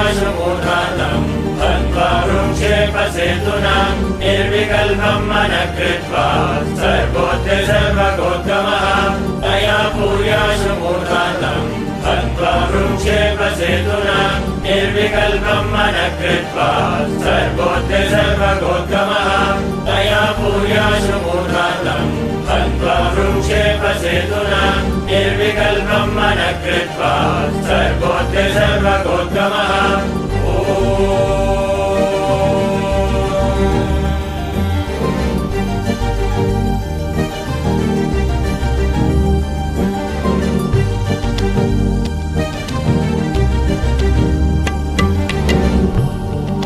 Paramashivoham Level-2 Nirvikalpam Manakritva Sarvotre Sarvagotamaha Daya Puryashivoham Nirvikalpam Manakritva Sarvotre Sarvagotamaha Daya Puryashivoham Nirvikalpam Manakritva Sarvotre Sarvagotamaha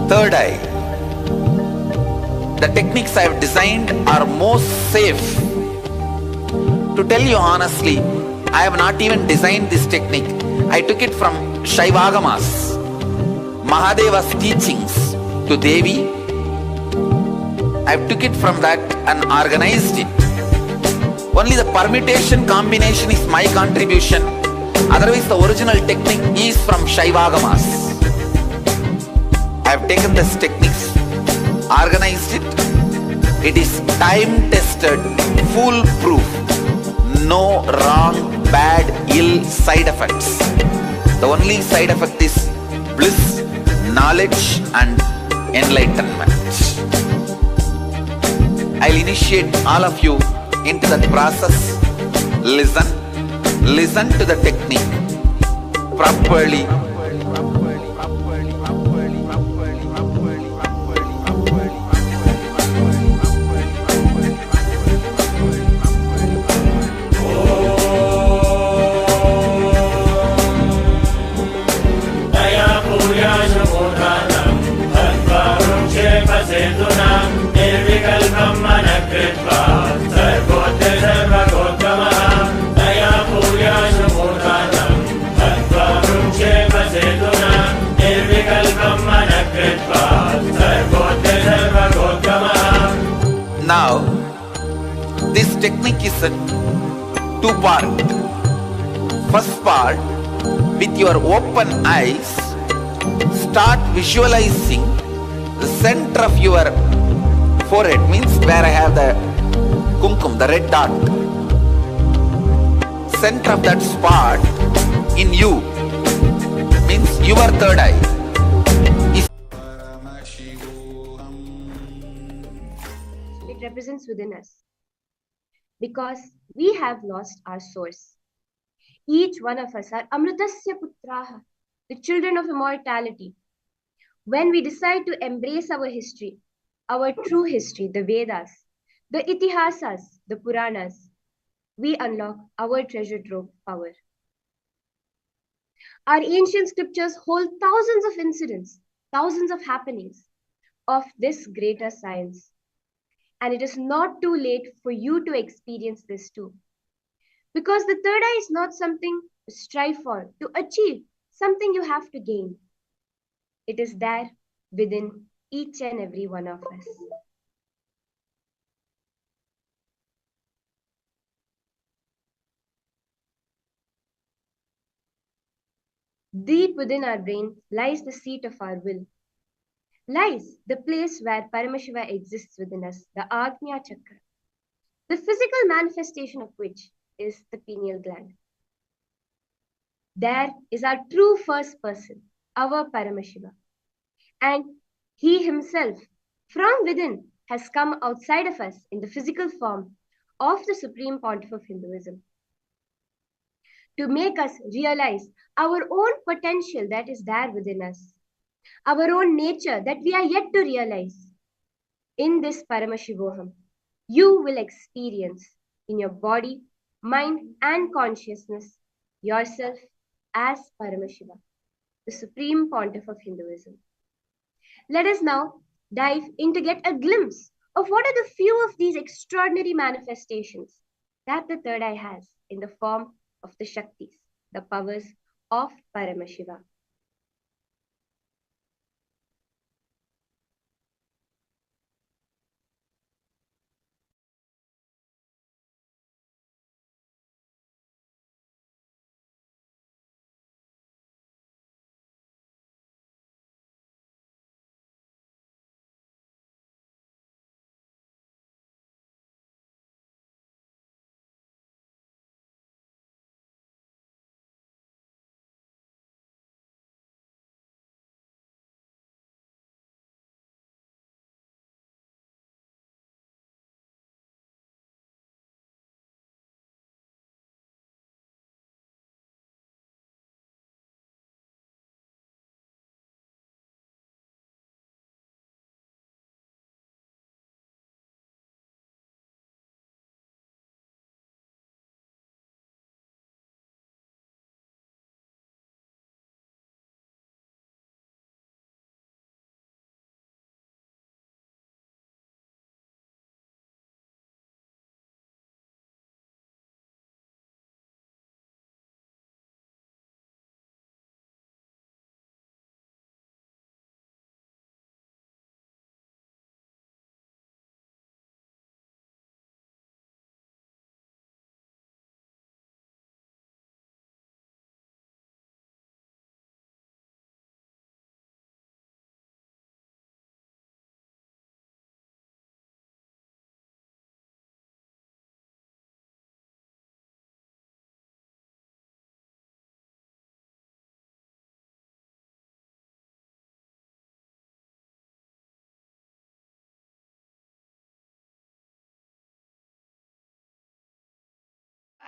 Third eye. The techniques I have designed are most safe. To tell you honestly, I have not even designed this technique. I took it from Shaivagamas, Mahadeva's teachings to Devi. I took it from that and organized it. Only the permutation combination is my contribution. Otherwise, the original technique is from Shaivagamas. I have taken this techniques, organized it. It is time-tested, foolproof. No wrong, bad, ill side effects. The only side effect is bliss, knowledge and enlightenment. I'll initiate all of you into that process. Listen to the technique properly. Now, this technique is a two-part. First part, with your open eyes, start visualizing the center of your forehead, means where I have the kumkum, the red dot. Center of that spot in you, means your third eye. It represents within us, because we have lost our source. Each one of us are Amritasya Putraha, the children of immortality. When we decide to embrace our history, our true history, the Vedas, the Itihasas, the Puranas, we unlock our treasure trove power. Our ancient scriptures hold thousands of incidents, thousands of happenings of this greater science. And it is not too late for you to experience this too. Because the third eye is not something to strive for, to achieve, something you have to gain. It is there within each and every one of us. Deep within our brain lies the seat of our will. Lies the place where Paramashiva exists within us, the Agnya Chakra, the physical manifestation of which is the pineal gland. There is our true first person, our Paramashiva. And he himself, from within, has come outside of us in the physical form of the Supreme Pontiff of Hinduism, to make us realize our own potential that is there within us, our own nature that we are yet to realize. In this Paramashivoham, you will experience in your body, mind, and consciousness yourself as Paramashiva, the Supreme Pontiff of Hinduism. Let us now dive in to get a glimpse of what are the few of these extraordinary manifestations that the third eye has in the form of the Shaktis, the powers of Paramashiva.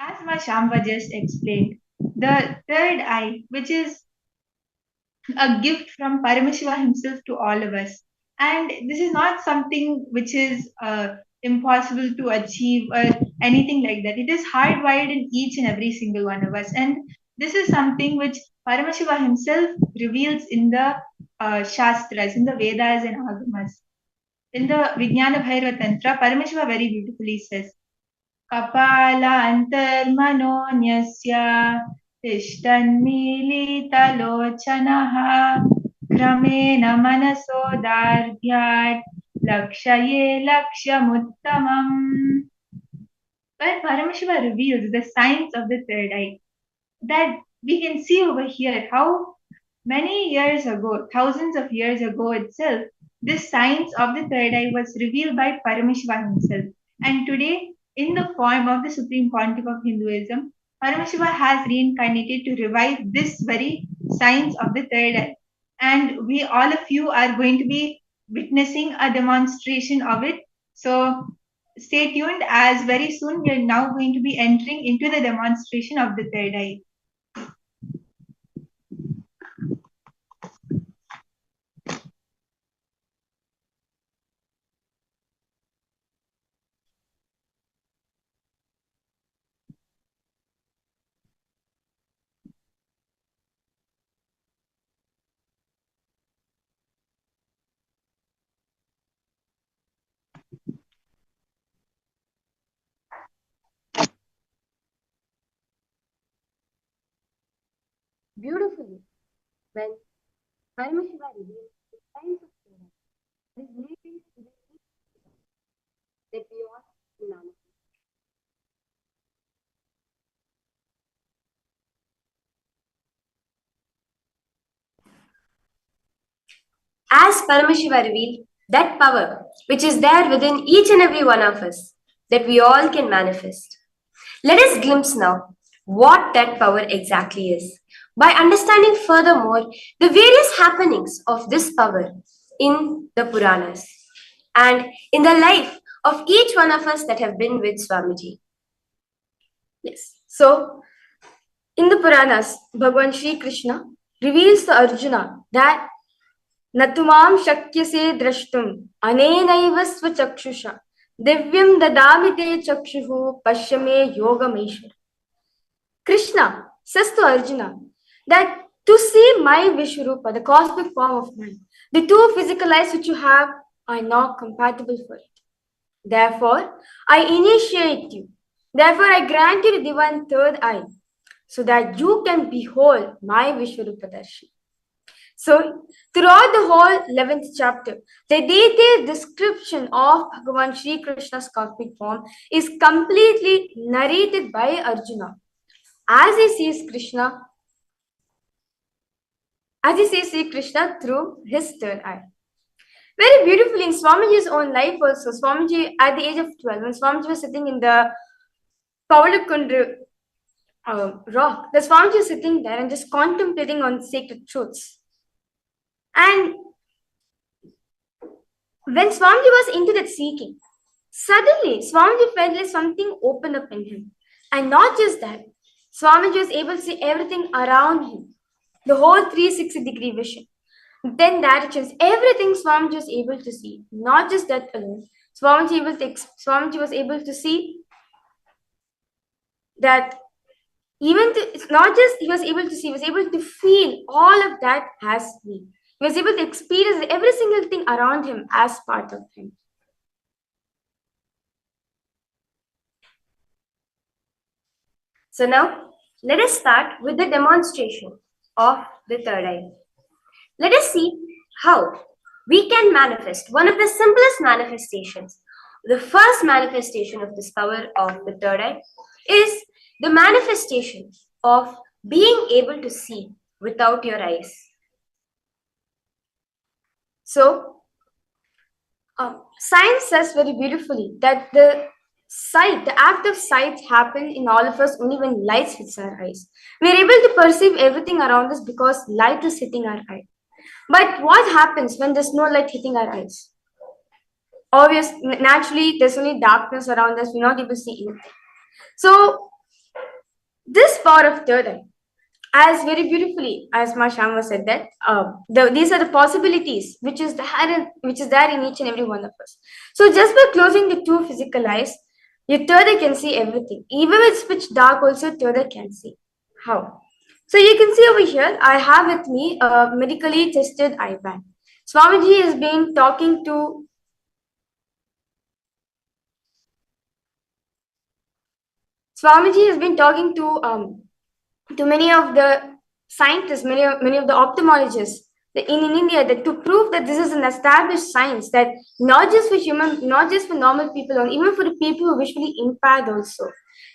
as my Shamba just explained, the third eye, which is a gift from Paramashiva himself to all of us. And this is not something which is impossible to achieve or anything like that. It is hardwired in each and every single one of us. And this is something which Paramashiva himself reveals in the Shastras, in the Vedas and Agamas. In the Vijnana Bhairava Tantra, Paramashiva very beautifully says, कपालान्तर्मनोऽन्यस्य तिष्ठन्मीलितलोचनः क्रमेण मनसोदार्ढ्यात् लक्ष्ये लक्ष्यमुत्तमम्. Where Paramashiva reveals the signs of the third eye, that we can see over here how many years ago, thousands of years ago itself, this science of the third eye was revealed by Paramashiva himself. And today, in the form of the Supreme Pontiff of Hinduism, Paramashiva has reincarnated to revive this very science of the third eye. And we, all of you, are going to be witnessing a demonstration of it. So stay tuned, as very soon we are now going to be entering into the demonstration of the third eye. Beautifully, when Paramashiva reveals the signs of Shiva, it is leading to the that we all manifest. As Paramashiva revealed, that power which is there within each and every one of us, that we all can manifest. Let us glimpse now what that power exactly is, by understanding furthermore the various happenings of this power in the Puranas and in the life of each one of us that have been with Swamiji. Yes, so in the Puranas, Bhagavan Shri Krishna reveals to Arjuna that Natumam shakyase drashtum anenaiva svachakshusha divyam dadami te chakshuhu pashyame yogameshwara. Krishna says to Arjuna that to see my Vishwarupa, the cosmic form of man, the two physical eyes which you have are not compatible for it. Therefore, I initiate you. Therefore, I grant you the divine third eye, so that you can behold my Vishwarupa Darshi. So, throughout the whole 11th chapter, the detailed description of Bhagavan Shri Krishna's cosmic form is completely narrated by Arjuna as he sees Krishna, Sri Krishna through his third eye. Very beautifully in Swamiji's own life also, Swamiji at the age of 12, when Swamiji was sitting in the Pavalakundra rock, the Swamiji was sitting there and just contemplating on sacred truths. And when Swamiji was into that seeking, suddenly Swamiji felt like something opened up in him. And not just that, Swamiji was able to see everything around him, the whole 360-degree vision. 10 directions, everything Swamiji was able to see. Not just that alone, Swamiji was able to see that it's not just he was able to see, he was able to feel all of that as me. He was able to experience every single thing around him as part of him. So now, let us start with the demonstration of the third eye. Let us see how we can manifest one of the simplest manifestations. The first manifestation of this power of the third eye is the manifestation of being able to see without your eyes. So, science says very beautifully that the act of sight happens in all of us only when light hits our eyes. We are able to perceive everything around us because light is hitting our eye. But what happens when there's no light hitting our eyes? Obviously, naturally, there's only darkness around us. We're not able to see anything. So, This power of third eye, as very beautifully as Ma Shamva said that these are the possibilities which is there in each and every one of us. So just by closing the two physical eyes, your third eye can see everything. Even when it's pitch dark, also third eye can see. How? So you can see over here, I have with me a medically tested eye band. Swamiji has been talking to many of the scientists, many of the ophthalmologists in India, that to prove that this is an established science, that not just for human, not just for normal people, or even for the people who are visually impaired also,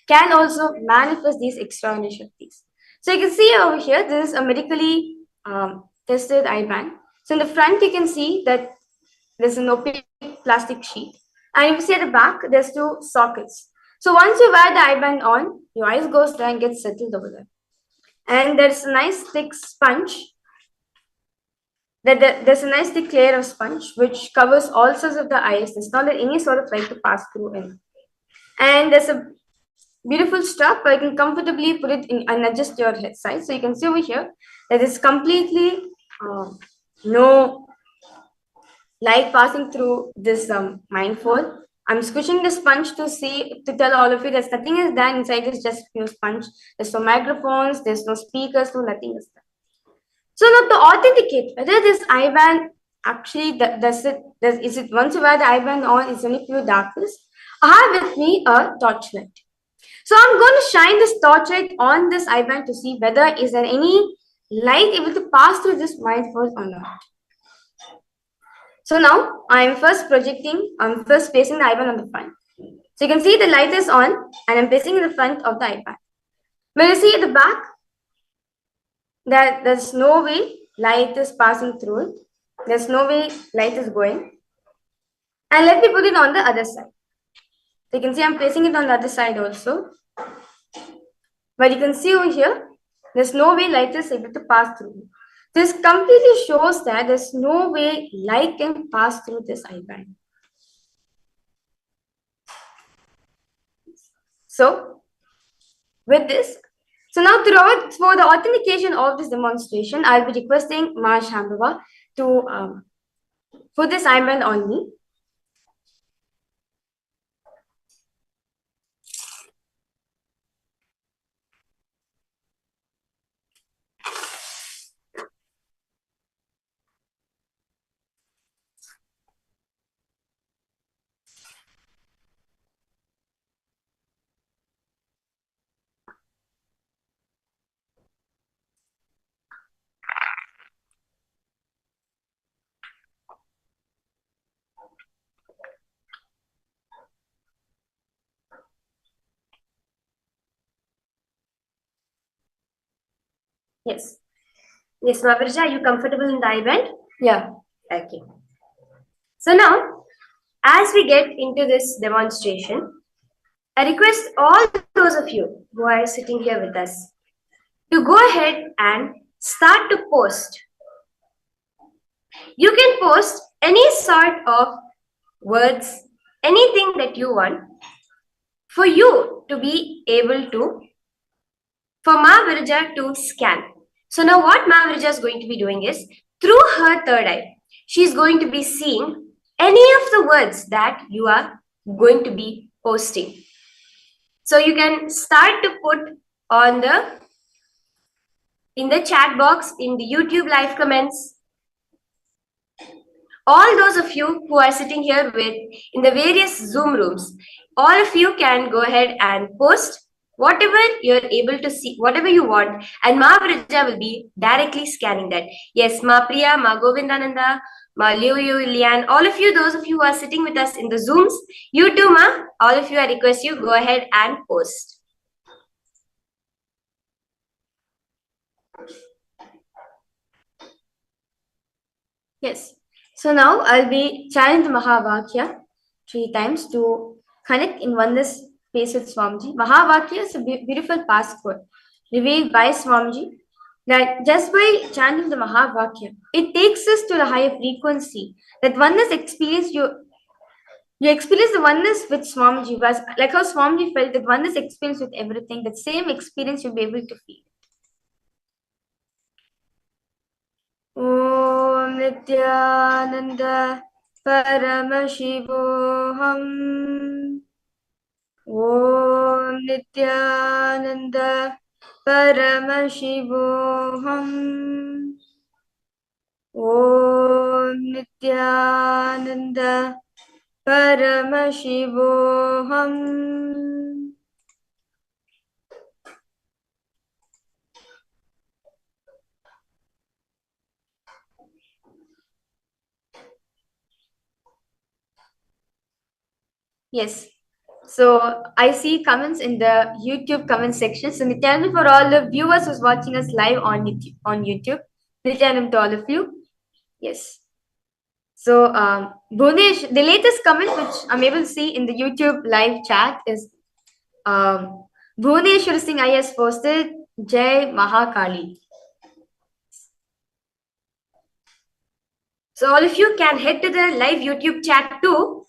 can also manifest these extraordinary shaktis. So you can see over here, this is a medically tested eye band. So in the front, you can see that there's an opaque plastic sheet. And if you see at the back, there's two sockets. So once you wear the eye band on, your eyes goes there and gets settled over there. And there's a nice thick sponge. There's a nice thick layer of sponge which covers all sorts of the eyes. There's not any sort of light to pass through in. And there's a beautiful strap where you can comfortably put it in and adjust your head size. So you can see over here that it's completely no light passing through this mindfold. I'm squishing the sponge to tell all of you that nothing is there inside. It's just pure sponge. There's no microphones, there's no speakers, no nothing is there. So now to authenticate whether this eye band actually is it once you wear the eye band on, it's only pure darkness. I have with me a torchlight. So I'm going to shine this torchlight on this eye band to see whether is there any light able to pass through this mindfold or not. So now I'm first placing the eye band on the front. So you can see the light is on and I'm placing in the front of the eye band. When you see at the back, that there's no way light is passing through it. There's no way light is going. And let me put it on the other side. So you can see I'm placing it on the other side also. But you can see over here, there's no way light is able to pass through. This completely shows that there's no way light can pass through this eye band. So, with this, so now for the authentication of this demonstration, I'll be requesting Ma Shambhava to put this eye band on me. Yes. Yes, Mahavirja, are you comfortable in the eye band? Yeah. Okay. So now, as we get into this demonstration, I request all those of you who are sitting here with us to go ahead and start to post. You can post any sort of words, anything that you want for you to be able to, for Mahavirja to scan. So now what Mahavirja is going to be doing is, through her third eye, she's going to be seeing any of the words that you are going to be posting. So you can start to put on in the chat box, in the YouTube live comments. All those of you who are sitting here in the various Zoom rooms, all of you can go ahead and post whatever you're able to see, whatever you want, and Mahavirja will be directly scanning that. Yes, Ma Priya, Ma Govindananda, Ma Lian, all of you, those of you who are sitting with us in the Zooms, you too, Ma, all of you, I request you, go ahead and post. Yes. So now I'll be chanting the Mahavakya 3 times to connect in oneness space with Swamiji. Mahavakya is a beautiful passcode revealed by Swamiji, that just by chanting the Mahavakya, it takes us to the higher frequency, that oneness experience You experience the oneness with Swamiji, like how Swamiji felt that oneness experience with everything, that same experience you'll be able to feel. Om Nityananda Paramashivoham. Om Nityananda Paramashivoham. Om Nityananda Paramashivoham. Yes. So I see comments in the YouTube comment section. So Nityanam for all the viewers who's watching us live on YouTube. Nityanam to all of you. Yes. So Bhunesh, the latest comment which I'm able to see in the YouTube live chat is Bhuneshwar Singh I has posted Jai Mahakali. So all of you can head to the live YouTube chat too,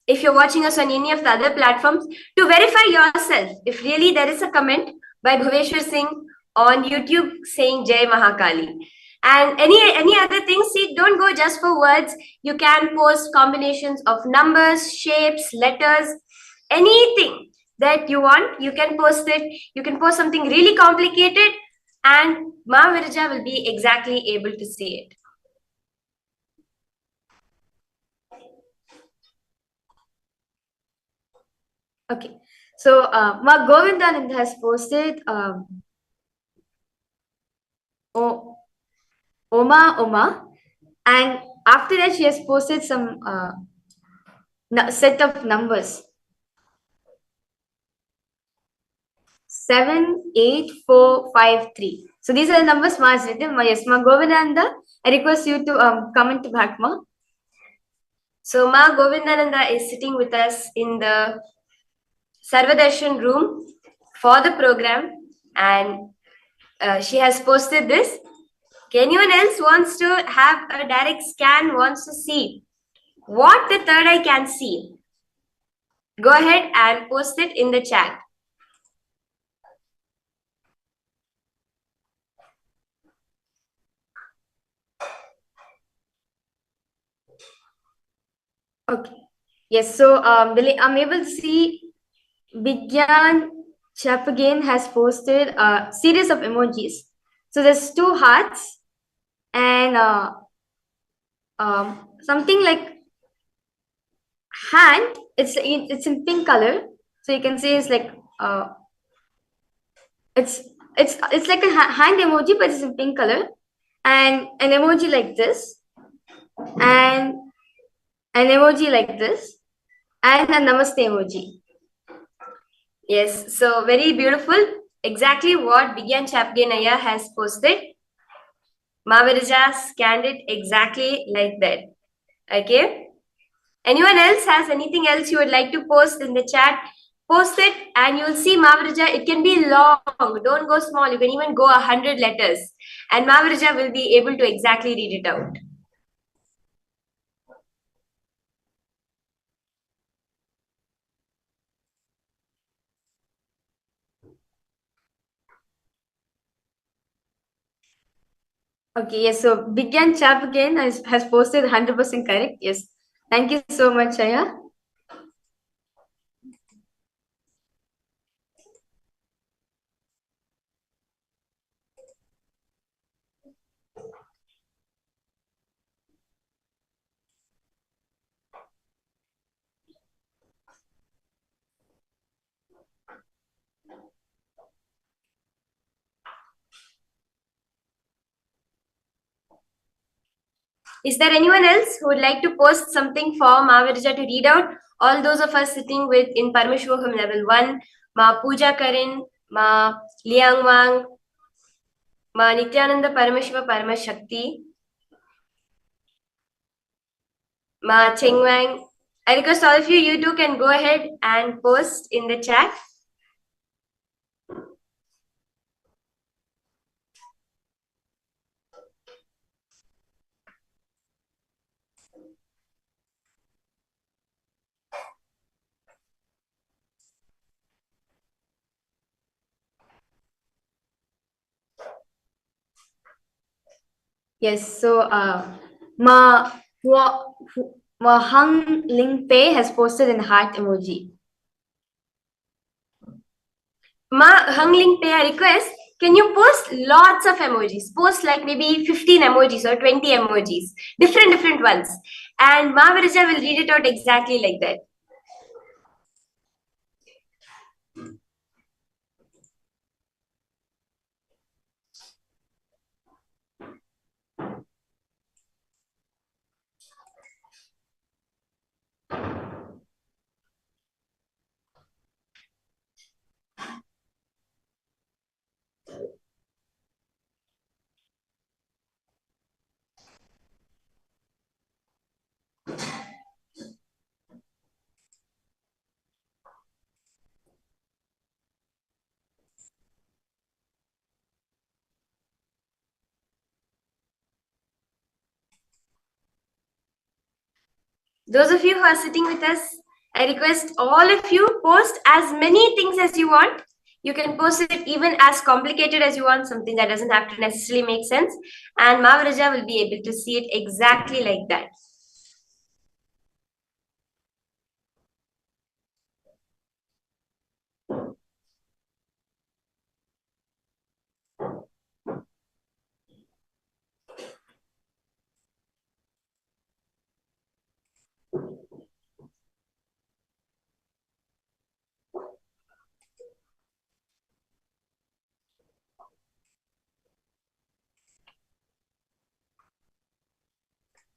if you're watching us on any of the other platforms, to verify yourself if really there is a comment by Bhuveshwar Singh on YouTube saying Jai Mahakali. And any other things, see, don't go just for words. You can post combinations of numbers, shapes, letters, anything that you want. You can post it. You can post something really complicated, and Ma Virja will be exactly able to see it. Okay, so Ma Govindanand has posted Oma, and after that she has posted some set of numbers 78453. So these are the numbers Ma has written. Yes, Ma Govindananda, I request you to comment back, Ma. So Ma Govindananda is sitting with us in the Sarvadarshan room for the program, and she has posted this. Anyone else wants to have a direct scan, wants to see what the third eye can see? Go ahead and post it in the chat. Okay. Yes, so I'm able to see Bigyan Chapagain has posted a series of emojis. So there's two hearts and something like hand. It's in pink color, so you can see it's like it's like a hand emoji, but it's in pink color, and an emoji like this, and an emoji like this, and a namaste emoji. Yes, so very beautiful. Exactly what Bigyan Chapgenaya has posted. Mavarija scanned it exactly like that. Okay. Anyone else has anything else you would like to post in the chat? Post it and you'll see Mavarija. It can be long. Don't go small. You can even go 100 letters. And Mavarija will be able to exactly read it out. Okay, yes. So Bigyan Chap again has posted 100% correct. Yes. Thank you so much, Aya. Is there anyone else who would like to post something for Ma Virja to read out? All those of us sitting with in Paramashivoham Level 1, Ma Pooja Karin, Ma Liang Wang, Ma Nityananda Paramashiva Paramashakti, Ma Cheng Wang. I request all of you, you too can go ahead and post in the chat. Yes, so Ma Ma Hung Ling Pei has posted an heart emoji. Ma Hung Ling Pei, I request, can you post lots of emojis? Post like maybe 15 emojis or 20 emojis, different ones. And Ma Virja will read it out exactly like that. Those of you who are sitting with us, I request all of you post as many things as you want. You can post it even as complicated as you want, something that doesn't have to necessarily make sense. And Mavaraja will be able to see it exactly like that.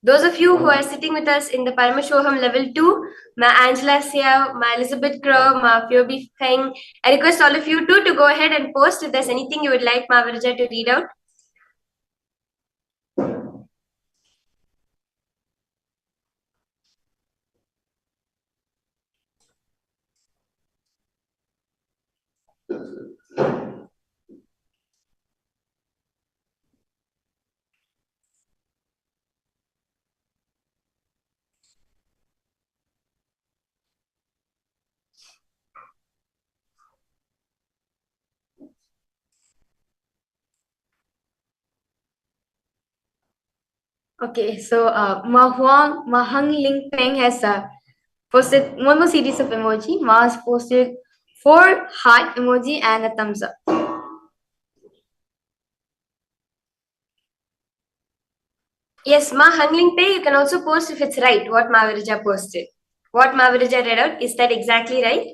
Those of you who are sitting with us in the Paramashivoham Level 2, Ma Angela Sia, Ma Elizabeth Crow, Ma Phoebe Feng, I request all of you to go ahead and post if there's anything you would like Ma Virja to read out. Okay, so Ma Hung Ling Peng has posted one more series of emoji. Ma has posted 4 heart emoji and a thumbs up. Yes, Ma Hung Ling Pei, you can also post if it's right what Ma Virja posted. What Ma Virja read out, is that exactly right?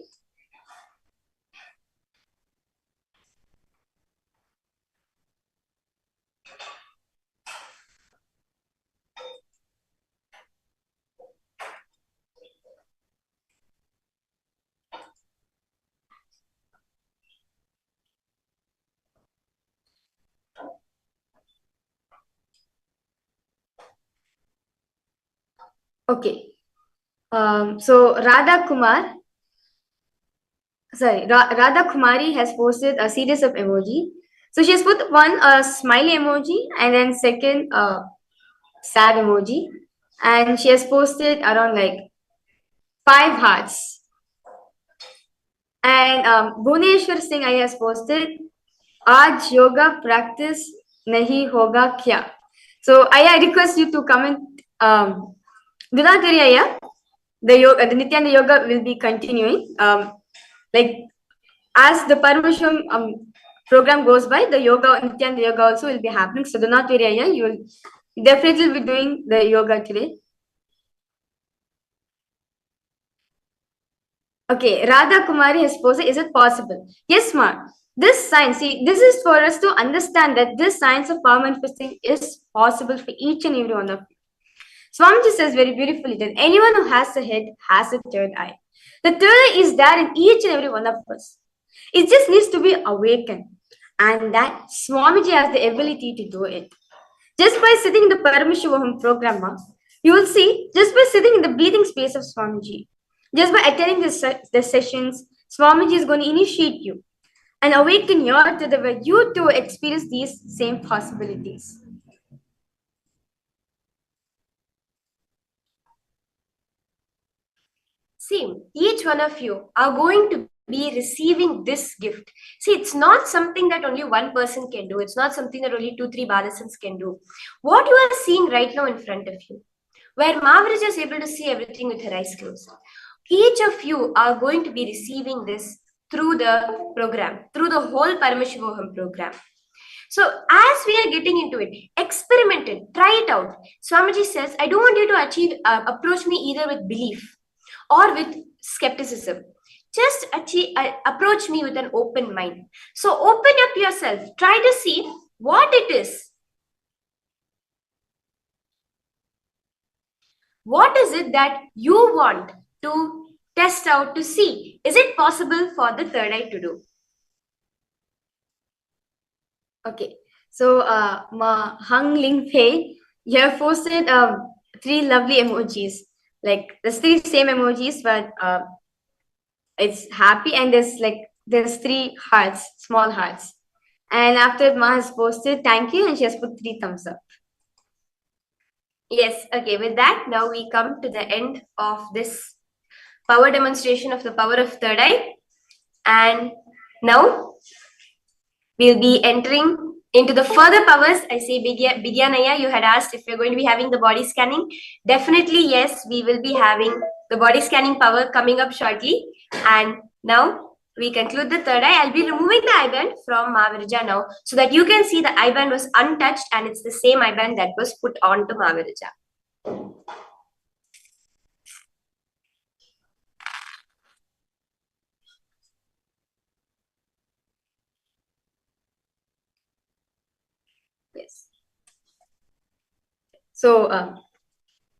Okay. So Radha Kumari has posted a series of emoji. So she has put one smiley emoji and then second sad emoji, and she has posted around like 5 hearts. And Bhuneshwar Singh I has posted, "Aaj yoga practice nahi hoga kya?" So I request you to comment. Do not worry, Aya. The Nityananda yoga will be continuing. Like as the Paramashivoham program goes by, the yoga Nityananda yoga also will be happening. So do not worry, Aya. You will definitely be doing the yoga today. Okay, Radha Kumari has posed, is it possible? Yes, ma'am. This science, see, this is for us to understand that this science of power manifesting is possible for each and every one of you. Swamiji says very beautifully that anyone who has a head has a third eye. The third eye is there in each and every one of us. It just needs to be awakened. And that Swamiji has the ability to do it. Just by sitting in the Paramashivoham program, you will see, just by sitting in the breathing space of Swamiji, just by attending the sessions, Swamiji is going to initiate you and awaken your to the way you too experience these same possibilities. See, each one of you are going to be receiving this gift. See, it's not something that only one person can do. It's not something that only 2-3 Badasans can do. What you are seeing right now in front of you, where Maharaj is able to see everything with her eyes closed, each of you are going to be receiving this through the program, through the whole Paramashivoham program. So as we are getting into it, experiment it, try it out. Swamiji says, I don't want you to approach me either with belief or with skepticism. Just approach me with an open mind. So open up yourself. Try to see what it is. What is it that you want to test out to see? Is it possible for the third eye to do? Okay. So, Ma Hung Ling Pei, you have posted 3 lovely emojis. Like, there's 3 same emojis, but it's happy, and there's 3 hearts, small hearts. And after Ma has posted thank you, and she has put 3 thumbs up. Yes, okay, with that, now we come to the end of this power demonstration of the power of third eye. And now we'll be entering into the further powers. I say, Bigyanaya, you had asked if we're going to be having the body scanning. Definitely, yes, we will be having the body scanning power coming up shortly. And now we conclude the third eye. I'll be removing the eye band from Mahavirja now, so that you can see the eye band was untouched, and it's the same eye band that was put on to Mahavirja. Yes. So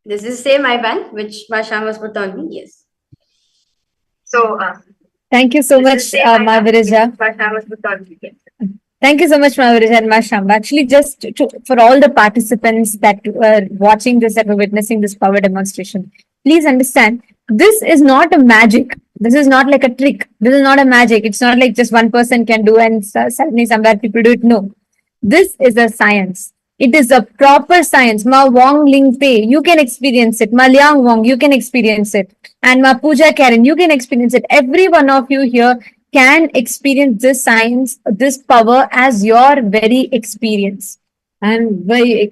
this is the same eye band which Vasham was put on me. Yes. So thank you so much, Mahavirja. Thank you so much, Mahavirja and Masham. Actually, for all the participants that were watching this, that were witnessing this power demonstration, please understand, this is not a magic. This is not like a trick. This is not a magic. It's not like just one person can do and suddenly somewhere people do it. No. This is a science. It is a proper science. Ma Wong Ling Pei, you can experience it. Ma Liang Wong, you can experience it. And Ma Pooja Karen, you can experience it. Every one of you here can experience this science, this power as your very experience. And by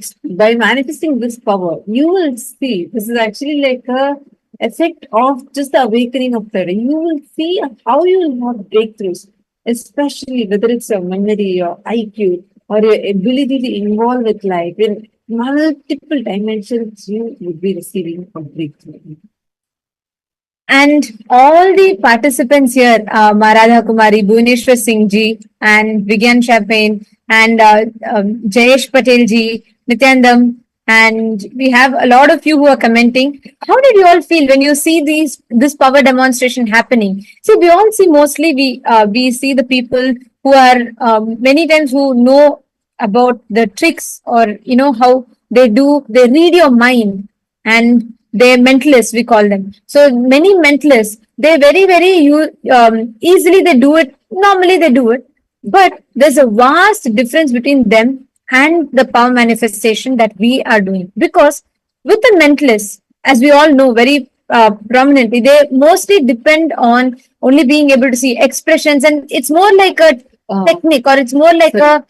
manifesting this power, you will see, this is actually like a effect of just the awakening of third eye. You will see how you will have breakthroughs, especially whether it's your memory or IQ or your ability to involve with life. In multiple dimensions, you will be receiving a breakthrough. And all the participants here, Maradha Kumari, Bhuneshwar Singh ji, and Vigyan Champagne, and Jayesh Patel ji, Nityanandam, and we have a lot of you who are commenting. How did you all feel when you see this power demonstration happening? See, we all see, mostly we see the people who are many times who know about the tricks, or how they read your mind, and they're mentalists, we call them. So many mentalists, they very easily they do it. Normally they do it, but there's a vast difference between them and the power manifestation that we are doing. Because with the mentalists, as we all know very prominently, they mostly depend on only being able to see expressions, and it's more like a technique, or it's more like a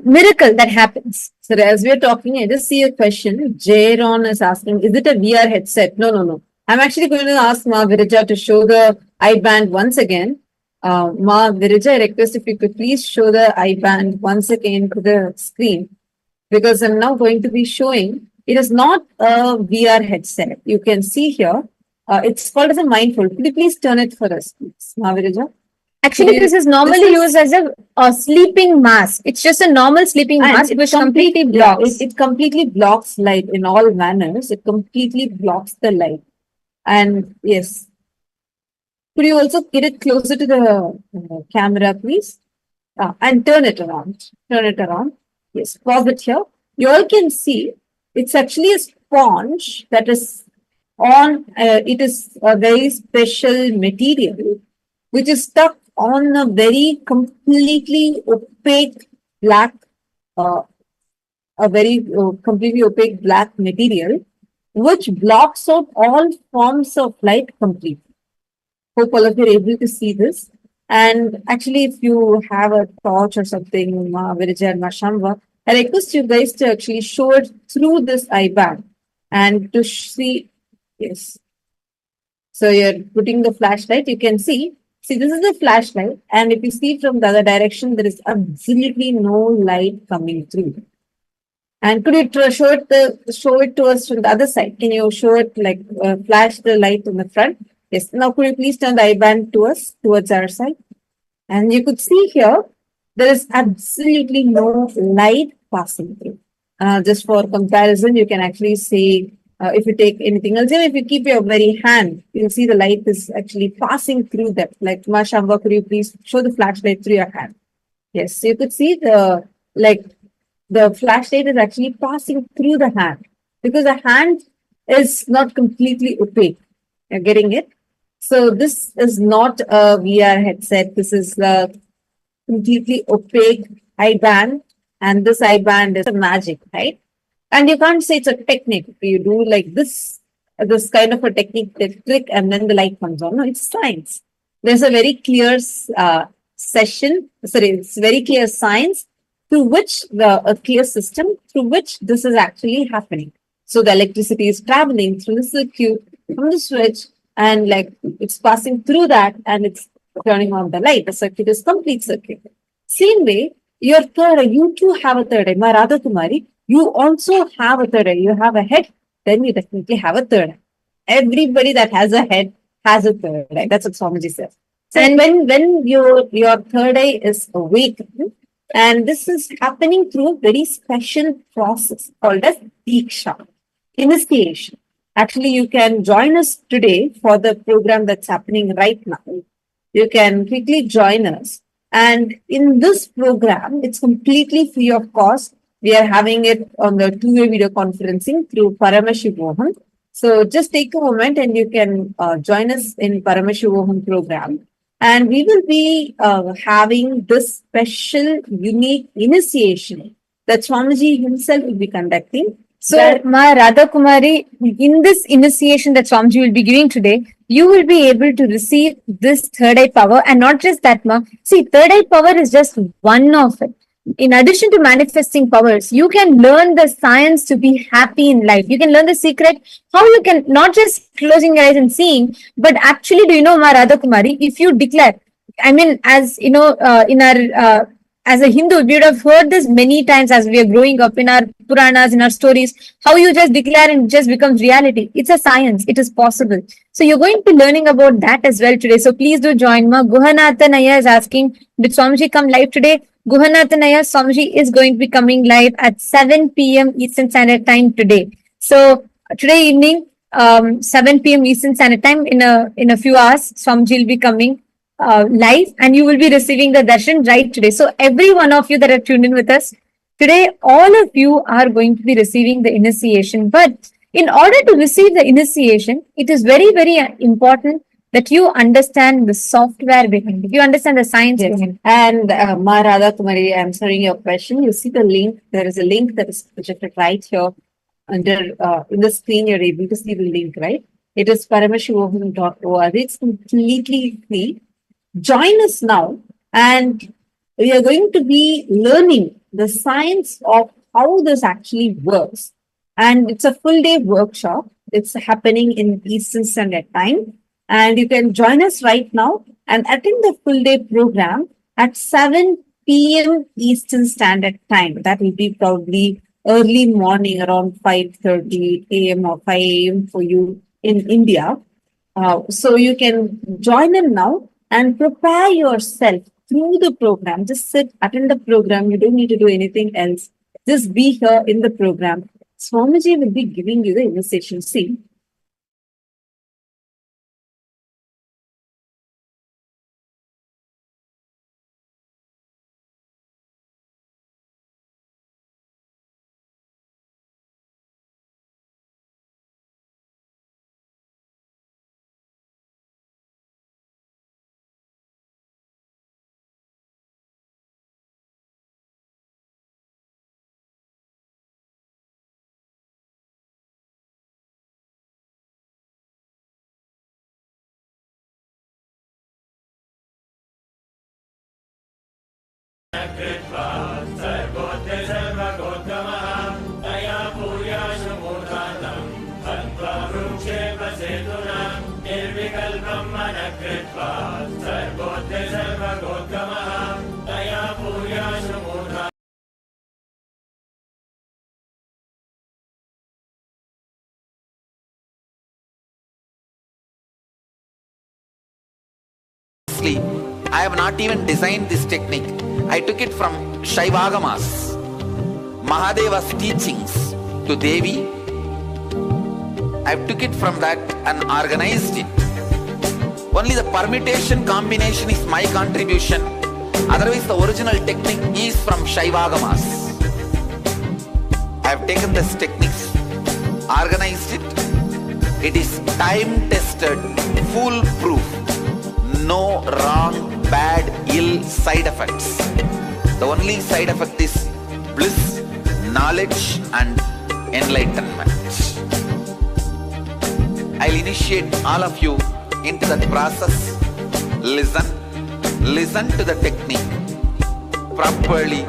miracle that happens. So as we are talking, I just see a question. Jairon is asking, is it a VR headset? No. I'm actually going to ask Ma Virija to show the eye band once again. Ma Virija, I request if you could please show the eye band once again to the screen, because I'm now going to be showing. It is not a VR headset. You can see here. It's called as a mindful. Could you please turn it for us, please, Ma Virija? Actually, this is normally used as a sleeping mask. It's just a normal sleeping mask which completely blocks. It completely blocks light in all manners. It completely blocks the light. And yes. Could you also get it closer to the camera, please? And turn it around. Turn it around. Yes, pause it here. You all can see it's actually a sponge that is on, it is a very special material which is stuck on a very completely opaque black, completely opaque black material, which blocks out all forms of light completely. Hope all of you are able to see this. And actually, if you have a torch or something, Virija and Mashamba, I request you guys to actually show it through this eye bag and to see. Yes. So you're putting the flashlight, you can see. See, this is the flashlight, and if you see from the other direction, there is absolutely no light coming through. And could you show it to us from the other side? Can you show it like flash the light in the front? Yes. Now, could you please turn the eye band to us towards our side? And you could see here there is absolutely no light passing through. Just for comparison, you can actually see if you take anything else, even if you keep your very hand, you'll see the light is actually passing through that. Like Mashamba, could you please show the flashlight through your hand? Yes, you could see the flashlight is actually passing through the hand because the hand is not completely opaque. You're getting it? So this is not a VR headset. This is a completely opaque eye band, and this eye band is a magic, right? And you can't say it's a technique. You do like this kind of a technique, that click, and then the light comes on. No, it's science. There's a very clear it's very clear science through which a clear system through which this is actually happening. So the electricity is traveling through the circuit from the switch, and like it's passing through that, and it's turning on the light. The circuit is complete circuit. Same way, your third eye, you too have a third eye. Ma Radha Kumari, you also have a third eye. You have a head, then you definitely have a third eye. Everybody that has a head has a third eye. That's what Swamiji says. So, and when your third eye is awake, and this is happening through a very special process called as Diksha, initiation. Actually, you can join us today for the program that's happening right now. You can quickly join us. And in this program, it's completely free of cost. We are having it on the two-way video conferencing through Paramashivoham. So just take a moment and you can join us in Paramashivoham program. And we will be having this special, unique initiation that Swamiji himself will be conducting. So, Ma Radha Kumari, in this initiation that Swamiji will be giving today, you will be able to receive this third eye power. And not just that, Ma. See, third eye power is just one of it. In addition to manifesting powers, you can learn the science to be happy in life. You can learn the secret, how you can not just closing your eyes and seeing, but actually, do you know, Ma Radha Kumari, if you declare, I mean, as you know, in our as a Hindu, we would have heard this many times as we are growing up in our Puranas, in our stories, how you just declare and it just becomes reality. It's a science. It is possible. So you're going to be learning about that as well today. So please do join me. Guhanathan Naya is asking, did Swamiji come live today? Guhanathan Naya, Swamiji is going to be coming live at 7 p.m. Eastern Standard Time today. So today evening, 7 p.m. Eastern Standard Time, in a few hours, Swamiji will be coming live, and you will be receiving the darshan right today. So every one of you that are tuned in with us today, all of you are going to be receiving the initiation. But in order to receive the initiation, it is very, very important that you understand the software behind it. You understand the science behind it. And Ma Radha Kumari, answering your question, you see the link. There is a link that is projected right here under in the screen. You're able to see the link, right? It is paramashivoham.org. It's completely free. Join us now, and we are going to be learning the science of how this actually works. And it's a full day workshop. It's happening in Eastern Standard Time. And you can join us right now and attend the full day program at 7 p.m. Eastern Standard Time. That will be probably early morning, around 5:30 a.m. or 5 a.m. for you in India. So you can join in now and prepare yourself through the program. Just sit, attend the program. You don't need to do anything else. Just be here in the program. Swamiji will be giving you the initiation. See, कृत्वा सर्वोत्य सर्वगोत्तमः तया भूयाशु मूर्धान्तम् हत्वा वृक्षेपसेतुना निर्विकल्पं मनः कृत्वा सर्वोत्य सर्वगोत्तमः तया भूयाशु मूर्धान्तम् I have not even designed this technique. I took it from Shaivagamas, Mahadeva's teachings to Devi. I took it from that and organized it. Only the permutation combination is my contribution. Otherwise, the original technique is from Shaivagamas. I have taken this techniques, organized it. It is time-tested, foolproof. No wrong, bad, ill side effects. The only side effect is bliss, knowledge and enlightenment. I'll initiate all of you into that process. Listen to the technique properly.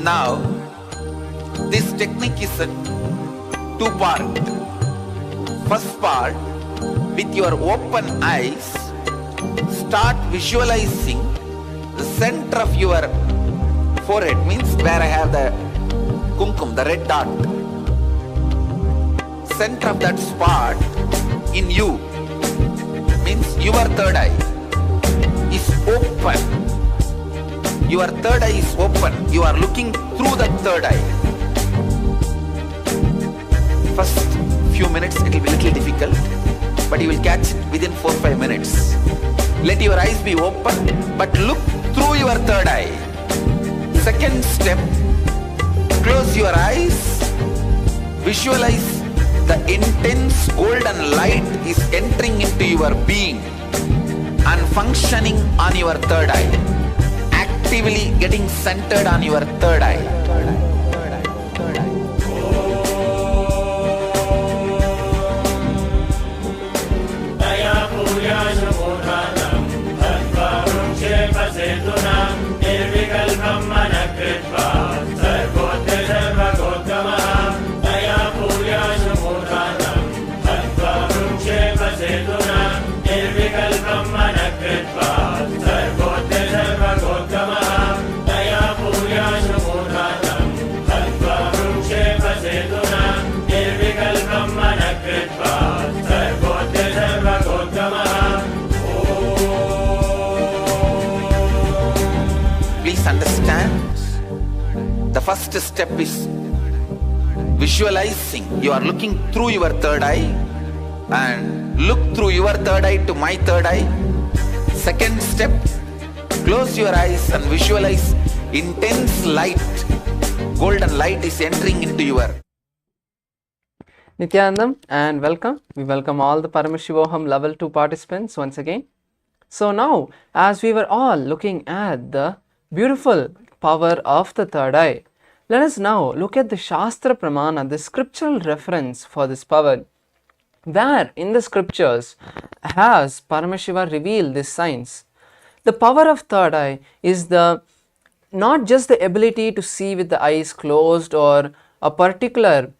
Now, this technique is a two-part. First part, with your open eyes, start visualizing the center of your forehead, means where I have the kumkum, the red dot. Center of that spot in you, means your third eye is open. Your third eye is open. You are looking through the third eye. First few minutes it will be a little difficult, but you will catch it within 4-5 minutes. Let your eyes be open, but look through your third eye. Second step, close your eyes. Visualize the intense golden light is entering into your being and functioning on your third eye. Actively getting centered on your third eye. Please understand, the first step is visualizing. You are looking through your third eye and look through your third eye to my third eye. Second step, close your eyes and visualize intense light. Golden light is entering into your. Nityanandam and welcome. We welcome all the Paramashivoham Level 2 participants once again. So now, as we were all looking at the beautiful power of the third eye, let us now look at the Shastra Pramana, the scriptural reference for this power. Where in the scriptures has Paramashiva revealed this science? The power of third eye is not just the ability to see with the eyes closed or a particular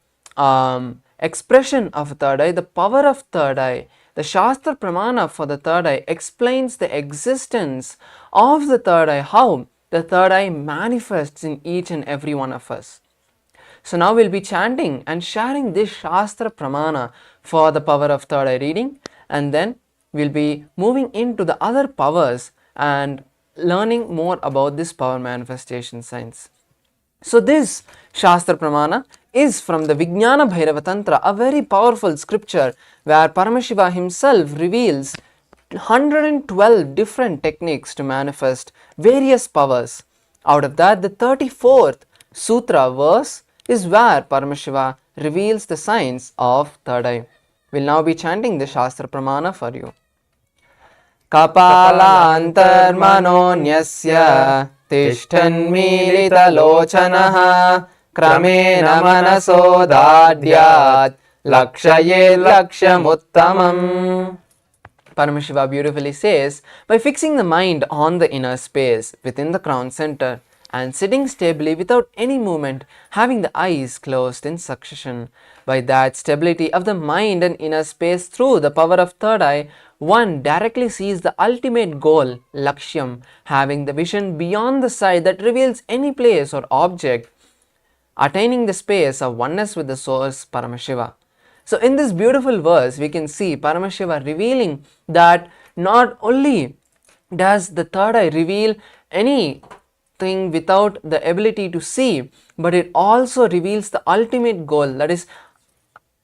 expression of third eye. The power of third eye, the Shastra Pramana for the third eye explains the existence of the third eye, how the third eye manifests in each and every one of us. So now we'll be chanting and sharing this Shastra Pramana for the power of third eye reading, and then we'll be moving into the other powers and learning more about this power manifestation science. So this Shastra Pramana is from the Vijnana Bhairava Tantra, a very powerful scripture where Paramashiva himself reveals 112 different techniques to manifest various powers. Out of that, the 34th sutra verse is where Paramashiva reveals the science of third eye. We'll now be chanting the Shastra Pramana for you. Kapalantarmanonyasya tishthanmilitalochanaha kramena manaso dadyat lakshaye lakshamuttamam. Paramashiva beautifully says, by fixing the mind on the inner space within the crown center and sitting stably without any movement, having the eyes closed in succession, by that stability of the mind and inner space through the power of third eye, one directly sees the ultimate goal, Lakshyam, having the vision beyond the sight that reveals any place or object, attaining the space of oneness with the source, Paramashiva. So in this beautiful verse, we can see Paramashiva revealing that not only does the third eye reveal anything without the ability to see, but it also reveals the ultimate goal, that is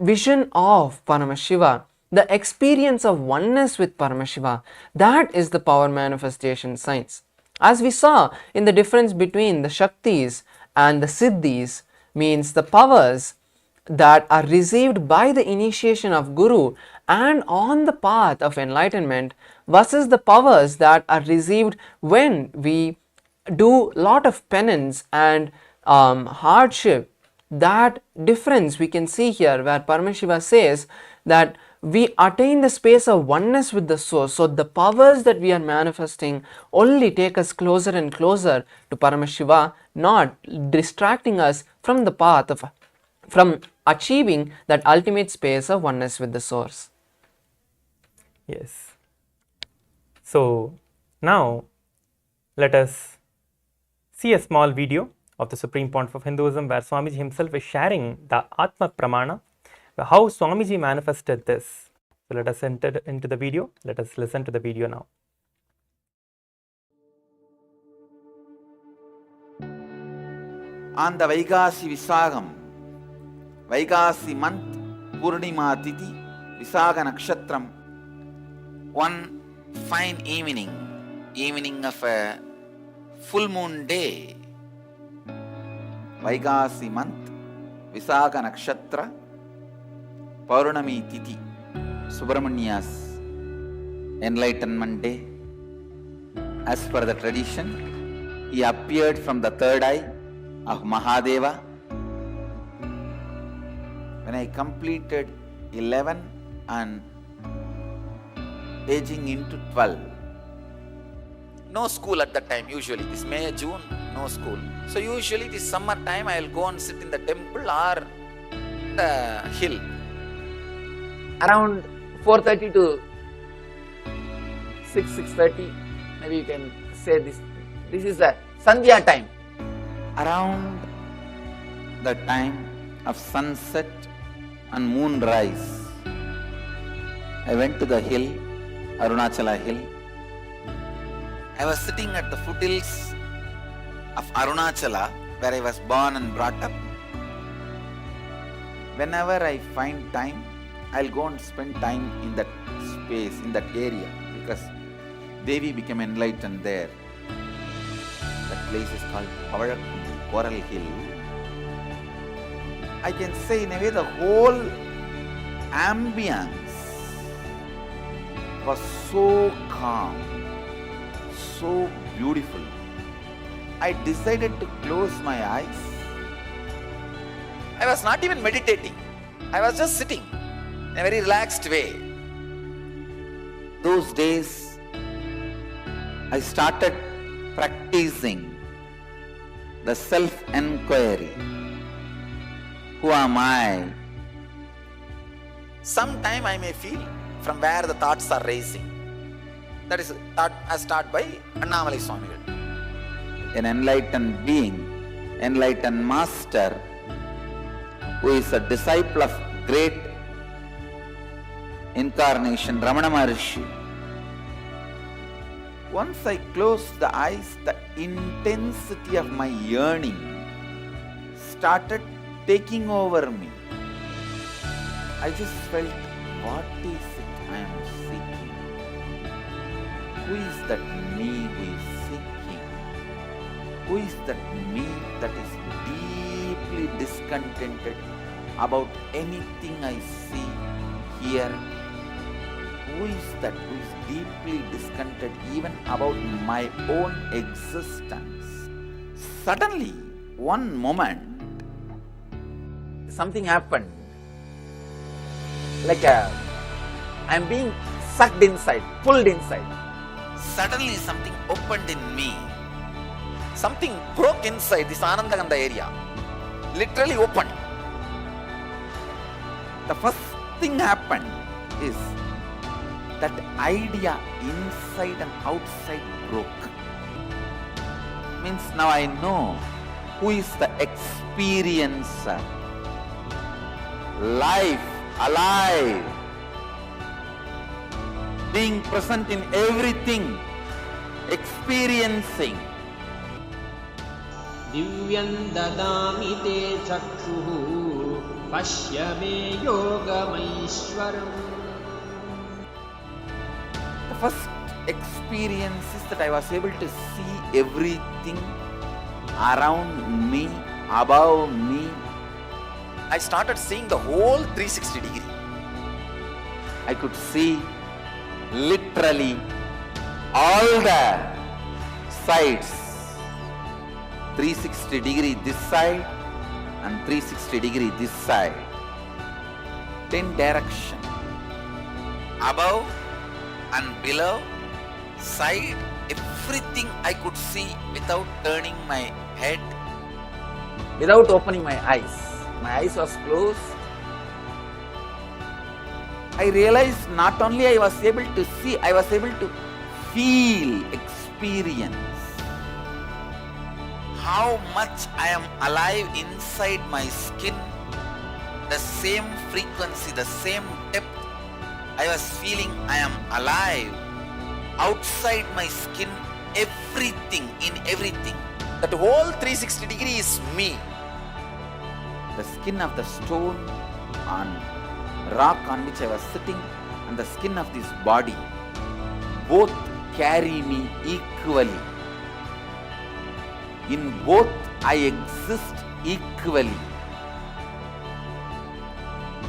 vision of Paramashiva, the experience of oneness with Paramashiva. That is the power manifestation science. As we saw in the difference between the Shaktis and the Siddhis, means the powers that are received by the initiation of Guru and on the path of enlightenment versus the powers that are received when we do lot of penance and hardship. That difference we can see here where Paramashiva says that we attain the space of oneness with the source. So the powers that we are manifesting only take us closer and closer to Paramashiva, not distracting us from the path of from achieving that ultimate space of oneness with the source. Yes. So now let us see a small video of the Supreme Pontiff of Hinduism where Swamiji himself is sharing the Atma Pramana, how Swamiji manifested this. So let us enter into the video. Let us listen to the video now. On the Vaikasi Visagam, Vaikasi month, Purnima Tithi, Visaga Nakshatram, one fine evening of a full moon day, Vaikasi month, Visaga Nakshatra, Paurnami Tithi, Subramania's enlightenment day. As per the tradition, he appeared from the third eye of Mahadeva. When I completed 11 and aging into 12, no school at that time, usually this May, June, no school. So usually this summer time I will go and sit in the temple or the hill. Around 4:30 to 6:30, maybe you can say this is the Sandhya time. Around the time of sunset and moonrise, I went to the hill, Arunachala hill. I was sitting at the foothills of Arunachala, where I was born and brought up. Whenever I find time, I'll go and spend time in that space, in that area, because Devi became enlightened there. That place is called Coral Hill. I can say in a way the whole ambience was so calm, so beautiful. I decided to close my eyes. I was not even meditating. I was just sitting in a very relaxed way. Those days, I started practicing the self-enquiry. Who am I? Sometime I may feel from where the thoughts are rising. That is thought as taught by Annamalai Swamigal. An enlightened being, enlightened master, who is a disciple of great incarnation, Ramana Maharshi. Once I closed the eyes, the intensity of my yearning started taking over me. I just felt, what is it I am seeking? Who is that me who is seeking? Who is that me that is deeply discontented about anything I see, hear? Who is that who is deeply discontented even about my own existence? Suddenly, one moment, something happened. Like I'm being sucked inside, pulled inside. Suddenly something opened in me. Something broke inside this Anandaganda area. Literally opened. The first thing happened is that idea inside and outside broke. Means now I know who is the experiencer. Life, alive, being present in everything, experiencing. दिव्यं ददामि ते चक्षुः पश्य मे योगमैश्वरम्. The first experience is that I was able to see everything around me, above me. I started seeing the whole 360 degree. I could see literally all the sides. 360 degree this side and 360 degree this side. 10 direction. Above and below, side, everything I could see without turning my head, without opening my eyes. My eyes was closed. I realized not only I was able to see, I was able to feel, experience how much I am alive inside my skin, the same frequency, the same depth. I was feeling I am alive outside my skin, everything, in everything. That whole 360 degree is me. The skin of the stone on rock on which I was sitting and the skin of this body both carry me equally. In both I exist equally.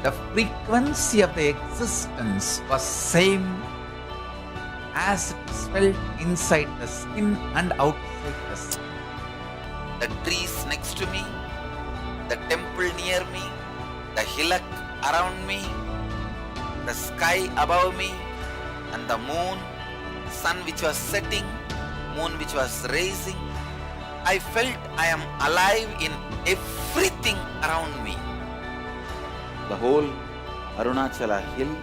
The frequency of the existence was same as it is felt inside the skin and outside the skin. The trees next to me, the temple near me, the hillock around me, the sky above me, and the moon, sun which was setting, moon which was rising. I felt I am alive in everything around me. The whole Arunachala hill,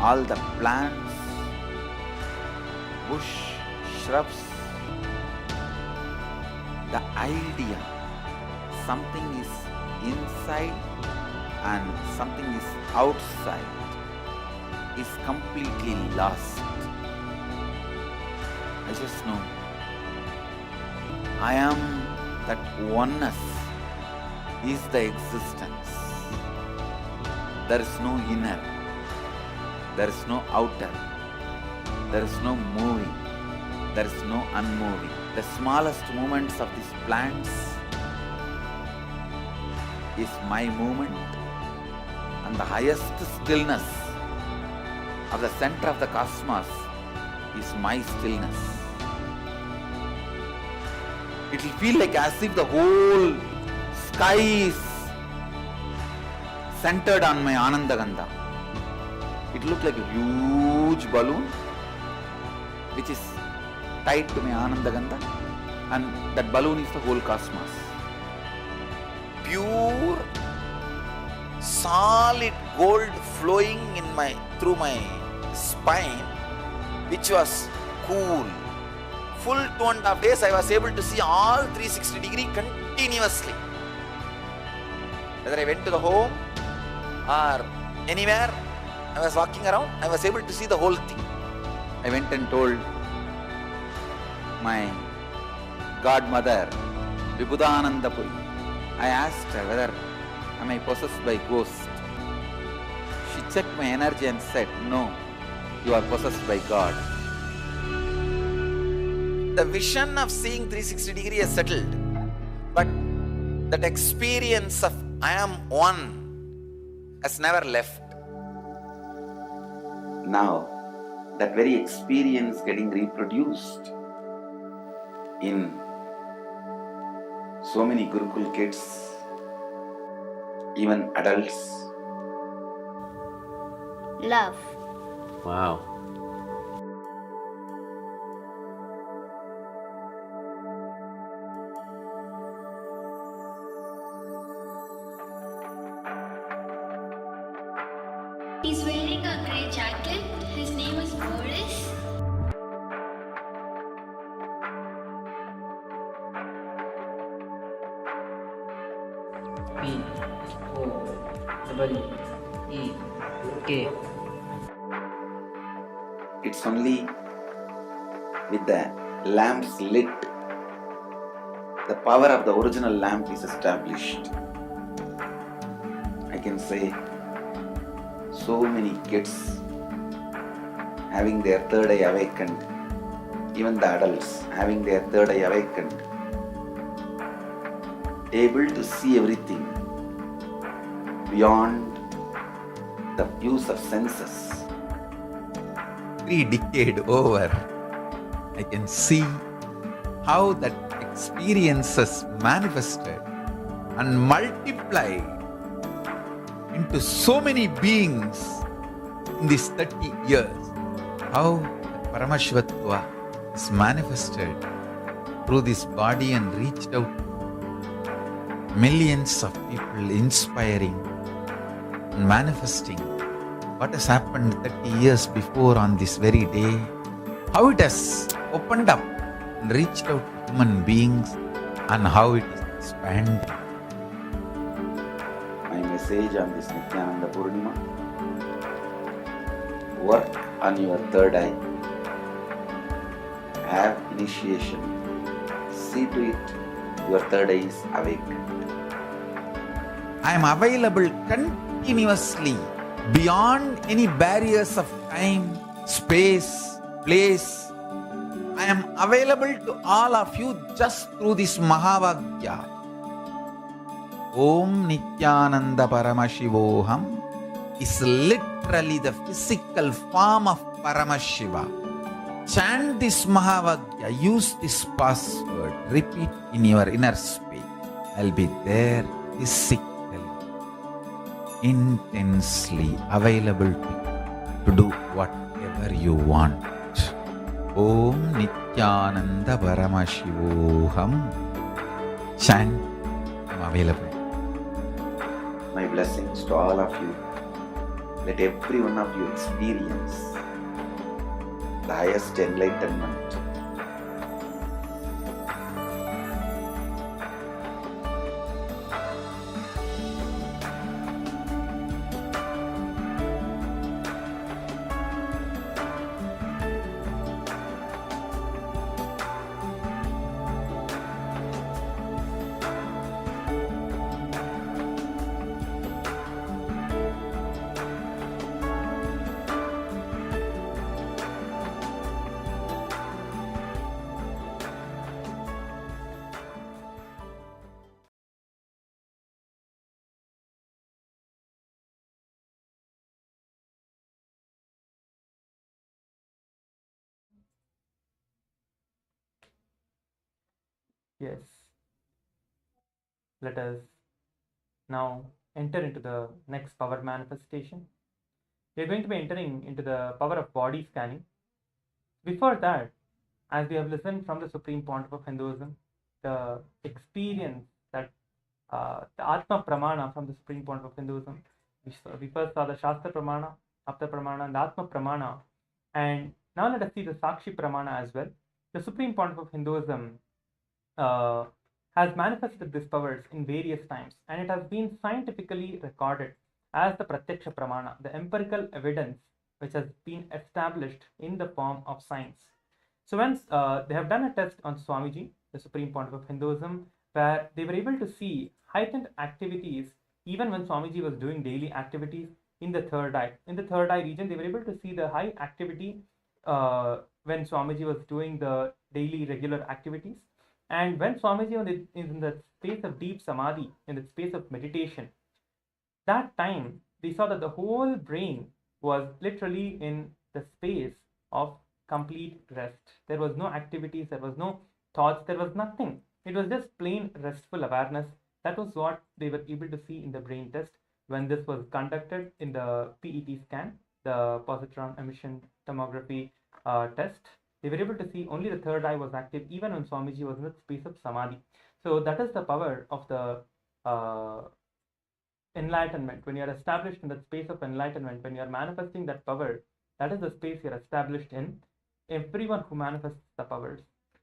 all the plants, bush, shrubs, the idea something is inside and something is outside is completely lost. I just know I am that oneness is the existence. There is no inner, there is no outer, there is no moving, there is no unmoving. The smallest movements of these plants is my movement, and the highest stillness of the center of the cosmos is my stillness. It will feel like as if the whole sky is centered on my Anandaganda. It looked like a huge balloon which is tied to my Anandaganda, and that balloon is the whole cosmos. Pure solid gold flowing through my spine, which was cool. Full 2.5 days I was able to see all 360 degree continuously. Whether I went to the home or anywhere I was walking around, I was able to see the whole thing. I went and told my godmother, Vibhudanandapuri. I asked her whether Am I possessed by ghost? She checked my energy and said, no, you are possessed by God. The vision of seeing 360 degree is settled, but that experience of I am one has never left. Now, that very experience getting reproduced in so many Gurukul kids, even adults. Love. Wow. He's wearing a grey jacket. His name is Boris. P-O-E-E-K. It's only with the lamps lit, the power of the original lamp is established. I can say so many kids having their third eye awakened, even the adults having their third eye awakened, able to see everything beyond the views of senses. 3 decades over, I can see how that experiences manifested and multiplied into so many beings in these 30 years. How Paramashivatva is manifested through this body and reached out to millions of people, inspiring and manifesting what has happened 30 years before on this very day. How it has opened up and reached out to human beings and how it is expanding. My message on this Nityananda Purnima: work on your third eye, have initiation, see to it your third eye is awake. I am available continuously beyond any barriers of time, space, place. I am available to all of you just through this Mahavagya. Om Nityananda Paramashivoham is literally the physical form of Paramashiva. Chant this Mahavagya, use this password, repeat in your inner space. I'll be there physically, intensely available to do whatever you want. Om Nityananda Paramashivoham. Chant, I'm available. My blessings to all of you. Let every one of you experience the highest enlightenment. Yes. Let us now enter into the next power manifestation. We are going to be entering into the power of body scanning. Before that, as we have listened from the Supreme Pontiff of Hinduism, the experience that the Atma Pramana from the Supreme Pontiff of Hinduism, we first saw the Shastra Pramana, Apta Pramana, and the Atma Pramana, and now let us see the Sakshi Pramana as well. The Supreme Pontiff of Hinduism has manifested these powers in various times, and it has been scientifically recorded as the Pratyaksha Pramana, the empirical evidence which has been established in the form of science. So once they have done a test on Swamiji, the Supreme Pontiff of Hinduism, where they were able to see heightened activities even when Swamiji was doing daily activities in the third eye. In the third eye region, they were able to see the high activity when Swamiji was doing the daily regular activities. And when Swamiji is in the space of deep samadhi, in the space of meditation, that time we saw that the whole brain was literally in the space of complete rest. There was no activities, there was no thoughts, there was nothing. It was just plain restful awareness. That was what they were able to see in the brain test when this was conducted in the PET scan, the positron emission tomography test. They were able to see only the third eye was active even when Swamiji was in the space of samadhi. So that is the power of the enlightenment. When you are established in that space of enlightenment, when you are manifesting that power, that is the space you are established in. Everyone who manifests the powers.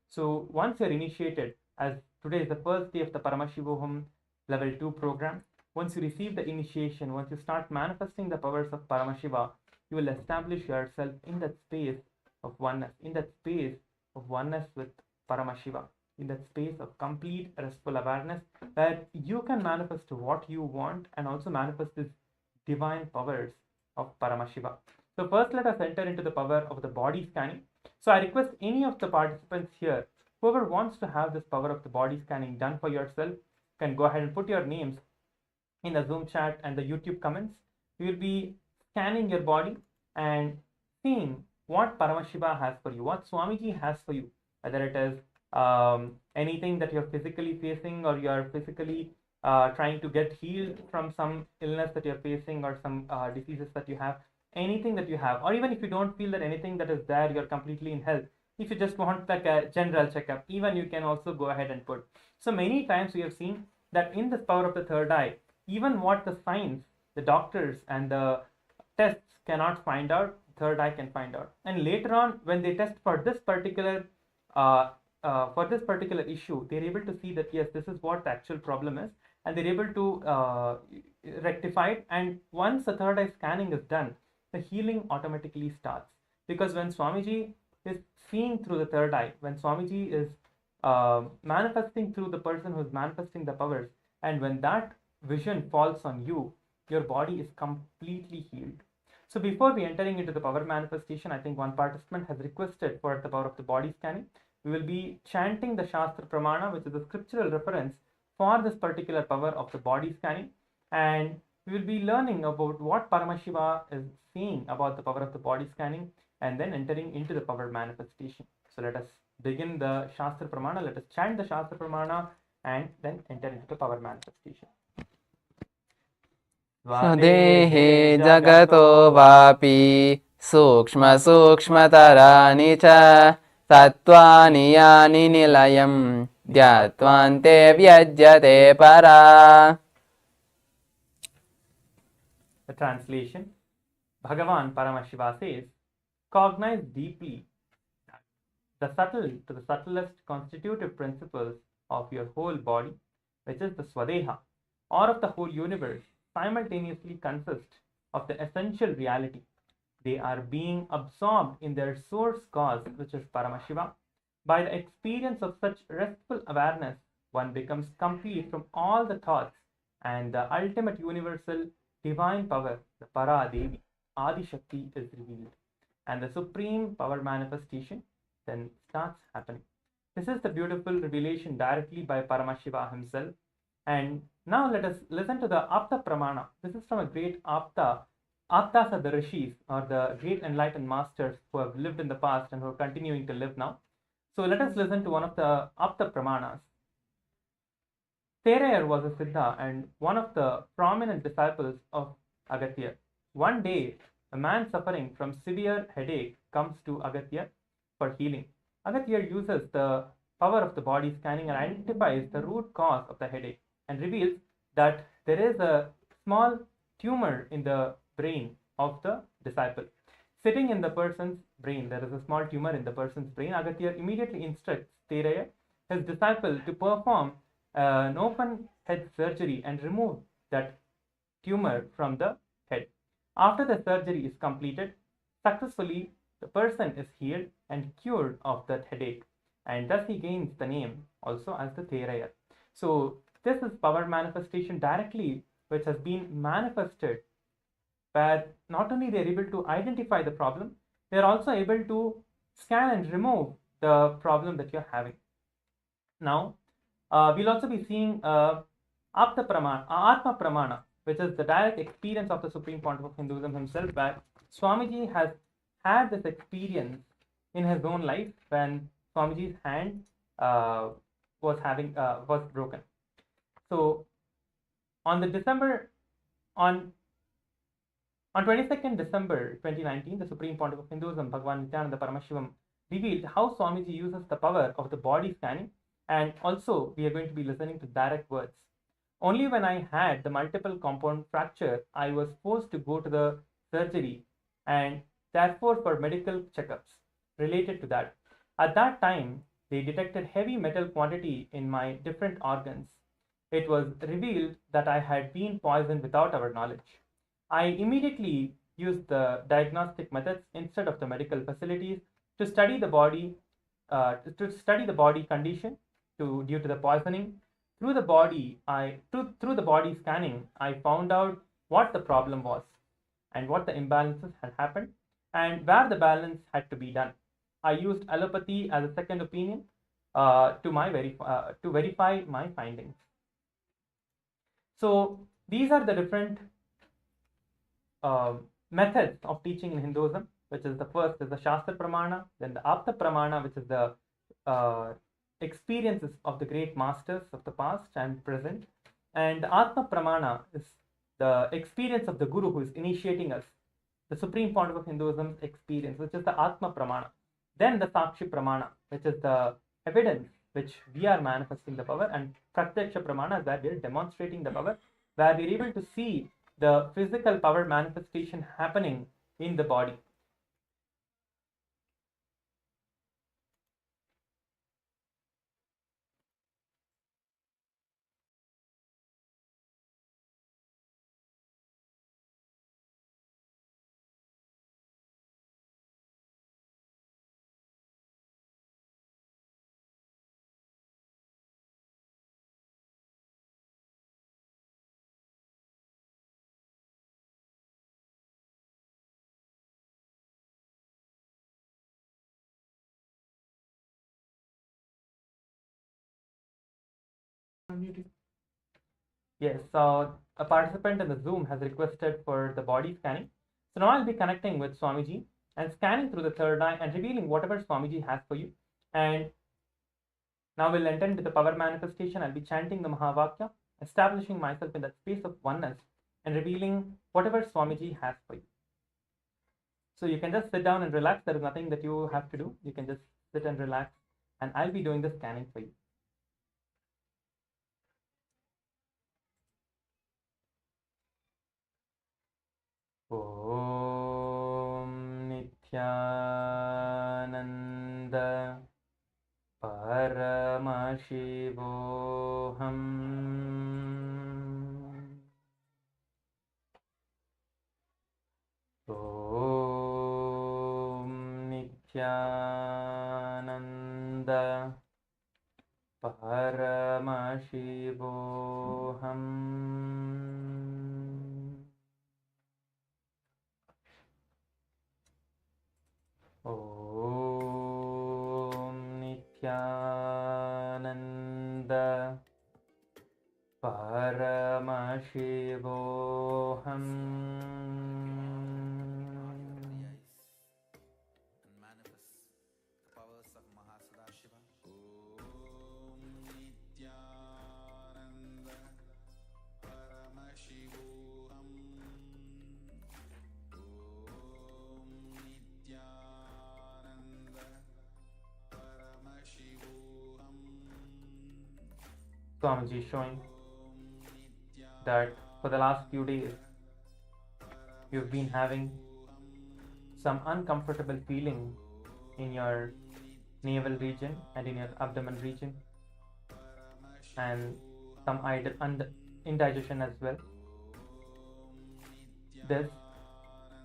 So once you are initiated, as today is the first day of the Paramashivoham Level 2 program, once you receive the initiation, once you start manifesting the powers of Paramashiva, you will establish yourself in that space of oneness, in that space of oneness with Paramashiva, in that space of complete restful awareness, where you can manifest what you want and also manifest these divine powers of Paramashiva. So first let us enter into the power of the body scanning. So I request any of the participants here, whoever wants to have this power of the body scanning done for yourself, can go ahead and put your names in the Zoom chat and the YouTube comments. You will be scanning your body and seeing what Paramashiva has for you, what Swamiji has for you, whether it is anything that you're physically facing, or you're physically trying to get healed from some illness that you're facing, or some diseases that you have, anything that you have, or even if you don't feel that anything that is there, you're completely in health. If you just want like a general checkup, even you can also go ahead and put. So many times we have seen that in this power of the third eye, even what the science, the doctors and the tests cannot find out, third eye can find out. And later on, when they test for this particular issue, they're able to see that yes, this is what the actual problem is, and they're able to rectify it. And once the third eye scanning is done, the healing automatically starts. Because when Swamiji is seeing through the third eye, when Swamiji is manifesting through the person who is manifesting the powers, and when that vision falls on you, your body is completely healed. So before we entering into the power manifestation, I think one participant has requested for the power of the body scanning. We will be chanting the Shastra Pramana, which is a scriptural reference for this particular power of the body scanning. And we will be learning about what Paramashiva is saying about the power of the body scanning, and then entering into the power manifestation. So let us begin the Shastra Pramana. Let us chant the Shastra Pramana and then enter into the power manifestation. Swadehe jagato vapi sukshma sukshmataraani cha tattvani yani nilayam dhyatvante vyajyate para. The translation: Bhagavan Paramashiva says, cognize deeply the subtle to the subtlest constitutive principles of your whole body, which is the Swadeha, or of the whole universe, simultaneously consist of the essential reality. They are being absorbed in their source cause, which is Paramashiva. By the experience of such restful awareness, one becomes complete from all the thoughts, and the ultimate universal divine power, the Para Devi, Adi Shakti, is revealed. And the supreme power manifestation then starts happening. This is the beautiful revelation directly by Paramashiva himself. And now let us listen to the Apta Pramana. This is from a great Apta. Aptas are the rishis, or the great enlightened masters who have lived in the past and who are continuing to live now. So let us listen to one of the Apta Pramanas. Terayar was a Siddha and one of the prominent disciples of Agatya. One day, a man suffering from severe headache comes to Agatya for healing. Agatya uses the power of the body scanning and identifies the root cause of the headache and reveals that there is a small tumor in the brain of the disciple. Sitting in the person's brain, there is a small tumor in the person's brain. Agatya immediately instructs Teraya, his disciple, to perform an open head surgery and remove that tumor from the head. After the surgery is completed, successfully, the person is healed and cured of that headache, and thus he gains the name also as the Teraya. So this is power manifestation directly which has been manifested, where not only they're able to identify the problem, they're also able to scan and remove the problem that you're having. Now, we'll also be seeing Atma Pramana, which is the direct experience of the Supreme Pontiff of Hinduism himself, where Swamiji has had this experience in his own life when Swamiji's hand was broken. So on 22nd December 2019, the Supreme Pontiff of Hinduism, Bhagavan Nityananda Paramashivoham, revealed how Swamiji uses the power of the body scanning, and also we are going to be listening to direct words. Only when I had the multiple compound fracture, I was forced to go to the surgery and therefore for medical checkups related to that. At that time, they detected heavy metal quantity in my different organs. It was revealed that I had been poisoned without our knowledge. I immediately used the diagnostic methods instead of the medical facilities to study the body condition due to the poisoning. Through the body scanning, I found out what the problem was and what the imbalances had happened and where the balance had to be done. I used allopathy as a second opinion to verify my findings. So these are the different methods of teaching in Hinduism, which is the first is the Shastra Pramana, then the Apta Pramana, which is the experiences of the great masters of the past and present, and the Atma Pramana is the experience of the Guru who is initiating us, the Supreme Pontiff of Hinduism's experience, which is the Atma Pramana. Then the Sakshi Pramana, which is the evidence which we are manifesting the power, and Pratyaksha Pramana is where we are demonstrating the power, where we are able to see the physical power manifestation happening in the body. Yes, so a participant in the Zoom has requested for the body scanning. So now I'll be connecting with Swamiji and scanning through the third eye and revealing whatever Swamiji has for you. And now we'll enter into the power manifestation. I'll be chanting the Mahavakya, establishing myself in that space of oneness and revealing whatever Swamiji has for you. So you can just sit down and relax. There is nothing that you have to do. You can just sit and relax, and I'll be doing the scanning for you. Om Nityananda Paramashivoham Om Nityananda Paramashivoham Om Nityananda Paramashivoham. And manifest the powers of Mahasada-Shiva. Om Nityananda Paramashivoham. Om Nityananda Paramashivoham. Swamiji is showing that for the last few days you've been having some uncomfortable feeling in your navel region and in your abdomen region, and some indigestion as well. This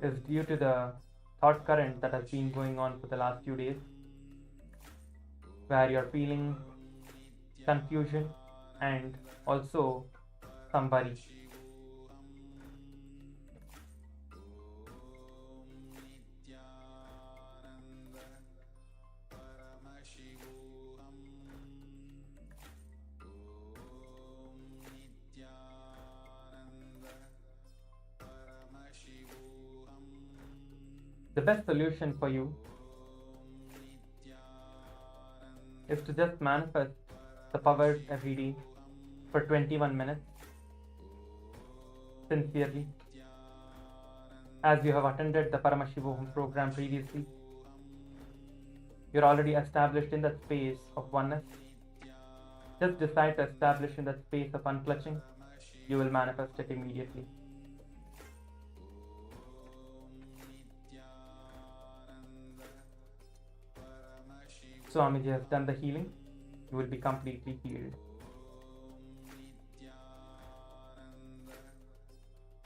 is due to the thought current that has been going on for the last few days, where you're feeling confusion and also some worry. the best solution for you is to just manifest the powers every day for 21 minutes sincerely. As you have attended the Paramashivoham program previously, you're already established in that space of oneness. Just decide to establish in that space of unclutching. You will manifest it immediately. Swamiji has done the healing. You will be completely healed.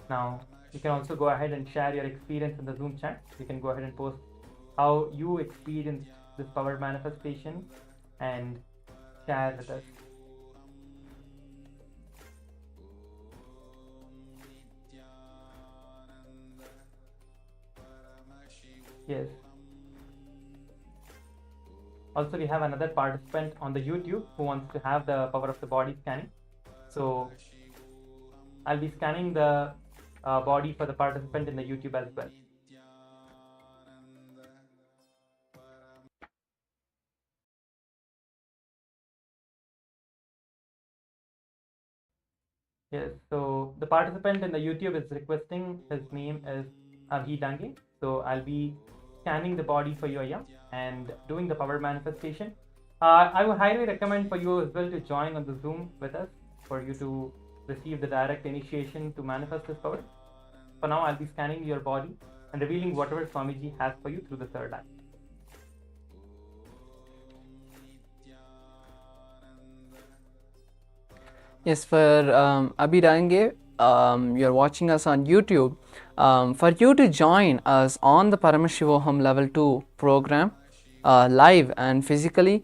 Now, you can also go ahead and share your experience in the Zoom chat. You can go ahead and post how you experienced this power manifestation and share with us. Yes. Also, we have another participant on the YouTube who wants to have the power of the body scanning. So, I'll be scanning the body for the participant in the YouTube as well. Yes, so the participant in the YouTube is requesting, his name is Abhi Dange. So I'll be scanning the body for you, Aya, and doing the power manifestation. I would highly recommend for you as well to join on the Zoom with us for you to receive the direct initiation to manifest this power. For now, I'll be scanning your body and revealing whatever Swamiji has for you through the third eye. Yes, for Abhidange, you're watching us on YouTube. For you to join us on the Paramashivoham Level 2 program live and physically,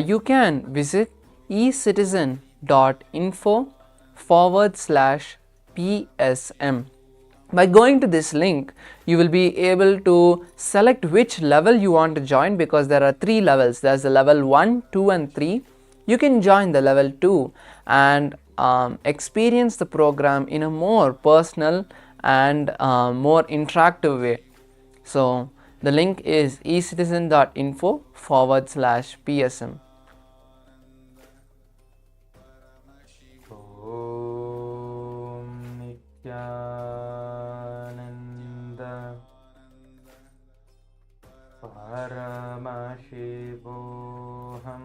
you can visit ecitizen.info/PSM. By going to this link, you will be able to select which level you want to join, because there are 3 levels. There's the level 1, 2 and 3. You can join the level 2 and experience the program in a more personal and more interactive way. So the link is ecitizen.info/PSM. Nityananda Paramashivoham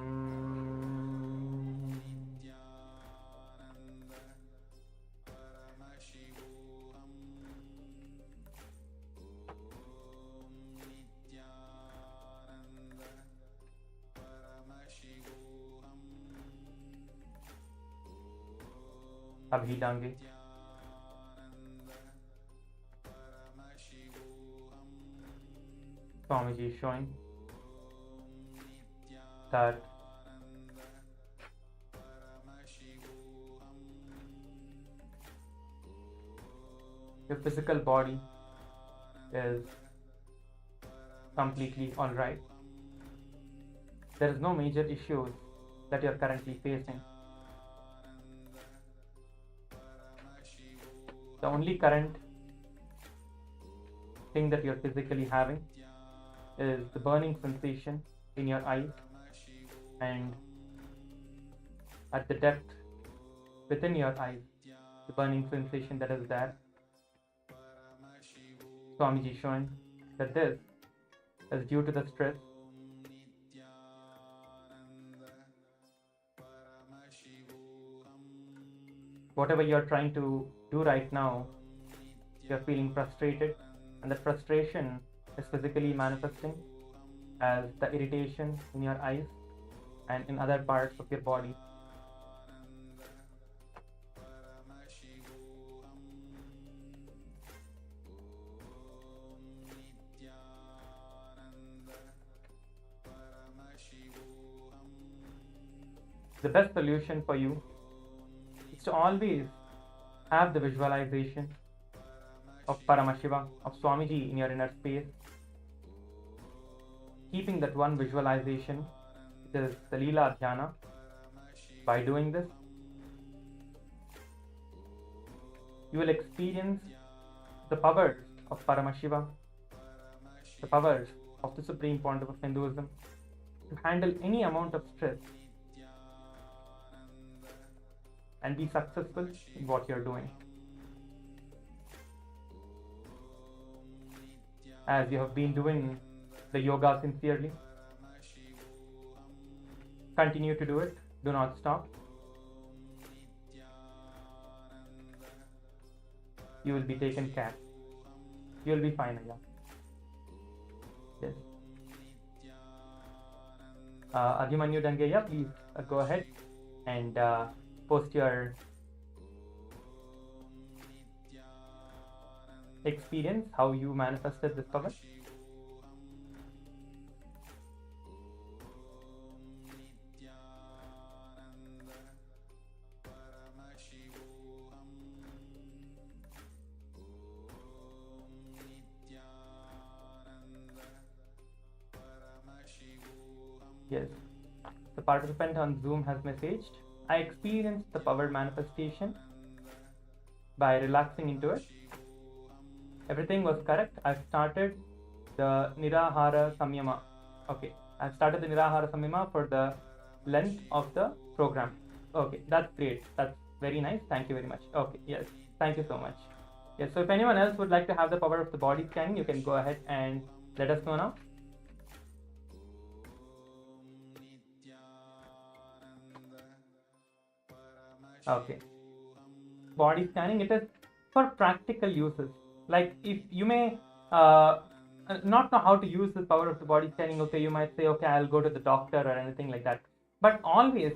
Abhidange. Swamiji is showing that your physical body is completely alright. There is no major issues that you are currently facing. The only current thing that you're physically having is the burning sensation in your eyes and at the depth within your eyes, the burning sensation that is there. Swamiji showing that this is due to the stress whatever you're trying to do right now, you're feeling frustrated, and the frustration is physically manifesting as the irritation in your eyes and in other parts of your body. The best solution for you is to always have the visualization of Paramashiva, of Swamiji in your inner space, keeping that one visualization, which is the Leela Dhyana. By doing this, you will experience the powers of Paramashiva the powers of the Supreme Pontiff of Hinduism to handle any amount of stress and be successful in what you're doing. As you have been doing the yoga sincerely, continue to do it. Do not stop. You will be taken care. You will be fine, Ayya. Yes. Abhimanyu Dangeya, please go ahead and post your experience, how you manifested this power. Yes, the participant on Zoom has messaged, I experienced the power manifestation by relaxing into it. Everything was correct. I've started the Nirahara Samyama. Okay, I've started the Nirahara Samyama for the length of the program. Okay, that's great. That's very nice. Thank you very much. Okay, yes, thank you so much. Yes, so if anyone else would like to have the power of the body scanning, you can go ahead and let us know now. Okay, body scanning, it is for practical uses. Like if you may not know how to use the power of the body scanning, okay, you might say, okay, I'll go to the doctor or anything like that. But always,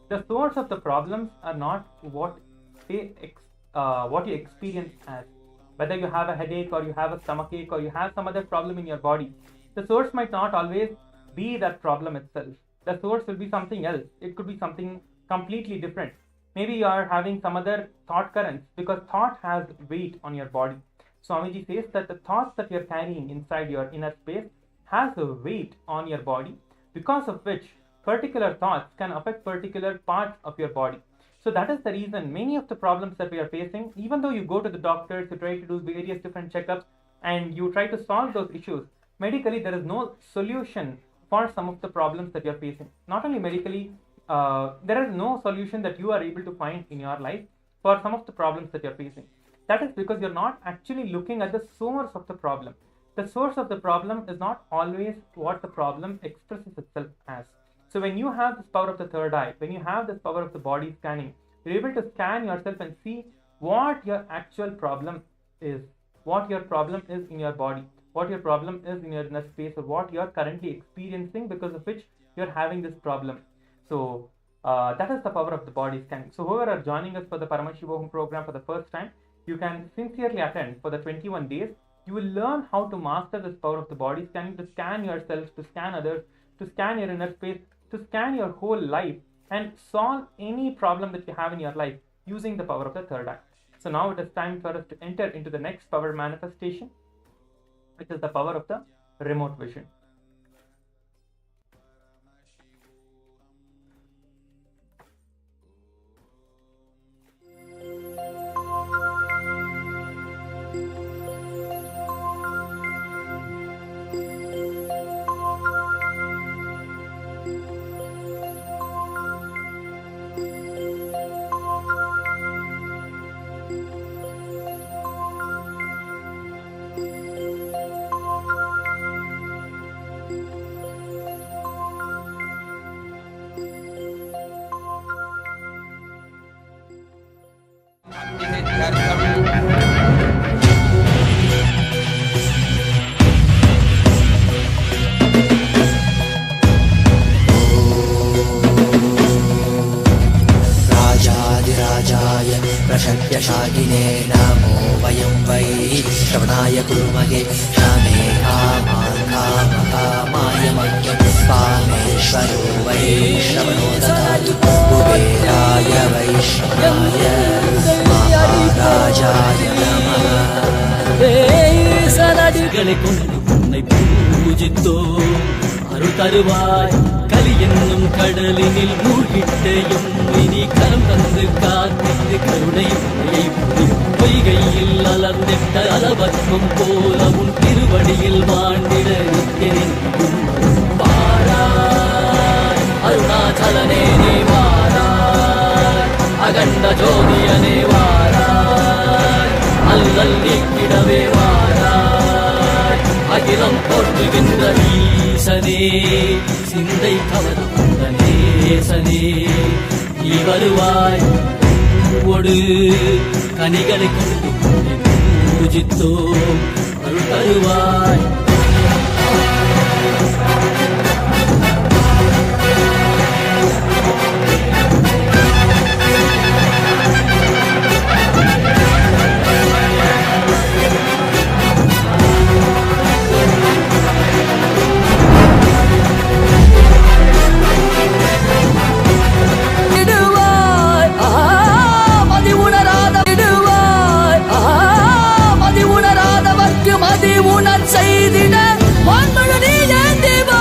the source of the problems are not what you experience as. Whether you have a headache or you have a stomachache or you have some other problem in your body, the source might not always be that problem itself. The source will be something else. It could be something completely different. Maybe you are having some other thought currents, because thought has weight on your body. Swamiji says that the thoughts that you're carrying inside your inner space has a weight on your body, because of which particular thoughts can affect particular parts of your body. So that is the reason many of the problems that we are facing, even though you go to the doctors, you try to do various different checkups and you try to solve those issues, medically there is no solution for some of the problems that you're facing. Not only medically, there is no solution that you are able to find in your life for some of the problems that you're facing. That is because you're not actually looking at the source of the problem. The source of the problem is not always what the problem expresses itself as. So when you have this power of the third eye, when you have this power of the body scanning, you're able to scan yourself and see what your actual problem is, what your problem is in your body, what your problem is in your inner space, or what you're currently experiencing because of which you're having this problem. So that is the power of the body scanning. So whoever are joining us for the Paramashivoham program for the first time, you can sincerely attend for the 21 days. You will learn how to master this power of the body scanning, to scan yourself, to scan others, to scan your inner space, to scan your whole life and solve any problem that you have in your life using the power of the third eye. So now it is time for us to enter into the next power manifestation, which is the power of the remote vision. प्रशक्यशाकिने नमो वयं वै श्रवणाय कुर्महे कामे कामाय मह्यं कामेश्वरो वै श्रवणो ददातु कुबेराय वैश्रवणाय महाराजाय नमः சலடிகளை கொண்டு உன்னை பூஜித்தோ அருள் தருவாய். கலி என்னும் கடலினில் மூழ்கிட்டையும் இனி கரம் தந்து காத்திட்டு கருணை பொய்கையில் அலர்ந்திட்ட அளவற்றம் போல உன் திருவடியில் வாழ்ந்திட நிற்கிறேன். வாராய் அருணாச்சலனே நீ வாராய், அகண்ட ஜோதியனே வாராய், அல்லல் நீக்கிடவே வாராய், அகிலம் போற்றுகின்ற ஈசனே, சிந்தை கவர்ந்த நேசனே, நீ வருவாய் ஒடு கனிகளை கொண்டு பூஜித்தோம் அருள் தருவாய். செய்திட வான்மழு நீ ஏந்திவா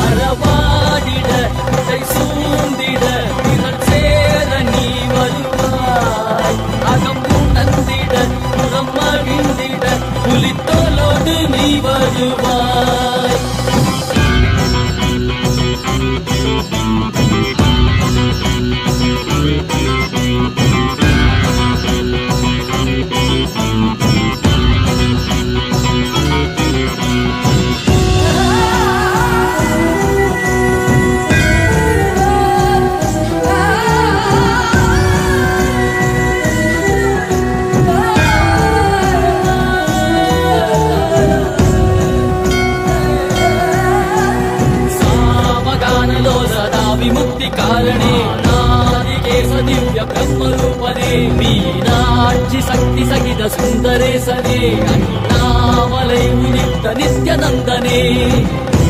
அறவாடிட இதை சூழ்ந்திட திரள் சேர நீ வருவாய். அகம் உணர்ந்திட புறம் மகிழ்ந்திட புலித்தோலோடு நீ வருவாய். विमुक्ति कारणे नादिकेश दिव्य ब्रह्मरूपने मीनाक्षि शक्ति सहित सुंदरेशने अन्नामलै उदित नित्यानंदने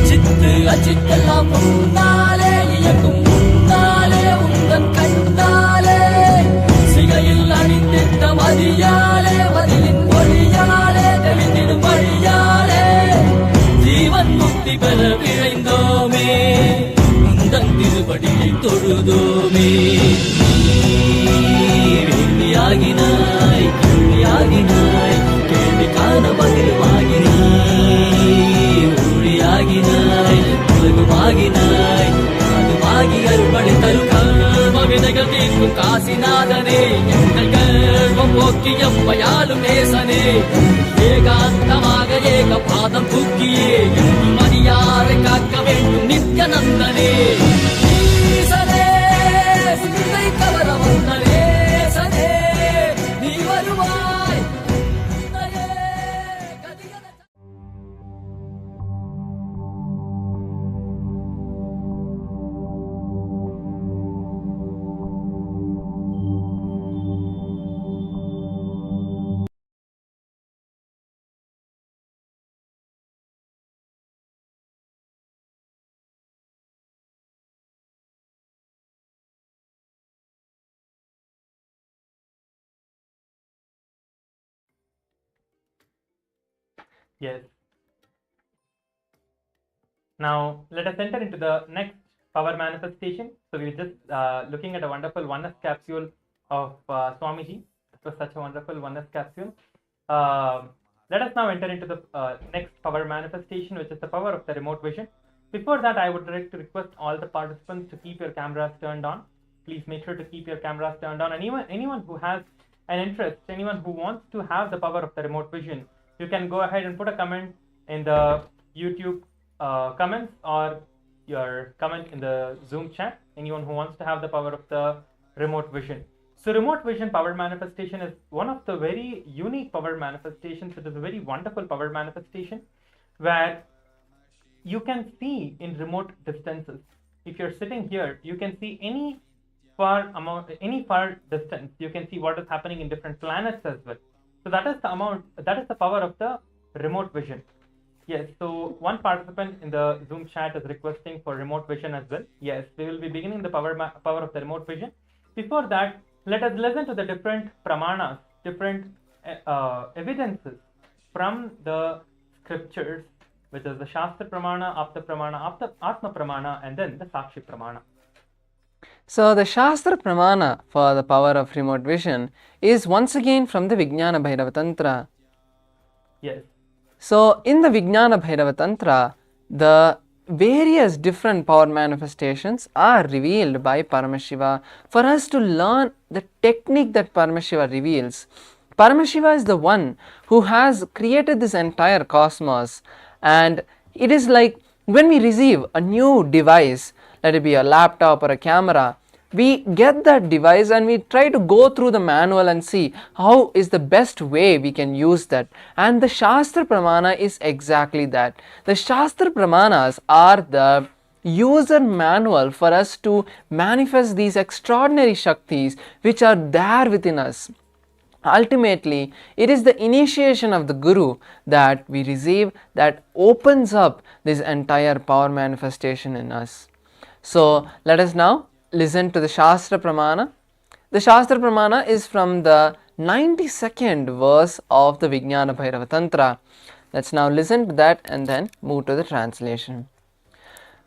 चित्त अचित्तெல்லாம் முன்னாலே இயக்கும் முன்னாலே உந்தன் கண்ணாலே சிகையில் அணிந்திட்ட மதியாலே மதியின் மொழியாலே தெளிந்திடும் வழியாலே ஜீவன் முக்தி பெற விழைந்தோமே திருவடியை தொழுதோமே. வேள்வியாகினாய் கேள்வியாகினாய் கேள்வி காண பதிலுமாகினாய் ஒளியாகினாய் உலகுமாகினாய் அதுமாகி அருள்படி தரும் கர்ம வினைகள் தீர்க்கும் காசிநாதனே எங்கள் கர்மம் போக்கி எம்மையாலும் நேசனே ஏகாந்தமாக ஏக பாதம் தூக்கியே மணியாரை காக்க வேண்டும் நித்யானந்தனே ஈசனே சிந்தை கவர வந்த நேசனே நீ வருவாய். Yes. Now let us enter into the next power manifestation. So we were just looking at a wonderful oneness capsule of Swamiji. It was such a wonderful oneness capsule. Let us now enter into the next power manifestation, which is the power of the remote vision. Before that, I would like to request all the participants to keep your cameras turned on. Please make sure to keep your cameras turned on. And anyone who has an interest, anyone who wants to have the power of the remote vision, you can go ahead and put a comment in the YouTube comments or your comment in the Zoom chat. Anyone who wants to have the power of the remote vision. So remote vision power manifestation is one of the very unique power manifestations. It is a very wonderful power manifestation where you can see in remote distances. If you're sitting here, you can see any far distance. You can see what is happening in different planets as well. So that is the power of the remote vision. Yes, so one participant in the Zoom chat is requesting for remote vision as well. Yes, we will be beginning the power of the remote vision. Before that, let us listen to the different pramanas, different evidences from the scriptures which is the Shastra Pramana, Apta Pramana, Atma Pramana, and then the Sakshi Pramana. So the Shastra Pramana for the power of remote vision is once again from the Vijnana Bhairava Tantra. Yes. So in the Vijnana Bhairava Tantra, the various different power manifestations are revealed by Paramashiva for us to learn the technique that Paramashiva reveals. Paramashiva is the one who has created this entire cosmos, and it is like when we receive a new device, let it be a laptop or a camera, we get that device and we try to go through the manual and see how is the best way we can use that. And the Shastra Pramana is exactly that. The Shastra Pramanas are the user manual for us to manifest these extraordinary Shaktis which are there within us. Ultimately, it is the initiation of the Guru that we receive that opens up this entire power manifestation in us. So let us now listen to the Shastra Pramana. The Shastra Pramana is from the 92nd verse of the Vijnana Bhairava Tantra. Let's now listen to that and then move to the translation.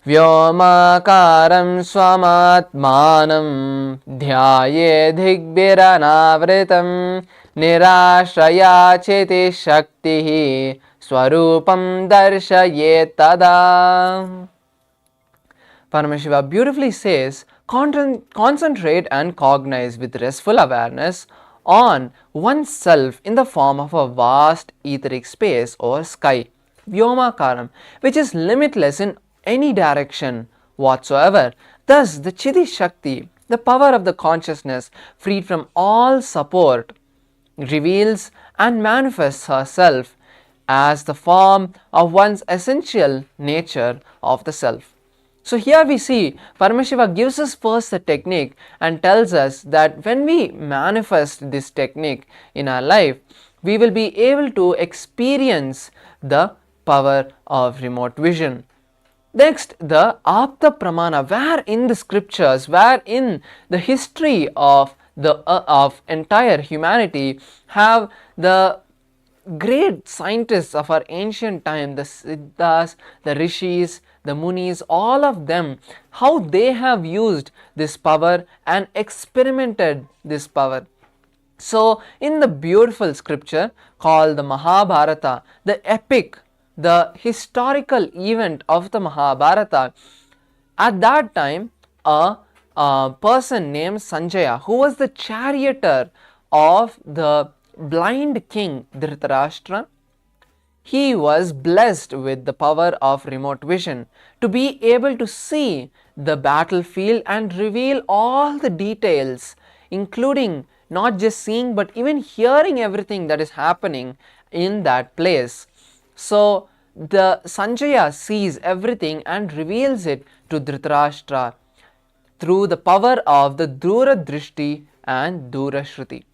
Vyomakaram swamatmanam dhyaye dhigbhiranavritam nirashraya cheti shaktihi swarupam darshaye tada. Paramashiva beautifully says, concentrate and cognize with restful awareness on oneself in the form of a vast etheric space or sky, Vyomakaram, which is limitless in any direction whatsoever. Thus, the Chiti Shakti, the power of the consciousness freed from all support, reveals and manifests herself as the form of one's essential nature of the self. So here we see Paramashiva gives us first the technique and tells us that when we manifest this technique in our life, we will be able to experience the power of remote vision. Next, the Apta Pramana, where in the scriptures, where in the history of the of entire humanity have the great scientists of our ancient time, the Siddhas, the Rishis, the Munis, all of them, how they have used this power and experimented this power. So in the beautiful scripture called the Mahabharata, the epic, the historical event of the Mahabharata, at that time a person named Sanjaya, who was the charioteer of the blind king Dhritarashtra, he was blessed with the power of remote vision to be able to see the battlefield and reveal all the details, including not just seeing but even hearing everything that is happening in that place. So the Sanjaya sees everything and reveals it to Dhritarashtra through the power of the Dura Drishti and Dura Shruti.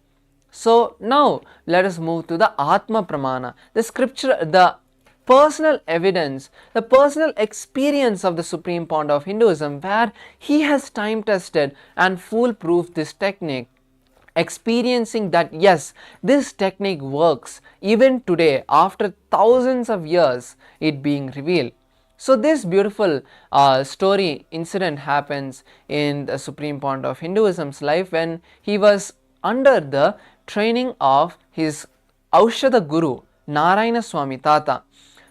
So now let us move to the Atma Pramana, the scripture, the personal evidence, the personal experience of the Supreme Pontiff of Hinduism, where he has time tested and foolproof this technique, experiencing that yes, this technique works even today after thousands of years it being revealed. So this beautiful story incident happens in the Supreme Pontiff of Hinduism's life when he was under the training of his Aushadha Guru Narayana Swami Tata.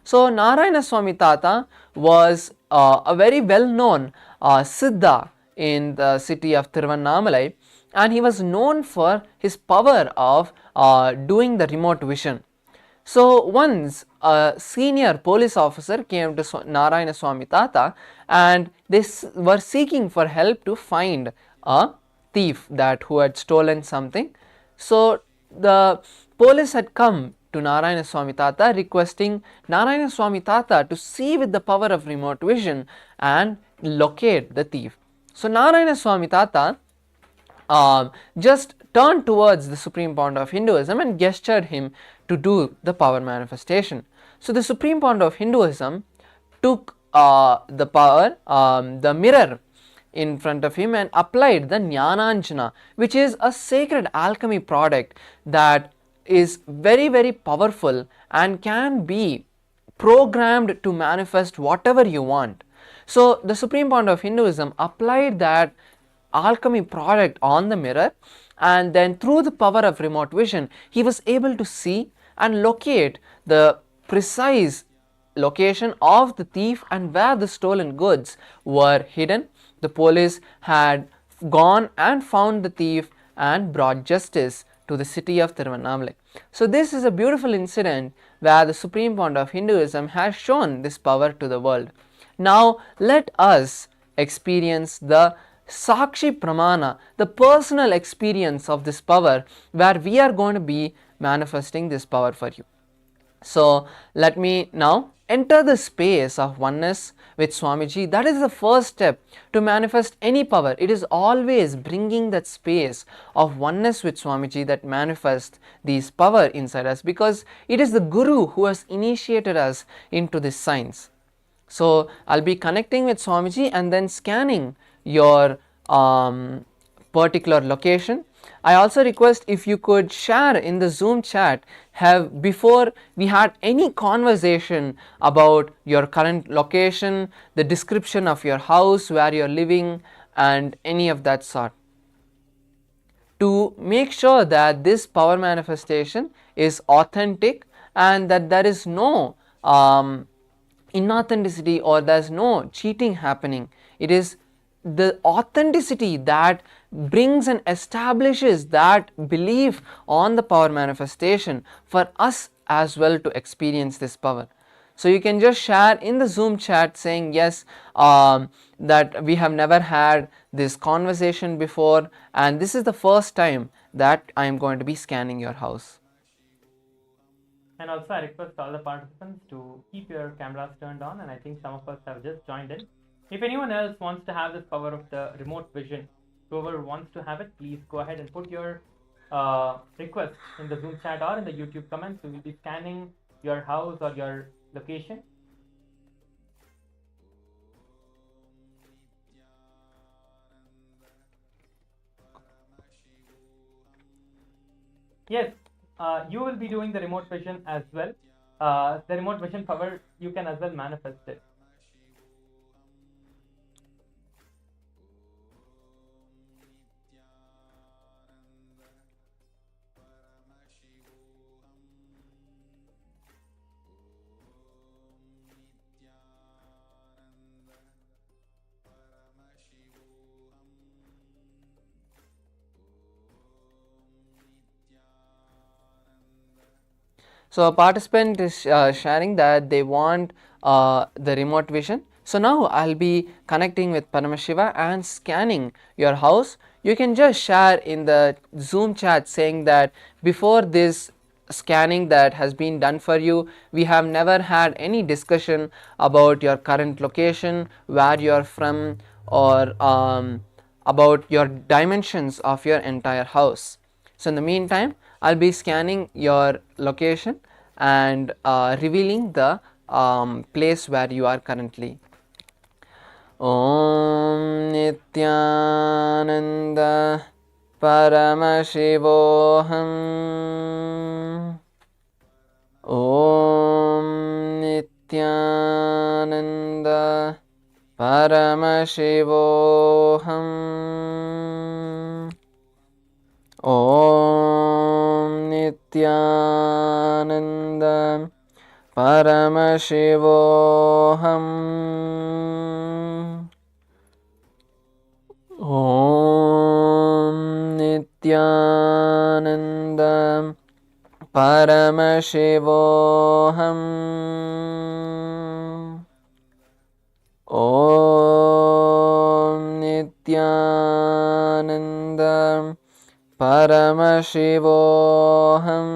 So Narayana Swami Tata was a very well known Siddha in the city of Tiruvannamalai, and he was known for his power of doing the remote vision. So once a senior police officer came to Narayana Swami Tata and they were seeking for help to find a thief who had stolen something. So the police had come to Narayana Swami Tata requesting Narayana Swami Tata to see with the power of remote vision and locate the thief. So Narayana Swami Tata just turned towards the Supreme Pontiff of Hinduism and gestured him to do the power manifestation. So the Supreme Pontiff of Hinduism took the power, the mirror in front of him and applied the Jnananjana, which is a sacred alchemy product that is very, very powerful and can be programmed to manifest whatever you want. So the Supreme Pontiff of Hinduism applied that alchemy product on the mirror, and then through the power of remote vision he was able to see and locate the precise location of the thief and where the stolen goods were hidden. The police had gone and found the thief and brought justice to the city of Tiruvannamalai. So this is a beautiful incident where the Supreme Pontiff of Hinduism has shown this power to the world. Now let us experience the Sakshi Pramana, the personal experience of this power, where we are going to be manifesting this power for you. So let me now enter the space of oneness with Swamiji. That is the first step to manifest any power. It is always bringing that space of oneness with Swamiji that manifests these power inside us, because it is the Guru who has initiated us into this science. So I'll be connecting with Swamiji and then scanning your particular location. I also request if you could share in the Zoom chat, have before we had any conversation about your current location, the description of your house, where you're living, and any of that sort, to make sure that this power manifestation is authentic and that there is no inauthenticity or there's no cheating happening. It is the authenticity that brings and establishes that belief on the power manifestation for us as well to experience this power. So you can just share in the Zoom chat saying yes, that we have never had this conversation before and this is the first time that I am going to be scanning your house. And also I request all the participants to keep your cameras turned on, and I think some of us have just joined in. If anyone else wants to have this power of the remote vision, whoever wants to have it, please go ahead and put your request in the Zoom chat or in the YouTube comments. We will be scanning your house or your location. Yes, you will be doing the remote vision as well. The remote vision power, you can as well manifest it. So a participant is sharing that they want the remote vision. So now I'll be connecting with Paramashiva and scanning your house. You can just share in the Zoom chat saying that before this scanning that has been done for you, we have never had any discussion about your current location, where you are from, or about your dimensions of your entire house. So in the meantime, I'll be scanning your location and revealing the place where you are currently. Om Nityananda Paramashivoham. Om Nityananda Paramashivoham. Om Nityananda Paramashivoham. Om Nityananda Paramashivoham. Om Nityananda Paramashivoham.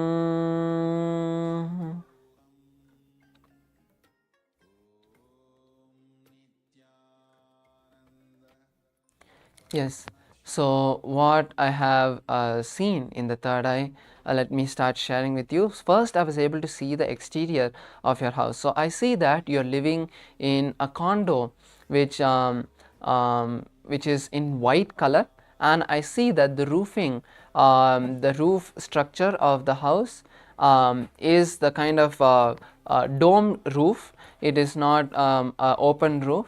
Yes, so what I have seen in the third eye, let me start sharing with you. First, I was able to see the exterior of your house. So I see that you're living in a condo which is in white color, and I see that the roofing, the roof structure of the house is the kind of dome roof. It is not a open roof,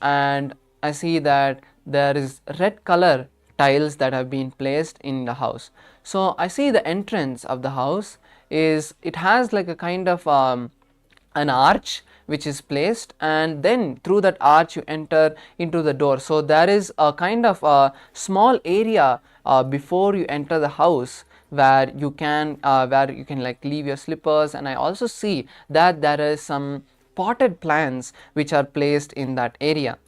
and I see that there is red color tiles that have been placed in the house. So I see the entrance of the house is, it has like a kind of an arch which is placed, and then through that arch you enter into the door. So there is a kind of a small area before you enter the house where you can like leave your slippers, and I also see that there is some potted plants which are placed in that area.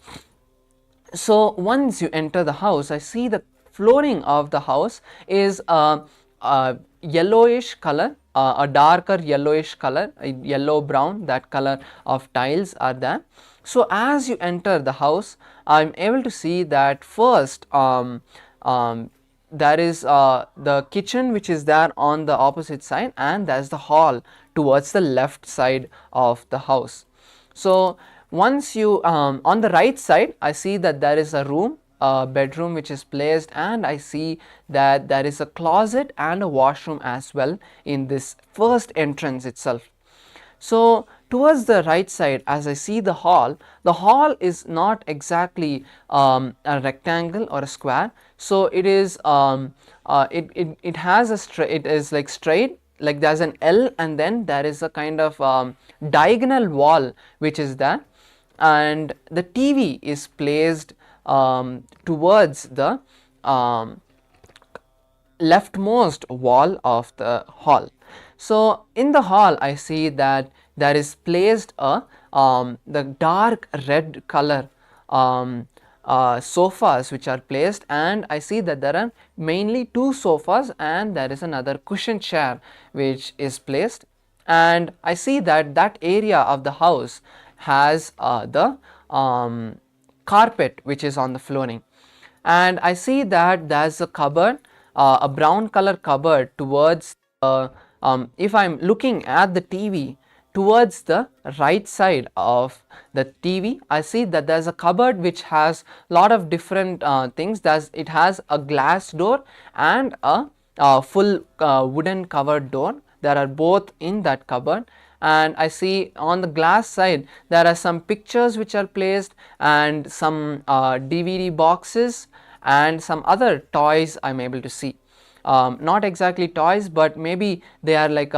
So once you enter the house, I see the flooring of the house is a yellowish color, a darker yellowish color, a yellow brown, that color of tiles are there. So as you enter the house, I am able to see that first there is the kitchen which is there on the opposite side, and there is the hall towards the left side of the house. So once you on the right side, I see that there is a room, a bedroom which is placed, and I see that there is a closet and a washroom as well in this first entrance itself. So towards the right side, as I see the hall is not exactly a rectangle or a square. So it is it has a straight, it is like straight, like there's an L, and then there is a kind of diagonal wall which is there, and the TV is placed towards the leftmost wall of the hall. So in the hall, I see that there is placed a the dark red color sofas which are placed, and I see that there are mainly 2 sofas, and there is another cushion chair which is placed, and I see that that area of the house has the carpet which is on the flooring, and I see that there is a cupboard, a brown color cupboard towards if I am looking at the TV towards the right side of the TV, I see that there is a cupboard which has lot of different things. It has a glass door and a full wooden covered door. There are both in that cupboard, and I see on the glass side there are some pictures which are placed, and some DVD boxes and some other toys I am able to see. Not exactly toys, but maybe they are like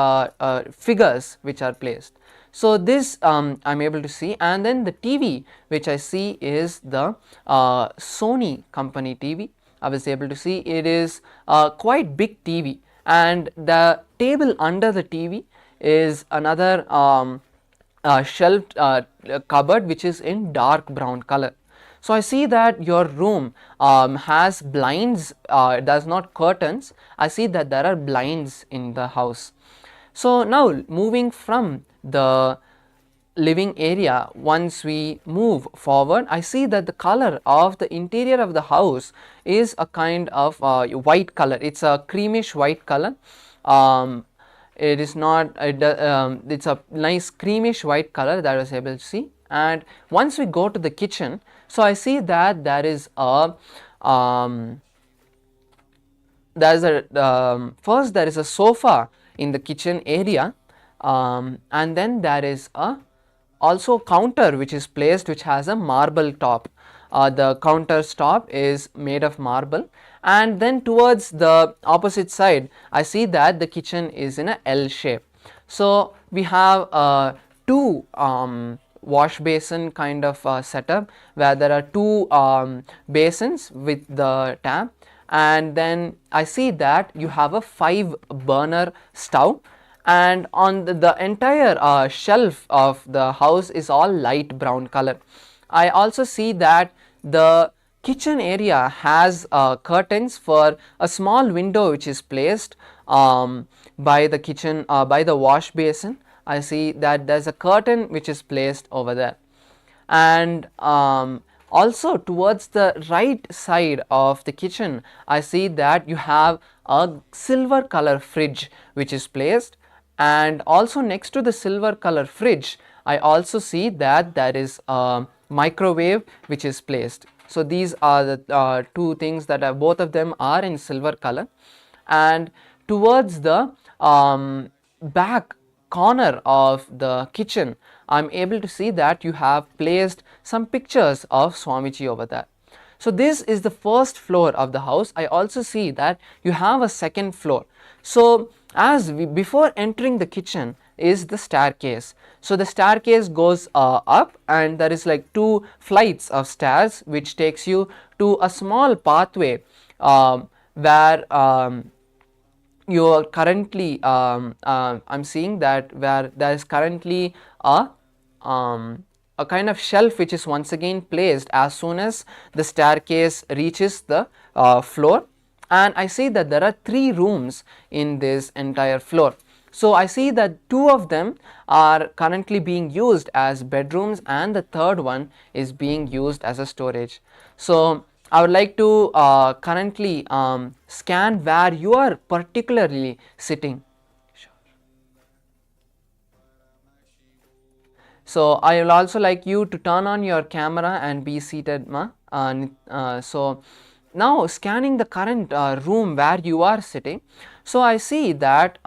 figures which are placed. So this I am able to see, and then the TV which I see is the Sony company TV. I was able to see it is quite big TV, and the table under the TV is another shelved cupboard which is in dark brown color. So I see that your room has blinds, it does not curtains. I see that there are blinds in the house. So now moving from the living area, once we move forward, I see that the color of the interior of the house is a kind of white color. It's a creamish white color. It is not, it's a nice creamish white color that I was able to see. And once we go to the kitchen, so I see that there is a first there is a sofa in the kitchen area, and then there is a also counter which is placed, which has a marble top. The counter's top is made of marble, and then towards the opposite side I see that the kitchen is in a L shape. So we have 2 wash basin kind of setup, where there are 2 basins with the tap, and then I see that you have a 5 burner stove, and on the entire shelf of the house is all light brown color. I also see that the kitchen area has curtains for a small window which is placed by the kitchen, by the wash basin. I see that there is a curtain which is placed over there, and also towards the right side of the kitchen I see that you have a silver color fridge which is placed, and also next to the silver color fridge I also see that there is a microwave which is placed. So these are the 2 things that both of them are in silver color, and towards the back corner of the kitchen, I'm able to see that you have placed some pictures of Swamiji over there. So this is the first floor of the house. I also see that you have a second floor. So before entering the kitchen is the staircase. So the staircase goes up, and there is like 2 flights of stairs which takes you to a small pathway where you are currently I'm seeing that where there is currently a kind of shelf which is once again placed as soon as the staircase reaches the floor, and I see that there are 3 rooms in this entire floor. So I see that 2 of them are currently being used as bedrooms, and the third one is being used as a storage. So I would like to currently scan where you are particularly sitting. So I will also like you to turn on your camera and be seated, ma. So now scanning the current room where you are sitting. So I see that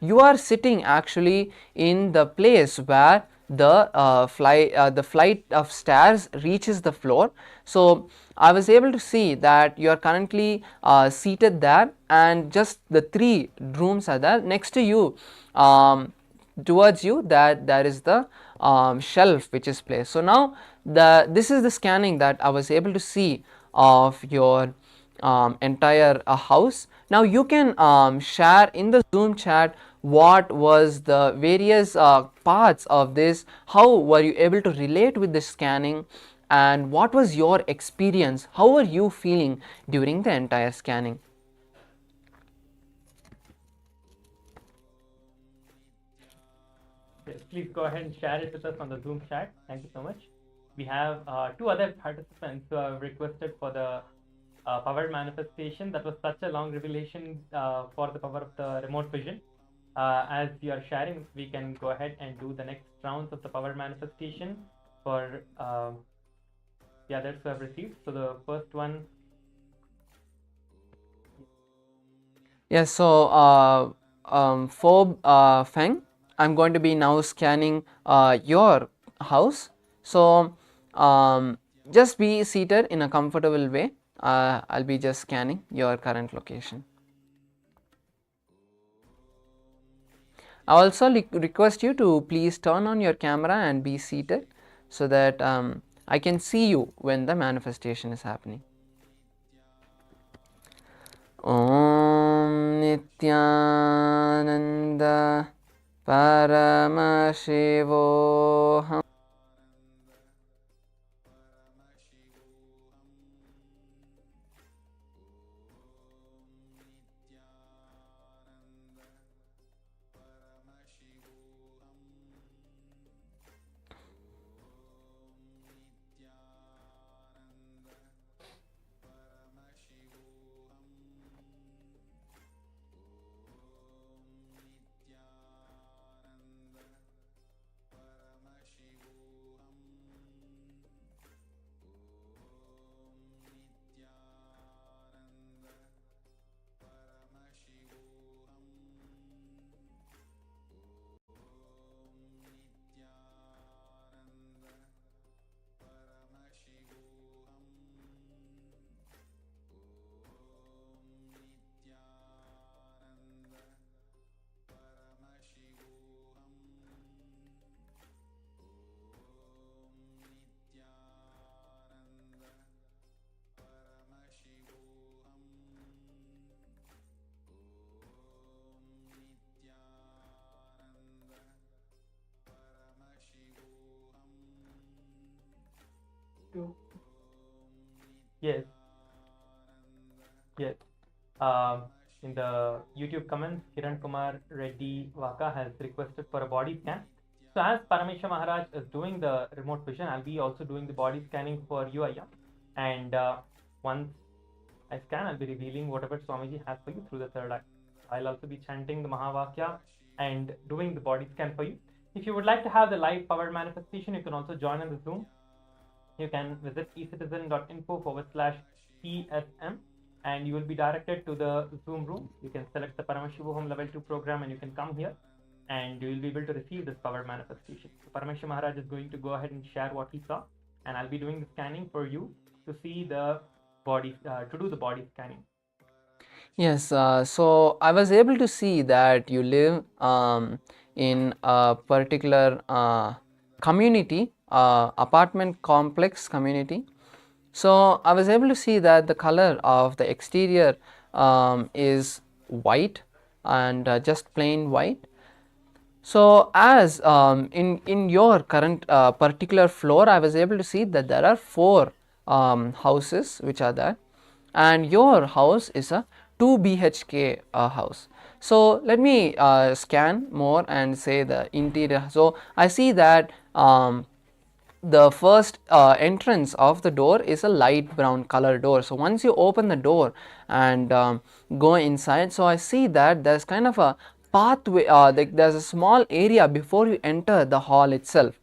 you are sitting actually in the place where the flight of stairs reaches the floor. So I was able to see that you are currently seated there, and just the 3 rooms are there. Next to you, towards you, that there is the shelf which is placed. So now this is the scanning that I was able to see of your entire house. Now you can share in the Zoom chat what was the various parts of this, how were you able to relate with this scanning, and what was your experience, how were you feeling during the entire scanning. Yes, please go ahead and share it with us on the Zoom chat. Thank you so much. We have 2 other participants who have requested for the power manifestation. That was such a long revelation for the power of the remote vision. As you are sharing, we can go ahead and do the next rounds of the power manifestation for the others who have received. So the first one. Yes, so Phob Feng, I'm going to be now scanning your house. So just be seated in a comfortable way. I'll be just scanning your current location. I also request you to please turn on your camera and be seated so that I can see you when the manifestation is happening. Om Nityananda Paramashivoham Yes. Yes. In the YouTube comments, Kiran Kumar Reddy Waka has requested for a body scan. So as Paramisha Maharaj is doing the remote vision, I'll be also doing the body scanning for you, Ayya. And once I scan, I'll be revealing whatever Swamiji has for you through the third eye. I'll also be chanting the Mahavakya and doing the body scan for you. If you would like to have the live power manifestation, you can also join in the Zoom. You can visit ecitizen.info/PSM and you will be directed to the Zoom room. You can select the Paramashivoham Level 2 program and you can come here. and you will be able to receive this power manifestation. So Parameshwar Maharaj is going to go ahead and share what he saw, and I'll be doing the scanning for you to see the body, to do the body scanning. Yes, so I was able to see that you live in a particular community, apartment complex community. So I was able to see that the color of the exterior is white and just plain white. So as in your current particular floor, I was able to see that there are 4 houses which are there, and your house is a 2 BHK house. So let me scan more and say the interior. So I see that the first entrance of the door is a light brown color door. So once you open the door and go inside, so I see that there's kind of a pathway, there's a small area before you enter the hall itself.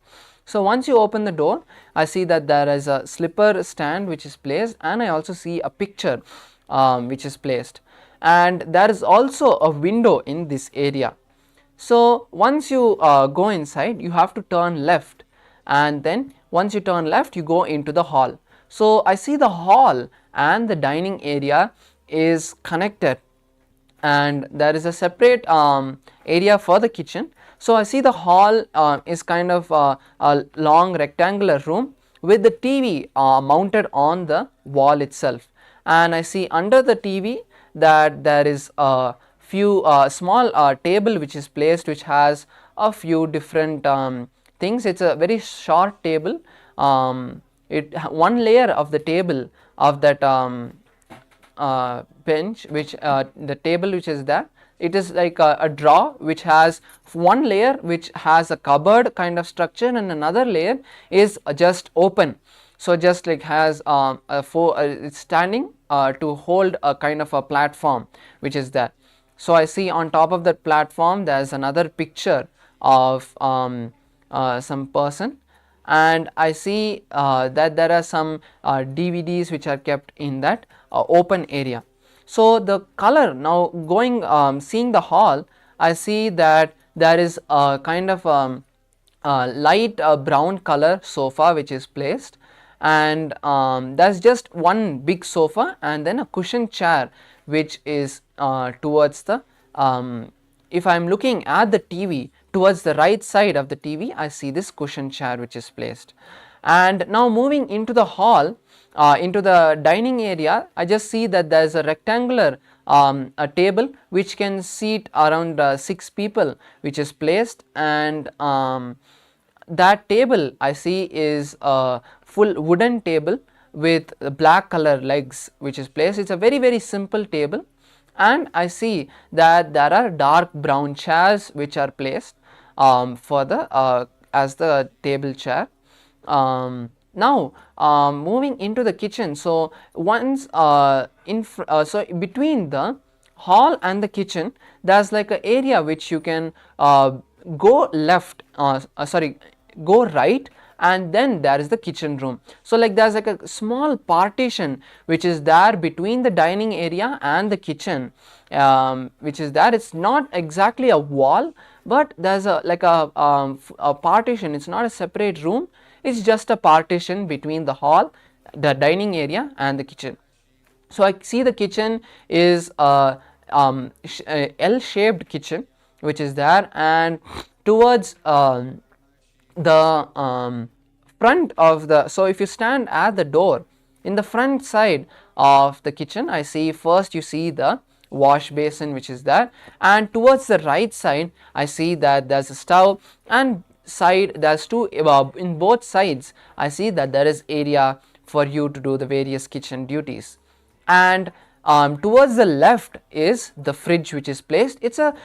So once you open the door, I see that there is a slipper stand which is placed, and I also see a picture which is placed, and there is also a window in this area. So once you go inside, you have to turn left, and then once you turn left, you go into the hall. So I see the hall and the dining area is connected, and there is a separate area for the kitchen. So I see the hall is kind of a long rectangular room with the TV mounted on the wall itself, and I see under the TV that there is a few small table which is placed, which has a few different things. It's a very short table. One layer of the table of that bench, which the table which is there, it is like a drawer which has one layer which has a cupboard kind of structure, and another layer is just open. So just like has it's standing to hold a kind of a platform which is there. So I see on top of that platform there is another picture of some person, and I see that there are some DVDs which are kept in that open area. So the color, now going seeing the hall, I see that there is a kind of light brown color sofa which is placed, and there's just one big sofa and then a cushion chair which is towards the if I am looking at the TV, towards the right side of the TV, I see this cushion chair which is placed. And now moving into the hall, into the dining area, I just see that there is a rectangular a table which can seat around 6 people which is placed, and that table I see is a full wooden table with black color legs which is placed. It's a very simple table, and I see that there are dark brown chairs which are placed for the as the table chair. Now moving into the kitchen, so once so between the hall and the kitchen there's like an area which you can go left, go right, and then there is the kitchen room. So like there's like a small partition which is there between the dining area and the kitchen, which is there. It's not exactly a wall, but there's a like a partition. It's not a separate room, it's just a partition between the hall, the dining area and the kitchen. So I see the kitchen is a L-shaped kitchen which is there, and towards the front of the, so if you stand at the door, in the front side of the kitchen, I see first you see the wash basin which is there, and towards the right side I see that there's a stove, and side there's two, in both sides I see that there is area for you to do the various kitchen duties. And towards the left is the fridge which is placed. It's a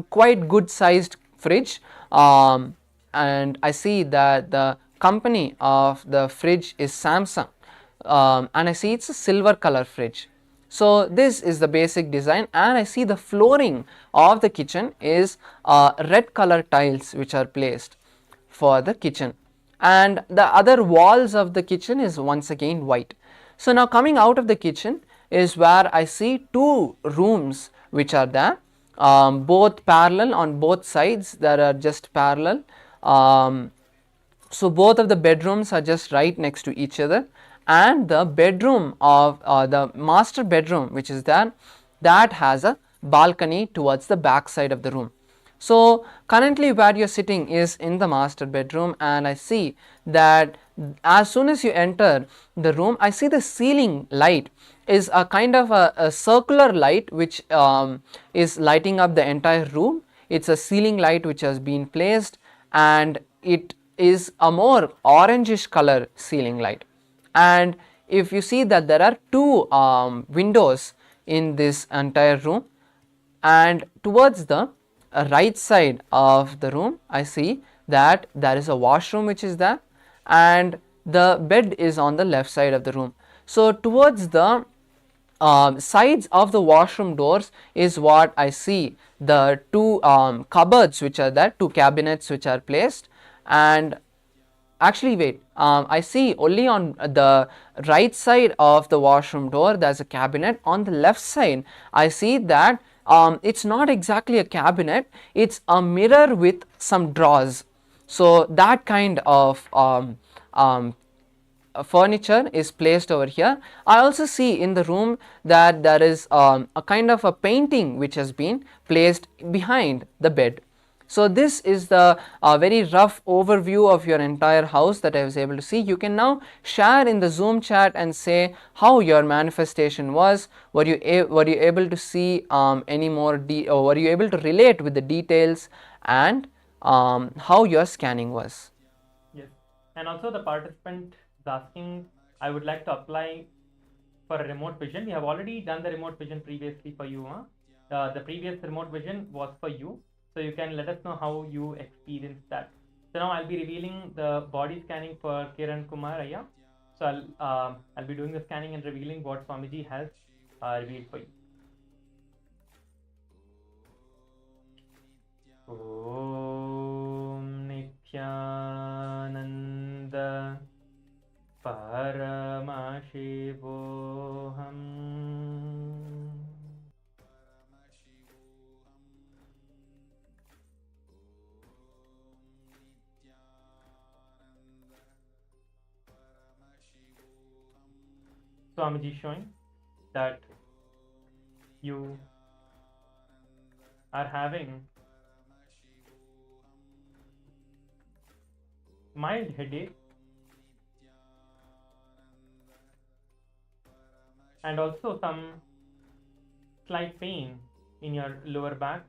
quite good sized fridge, and I see that the company of the fridge is Samsung, and I see it's a silver color fridge. So this is the basic design, and I see the flooring of the kitchen is red color tiles which are placed for the kitchen, and the other walls of the kitchen is once again white. So now coming out of the kitchen is where I see two rooms which are there. both parallel on both sides. There are just parallel. So both of the bedrooms are just right next to each other, and the bedroom of the master bedroom, which is there, that has a balcony towards the back side of the room. So currently where you are sitting is in the master bedroom, and I see that as soon as you enter the room, I see the ceiling light is a kind of a circular light which is lighting up the entire room. It's a ceiling light which has been placed, and it is a more orangish color ceiling light. And if you see that there are two windows in this entire room, and towards the right side of the room I see that there is a washroom which is there, and the bed is on the left side of the room. So towards the sides of the washroom doors is what I see the two cupboards which are there, two cabinets which are placed. And actually wait, I see only on the right side of the washroom door there is a cabinet. On the left side I see that it's not exactly a cabinet, it's a mirror with some drawers. So that kind of furniture is placed over here. I also see in the room that there is a kind of a painting which has been placed behind the bed. So this is the very rough overview of your entire house that I was able to see. You can now share in the Zoom chat and say how your manifestation was. Were you able to see any more or were you able to relate with the details, and how your scanning was? Yes, and also the participant is asking, I would like to apply for a remote vision. We have already done the remote vision previously for you. The previous remote vision was for you. So you can let us know how you experienced that. So now I'll be revealing the body scanning for Kiran Kumar Ayya. So I'll be doing the scanning and revealing what Swamiji has revealed for you. Om Nityananda Paramashivoham Swamiji showing that you are having mild headache and also some slight pain in your lower back.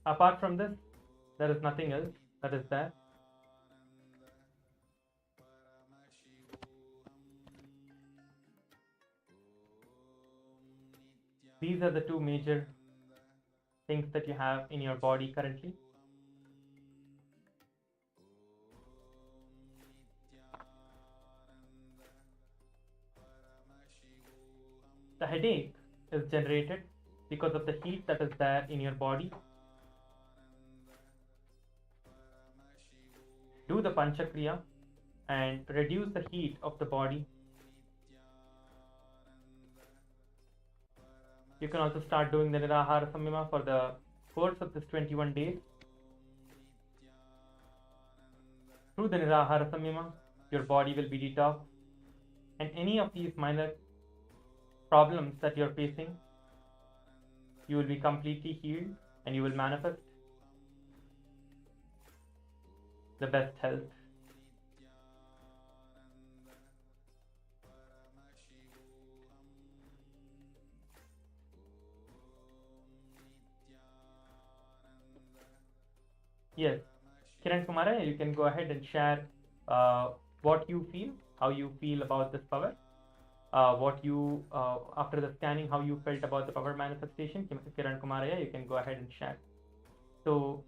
Apart from this, there is nothing else that is there. These are the two major things that you have in your body currently. The headache is generated because of the heat that is there in your body. Do the Panchakriya and reduce the heat of the body. You can also start doing the Nirahara Samyama for the course of this 21 days. Through the Nirahara Samyama, your body will be detoxed, and any of these minor problems that you're facing, you will be completely healed and you will manifest the best health. Yes, Kiran Kumara, you can go ahead and share what you feel, how you feel about this power, what you, after the scanning, how you felt about the power manifestation. Kiran Kumara, you can go ahead and share. So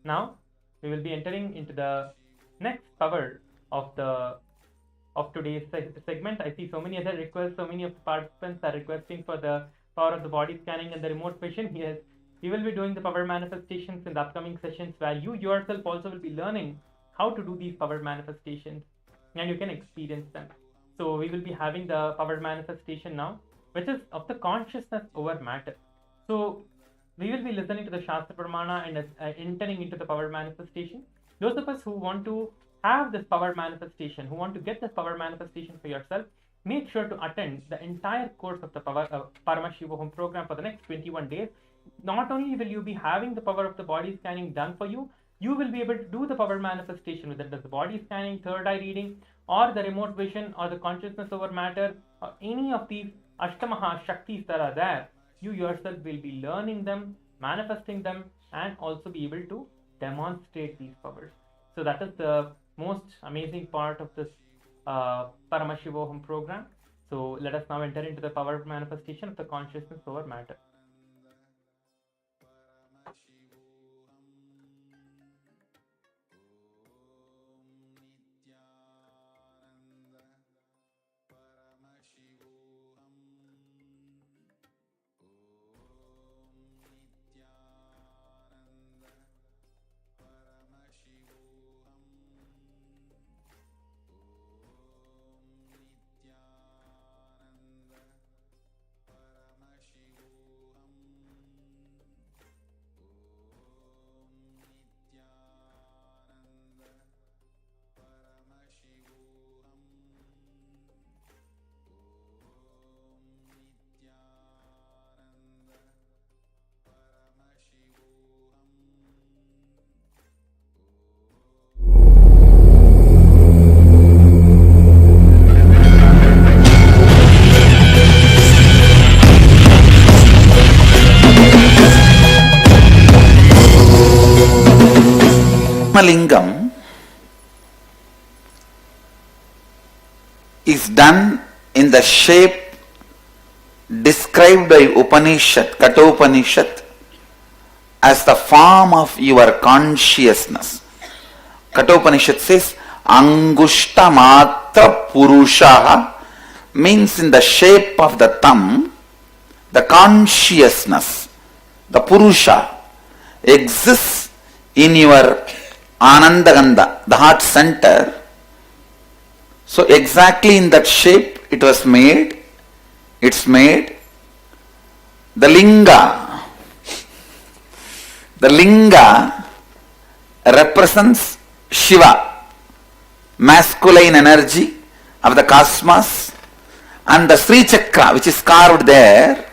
now we will be entering into the next power of today's segment. I see so many other requests. So many of the participants are requesting for the power of the body scanning and the remote vision. Yes, we will be doing the power manifestations in the upcoming sessions, where you yourself also will be learning how to do these power manifestations. and you can experience them. So we will be having the power manifestation now, which is of the consciousness over matter. So we will be listening to the Shastra Pramana and entering into the power manifestation. Those of us who want to have this power manifestation, who want to get this power manifestation for yourself, make sure to attend the entire course of the Paramashivoham program for the next 21 days. Not only will you be having the power of the body scanning done for you, you will be able to do the power manifestation, whether it is the body scanning, third eye reading, or the remote vision, or the consciousness over matter, or any of these Ashtamaha Shaktis that are there. You yourself will be learning them, manifesting them, and also be able to demonstrate these powers. So that is the most amazing part of this Paramashivoham program. So let us now enter into the power manifestation of the consciousness over matter. Lingam is done in the shape described by Upanishad, Kathopanishad, as the form of your consciousness. Kathopanishad says, Angushta Matra Purushaha, means in the shape of the thumb, the consciousness, the Purusha, exists in your Anandagandha, the heart center. So exactly in that shape it was made. It's made. The linga represents Shiva, masculine energy of the cosmos, and the Sri Chakra, which is carved there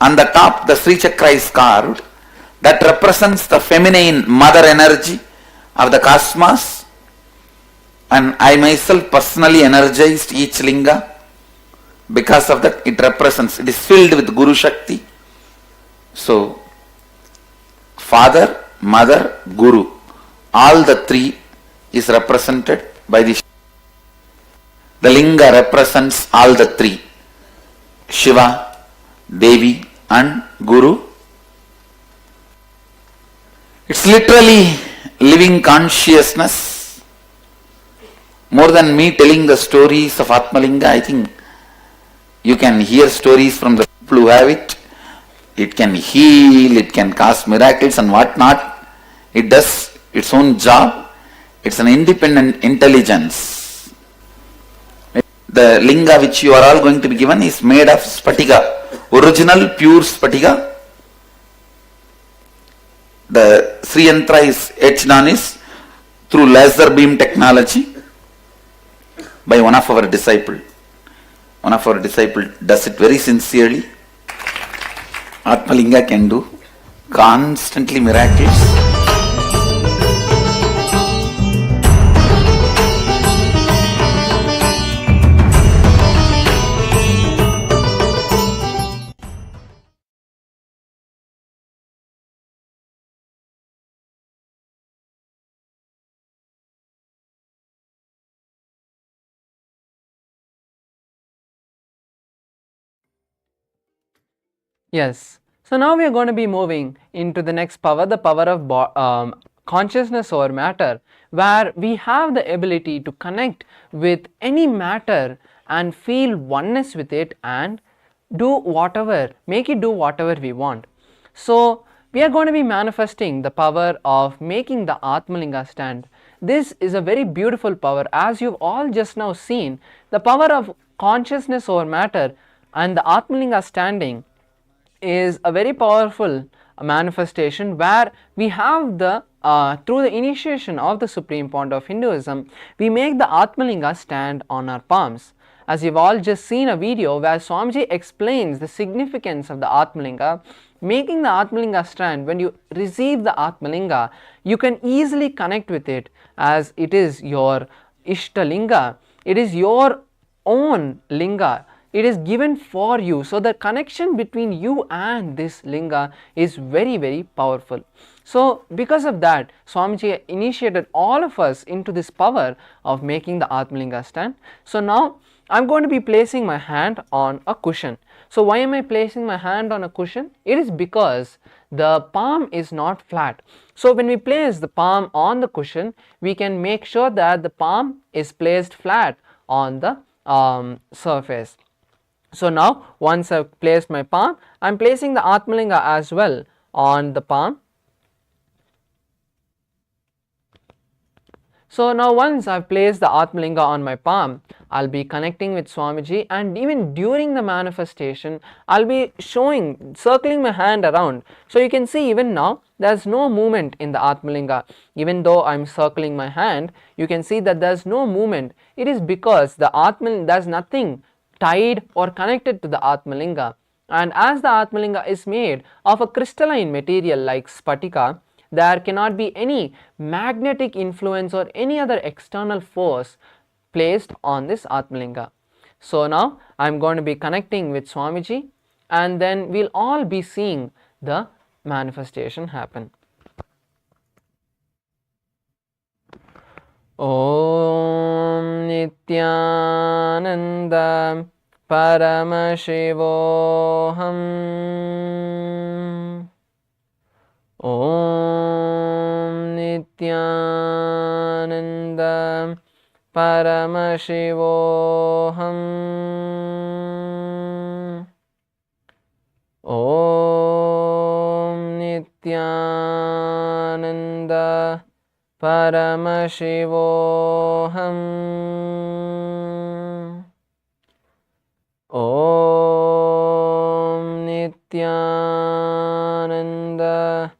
on the top, the Sri Chakra is carved. That represents the feminine mother energy of the cosmos, and I myself personally energized each linga. Because of that, it represents, it is filled with Guru Shakti. So, Father, Mother, Guru, all the three is represented by the linga represents all the three, Shiva, Devi and Guru. It's literally living consciousness. More than me telling the stories of Atmalinga, I think you can hear stories from the people who have it. It can heal, it can cause miracles and what not. It does its own job. It's an independent intelligence. The linga which you are all going to be given is made of spatika, original pure spatika. The Sri Yantra is etched on is through laser beam technology by one of our disciples. One of our disciples does it very sincerely. Atmalinga can do constantly miracles. Yes. So now we are going to be moving into the next power, the power of consciousness over matter, where we have the ability to connect with any matter and feel oneness with it and do whatever, make it do whatever we want. So we are going to be manifesting the power of making the Atmalinga stand. this is a very beautiful power. As you've all just now seen, the power of consciousness over matter and the Atmalinga standing is a very powerful manifestation, where we have the through the initiation of the Supreme Pontiff of Hinduism, we make the Atmalinga stand on our palms. As you've all just seen a video where Swamiji explains the significance of the Atmalinga, making the Atmalinga stand. When you receive the Atmalinga, you can easily connect with it, as it is your Ishtalinga, it is your own Linga, it is given for you. So the connection between you and this Linga is very, very powerful. So because of that, Swamiji initiated all of us into this power of making the Atmalinga stand. So now I am going to be placing my hand on a cushion. So why am I placing my hand on a cushion? It is because the palm is not flat. So when we place the palm on the cushion, we can make sure that the palm is placed flat on the surface. So now once I have placed my palm, I am placing the Atmalinga as well on the palm. So now once I have placed the Atmalinga on my palm, I will be connecting with Swamiji, and even during the manifestation I will be circling my hand around. So you can see even now there is no movement in the Atmalinga. Even though I am circling my hand, you can see that there is no movement. It is because the Atmalinga, there is nothing tied or connected to the Atmalinga, and as the Atmalinga is made of a crystalline material like Spatika, there cannot be any magnetic influence or any other external force placed on this Atmalinga. So now I am going to be connecting with Swamiji, and then we will all be seeing the manifestation happen. Om Nityananda Paramashivoham. Om Nityananda Paramashivoham. Om Nityananda Paramashivoham. Om Nityananda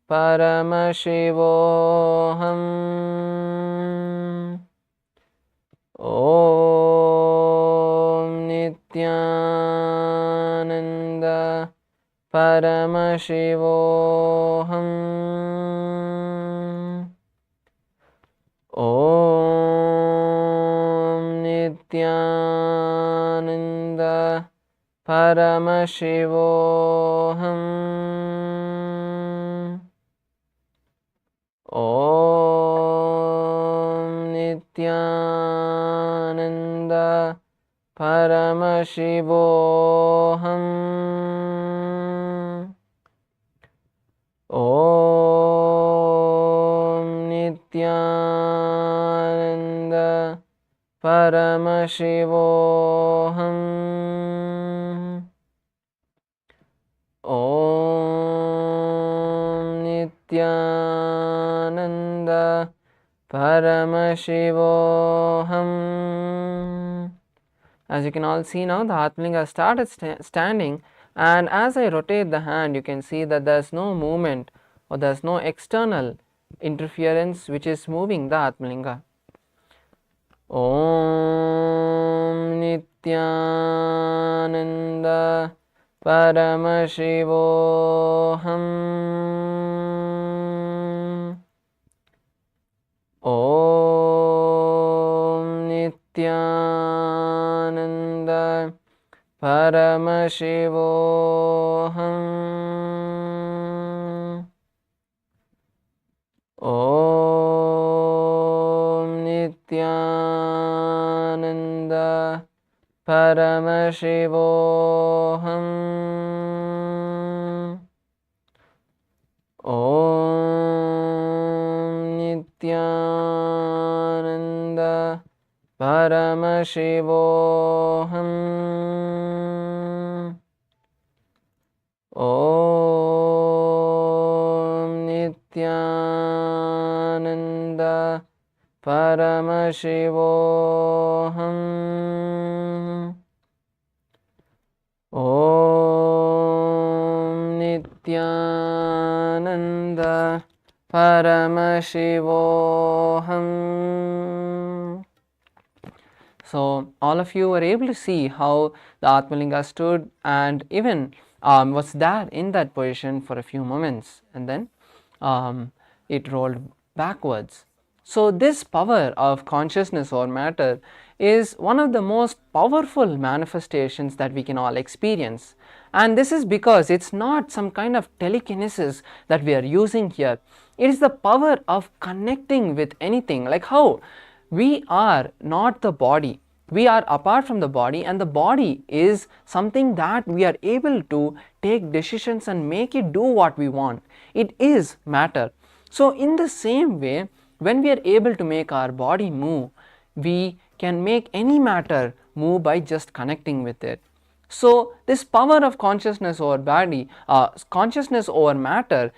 Paramashivoham. Om Nityananda Paramashivoham. Om Nityananda Paramashivoham. Om Nityananda Paramashivoham. Om Nityananda Paramashivoham. Om Nityananda Paramashivoham. As you can all see now, the Atmalinga started standing, and as I rotate the hand, you can see that there is no movement or there is no external interference which is moving the Atmalinga. Om Nityananda Paramashivoham. Om Nityananda Paramashivoham. Om Nityananda Paramashivoham. Om Nityananda Paramashivoham. Om Nityananda Paramashivoham. Om Nityananda Paramashivoham. So all of you were able to see how the Atmalinga stood and even was there in that position for a few moments, and then it rolled backwards. So this power of consciousness or matter is one of the most powerful manifestations that we can all experience, and this is because it's not some kind of telekinesis that we are using here. It is the power of connecting with anything, like how we are not the body, we are apart from the body, and the body is something that we are able to take decisions and make it do what we want. It is matter. So in the same way, when we are able to make our body move, we can make any matter move by just connecting with it. So this power of consciousness over body, consciousness over matter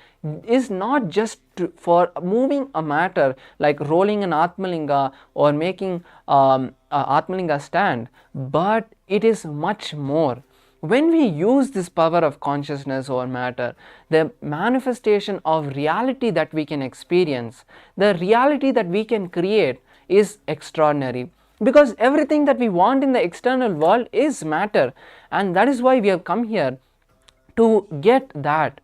is not just for moving a matter like rolling an Atmalinga or making Atmalinga stand, but it is much more. When we use this power of consciousness over matter, the manifestation of reality that we can experience, the reality that we can create is extraordinary. Because everything that we want in the external world is matter, and that is why we have come here to get that.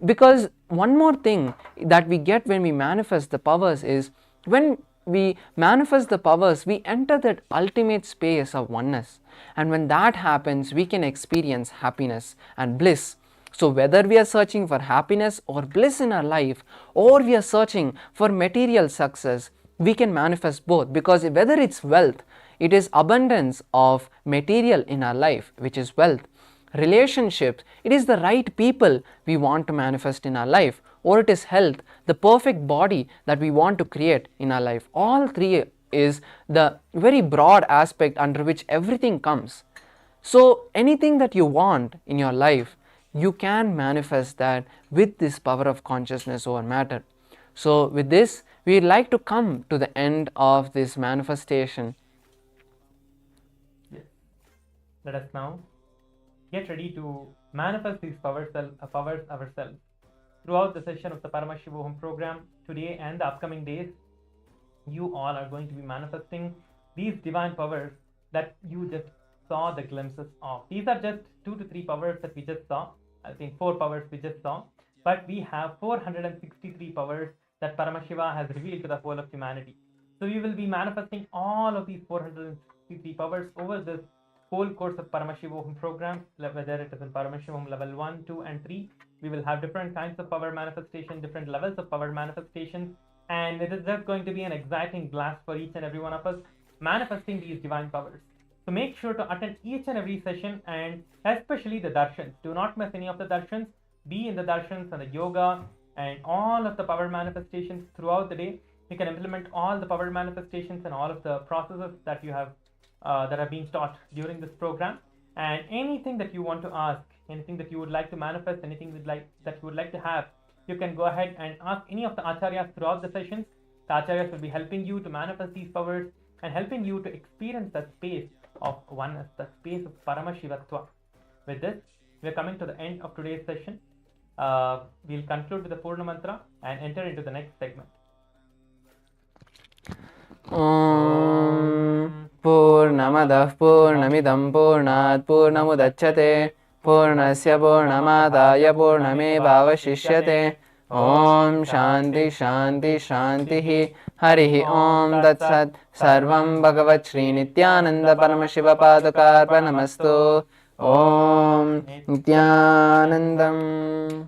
Because one more thing that we get when we manifest the powers is, when we manifest the powers, we enter that ultimate space of oneness, and when that happens, we can experience happiness and bliss. So whether we are searching for happiness or bliss in our life, or we are searching for material success, we can manifest both, because whether it's wealth, it is abundance of material in our life, which is wealth. Relationships, it is the right people we want to manifest in our life, or it is health, the perfect body that we want to create in our life. All three is the very broad aspect under which everything comes. So anything that you want in your life, you can manifest that with this power of consciousness over matter. So with this, we would like to come to the end of this manifestation. Yes. Let us now get ready to manifest these powers ourselves. Throughout the session of the Paramashivoham program, today and the upcoming days, you all are going to be manifesting these divine powers that you just saw the glimpses of. These are just 2 to 3 powers that we just saw. I think 4 powers we just saw, but we have 463 powers that Paramashiva has revealed to the whole of humanity. So we will be manifesting all of these 463 powers over this whole course of Paramashivoham programs, whether it is in Paramashivoham level 1, 2 and 3. We will have different kinds of power manifestation, different levels of power manifestation, and it is just going to be an exciting blast for each and every one of us manifesting these divine powers. So make sure to attend each and every session, and especially the darshans. Do not miss any of the darshans. Be in the darshans and the yoga and all of the power manifestations throughout the day. You can implement all the power manifestations and all of the processes that you have that are being taught during this program. And anything that you want to ask, anything that you would like to manifest, anything that you would like to have, you can go ahead and ask any of the acharyas throughout the sessions. The acharyas will be helping you to manifest these powers and helping you to experience that space of oneness, the space of Paramashivatva. With this, we are coming to the end of today's session. We'll conclude with the Purna Mantra and enter into the next segment. Om Purnamadah Purnamidam Purnat Purnamudachyate Purnasya Purnamadaya Purnamevavashishyate. Om Shanti Shanti Shantihi Harihi Om Datsat Sarvam Bhagavat Shri Nityananda Paramashiva Padakarpanamastu. Om Nityanandam.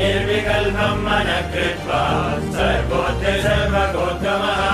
Irvikalpam manakritva sarvotre sarvagottamah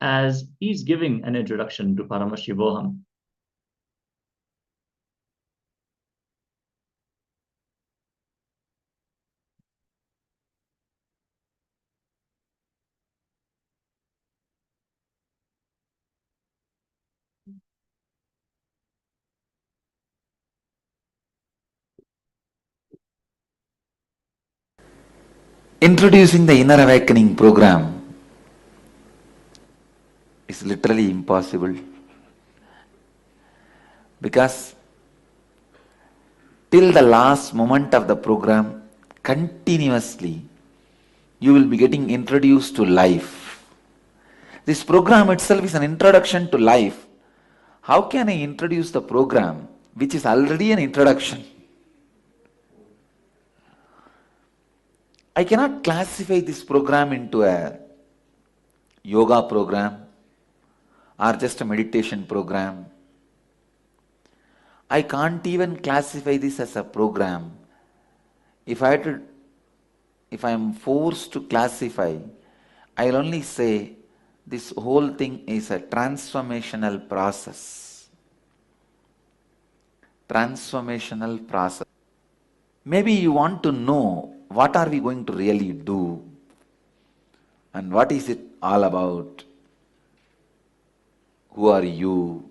as he's giving an introduction to Paramashivoham. Introducing the inner awakening program is literally impossible, because till the last moment of the program, continuously you will be getting introduced to life. This program itself is an introduction to life. How can I introduce the program which is already an introduction? I cannot classify this program into a yoga program or just a meditation program. I can't even classify this as a program. If I am forced to classify, I'll only say this whole thing is a transformational process. Transformational process. Maybe you want to know what are we going to really do and what is it all about? Who are you?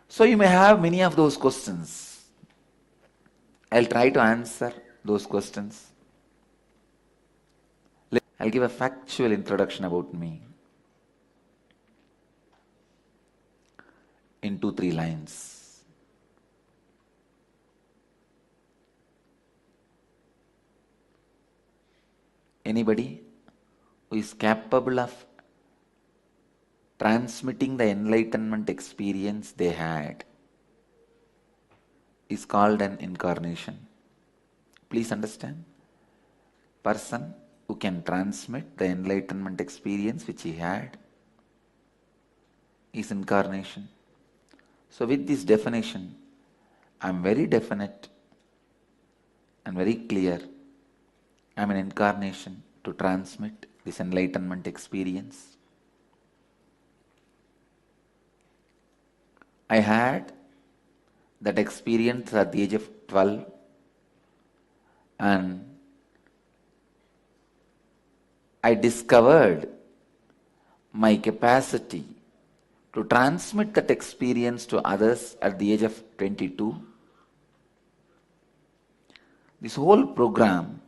So you may have many of those questions. I'll try to answer those questions. I'll give a factual introduction about me in 2-3 lines. Anybody who is capable of transmitting the enlightenment experience they had is called an incarnation. Please understand. Person who can transmit the enlightenment experience which he had is incarnation. So with this definition, I am very definite and very clear. I am an incarnation to transmit this enlightenment experience. I had that experience at the age of 12, and I discovered my capacity to transmit that experience to others at the age of 22. This whole program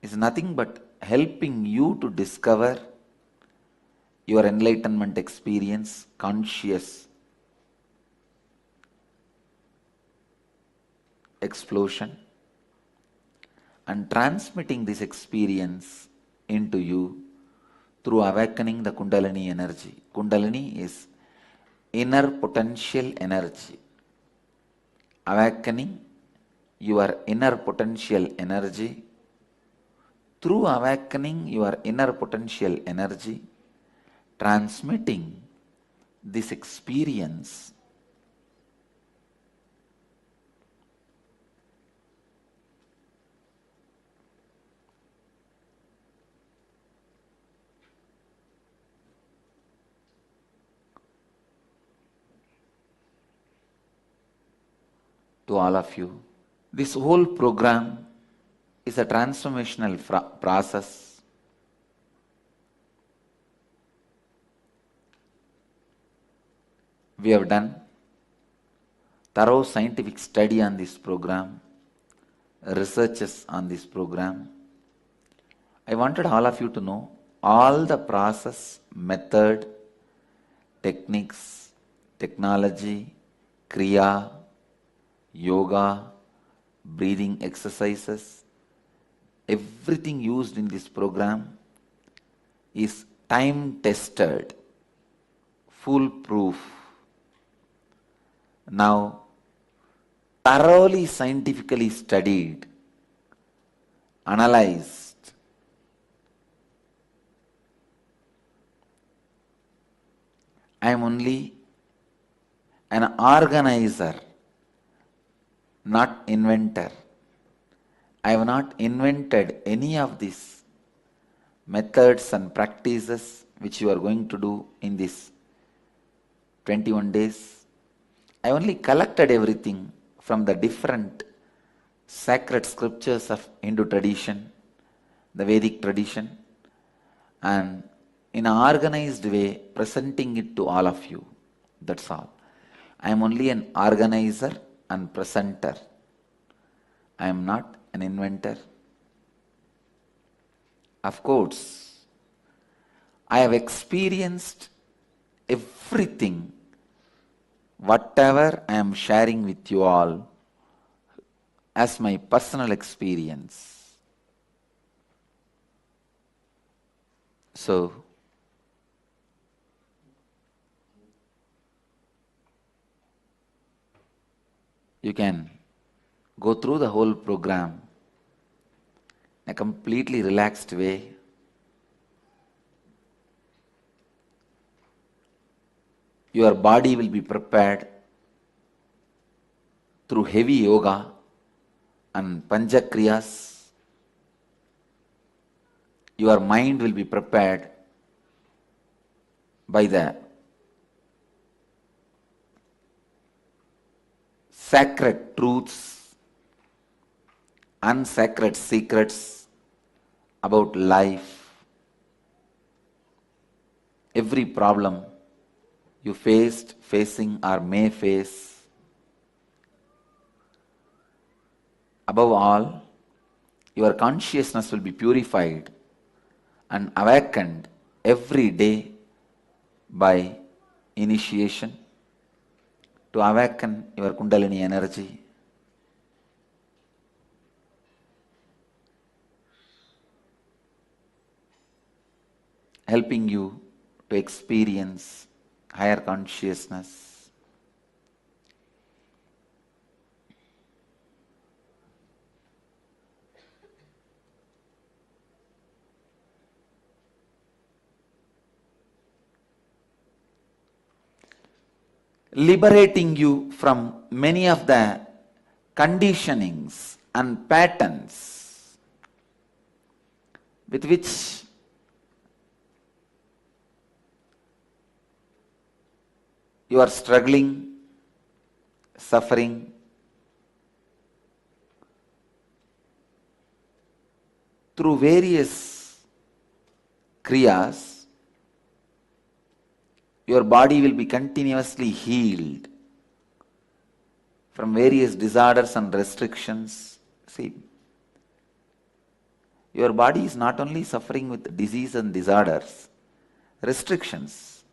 is nothing but helping you to discover your enlightenment experience, conscious explosion, and transmitting this experience into you through awakening the Kundalini energy. Kundalini is inner potential energy. Awakening your inner potential energy. Through awakening your inner potential energy, transmitting this experience to all of you. This whole program is a transformational process. We have done thorough scientific study on this program, researches on this program. I wanted all of you to know all the process, method, techniques, technology, kriya, yoga, breathing exercises, everything used in this program is time tested, foolproof. Now, thoroughly scientifically studied, analyzed. I am only an organizer, not inventor. I have not invented any of this. methods and practices which you are going to do in this 21 days. I only collected everything from the different sacred scriptures of Hindu tradition, the Vedic tradition, and in an organized way presenting it to all of you. That's all. I am only an organizer and presenter. I am not an inventor. Of course, I have experienced everything, whatever I am sharing with you all, as my personal experience. So, you can go through the whole program in a completely relaxed way. Your body will be prepared through heavy yoga and panchakriyas. Your mind will be prepared by the sacred truths, unsacred secrets about life. Every problem you faced, facing, or may face. Above all, your consciousness will be purified and awakened every day by initiation to awaken your Kundalini energy. Helping you to experience higher consciousness. Liberating you from many of the conditionings and patterns with which you are struggling, suffering. Through various kriyas, your body will be continuously healed from various disorders and restrictions. See, your body is not only suffering with disease and disorders, restrictions.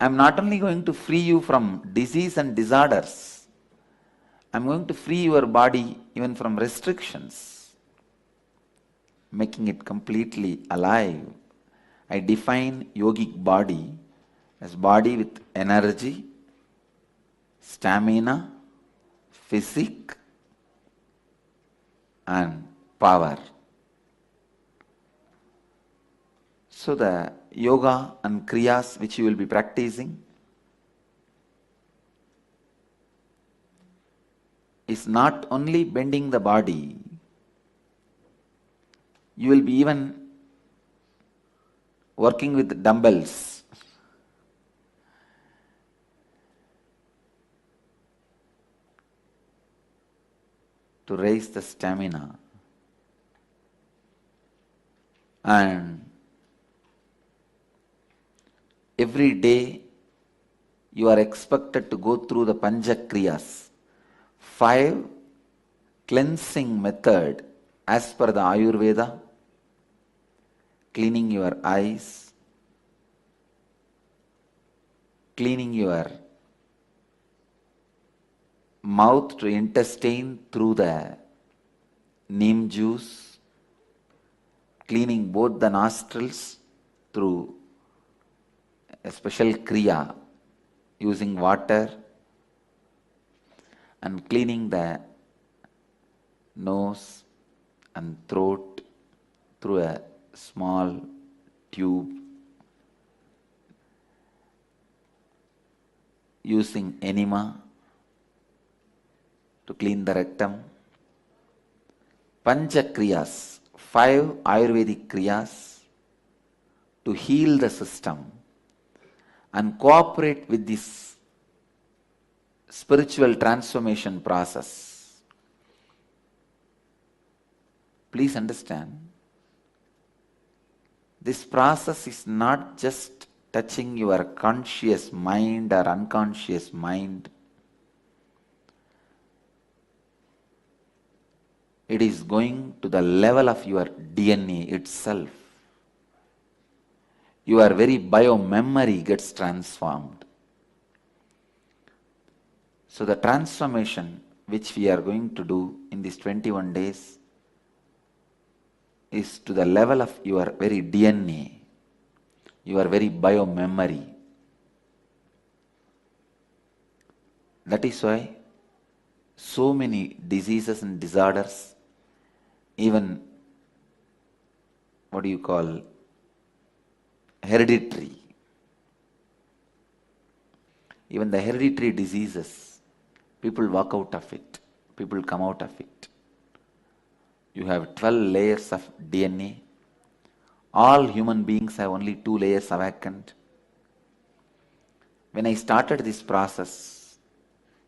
I am not only going to free you from disease and disorders, I am going to free your body even from restrictions, making it completely alive. I define yogic body as body with energy, stamina, physique, and power. So the yoga and kriyas which you will be practicing is not only bending the body, you will be even working with dumbbells. To raise the stamina. And every day you are expected to go through the panchakriyas, 5 cleansing method as per the Ayurveda, cleaning your eyes, cleaning your mouth to intestine through the neem juice, cleaning both the nostrils through a special kriya using water, and cleaning the nose and throat through a small tube using enema to clean the rectum. Panchakriyas, 5 Ayurvedic Kriyas to heal the system and cooperate with this spiritual transformation process. Please understand, this process is not just touching your conscious mind or unconscious mind. It is going to the level of your DNA itself. Your very bio-memory gets transformed. So the transformation which we are going to do in these 21 days is to the level of your very DNA, your very bio-memory. That is why so many diseases and disorders, even what do you call hereditary, even the hereditary diseases, people walk out of it, people come out of it. You have 12 layers of DNA. All human beings have only 2 layers awakened. When I started this process,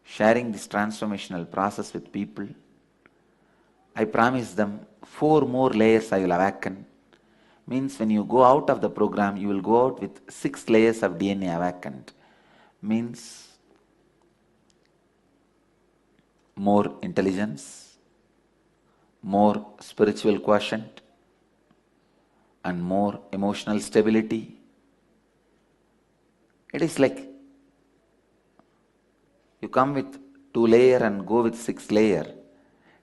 sharing this transformational process with people, I promised them 4 more layers I will awaken. Means when you go out of the program, you will go out with 6 layers of DNA awakened. Means more intelligence, more spiritual quotient, and more emotional stability. It is like you come with 2 layer and go with 6 layer.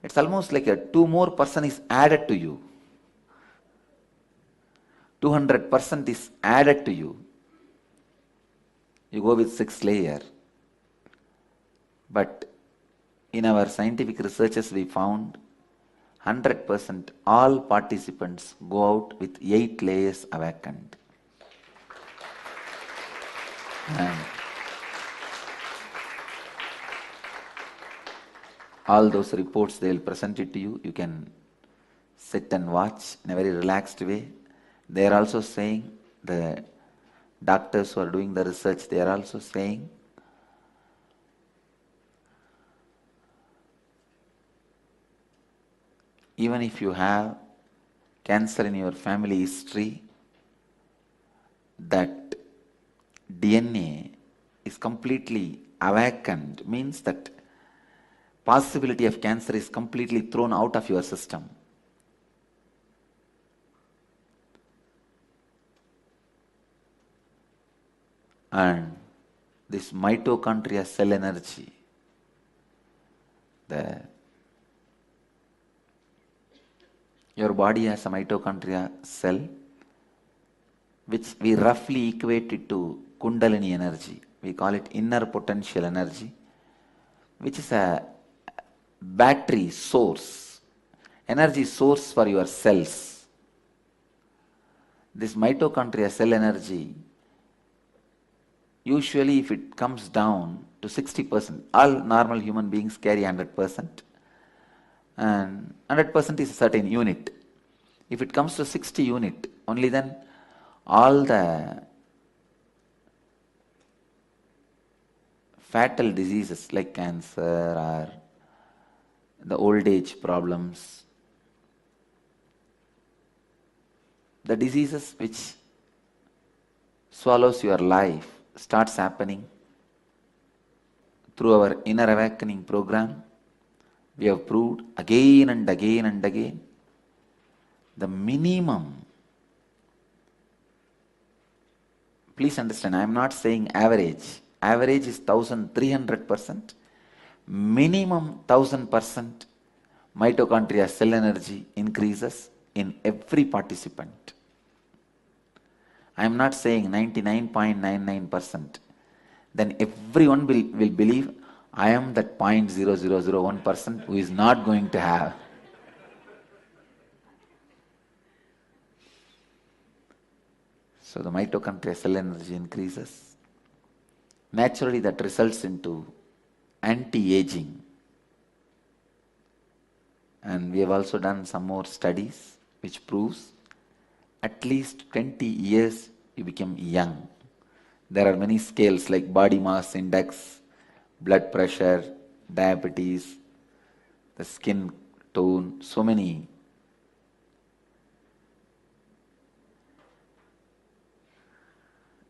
It's almost like a 2 more person is added to you. 200% is added to you. You go with 6 layer. But in our scientific researches we found 100% all participants go out with 8 layers awakened. And all those reports, they will present it to you. You can sit and watch in a very relaxed way. They are also saying, the doctors who are doing the research, they are also saying, even if you have cancer in your family history, that DNA is completely awakened, means that possibility of cancer is completely thrown out of your system. And this mitochondria cell energy, your body has a mitochondria cell which we roughly equate it to Kundalini energy. We call it inner potential energy, which is a battery source, energy source for your cells. This mitochondria cell energy, usually if it comes down to 60%, all normal human beings carry 100%, and 100% is a certain unit. If it comes to 60 unit, only then all the fatal diseases like cancer or the old age problems, the diseases which swallows your life starts happening. Through our inner awakening program, we have proved again and again and again, the minimum, please understand, I am not saying average. Average is 1300%. Minimum 1000% mitochondria cell energy increases in every participant. I am not saying 99.99%. Then everyone will believe I am that 0.0001% who is not going to have. So the mitochondria cell energy increases. Naturally that results into anti-aging. And we have also done some more studies. which proves at least 20 years you become young. There are many scales like body mass index, blood pressure, diabetes, the skin tone, so many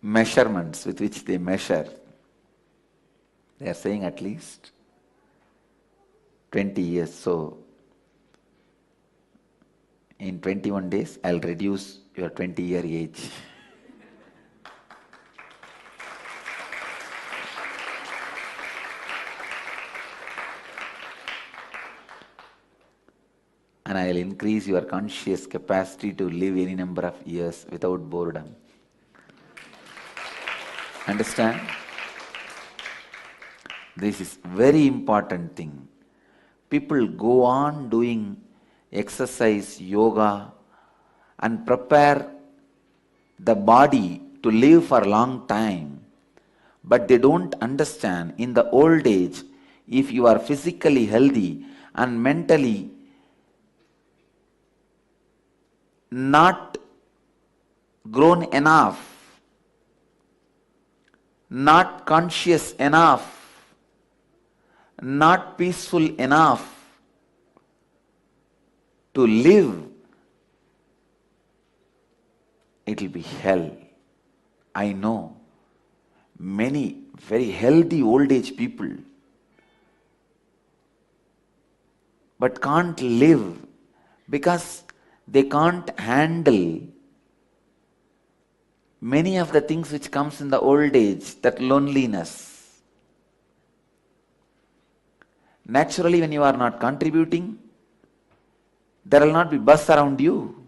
measurements with which they measure. They are saying at least 20 years. So, in 21 days, I'll reduce your 20-year age. And I'll increase your conscious capacity to live any number of years without boredom. Understand? This is very important thing. People go on doing exercise, yoga, and prepare the body to live for a long time. But they don't understand, in the old age, if you are physically healthy and mentally not grown enough, not conscious enough, not peaceful enough to live, it will be hell. I know many very healthy old age people but can't live because they can't handle many of the things which comes in the old age, that loneliness. Naturally, when you are not contributing, there will not be buzz around you.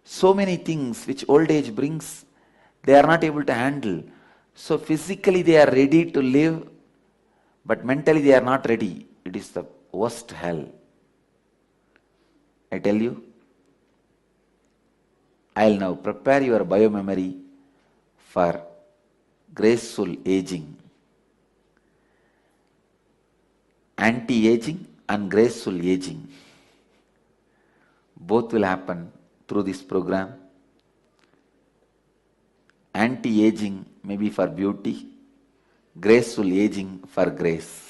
So many things which old age brings, they are not able to handle. So physically they are ready to live, but mentally they are not ready. It is the worst hell. I tell you, I'll now prepare your biomemory for graceful aging. Anti-aging and graceful aging. Both will happen through this program. Anti-aging may be for beauty, graceful aging for grace.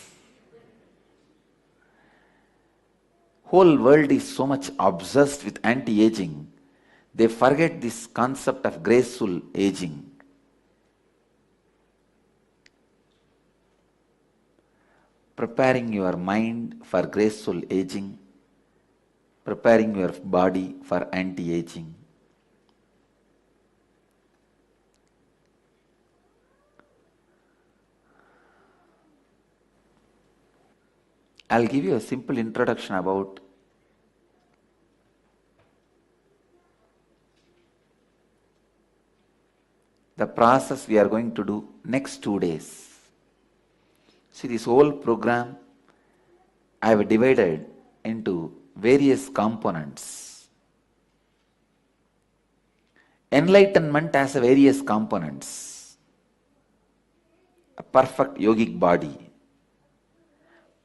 Whole world is so much obsessed with anti-aging, they forget this concept of graceful aging. Preparing your mind for graceful aging, preparing your body for anti-aging. I'll give you a simple introduction about the process we are going to do next 2 days. See, this whole program I have divided into various components. Enlightenment has various components. A perfect yogic body,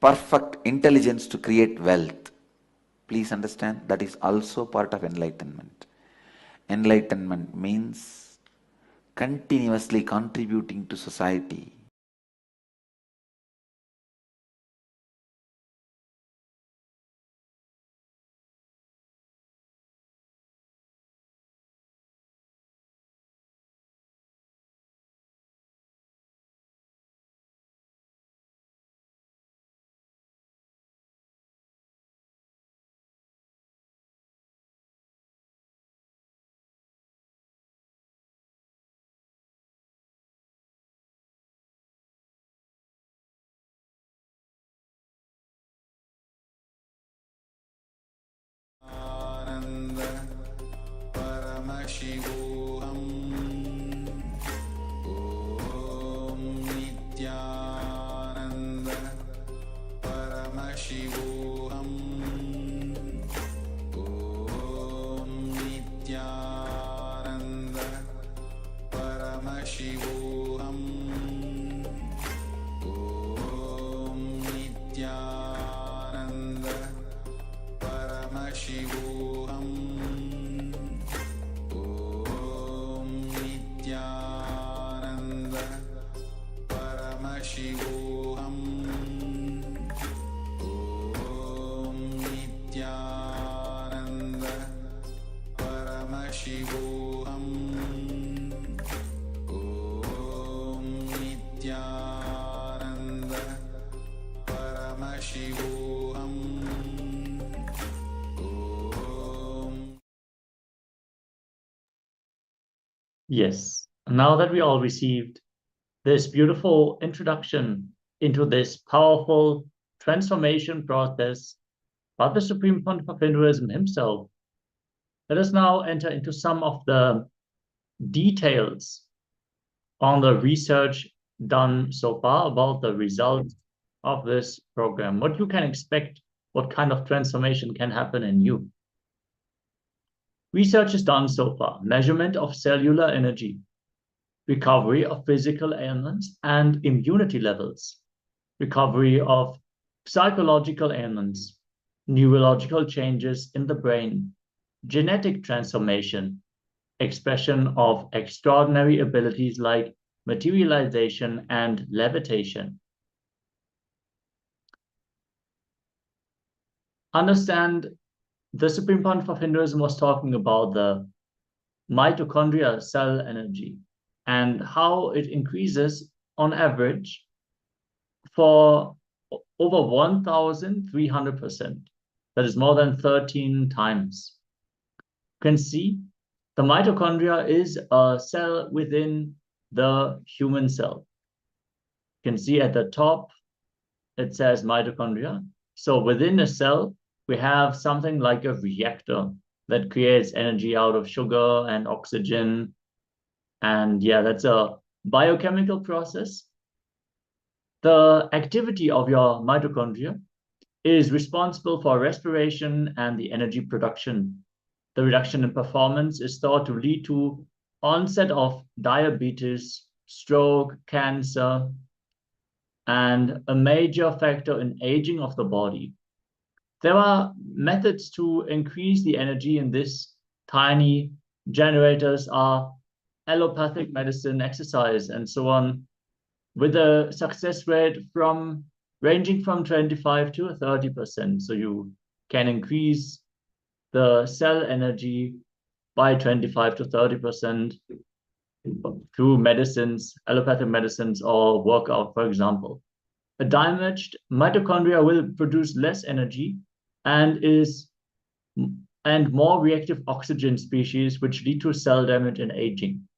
perfect intelligence to create wealth. Please understand, that is also part of enlightenment. Enlightenment means continuously contributing to society. Paramashivoham Om Nityananda Paramashivoham Om Nityananda Paramashivoham Om Nityananda Paramashivoham Yes, now that we all received this beautiful introduction into this powerful transformation process by the Supreme Pontiff of Hinduism himself, let us now enter into some of the details on the research done so far about the results of this program, what you can expect, what kind of transformation can happen in you. Research is done so far, measurement of cellular energy, recovery of physical ailments and immunity levels, recovery of psychological ailments, neurological changes in the brain, genetic transformation, expression of extraordinary abilities like materialization and levitation. Understand, the Supreme Pontiff of Hinduism was talking about the mitochondria cell energy and how it increases on average for over 1,300%. That is more than 13 times. You can see the mitochondria is a cell within the human cell. You can see at the top, it says mitochondria. So within a cell, we have something like a reactor that creates energy out of sugar and oxygen. And yeah, that's a biochemical process. The activity of your mitochondria is responsible for respiration and the energy production. The reduction in performance is thought to lead to onset of diabetes, stroke, cancer, and a major factor in aging of the body. There are methods to increase the energy in this. Tiny generators are allopathic medicine, exercise, and so on, with a success rate ranging from 25 to 30%. So you can increase the cell energy by 25 to 30% through medicines, allopathic medicines, or workout, for example. A damaged mitochondria will produce less energy and more reactive oxygen species, which lead to cell damage and aging.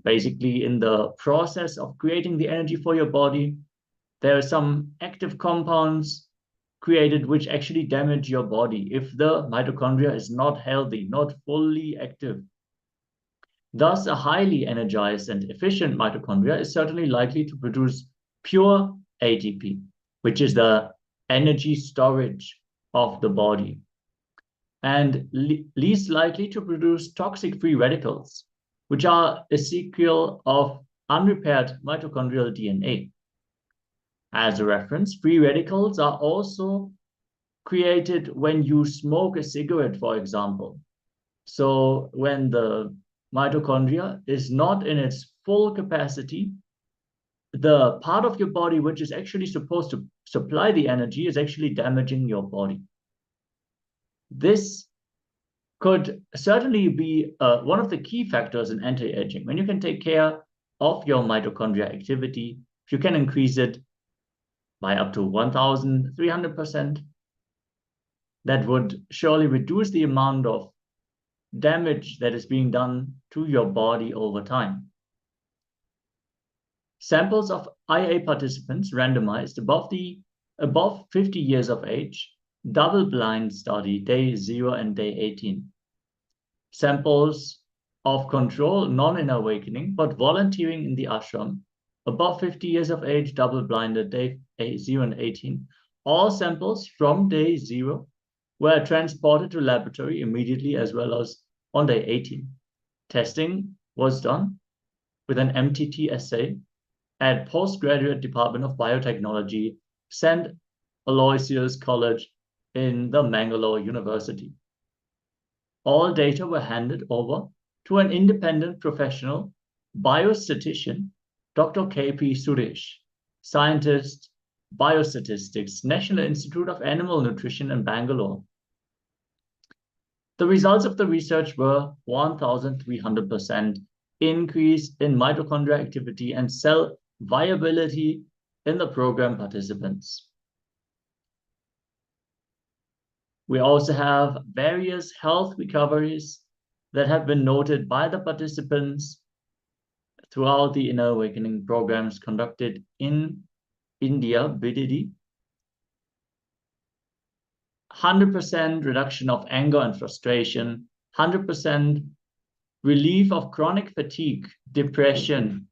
Basically, in the process of creating the energy for your body, there are some active compounds created which actually damage your body if the mitochondria is not healthy, not fully active. Thus, a highly energized and efficient mitochondria is certainly likely to produce pure ATP, which is the energy storage of the body, and least likely to produce toxic free radicals, which are a sequel of unrepaired mitochondrial DNA. As a reference, free radicals are also created when you smoke a cigarette, for example. So when the mitochondria is not in its full capacity, the part of your body which is actually supposed to supply the energy is actually damaging your body. This could certainly be one of the key factors in anti-aging. When you can take care of your mitochondria activity, if you can increase it by up to 1,300%, that would surely reduce the amount of damage that is being done to your body over time. Samples of IA participants randomized above 50 years of age, double-blind study, day 0 and day 18. Samples of control, non-inner awakening, but volunteering in the ashram, above 50 years of age, double-blinded, day 0 and 18. All samples from day 0 were transported to laboratory immediately as well as on day 18. Testing was done with an MTT assay at Postgraduate Department of Biotechnology, St. Aloysius College in the Mangalore University. All data were handed over to an independent professional biostatistician, Dr. K.P. Suresh, scientist, biostatistics, National Institute of Animal Nutrition in Bangalore. The results of the research were 1,300% increase in mitochondrial activity and cell viability in the program participants. We also have various health recoveries that have been noted by the participants throughout the inner awakening programs conducted in India, BDD, 100% reduction of anger and frustration, 100% relief of chronic fatigue, depression,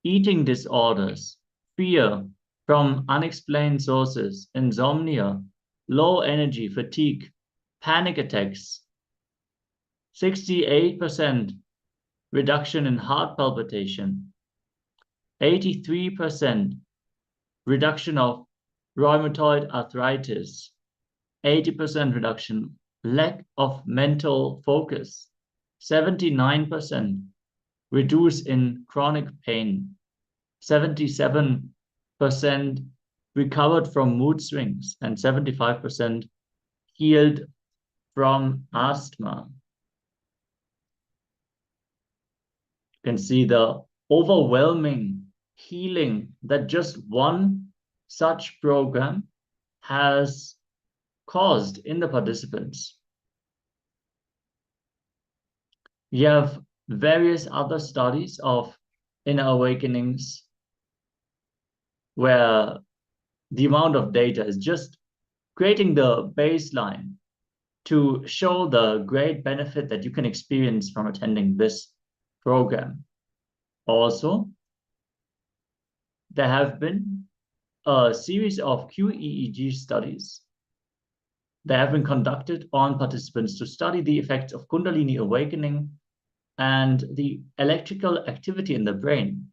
eating disorders, fear from unexplained sources, insomnia, low energy, fatigue, panic attacks, 68% reduction in heart palpitation, 83% reduction of rheumatoid arthritis, 80% reduction, lack of mental focus, 79% reduce in chronic pain, 77% recovered from mood swings, and 75% healed from asthma. You can see the overwhelming healing that just one such program has caused in the participants. We have various other studies of inner awakenings where the amount of data is just creating the baseline to show the great benefit that you can experience from attending this program. Also, there have been a series of QEEG studies that have been conducted on participants to study the effects of Kundalini awakening and the electrical activity in the brain.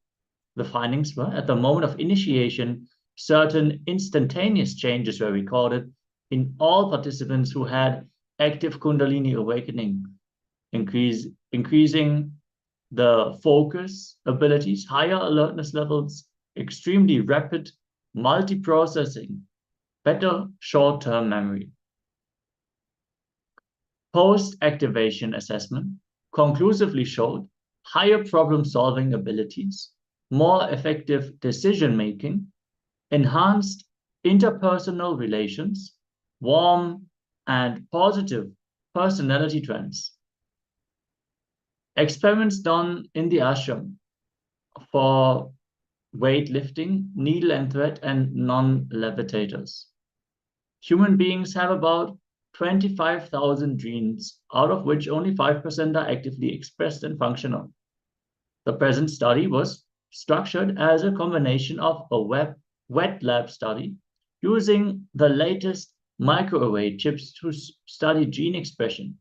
The findings were, at the moment of initiation, certain instantaneous changes were recorded in all participants who had active Kundalini awakening, increasing the focus abilities, higher alertness levels, extremely rapid multiprocessing, better short-term memory. Post-activation assessment conclusively showed higher problem-solving abilities, more effective decision-making, enhanced interpersonal relations, warm and positive personality trends. Experiments done in the ashram for weightlifting, needle and thread, and non-levitators. Human beings have about 25,000 genes, out of which only 5% are actively expressed and functional. The present study was structured as a combination of a wet lab study using the latest microarray chips to study gene expression,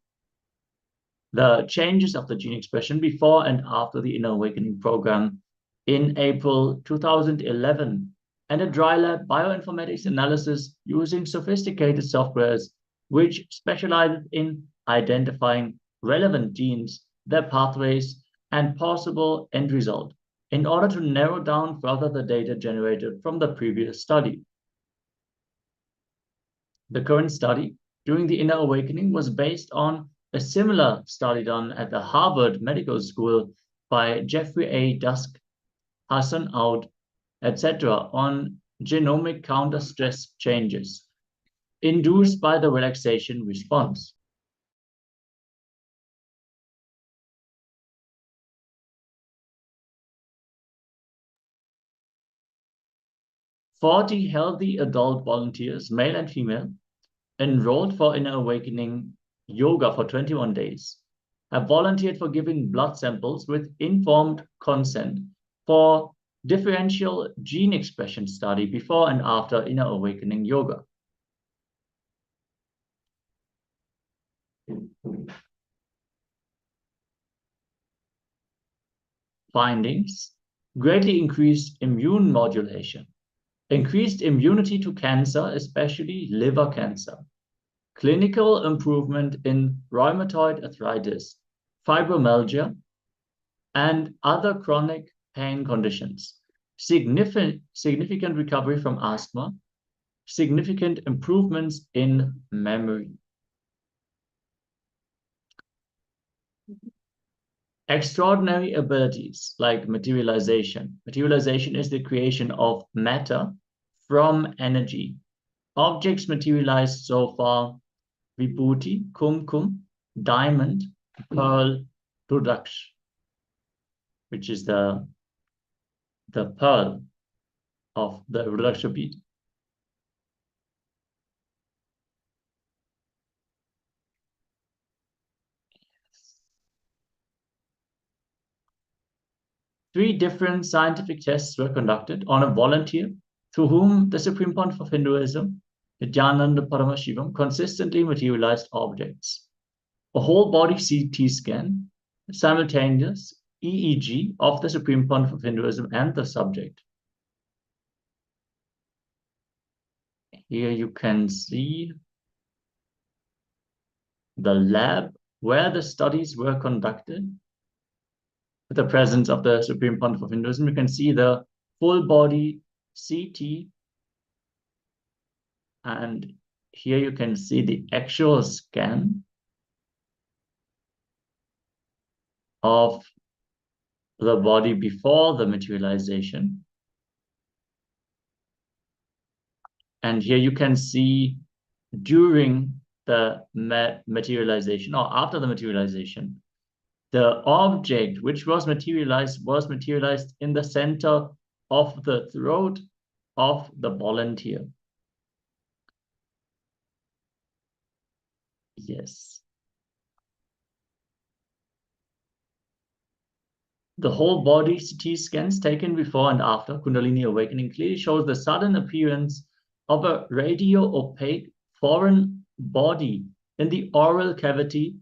the changes of the gene expression before and after the Inner Awakening program in April 2011, and a dry lab bioinformatics analysis using sophisticated softwares which specializes in identifying relevant genes, their pathways, and possible end result in order to narrow down further the data generated from the previous study. The current study during the Inner Awakening was based on a similar study done at the Harvard Medical School by Jeffrey A. Dusk, Hassan Out, etc. on genomic counter-stress changes induced by the relaxation response. "40 healthy adult volunteers, male and female, enrolled for Inner Awakening yoga for 21 days, have volunteered for giving blood samples with informed consent for differential gene expression study before and after Inner Awakening yoga. Findings: greatly increased immune modulation, increased immunity to cancer, especially liver cancer, clinical improvement in rheumatoid arthritis, fibromyalgia, and other chronic pain conditions, significant recovery from asthma, significant improvements in memory. Extraordinary abilities like materialization. Materialization is the creation of matter from energy. Objects materialized so far: vibhuti, kumkum, diamond, pearl, rudraksh, which is the the pearl of the Rudraksha bead. Three different scientific tests were conducted on a volunteer through whom the Supreme Pontiff of Hinduism, Nityananda Paramashivoham, consistently materialized objects. A whole body CT scan, simultaneous EEG of the Supreme Pontiff of Hinduism and the subject. Here you can see the lab where the studies were conducted. With the presence of the Supreme Pontiff of Hinduism, you can see the full body CT. And here you can see the actual scan of the body before the materialization. And here you can see during the materialization or after the materialization, the object which was materialized in the center of the throat of the volunteer. Yes. The whole body CT scans taken before and after Kundalini awakening clearly shows the sudden appearance of a radio-opaque foreign body in the oral cavity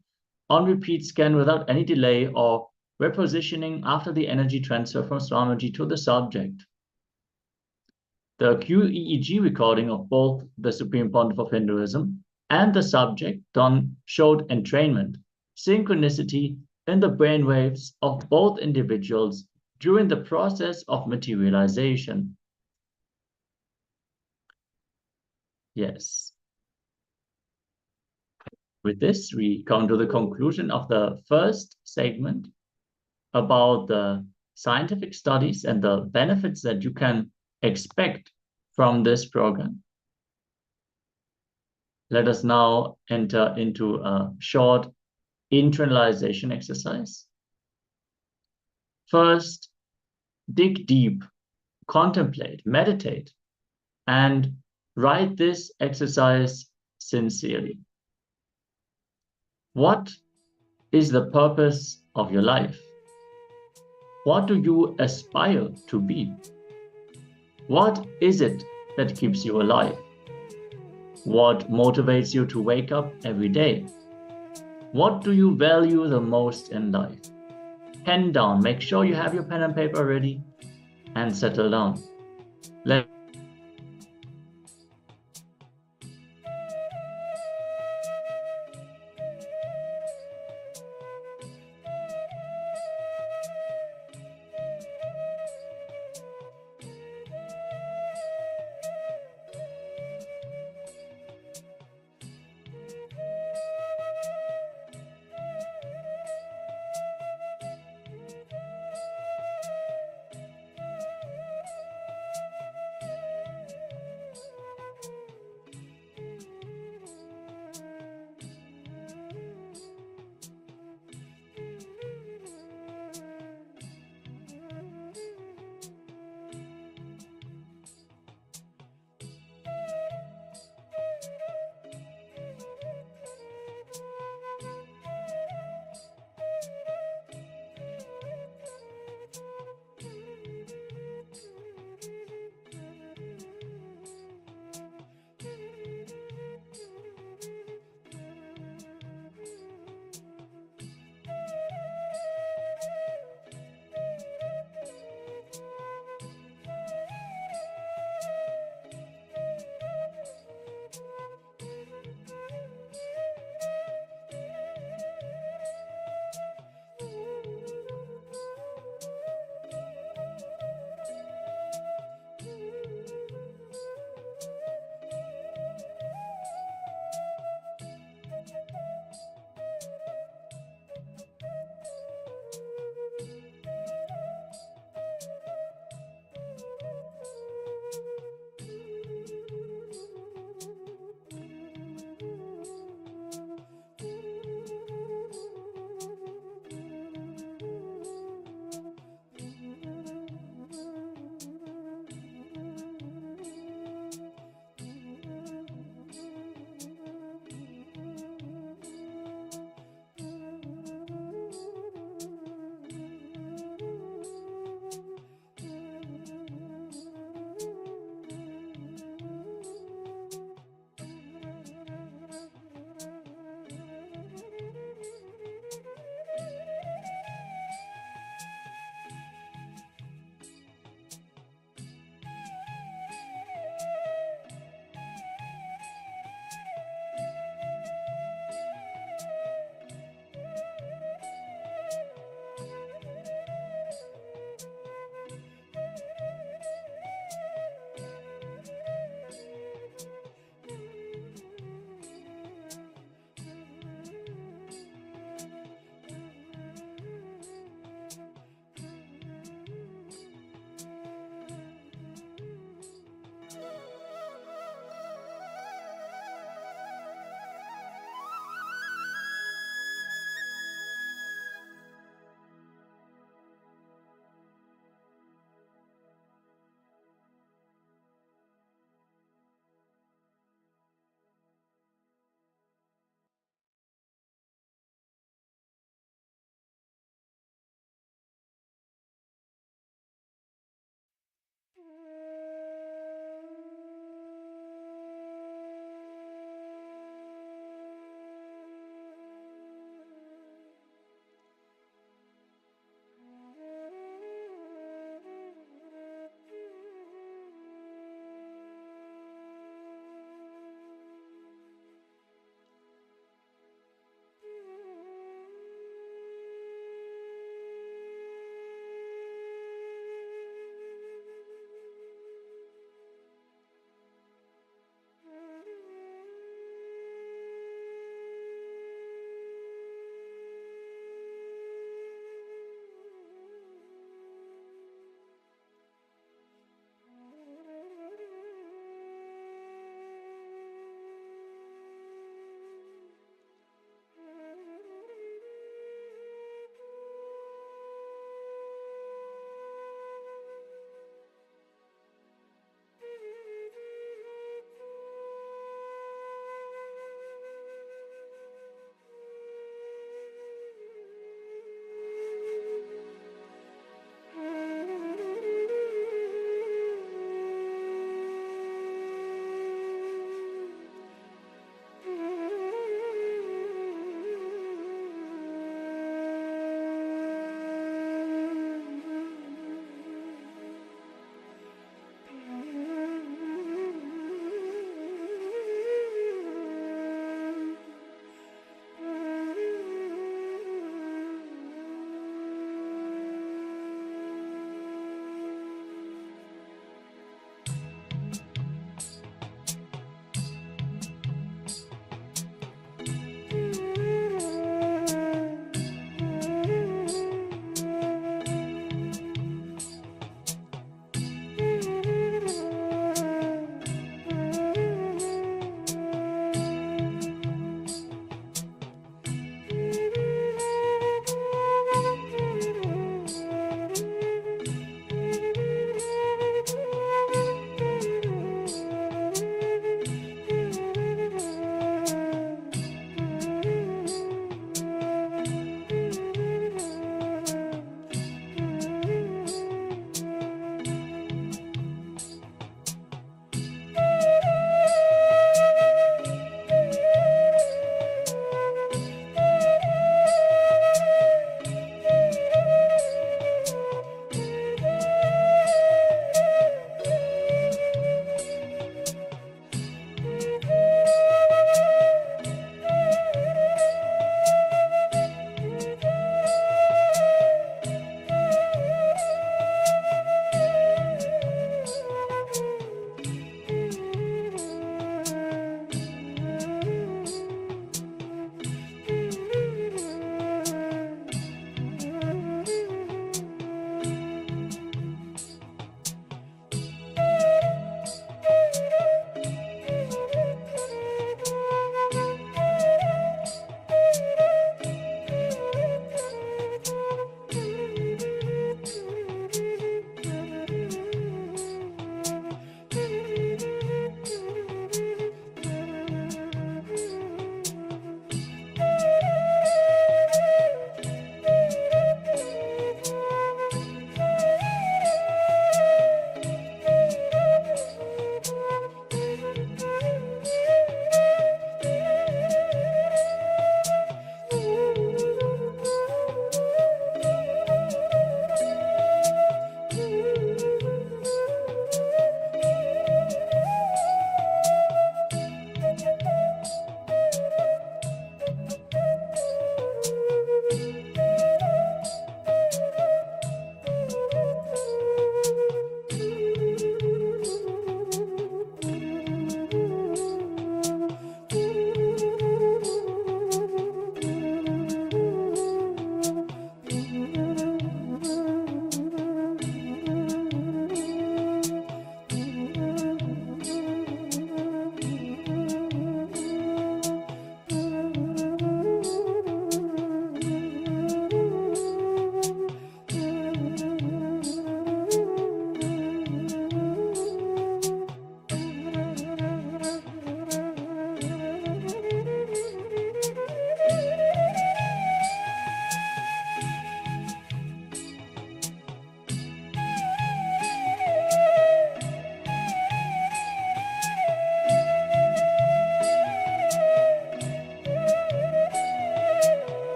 on repeat scan without any delay or repositioning after the energy transfer from Swamiji to the subject. The QEEG recording of both the Supreme Pontiff of Hinduism and the subject done showed entrainment, synchronicity in the brainwaves of both individuals during the process of materialization. Yes. With this, we come to the conclusion of the first segment about the scientific studies and the benefits that you can expect from this program. Let us now enter into a short internalization exercise. First, dig deep, contemplate, meditate, and write this exercise sincerely. What is the purpose of your life? What do you aspire to be? What is it that keeps you alive? What motivates you to wake up every day? What do you value the most in life? Pen down, make sure you have your pen and paper ready, and settle down.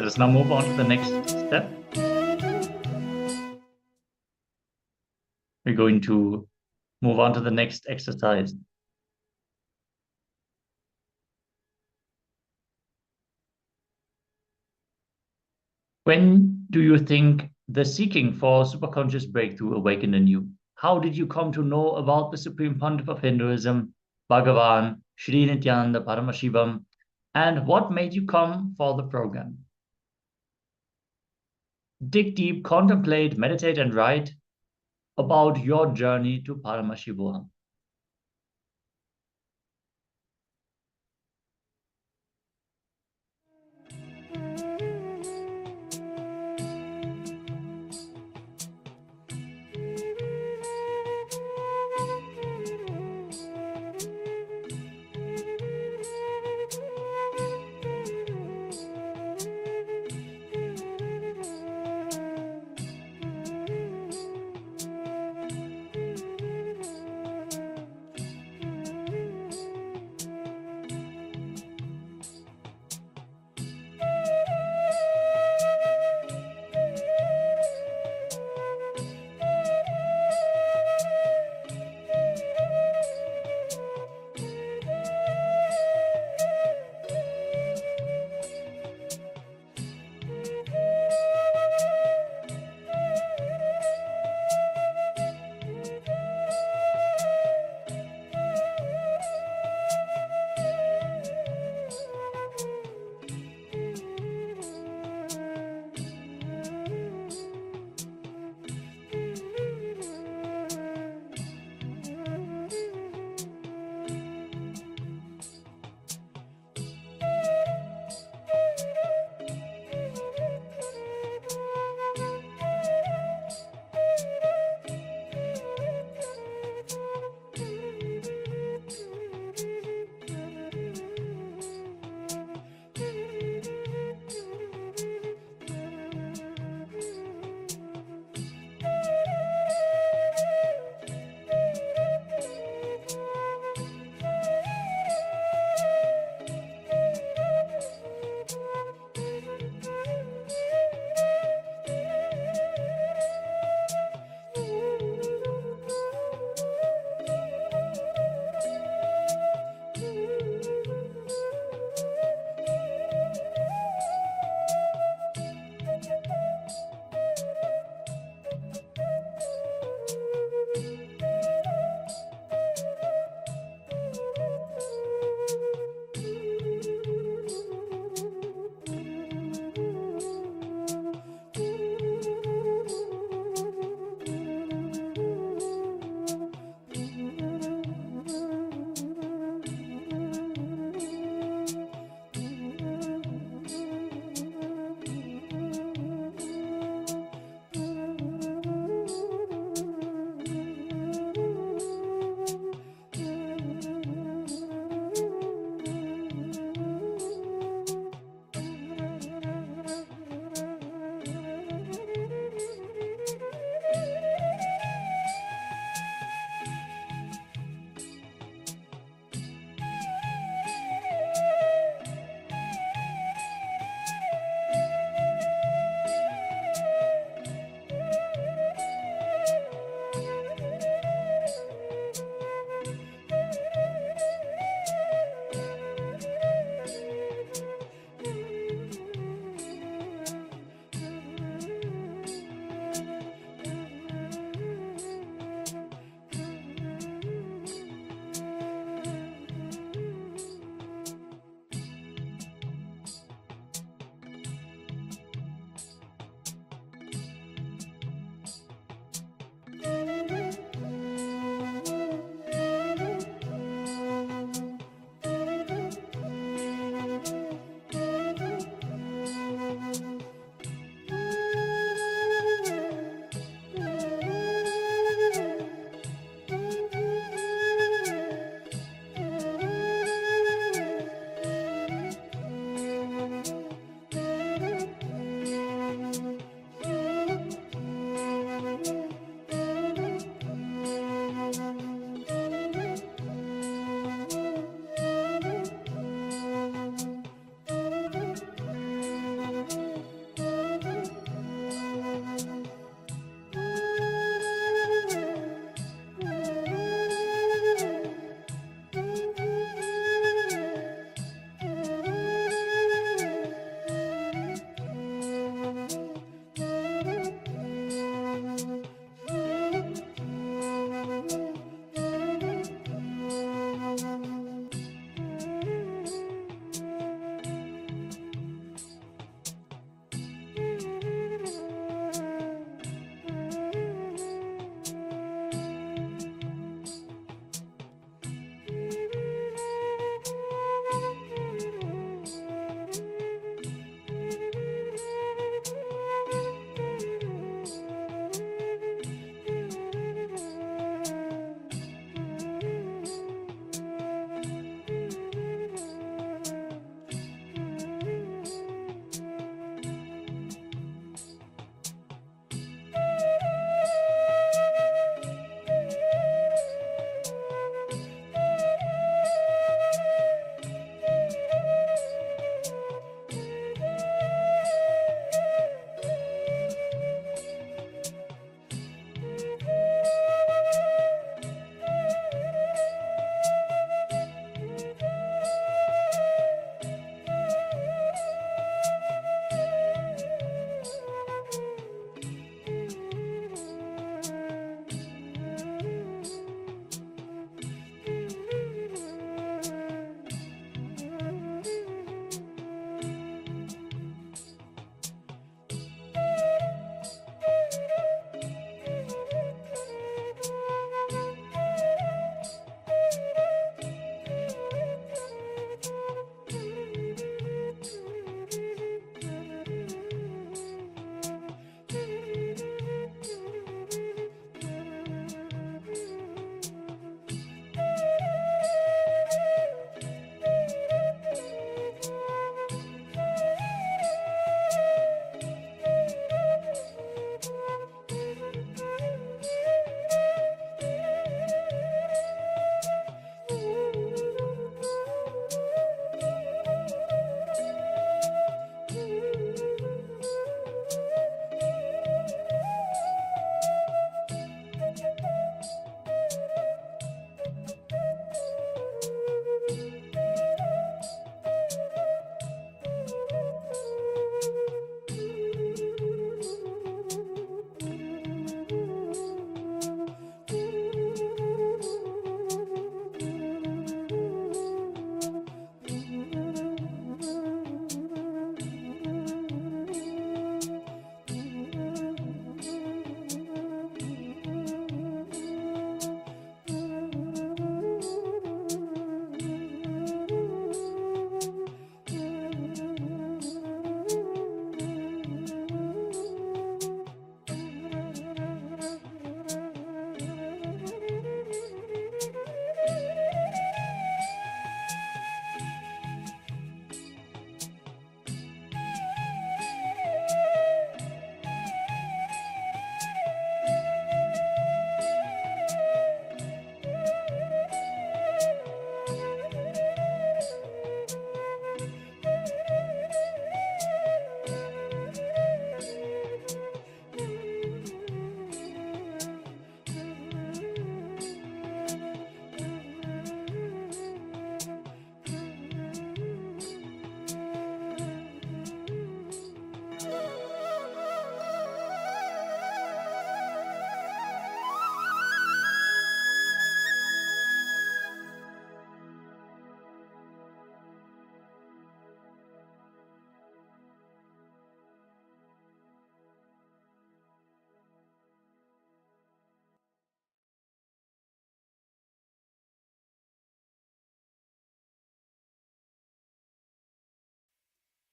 us now move on to the next step. We're going to move on to the next exercise. When do you think the seeking for superconscious breakthrough awakened in you? How did you come to know about the Supreme Pontiff of Hinduism, Bhagavan, Sri Nityananda Paramashivoham, and what made you come for the program? Dig deep, contemplate, meditate, and write about your journey to Paramashivoham.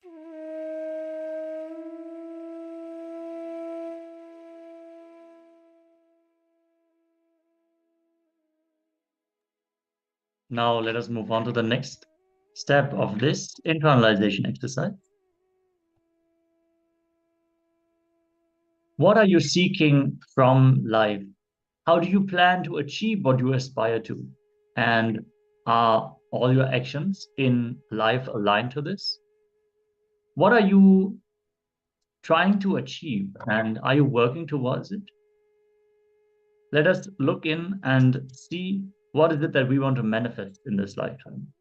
Now let us move on to the next step of this internalization exercise. What are you seeking from life? How do you plan to achieve what you aspire to? And are all your actions in life aligned to this? What are you trying to achieve, and are you working towards it? Let us look in and see what is it that we want to manifest in this lifetime.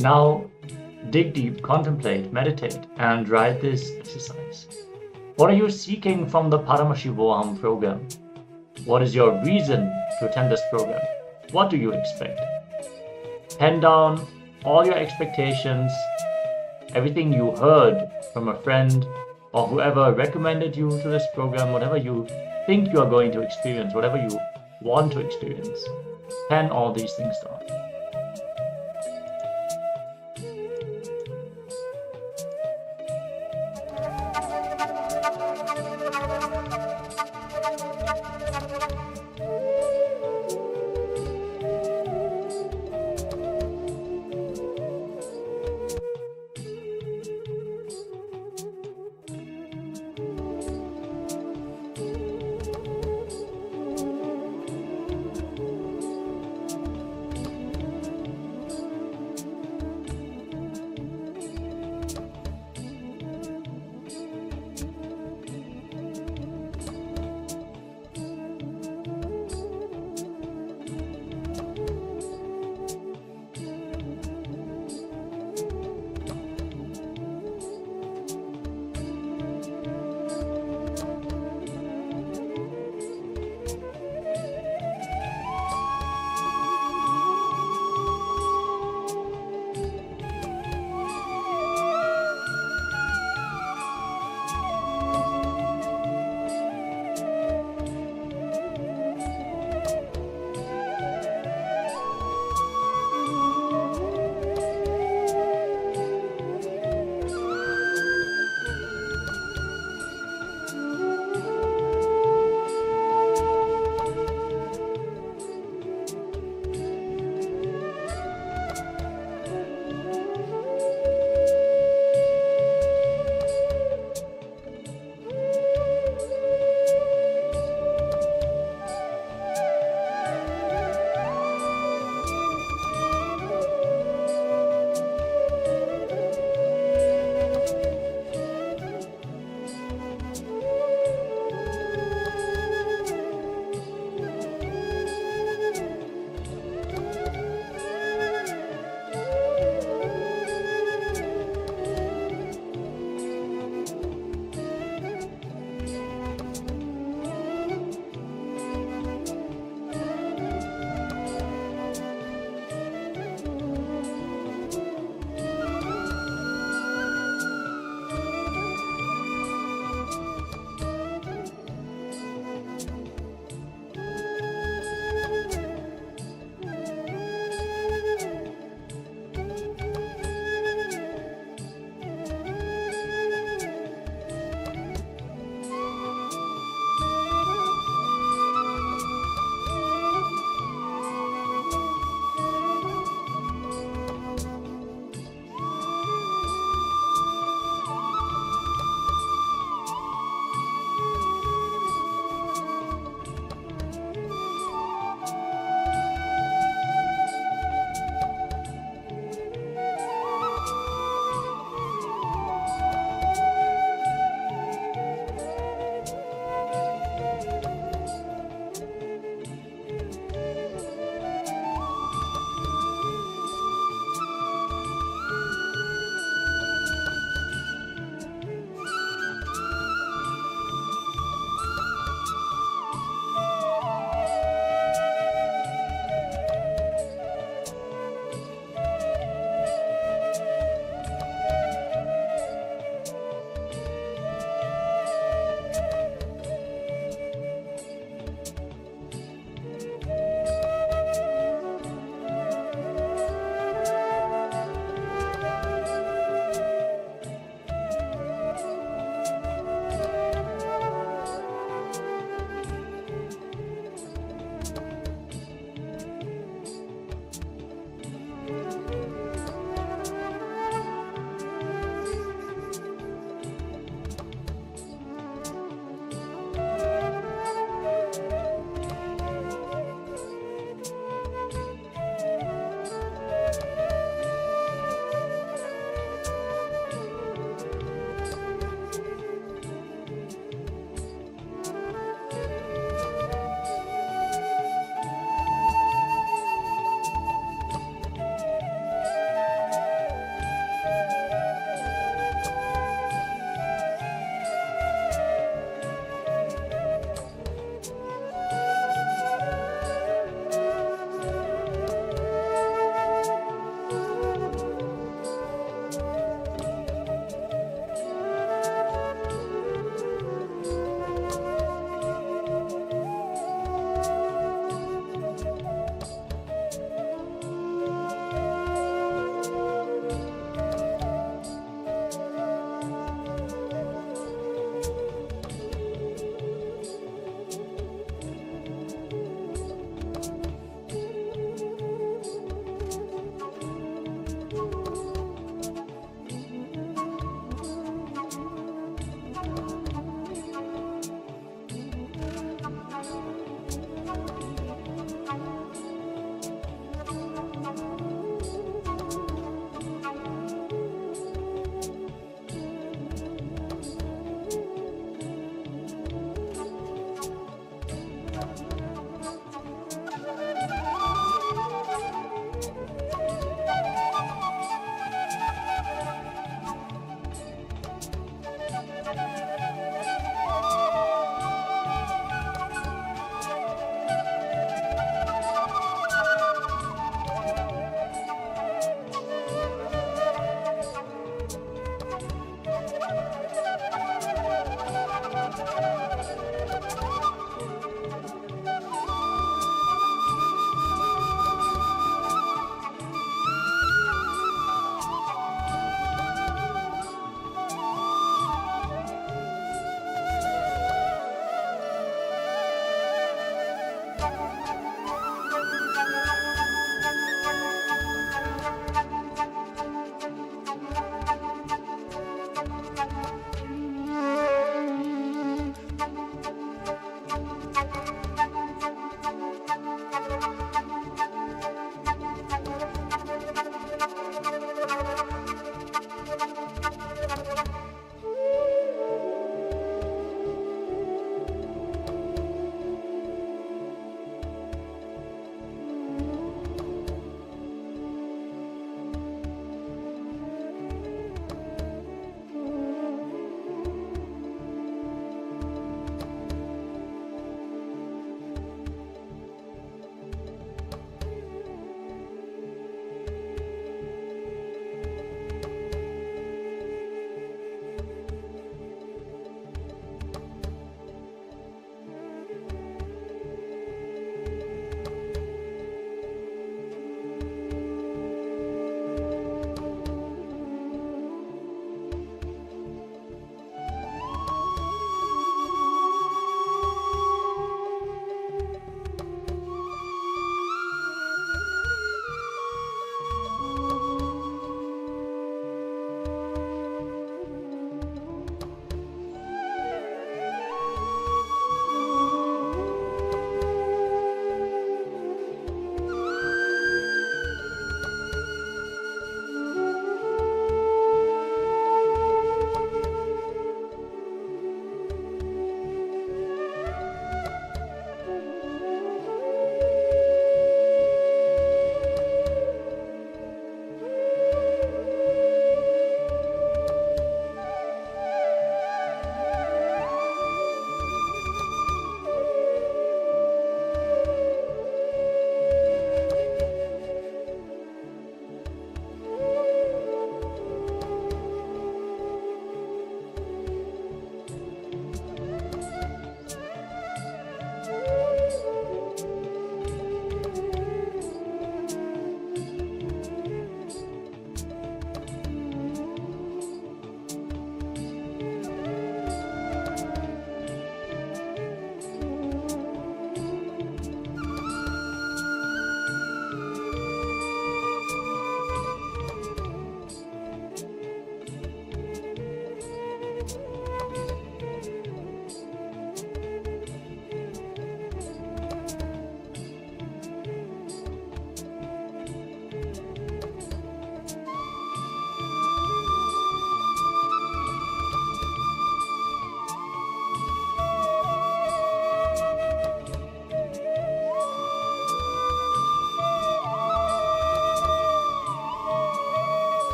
Now, dig deep, contemplate, meditate, and write this exercise. What are you seeking from the Paramashivoham program? What is your reason to attend this program? What do you expect? Pen down all your expectations, everything you heard from a friend or whoever recommended you to this program, whatever you think you are going to experience, whatever you want to experience. Pen all these things down.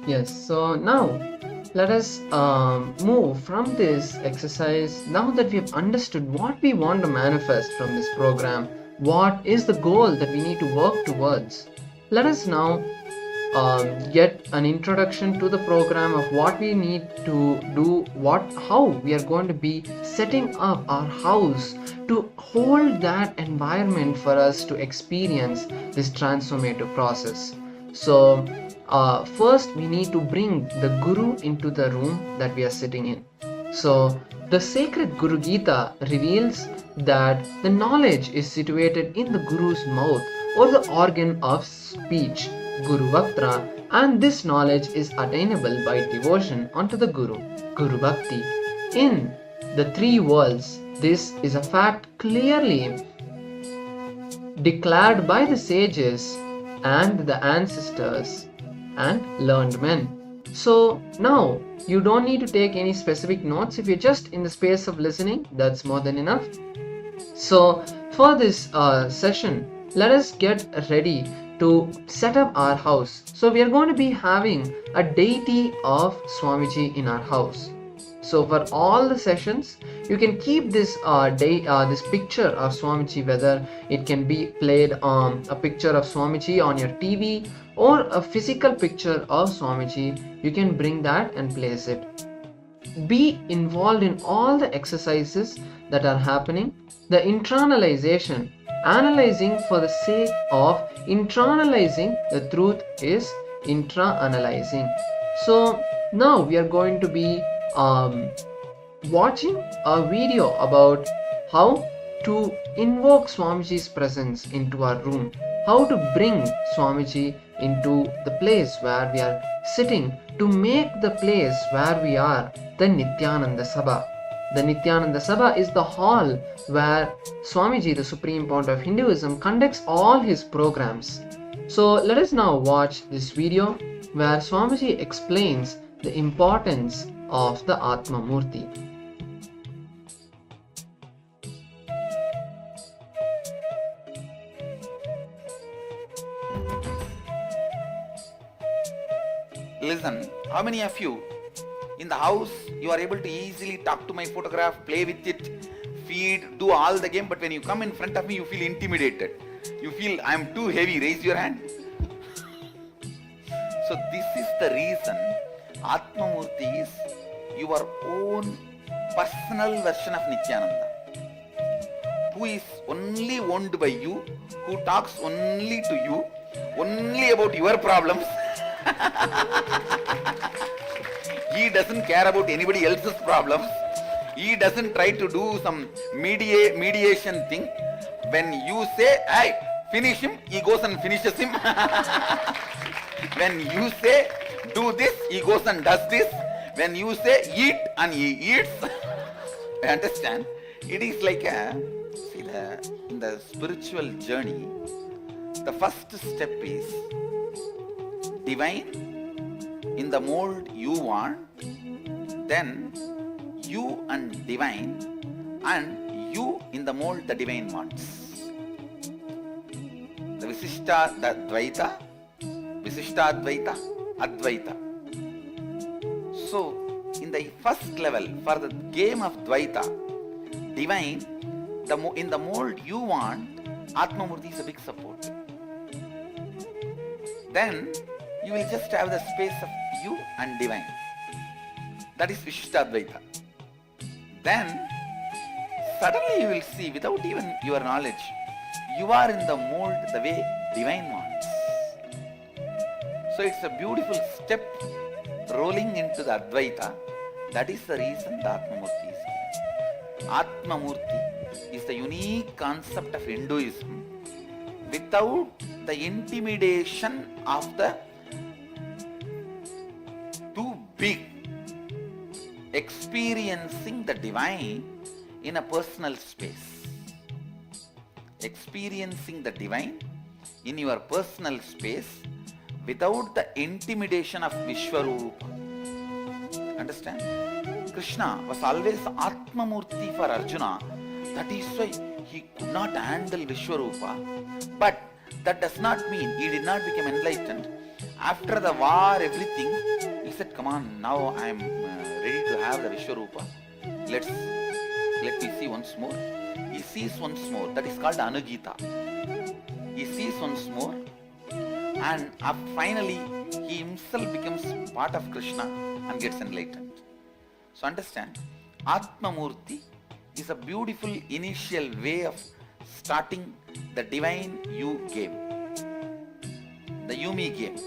Yes, so now let us move from this exercise. Now that we have understood what we want to manifest from this program, what is the goal that we need to work towards, let us now get an introduction to the program of what we need to do, how we are going to be setting up our house to hold that environment for us to experience this transformative process. So first we need to bring the Guru into the room that we are sitting in. So the sacred Guru Gita reveals that the knowledge is situated in the Guru's mouth or the organ of speech, Guru Vaktra, and this knowledge is attainable by devotion unto the Guru, Guru Bhakti. In the three worlds, this is a fact clearly declared by the sages and the ancestors and learned men. So now you don't need to take any specific notes. If you're just in the space of listening, that's more than enough. So for this session, let us get ready to set up our house. So we are going to be having a deity of Swamiji in our house. So for all the sessions, you can keep this this picture of Swamiji, whether it can be played on a picture of Swamiji on your TV or a physical picture of Swamiji. You can bring that and place it. Be involved in all the exercises that are happening. The internalization, analyzing for the sake of internalizing the truth, is intra-analyzing. So now we are going to be watching a video about how to invoke Swamiji's presence into our room, how to bring Swamiji into the place where we are sitting to make the place where we are the Nityananda Sabha. The Nityananda Sabha is the hall where Swamiji, the Supreme Pontiff of Hinduism, conducts all his programs. So let us now watch this video where Swamiji explains the importance of the Atma Murti. Listen, how many of you in the house you are able to easily talk to my photograph, play with it, feed, do all the game, but when you come in front of me you feel intimidated, you feel I am too heavy? Raise your hand. So this is the reason Atma Murti is your own personal version of Nityananda, who is only owned by you, who talks only to you, only about your problems. He doesn't care about anybody else's problems. He doesn't try to do some mediation thing. When you say, hey, finish him, he goes and finishes him. When you say, do this, he goes and does this. When you say, eat, and he eats. Understand? It is like in the spiritual journey, the first step is divine in the mold you want, then you and divine, and you in the mold the divine wants. The Visishtadvaita, Advaita. So in the first level, for the game of Dvaita, divine, in the mold you want, Atma Murti is a big support. Then you will just have the space of you and divine. That is Vishishtadvaita. Then suddenly you will see, without even your knowledge, you are in the mold the way divine wants. So it's a beautiful step rolling into the Advaita. That is the reason the Atma Murti is given. Atma Murti is the unique concept of Hinduism without the intimidation of the too big, experiencing the divine in a personal space. Experiencing the divine in your personal space without the intimidation of Vishwarupa. Understand? Krishna was always Atma Murti for Arjuna. That is why he could not handle Vishwarupa. But that does not mean he did not become enlightened. After the war, everything, he said, come on, now I am ready to have the Vishwarupa. Let me see once more. He sees once more. That is called Anugita. He sees once more, and finally he himself becomes part of Krishna and gets enlightened. So understand, Atma Murti is a beautiful initial way of starting the divine you game, the Yumi game,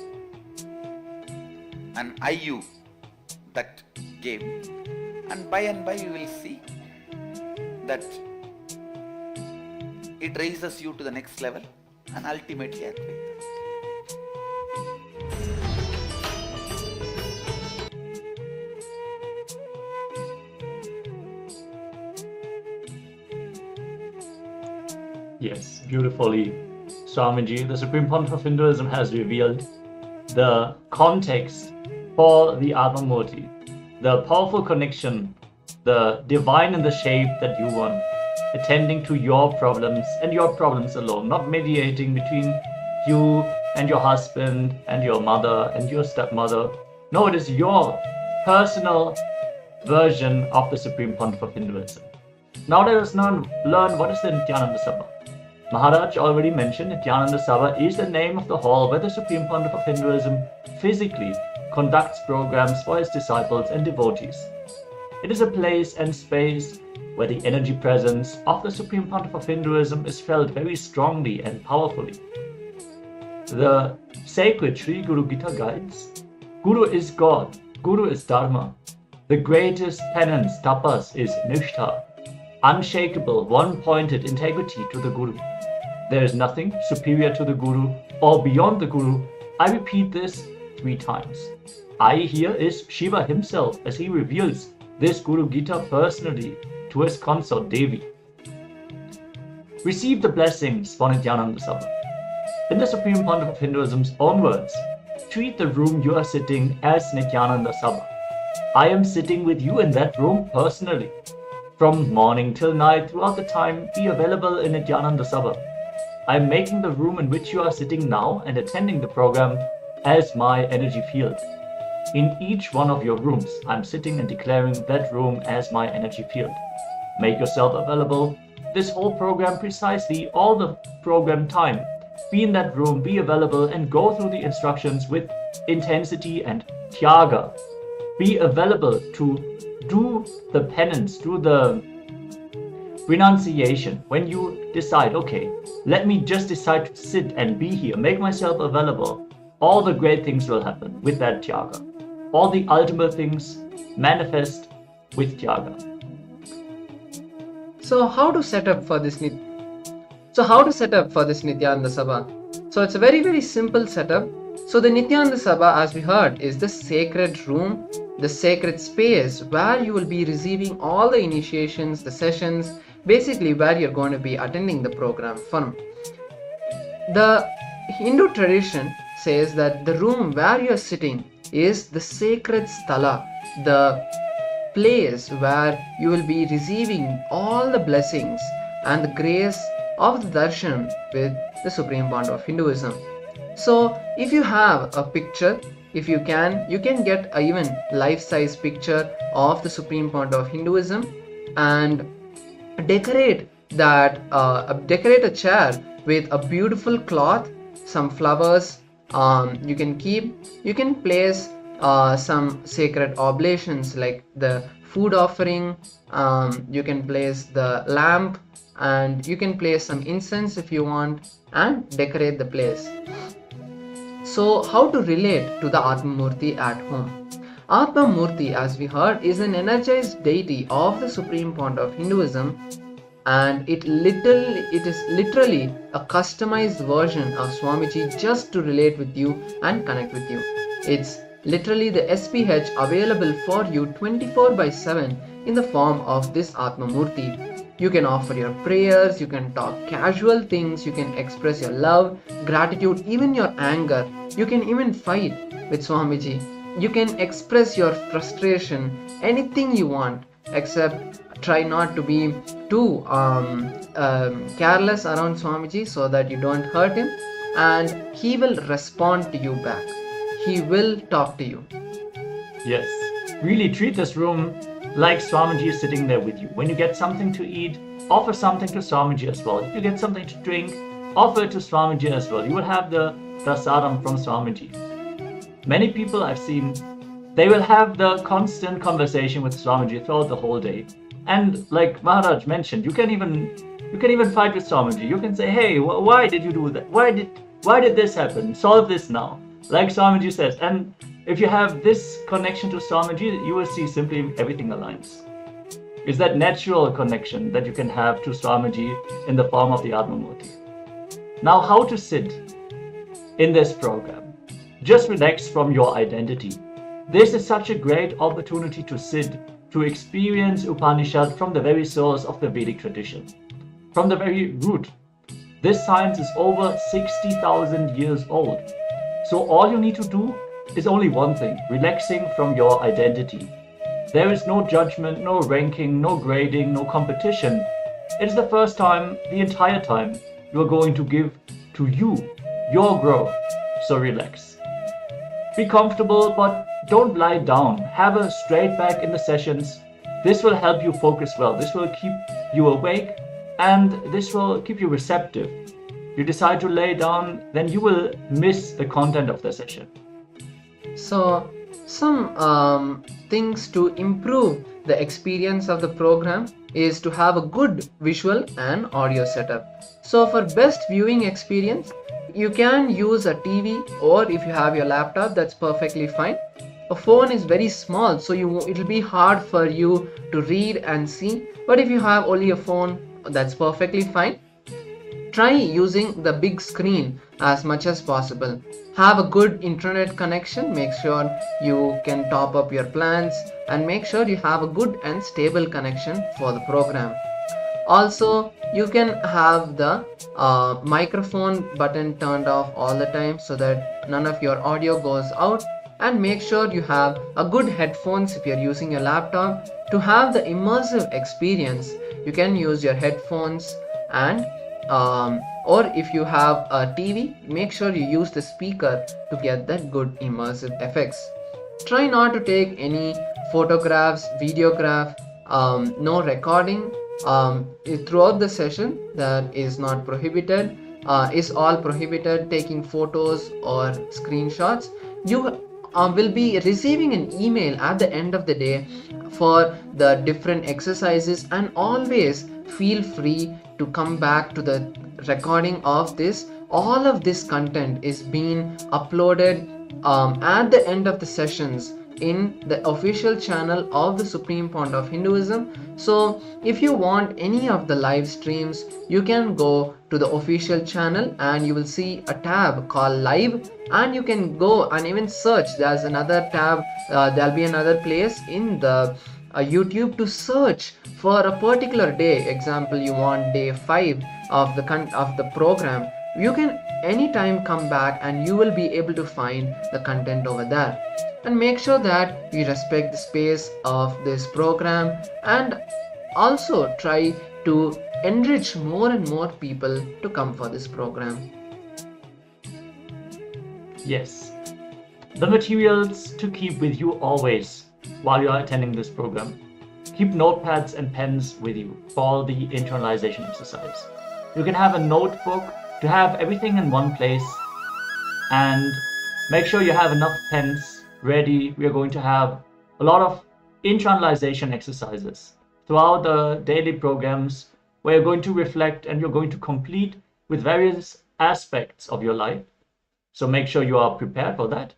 and IU, that game. And by you will see that it raises you to the next level and ultimately Advaita. Yes, beautifully, Swamiji. The Supreme Pontiff of Hinduism has revealed the context for the Atmamurti, the powerful connection, the divine in the shape that you want, attending to your problems and your problems alone, not mediating between you and your husband and your mother and your stepmother. No, it is your personal version of the Supreme Pontiff of Hinduism. Now let us now learn what is the Nityananda Sabha. Maharaj already mentioned Nityananda Sabha is the name of the hall where the Supreme Pontiff of Hinduism physically conducts programs for his disciples and devotees. It is a place and space where the energy presence of the Supreme Pontiff of Hinduism is felt very strongly and powerfully. The sacred Sri Guru Gita guides, Guru is God, Guru is Dharma. The greatest penance, tapas, is Nishtha, unshakable, one-pointed integrity to the Guru. There is nothing superior to the Guru or beyond the Guru. I repeat this 3 times. I here is Shiva himself as he reveals this Guru Gita personally to his consort Devi. Receive the blessings for Nityananda Sabha. In the Supreme Pontiff of Hinduism's own words, treat the room you are sitting as Nityananda Sabha. I am sitting with you in that room personally. From morning till night, throughout the time, be available in Nityananda Sabha. I am making the room in which you are sitting now and attending the program as my energy field. In each one of your rooms, I am sitting and declaring that room as my energy field. Make yourself available. This whole program, precisely all the program time, be in that room, be available, and go through the instructions with intensity and tyaga. Be available to do the penance, do the renunciation. When you decide, okay, let me just decide to sit and be here, make myself available, all the great things will happen with that tyaga. All the ultimate things manifest with tyaga. So how to set up for this Nityananda Sabha? So it's a very, very simple setup. So the Nityananda Sabha, as we heard, is the sacred room, the sacred space where you will be receiving all the initiations, the sessions, basically where you're going to be attending the program from. The Hindu tradition says that the room where you're sitting is the sacred sthala, the place where you will be receiving all the blessings and the grace of the darshan with the Supreme Pontiff of Hinduism. So if you have a picture, if you can get a even life-size picture of the Supreme Pontiff of Hinduism and decorate that, decorate a chair with a beautiful cloth, some flowers. You can place some sacred oblations like the food offering. You can place the lamp, and you can place some incense if you want, and decorate the place. So how to relate to the Atmamurti at home? Atmamurti, as we heard, is an energized deity of the Supreme Pontiff of Hinduism, and it is literally a customized version of Swamiji just to relate with you and connect with you. It's literally the SPH available for you 24/7 in the form of this Atmamurti. You can offer your prayers, you can talk casual things, you can express your love, gratitude, even your anger. You can even fight with Swamiji. You can express your frustration, anything you want, except try not to be too careless around Swamiji so that you don't hurt him, and he will respond to you back. he will talk to you. Yes, really treat this room like Swamiji is sitting there with you. When you get something to eat, offer something to Swamiji as well. If you get something to drink, offer it to Swamiji as well. You will have the prasadam from Swamiji. Many people I've seen, they will have the constant conversation with Swamiji throughout the whole day. And like Maharaj mentioned, you can even fight with Swamiji. You can say, hey, why did you do that? Why did this happen? Solve this now. Like Swamiji says. And if you have this connection to Swamiji, you will see simply everything aligns. It's that natural connection that you can have to Swamiji in the form of the Atmamurti. Now, how to sit in this program? Just relax from your identity. This is such a great opportunity to sit, to experience Upanishad from the very source of the Vedic tradition, from the very root. This science is over 60,000 years old. So all you need to do is only one thing, relaxing from your identity. There is no judgment, no ranking, no grading, no competition. It is the first time, the entire time, you are going to give to you, your growth. So relax. Be comfortable, but don't lie down. Have a straight back in the sessions. This will help you focus well. This will keep you awake and this will keep you receptive. You decide to lay down, then you will miss the content of the session. So some things to improve the experience of the program is to have a good visual and audio setup. So for best viewing experience, you can use a TV, or if you have your laptop, that's perfectly fine. A phone is very small, so it'll be hard for you to read and see, but if you have only a phone, that's perfectly fine. Try using the big screen as much as possible. Have a good internet connection. Make sure you can top up your plans and make sure you have a good and stable connection for the program. Also, you can have the microphone button turned off all the time so that none of your audio goes out, and make sure you have a good headphones if you're using your laptop. To have the immersive experience, you can use your headphones, and or if you have a TV, make sure you use the speaker to get that good immersive effects. Try not to take any photographs, videograph, no recording throughout the session. That is not prohibited, is all prohibited. Taking photos or screenshots. You will be receiving an email at the end of the day for the different exercises, and always feel free to come back to the recording of this. All of this content is being uploaded at the end of the sessions in the official channel of the Supreme Pontiff of Hinduism. So if you want any of the live streams, you can go to the official channel and you will see a tab called live, and you can go and even search. There's another tab, there'll be another place in the YouTube to search for a particular day. Example, you want day 5 of the program. You can anytime come back and you will be able to find the content over there. And make sure that you respect the space of this program, and also try to enrich more and more people to come for this program. Yes, the materials to keep with you always while you are attending this program. Keep notepads and pens with you for the internalization exercise. You can have a notebook to have everything in one place, and make sure you have enough pens ready. We are going to have a lot of internalization exercises throughout the daily programs where you're going to reflect and you're going to complete with various aspects of your life. So make sure you are prepared for that.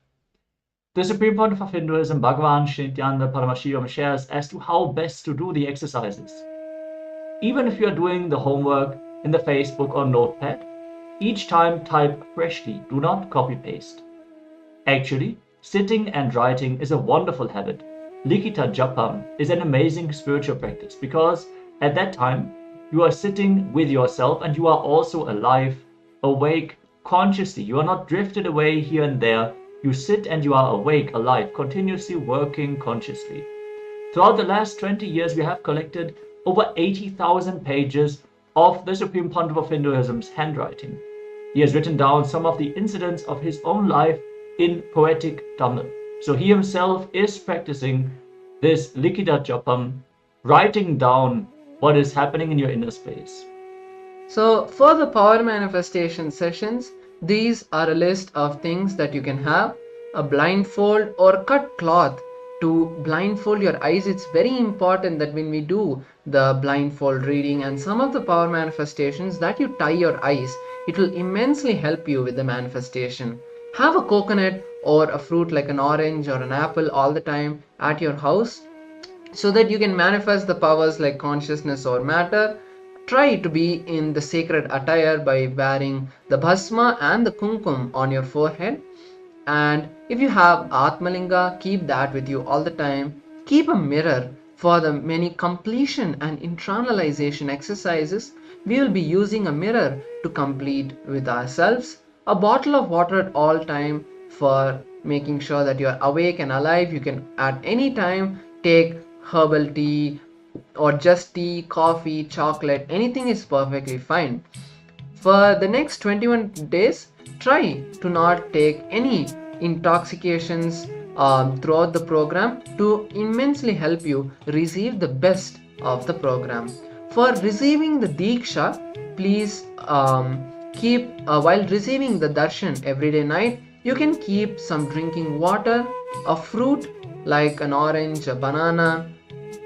The Supreme Pontiff of Hinduism, Bhagavan Shri Nityananda Paramashivoham, shares as to how best to do the exercises. Even if you're doing the homework in the Facebook or notepad, each time type freshly, do not copy paste. Actually, sitting and writing is a wonderful habit. Likita Japam is an amazing spiritual practice, because at that time you are sitting with yourself and you are also alive, awake, consciously. You are not drifted away here and there. You sit and you are awake, alive, continuously working consciously. Throughout the last 20 years, we have collected over 80,000 pages of the Supreme Pontiff of Hinduism's handwriting. He has written down some of the incidents of his own life in poetic Tamil. So he himself is practicing this Likita Japam, writing down what is happening in your inner space. So for the power manifestation sessions, these are a list of things that you can have: a blindfold or cut cloth to blindfold your eyes. It's very important that when we do the blindfold reading and some of the power manifestations, that you tie your eyes. It will immensely help you with the manifestation. Have a coconut or a fruit like an orange or an apple all the time at your house, so that you can manifest the powers like consciousness or matter. Try to be in the sacred attire by wearing the bhasma and the kumkum on your forehead. And if you have Atmalinga, keep that with you all the time. Keep a mirror for the many completion and internalization exercises. We will be using a mirror to complete with ourselves. A bottle of water at all time for making sure that you are awake and alive. You can at any time take herbal tea or just tea, coffee, chocolate, anything is perfectly fine. For the next 21 days, try to not take any intoxications throughout the program to immensely help you receive the best of the program. For receiving the Diksha, please keep, while receiving the darshan every night, you can keep some drinking water, a fruit like an orange, a banana,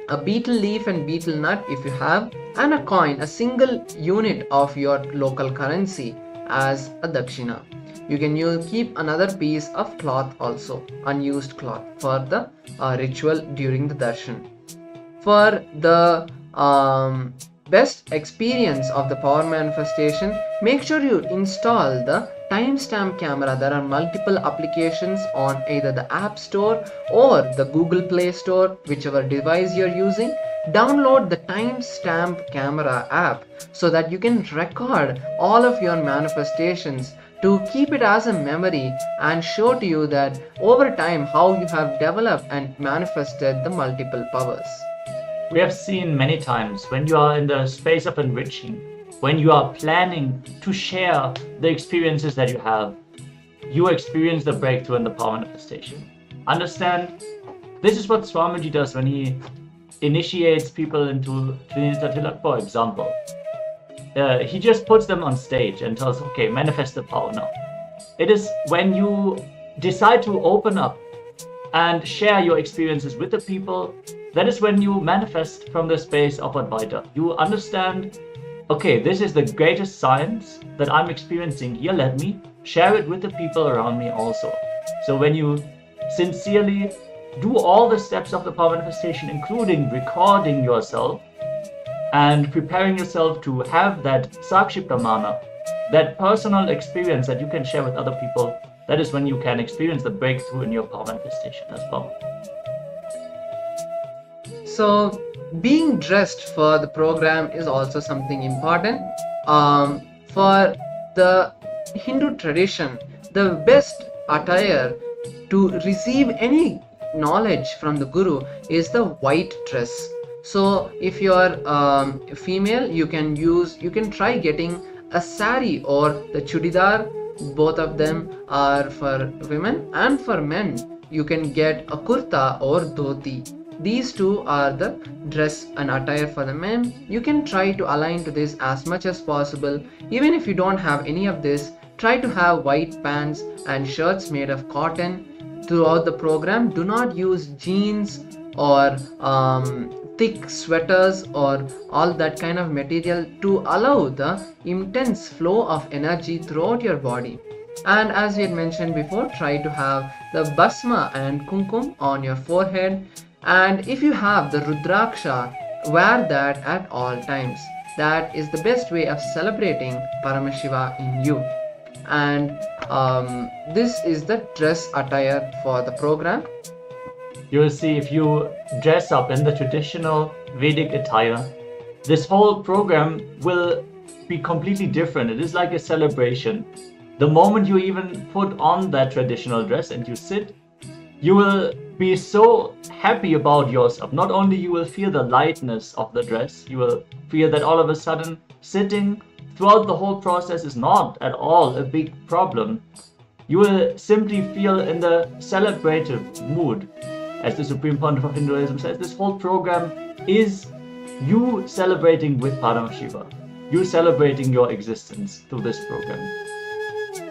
a betel leaf and betel nut if you have, and a coin, a single unit of your local currency as a Dakshina. You can keep another piece of cloth also, unused cloth, for the ritual during the darshan. For the best experience of the power manifestation, make sure you install the timestamp camera. There are multiple applications on either the App Store or the Google Play Store, whichever device you're using. Download the timestamp camera app so that you can record all of your manifestations to keep it as a memory and show to you that over time how you have developed and manifested the multiple powers. We have seen many times when you are in the space of enriching, when you are planning to share the experiences that you have, you experience the breakthrough and the power manifestation. Understand, this is what Swamiji does when he initiates people into Trinita Tilak, for example. He just puts them on stage and tells, okay, manifest the power now. It is when you decide to open up and share your experiences with the people, that is when you manifest from the space of Advaita. You understand, okay, this is the greatest science that I'm experiencing here. Let me share it with the people around me also. So when you sincerely do all the steps of the power manifestation, including recording yourself and preparing yourself to have that Sakshiptamana, that personal experience that you can share with other people, that is when you can experience the breakthrough in your power manifestation as well. So being dressed for the program is also something important. For the Hindu tradition, the best attire to receive any knowledge from the Guru is the white dress. So if you are female, you can try getting a sari or the chudidar. Both of them are for women, and for men you can get a kurta or dhoti. These two are the dress and attire for the men. You can try to align to this as much as possible. Even if you don't have any of this, try to have white pants and shirts made of cotton throughout the program. Do not use jeans or thick sweaters or all that kind of material to allow the intense flow of energy throughout your body. And as we had mentioned before, try to have the bhasma and kumkum on your forehead. And if you have the Rudraksha, wear that at all times. That is the best way of celebrating Paramashiva in you. And this is the dress attire for the program. You will see, if you dress up in the traditional Vedic attire, this whole program will be completely different. It is like a celebration. The moment you even put on that traditional dress and you sit, you will be so happy about yourself. Not only you will feel the lightness of the dress, you will feel that all of a sudden sitting throughout the whole process is not at all a big problem. You will simply feel in the celebrative mood. As the Supreme Pontiff of Hinduism says, this whole program is you celebrating with Paramashiva, you celebrating your existence through this program.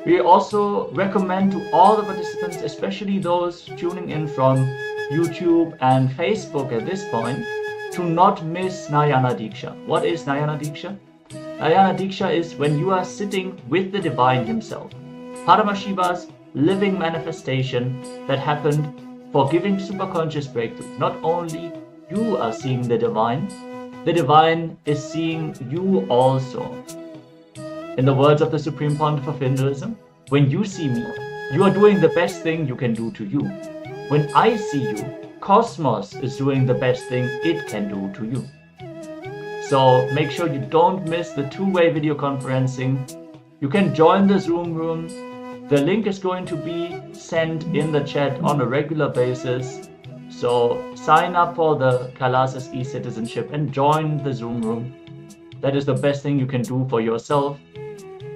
We also recommend to all the participants, especially those tuning in from YouTube and Facebook at this point, to not miss Jnana Diksha. What is Jnana Diksha? Jnana Diksha is when you are sitting with the Divine Himself, Paramashiva's living manifestation that happened for giving superconscious breakthrough. Not only you are seeing the Divine is seeing you also. In the words of the Supreme Pontiff of Hinduism, when you see me, you are doing the best thing you can do to you. When I see you, Cosmos is doing the best thing it can do to you. So make sure you don't miss the two-way video conferencing. You can join the Zoom room. The link is going to be sent in the chat on a regular basis. So sign up for the Kailas's e-citizenship and join the Zoom room. That is the best thing you can do for yourself.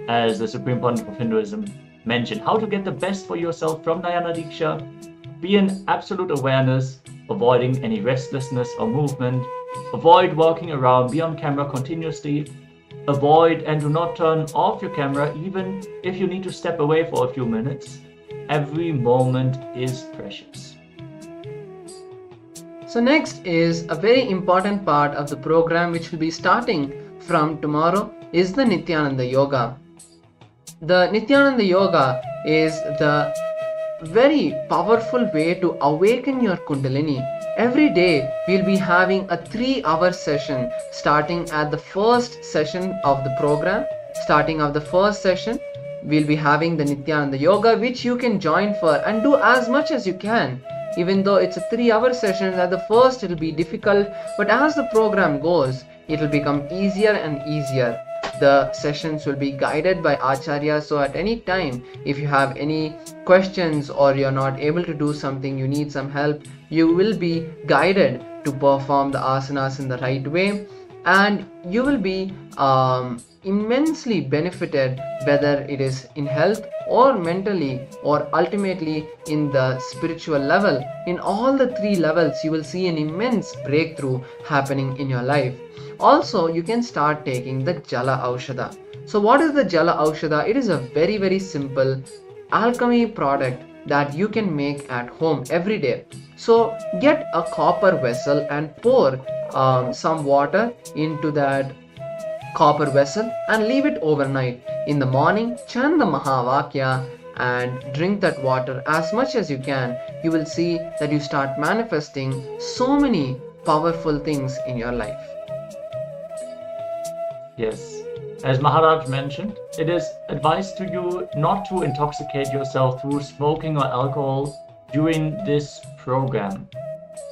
As the Supreme Pontiff of Hinduism mentioned, how to get the best for yourself from Jnana Diksha. Be in absolute awareness, avoiding any restlessness or movement. Avoid walking around, be on camera continuously. Avoid and do not turn off your camera even if you need to step away for a few minutes. Every moment is precious. So next is a very important part of the program which will be starting from tomorrow is the Nityananda Yoga. The Nityananda Yoga is the very powerful way to awaken your Kundalini. Every day we'll be having a 3-hour session starting at the first session of the program. Starting of the first session, we'll be having the Nityananda Yoga, which you can join for and do as much as you can. Even though it's a 3-hour session, at the first it'll be difficult, but as the program goes, it'll become easier and easier. The sessions will be guided by Acharya, so at any time, if you have any questions or you're not able to do something, you need some help, you will be guided to perform the asanas in the right way, and you will be immensely benefited, whether it is in health or mentally or ultimately in the spiritual level. In all the 3 levels, you will see an immense breakthrough happening in your life. Also, you can start taking the Jala Aushadha. So what is the Jala Aushadha? It is a very, very simple alchemy product that you can make at home every day. So get a copper vessel and pour some water into that copper vessel and leave it overnight. In the morning, chant the Mahavakya and drink that water as much as you can. You will see that you start manifesting so many powerful things in your life. Yes, as Maharaj mentioned, it is advised to you not to intoxicate yourself through smoking or alcohol during this program.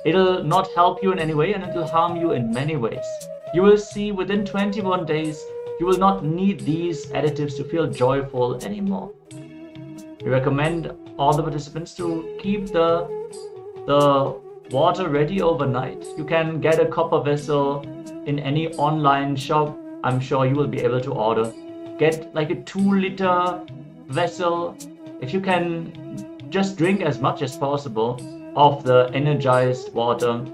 It'll not help you in any way and it'll harm you in many ways. You will see within 21 days, you will not need these additives to feel joyful anymore. We recommend all the participants to keep the water ready overnight. You can get a copper vessel in any online shop. I'm sure you will be able to order. Get like a 2-liter vessel. If you can just drink as much as possible of the energized water,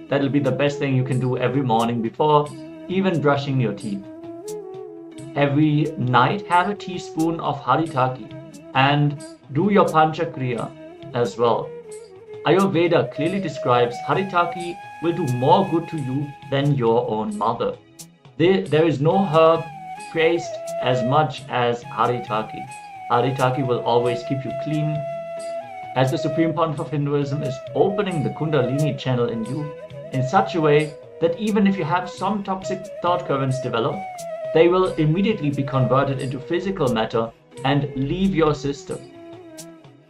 that'll be the best thing you can do every morning before even brushing your teeth. Every night, have a teaspoon of Haritaki and do your Panchakriya as well. Ayurveda clearly describes Haritaki will do more good to you than your own mother. There is no herb praised as much as Haritaki. Haritaki will always keep you clean. As the Supreme Pontiff of Hinduism is opening the Kundalini channel in you in such a way that even if you have some toxic thought currents develop, they will immediately be converted into physical matter and leave your system.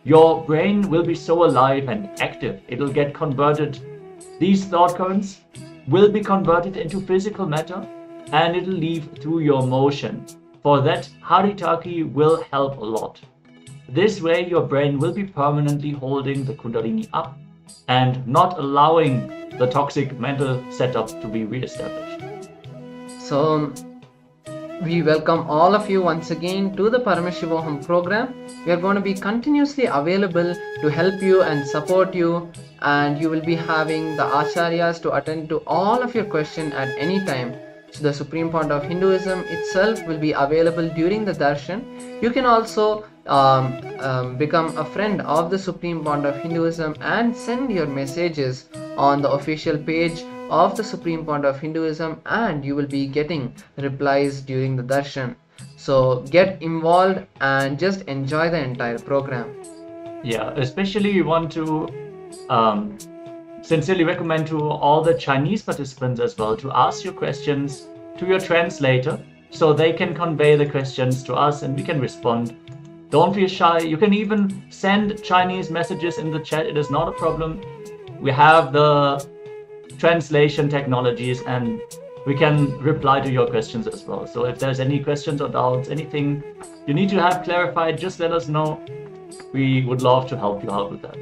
Your brain will be so alive and active, it'll get converted. These thought currents will be converted into physical matter and it'll leave through your motion. For that, Haritaki will help a lot. This way, your brain will be permanently holding the Kundalini up and not allowing the toxic mental setup to be re-established. So, We welcome all of you once again to the Paramashivoham program. We are going to be continuously available to help you and support you, and you will be having the acharyas to attend to all of your questions at any time. So the Supreme Point of Hinduism itself will be available during the darshan. You can also become a friend of the Supreme Point of Hinduism and send your messages on the official page of the Supreme Point of Hinduism, and you will be getting replies during the darshan. So get involved and just enjoy the entire program. Yeah, especially we want to sincerely recommend to all the Chinese participants as well to ask your questions to your translator so they can convey the questions to us and we can respond. Don't feel shy. You can even send Chinese messages in the chat. It is not a problem. We have the translation technologies and we can reply to your questions as well. So if there's any questions or doubts, anything you need to have clarified, just let us know. We would love to help you out with that.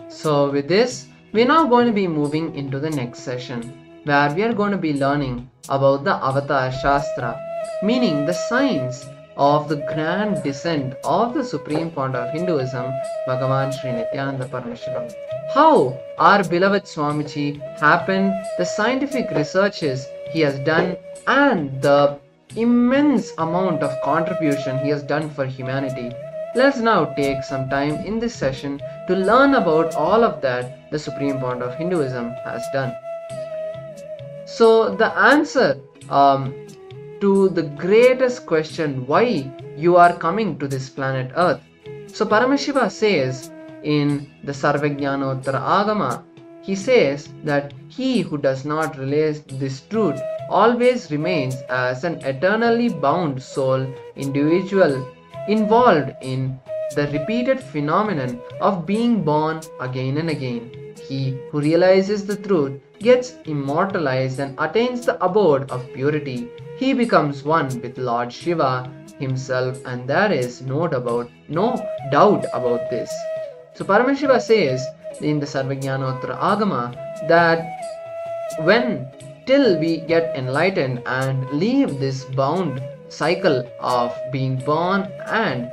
So with this, we're now going to be moving into the next session, where we are going to be learning about the Avatar Shastra, meaning the science of the grand descent of the Supreme Point of Hinduism, Bhagavan Sri Nityananda Sabha. How our beloved Swamiji happened, the scientific researches he has done, and the immense amount of contribution he has done for humanity. Let's now take some time in this session to learn about all of that the Supreme Point of Hinduism has done. So the answer to the greatest question, why you are coming to this planet Earth. So Paramashiva says in the Sarvajnanottara Agama, he says that he who does not realize this truth always remains as an eternally bound soul individual involved in the repeated phenomenon of being born again and again. He who realizes the truth gets immortalized and attains the abode of purity. He becomes one with Lord Shiva himself, and there is no doubt about this. So Paramashiva says in the Sarvajnanottara Agama that till we get enlightened and leave this bound cycle of being born and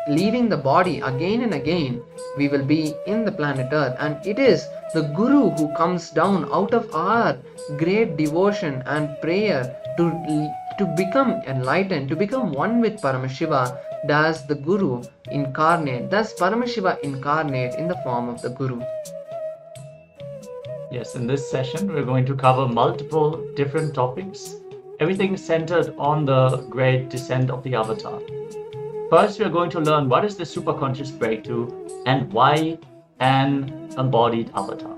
leaving the body again and again, we will be in the planet Earth, and it is the Guru who comes down out of our great devotion and prayer to become enlightened, to become one with Paramashiva. Does the Guru incarnate, does Paramashiva incarnate in the form of the Guru? Yes, in this session we're going to cover multiple different topics, everything centered on the great descent of the Avatar. First, we are going to learn what is the superconscious breakthrough and why an embodied avatar.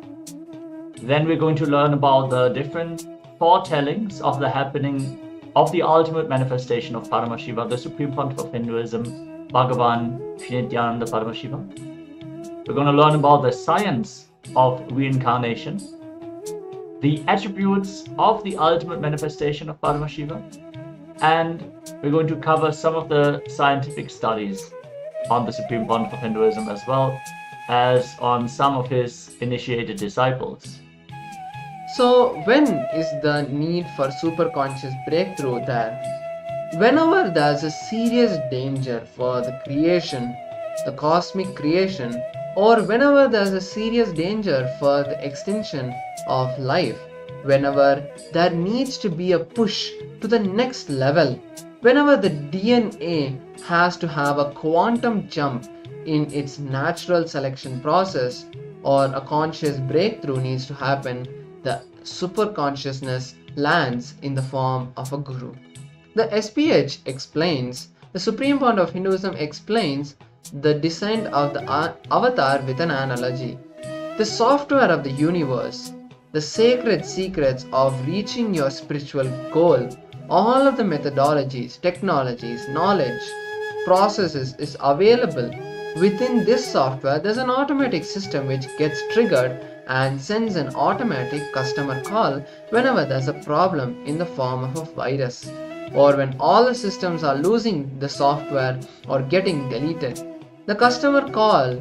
Then we're going to learn about the different foretellings of the happening of the ultimate manifestation of Paramashiva, the Supreme Pontiff of Hinduism, Bhagavan Sri Nityananda Sabha. We're going to learn about the science of reincarnation, the attributes of the ultimate manifestation of Paramashiva, and we're going to cover some of the scientific studies on the Supreme Pontiff of Hinduism as well as on some of his initiated disciples. So when is the need for superconscious breakthrough there? Whenever there's a serious danger for the creation, the cosmic creation, or whenever there's a serious danger for the extinction of life, whenever there needs to be a push to the next level, whenever the DNA has to have a quantum jump in its natural selection process, or a conscious breakthrough needs to happen, the superconsciousness lands in the form of a guru. The SPH explains, the Supreme Point of Hinduism explains the descent of the avatar with an analogy. The software of the universe, the sacred secrets of reaching your spiritual goal, all of the methodologies, technologies, knowledge, processes is available. Within this software, there's an automatic system which gets triggered and sends an automatic customer call whenever there's a problem in the form of a virus, or when all the systems are losing the software or getting deleted. The customer call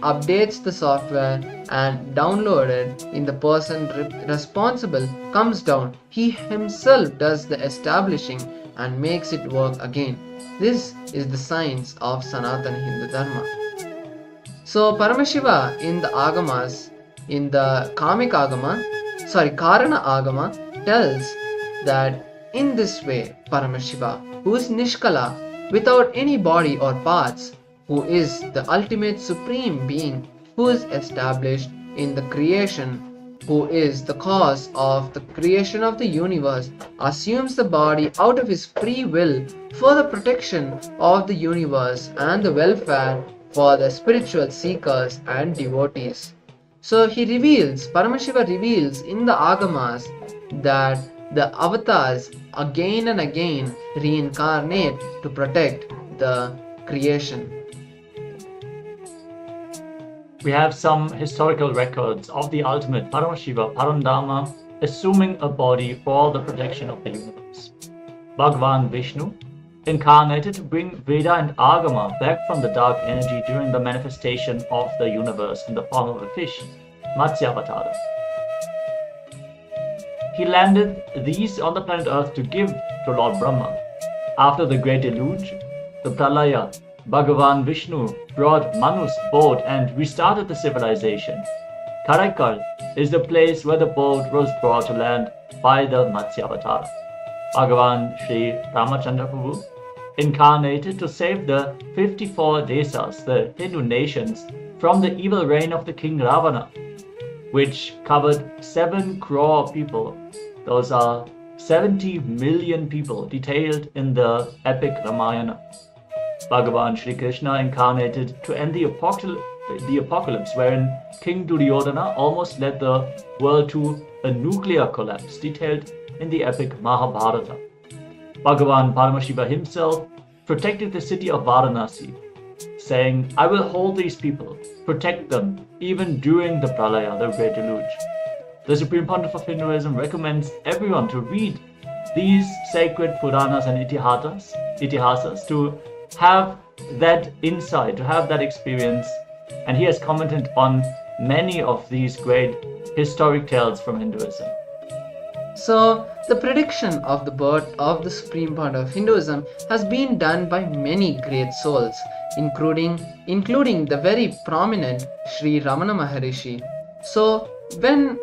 updates the software and downloaded in the person responsible comes down. He himself does the establishing and makes it work again. This is the science of Sanatana Hindu Dharma. So Paramashiva in the Agamas, in the Karana Agama, tells that in this way Paramashiva, who is Nishkala, without any body or parts, who is the ultimate supreme being, who is established in the creation, who is the cause of the creation of the universe, assumes the body out of his free will for the protection of the universe and the welfare for the spiritual seekers and devotees. So Paramashiva reveals in the Agamas that the avatars again and again reincarnate to protect the creation. We have some historical records of the ultimate Paramashiva, Parandama, assuming a body for the protection of the universe. Bhagavan Vishnu incarnated to bring Veda and Agama back from the dark energy during the manifestation of the universe in the form of a fish, Matsyavatara. He landed these on the planet Earth to give to Lord Brahma. After the great deluge, the Pralaya, Bhagavan Vishnu brought Manu's boat and restarted the civilization. Karaikal is the place where the boat was brought to land by the Matsyavatara. Bhagavan Sri Ramachandra Prabhu incarnated to save the 54 desas, the Hindu nations, from the evil reign of the king Ravana, which covered 7 crore people. Those are 70 million people detailed in the epic Ramayana. Bhagavan Sri Krishna incarnated to end the apocalypse wherein King Duryodhana almost led the world to a nuclear collapse, detailed in the epic Mahabharata. Bhagavan Paramashiva himself protected the city of Varanasi, saying, "I will hold these people, protect them, even during the Pralaya, the Great Deluge." The Supreme Pontiff of Hinduism recommends everyone to read these sacred Puranas and Itihasas to have that insight, to have that experience, and he has commented on many of these great historic tales from Hinduism. So, the prediction of the birth of the Supreme Pontiff of Hinduism has been done by many great souls, including the very prominent Sri Ramana Maharishi. So, when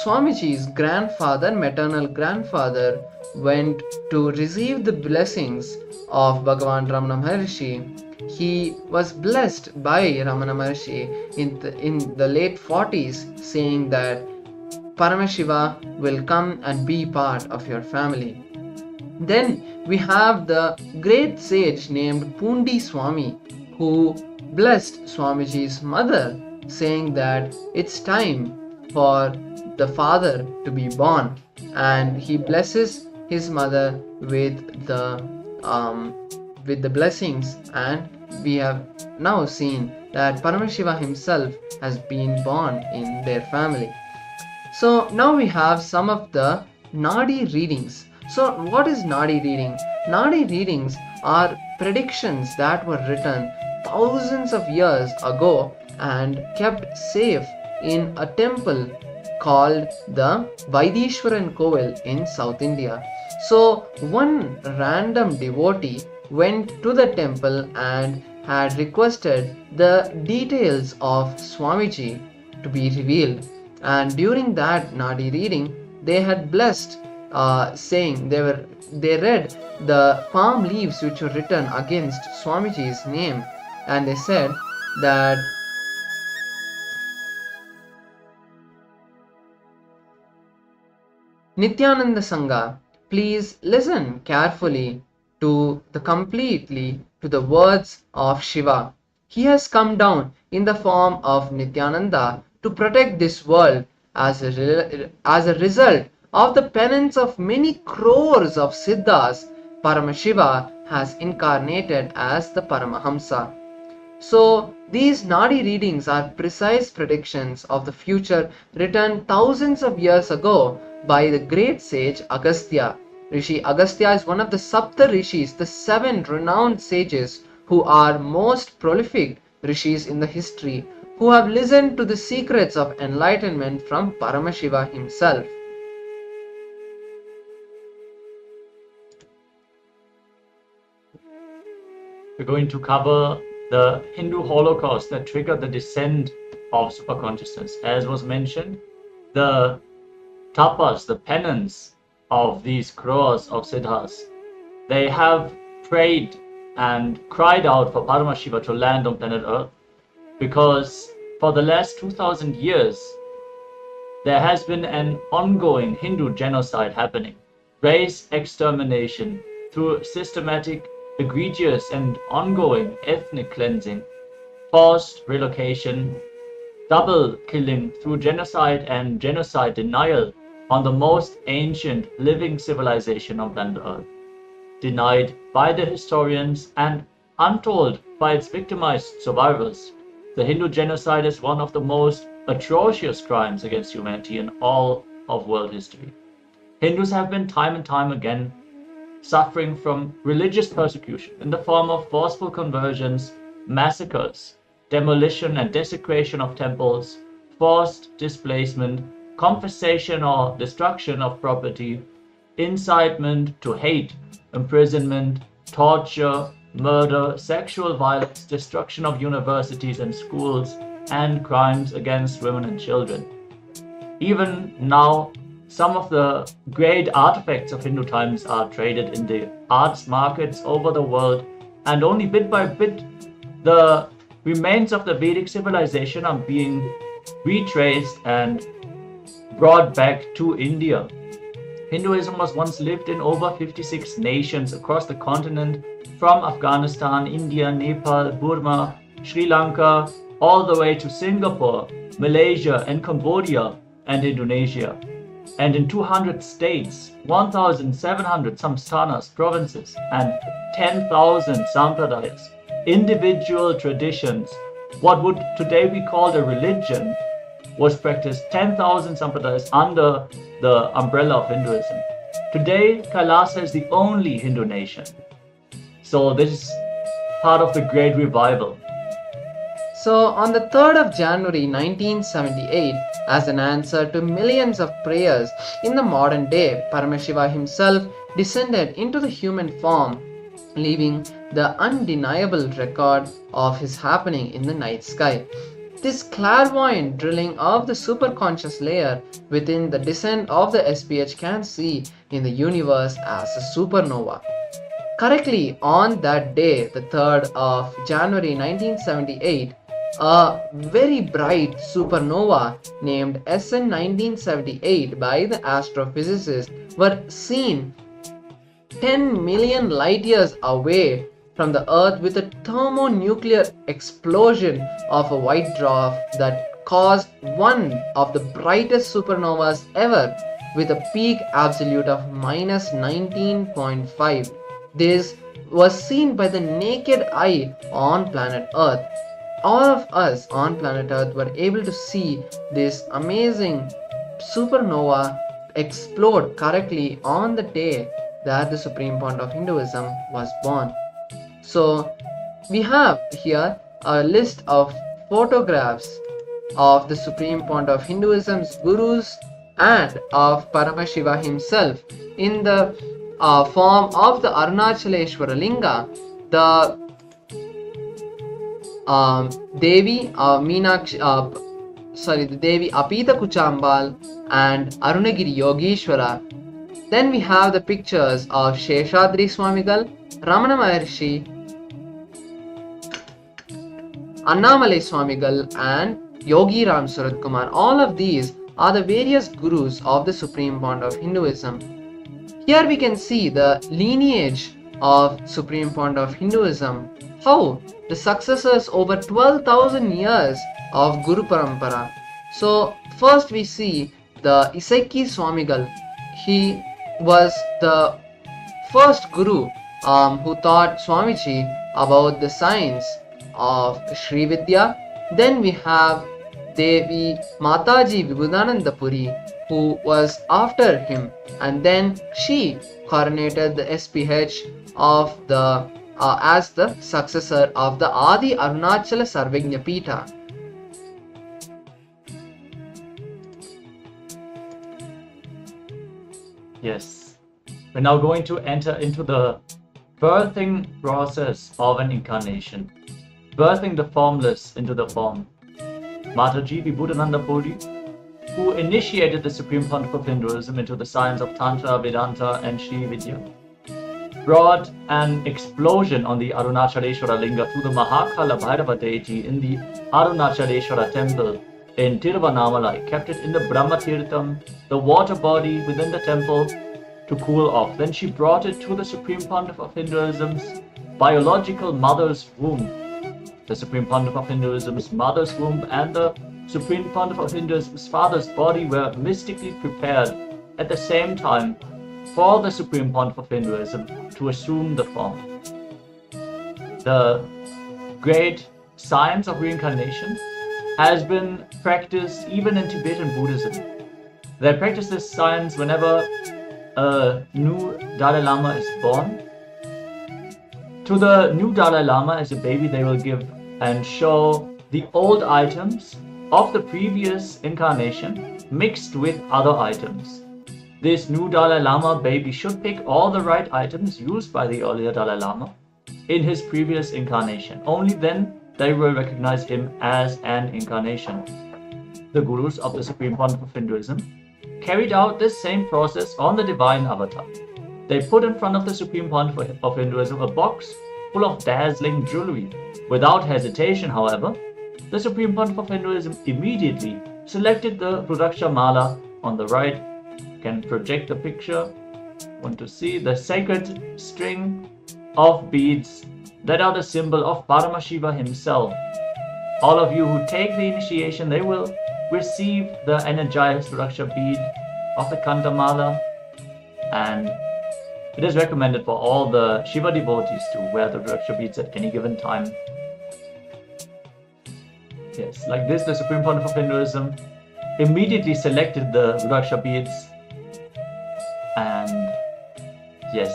Swamiji's maternal grandfather, went to receive the blessings of Bhagavan Ramana Maharishi, he was blessed by Ramana Maharishi in the late 40s, saying that Paramashiva will come and be part of your family. Then we have the great sage named Pundi Swami, who blessed Swamiji's mother, saying that it's time for the father to be born, and he blesses his mother with the blessings, and we have now seen that Paramashiva himself has been born in their family. So now we have some of the Nadi readings. So what is Nadi reading? Nadi readings are predictions that were written thousands of years ago and kept safe in a temple called the Vaidishwaran Koil in South India. So one random devotee went to the temple and had requested the details of Swamiji to be revealed. And during that Nadi reading, they had blessed, saying they read the palm leaves which were written against Swamiji's name, and they said that Nityananda Sabha, please listen carefully to the words of Shiva. He has come down in the form of Nityananda to protect this world as a result of the penance of many crores of Siddhas. Paramashiva has incarnated as the Paramahamsa. So these Nadi readings are precise predictions of the future written thousands of years ago by the great sage Agastya. Rishi Agastya is one of the Sapta Rishis, the 7 renowned sages who are most prolific rishis in the history who have listened to the secrets of enlightenment from Paramashiva himself. We're going to cover the Hindu Holocaust that triggered the descent of superconsciousness. As was mentioned, the tapas, the penance of these crores of siddhas, they have prayed and cried out for Paramashiva to land on planet Earth, because for the last 2000 years there has been an ongoing Hindu genocide happening, race extermination through systematic, egregious and ongoing ethnic cleansing, forced relocation, double killing through genocide and genocide denial on the most ancient living civilization on planet Earth, denied by the historians and untold by its victimized survivors. The Hindu genocide is one of the most atrocious crimes against humanity in all of world history. Hindus have been time and time again suffering from religious persecution in the form of forceful conversions, massacres, demolition and desecration of temples, forced displacement, confiscation or destruction of property, incitement to hate, imprisonment, torture, murder, sexual violence, destruction of universities and schools, and crimes against women and children. Even now, some of the great artifacts of Hindu times are traded in the arts markets over the world, and only bit by bit the remains of the Vedic civilization are being retraced and brought back to India. Hinduism was once lived in over 56 nations across the continent, from Afghanistan, India, Nepal, Burma, Sri Lanka, all the way to Singapore, Malaysia and Cambodia and Indonesia. And in 200 states, 1,700 samsthanas, provinces, and 10,000 sampradayas, individual traditions, what would today be called a religion, was practiced 10,000 sampradayas under the umbrella of Hinduism. Today, Kailasa is the only Hindu nation. So this is part of the great revival. So on the 3rd of January 1978, as an answer to millions of prayers in the modern day, Paramashiva himself descended into the human form, leaving the undeniable record of his happening in the night sky. This clairvoyant drilling of the superconscious layer within the descent of the SPH can see in the universe as a supernova. Correctly, on that day, the 3rd of January 1978, a very bright supernova named SN 1978 by the astrophysicists were seen 10 million light years away from the Earth, with a thermonuclear explosion of a white dwarf that caused one of the brightest supernovas ever, with a peak absolute of minus 19.5. This was seen by the naked eye on planet Earth. All of us on planet Earth were able to see this amazing supernova explode correctly on the day that the Supreme Point of Hinduism was born. So we have here a list of photographs of the Supreme Point of Hinduism's gurus and of Paramashiva himself in the form of the Arunachaleshwara Linga, the Devi the Devi Apita Kuchambal and Arunagiri Yogeshwara. Then we have the pictures of Sheshadri Swamigal, Ramana Maharshi, Annamalai Swamigal and Yogi Ram Surat Kumar. All of these are the various gurus of the Supreme Point of Hinduism. Here we can see the lineage of Supreme Point of Hinduism, how the successors over 12,000 years of Guru Parampara. So first we see the Isaiki Swamigal. He was the first guru who taught Swamiji about the science of Sri Vidya. Then we have Devi Mataji Vibhudananda Puri, who was after him, and then she coronated the SPH of the as the successor of the Adi Arunachala Sarvagnya Pita. Yes, we're now going to enter into the birthing process of an incarnation, birthing the formless into the form. Mataji Vibhutananda Puri, who initiated the Supreme Pontiff of Hinduism into the science of Tantra, Vedanta and Shri Vidya, brought an explosion on the Arunachaleshwara Linga through the Mahakala Bhairava deity in the Arunachaleshwara temple in Tiruvannamalai, kept it in the Brahma Tirtham, the water body within the temple, to cool off. Then she brought it to the Supreme Pontiff of Hinduism's biological mother's womb. The Supreme Pontiff of Hinduism's mother's womb and the Supreme Pontiff of Hinduism's father's body were mystically prepared at the same time for the Supreme Pontiff of Hinduism to assume the form. The great science of reincarnation has been practiced even in Tibetan Buddhism. They practice this science whenever a new Dalai Lama is born. To the new Dalai Lama as a baby, they will give and show the old items of the previous incarnation mixed with other items. This new Dalai Lama baby should pick all the right items used by the earlier Dalai Lama in his previous incarnation. Only then they will recognize him as an incarnation. The gurus of the Supreme Pontiff of Hinduism carried out this same process on the divine avatar. They put in front of the Supreme Pontiff of Hinduism a box full of dazzling jewelry. Without hesitation, however, the Supreme Pontiff of Hinduism immediately selected the Rudraksha Mala on the right. You can project the picture. Want to see the sacred string of beads that are the symbol of Paramashiva himself. All of you who take the initiation, they will receive the energized Rudraksha bead of the Kantamala, and it is recommended for all the Shiva devotees to wear the Rudraksha beads at any given time. Yes, like this, the Supreme Pontiff of Hinduism immediately selected the Rudraksha beads, and yes,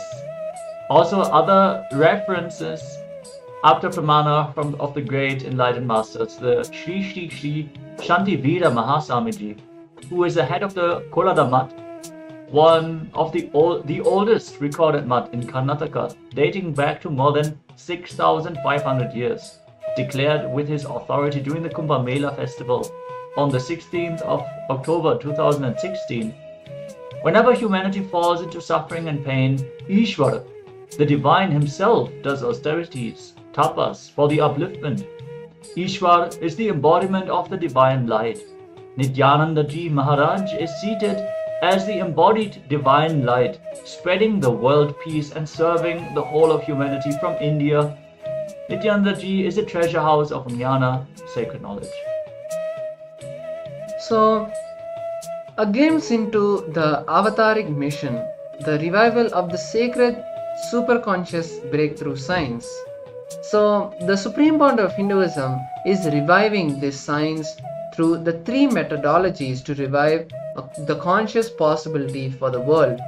also other references after Pramana of the great enlightened masters, the Shri Shri Shri Shanti Veera Mahasamiji, who is the head of the Kolada Mutt, one of the oldest recorded mutt in Karnataka, dating back to more than 6,500 years, declared with his authority during the Kumbh Mela festival on the 16th of October 2016. Whenever humanity falls into suffering and pain, Ishvara, the divine himself, does austerities, tapas, for the upliftment. Ishwar is the embodiment of the divine light. Nityananda Ji Maharaj is seated as the embodied divine light, spreading the world peace and serving the whole of humanity from India. Nityananda Ji is a treasure house of jnana, sacred knowledge. So, a glimpse into the avataric mission, the revival of the sacred superconscious breakthrough science. So, the Supreme Pontiff of Hinduism is reviving this science through the three methodologies to revive the conscious possibility for the world.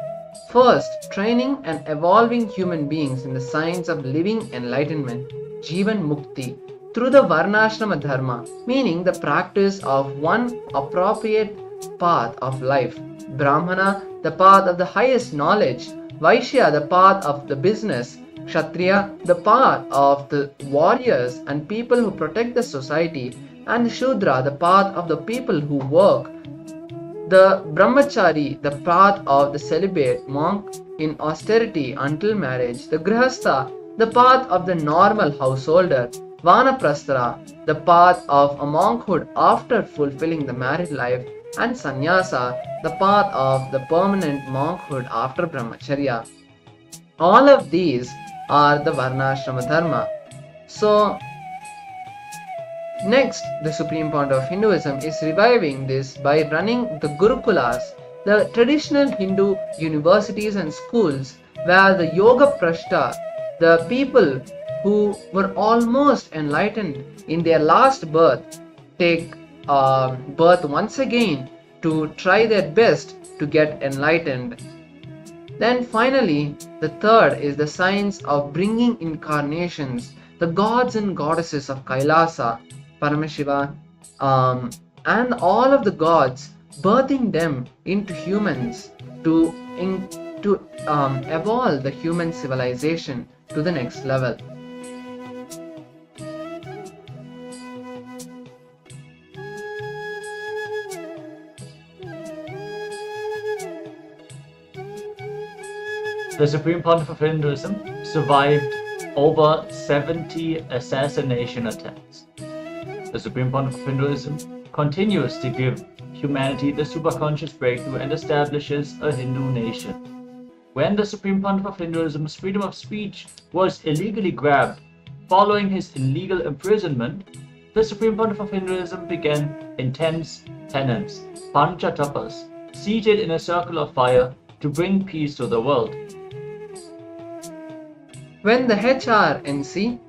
First, training and evolving human beings in the science of living enlightenment, Jivan Mukti, through the Varnashrama Dharma, meaning the practice of one appropriate path of life. Brahmana, the path of the highest knowledge. Vaishya, the path of the business. Kshatriya, the path of the warriors and people who protect the society. And Shudra, the path of the people who work. The Brahmachari, the path of the celibate monk in austerity until marriage. The Grihastha, the path of the normal householder. Vanaprasthara, the path of a monkhood after fulfilling the married life. And Sannyasa, the path of the permanent monkhood after Brahmacharya. All of these are the Varnashrama Dharma. So, next, the Supreme Pontiff of Hinduism is reviving this by running the Gurukulas, the traditional Hindu universities and schools where the Yoga Prashta, the people who were almost enlightened in their last birth, take birth once again to try their best to get enlightened. Then finally, the third is the science of bringing incarnations, the gods and goddesses of Kailasa, Paramashiva, and all of the gods, birthing them into humans to evolve the human civilization to the next level. The Supreme Pontiff of Hinduism survived over 70 assassination attempts. The Supreme Pontiff of Hinduism continues to give humanity the superconscious breakthrough and establishes a Hindu nation. When the Supreme Pontiff of Hinduism's freedom of speech was illegally grabbed following his illegal imprisonment, the Supreme Pontiff of Hinduism began intense penance, panchatapas, seated in a circle of fire to bring peace to the world. When the HRNC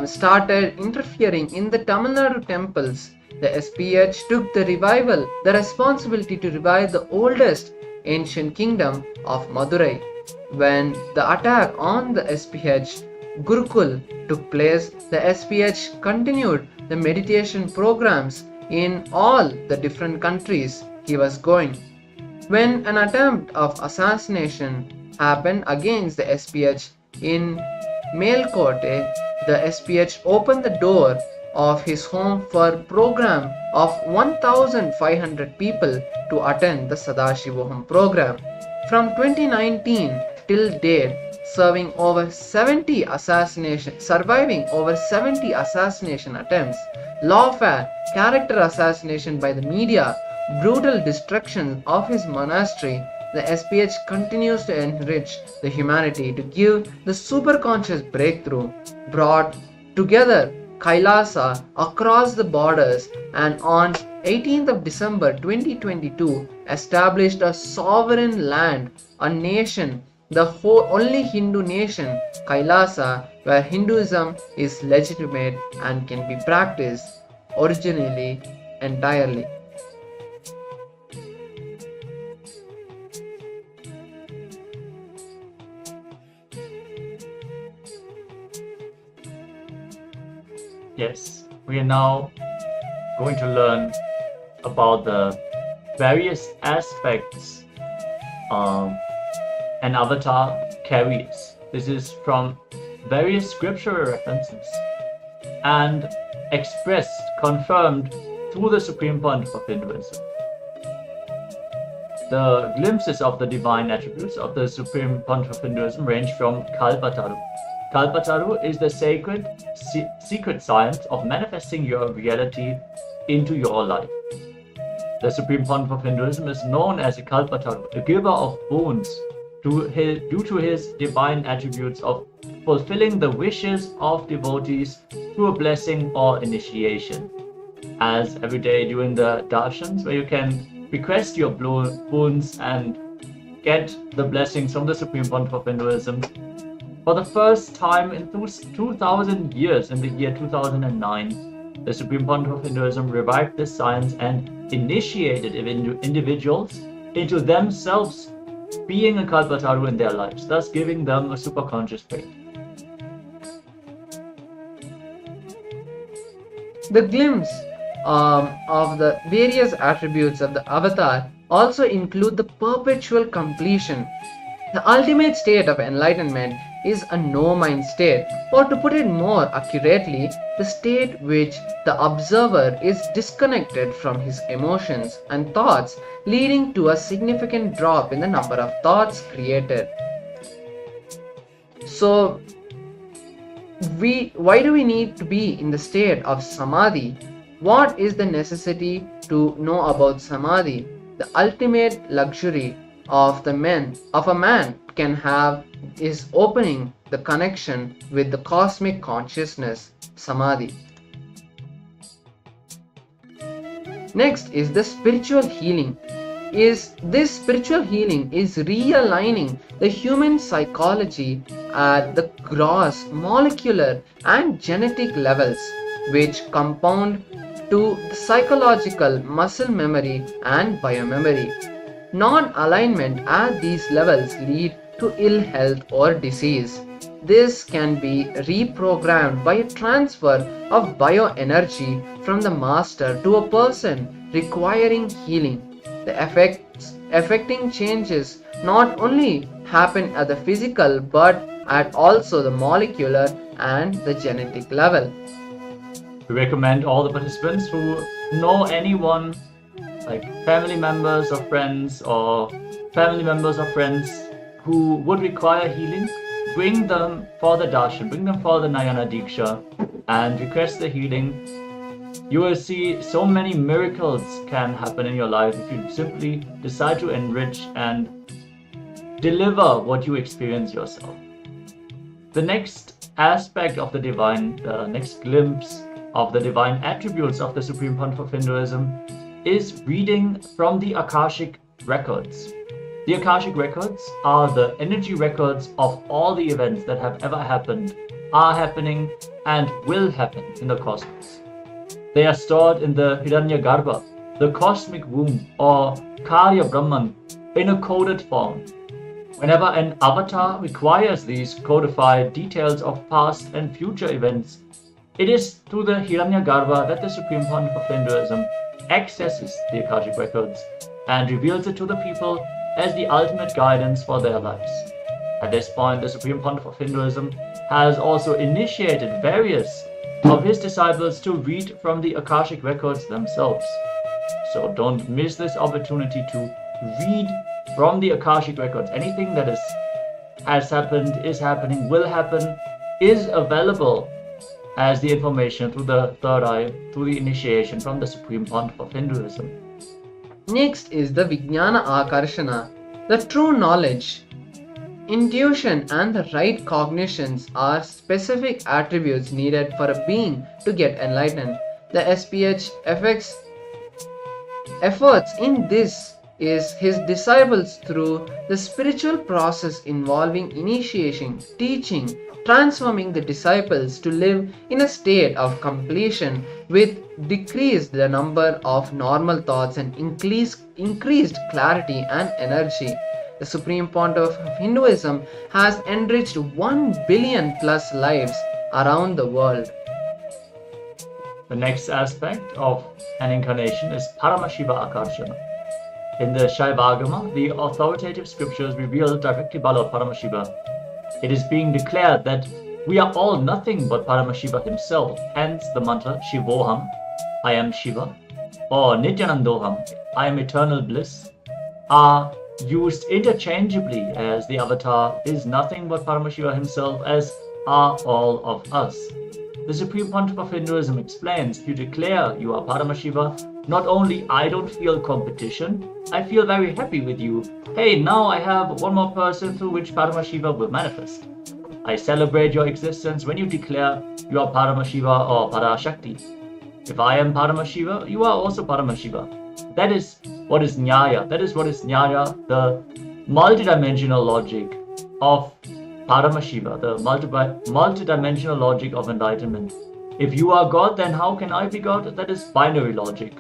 started interfering in the Tamil Nadu temples, the SPH took the responsibility to revive the oldest ancient kingdom of Madurai. When the attack on the SPH Gurukul took place, the SPH continued the meditation programs in all the different countries he was going. When an attempt of assassination happened against the SPH in Melkote, the SPH opened the door of his home for a program of 1,500 people to attend the Sadashivoham program. From 2019 till date, surviving over 70 assassination attempts, lawfare, character assassination by the media, brutal destruction of his monastery, the SPH continues to enrich the humanity to give the superconscious breakthrough, brought together Kailasa across the borders, and on 18th of December 2022 established a sovereign land, a nation, the only Hindu nation, Kailasa, where Hinduism is legitimate and can be practiced originally entirely. Yes, we are now going to learn about the various aspects an avatar carries. This is from various scriptural references and expressed, confirmed through the Supreme Pontiff of Hinduism. The glimpses of the divine attributes of the Supreme Pontiff of Hinduism range from Kalpataru. Kalpataru is the sacred, secret science of manifesting your reality into your life. The Supreme Pontiff of Hinduism is known as a Kalpataru, a giver of boons, due to his divine attributes of fulfilling the wishes of devotees through a blessing or initiation. As every day during the darshans, where you can request your boons and get the blessings from the Supreme Pontiff of Hinduism. For the first time in 2000 years, in the year 2009, the Supreme Pontiff of Hinduism revived this science and initiated individuals into themselves being a Kalpataru in their lives, thus giving them a superconscious faith. The glimpse of the various attributes of the avatar also include the perpetual completion. The ultimate state of enlightenment is a no-mind state, or to put it more accurately, the state which the observer is disconnected from his emotions and thoughts, leading to a significant drop in the number of thoughts created. So, why do we need to be in the state of samadhi? What is the necessity to know about samadhi? The ultimate luxury of a man can have is opening the connection with the cosmic consciousness, samadhi. Next is the spiritual healing. This spiritual healing is realigning the human psychology at the gross, molecular and genetic levels, which compound to the psychological muscle memory and biomemory. Non-alignment at these levels lead to ill health or disease. This can be reprogrammed by a transfer of bioenergy from the master to a person requiring healing. The effects affecting changes not only happen at the physical but at also the molecular and the genetic level. We recommend all the participants who know anyone, like family members or friends or family members or friends who would require healing, bring them for the darshan, bring them for the Nayana Diksha and request the healing. You will see so many miracles can happen in your life if you simply decide to enrich and deliver what you experience yourself. The next aspect of the divine, the next glimpse of the divine attributes of the Supreme Pontiff of Hinduism is reading from the Akashic records. The Akashic records are the energy records of all the events that have ever happened, are happening, and will happen in the cosmos. They are stored in the Hiranyagarbha, the cosmic womb, or Karya Brahman, in a coded form. Whenever an avatar requires these codified details of past and future events, it is through the Hiranyagarbha that the Supreme Pontiff of Hinduism accesses the Akashic records and reveals it to the people as the ultimate guidance for their lives. At this point, the Supreme Pontiff of Hinduism has also initiated various of his disciples to read from the Akashic records themselves. So don't miss this opportunity to read from the Akashic records. Anything that has happened, is happening, will happen, is available as the information through the third eye, through the initiation from the Supreme Pontiff of Hinduism. Next is the Vijnana Akarshana, the true knowledge. Intuition and the right cognitions are specific attributes needed for a being to get enlightened. The SPH efforts in this is his disciples through the spiritual process involving initiation, teaching, transforming the disciples to live in a state of completion with decreased the number of normal thoughts and increased clarity and energy. The Supreme Pontiff of Hinduism has enriched 1 billion plus lives around the world. The next aspect of an incarnation is Paramashiva Akarshana. In the Shaivagama, the authoritative scriptures reveal directly about Paramashiva. It is being declared that we are all nothing but Paramashiva himself, hence the mantra Shivoham, I am Shiva, or Nityanandoham, I am eternal bliss, are used interchangeably as the avatar is nothing but Paramashiva himself, as are all of us. The Supreme Pontiff of Hinduism explains, if you declare you are Paramashiva, not only I don't feel competition, I feel very happy with you. Hey, now I have one more person through which Paramashiva will manifest. I celebrate your existence when you declare you are Paramashiva or Parashakti. If I am Paramashiva, you are also Paramashiva. That is what is Nyaya. That is what is Nyaya, the multidimensional logic of Paramashiva, the multidimensional logic of enlightenment. If you are God, then how can I be God? That is binary logic.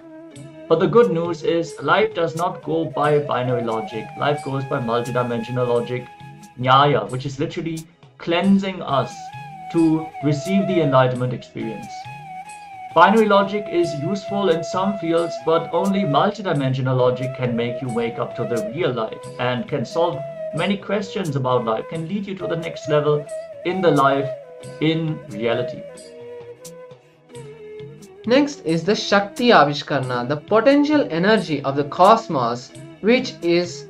But the good news is life does not go by binary logic. Life goes by multidimensional logic, Nyaya, which is literally cleansing us to receive the enlightenment experience. Binary logic is useful in some fields, but only multidimensional logic can make you wake up to the real life and can solve many questions about life, can lead you to the next level in the life, in reality. Next is the Shakti Avishkarna, the potential energy of the cosmos, which is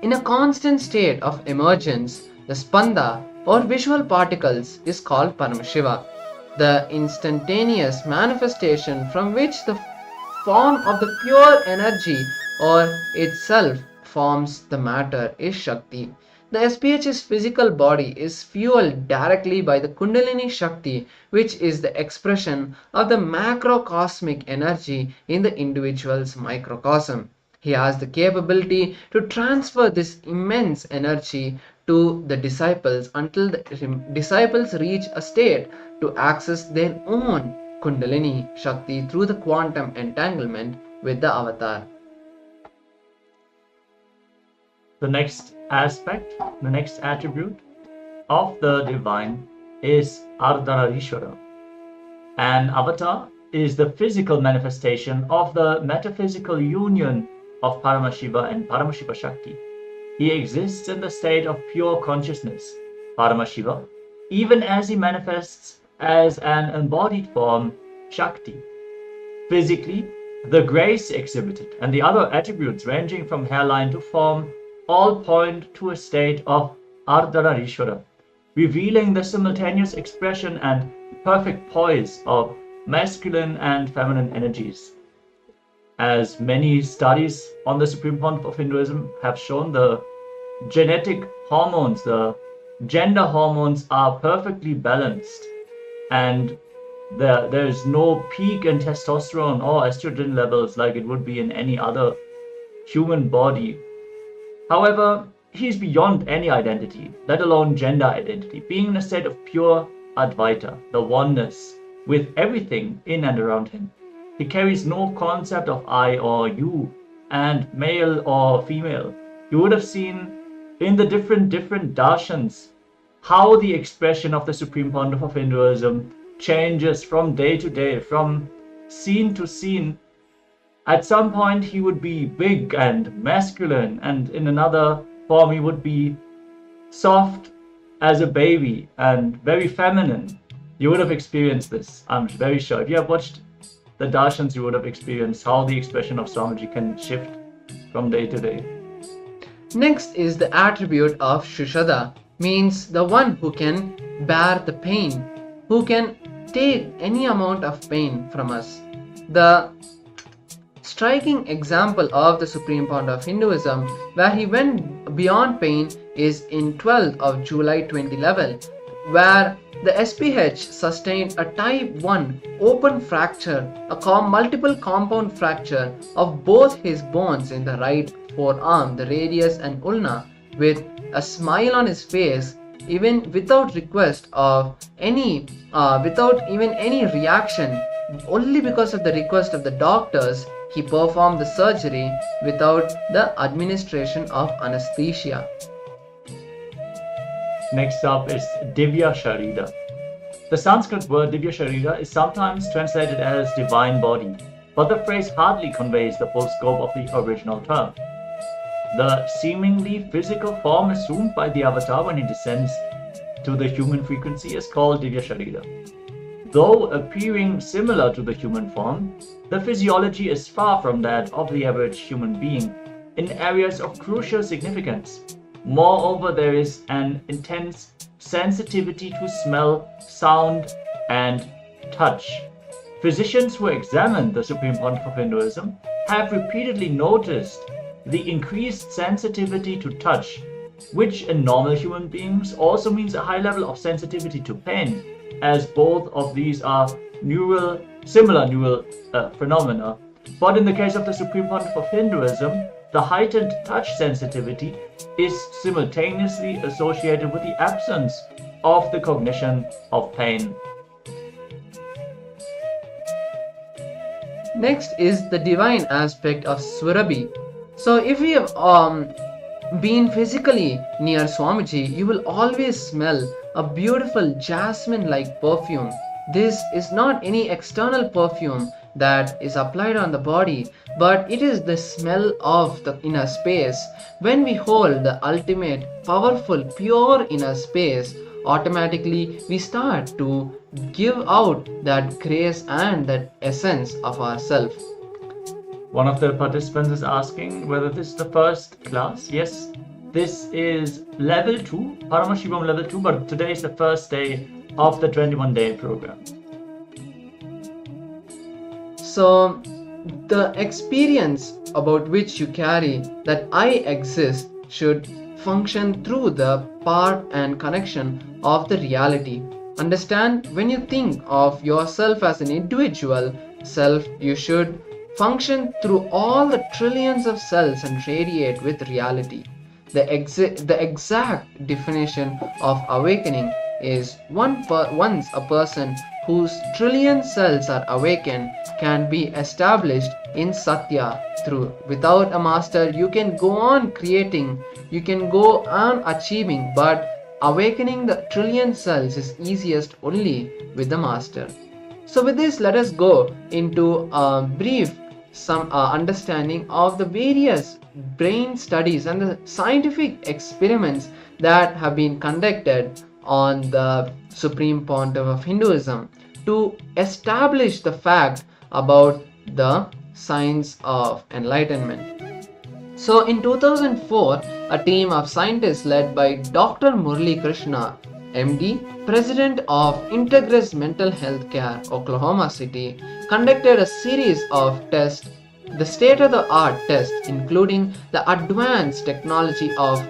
in a constant state of emergence. The Spanda or visual particles is called Paramashiva. The instantaneous manifestation from which the form of the pure energy or itself forms the matter is Shakti. The SPH's physical body is fueled directly by the Kundalini Shakti, which is the expression of the macrocosmic energy in the individual's microcosm. He has the capability to transfer this immense energy to the disciples until the disciples reach a state to access their own Kundalini Shakti through the quantum entanglement with the avatar. the next aspect, the next attribute of the divine is Ardhanarishvara. An avatar is the physical manifestation of the metaphysical union of Paramashiva and Paramashiva Shakti. He exists in the state of pure consciousness, Paramashiva, even as he manifests as an embodied form, Shakti. Physically, the grace exhibited and the other attributes ranging from hairline to form all point to a state of Ardhanarishvara, revealing the simultaneous expression and perfect poise of masculine and feminine energies. As many studies on the Supreme Pontiff of Hinduism have shown, the genetic hormones, the gender hormones are perfectly balanced, and there is no peak in testosterone or estrogen levels like it would be in any other human body. However, he is beyond any identity, let alone gender identity, being in a state of pure Advaita, the oneness with everything in and around him. He carries no concept of I or you, and male or female. You would have seen in the different darshans how the expression of the Supreme Pontiff of Hinduism changes from day to day, from scene to scene. At some point he would be big and masculine, and in another form he would be soft as a baby and very feminine. You would have experienced this, I'm very sure. If you have watched the darshans, you would have experienced how the expression of Swamiji can shift from day to day. Next is the attribute of Shushada, means the one who can bear the pain, who can take any amount of pain from us. The striking example of the Supreme Pontiff of Hinduism, where he went beyond pain, is in 12th of July 2011, where the SPH sustained a type 1 open fracture, a multiple compound fracture of both his bones in the right forearm, the radius and ulna, with a smile on his face, even without request of any, without even any reaction. Only because of the request of the doctors, he performed the surgery without the administration of anesthesia. Next up is Divya Sharira. The Sanskrit word Divya Sharira is sometimes translated as divine body, but the phrase hardly conveys the full scope of the original term. The seemingly physical form assumed by the avatar when he descends to the human frequency is called Divya Sharira. Though appearing similar to the human form, the physiology is far from that of the average human being in areas of crucial significance. Moreover, there is an intense sensitivity to smell, sound, and touch. Physicians who examined the Supreme Pontiff of Hinduism have repeatedly noticed the increased sensitivity to touch, which in normal human beings also means a high level of sensitivity to pain, as both of these are similar neural phenomena. But in the case of the Supreme Pontiff of Hinduism, the heightened touch sensitivity is simultaneously associated with the absence of the cognition of pain. Next is the divine aspect of Surabhi. So if we have been physically near Swamiji, you will always smell a beautiful jasmine-like perfume. This is not any external perfume that is applied on the body, but it is the smell of the inner space. When we hold the ultimate, powerful, pure inner space, automatically we start to give out that grace and that essence of ourself. One of the participants is asking whether this is the first class. Yes, this is level 2, Paramashivoham level 2, but today is the first day of the 21-day program. So the experience about which you carry that I exist should function through the part and connection of the reality. Understand, when you think of yourself as an individual self, you should function through all the trillions of cells and radiate with reality. The exact definition of awakening is once a person whose trillion cells are awakened can be established in Satya through. Without a master, you can go on creating, you can go on achieving, but awakening the trillion cells is easiest only with the master. So with this, let us go into a brief understanding of the various brain studies and the scientific experiments that have been conducted on the Supreme Pontiff of Hinduism to establish the fact about the science of enlightenment. So in 2004, a team of scientists led by Dr. Murali Krishna, MD, President of Integris Mental Health Care, Oklahoma City, conducted a series of tests, the state-of-the-art tests, including the advanced technology of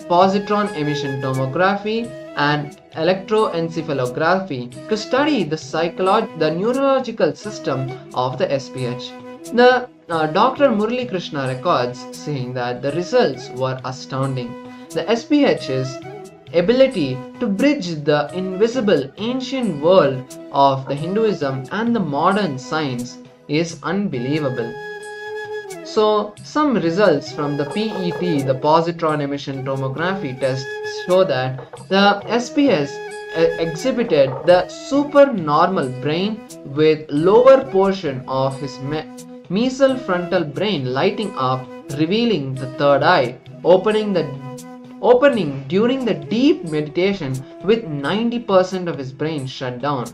positron emission tomography and electroencephalography to study the neurological system of the SPH. The Dr. Murali Krishna records saying that the results were astounding. The SPH's ability to bridge the invisible ancient world of the Hinduism and the modern science is unbelievable. So some results from the PET, the positron emission tomography test, show that the SPS exhibited the supernormal brain with lower portion of his mesial frontal brain lighting up, revealing the third eye, opening during the deep meditation with 90% of his brain shut down.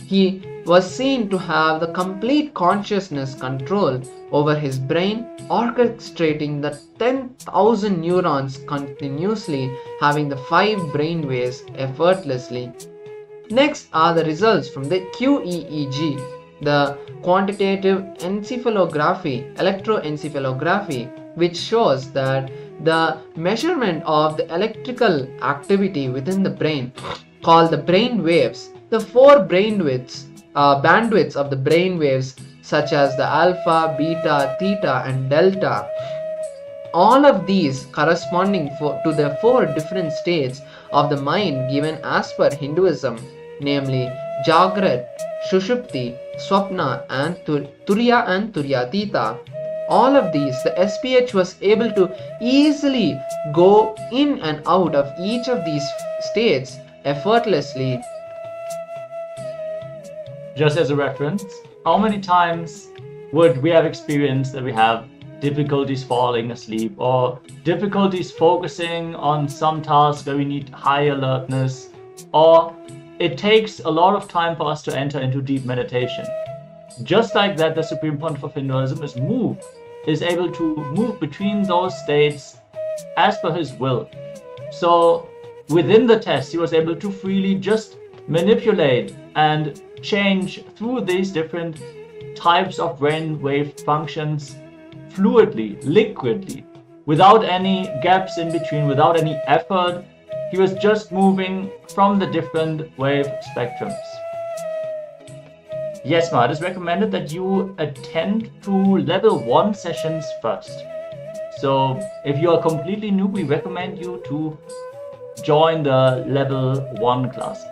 He was seen to have the complete consciousness control over his brain, orchestrating the 10,000 neurons continuously, having the 5 brain waves effortlessly. Next are the results from the QEEG, the quantitative electroencephalography, which shows that the measurement of the electrical activity within the brain, called the brain waves, the 4 bandwidths of the brain waves, such as the alpha, beta, theta, and delta, all of these corresponding to the 4 different states of the mind given as per Hinduism, namely Jagrat, Shushupti, Swapna, and Turiya and Turyatita. All of these, the SPH was able to easily go in and out of each of these states effortlessly. Just as a reference, how many times would we have experienced that we have difficulties falling asleep or difficulties focusing on some task where we need high alertness, or it takes a lot of time for us to enter into deep meditation? Just like that, the Supreme Pontiff of Hinduism is able to move between those states as per his will. So within the test, he was able to freely just manipulate and change through these different types of brainwave functions fluidly, liquidly, without any gaps in between, without any effort. He was just moving from the different wave spectrums. Yes, Ma, it is recommended that you attend to level 1 sessions first. So if you are completely new, we recommend you to join the level 1 classes.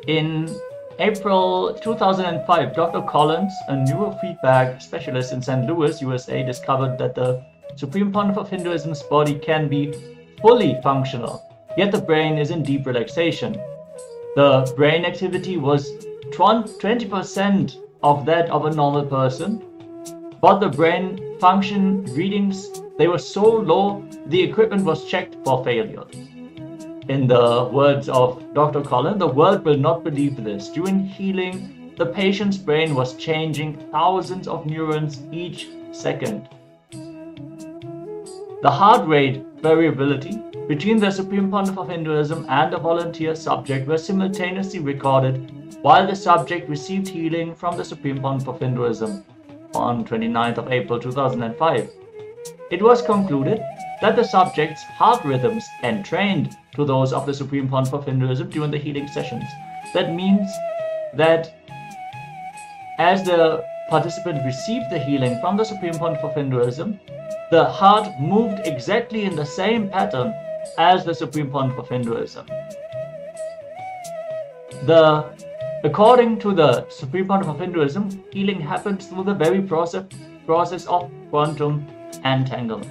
In April 2005, Dr. Collins, a neurofeedback specialist in St. Louis, USA, discovered that the Supreme Pontiff of Hinduism's body can be fully functional, yet the brain is in deep relaxation. The brain activity was 20% of that of a normal person, but the brain function readings, they were so low, the equipment was checked for failure. In the words of Dr. Collins, the world will not believe this. During healing, the patient's brain was changing thousands of neurons each second. The heart rate variability between the Supreme Pontiff of Hinduism and the volunteer subject were simultaneously recorded while the subject received healing from the Supreme Pontiff of Hinduism on 29th of April 2005. It was concluded that the subject's heart rhythms entrained to those of the Supreme Pontiff of Hinduism during the healing sessions. That means that as the participant received the healing from the Supreme Pontiff of Hinduism, the heart moved exactly in the same pattern as the Supreme Pontiff of Hinduism. According to the Supreme Pontiff of Hinduism, healing happens through the very process of quantum entanglement.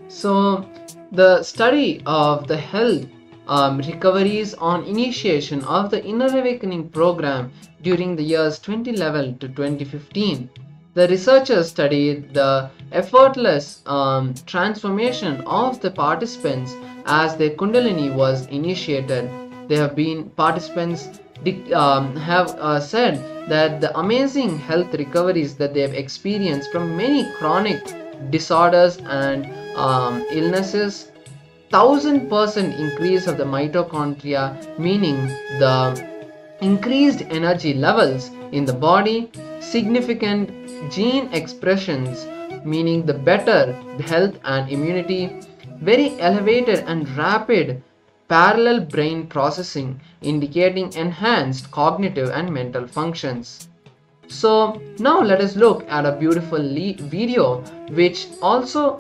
So, the study of the health recoveries on initiation of the Inner Awakening program during the years 2011 to 2015, the researchers studied the effortless transformation of the participants as their Kundalini was initiated. There have been participants have said that the amazing health recoveries that they have experienced from many chronic disorders and illnesses, 1000% increase of the mitochondria, meaning the increased energy levels in the body, significant gene expressions, meaning the better health and immunity, very elevated and rapid parallel brain processing, indicating enhanced cognitive and mental functions. So now let us look at a beautiful video which also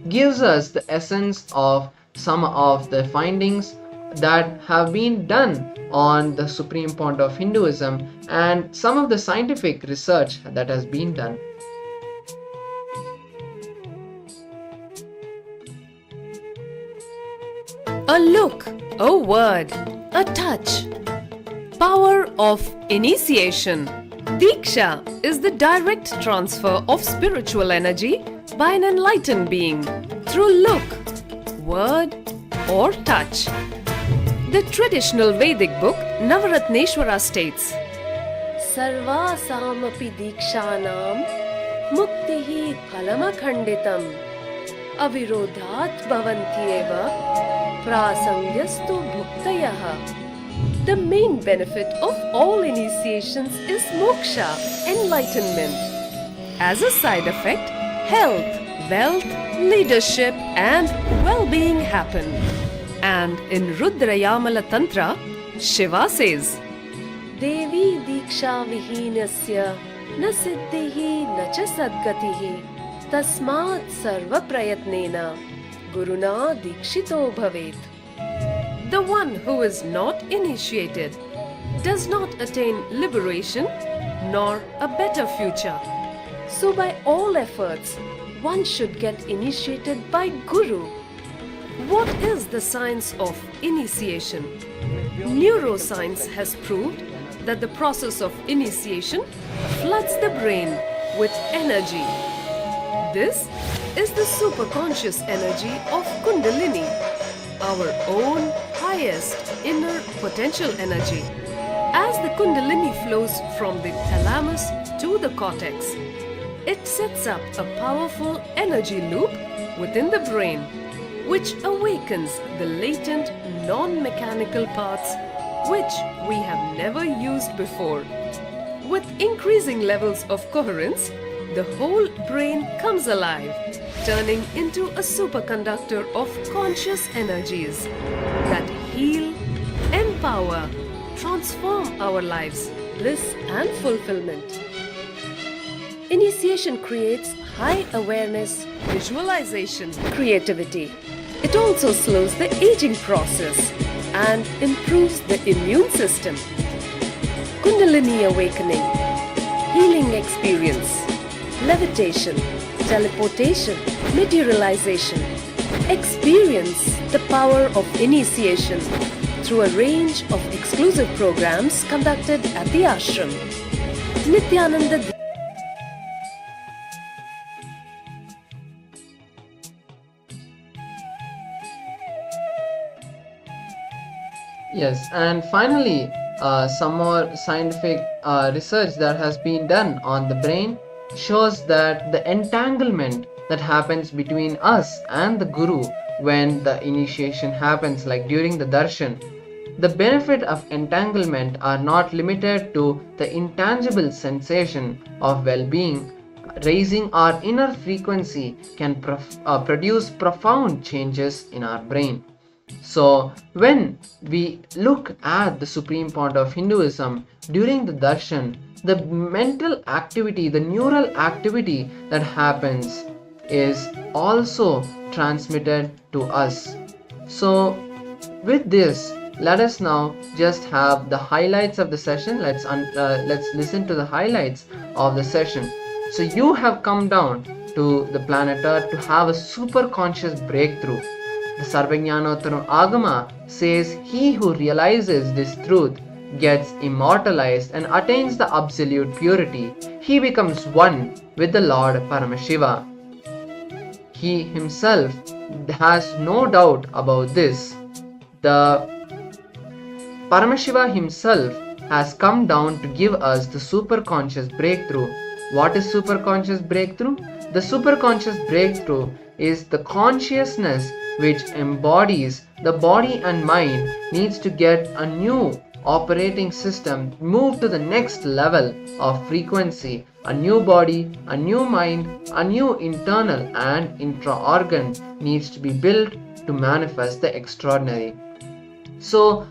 gives us the essence of some of the findings that have been done on the Supreme Pontiff of Hinduism and some of the scientific research that has been done. A look, a word, a touch. Power of initiation. Diksha is the direct transfer of spiritual energy by an enlightened being through look, word, or touch. The traditional Vedic book Navaratneshwara states, Sarvasamapi Dikshanam Muktihi Phalamakhanditam Avirodhat Bhavantyeva Prasangyastu Bhuktayaha. The main benefit of all initiations is moksha, enlightenment. As a side effect, health, wealth, leadership, and well-being happen. And in Rudrayamala Tantra, Shiva says, Devi Diksha Vihinasya Na Siddhihi Na Cha Sadgatihi Tasmat Sarva Prayatnena Guruna Dikshito Bhavet. The one who is not initiated does not attain liberation nor a better future. So by all efforts, one should get initiated by Guru. What is the science of initiation? Neuroscience has proved that the process of initiation floods the brain with energy. This is the superconscious energy of Kundalini, our own highest inner potential energy. As the Kundalini flows from the thalamus to the cortex, it sets up a powerful energy loop within the brain, which awakens the latent non-mechanical parts which we have never used before. With increasing levels of coherence, the whole brain comes alive, turning into a superconductor of conscious energies that heal, empower, transform our lives, bliss and fulfillment. Initiation creates high awareness, visualization, creativity. It also slows the aging process and improves the immune system. Kundalini awakening, healing experience, levitation, teleportation, materialization. Experience the power of initiation through a range of exclusive programs conducted at the ashram. Nityananda Yes, and finally, some more scientific research that has been done on the brain shows that the entanglement that happens between us and the Guru when the initiation happens, like during the darshan, the benefit of entanglement are not limited to the intangible sensation of well-being. Raising our inner frequency can produce profound changes in our brain. So when we look at the Supreme Pontiff of Hinduism during the darshan, the mental activity, the neural activity that happens is also transmitted to us. So with this, let us now just have the highlights of the session. Let's listen to the highlights of the session. So you have come down to the planet Earth to have a super conscious breakthrough. The Sarvajnanottaram Agama says he who realizes this truth gets immortalized and attains the absolute purity. He becomes one with the Lord Paramashiva. He himself has no doubt about this. The Paramashiva himself has come down to give us the superconscious breakthrough. What is superconscious breakthrough? The superconscious breakthrough is the consciousness which embodies the body and mind needs to get a new operating system, move to the next level of frequency. A new body, a new mind, a new internal and intra-organ needs to be built to manifest the extraordinary. So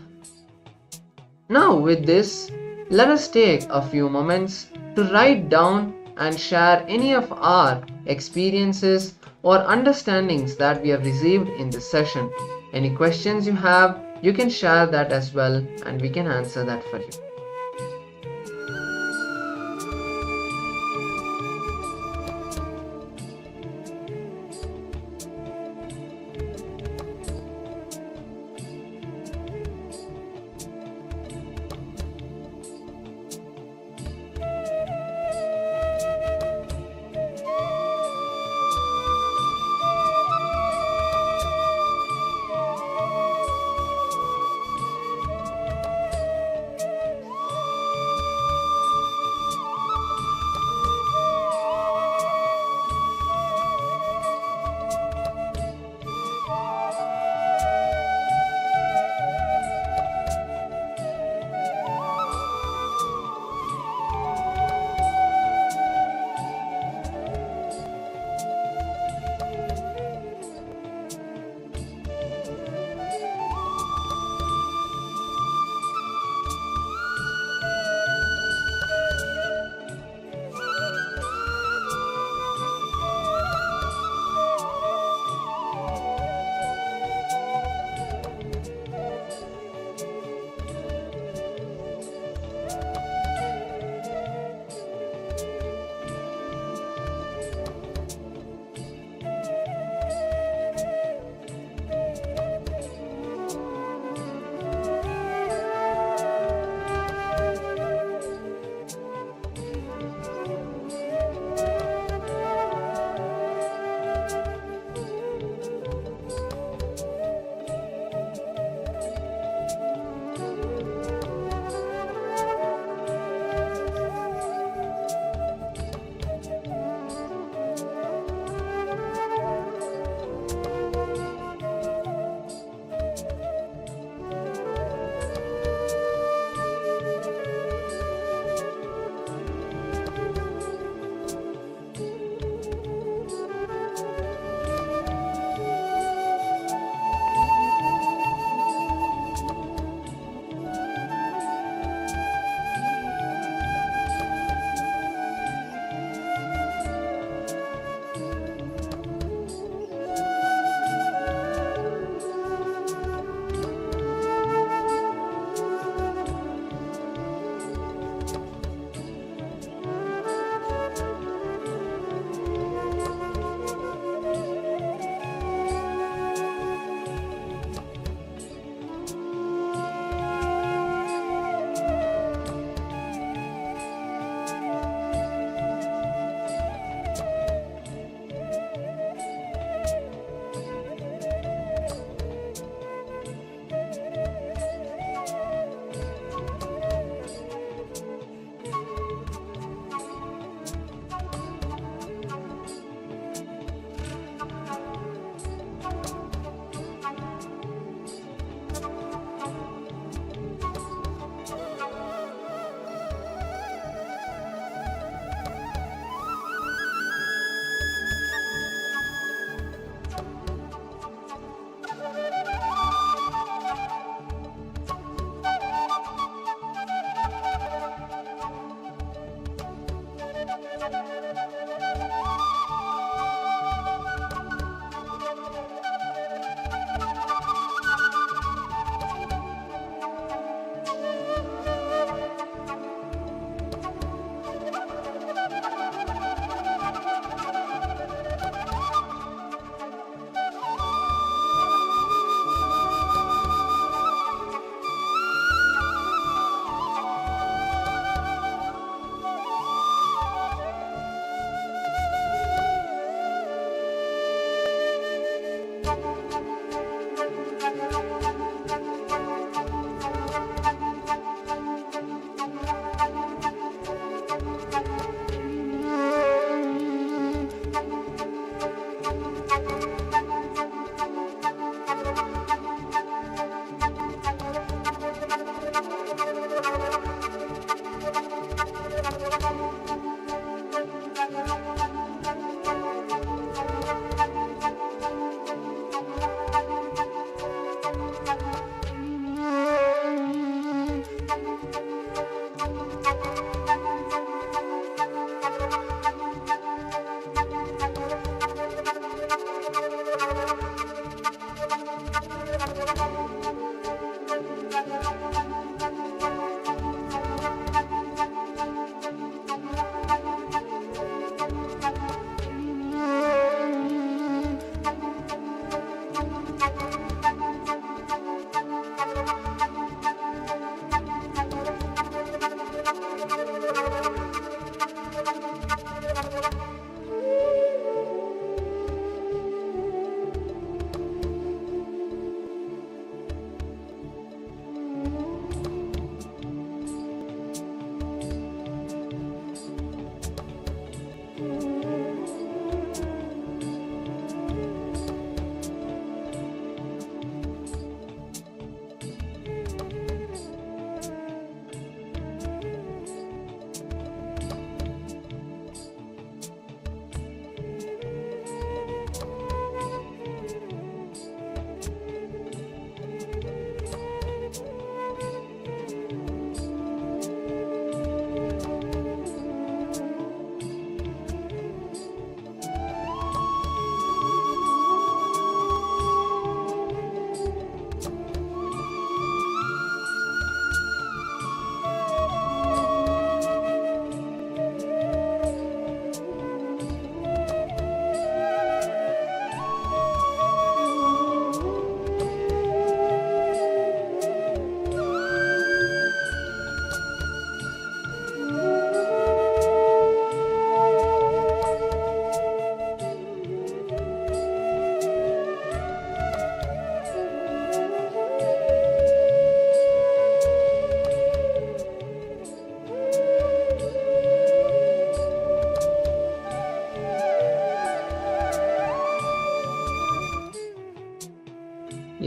now with this, let us take a few moments to write down and share any of our experiences or understandings that we have received in this session. Any questions you have, you can share that as well and we can answer that for you.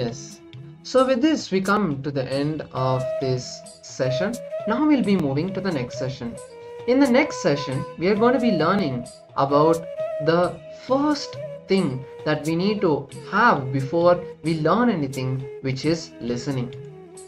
Yes. So with this, we come to the end of this session. Now we'll be moving to the next session. In the next session, we are going to be learning about the first thing that we need to have before we learn anything, which is listening.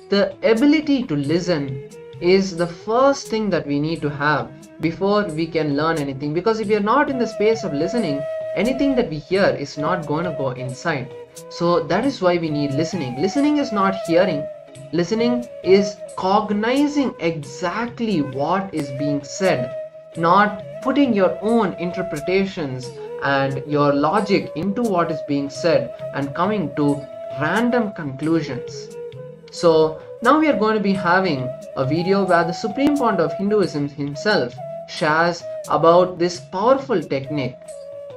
The ability to listen is the first thing that we need to have before we can learn anything, because if we are not in the space of listening, anything that we hear is not going to go inside. So that is why we need listening. Listening is not hearing. Listening is cognizing exactly what is being said, not putting your own interpretations and your logic into what is being said and coming to random conclusions. So now we are going to be having a video where the Supreme Pontiff of Hinduism himself shares about this powerful technique.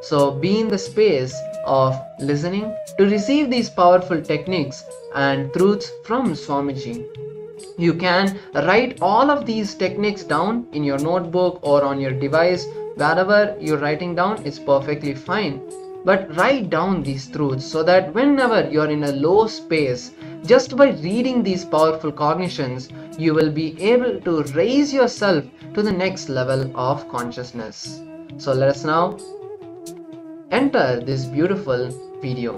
So be in the space of listening to receive these powerful techniques and truths from Swamiji. You can write all of these techniques down in your notebook or on your device. Wherever you're writing down, it's perfectly fine. But write down these truths so that whenever you're in a low space, just by reading these powerful cognitions, you will be able to raise yourself to the next level of consciousness. So let us now enter this beautiful video.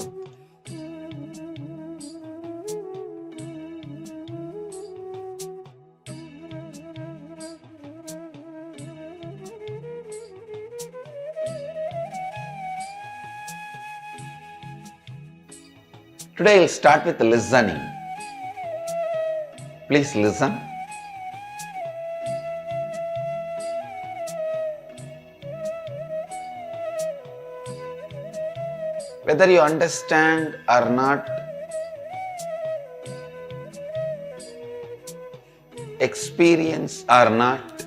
Today I'll start with listening. Please listen. Whether you understand or not, experience or not,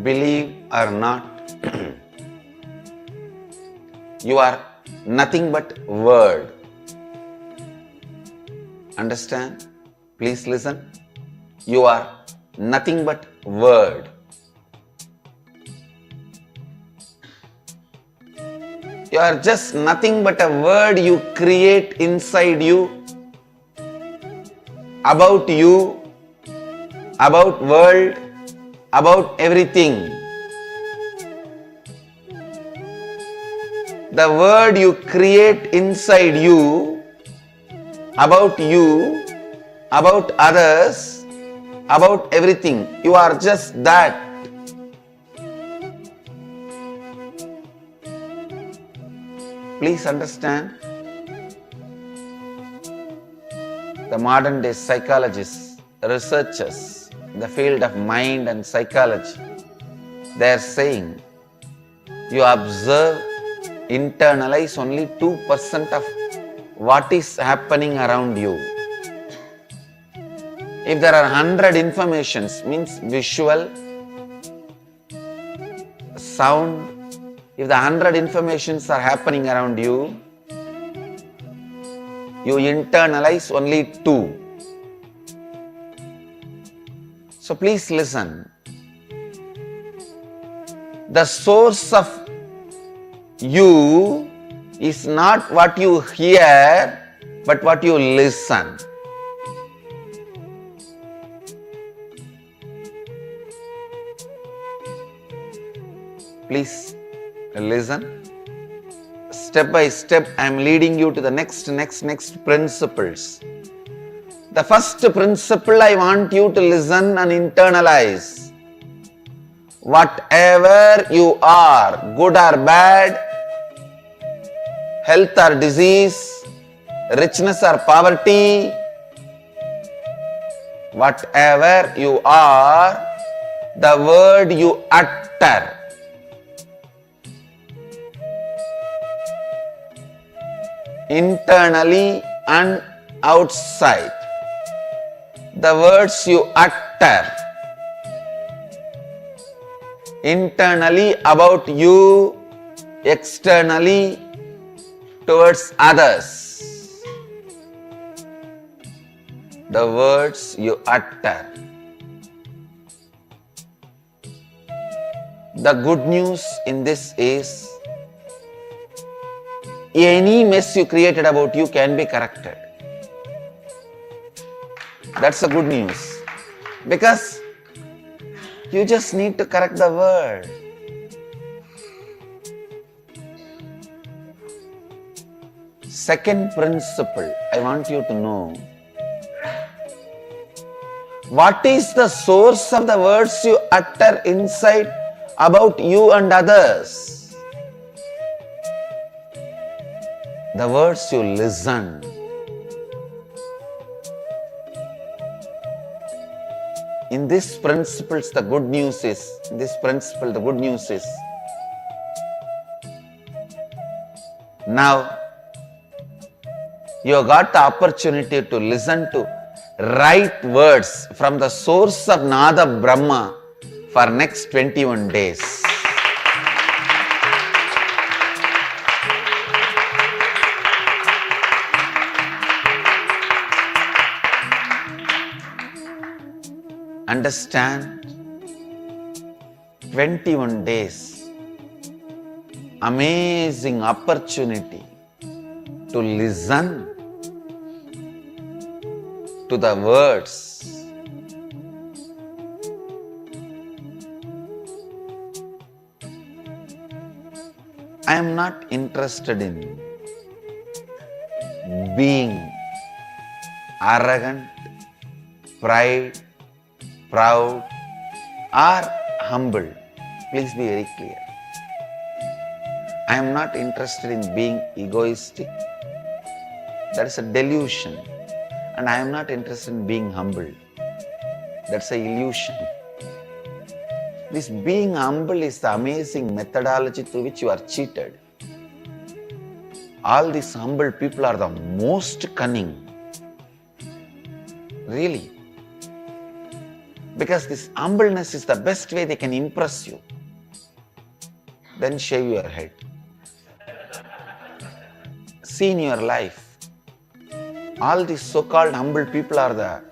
believe or not, you are nothing but word. Understand? Please listen. You are nothing but word. You are just nothing but a word you create inside you, about world, about everything. The word you create inside you, about others, about everything. You are just that. Please understand. The modern day psychologists, researchers in the field of mind and psychology, they are saying you observe, internalize only 2% of what is happening around you. If there are 100 informations, means visual, sound, if the 100 informations are happening around you, you internalize only 2. So please listen. The source of you is not what you hear, but what you listen. Please listen. Step by step, I am leading you to the next principles. The first principle I want you to listen and internalize. Whatever you are, good or bad, health or disease, richness or poverty, whatever you are, the word you utter, internally and outside, the words you utter, internally about you, externally towards others, the words you utter. The good news in this is, any mess you created about you can be corrected. That's the good news. Because you just need to correct the word. Second principle, I want you to know. What is the source of the words you utter inside about you and others? The words you listen. In this principles, the good news is, now you have got the opportunity to listen to right words from the source of Nada Brahma for next 21 days. Understand? 21 days. Amazing opportunity to listen to the words. I am not interested in being arrogant, proud or humble. Please be very clear. I am not interested in being egoistic. That is a delusion. And I am not interested in being humble. That's an illusion. This being humble is the amazing methodology through which you are cheated. All these humble people are the most cunning. Really. Because this humbleness is the best way they can impress you. Then shave your head. See in your life, all these so-called humble people are the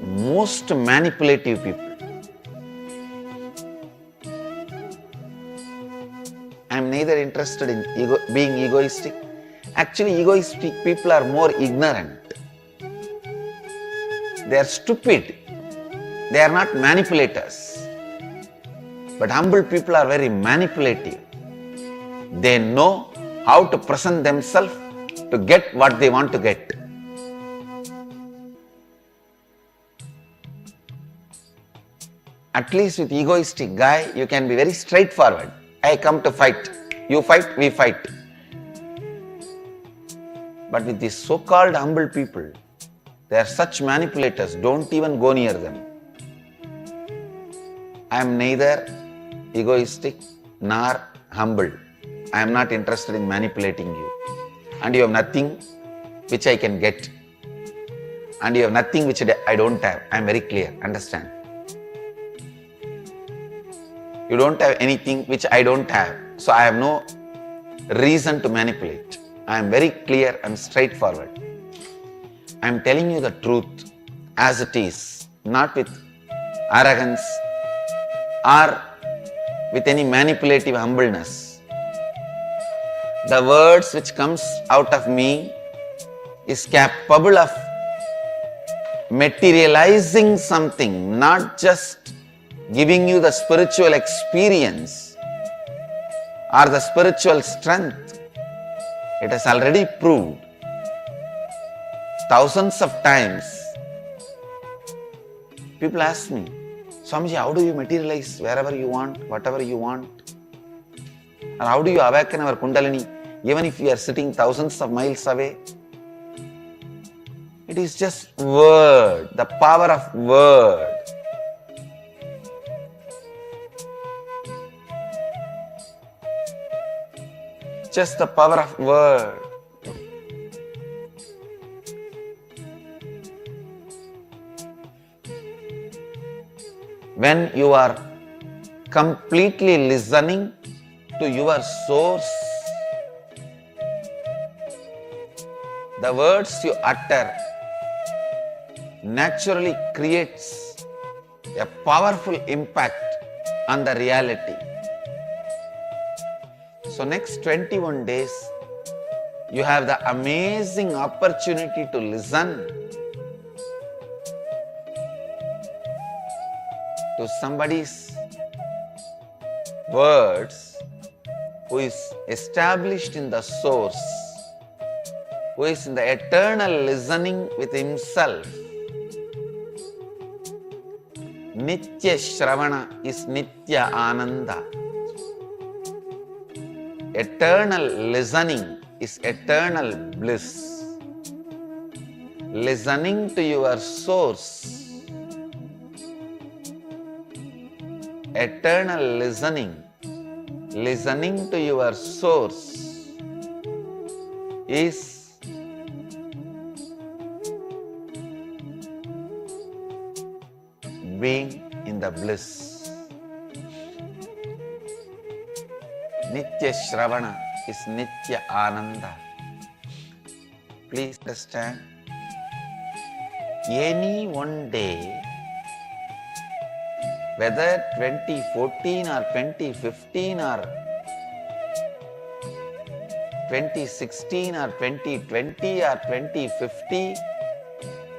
most manipulative people. I am neither interested in being egoistic. Actually, egoistic people are more ignorant. They are stupid. They are not manipulators. But humble people are very manipulative. They know how to present themselves to get what they want to get. At least with egoistic guy, you can be very straightforward. I come to fight. You fight, we fight. But with these so-called humble people, they are such manipulators, don't even go near them. I am neither egoistic nor humble. I am not interested in manipulating you. And you have nothing which I can get. And you have nothing which I don't have. I am very clear. Understand? You don't have anything which I don't have. So I have no reason to manipulate. I am very clear and straightforward. I am telling you the truth as it is, not with arrogance or with any manipulative humbleness. The words which comes out of me is capable of materializing something, not just giving you the spiritual experience or the spiritual strength. It has already proved thousands of times. People ask me, Swamiji, how do you materialize wherever you want, whatever you want? And how do you awaken our Kundalini even if we are sitting thousands of miles away? It is just word, the power of word. Just the power of word. When you are completely listening to your source, the words you utter naturally creates a powerful impact on the reality. So next 21 days, you have the amazing opportunity to listen to somebody's words, who is established in the source, who is in the eternal listening with himself. Nitya Shravana is Nitya Ananda. Eternal listening is eternal bliss. Listening to your source, eternal listening to your source is being in the bliss. Nitya Shravana is Nitya Ananda. Please understand, any one day, whether 2014 or 2015 or 2016 or 2020 or 2050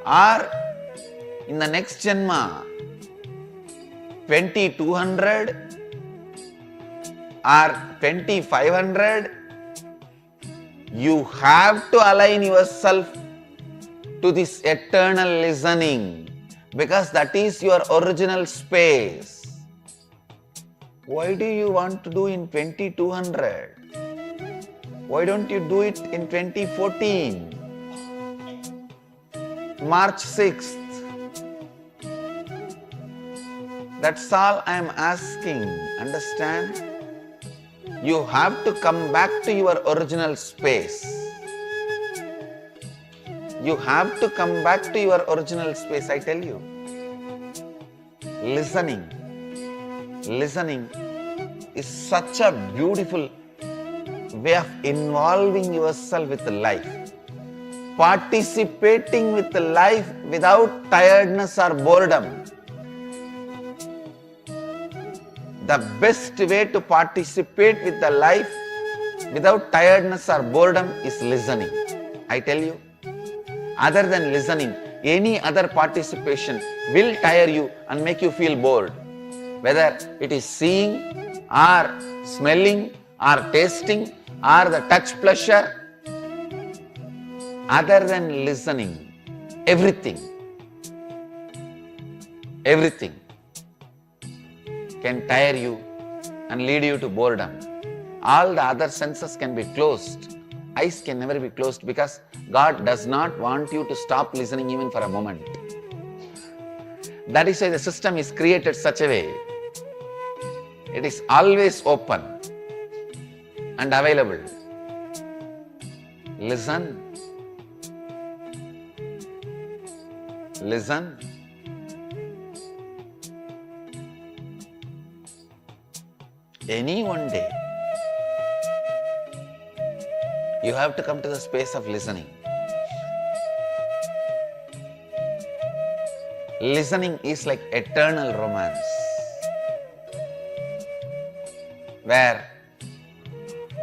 or in the next Janma 2200 or 2500, you have to align yourself to this eternal listening, because that is your original space. Why do you want to do in 2200? Why don't you do it in 2014? March 6th. That's all I am asking. Understand? You have to come back to your original space. You have to come back to your original space, I tell you. Listening is such a beautiful way of involving yourself with life. Participating with life without tiredness or boredom. The best way to participate with the life without tiredness or boredom is listening. I tell you. Other than listening, any other participation will tire you and make you feel bored. Whether it is seeing or smelling or tasting or the touch pleasure. Other than listening, everything can tire you and lead you to boredom. All the other senses can be closed. Eyes can never be closed, because God does not want you to stop listening even for a moment. That is why the system is created such a way. It is always open and available. Listen. Any one day, you have to come to the space of listening. Listening is like eternal romance, where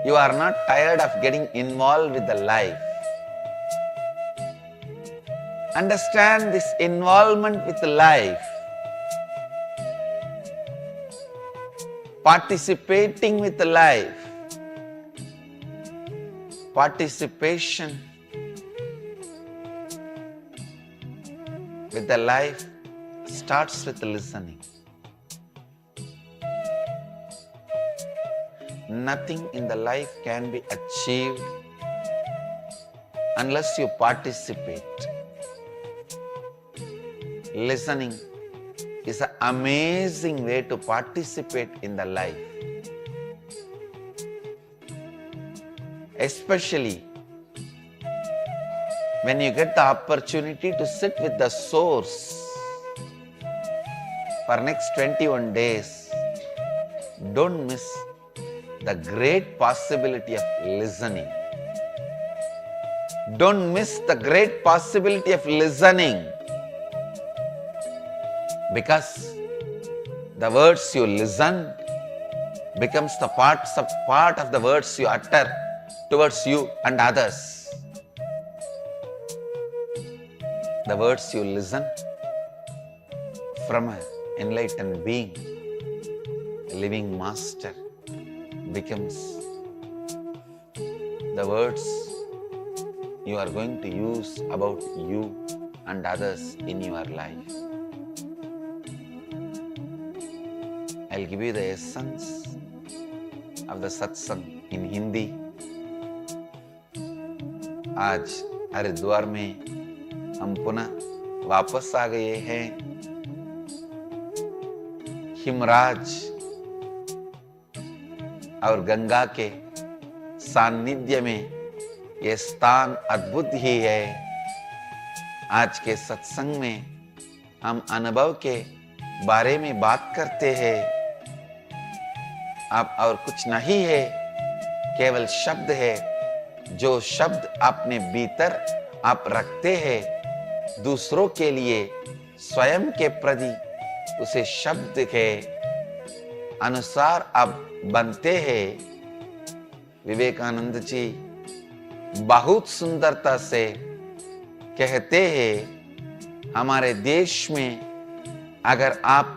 you are not tired of getting involved with the life. Understand this involvement with life, participating with the life. Participation with the life starts with listening. Nothing in the life can be achieved unless you participate. Listening is an amazing way to participate in the life. Especially when you get the opportunity to sit with the source for next 21 days, don't miss the great possibility of listening. Don't miss the great possibility of listening, because the words you listen becomes the part of the words you utter towards you and others. The words you listen from an enlightened being, a living master, becomes the words you are going to use about you and others in your life. I'll give you the essence of the satsang in Hindi. आज हरिद्वार में हम पुनः वापस आ गए हैं। हिमराज और गंगा के सानिध्य में ये स्थान अद्भुत ही है। आज के सत्संग में हम अनुभव के बारे में बात करते हैं। अब और कुछ नहीं है, केवल शब्द है। जो शब्द अपने भीतर आप रखते हैं दूसरों के लिए, स्वयं के प्रति उसे शब्द के अनुसार आप बनते हैं। विवेकानंद जी बहुत सुंदरता से कहते हैं, हमारे देश में अगर आप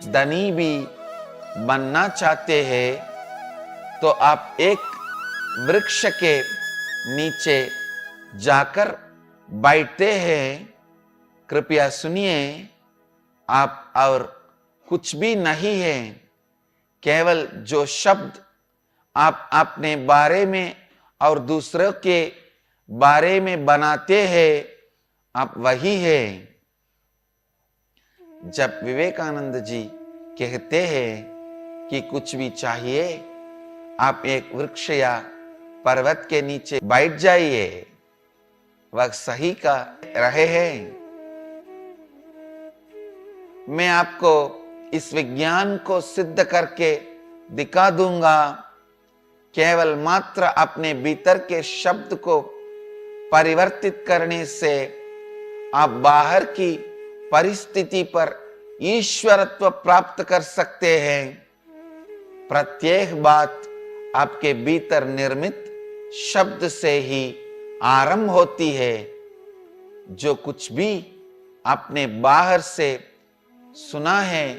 धनी भी बनना चाहते हैं तो आप एक वृक्ष के नीचे जाकर बैठते हैं। कृपया सुनिए, आप और कुछ भी नहीं है, केवल जो शब्द आप अपने बारे में और दूसरों के बारे में बनाते हैं, आप वही है। जब विवेकानंद जी कहते हैं कि कुछ भी चाहिए, आप एक वृक्ष या पर्वत के नीचे बैठ जाइए, वह सही का रहे हैं। मैं आपको इस विज्ञान को सिद्ध करके दिखा दूंगा। केवल मात्र अपने भीतर के शब्द को परिवर्तित करने से आप बाहर की परिस्थिति पर ईश्वरत्व प्राप्त कर सकते हैं। प्रत्येक बात आपके भीतर निर्मित शब्द से ही आरंभ होती है। जो कुछ भी आपने बाहर से सुना है,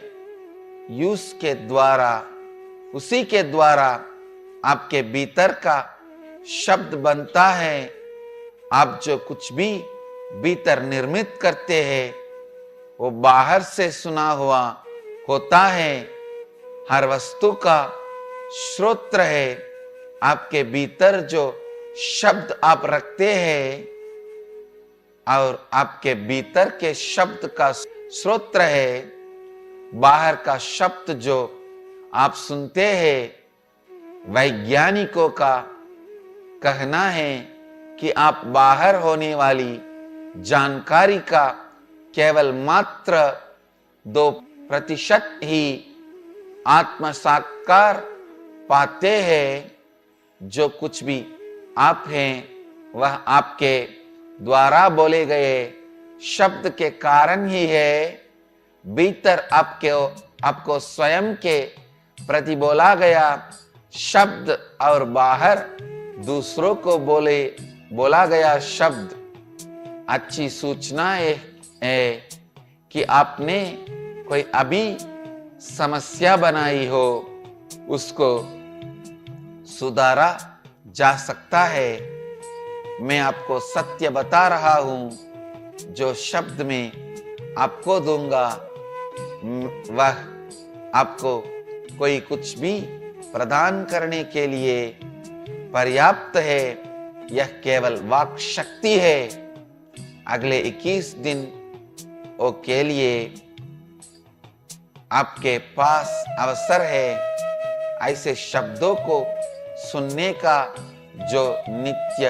उसी के द्वारा आपके भीतर का शब्द बनता है। आप जो कुछ भी भीतर निर्मित करते हैं वो बाहर से सुना हुआ होता है। हर वस्तु का स्रोत है। आपके भीतर जो शब्द आप रखते हैं और आपके भीतर के शब्द का स्रोत है। बाहर का शब्द जो आप सुनते हैं, वैज्ञानिकों का कहना है कि आप बाहर होने वाली जानकारी का केवल मात्र 2% ही आत्म साक्षात्कार पाते हैं। जो कुछ भी आप हैं वह आपके द्वारा बोले गए शब्द के कारण ही है। भीतर आपको स्वयं के प्रति बोला गया शब्द और बाहर दूसरों को बोला गया शब्द। अच्छी सूचना है कि आपने कोई अभी समस्या बनाई हो, उसको सुधारा जा सकता है। मैं आपको सत्य बता रहा हूं। जो शब्द में आपको दूंगा वह आपको कोई कुछ भी प्रदान करने के लिए पर्याप्त है। यह केवल वाक शक्ति है। अगले 21 दिन के लिए आपके पास अवसर है ऐसे शब्दों को सुनने का जो नित्य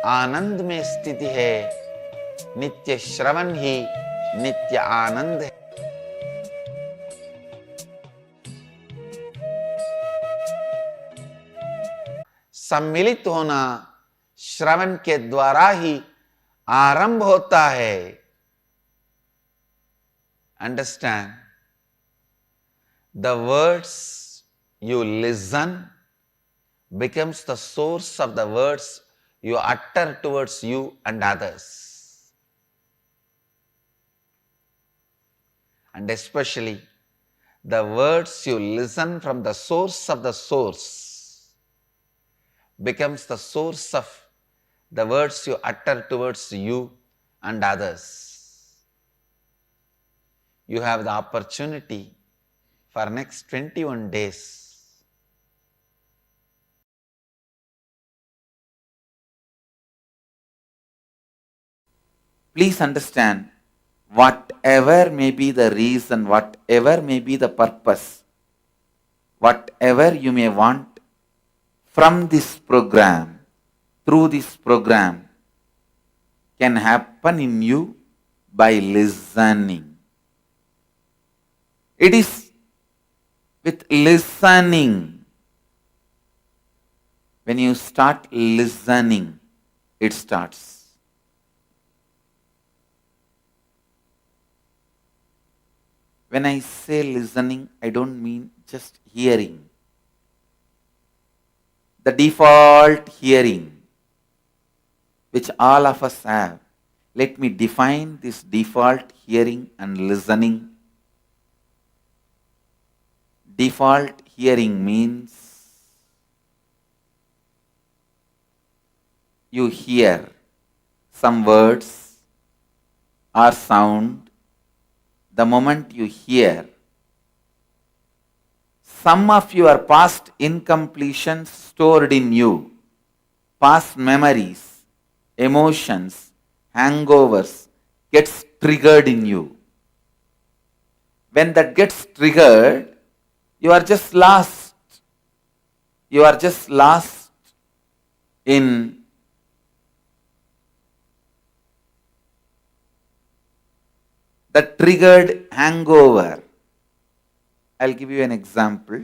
आनंद में स्थिति है। नित्य श्रवण ही नित्य आनंद है। सम्मिलित होना श्रवण के द्वारा ही आरंभ होता है। Understand? The words you listen becomes the source of the words you utter towards you and others. and especially the words you listen from the source becomes the source of the words you utter towards you and others. You have the opportunity for next 21 days please understand, whatever may be the reason, whatever may be the purpose, whatever you may want from this program, through this program, can happen in you by listening. It is with listening. When you start listening, it starts. When I say listening, I don't mean just hearing. The default hearing, which all of us have. Let me define this default hearing and listening. Default hearing means you hear some words or sound. The moment you hear, some of your past incompletions stored in you, past memories, emotions, hangovers gets triggered in you. When that gets triggered, you are just lost. You are just lost in the triggered hangover. I'll give you an example.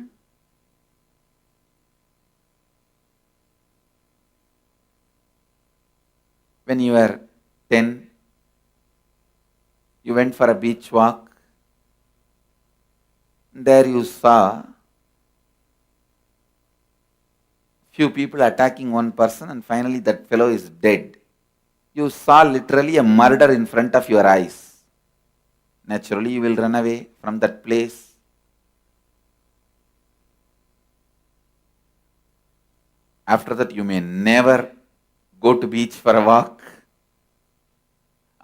When you were 10, you went for a beach walk. There you saw few people attacking one person, and finally that fellow is dead. You saw literally a murder in front of your eyes. Naturally, you will run away from that place. After that, you may never go to beach for a walk.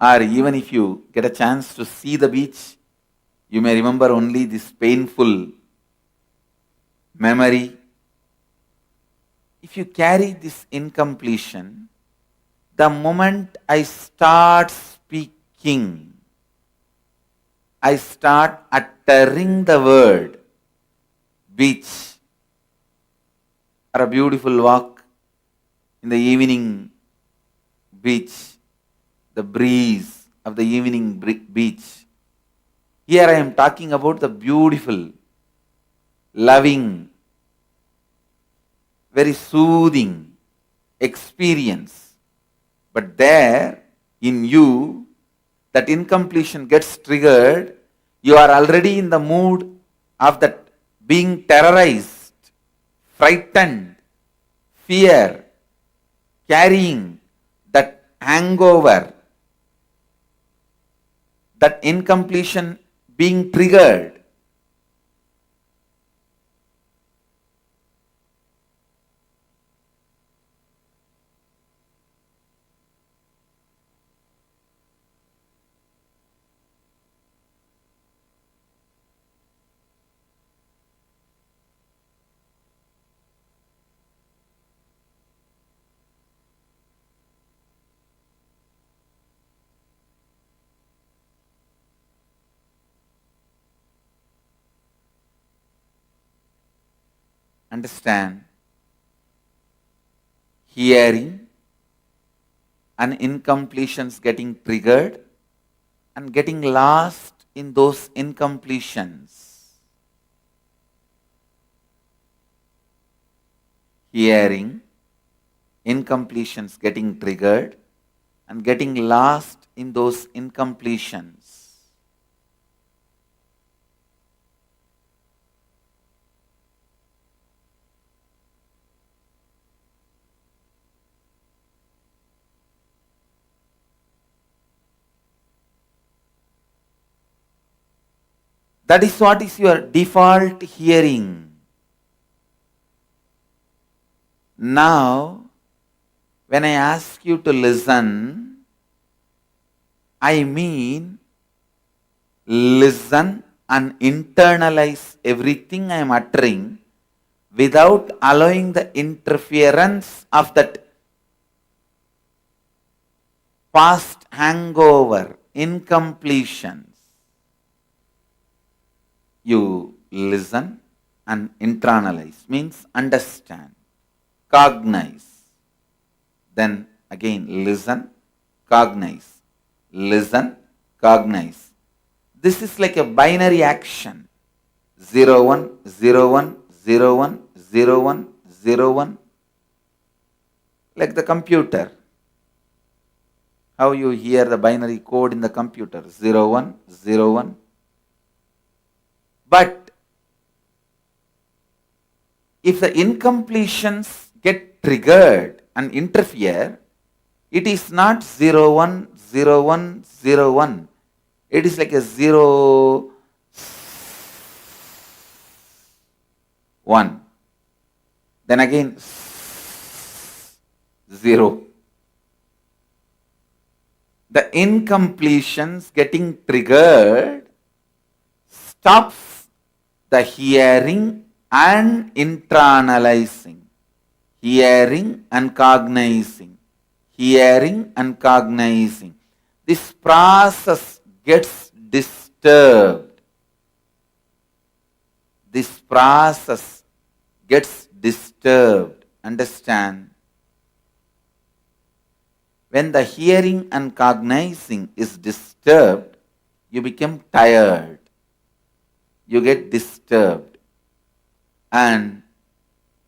Or even if you get a chance to see the beach, you may remember only this painful memory. If you carry this incompletion, the moment I start speaking, I start uttering the word beach or a beautiful walk in the evening beach, the breeze of the evening beach. Here I am talking about the beautiful, loving, very soothing experience. But there in you, that incompletion gets triggered, you are already in the mood of that being terrorized, frightened, fear, carrying that hangover, that incompletion being triggered. Understand, hearing and incompletions getting triggered and getting lost in those incompletions. Hearing, incompletions getting triggered and getting lost in those incompletions. That is what is your default hearing. Now, when I ask you to listen, I mean listen and internalize everything I am uttering without allowing the interference of that past hangover, incompletions. You listen and internalize, means understand, cognize. Then again listen, cognize, listen, cognize. This is like a binary action. 0, 1, 0, 1, 0, 1, 0, 1, 0, 1. Like the computer. How you hear the binary code in the computer. 0, 1, 0, 1. But if the incompletions get triggered and interfere, it is not 0, 1, 0, 1, 0, 1. It is like a 0, 1. Then again 0. The incompletions getting triggered stops the hearing and internalizing. Hearing and cognizing. Hearing and cognizing. This process gets disturbed. This process gets disturbed. Understand? When the hearing and cognizing is disturbed, you become tired. You get disturbed. And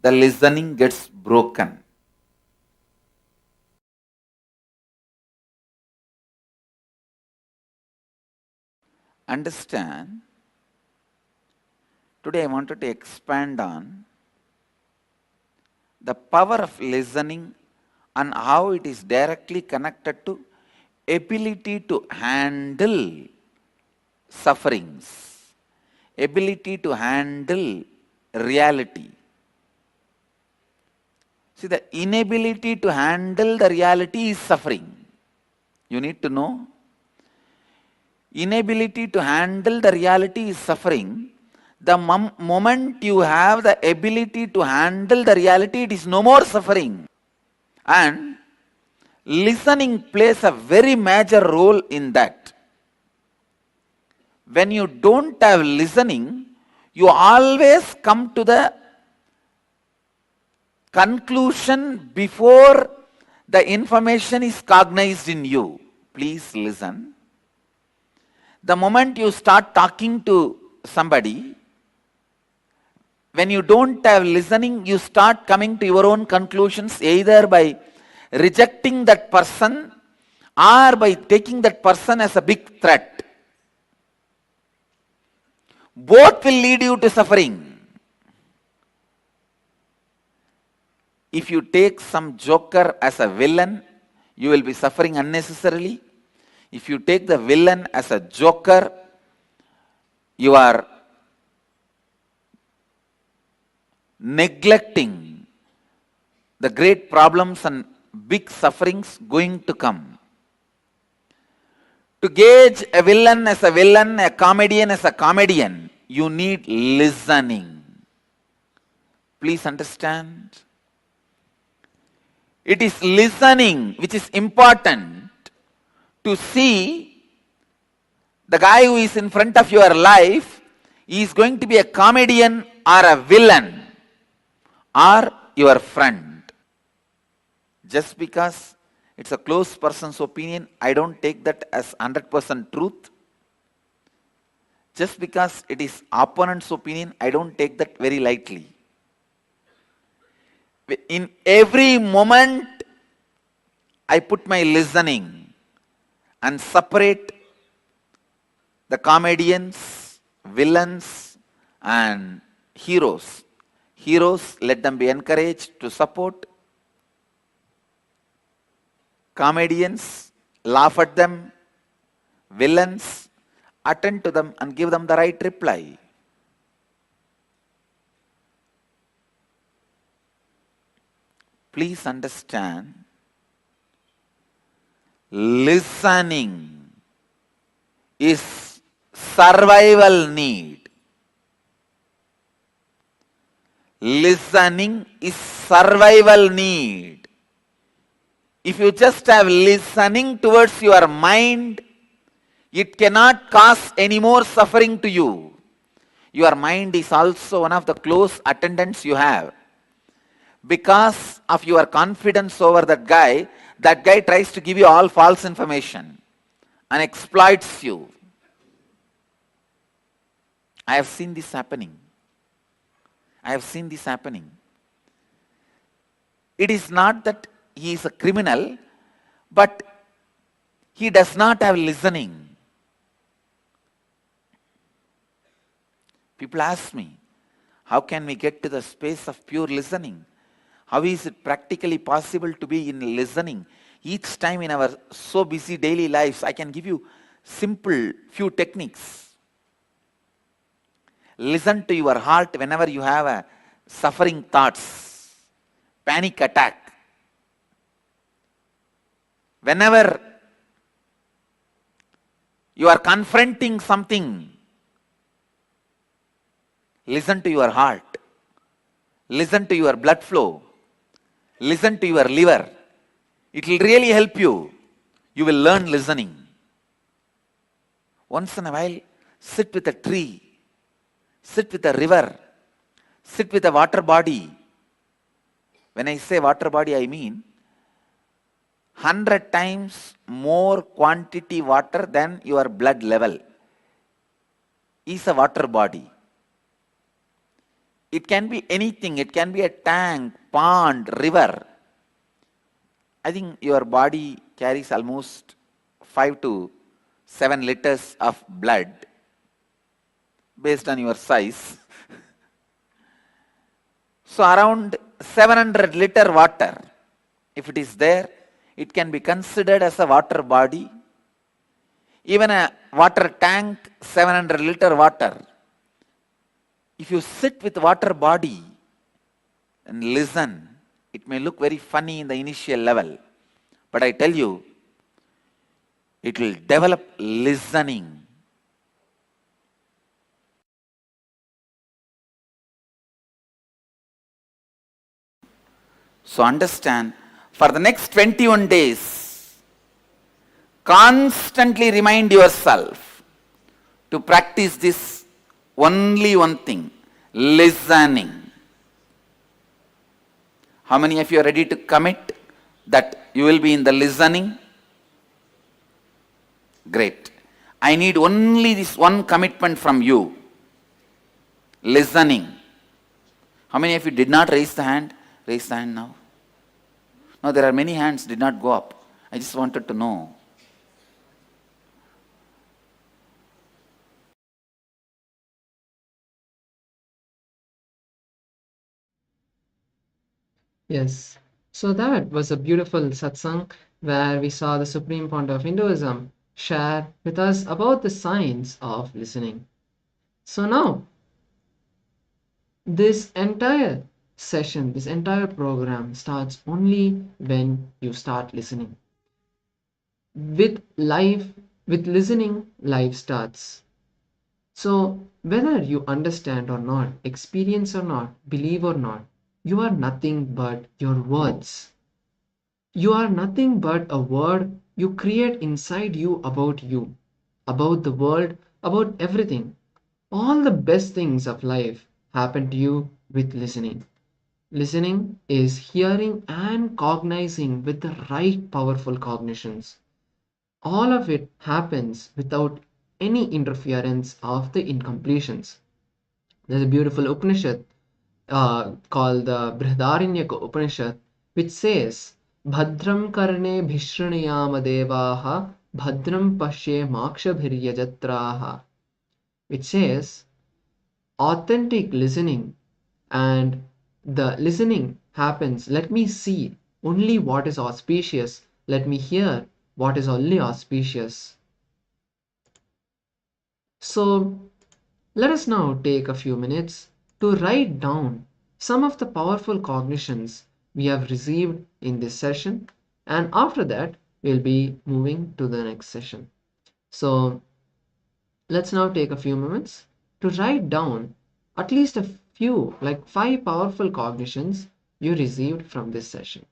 the listening gets broken. Understand? Today I wanted to expand on the power of listening and how it is directly connected to ability to handle sufferings, ability to handle reality. See, the inability to handle the reality is suffering. You need to know. Inability to handle the reality is suffering. The moment you have the ability to handle the reality, it is no more suffering. And listening plays a very major role in that. When you don't have listening, you always come to the conclusion before the information is cognized in you. Please listen. The moment you start talking to somebody, when you don't have listening, you start coming to your own conclusions either by rejecting that person or by taking that person as a big threat. Both will lead you to suffering. If you take some joker as a villain, you will be suffering unnecessarily. If you take the villain as a joker, you are neglecting the great problems and big sufferings going to come. To gauge a villain as a villain, a comedian as a comedian, you need listening. Please understand. It is listening which is important to see the guy who is in front of your life is going to be a comedian or a villain or your friend. Just because it's a close person's opinion, I don't take that as 100% truth. Just because it is opponent's opinion, I don't take that very lightly. In every moment, I put my listening and separate the comedians, villains, and heroes. Heroes, let them be encouraged to support. Comedians, laugh at them. Villains, attend to them and give them the right reply. Please understand, listening is survival need. Listening is survival need. If you just have listening towards your mind, it cannot cause any more suffering to you. Your mind is also one of the close attendants you have. Because of your confidence over that guy tries to give you all false information and exploits you. I have seen this happening. It is not that he is a criminal, but he does not have listening. People ask me, how can we get to the space of pure listening? How is it practically possible to be in listening? Each time in our so busy daily lives, I can give you simple few techniques. Listen to your heart whenever you have a suffering thoughts, panic attack. Whenever you are confronting something, listen to your heart. Listen to your blood flow. Listen to your liver. It will really help you. You will learn listening. Once in a while, sit with a tree. Sit with a river. Sit with a water body. When I say water body, I mean 100 times more quantity water than your blood level is a water body. It can be anything. It can be a tank, pond, river. I think your body carries almost 5 to 7 liters of blood based on your size. So around 700 liter water, if it is there, it can be considered as a water body. Even a water tank, 700 liter water. If you sit with water body and listen, it may look very funny in the initial level, but I tell you, it will develop listening. So understand, for the next 21 days, constantly remind yourself to practice this only one thing, listening. How many of you are ready to commit that you will be in the listening? Great. I need only this one commitment from you. Listening. How many of you did not raise the hand? Raise the hand now. No, there are many hands did not go up. I just wanted to know. Yes. So that was a beautiful satsang where we saw the Supreme Pontiff of Hinduism share with us about the science of listening. So now, this entire session, this entire program starts only when you start listening. With listening, life starts. So whether you understand or not, experience or not, believe or not, you are nothing but your words. You are nothing but a word you create inside you, about the world, about everything. All the best things of life happen to you with listening. Listening is hearing and cognizing with the right powerful cognitions. All of it happens without any interference of the incompletions. There's a beautiful Upanishad called the Brihadaranyaka Upanishad, which says, Bhadram karne bhishruniyama devaha bhadram pashe makshabhiryajatraha, which says, authentic listening, and the listening happens, let me see only what is auspicious, let me hear what is only auspicious. So let us now take a few minutes to write down some of the powerful cognitions we have received in this session, and after that we'll be moving to the next session. So let's now take a few moments to write down at least a few, like 5 powerful cognitions you received from this session.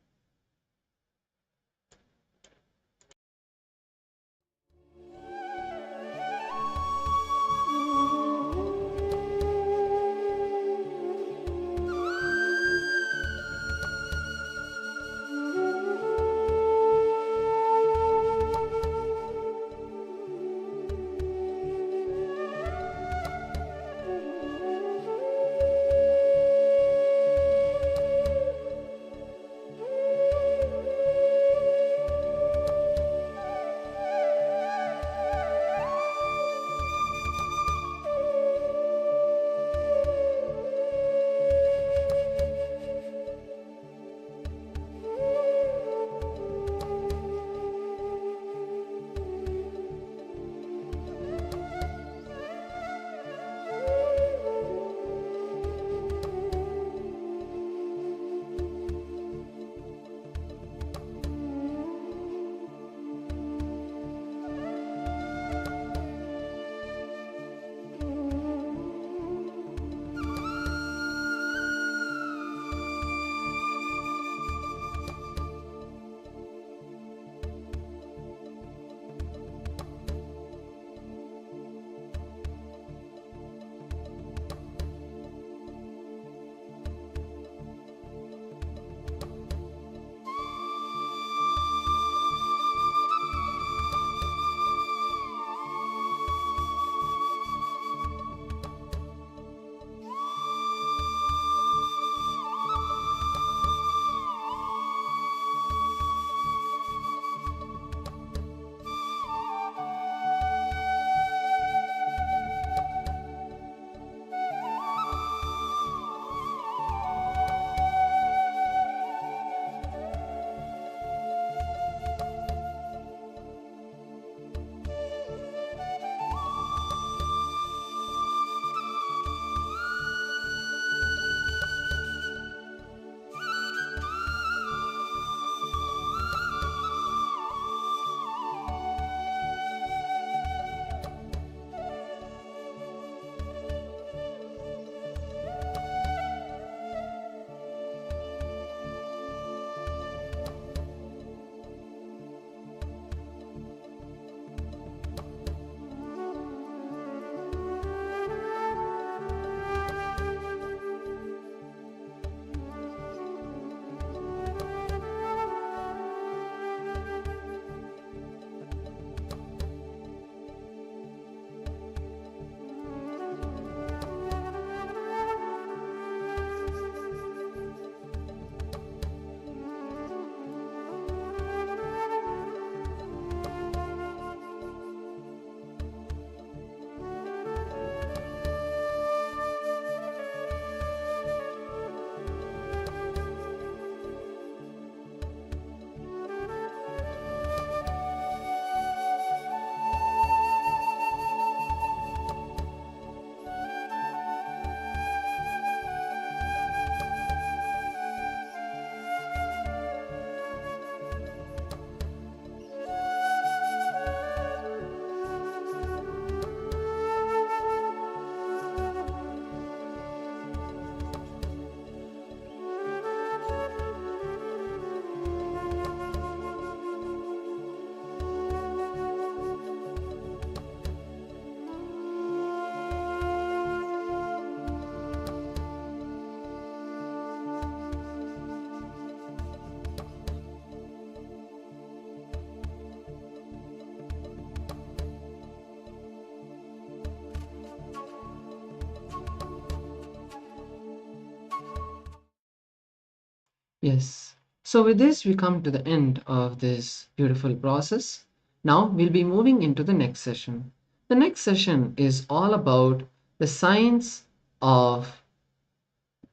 Yes. So with this, we come to the end of this beautiful process. Now we'll be moving into the next session. The next session is all about the science of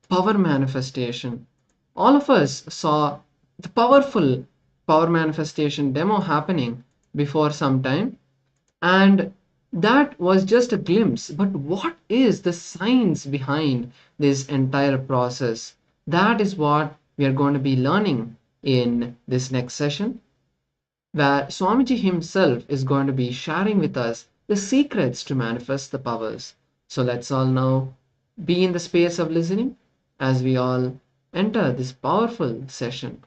power manifestation. All of us saw the powerful power manifestation demo happening before some time, and that was just a glimpse, but what is the science behind this entire process? That is what we are going to be learning in this next session, where Swamiji himself is going to be sharing with us the secrets to manifest the powers. So let's all now be in the space of listening as we all enter this powerful session.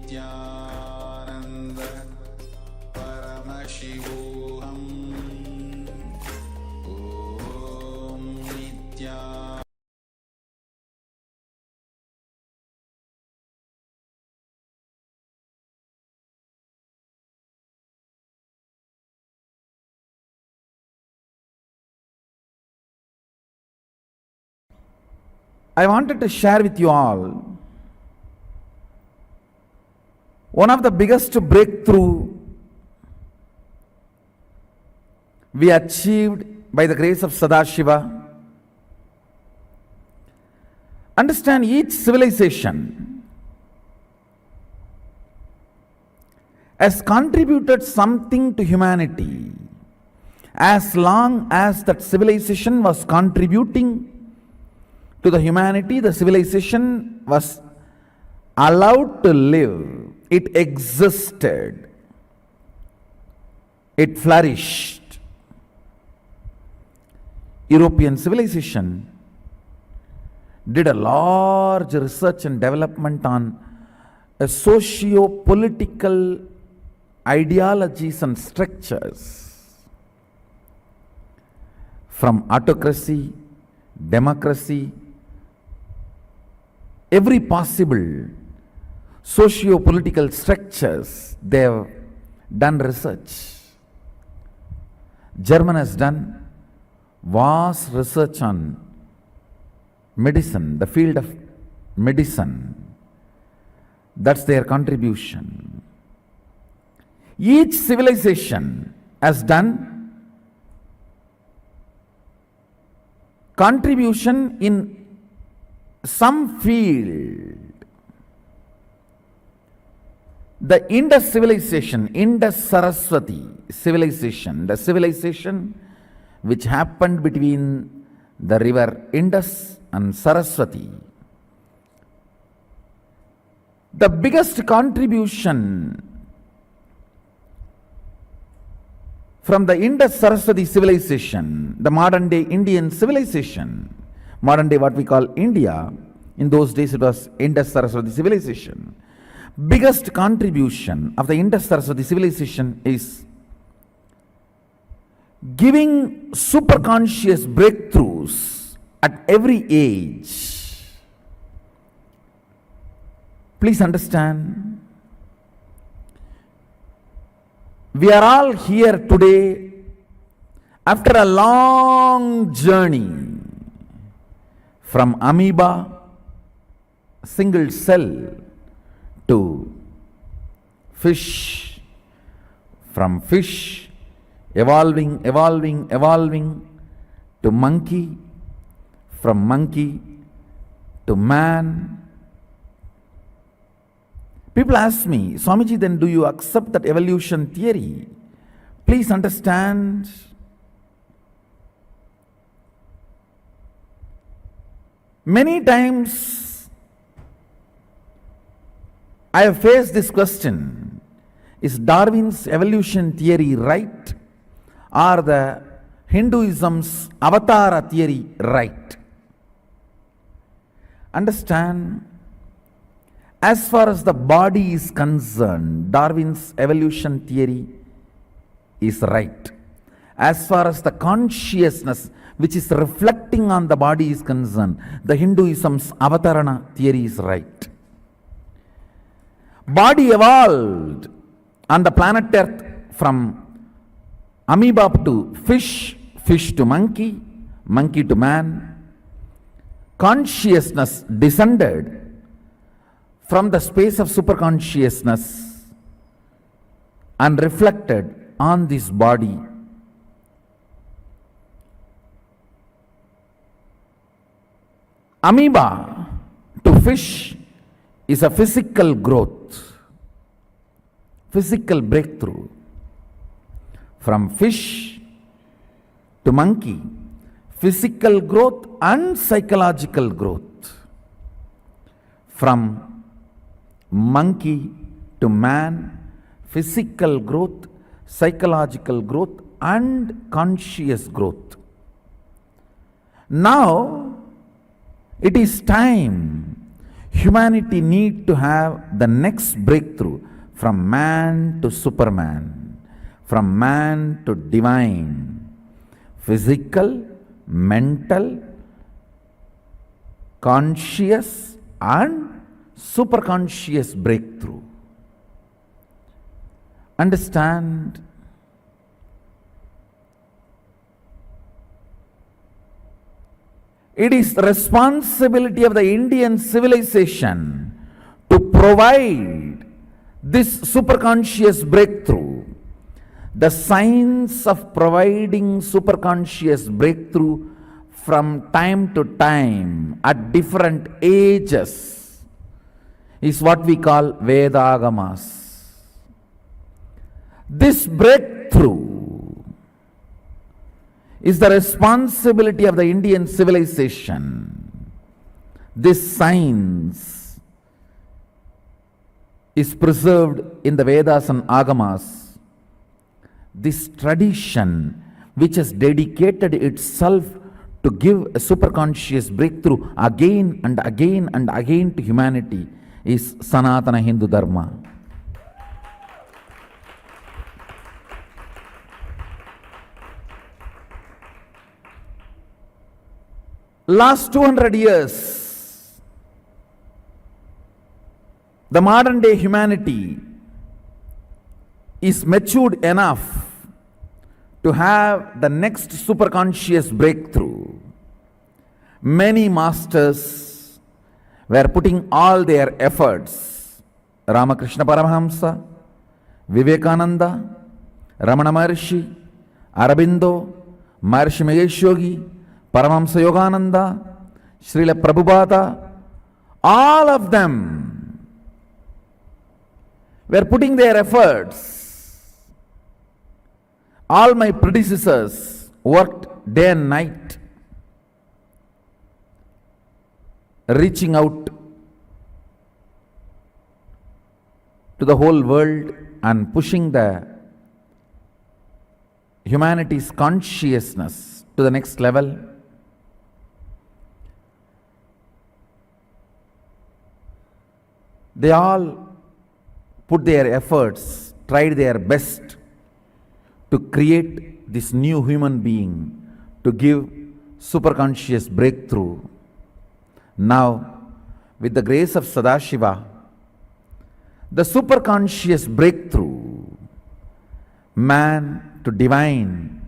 Nityananda Paramashivoham Om Nityananda. I wanted to share with you all one of the biggest breakthrough we achieved by the grace of Sadashiva. Understand, each civilization has contributed something to humanity. As long as that civilization was contributing to the humanity, the civilization was allowed to live. It existed. It flourished. European civilization did a large research and development on socio-political ideologies and structures, from autocracy, democracy, every possible socio-political structures. They have done research. German has done vast research on medicine, the field of medicine. That's their contribution. Each civilization has done contribution in some field. The Indus civilization, Indus Saraswati civilization, the civilization which happened between the river Indus and Saraswati, the biggest contribution from the Indus Saraswati civilization, the modern day Indian civilization, modern day what we call India, in those days it was Indus Saraswati civilization. Biggest contribution of the Indus Saraswati civilization is giving superconscious breakthroughs at every age. Please understand, we are all here today after a long journey from amoeba, single cell, to fish, from fish, evolving to monkey, from monkey to man. People ask me, Swamiji, then do you accept that evolution theory? Please understand, many times I have faced this question: is Darwin's evolution theory right, or the Hinduism's Avatara theory right? Understand, as far as the body is concerned, Darwin's evolution theory is right. As far as the consciousness which is reflecting on the body is concerned, the Hinduism's Avatarana theory is right. Body evolved on the planet Earth from amoeba to fish, fish to monkey, monkey to man. Consciousness descended from the space of superconsciousness and reflected on this body. Amoeba to fish is a physical growth, physical breakthrough. From fish to monkey, physical growth and psychological growth. From monkey to man, physical growth, psychological growth and conscious growth. Now it is time humanity need to have the next breakthrough from man to superman, from man to divine, physical, mental, conscious and superconscious breakthrough. Understand? It is the responsibility of the Indian civilization to provide this superconscious breakthrough. The science of providing superconscious breakthrough from time to time at different ages is what we call Vedagamas. This breakthrough is the responsibility of the Indian civilization. This science is preserved in the Vedas and Agamas. This tradition which has dedicated itself to give a superconscious breakthrough again and again and again to humanity is Sanatana Hindu Dharma. Last 200 years, the modern day humanity is matured enough to have the next superconscious breakthrough. Many masters were putting all their efforts. Ramakrishna Paramahamsa, Vivekananda, Ramana Maharshi, Aurobindo, Maharishi Mahesh Yogi, Paramahamsa Yogananda, Srila Prabhupada, all of them were putting their efforts. All my predecessors worked day and night, reaching out to the whole world and pushing the humanity's consciousness to the next level. They all put their efforts, tried their best to create this new human being, to give superconscious breakthrough. Now, with the grace of Sadashiva, the superconscious breakthrough, man to divine,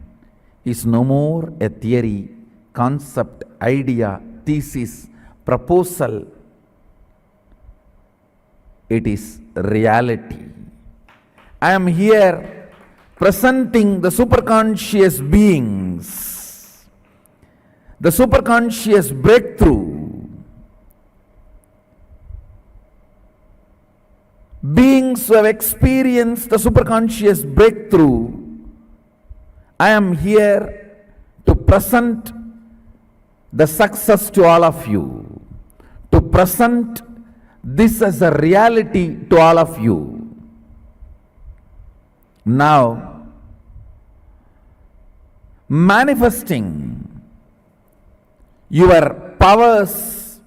is no more a theory, concept, idea, thesis, proposal. It is reality. I am here presenting the superconscious beings, the superconscious breakthrough, beings who have experienced the superconscious breakthrough. I am here to present the success to all of you, to present this as a reality to all of you. Now, manifesting your powers,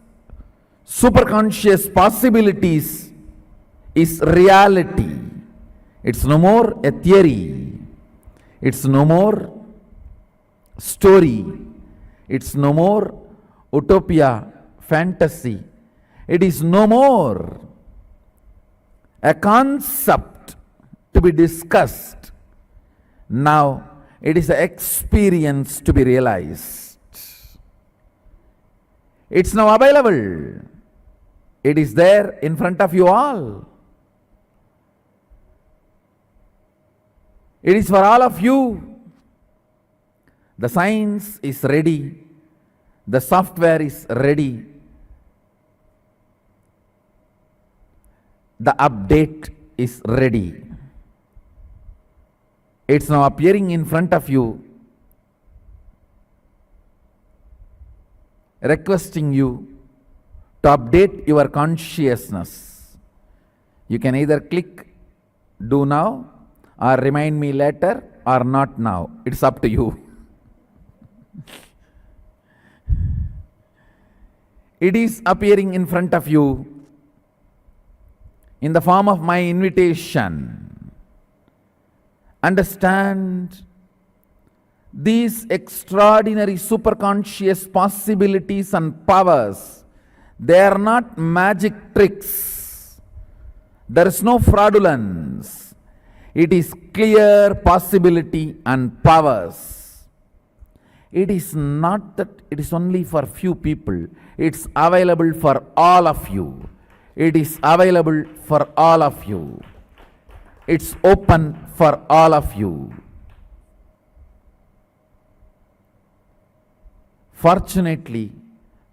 superconscious possibilities is reality. It's no more a theory. It's no more story. It's no more utopia, fantasy. It is no more a concept to be discussed. Now it is an experience to be realized. It's now available. It is there in front of you all. It is for all of you. The science is ready. The software is ready. The update is ready. It's now appearing in front of you, requesting you to update your consciousness. You can either click do now or remind me later or not now. It's up to you. It is appearing in front of you in the form of my invitation. Understand these extraordinary superconscious possibilities and powers. They are not magic tricks. There is no fraudulence. It is clear possibility and powers. It is not that it is only for few people. It's available for all of you. It is available for all of you. It's open for all of you. Fortunately,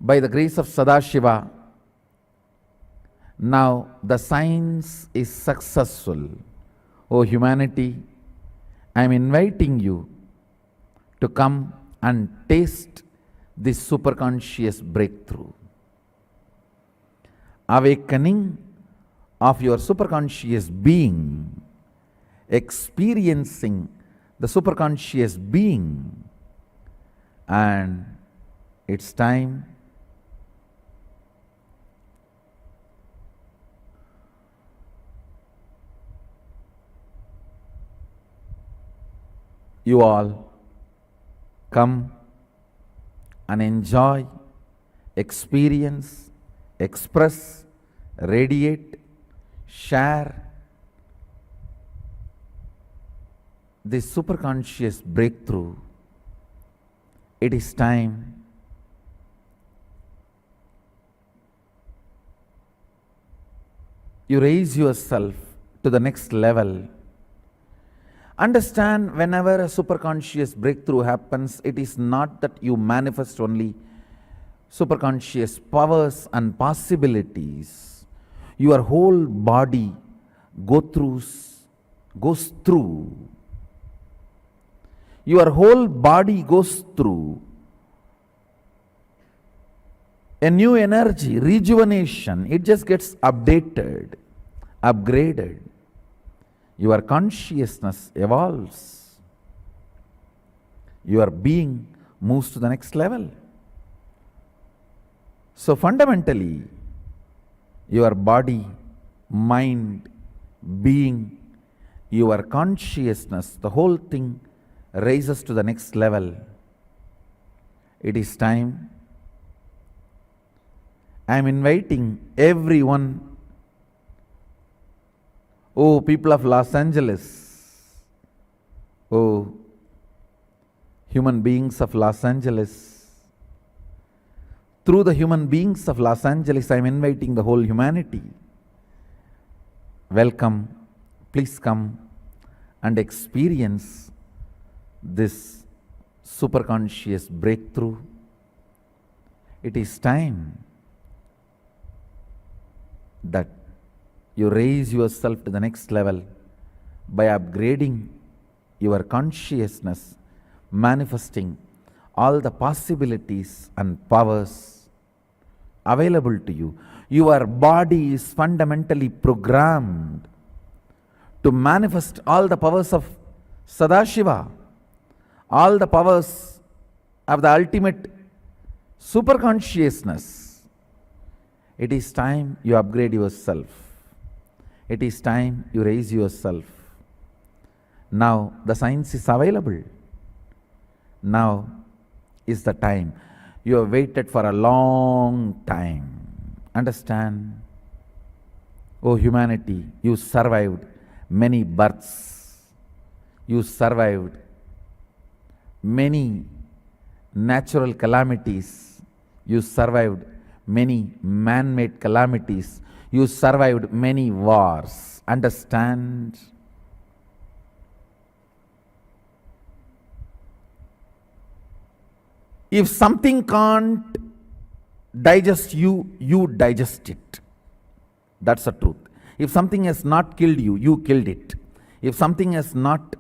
by the grace of Sadashiva, now the science is successful. Oh humanity, I am inviting you to come and taste this superconscious breakthrough. Awakening of your superconscious being, experiencing the superconscious being, and it's time you all come and enjoy, experience, express, radiate, share this superconscious breakthrough. It is time you raise yourself to the next level. Understand, whenever a superconscious breakthrough happens, it is not that you manifest only superconscious powers and possibilities. Your whole body goes through. Your whole body goes through a new energy, rejuvenation. It just gets updated, upgraded. Your consciousness evolves. Your being moves to the next level. So fundamentally, your body, mind, being, your consciousness, the whole thing raises to the next level. It is time. I am inviting everyone. Oh, people of Los Angeles. Oh, human beings of Los Angeles. Through the human beings of Los Angeles, I am inviting the whole humanity. Welcome. Please come and experience this superconscious breakthrough. It is time that you raise yourself to the next level by upgrading your consciousness, manifesting all the possibilities and powers available to you. Your body is fundamentally programmed to manifest all the powers of Sadashiva, all the powers of the ultimate superconsciousness. It is time you upgrade yourself. It is time you raise yourself. Now the science is available. Now is the time. You have waited for a long time. Understand? Oh humanity, you survived many births. You survived many natural calamities. You survived many man-made calamities. You survived many wars. Understand? If something can't digest you, you digest it. That's the truth. If something has not killed you, you killed it. If something has not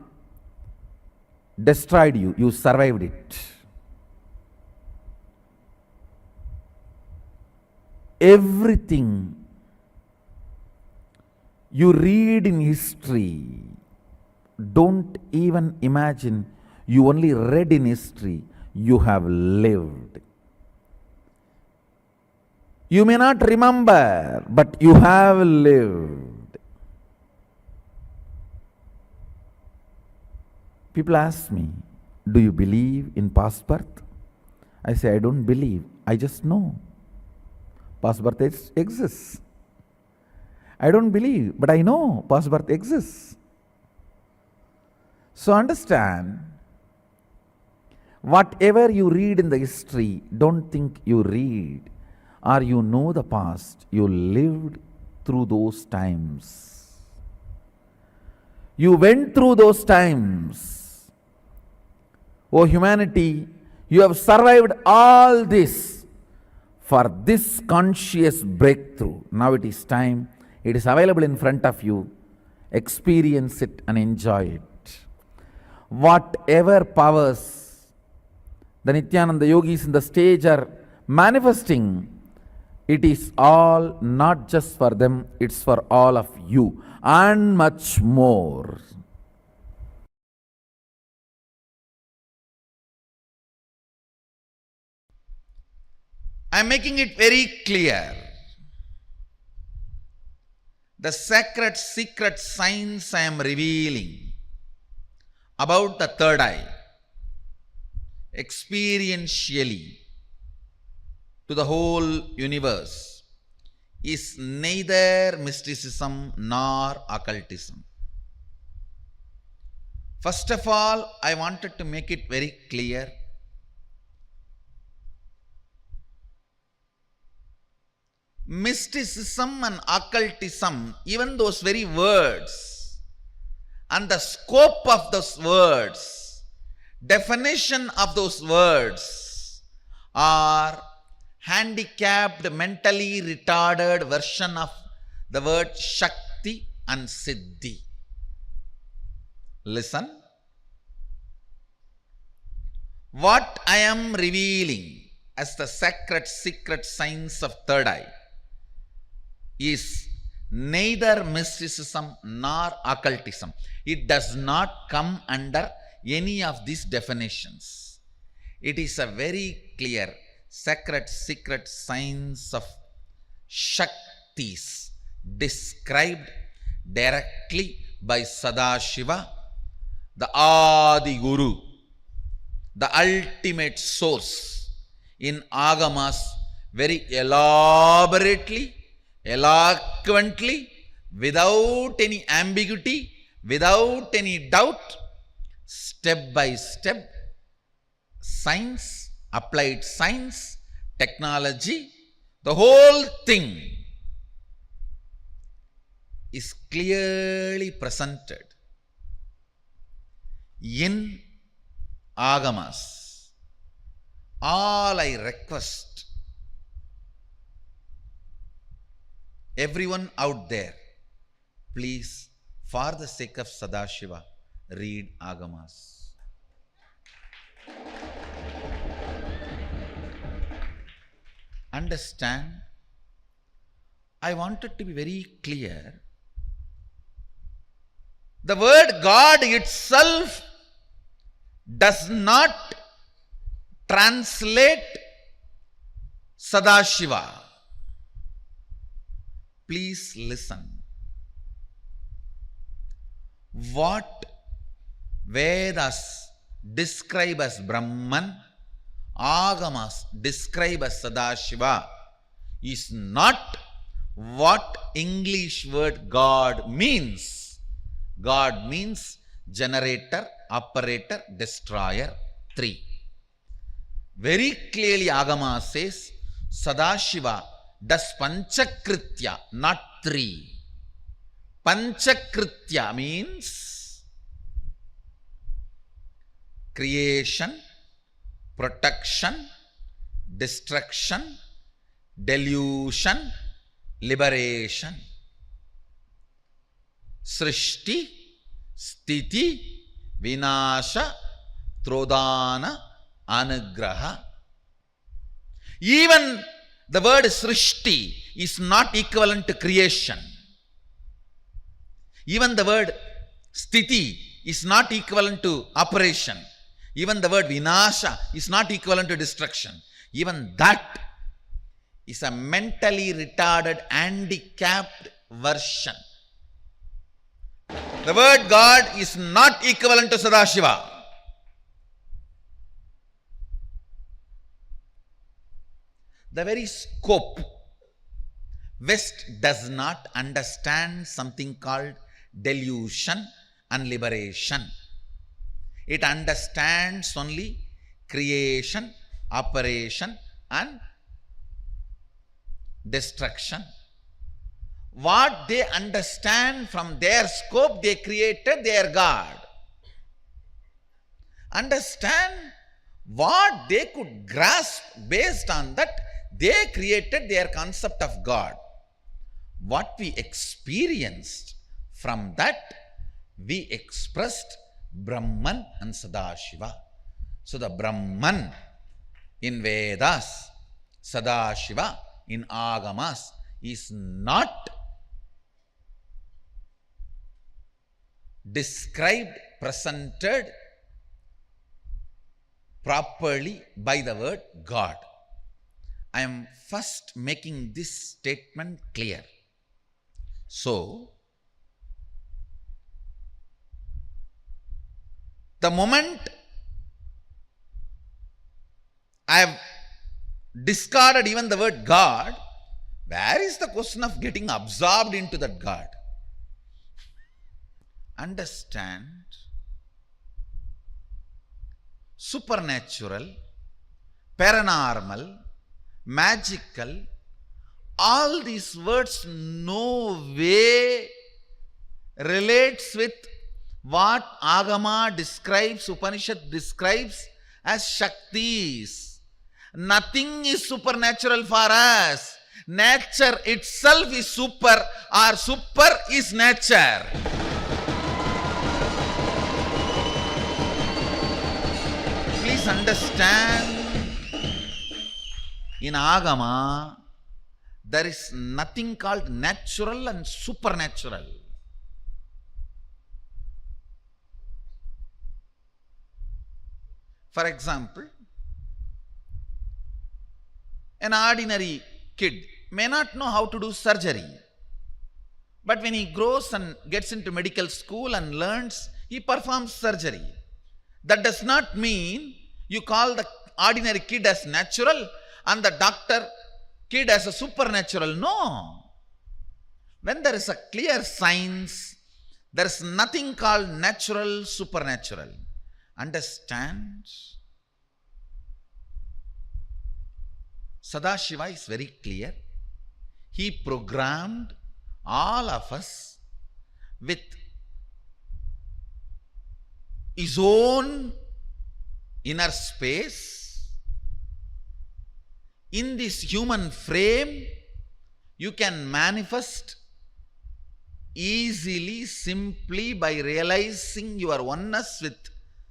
destroyed you, you survived it. Everything you read in history, don't even imagine you only read in history, you have lived. You may not remember, but you have lived. People ask me, do you believe in past birth? I say, I don't believe, I just know. Past birth exists. I don't believe, but I know past birth exists. So understand, whatever you read in the history, don't think you read or you know the past. You lived through those times. You went through those times. Oh humanity, you have survived all this for this conscious breakthrough. Now it is time. It is available in front of you. Experience it and enjoy it. Whatever powers the Nityananda yogis in the stage are manifesting, it is all not just for them, it's for all of you and much more. I am making it very clear. The sacred secret signs I am revealing about the third eye, experientially to the whole universe, is neither mysticism nor occultism. First of all, I wanted to make it very clear. Mysticism and occultism, even those very words and the scope of those words, definition of those words are handicapped, mentally retarded version of the word Shakti and Siddhi. Listen. What I am revealing as the sacred secret signs of third eye is neither mysticism nor occultism. It does not come under any of these definitions. It is a very clear sacred secret signs of Shaktis described directly by Sadashiva, the Adi Guru, the ultimate source, in Agamas very elaborately, eloquently, without any ambiguity, without any doubt, step by step, science, applied science, technology, the whole thing is clearly presented in Agamas. All I request everyone out there, please, for the sake of Sadashiva, read Agamas. Understand, I wanted to be very clear. The word God itself does not translate Sadashiva. Please listen. What Vedas describe as Brahman, Agamas describe as Sadashiva, is not what English word God means. God means generator, operator, destroyer, three. Very clearly Agama says Sadashiva does Panchakritya, not three. Panchakritya means creation, protection, destruction, delusion, liberation. Srishti, Sthiti, Vinasha, Trodana, Anugraha. Even the word Srishti is not equivalent to creation. Even the word Sthiti is not equivalent to operation. Even the word Vinasha is not equivalent to destruction. Even that is a mentally retarded, handicapped version. The word God is not equivalent to Sadashiva. The very scope. West does not understand something called delusion and liberation. It understands only creation, operation and destruction. What they understand from their scope, they created their God. Understand what they could grasp, based on that they created their concept of God. What we experienced, from that we expressed Brahman and Sadashiva. So the Brahman in Vedas, Sadashiva in Agamas is not described, presented properly by the word God. I am first making this statement clear. So, the moment I have discarded even the word God, where is the question of getting absorbed into that God? Understand, supernatural, paranormal, magical, all these words no way relates with what Agama describes, Upanishad describes as Shaktis. Nothing is supernatural for us. Nature itself is super, or super is nature. Please understand, in Agama, there is nothing called natural and supernatural. For example, an ordinary kid may not know how to do surgery, but when he grows and gets into medical school and learns, he performs surgery. That does not mean you call the ordinary kid as natural and the doctor kid as a supernatural. No. When there is a clear science, there is nothing called natural, supernatural. Understand? Sadashiva is very clear. He programmed all of us with his own inner space. In this human frame, you can manifest easily, simply by realizing your oneness with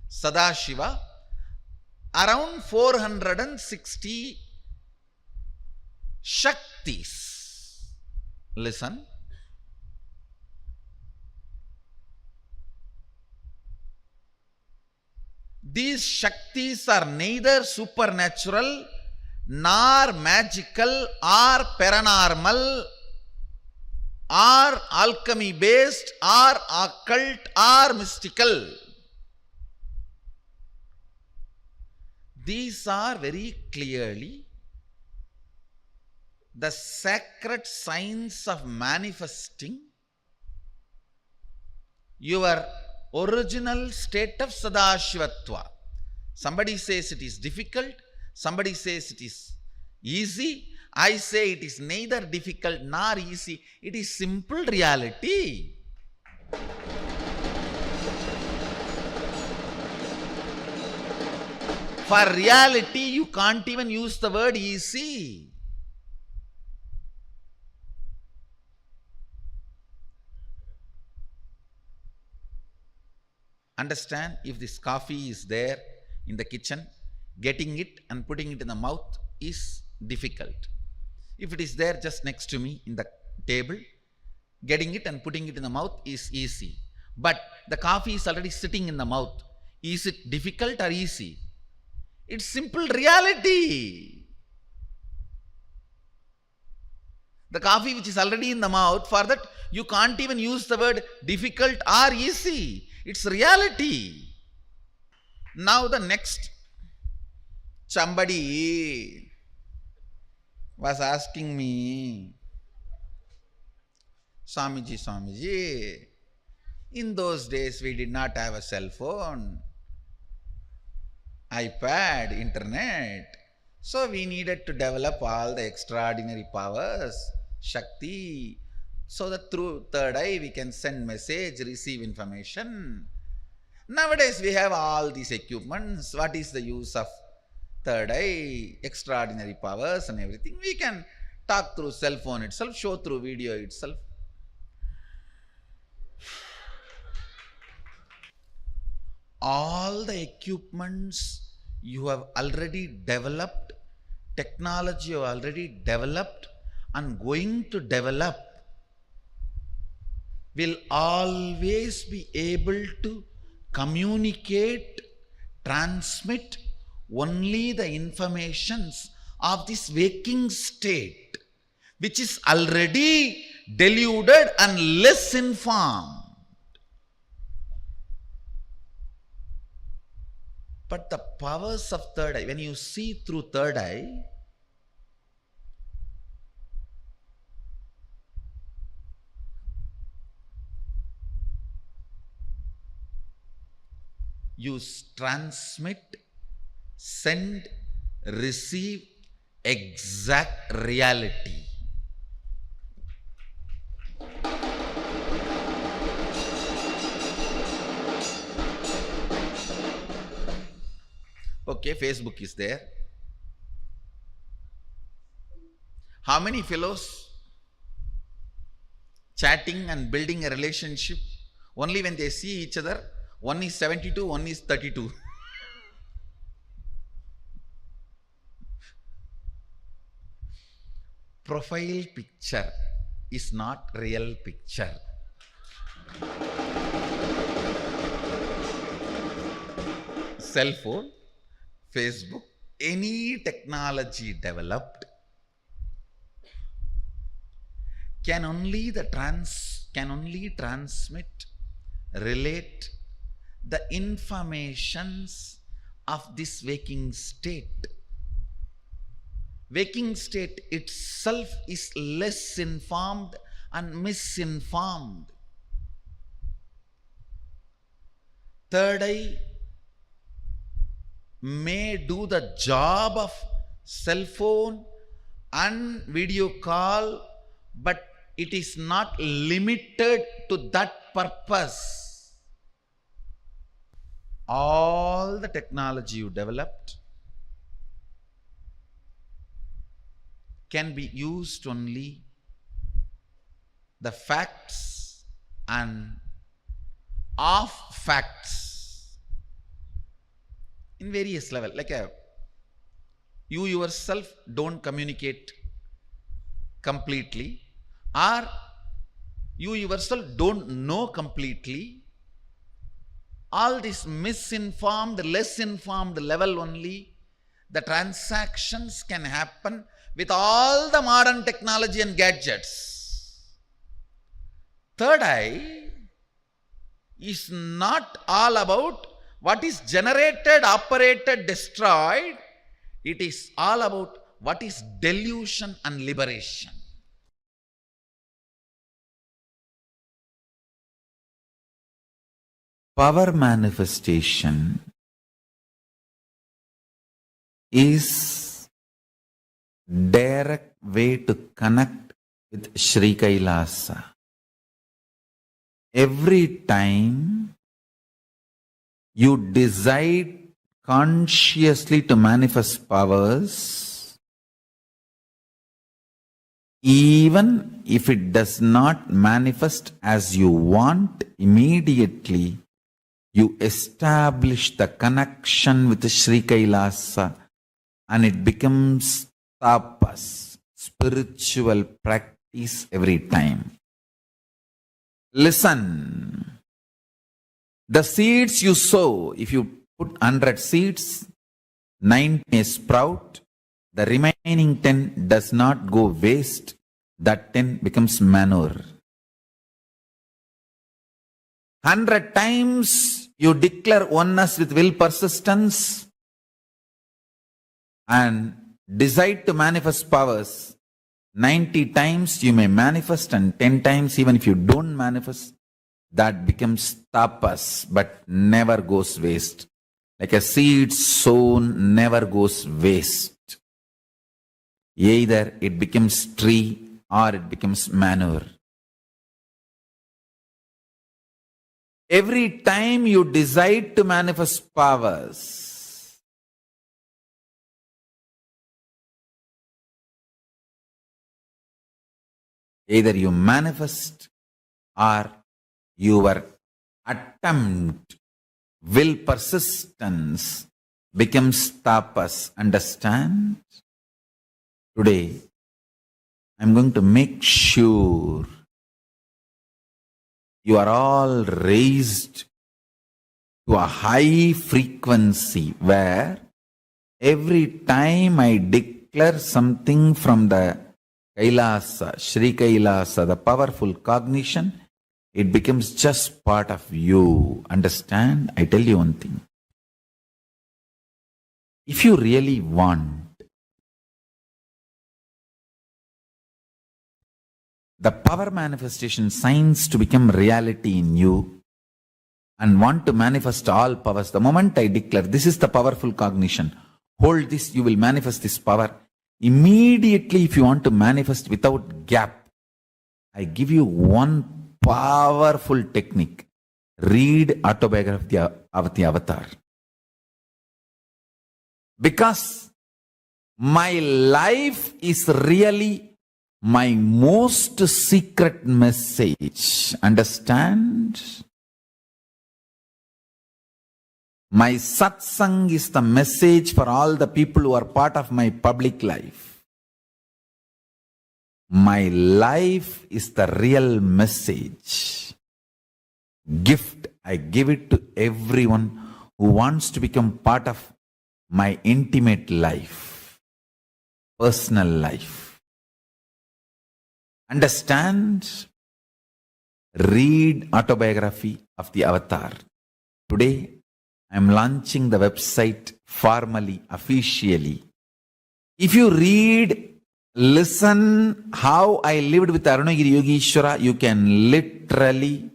Sadashiva. Around 460 Shaktis. Listen. These Shaktis are neither supernatural nor magical or paranormal or alchemy based or occult or mystical. These are very clearly the sacred science of manifesting your original state of Sadashivatva. Somebody says it is difficult, somebody says it is easy. I say it is neither difficult nor easy. It is simple reality. For reality, you can't even use the word easy. Understand, if this coffee is there in the kitchen, getting it and putting it in the mouth is difficult. If it is there just next to me in the table, getting it and putting it in the mouth is easy. But the coffee is already sitting in the mouth. Is it difficult or easy? It's simple reality. The coffee which is already in the mouth, for that you can't even use the word difficult or easy. It's reality. Now the next, somebody was asking me, Swamiji, in those days we did not have a cell phone, iPad, internet. So we needed to develop all the extraordinary powers, Shakti, so that through third eye we can send message, receive information. Nowadays we have all these equipments. What is the use of third eye, extraordinary powers and everything? We can talk through cell phone itself, show through video itself. All the equipments you have already developed, technology you have already developed and going to develop, will always be able to communicate, transmit only the informations of this waking state, which is already deluded and less informed. But the powers of third eye, when you see through third eye, you transmit, send, receive exact reality. Okay, Facebook is there. How many fellows chatting and building a relationship only when they see each other? One is 72, one is 32. Profile picture is not real picture. Cell phone, Facebook, any technology developed can only transmit, relate the informations of this waking state. Waking state itself is less informed and misinformed. Third eye may do the job of cell phone and video call, but it is not limited to that purpose. All the technology you developed can be used only the facts and of facts in various levels. Like you yourself don't communicate completely, or you yourself don't know completely. All this misinformed, less informed level only, the transactions can happen with all the modern technology and gadgets. Third eye is not all about what is generated, operated, destroyed. It is all about what is delusion and liberation. Power manifestation is direct way to connect with Sri Kailasa. Every time you decide consciously to manifest powers, even if it does not manifest as you want immediately, you establish the connection with Sri Kailasa and it becomes tapas, spiritual practice every time. Listen. The seeds you sow, if you put 100 seeds, 9 may sprout, the remaining 10 does not go waste, that 10 becomes manure. 100 times you declare oneness with will persistence and decide to manifest powers. 90 times you may manifest, and 10 times even if you don't manifest, that becomes tapas, but never goes waste. Like a seed sown never goes waste. Either it becomes tree or it becomes manure. Every time you decide to manifest powers, either you manifest or your attempt, will persistence becomes tapas. Understand? Today, I'm going to make sure you are all raised to a high frequency where every time I declare something from the Kailasa, Sri Kailasa, the powerful cognition, it becomes just part of you. Understand? I tell you one thing. If you really want the power manifestation science to become reality in you and want to manifest all powers, the moment I declare this is the powerful cognition, hold this, you will manifest this power. Immediately, if you want to manifest without gap, I give you one powerful technique. Read autobiography of the avatar. Because my life is really my most secret message. Understand? My satsang is the message for all the people who are part of my public life. My life is the real message. Gift, I give it to everyone who wants to become part of my intimate life, personal life. Understand? Read autobiography of the avatar. Today, I am launching the website formally, officially. If you read, listen how I lived with Arunagiri Yogeshwara, you can literally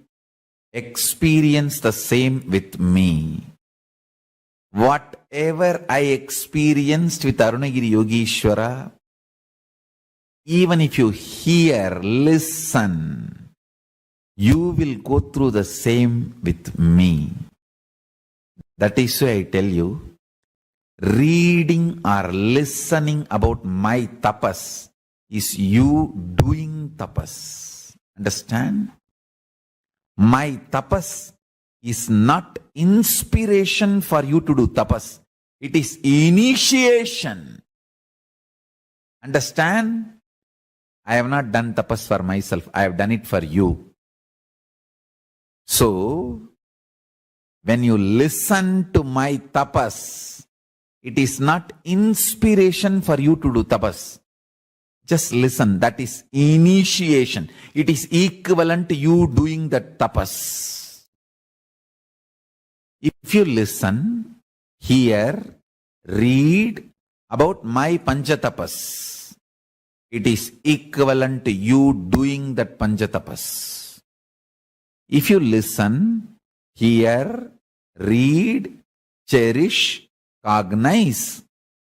experience the same with me. Whatever I experienced with Arunagiri Yogeshwara, even if you hear, listen, you will go through the same with me. That is why I tell you, reading or listening about my tapas is you doing tapas. Understand? My tapas is not inspiration for you to do tapas. It is initiation. Understand? I have not done tapas for myself. I have done it for you. So, when you listen to my tapas, it is not inspiration for you to do tapas. Just listen. That is initiation. It is equivalent to you doing that tapas. If you listen, hear, read about my panchatapas, it is equivalent to you doing that panchatapas. If you listen, hear, read, cherish, cognize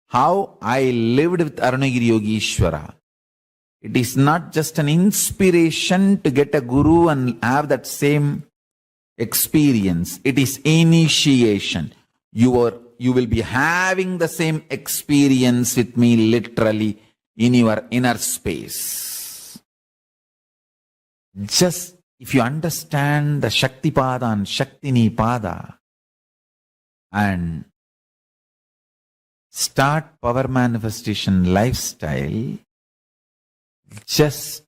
how I lived with Arunagiri Yogeshwara, it is not just an inspiration to get a guru and have that same experience. It is initiation. Your you will be having the same experience with me literally in your inner space. Just if you understand the Shakti Pada and Shaktini Pada and start power manifestation lifestyle, just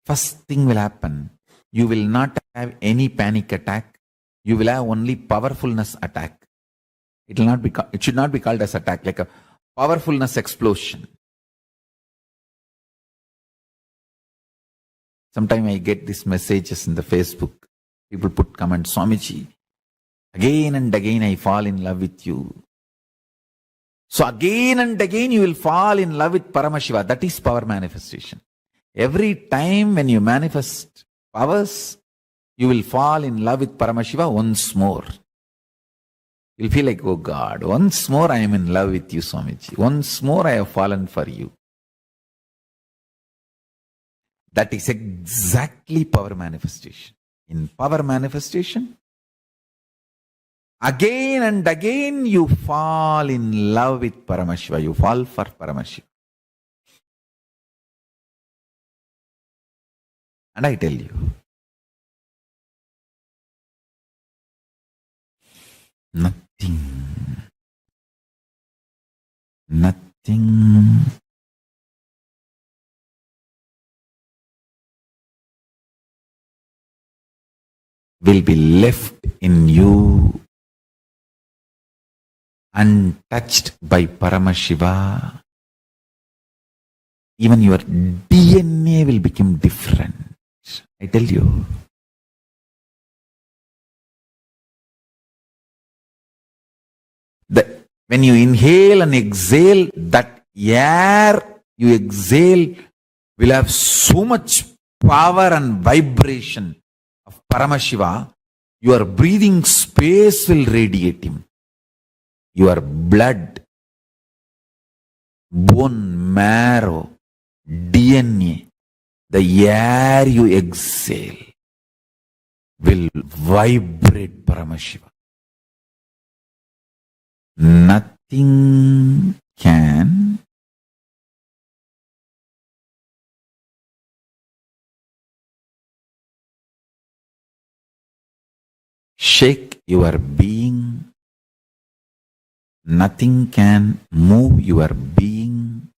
first thing will happen. You will not have any panic attack. You will have only powerfulness attack. It should not be called as attack, like a powerfulness explosion. Sometimes I get these messages in the Facebook. People put comments, Swamiji, again and again I fall in love with you. So again and again you will fall in love with Paramashiva. That is power manifestation. Every time when you manifest powers, you will fall in love with Paramashiva once more. You'll feel like, oh God, once more I am in love with you, Swamiji. Once more I have fallen for you. That is exactly power manifestation. In power manifestation, again and again you fall in love with Paramashiva. You fall for Paramashiva. And I tell you, nothing will be left in you untouched by Paramashiva. Even your DNA will become different. I tell you. When you inhale and exhale, that air you exhale will have so much power and vibration of Paramashiva. Your breathing space will radiate him. Your blood, bone marrow, DNA, the air you exhale will vibrate Paramashiva. Nothing can shake your being. Nothing can move your being.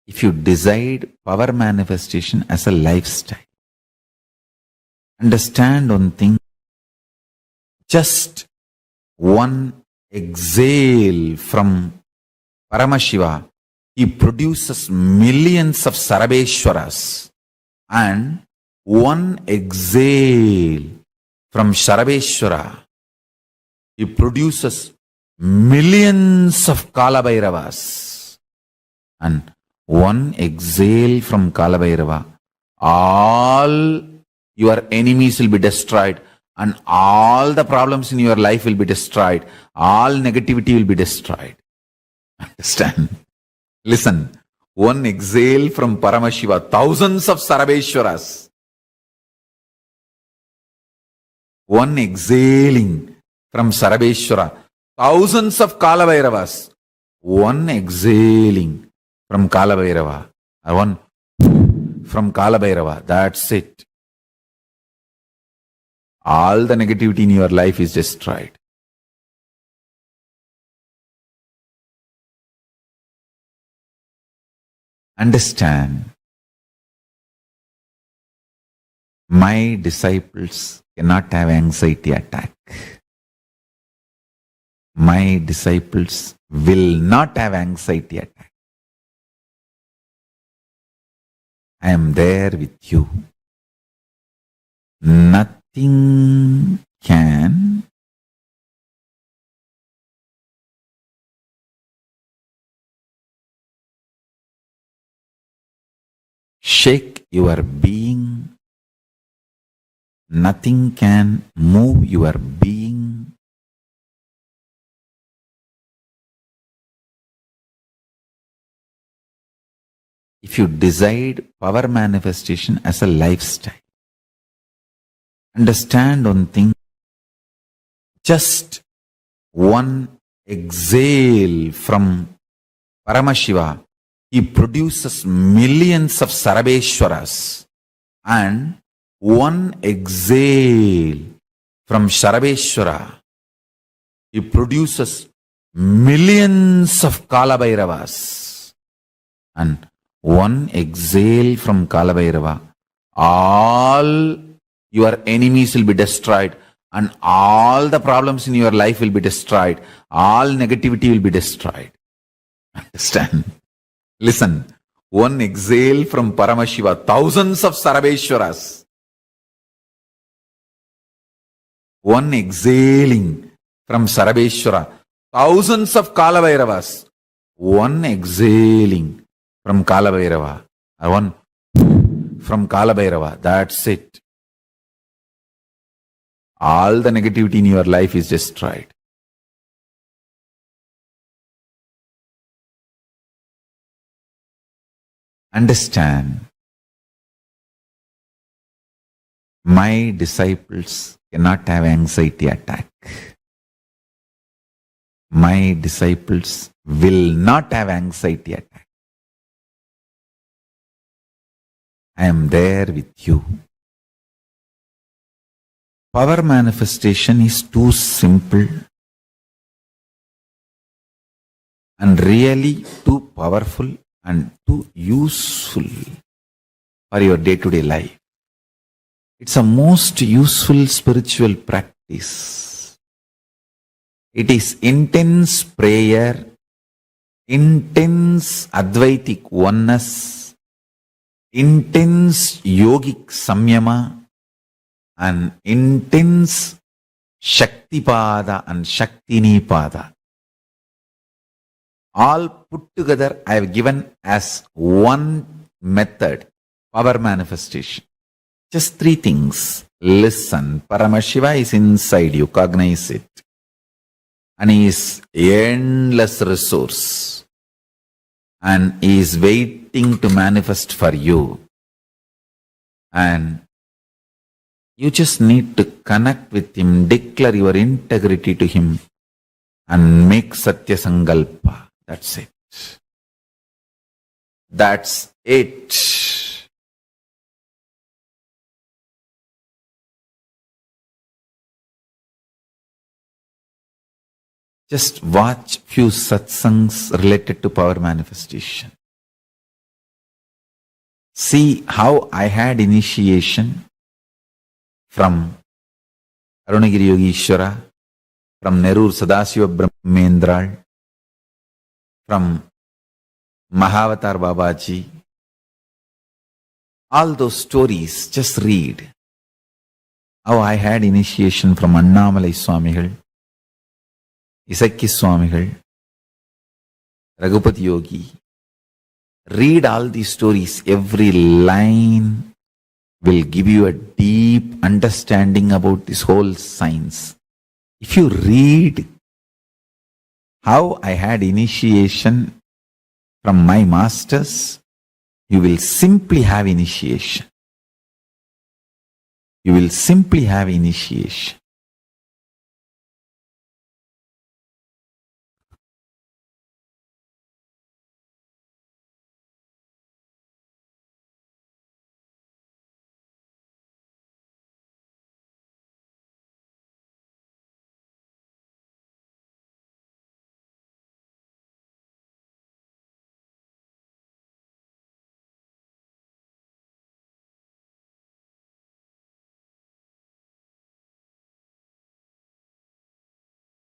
If you decide power manifestation as a lifestyle, understand one thing, just one exhale from Paramashiva, he produces millions of Sarabeshwaras, and one exhale from Sarabeshwara, he produces millions of Kalabhairavas, and one exhale from Kalabhairava, all your enemies will be destroyed and all the problems in your life will be destroyed. All negativity will be destroyed. Understand? Listen. One exhale from Paramashiva, thousands of Sarabeshwaras. One exhaling from Sarabeshwara, thousands of Kalabhairavas. One exhaling from Kalabhairava, or one from Kalabhairava. That's it. All the negativity in your life is destroyed. Understand, my disciples cannot have anxiety attack. My disciples will not have anxiety attack. I am there with you. Nothing can shake your being. Nothing can move your being. if you decide power manifestation as a lifestyle, understand one thing, just one exhale from Paramashiva, he produces millions of Sarabeshwaras, and one exhale from Sarabeshwara, he produces millions of Kalabhairavas, and one exhale from Kalabhairava, all your enemies will be destroyed, and all the problems in your life will be destroyed, all negativity will be destroyed. Understand? Listen, one exhale from Paramashiva, thousands of Sarabeshwaras. One exhaling from Sarabeshwara, thousands of Kalabhairavas. One exhaling from Kalabhairava, one from Kalabhairava, that's it. All the negativity in your life is destroyed. Understand, my disciples cannot have anxiety attack. My disciples will not have anxiety attack. I am there with you. Power manifestation is too simple and really too powerful and too useful for your day-to-day life. It's a most useful spiritual practice. It is intense prayer, intense Advaitic oneness, intense yogic samyama, and intense Shaktipada and Shaktinipada. All put together I have given as one method, power manifestation. Just three things. Listen, Paramashiva is inside you, cognize it. And he is endless resource. And he is waiting to manifest for you. And you just need to connect with him, declare your integrity to him, and make Satya Sankalpa. That's it. That's it. Just watch few satsangs related to power manifestation. See how I had initiation from Arunagiri Yogeshwara, from Nerur Sadasiva Brahmendral, from Mahavatar Babaji. All those stories, just read. How I had initiation from Annamalai Swamigal, Isakki Swamigal, Raghupati Yogi. Read all these stories. Every line will give you a deep understanding about this whole science. If you read how I had initiation from my masters, you will simply have initiation. You will simply have initiation.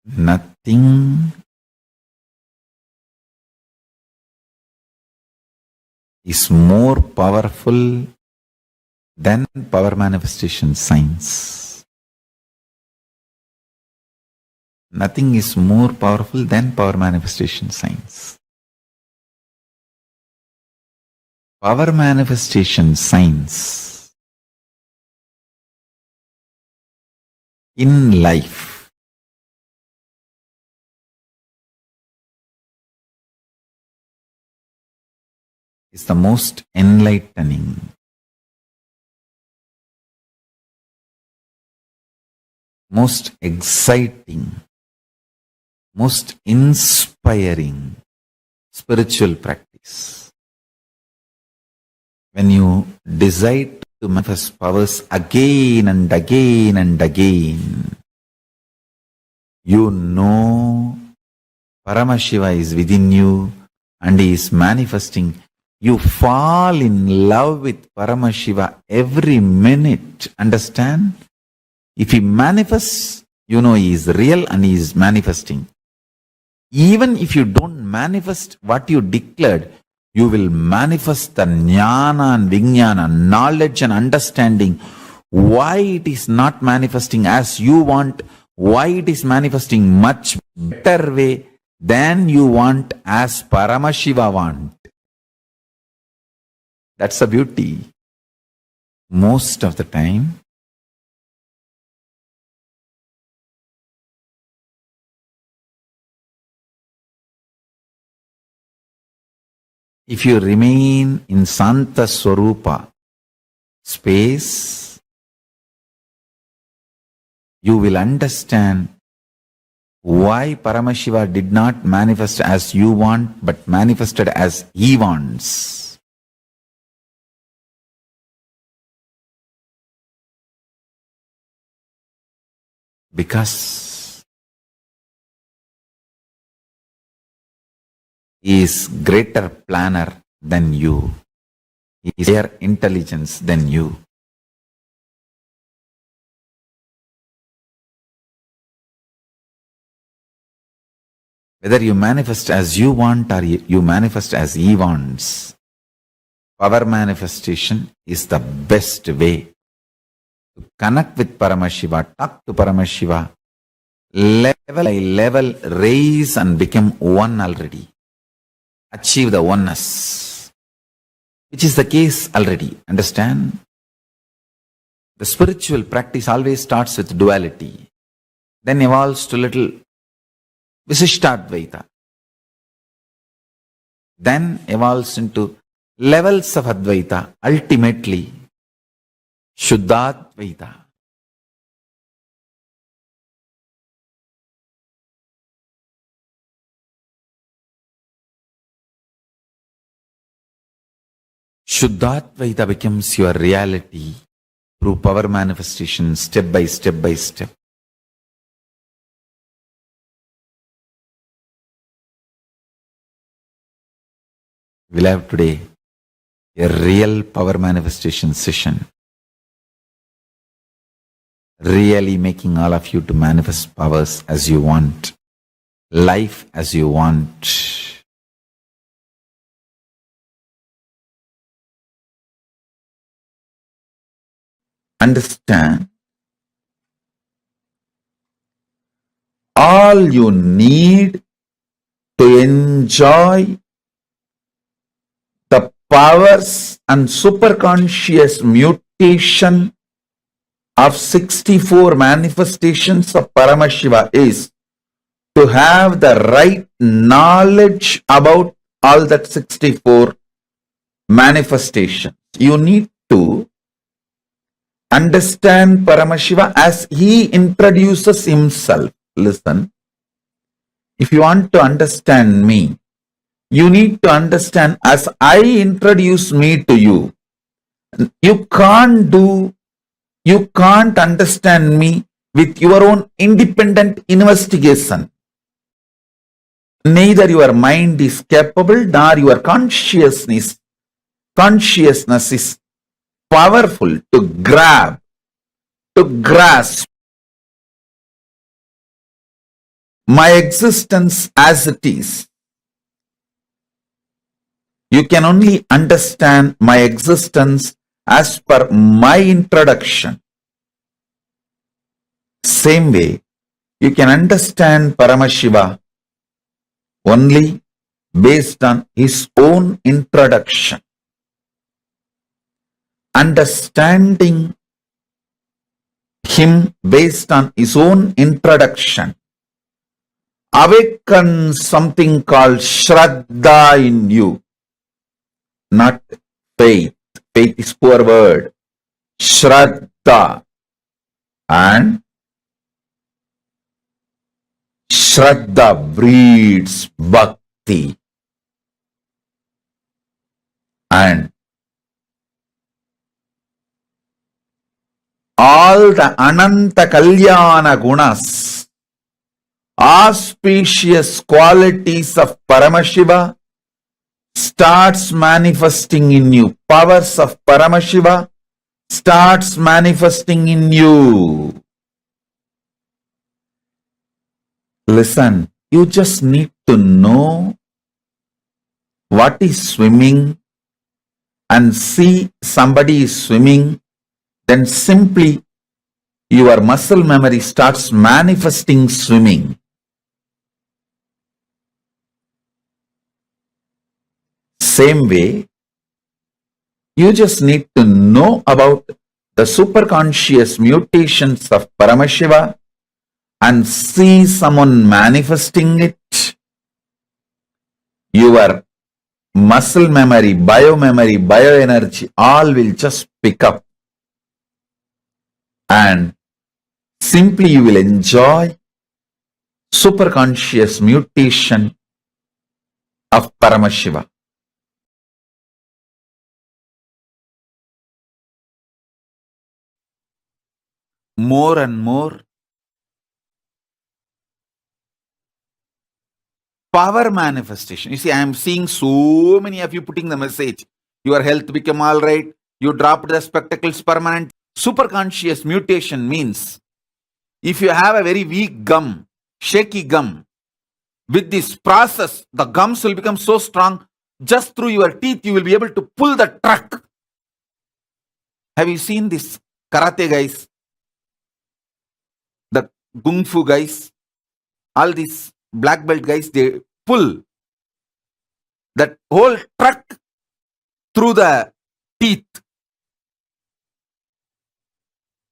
Nothing is more powerful than power manifestation science. Nothing is more powerful than power manifestation science. Power manifestation science in life is the most enlightening. Most exciting, most inspiring spiritual practice. When you decide to manifest powers again and again and again, you know Paramashiva is within you and he is manifesting. You fall in love with Paramashiva every minute. Understand? If he manifests, you know he is real and he is manifesting. Even if you don't manifest what you declared, you will manifest the jnana and vijnana, knowledge and understanding, why it is not manifesting as you want, why it is manifesting much better way than you want, as Paramashiva want. That's the beauty. Most of the time, if you remain in Santa Swarupa space, you will understand why Paramashiva did not manifest as you want, but manifested as he wants. Because he is greater planner than you. He is higher intelligence than you. Whether you manifest as you want or you manifest as he wants, power manifestation is the best way to connect with Paramashiva, talk to Paramashiva, level by level, raise and become one already. Achieve the oneness, which is the case already. Understand? The spiritual practice always starts with duality, then evolves to little Visishtadvaita, then evolves into levels of Advaita, ultimately Shuddhadvaita. Shuddhadvaita becomes your reality through power manifestation, step by step by step. We'll have today a real power manifestation session. Really making all of you to manifest powers as you want, life as you want. Understand, all you need to enjoy the powers and superconscious mutation of 64 manifestations of Paramashiva is to have the right knowledge about all that 64 manifestations. You need to understand Paramashiva as he introduces himself. Listen, if you want to understand me, you need to understand as I introduce me to you. You can't understand me with your own independent investigation. Neither your mind is capable nor your consciousness is powerful to grasp my existence as it is. You can only understand my existence as per my introduction. Same way, you can understand Paramashiva only based on his own introduction. Understanding him based on his own introduction awakens something called Shraddha in you. not faith. Faith is poor word. Shraddha. And Shraddha breeds bhakti. And all the Ananta Kalyana Gunas, auspicious qualities of Paramashiva starts manifesting in you. Powers of Paramashiva starts manifesting in you. Listen, you just need to know what is swimming and see somebody is swimming, then simply your muscle memory starts manifesting swimming. Same way, you just need to know about the superconscious mutations of Paramashiva and see someone manifesting it. Your muscle memory, biomemory, bioenergy, all will just pick up. And simply you will enjoy superconscious mutation of Paramashiva. More and more power manifestation. You see, I am seeing so many of you putting the message. Your health become all right. You dropped the spectacles permanent. Superconscious mutation means if you have a very weak gum, shaky gum, with this process, the gums will become so strong, just through your teeth, you will be able to pull the truck. Have you seen this karate guys? The kung fu guys, all these black belt guys, they pull that whole truck through the teeth.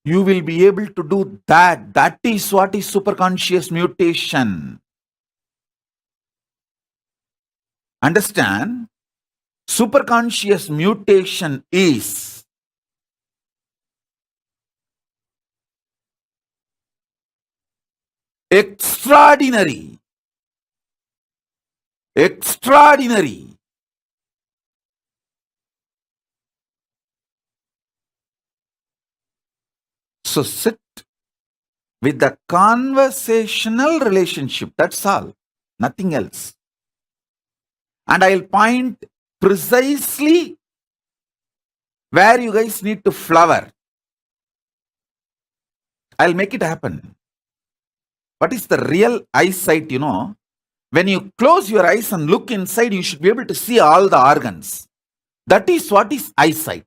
You will be able to do that. That is what is superconscious mutation. Understand? Superconscious mutation is extraordinary. Extraordinary. So sit with the conversational relationship. That's all. Nothing else. And I'll point precisely where you guys need to flower. I'll make it happen. What is the real eyesight, you know? When you close your eyes and look inside, you should be able to see all the organs. That is what is eyesight.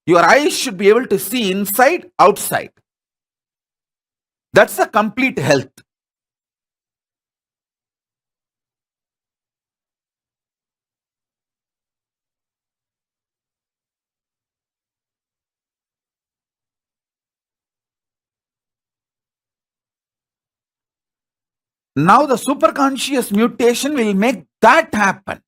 Your eyes should be able to see inside, outside. That's a complete health. Now the superconscious mutation will make that happen.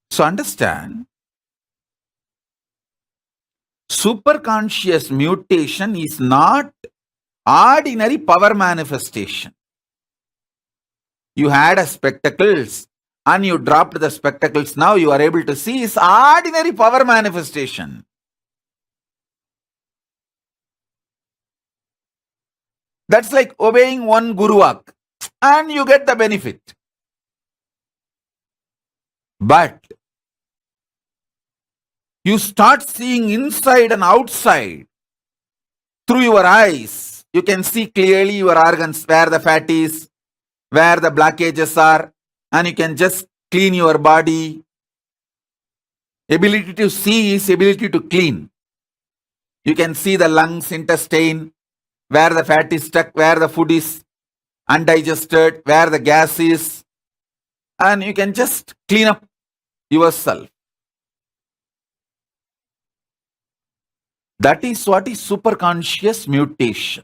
So understand, superconscious mutation is not ordinary power manifestation. You had a spectacles and you dropped the spectacles, now you are able to see, is ordinary power manifestation. That's like obeying one Guruvak and you get the benefit. But you start seeing inside and outside through your eyes. You can see clearly your organs, where the fat is, where the blockages are, and you can just clean your body. Ability to see is ability to clean. You can see the lungs, intestine, where the fat is stuck, where the food is undigested, where the gas is, and you can just clean up yourself. That is what is superconscious mutation.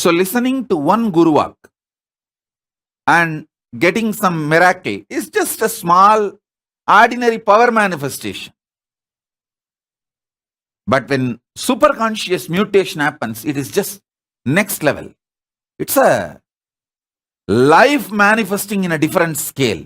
So listening to one Guruvak and getting some miracle is just a small, ordinary power manifestation. But when superconscious mutation happens, it is just next level. It's a life manifesting in a different scale.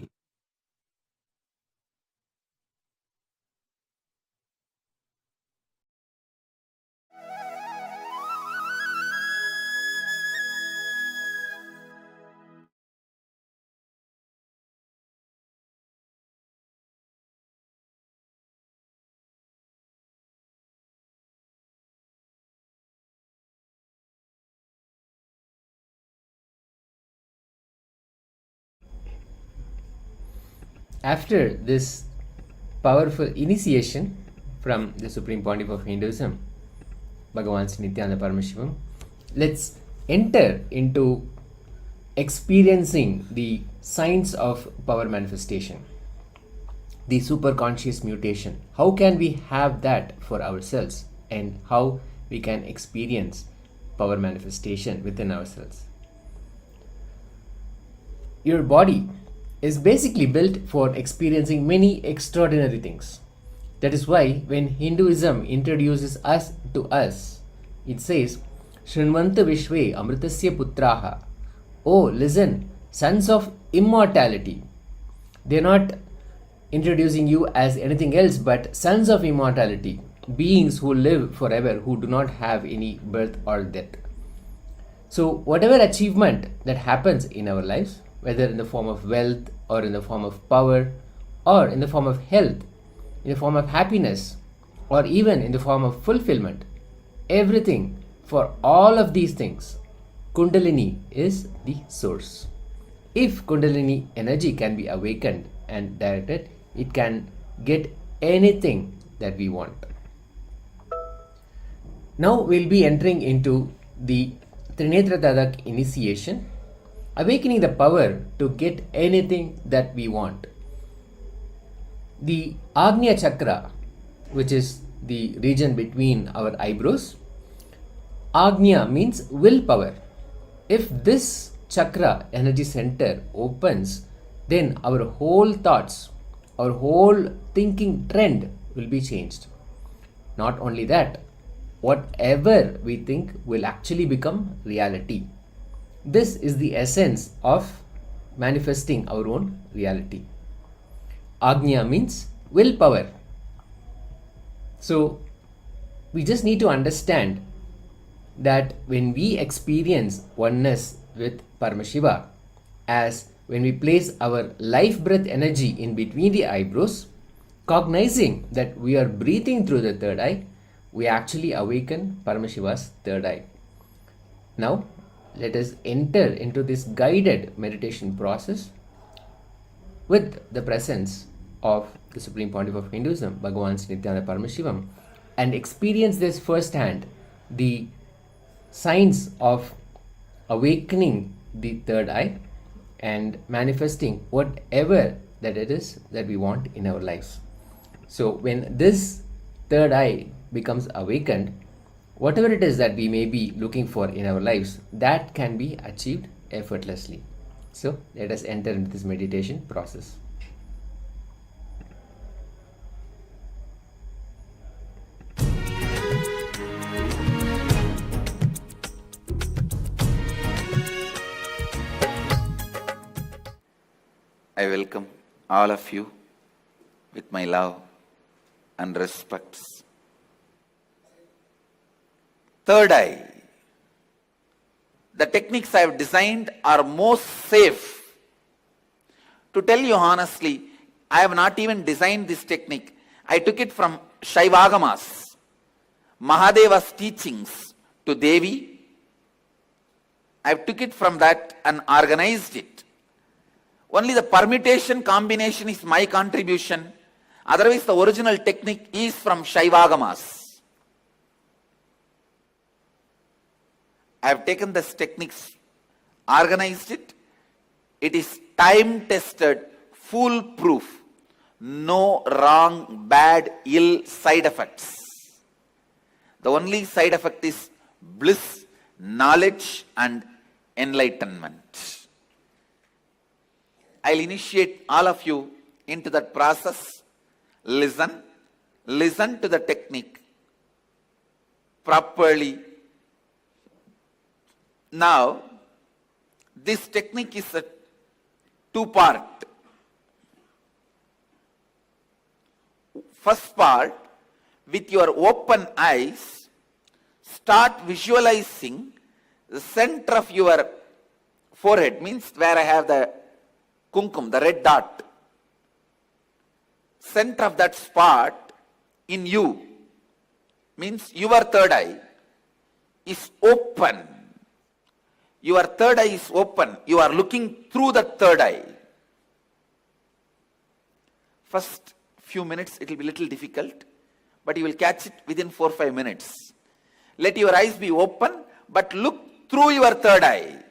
After this powerful initiation from the Supreme Pontiff of Hinduism, Bhagavan Sri Nityananda Paramashivoham, let's enter into experiencing the signs of power manifestation, the superconscious mutation. How can we have that for ourselves, and how we can experience power manifestation within ourselves? Your body is basically built for experiencing many extraordinary things. That is why when Hinduism introduces us to us, it says, Shrinvanta Vishwe Amritasya Putraha. Oh, listen, sons of immortality. They're not introducing you as anything else but sons of immortality, beings who live forever, who do not have any birth or death. So whatever achievement that happens in our lives, whether in the form of wealth or in the form of power or in the form of health, in the form of happiness or even in the form of fulfillment, everything, for all of these things, Kundalini is the source. If Kundalini energy can be awakened and directed, it can get anything that we want. Now we'll be entering into the Trinetra Tadak initiation, awakening the power to get anything that we want. The Agnya Chakra, which is the region between our eyebrows, Agnya means willpower. If this chakra energy center opens, then our whole thoughts, our whole thinking trend will be changed. Not only that, whatever we think will actually become reality. This is the essence of manifesting our own reality. Agnya means willpower. So we just need to understand that when we experience oneness with Paramashiva, as when we place our life breath energy in between the eyebrows, cognizing that we are breathing through the third eye, we actually awaken Paramashiva's third eye. Now, let us enter into this guided meditation process with the presence of the Supreme Pontiff of Hinduism, Bhagavan Sri Nityananda Paramashivoham, and experience this firsthand, the signs of awakening the third eye and manifesting whatever that it is that we want in our lives. So when this third eye becomes awakened, whatever it is that we may be looking for in our lives, that can be achieved effortlessly. So let us enter into this meditation process. I welcome all of you with my love and respects. Third eye. The techniques I have designed are most safe. To tell you honestly, I have not even designed this technique. I took it from Shaivagamas, Mahadeva's teachings to Devi. I took it from that and organized it. Only the permutation combination is my contribution. Otherwise, the original technique is from Shaivagamas. I have taken this techniques, organized it. It is time-tested, foolproof. No wrong, bad, ill side effects. The only side effect is bliss, knowledge and enlightenment. I'll initiate all of you into that process. Listen to the technique properly. Now, this technique is a two-part. First part, with your open eyes, start visualizing the center of your forehead, means where I have the kumkum, the red dot. Center of that spot in you, means your third eye, is open. Your third eye is open. You are looking through the third eye. First few minutes it will be little difficult, but you will catch it within 4 or 5 minutes. Let your eyes be open, but look through your third eye.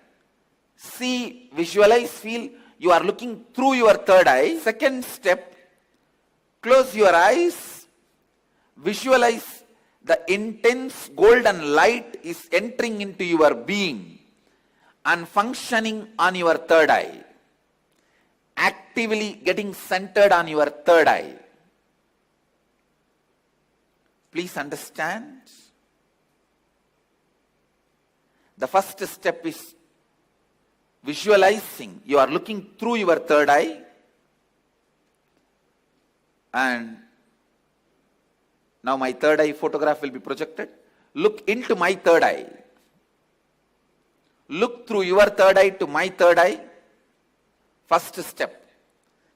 See, visualize, feel you are looking through your third eye. Second step, close your eyes. Visualize the intense golden light is entering into your being and functioning on your third eye. Actively getting centered on your third eye. Please understand. The first step is visualizing. You are looking through your third eye, and now my third eye photograph will be projected. Look into my third eye. Look through your third eye to my third eye. First step.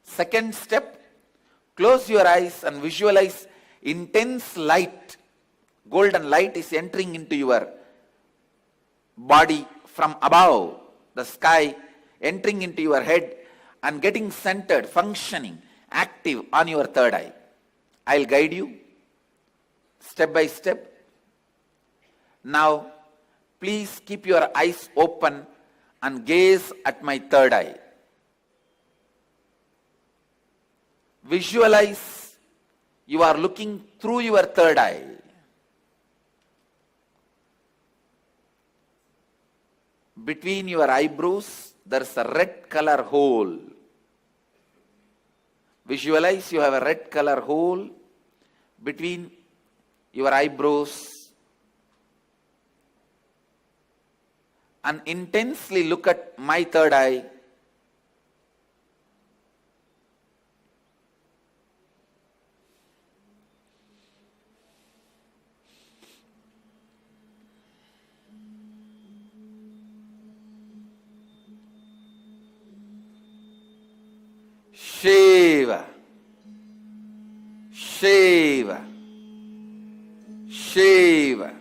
Second step, close your eyes and visualize intense light. Golden light is entering into your body from above, the sky, entering into your head and getting centered, functioning, active on your third eye. I'll guide you step by step. Now, please keep your eyes open and gaze at my third eye. Visualize you are looking through your third eye. Between your eyebrows, there is a red color hole. Visualize you have a red color hole between your eyebrows, and intensely look at my third eye. Shiva, Shiva, Shiva.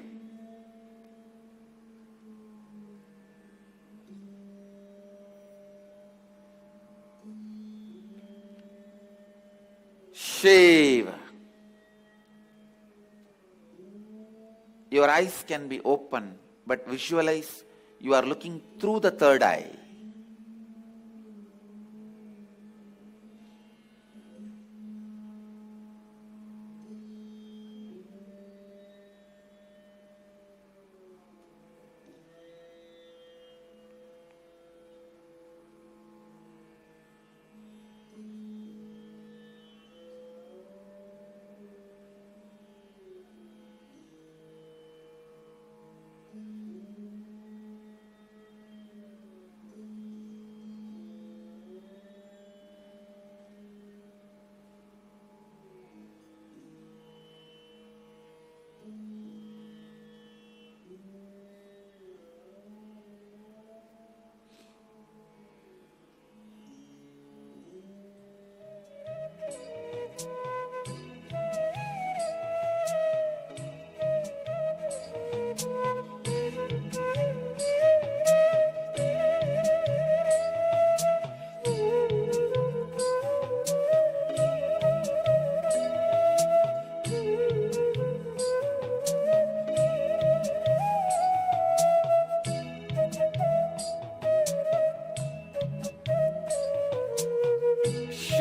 Shiva. Your eyes can be open, but visualize you are looking through the third eye.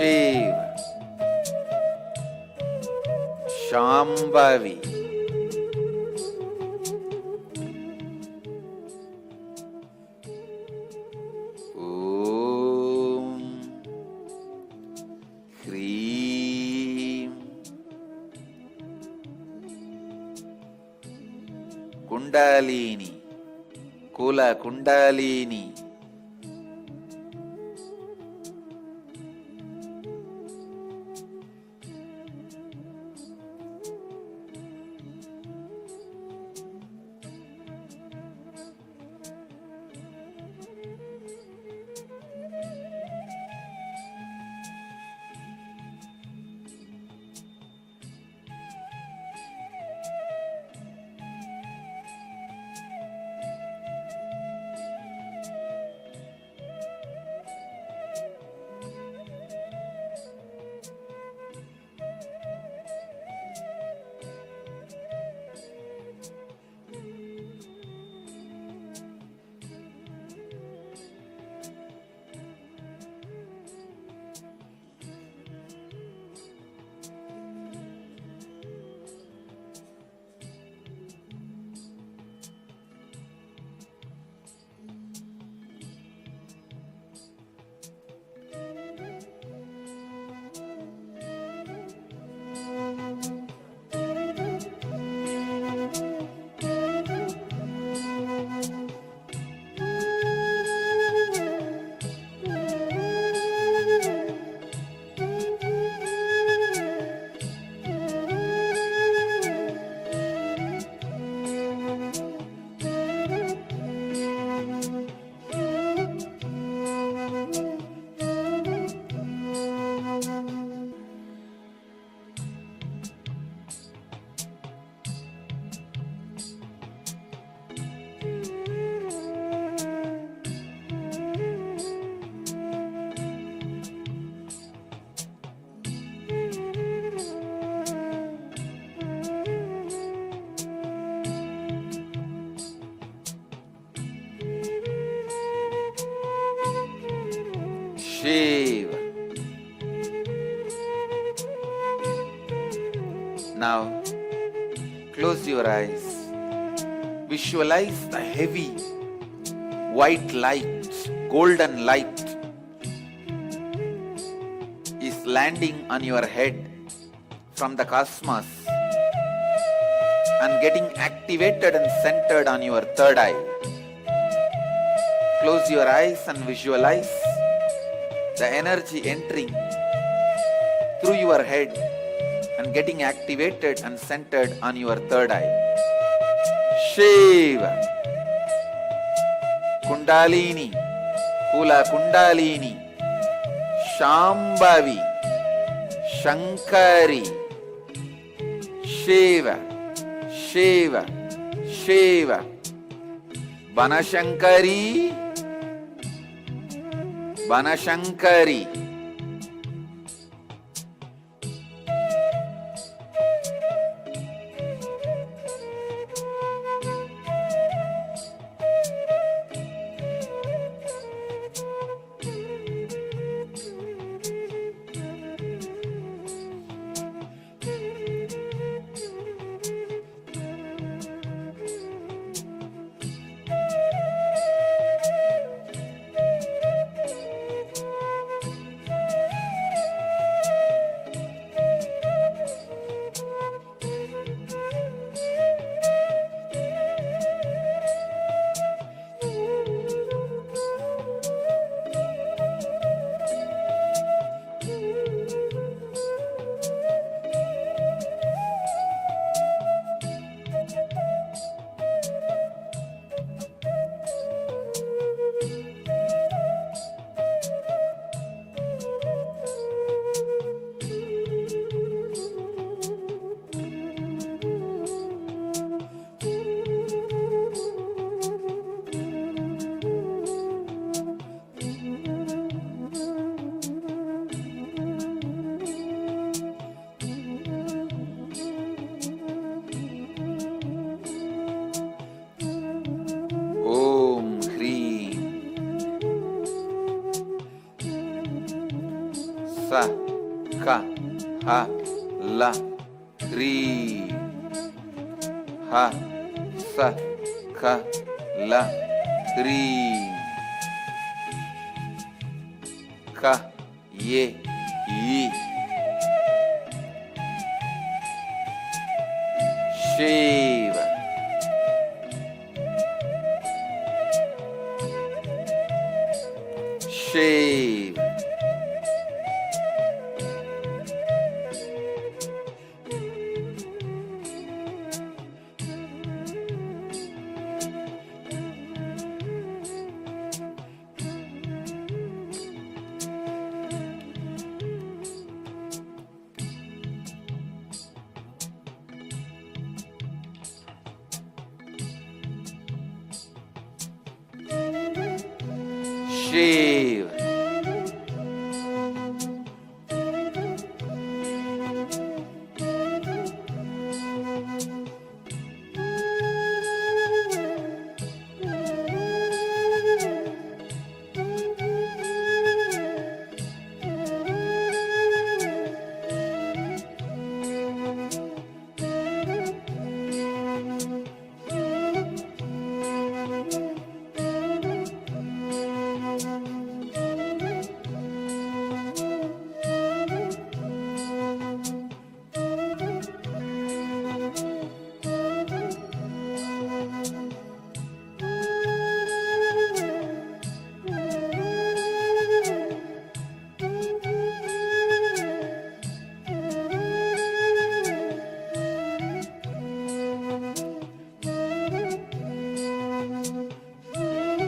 Shiva, Shambhavi, Kundalini, Kula Kundalini. Shiva. Now, close your eyes. Visualize the heavy white light, golden light is landing on your head from the cosmos and getting activated and centered on your third eye. Close your eyes and visualize the energy entering through your head and getting activated and centered on your third eye. Shiva, Kundalini, Kula Kundalini, Shambhavi, Shankari, Shiva, Shiva, Shiva, Banashankari, Banashankari. Sa, ka, ha, la, ri. Ha, sa, ka, la, ri. Ka, ye, yi. Shiva. Shiv. Shiv.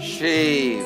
Shiv.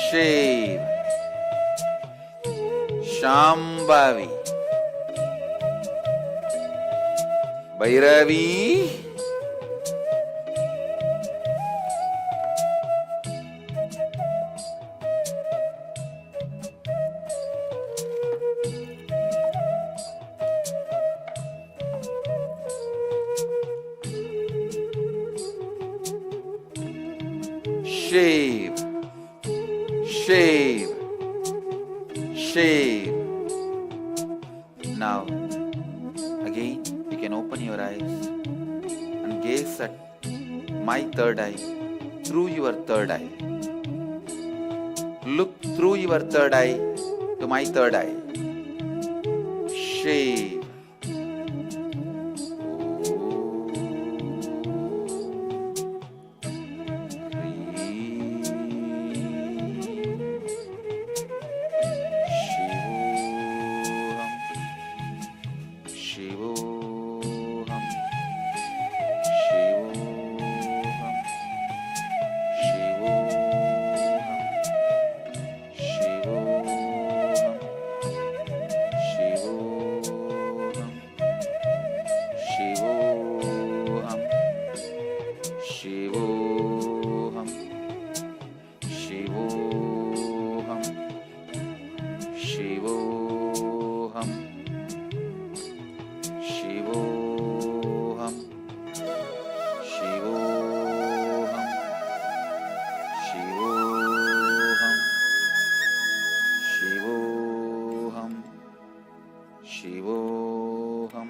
Shiv, Shambhavi, Bhairavi, Shiv, Shiv, Shiv. Now, again, you can open your eyes and gaze at my third eye through your third eye. Look through your third eye to my third eye. Shiv. Shivoham,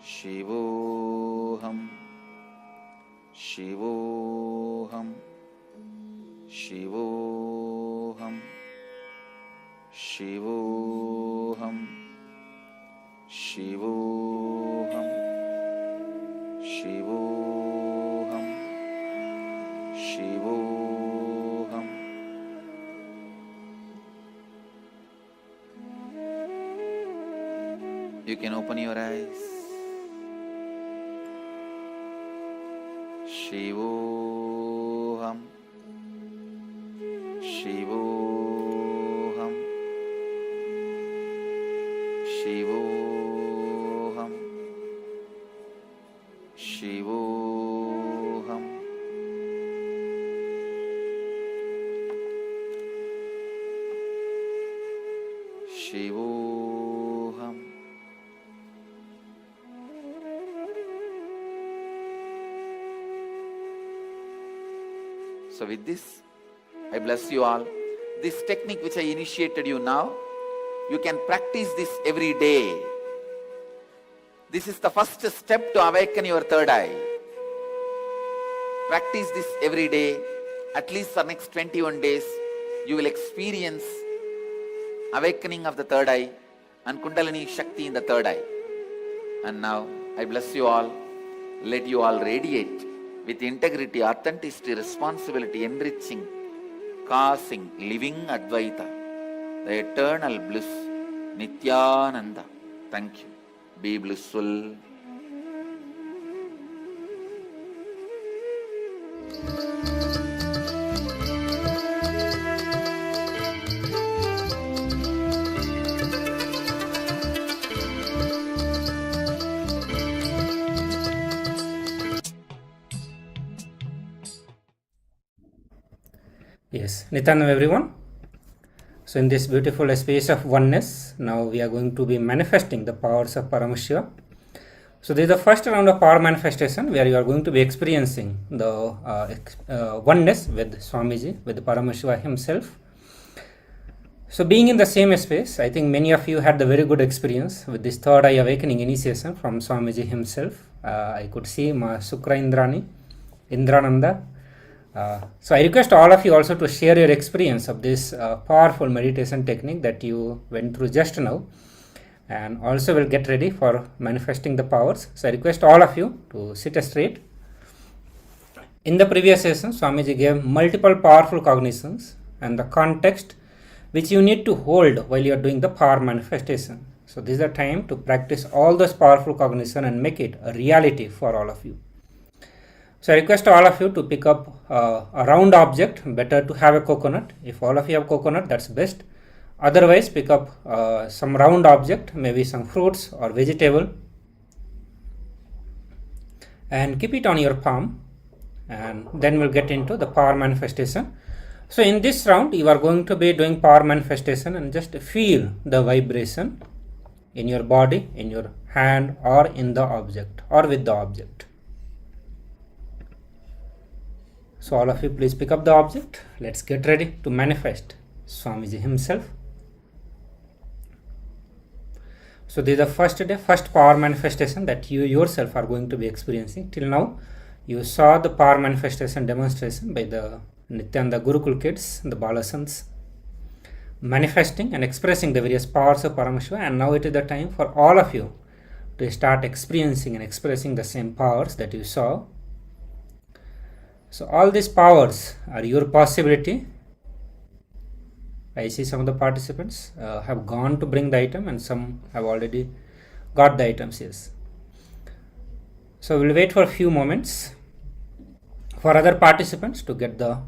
Shivoham, Shivoham, Shivoham, Shivoham, Shivoham, Shivoham, Shivoham. You can open your eyes. Shivoham, Shivoham, Shivoham, Shivoham. Shivoham. So with this, I bless you all. This technique which I initiated you now, you can practice this every day. This is the first step to awaken your third eye. Practice this every day. At least for next 21 days, you will experience awakening of the third eye and Kundalini Shakti in the third eye. And now, I bless you all. Let you all radiate with integrity, authenticity, responsibility, enriching, causing, living Advaita, the eternal bliss, Nityananda. Thank you. Be blissful. Yes, Nitanam everyone. So in this beautiful space of oneness, now we are going to be manifesting the powers of Paramashiva. So this is the first round of power manifestation where you are going to be experiencing the oneness with Swamiji, with Paramashiva himself. So being in the same space, I think many of you had the very good experience with this third eye awakening initiation from Swamiji himself. I could see Ma Sukra Indrani, Indrananda. So I request all of you also to share your experience of this powerful meditation technique that you went through just now, and also will get ready for manifesting the powers. So I request all of you to sit straight. In the previous session, Swamiji gave multiple powerful cognitions and the context which you need to hold while you are doing the power manifestation. So this is the time to practice all those powerful cognition and make it a reality for all of you. So I request all of you to pick up a round object. Better to have a coconut. If all of you have coconut, that's best. Otherwise, pick up some round object, maybe some fruits or vegetable, and keep it on your palm, and then we'll get into the power manifestation. So in this round, you are going to be doing power manifestation and just feel the vibration in your body, in your hand, or in the object, or with the object. So all of you please pick up the object. Let's get ready to manifest Swamiji himself. So this is the first day, first power manifestation that you yourself are going to be experiencing. Till now, you saw the power manifestation demonstration by the Nityananda Gurukul kids, the Balasans, manifesting and expressing the various powers of Paramashiva, and now it is the time for all of you to start experiencing and expressing the same powers that you saw. So all these powers are your possibility. I see some of the participants have gone to bring the item and some have already got the items, yes. So we'll wait for a few moments for other participants to get the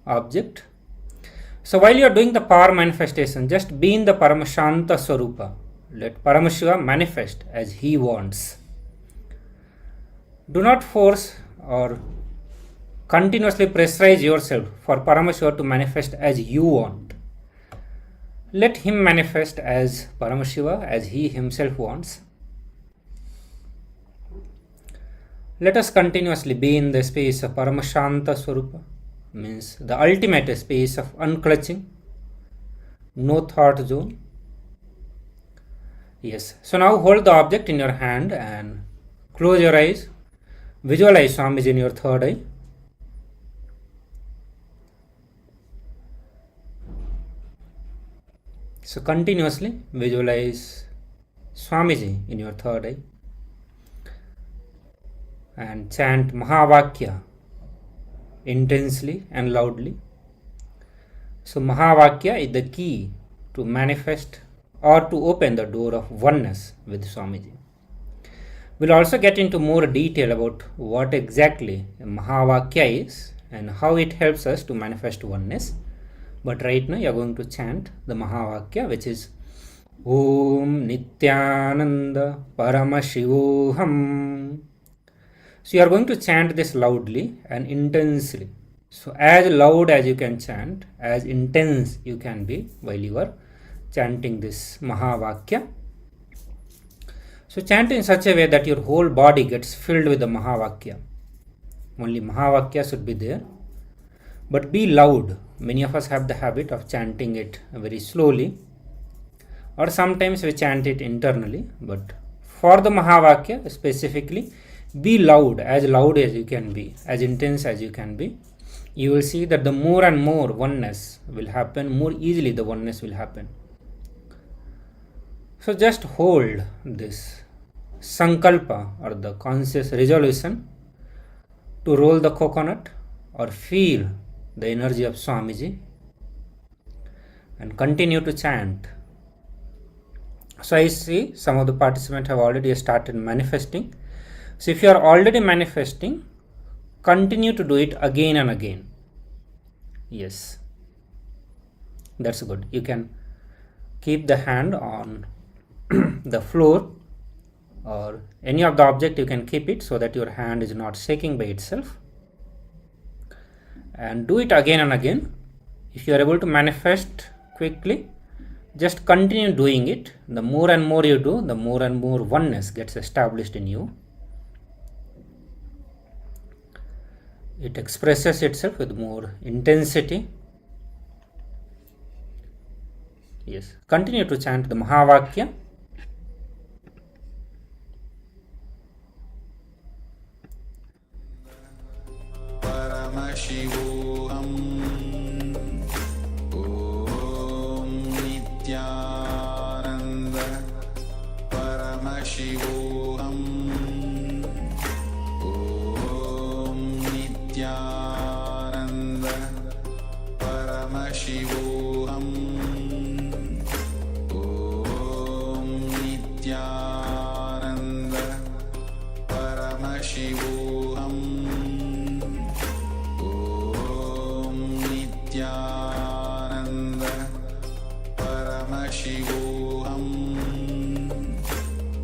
object. So while you are doing the power manifestation, just be in the Paramashanta Swarupa. Let Paramashiva manifest as he wants. Do not force or continuously pressurize yourself for Paramashiva to manifest as you want. Let him manifest as Paramashiva, as he himself wants. Let us continuously be in the space of Paramashanta Swarupa, means the ultimate space of unclutching, no thought zone. Yes. So now hold the object in your hand and close your eyes. Visualize Swamiji in your third eye. So continuously visualize Swamiji in your third eye and chant Mahavakya intensely and loudly. So Mahavakya is the key to manifest or to open the door of oneness with Swamiji. We'll also get into more detail about what exactly Mahavakya is and how it helps us to manifest oneness. But right now you are going to chant the Mahavakya, which is Om Nityananda Paramashivoham. So you are going to chant this loudly and intensely. So as loud as you can chant, as intense you can be while you are chanting this Mahavakya. So chant in such a way that your whole body gets filled with the Mahavakya. Only Mahavakya should be there. But be loud. Many of us have the habit of chanting it very slowly, or sometimes we chant it internally. But for the Mahavakya specifically, be loud as you can be, as intense as you can be. You will see that the more and more oneness will happen, more easily the oneness will happen. So just hold this sankalpa or the conscious resolution to roll the coconut or feel the energy of Swamiji and continue to chant. So I see some of the participants have already started manifesting. So if you are already manifesting, continue to do it again and again. Yes, that's good. You can keep the hand on the floor or any of the object, you can keep it so that your hand is not shaking by itself. And do it again and again. If you are able to manifest quickly, just continue doing it. The more and more you do, the more and more oneness gets established in you. It expresses itself with more intensity. Yes, continue to chant the Mahavakya. Paramashivoham Om Nityananda Paramashivoham Om Nityananda Paramashivoham Om Nityananda Paramashivoham Nityananda Paramashivoham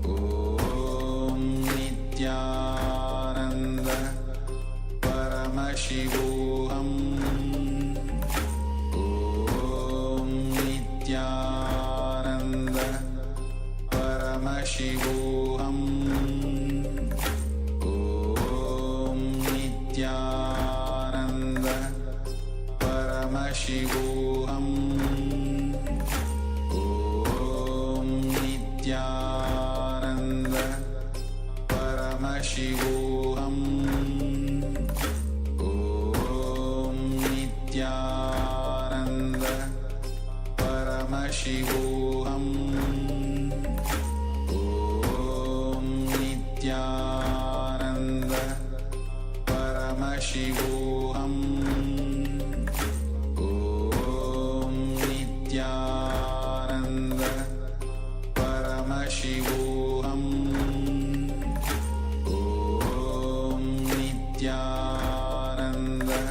Om Nityananda Paramashivoham Om Nityananda Paramashivoham Om Nityananda Paramashivoham Om Nityananda Paramashivoham Om Nityananda Paramashivoham Om Nityananda Paramashivoham Om Nityananda Paramashivoham Om Nityananda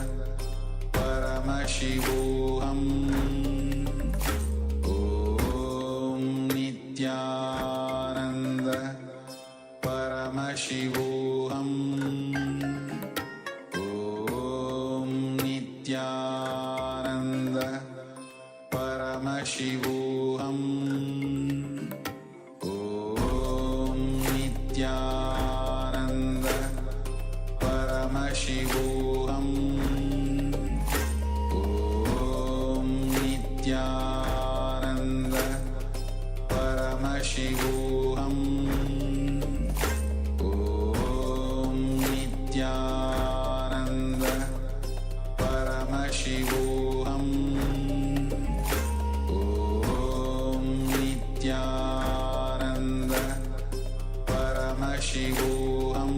Paramashivoham Om Nityananda Paramashivoham Om Nityananda Paramashivoham Om Nityananda Paramashivoham Om Nityananda Paramashivoham. Om Nityananda Paramashivoham. Om Nityananda Paramashivoham.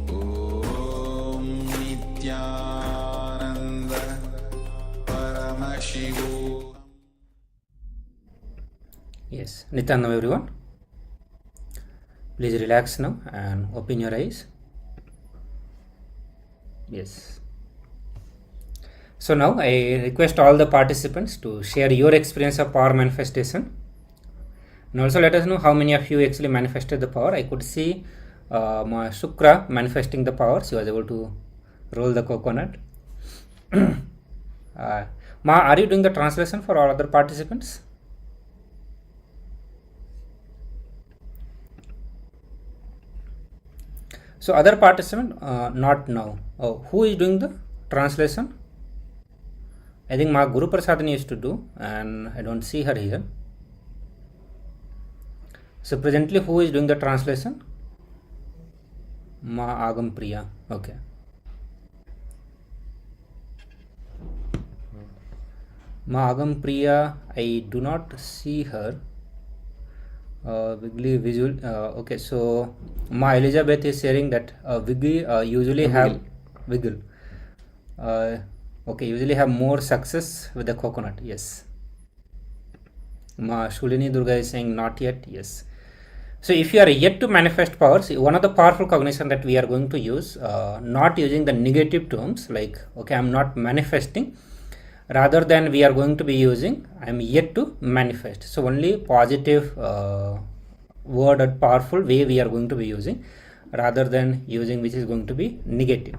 Om Nityananda Paramashivoham. Yes, Nityananda everyone. Please relax now and open your eyes. Yes. So now I request all the participants to share your experience of power manifestation. And also let us know how many of you actually manifested the power. I could see Ma Shukra manifesting the power. She was able to roll the coconut. Ma, are you doing the translation for all other participants? So other participant, not now. Oh, who is doing the translation? I think Ma Guru Prasadani used to do, and I don't see her here. So presently, who is doing the translation? Ma Agam Priya. Okay. Ma Agam Priya, I do not see her. Wiggly visual. Okay, so Ma Elizabeth is sharing that Wiggly usually have wiggle. Okay, usually have more success with the coconut. Yes. Ma Shulini Durga is saying not yet. Yes. So if you are yet to manifest powers, one of the powerful cognition that we are going to use, not using the negative terms like, okay, I'm not manifesting. Rather than we are going to be using, I am yet to manifest. So only positive word or powerful way we are going to be using, rather than using which is going to be negative.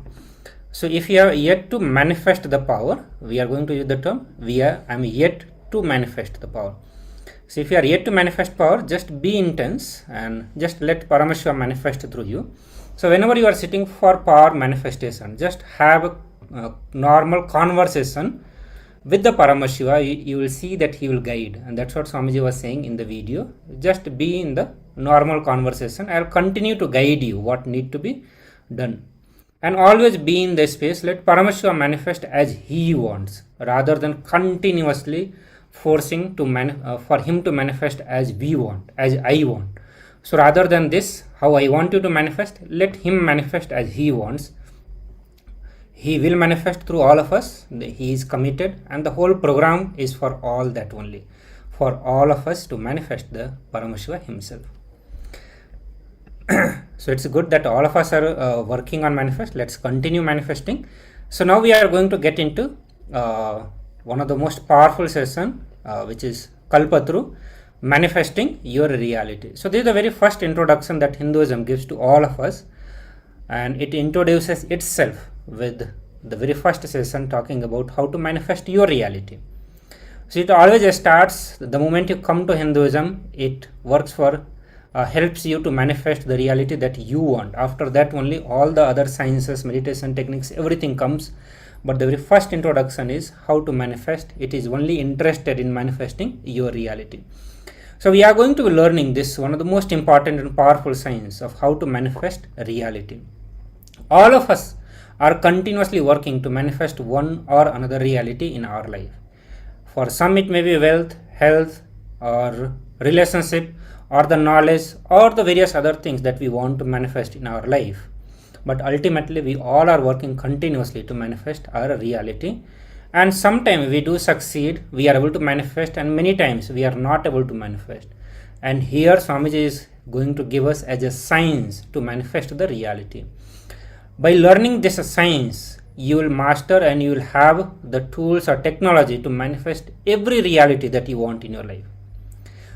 So if you are yet to manifest the power, we are going to use the term I am yet to manifest the power. So if you are yet to manifest power, just be intense and just let Paramashiva manifest through you. So whenever you are sitting for power manifestation, just have a normal conversation with the Paramashiva. You will see that he will guide, and that's what Swamiji was saying in the video. Just be in the normal conversation. I will continue to guide you what need to be done, and always be in the space. Let Paramashiva manifest as he wants, rather than continuously forcing to for him to manifest as we want, as I want. So rather than this, how I want you to manifest, let him manifest as he wants. He will manifest through all of us. He is committed, and the whole program is for all that only, for all of us to manifest the Paramashiva himself. So it's good that all of us are working on manifest. Let's continue manifesting. So now we are going to get into one of the most powerful session, which is Kalpataru, manifesting your reality. So this is the very first introduction that Hinduism gives to all of us, and it introduces itself with the very first session talking about how to manifest your reality. So it always starts the moment you come to Hinduism. It works for helps you to manifest the reality that you want. After that only all the other sciences, meditation techniques, everything comes. But the very first introduction is how to manifest. It is only interested in manifesting your reality. So we are going to be learning this, one of the most important and powerful science of how to manifest reality. All of us are continuously working to manifest one or another reality in our life. For some it may be wealth, health, or relationship, or the knowledge, or the various other things that we want to manifest in our life. But ultimately we all are working continuously to manifest our reality, and sometimes we do succeed, we are able to manifest, and many times we are not able to manifest. And here Swamiji is going to give us as a science to manifest the reality. By learning this science, you will master and you will have the tools or technology to manifest every reality that you want in your life.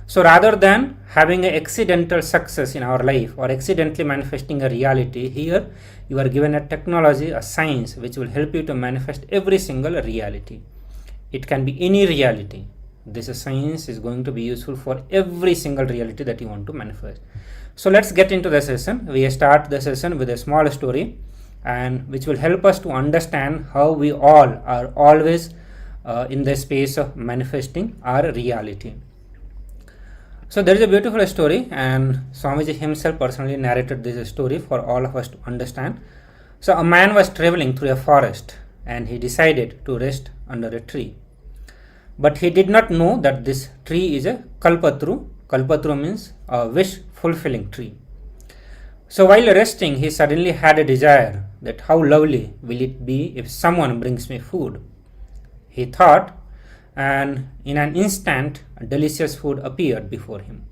So rather than having an accidental success in our life or accidentally manifesting a reality, here you are given a technology, a science which will help you to manifest every single reality. It can be any reality. This science is going to be useful for every single reality that you want to manifest. So let's get into the session. We start the session with a small story, and which will help us to understand how we all are always in the space of manifesting our reality. So there is a beautiful story, and Swamiji himself personally narrated this story for all of us to understand. So a man was traveling through a forest and he decided to rest under a tree. But he did not know that this tree is a Kalpataru. Kalpataru means a wish fulfilling tree. So while resting, he suddenly had a desire that how lovely will it be if someone brings me food. He thought, and in an instant, delicious food appeared before him.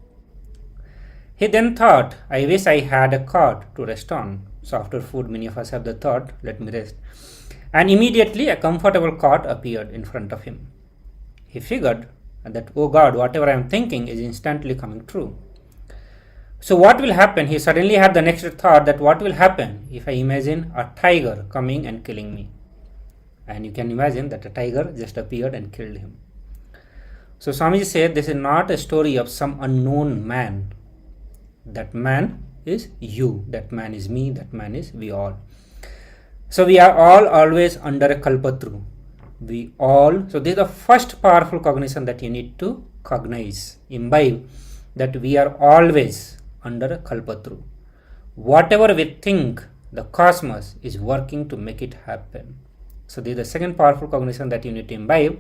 He then thought, I wish I had a cot to rest on. So after food, many of us have the thought, let me rest. And immediately a comfortable cot appeared in front of him. He figured that, oh God, whatever I am thinking is instantly coming true. So what will happen? He suddenly had the next thought that what will happen if I imagine a tiger coming and killing me? And you can imagine that a tiger just appeared and killed him. So Swamiji said this is not a story of some unknown man. That man is you, that man is me, that man is we all. So we are all always under a Kalpataru. We all, so this is the first powerful cognition that you need to cognize, imbibe, that we are always under a Kalpataru. Whatever we think, the cosmos is working to make it happen. So this is the second powerful cognition that you need to imbibe,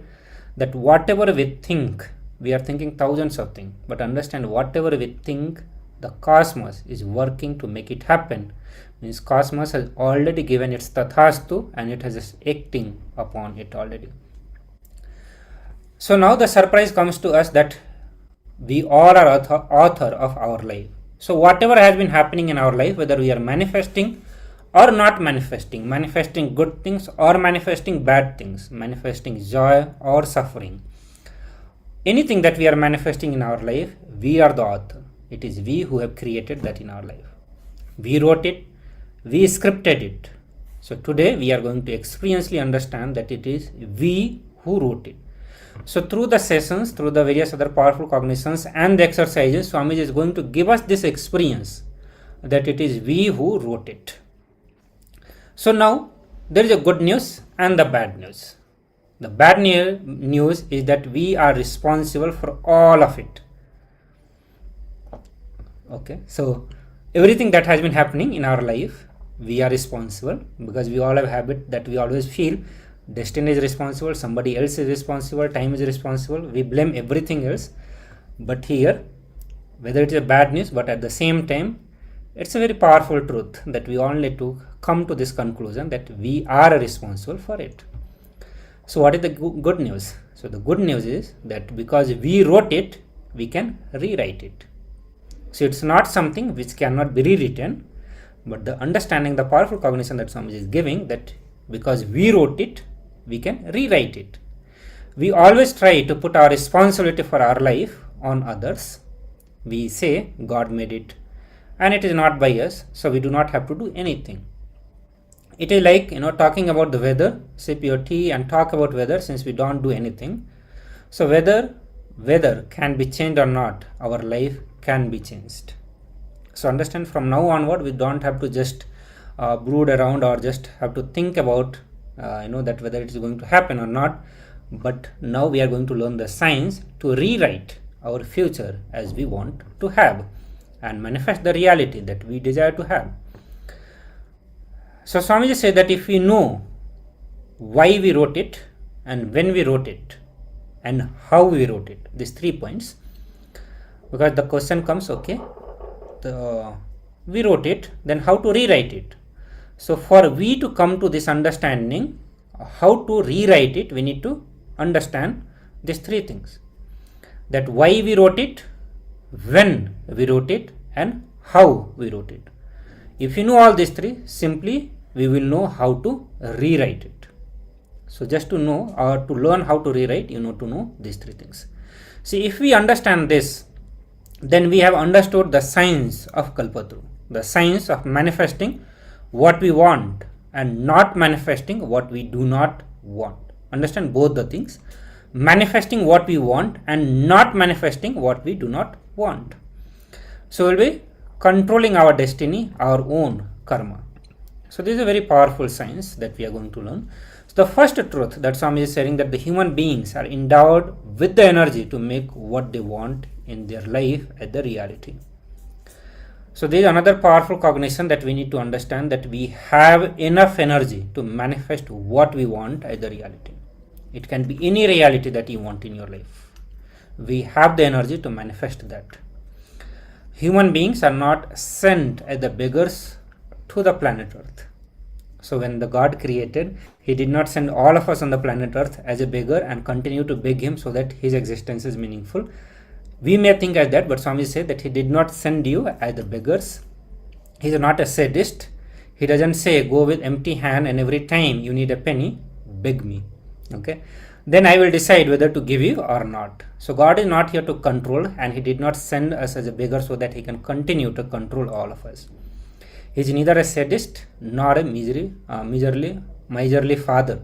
that whatever we think, we are thinking thousands of things, but understand whatever we think, the cosmos is working to make it happen. Means cosmos has already given its tathastu and it has just acting upon it already. So now the surprise comes to us that we all are author of our life. So whatever has been happening in our life, whether we are manifesting or not manifesting, manifesting good things or manifesting bad things, manifesting joy or suffering, anything that we are manifesting in our life, we are the author. It is we who have created that in our life. We wrote it, we scripted it. So today we are going to experientially understand that it is we who wrote it. So through the sessions, through the various other powerful cognitions and the exercises, Swamiji is going to give us this experience that it is we who wrote it. So now there is a good news and the bad news. The bad news is that we are responsible for all of it. Okay, so everything that has been happening in our life, we are responsible, because we all have a habit that we always feel destiny is responsible, somebody else is responsible, time is responsible, we blame everything else. But here, whether it is a bad news, but at the same time, it's a very powerful truth that we all need to come to this conclusion that we are responsible for it. So what is the good news? So the good news is that because we wrote it, we can rewrite it. So it's not something which cannot be rewritten, but the understanding, the powerful cognition that Swamiji is giving, that because we wrote it, we can rewrite it. We always try to put our responsibility for our life on others. We say God made it and it is not by us, so we do not have to do anything. It is like, talking about the weather, sip your tea and talk about weather, since we don't do anything. So whether weather can be changed or not, our life can be changed. So understand, from now onward, we don't have to just brood around or just have to think about that whether it is going to happen or not, but now we are going to learn the science to rewrite our future as we want to have and manifest the reality that we desire to have. So Swamiji said that if we know why we wrote it and when we wrote it and how we wrote it, these 3 points, because the question comes, okay, we wrote it, then how to rewrite it? So for we to come to this understanding, how to rewrite it, we need to understand these 3 things. That why we wrote it, when we wrote it, and how we wrote it. If you know all these 3, simply we will know how to rewrite it. So just to know or to learn how to rewrite, you know to know these 3 things. See, if we understand this, then we have understood the science of Kalpataru, the science of manifesting what we want and not manifesting what we do not want. Understand both the things, manifesting what we want and not manifesting what we do not want. So we'll be controlling our destiny, our own karma. So this is a very powerful science that we are going to learn. So the first truth that Swami is saying, that the human beings are endowed with the energy to make what they want in their life as the reality. So there is another powerful cognition that we need to understand, that we have enough energy to manifest what we want as the reality. It can be any reality that you want in your life. We have the energy to manifest that. Human beings are not sent as the beggars to the planet Earth. So when the God created, He did not send all of us on the planet Earth as a beggar and continue to beg Him so that His existence is meaningful. We may think as that, but Swami said that He did not send you as the beggars. He is not a sadist. He doesn't say, go with empty hand and every time you need a penny, beg me. Okay, then I will decide whether to give you or not. So God is not here to control, and He did not send us as a beggar so that He can continue to control all of us. He is neither a sadist nor a miserly father.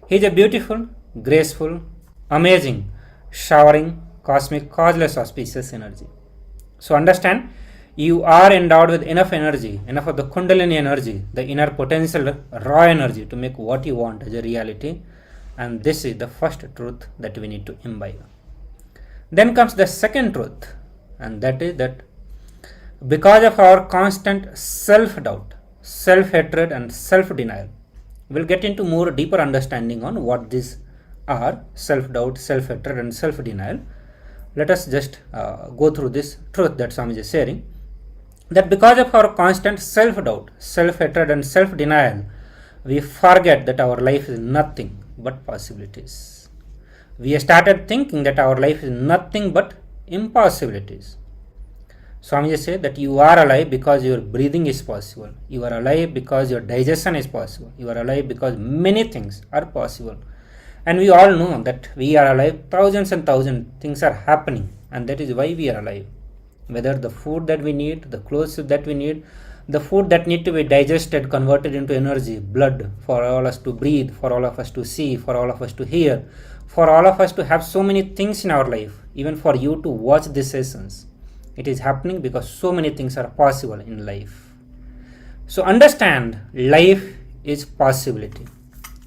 He is a beautiful, graceful, amazing, showering, cosmic, causeless, auspicious energy. So understand, you are endowed with enough energy, enough of the Kundalini energy, the inner potential, raw energy to make what you want as a reality. And this is the first truth that we need to imbibe. Then comes the second truth, and that is that because of our constant self-doubt, self-hatred and self-denial, we'll get into more deeper understanding on what these are: self-doubt, self-hatred and self-denial. Let us just go through this truth that Swami is sharing, that because of our constant self-doubt, self-hatred and self-denial, we forget that our life is nothing but possibilities. We started thinking that our life is nothing but impossibilities. Swami said that you are alive because your breathing is possible. You are alive because your digestion is possible. You are alive because many things are possible. And we all know that we are alive, thousands and thousands things are happening, and that is why we are alive. Whether the food that we need, the clothes that we need, the food that need to be digested, converted into energy, blood, for all of us to breathe, for all of us to see, for all of us to hear, for all of us to have so many things in our life, even for you to watch these sessions. It is happening because so many things are possible in life. So understand, life is possibility.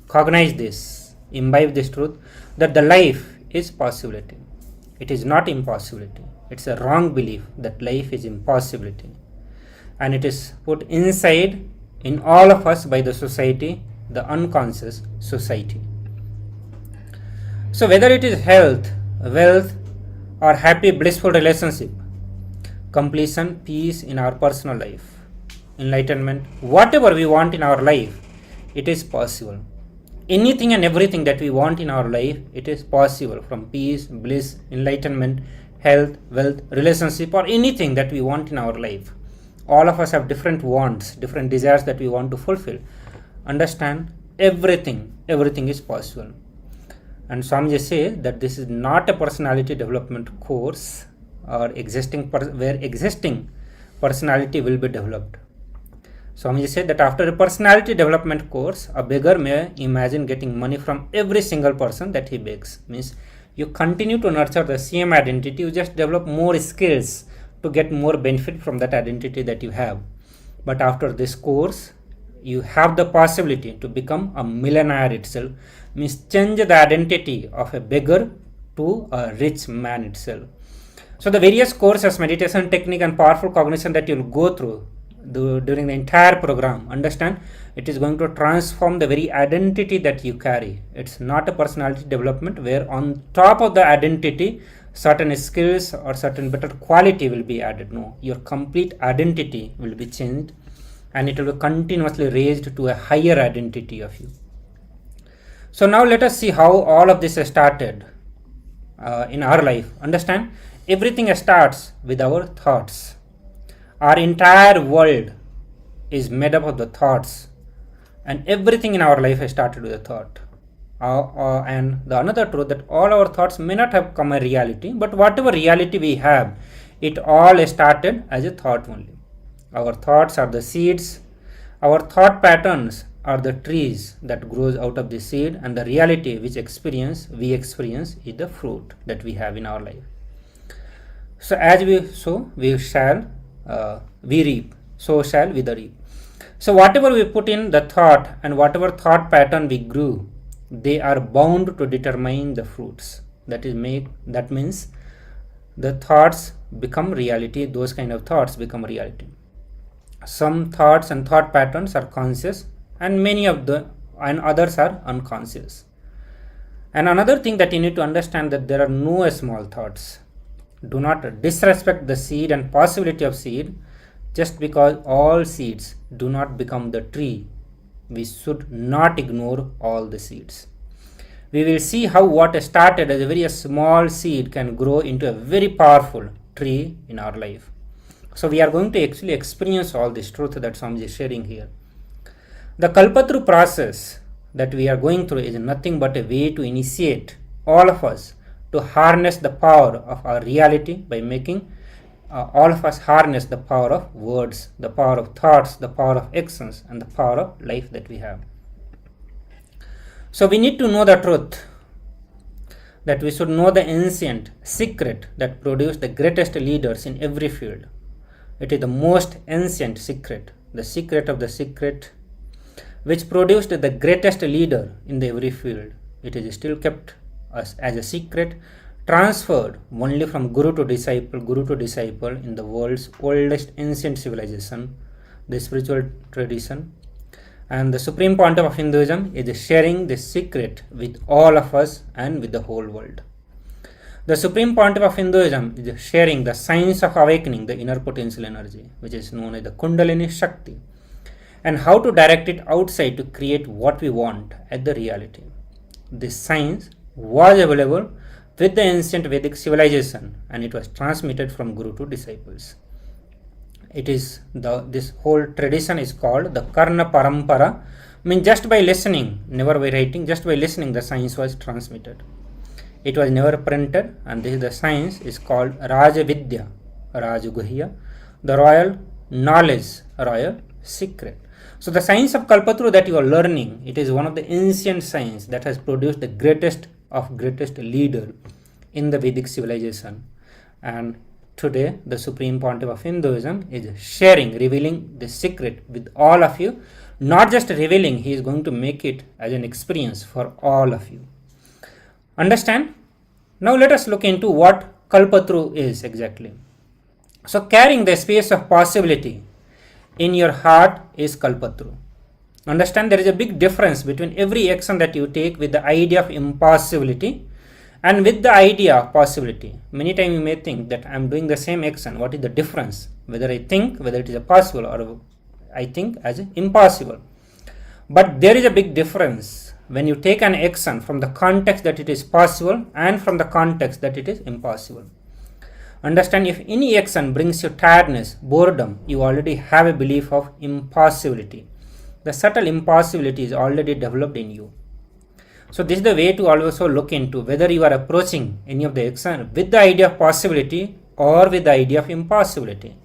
Cognize this, imbibe this truth, that the life is possibility. It is not impossibility. It's a wrong belief that life is impossibility. And it is put inside in all of us by the society, the unconscious society. So whether it is health, wealth, or happy, blissful relationship, completion, peace in our personal life, enlightenment, whatever we want in our life, it is possible. Anything and everything that we want in our life, it is possible, from peace, bliss, enlightenment, health, wealth, relationship, or anything that we want in our life. All of us have different wants, different desires that we want to fulfill. Understand, everything is possible. And Swami says that this is not a personality development course or where existing personality will be developed. Swami said that after a personality development course, a beggar may imagine getting money from every single person that he begs. Means you continue to nurture the same identity, you just develop more skills to get more benefit from that identity that you have. But after this course, you have the possibility to become a millionaire itself. Means change the identity of a beggar to a rich man itself. So the various courses, meditation technique and powerful cognition that you will go through during the entire program, understand, it is going to transform the very identity that you carry. It's not a personality development where on top of the identity certain skills or certain better quality will be added. No, your complete identity will be changed, and it will be continuously raised to a higher identity of you. So now let us see how all of this started in our life. Understand, everything starts with our thoughts. Our entire world is made up of the thoughts, and everything in our life has started with a thought. And the another truth, that all our thoughts may not have come a reality, but whatever reality we have, it all started as a thought only. Our thoughts are the seeds, our thought patterns are the trees that grows out of the seed, and the reality which we experience is the fruit that we have in our life. So as we sow, we shall we reap. So shall we reap. So whatever we put in the thought and whatever thought pattern we grew, they are bound to determine the fruits. That means the thoughts become reality. Those kind of thoughts become reality. Some thoughts and thought patterns are conscious, and others are unconscious. And another thing that you need to understand, that there are no small thoughts. Do not disrespect the seed and possibility of seed just because all seeds do not become the tree. We should not ignore all the seeds. We will see how what started as a very small seed can grow into a very powerful tree in our life. So we are going to actually experience all this truth that Swamiji is sharing here. The Kalpataru process that we are going through is nothing but a way to initiate all of us to harness the power of our reality by making all of us harness the power of words, the power of thoughts, the power of actions, and the power of life that we have. So we need to know the truth, that we should know the ancient secret that produced the greatest leaders in every field. It is the most ancient secret, the secret of the secret, which produced the greatest leader in every field. It is still kept as a secret, transferred only from guru to disciple in the world's oldest ancient civilization, the spiritual tradition. And the Supreme Pontiff of Hinduism is sharing this secret with all of us and with the whole world. The Supreme Pontiff of Hinduism is sharing the science of awakening the inner potential energy, which is known as the Kundalini Shakti, and how to direct it outside to create what we want at the reality. This science was available with the ancient Vedic civilization, and it was transmitted from guru to disciples. This whole tradition is called the Karna Parampara. Just by listening, never by writing, just by listening, the science was transmitted. It was never printed, and the science is called Raja Vidya, Rajaguhya, the royal knowledge, royal secret. So the science of Kalpataru that you are learning, it is one of the ancient science that has produced the greatest leader in the Vedic civilization. And today the Supreme Pontiff of Hinduism is sharing, revealing the secret with all of you. Not just revealing, he is going to make it as an experience for all of you. Understand? Now let us look into what Kalpataru is exactly. So carrying the space of possibility in your heart is Kalpataru. Understand, there is a big difference between every action that you take with the idea of impossibility and with the idea of possibility. Many times you may think that I am doing the same action. What is the difference? Whether I think whether it is a possible or I think as impossible. But there is a big difference when you take an action from the context that it is possible and from the context that it is impossible. Understand, if any action brings you tiredness, boredom, you already have a belief of impossibility. The subtle impossibility is already developed in you. So this is the way to also look into whether you are approaching any of the action with the idea of possibility or with the idea of impossibility.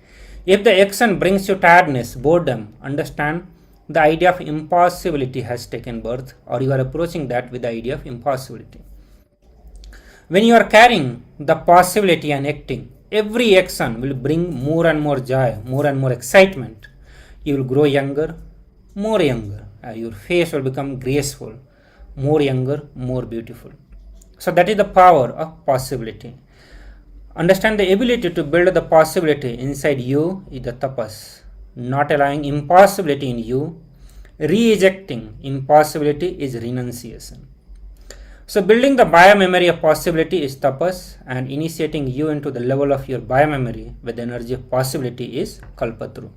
If the action brings you tiredness, boredom, understand the idea of impossibility has taken birth, or you are approaching that with the idea of impossibility. When you are carrying the possibility and acting, every action will bring more and more joy, more and more excitement. You will grow younger, more younger. Your face will become graceful, more younger, more beautiful. So that is the power of possibility. Understand, the ability to build the possibility inside you is the tapas. Not allowing impossibility in you, rejecting impossibility is renunciation. So building the biomemory of possibility is tapas, and initiating you into the level of your biomemory with the energy of possibility is Kalpataru.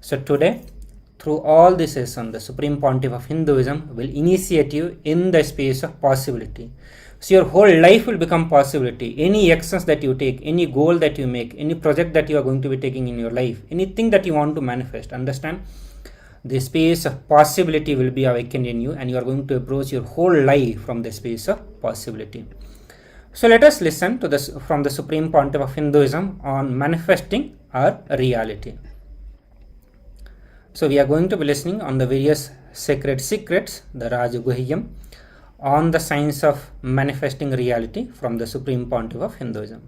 So today, through all this session, the Supreme Pontiff of Hinduism will initiate you in the space of possibility. So your whole life will become possibility. Any actions that you take, any goal that you make, any project that you are going to be taking in your life, anything that you want to manifest, understand, the space of possibility will be awakened in you, and you are going to approach your whole life from the space of possibility. So let us listen to this from the Supreme Pontiff of Hinduism on manifesting our reality. So we are going to be listening on the various sacred secrets, the Rajaguhyam, on the science of manifesting reality from the Supreme Pontiff of Hinduism.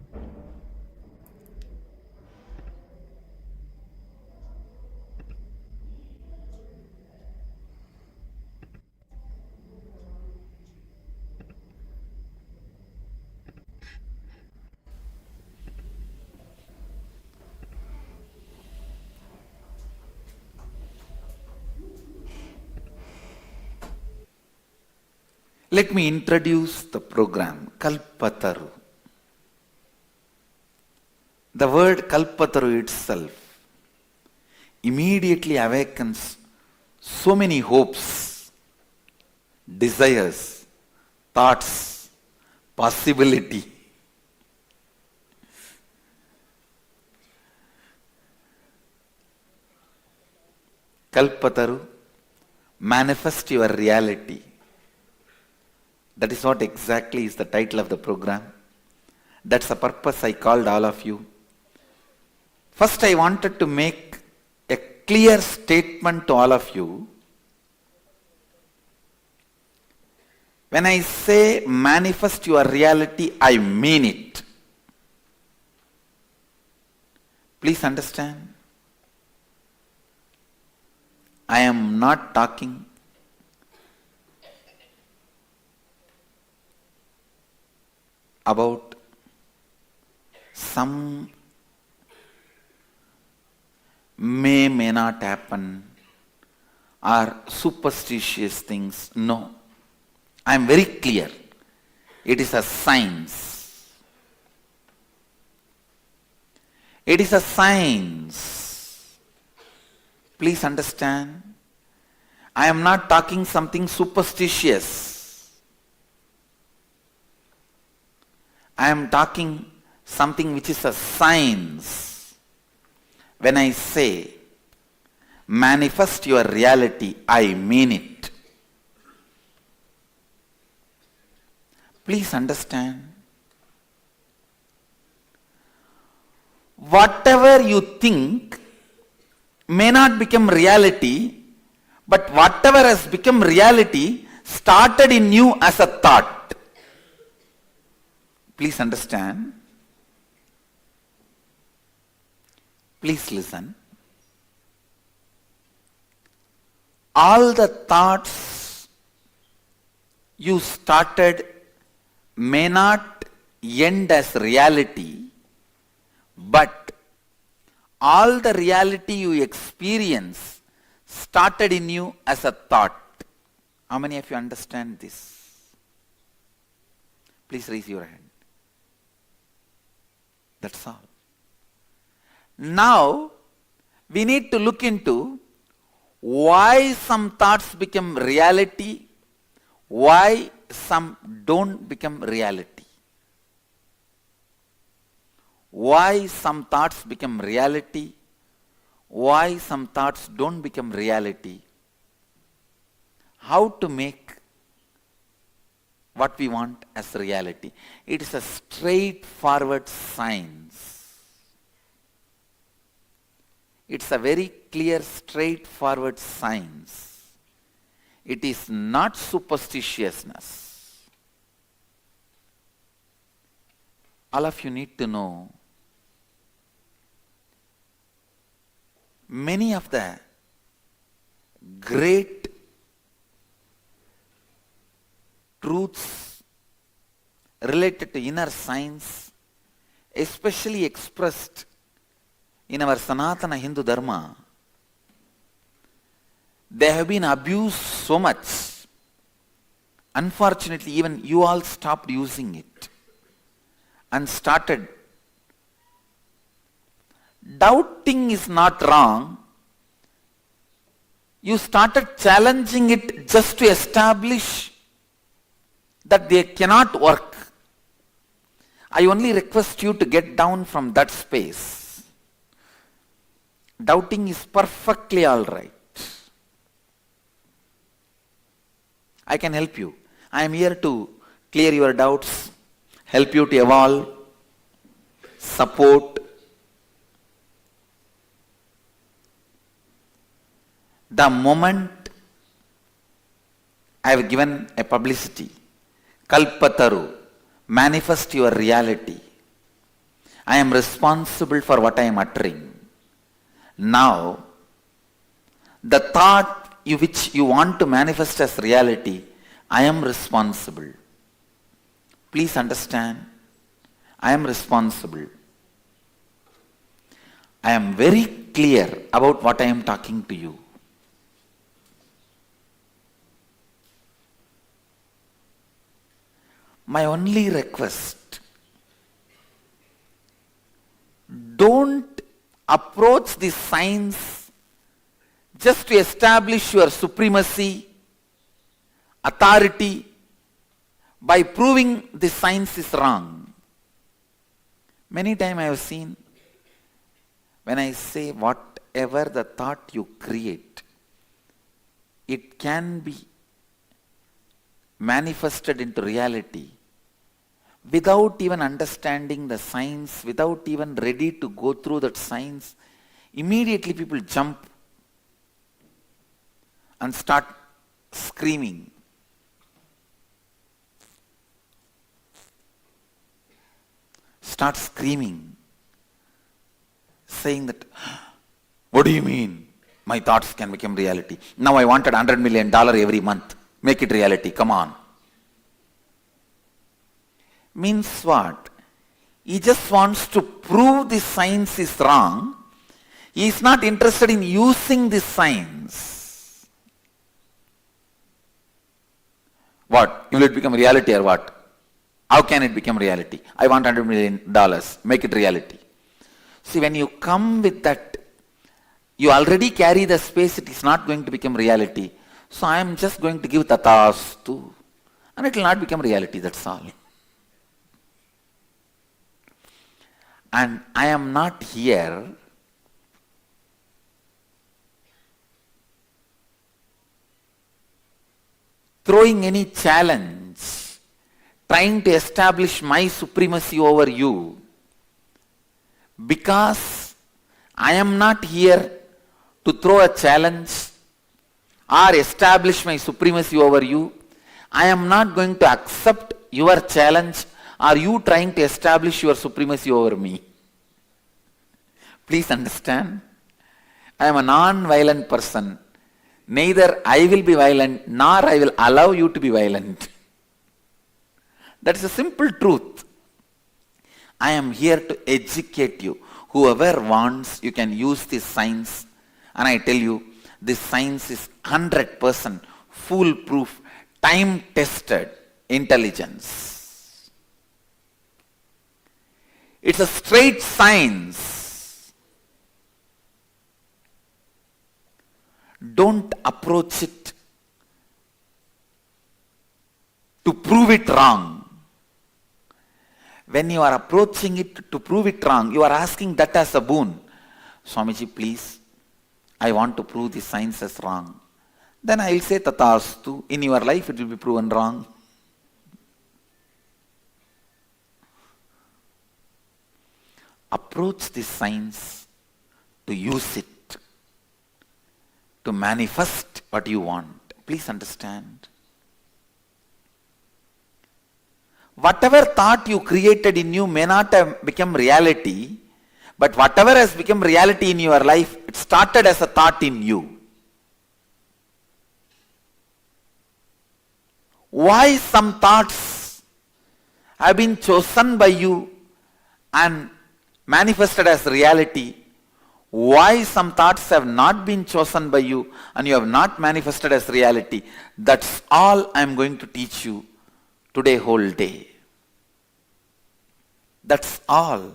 Let me introduce the program, Kalpataru. The word Kalpataru itself immediately awakens so many hopes, desires, thoughts, possibility. Kalpataru, manifest your reality. That is what exactly is the title of the program. That's the purpose I called all of you. First, I wanted to make a clear statement to all of you. When I say manifest your reality, I mean it. Please understand. I am not talking about some may not happen or superstitious things. No. I am very clear. It is a science. It is a science. Please understand. I am not talking something superstitious. I am talking something which is a science. When I say manifest your reality, I mean it. Please understand. Whatever you think may not become reality, but whatever has become reality started in you as a thought. Please understand. Please listen. All the thoughts you started may not end as reality, but all the reality you experience started in you as a thought. How many of you understand this? Please raise your hand. That's all. Now, we need to look into why some thoughts become reality, why some don't become reality. Why some thoughts become reality, why some thoughts don't become reality. How to make what we want as reality. It is a straightforward science. It's a very clear, straightforward science. It is not superstitiousness. All of you need to know, many of the great truths related to inner science, especially expressed in our Sanatana Hindu Dharma, they have been abused so much. Unfortunately, even you all stopped using it and started. Doubting is not wrong. You started challenging it just to establish that they cannot work. I only request you to get down from that space. Doubting is perfectly all right. I can help you. I am here to clear your doubts, help you to evolve, support. The moment I have given a publicity, Kalpataru, manifest your reality. I am responsible for what I am uttering. Now, the thought which you want to manifest as reality, I am responsible. Please understand, I am responsible. I am very clear about what I am talking to you. My only request, don't approach the science just to establish your supremacy, authority, by proving the science is wrong. Many times I have seen, when I say whatever the thought you create, it can be manifested into reality without even understanding the science, without even ready to go through that science. Immediately people jump and start screaming. Start screaming, saying that, what do you mean? My thoughts can become reality. Now I wanted $100 million every month. Make it reality, come on. Means what? He just wants to prove the science is wrong. He is not interested in using the science. What? Will it become reality or what? How can it become reality? I want $100 million. Make it reality. See, when you come with that, you already carry the space, it is not going to become reality. So I am just going to give tathastu. And it will not become reality, that's all. And I am not here throwing any challenge, trying to establish my supremacy over you, because I am not here to throw a challenge or establish my supremacy over you. I am not going to accept your challenge or you trying to establish your supremacy over me. Please understand, I am a non-violent person. Neither I will be violent nor I will allow you to be violent. That is a simple truth. I am here to educate you. Whoever wants, you can use this science. And I tell you, this science is 100% foolproof, time-tested intelligence. It's a straight science. Don't approach it to prove it wrong. When you are approaching it to prove it wrong, you are asking that as a boon. Swamiji, please, I want to prove the science is wrong. Then I will say tathastu. In your life it will be proven wrong. Approach the science to use it, to manifest what you want. Please understand. Whatever thought you created in you may not have become reality, but whatever has become reality in your life, it started as a thought in you. Why some thoughts have been chosen by you and manifested as reality? Why some thoughts have not been chosen by you and you have not manifested as reality? That's all I am going to teach you today whole day. That's all.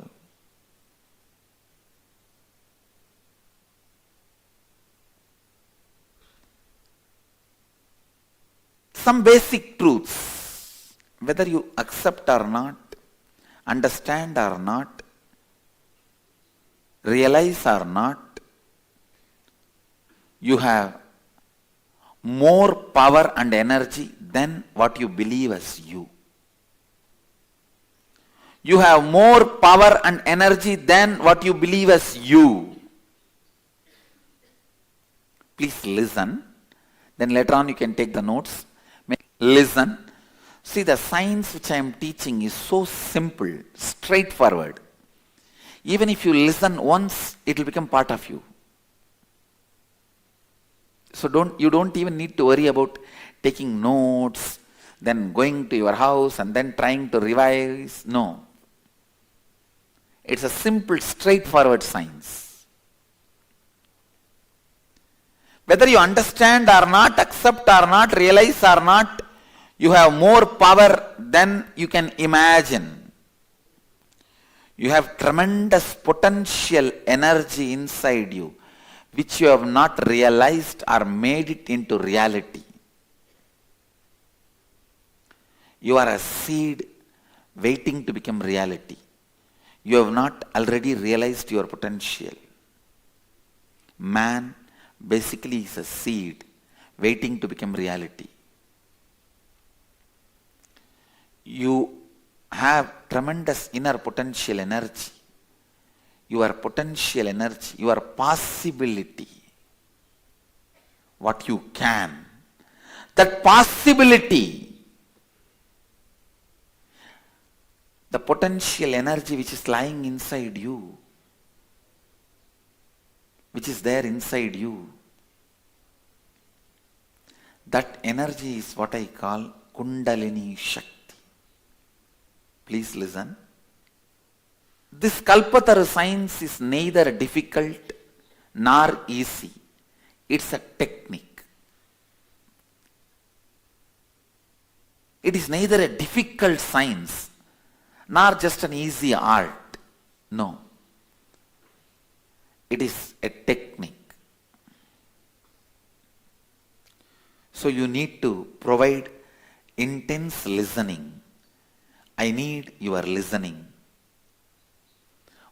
Some basic truths, whether you accept or not, understand or not, realize or not, you have more power and energy than what you believe as you. You have more power and energy than what you believe as you. Please listen. Then later on you can take the notes. Listen. See, the science which I am teaching is so simple, straightforward. Even if you listen once, it will become part of you. So you don't even need to worry about taking notes, then going to your house and then trying to revise. No. It's a simple, straightforward science. Whether you understand or not, accept or not, realize or not, You have more power than you can imagine. You have tremendous potential energy inside you, which you have not realized or made it into reality. You are a seed waiting to become reality. You have not already realized your potential. Man basically is a seed waiting to become reality. You have tremendous inner potential energy. Your potential energy, your possibility, what you can. That possibility, the potential energy which is lying inside you, which is there inside you, that energy is what I call Kundalini Shakti. Please listen. This Kalpataru science is neither difficult nor easy. It's a technique. It is neither a difficult science nor just an easy art. No. It is a technique. So you need to provide intense listening. I need your listening.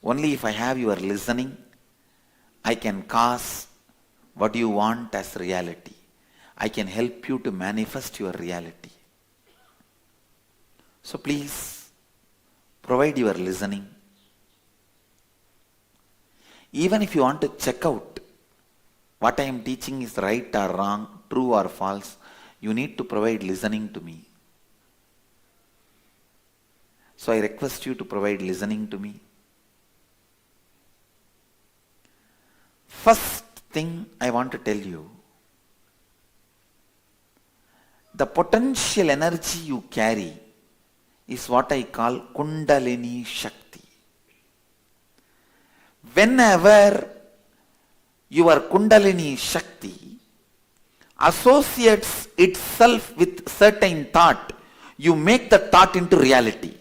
Only if I have your listening, I can cause what you want as reality. I can help you to manifest your reality. So please, provide your listening. Even if you want to check out what I am teaching is right or wrong, true or false, you need to provide listening to me. So I request you to provide listening to me. First thing I want to tell you, the potential energy you carry is what I call Kundalini Shakti. Whenever your Kundalini Shakti associates itself with certain thought, you make the thought into reality.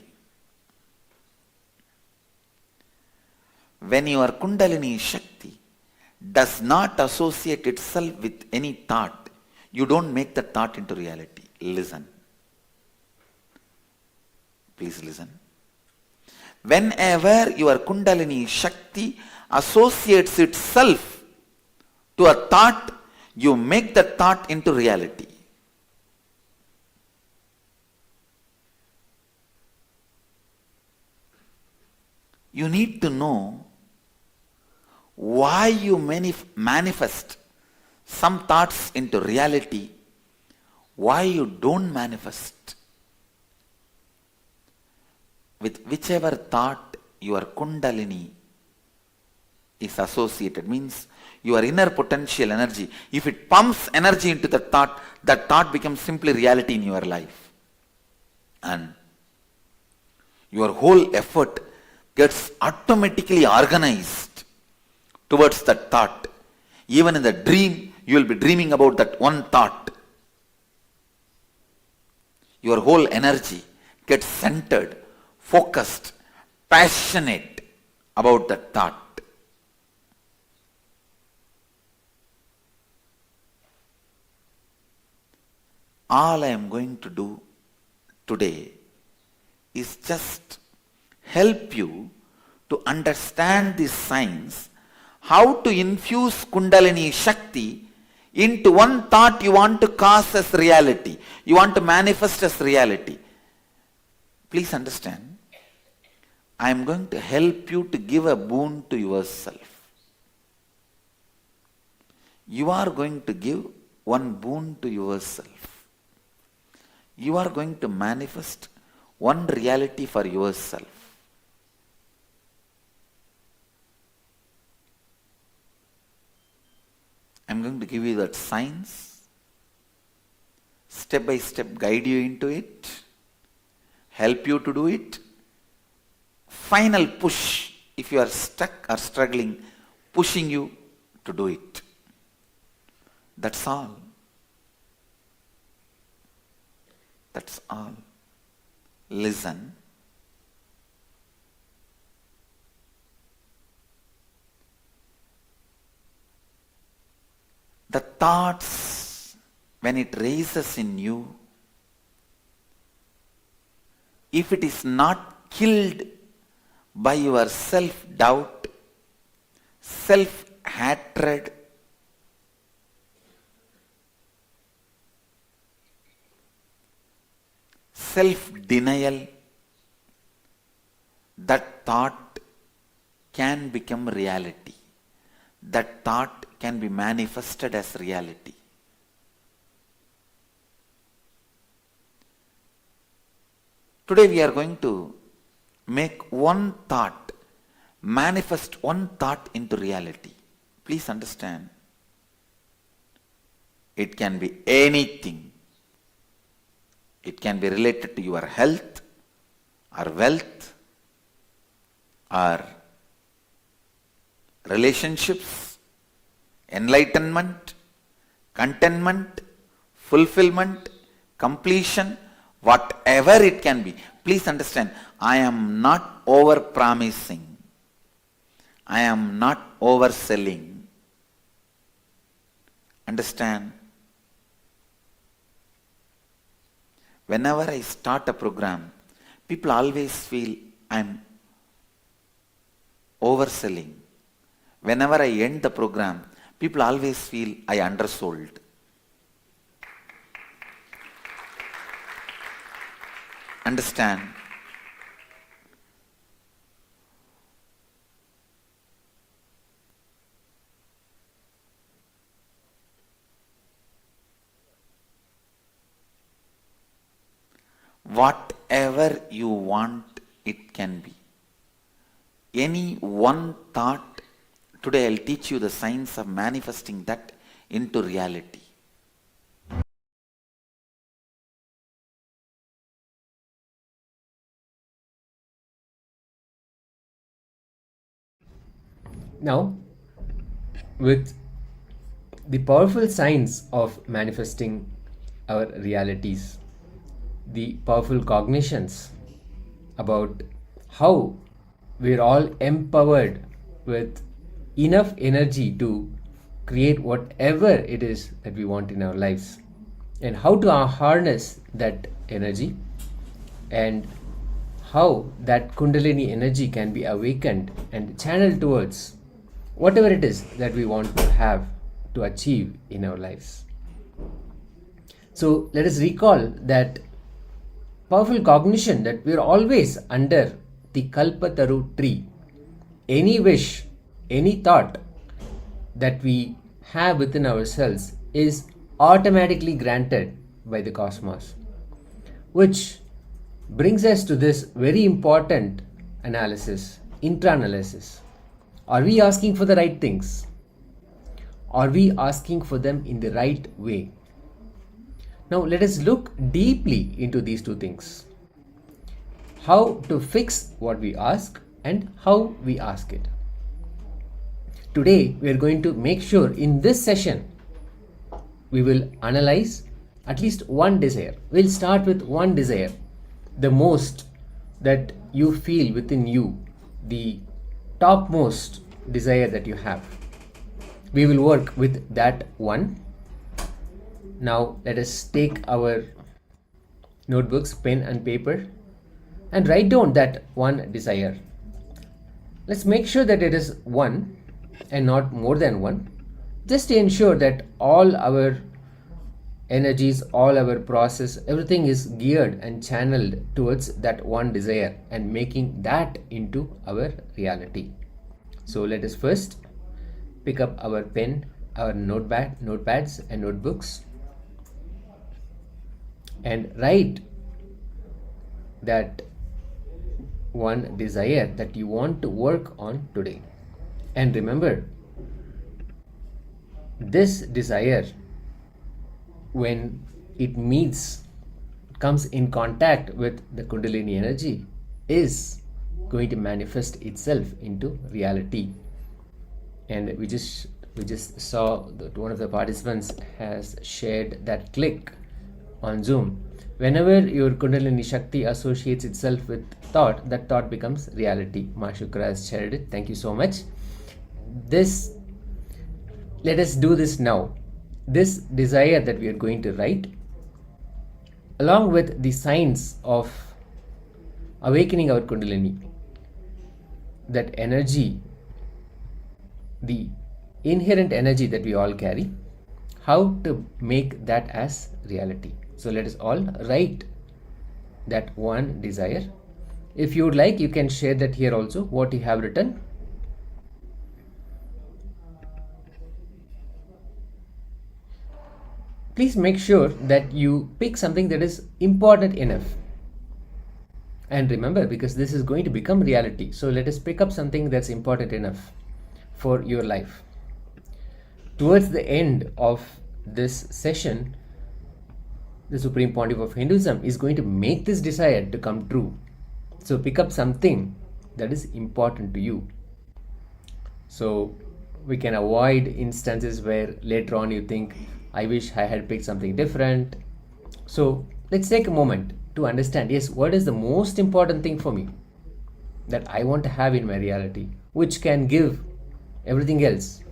When your Kundalini Shakti does not associate itself with any thought, you don't make the thought into reality. Listen. Please listen. Whenever your Kundalini Shakti associates itself to a thought, you make the thought into reality. You need to know why you manifest some thoughts into reality, why you don't manifest. With whichever thought your Kundalini is associated, means your inner potential energy, if it pumps energy into the thought, that thought becomes simply reality in your life. And your whole effort gets automatically organized towards that thought. Even in the dream, you will be dreaming about that one thought. Your whole energy gets centered, focused, passionate about that thought. All I am going to do today is just help you to understand this science, how to infuse Kundalini Shakti into one thought you want to cause as reality, you want to manifest as reality. Please understand, I am going to help you to give a boon to yourself. You are going to give one boon to yourself. You are going to manifest one reality for yourself. I am going to give you that science, step by step guide you into it, help you to do it. Final push, if you are stuck or struggling, pushing you to do it. That's all. That's all. Listen. The thoughts, when it raises in you, if it is not killed by your self-doubt, self-hatred, self-denial, that thought can become reality. That thought can be manifested as reality. Today we are going to make one thought, manifest one thought into reality. Please understand, it can be anything. It can be related to your health, or wealth, or relationships, enlightenment, contentment, fulfillment, completion, whatever it can be. Please understand, I am not over promising. I am not overselling. Understand? Whenever I start a program, people always feel I am overselling. Whenever I end the program, people always feel I undersold. Understand? Whatever you want, it can be. Any one thought, today I'll teach you the science of manifesting that into reality. Now, with the powerful science of manifesting our realities, the powerful cognitions about how we're all empowered with enough energy to create whatever it is that we want in our lives, and how to harness that energy, and how that Kundalini energy can be awakened and channeled towards whatever it is that we want to have to achieve in our lives. So let us recall that powerful cognition that we are always under the Kalpataru tree. Any wish, any thought that we have within ourselves is automatically granted by the cosmos, which brings us to this very important analysis, internalisis. Are we asking for the right things? Are we asking for them in the right way? Now let us look deeply into these two things. How to fix what we ask and how we ask it. Today we are going to make sure in this session we will analyze at least one desire. We'll start with one desire, the most that you feel within you, the topmost desire that you have. We will work with that one. Now let us take our notebooks, pen and paper, and write down that one desire. Let's make sure that it is one and not more than one, just to ensure that all our energies, all our process, everything is geared and channeled towards that one desire and making that into our reality. So let us first pick up our pen, our notepads and notebooks, and write that one desire that you want to work on today. And remember, this desire, when it comes in contact with the Kundalini energy, is going to manifest itself into reality. And we just saw that one of the participants has shared that click on Zoom. Whenever your Kundalini Shakti associates itself with thought, that thought becomes reality. Ma Shukra has shared it. Thank you so much. Let us do this now. This desire that we are going to write, along with the signs of awakening our Kundalini, that energy, the inherent energy that we all carry, how to make that as reality. So let us all write that one desire. If you would like, you can share that here also, what you have written. Please make sure that you pick something that is important enough. And remember, because this is going to become reality, so let us pick up something that's important enough for your life. Towards the end of this session, the Supreme Pontiff of Hinduism is going to make this desire to come true. So pick up something that is important to you. So we can avoid instances where later on you think, I wish I had picked something different. So let's take a moment to understand, yes, what is the most important thing for me that I want to have in my reality, which can give everything else.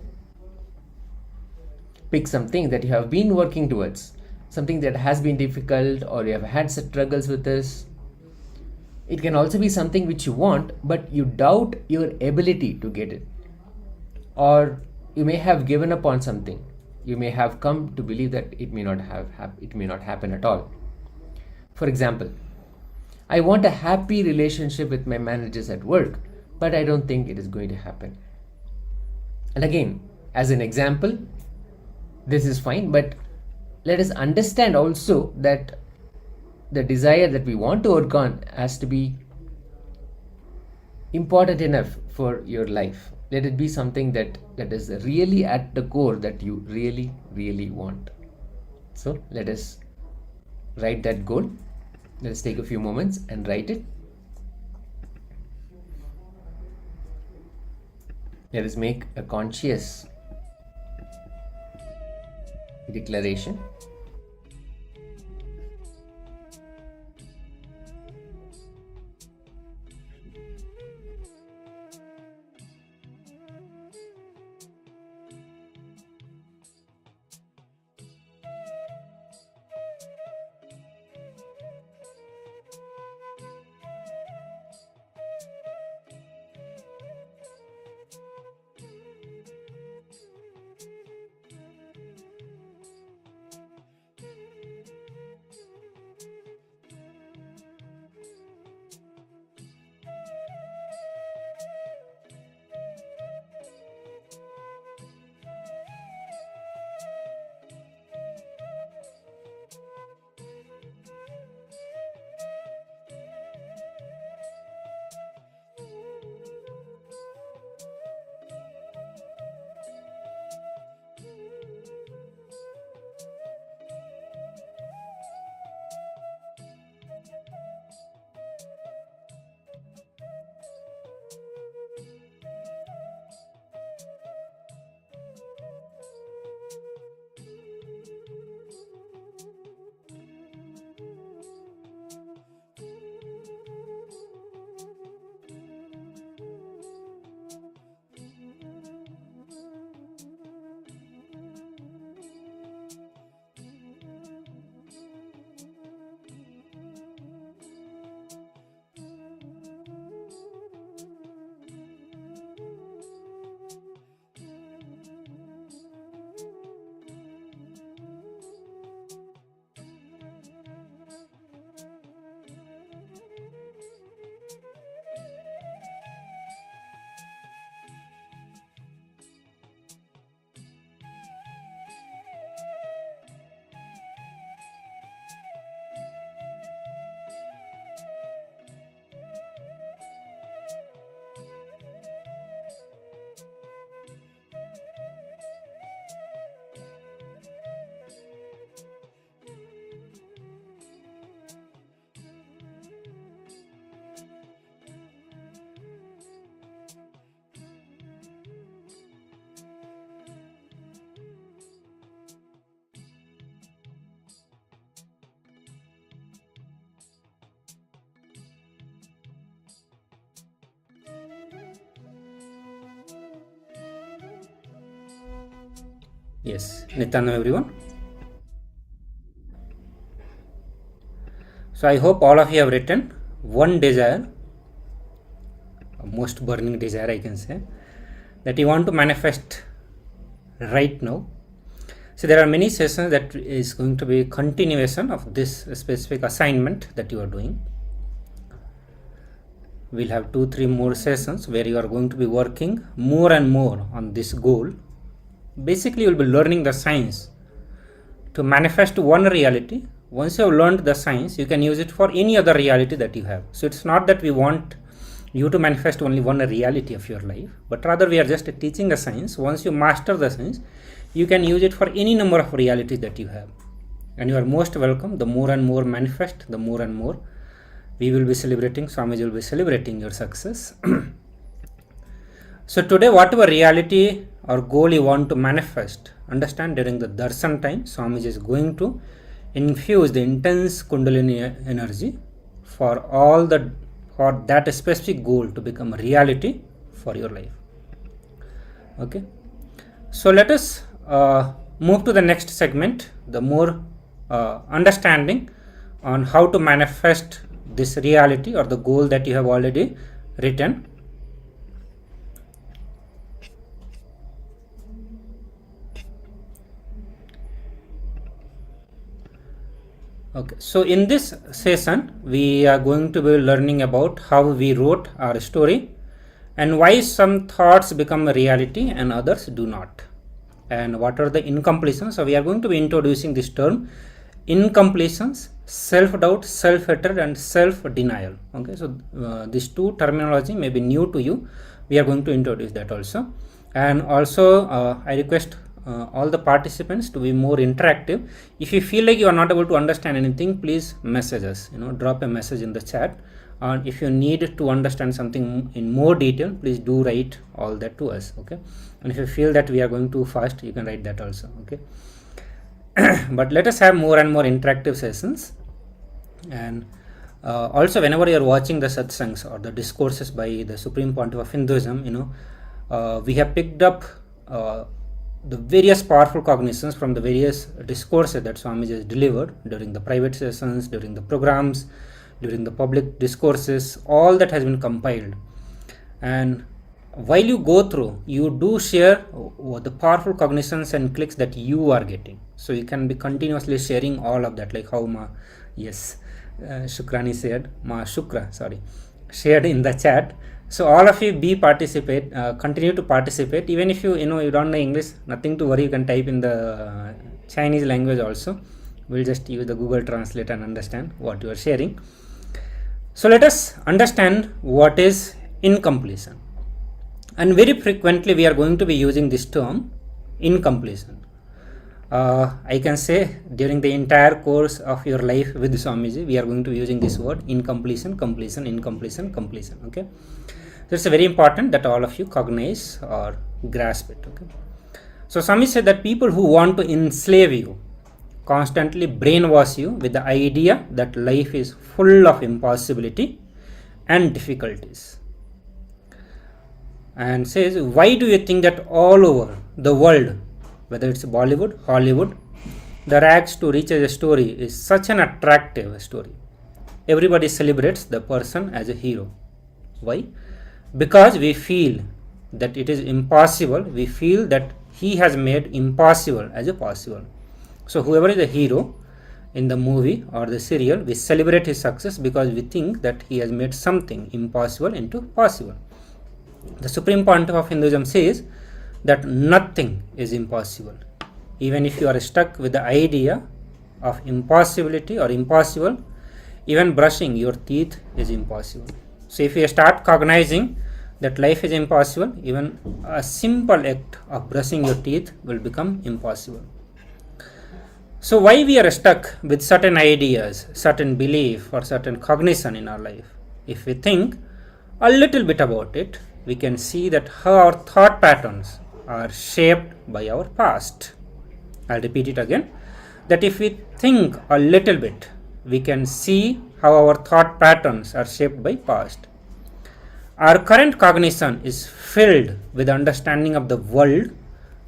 Pick something that you have been working towards, something that has been difficult or you have had struggles with this. It can also be something which you want, but you doubt your ability to get it. Or you may have given up on something. You may have come to believe that it may not happen at all. For example, I want a happy relationship with my managers at work, but I don't think it is going to happen. And again, as an example, this is fine, but let us understand also that the desire that we want to work on has to be important enough for your life. Let it be something that is really at the core that you really, really want. So let us write that goal. Let us take a few moments and write it. Let us make a conscious declaration. Yes, Nityananda everyone. So I hope all of you have written one desire, a most burning desire I can say, that you want to manifest right now. So there are many sessions that is going to be a continuation of this specific assignment that you are doing. We'll have 2-3 more sessions where you are going to be working more and more on this goal. Basically, you'll be learning the science to manifest one reality. Once you have learned the science, you can use it for any other reality that you have. So it's not that we want you to manifest only one reality of your life, but rather we are just teaching a science. Once you master the science, you can use it for any number of realities that you have. And you are most welcome. The more and more manifest, the more and more we will be celebrating, Swamiji will be celebrating your success. So today, whatever reality or goal you want to manifest, understand during the darshan time, Swamiji is going to infuse the intense Kundalini energy for that specific goal to become a reality for your life. Okay. So let us move to the next segment, the more understanding on how to manifest this reality or the goal that you have already written. Okay, so in this session we are going to be learning about how we wrote our story and why some thoughts become a reality and others do not, and what are the incompletions. So we are going to be introducing this term incompletions, self-doubt, self-hatred and self-denial. Okay, so these two terminology may be new to you. We are going to introduce that also. And also I request all the participants to be more interactive. If you feel like you are not able to understand anything, please message us, drop a message in the chat. And if you need to understand something in more detail, please do write all that to us. Okay, and if you feel that we are going too fast, you can write that also. Okay. But let us have more and more interactive sessions. And also, whenever you are watching the satsangs or the discourses by the Supreme Pontiff of Hinduism, we have picked up the various powerful cognitions from the various discourses that Swamiji has delivered during the private sessions, during the programs, during the public discourses. All that has been compiled, and while you go through, you do share the powerful cognitions and clicks that you are getting. So you can be continuously sharing all of that, like how Shukrani said, shared in the chat. So all of you continue to participate. Even if you don't know English, nothing to worry, you can type in the Chinese language also. We'll just use the Google Translate and understand what you are sharing. So let us understand what is incompletion. And very frequently we are going to be using this term incompletion. I can say during the entire course of your life with Swamiji, we are going to be using this word incompletion, completion, incompletion, completion. Okay, so it's very important that all of you cognize or grasp it. Okay, so Swamiji said that people who want to enslave you constantly brainwash you with the idea that life is full of impossibility and difficulties, and says, why do you think that all over the world, whether it's Bollywood, Hollywood, the rags to riches story is such an attractive story? Everybody celebrates the person as a hero. Why? Because we feel that it is impossible. We feel that he has made impossible as a possible. So whoever is the hero in the movie or the serial, we celebrate his success because we think that he has made something impossible into possible. The Supreme Pontiff of Hinduism says that nothing is impossible. Even if you are stuck with the idea of impossibility or impossible, even brushing your teeth is impossible. So if you start cognizing that life is impossible, even a simple act of brushing your teeth will become impossible. So why we are stuck with certain ideas, certain belief or certain cognition in our life? If we think a little bit about it, we can see that how our thought patterns are shaped by our past. I'll repeat it again, that if we think a little bit, we can see how our thought patterns are shaped by past. Our current cognition is filled with understanding of the world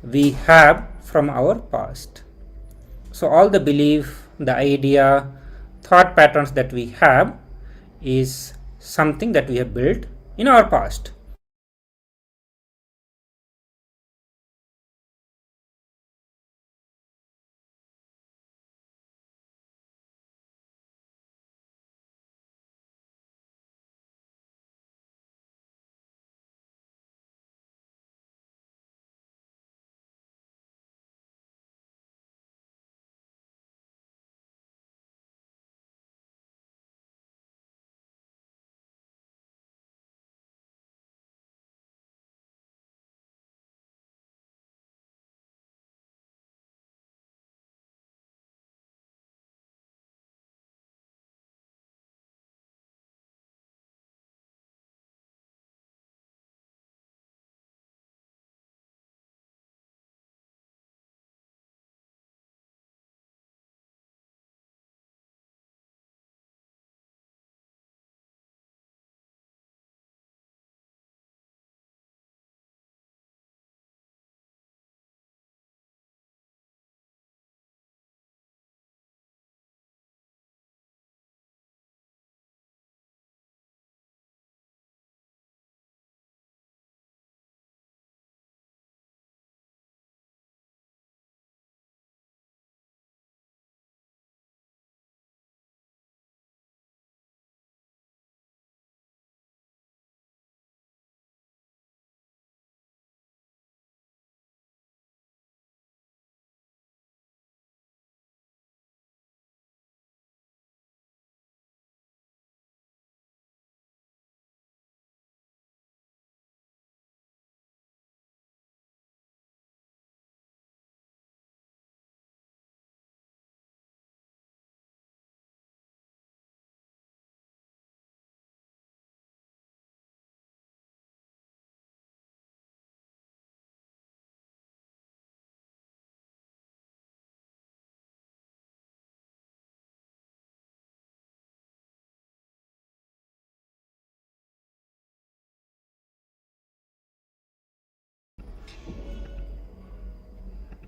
we have from our past. So all the belief, the idea, thought patterns that we have is something that we have built in our past.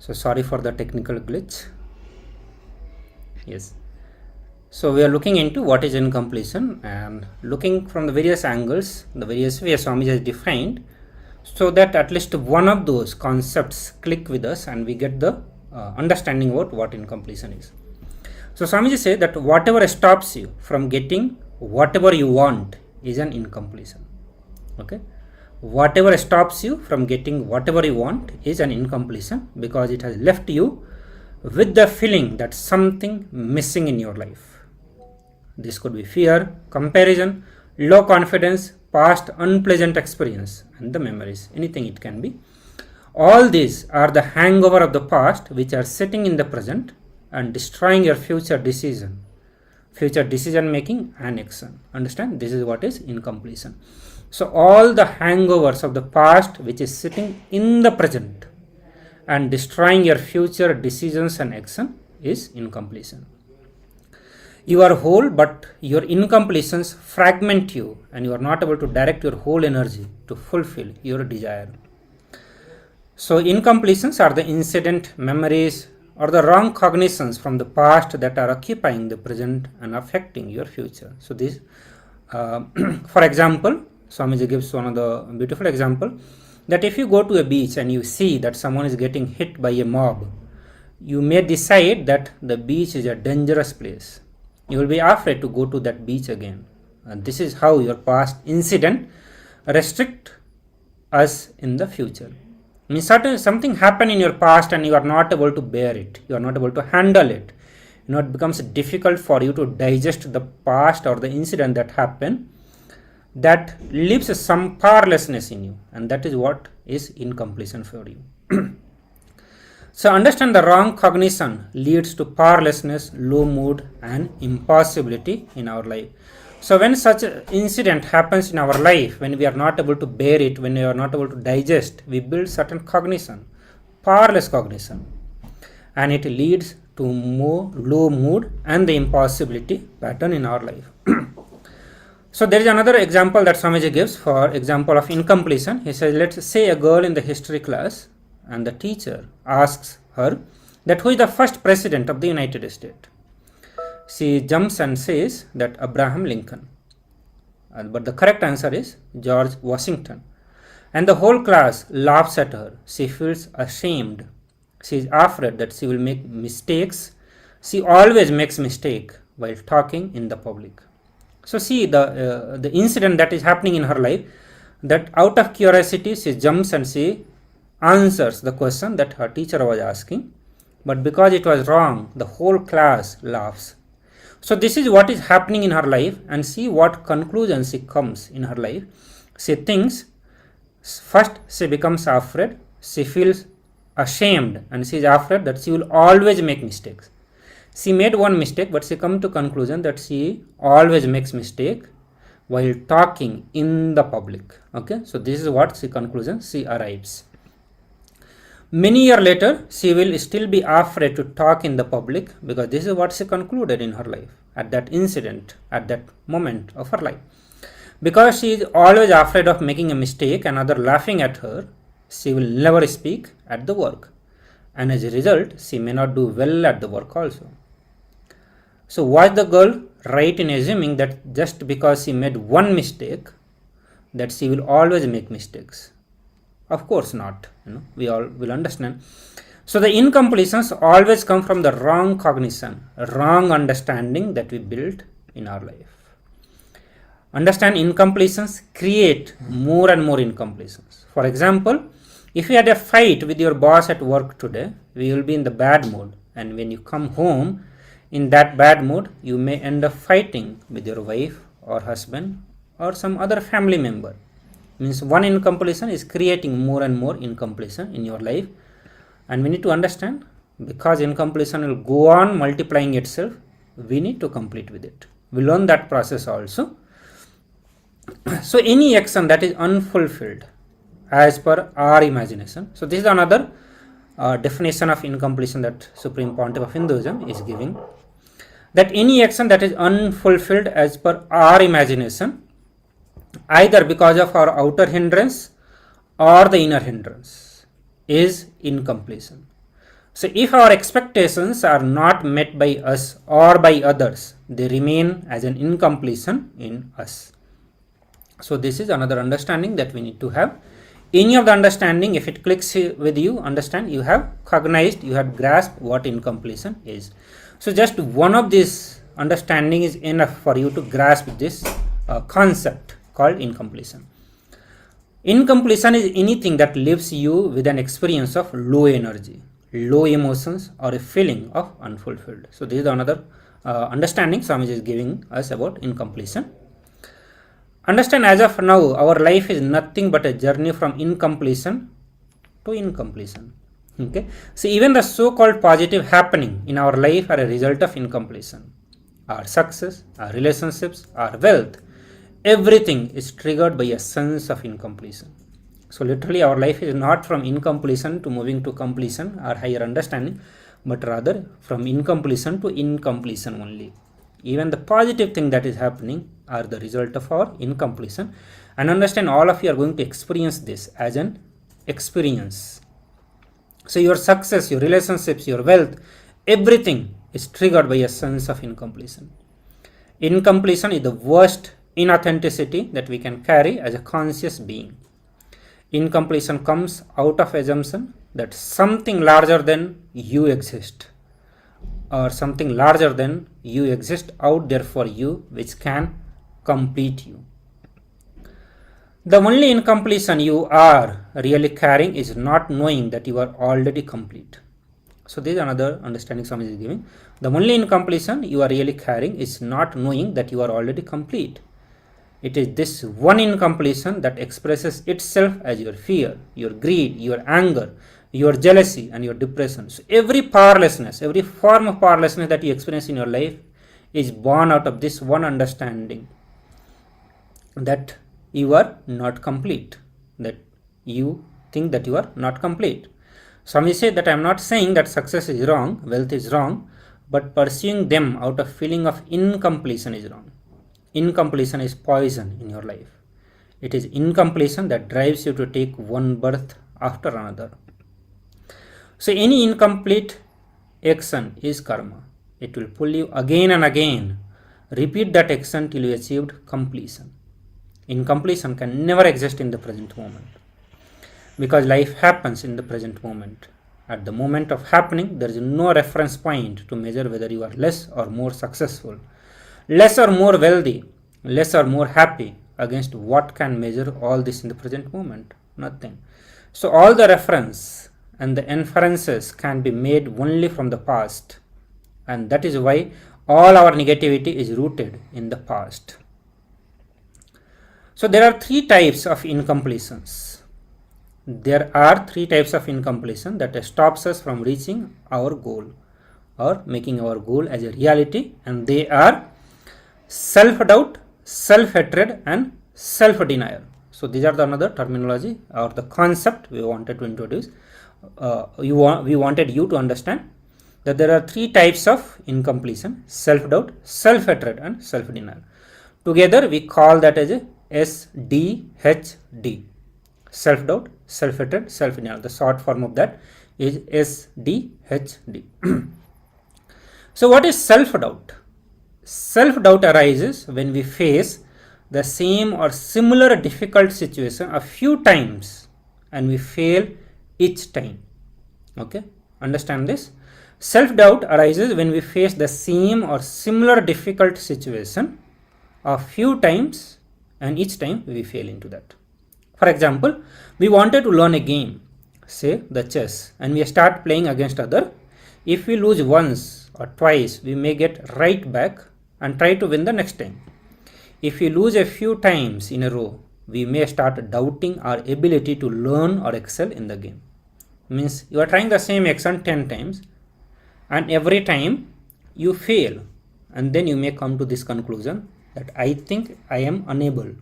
So sorry for the technical glitch. Yes. So we are looking into what is incompletion and looking from the various angles, the various ways Swamiji has defined, so that at least one of those concepts click with us and we get the understanding about what incompletion is. So Swamiji said that whatever stops you from getting whatever you want is an incompletion. Okay. Whatever stops you from getting whatever you want is an incompletion, because it has left you with the feeling that something missing in your life. This could be fear, comparison, low confidence, past unpleasant experience, and the memories. Anything it can be. All these are the hangover of the past which are sitting in the present and destroying your future decision making and action. Understand? This is what is incompletion. So all the hangovers of the past which is sitting in the present and destroying your future decisions and action is incompletion. You are whole, but your incompletions fragment you and you are not able to direct your whole energy to fulfill your desire. So incompletions are the incident, memories, or the wrong cognitions from the past that are occupying the present and affecting your future. So this, for example, Swamiji gives one of the beautiful example, that if you go to a beach and you see that someone is getting hit by a mob, you may decide that the beach is a dangerous place. You will be afraid to go to that beach again. And this is how your past incident restrict us in the future. I mean, something happened in your past and you are not able to bear it. You are not able to handle it. It becomes difficult for you to digest the past or the incident that happened. That leaves some powerlessness in you, and that is what is incompletion for you. So understand, the wrong cognition leads to powerlessness, low mood, and impossibility in our life. So when such an incident happens in our life, when we are not able to bear it, when we are not able to digest, we build certain cognition, powerless cognition, and it leads to more low mood and the impossibility pattern in our life. So there is another example that Swamiji gives for example of incompletion. He says, let's say a girl in the history class and the teacher asks her that who is the first president of the United States. She jumps and says that Abraham Lincoln. But the correct answer is George Washington. And the whole class laughs at her. She feels ashamed. She is afraid that she will make mistakes. She always makes mistake while talking in the public. So see the incident that is happening in her life, that out of curiosity she jumps and she answers the question that her teacher was asking, but because it was wrong, the whole class laughs. So this is what is happening in her life, and see what conclusion she comes in her life. She thinks, first she becomes afraid, she feels ashamed, and she is afraid that she will always make mistakes. She made one mistake, but she comes to conclusion that she always makes mistake while talking in the public. Okay, so this is what she conclusion she arrives. Many years later, she will still be afraid to talk in the public, because this is what she concluded in her life at that incident, at that moment of her life. Because she is always afraid of making a mistake and other laughing at her, she will never speak at the work. And as a result, she may not do well at the work also. So was the girl right in assuming that just because she made one mistake, that she will always make mistakes? Of course not. We all will understand. So the incompletions always come from the wrong cognition, wrong understanding that we built in our life. Understand, incompletions create more and more incompletions. For example, if you had a fight with your boss at work today, we will be in the bad mood, and when you come home in that bad mood, you may end up fighting with your wife or husband or some other family member. Means one incompletion is creating more and more incompletion in your life, and we need to understand, because incompletion will go on multiplying itself, we need to complete with it. We learn that process also. So any action that is unfulfilled as per our imagination. So this is another definition of incompletion that Supreme Pontiff of Hinduism is giving, that any action that is unfulfilled as per our imagination, either because of our outer hindrance or the inner hindrance, is incompletion. So if our expectations are not met by us or by others, they remain as an incompletion in us. So this is another understanding that we need to have. Any of the understanding, if it clicks with you, understand, you have cognized, you have grasped what incompletion is. So just one of these understanding is enough for you to grasp this concept called incompletion. Incompletion is anything that leaves you with an experience of low energy, low emotions, or a feeling of unfulfilled. So this is another understanding Swamiji is giving us about incompletion. Understand, as of now, our life is nothing but a journey from incompletion to incompletion. Okay, so even the so-called positive happening in our life are a result of incompletion. Our success, our relationships, our wealth, everything is triggered by a sense of incompletion. So literally our life is not from incompletion to moving to completion or higher understanding, but rather from incompletion to incompletion only. Even the positive thing that is happening are the result of our incompletion. And understand, all of you are going to experience this as an experience. So your success, your relationships, your wealth, everything is triggered by a sense of incompletion. Incompletion is the worst inauthenticity that we can carry as a conscious being. Incompletion comes out of assumption that something larger than you exist, or something larger than you exist out there for you, which can complete you. The only incompletion you are really carrying is not knowing that you are already complete. So this is another understanding Swamiji is giving. The only incompletion you are really carrying is not knowing that you are already complete. It is this one incompletion that expresses itself as your fear, your greed, your anger, your jealousy, and your depression. So every powerlessness, every form of powerlessness that you experience in your life is born out of this one understanding, that you are not complete, that you think that you are not complete. Swami said that I am not saying that success is wrong, wealth is wrong, but pursuing them out of feeling of incompletion is wrong. Incompletion is poison in your life. It is incompletion that drives you to take one birth after another. So any incomplete action is karma. It will pull you again and again. Repeat that action till you achieved completion. Incompletion can never exist in the present moment, because life happens in the present moment. At the moment of happening, there is no reference point to measure whether you are less or more successful, less or more wealthy, less or more happy. Against what can measure all this in the present moment? Nothing. So all the reference and the inferences can be made only from the past, and that is why all our negativity is rooted in the past. So there are three types of incompletions. There are three types of incompletion that stops us from reaching our goal or making our goal as a reality, and they are self-doubt, self-hatred, and self-denial. So these are the another terminology or the concept we wanted to introduce. We wanted you to understand that there are three types of incompletion: self-doubt, self-hatred, and self-denial. Together we call that as a SDHD. Self-doubt, self-hatred, self-denial. The short form of that is SDHD. So what is self-doubt? Self-doubt arises when we face the same or similar difficult situation a few times and we fail each time. Okay, understand this? Self-doubt arises when we face the same or similar difficult situation a few times and each time we fail into that. For example, we wanted to learn a game, say the chess, and we start playing against other. If we lose once or twice, we may get right back and try to win the next time. If we lose a few times in a row, we may start doubting our ability to learn or excel in the game. Means you are trying the same action 10 times and every time you fail, and then you may come to this conclusion that I think I am unable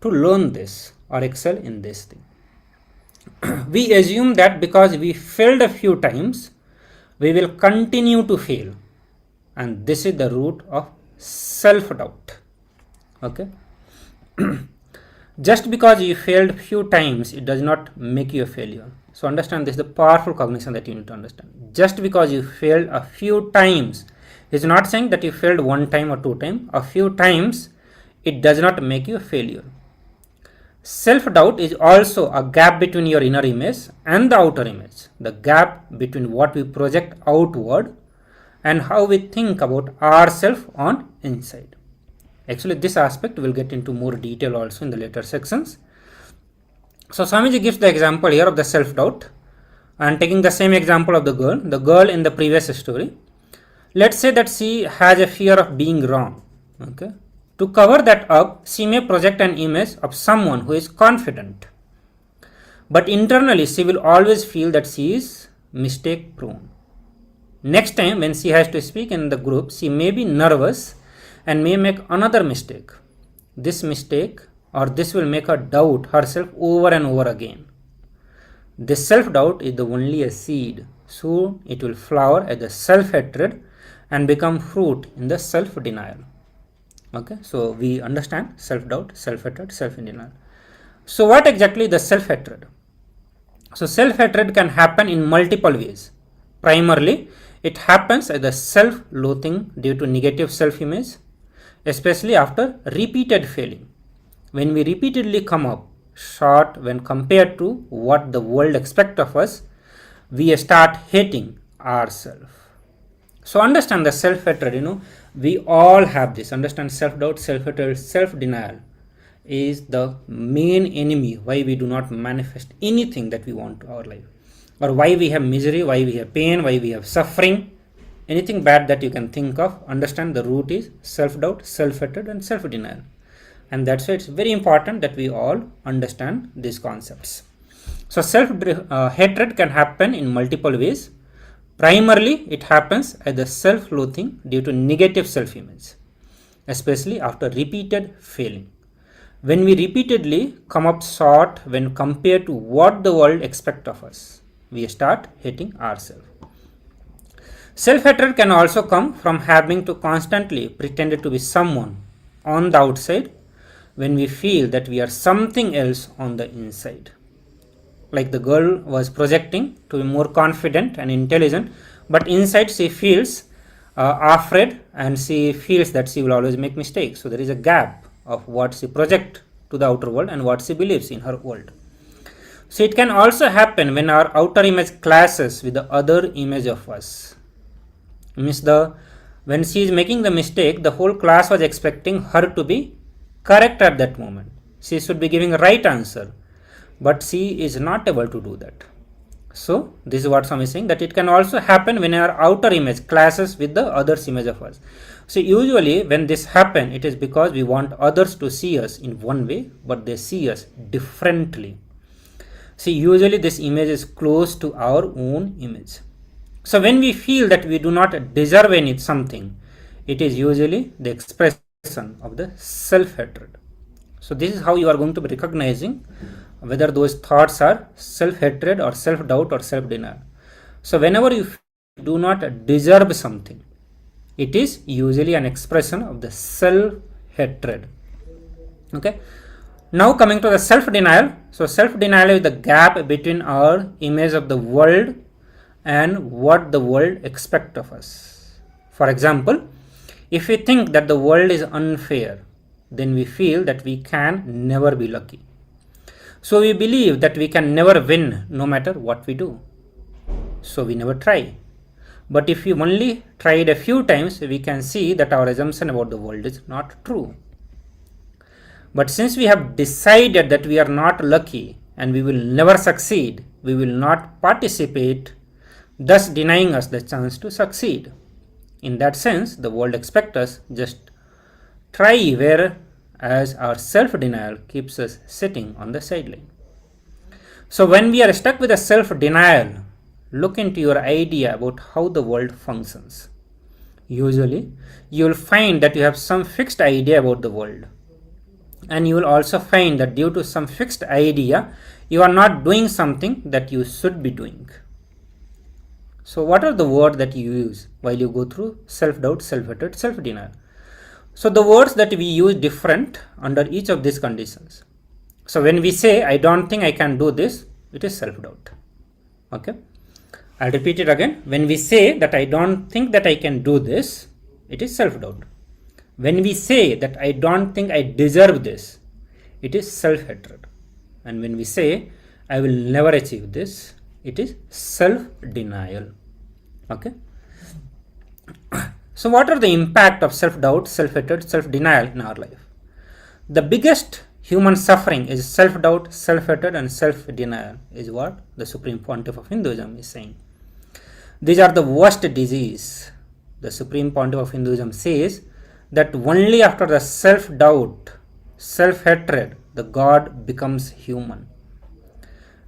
to learn this or excel in this thing. We assume that because we failed a few times, we will continue to fail, and this is the root of self-doubt. Okay. Just because you failed few times, it does not make you a failure. So understand this is the powerful cognition that you need to understand. Just because you failed a few times is not saying that you failed one time or two times. A few times, it does not make you a failure. Self-doubt is also a gap between your inner image and the outer image. The gap between what we project outward and how we think about ourselves on inside. Actually, this aspect will get into more detail also in the later sections. So Swamiji gives the example here of the self-doubt and taking the same example of the girl in the previous story. Let's say that she has a fear of being wrong. Okay. To cover that up, she may project an image of someone who is confident. But internally, she will always feel that she is mistake prone. Next time when she has to speak in the group, she may be nervous and may make another mistake. This mistake or this will make her doubt herself over and over again. This self-doubt is the only a seed. Soon it will flower as a self-hatred and become fruit in the self-denial. Okay, so we understand self-doubt, self-hatred, self-denial. So what exactly is the self-hatred? So self-hatred can happen in multiple ways. Primarily, it happens as a self-loathing due to negative self-image, especially after repeated failing. When we repeatedly come up short when compared to what the world expects of us, we start hating ourselves. So understand the self-hatred, we all have this. Understand self-doubt, self-hatred, self-denial is the main enemy why we do not manifest anything that we want to our life, or why we have misery, why we have pain, why we have suffering, anything bad that you can think of. Understand the root is self-doubt, self-hatred, and self-denial. And that's why it's very important that we all understand these concepts. So self-hatred can happen in multiple ways. Primarily, it happens as a self-loathing due to negative self-image, especially after repeated failing. When we repeatedly come up short when compared to what the world expects of us, we start hating ourselves. Self-hatred can also come from having to constantly pretend to be someone on the outside when we feel that we are something else on the inside. like the girl was projecting to be more confident and intelligent, but inside she feels afraid, and she feels that she will always make mistakes. So there is a gap of what she projects to the outer world and what she believes in her world. So it can also happen when our outer image clashes with the other image of us. Means when she is making the mistake, the whole class was expecting her to be correct at that moment. She should be giving a right answer, but she is not able to do that. So this is what Swami is saying, that it can also happen when our outer image clashes with the other's image of us. So usually when this happens, it is because we want others to see us in one way, but they see us differently. See, usually this image is close to our own image. So when we feel that we do not deserve something, it is usually the expression of the self-hatred. So this is how you are going to be recognizing whether those thoughts are self-hatred or self-doubt or self-denial. So whenever you do not deserve something, it is usually an expression of the self-hatred. Okay. Now coming to the self-denial. So self-denial is the gap between our image of the world and what the world expects of us. For example, if we think that the world is unfair, then we feel that we can never be lucky. So we believe that we can never win no matter what we do. So we never try. But if we only tried a few times, we can see that our assumption about the world is not true. But since we have decided that we are not lucky and we will never succeed, we will not participate, thus denying us the chance to succeed. In that sense, the world expects us just try, whereas our self-denial keeps us sitting on the sideline. So when we are stuck with a self-denial, look into your idea about how the world functions. Usually, you will find that you have some fixed idea about the world. And you will also find that due to some fixed idea, you are not doing something that you should be doing. So what are the words that you use while you go through self-doubt, self-hatred, self-denial? So the words that we use different under each of these conditions. So when we say, I don't think I can do this, it is self-doubt. Okay. I'll repeat it again. When we say that I don't think that I can do this, it is self-doubt. When we say that I don't think I deserve this, it is self-hatred. And when we say I will never achieve this, it is self-denial. Okay. So what are the impact of self-doubt, self-hatred, self-denial in our life? The biggest human suffering is self-doubt, self-hatred and self-denial, is what the Supreme Pontiff of Hinduism is saying. These are the worst disease. The Supreme Pontiff of Hinduism says that only after the self-doubt, self-hatred, the God becomes human.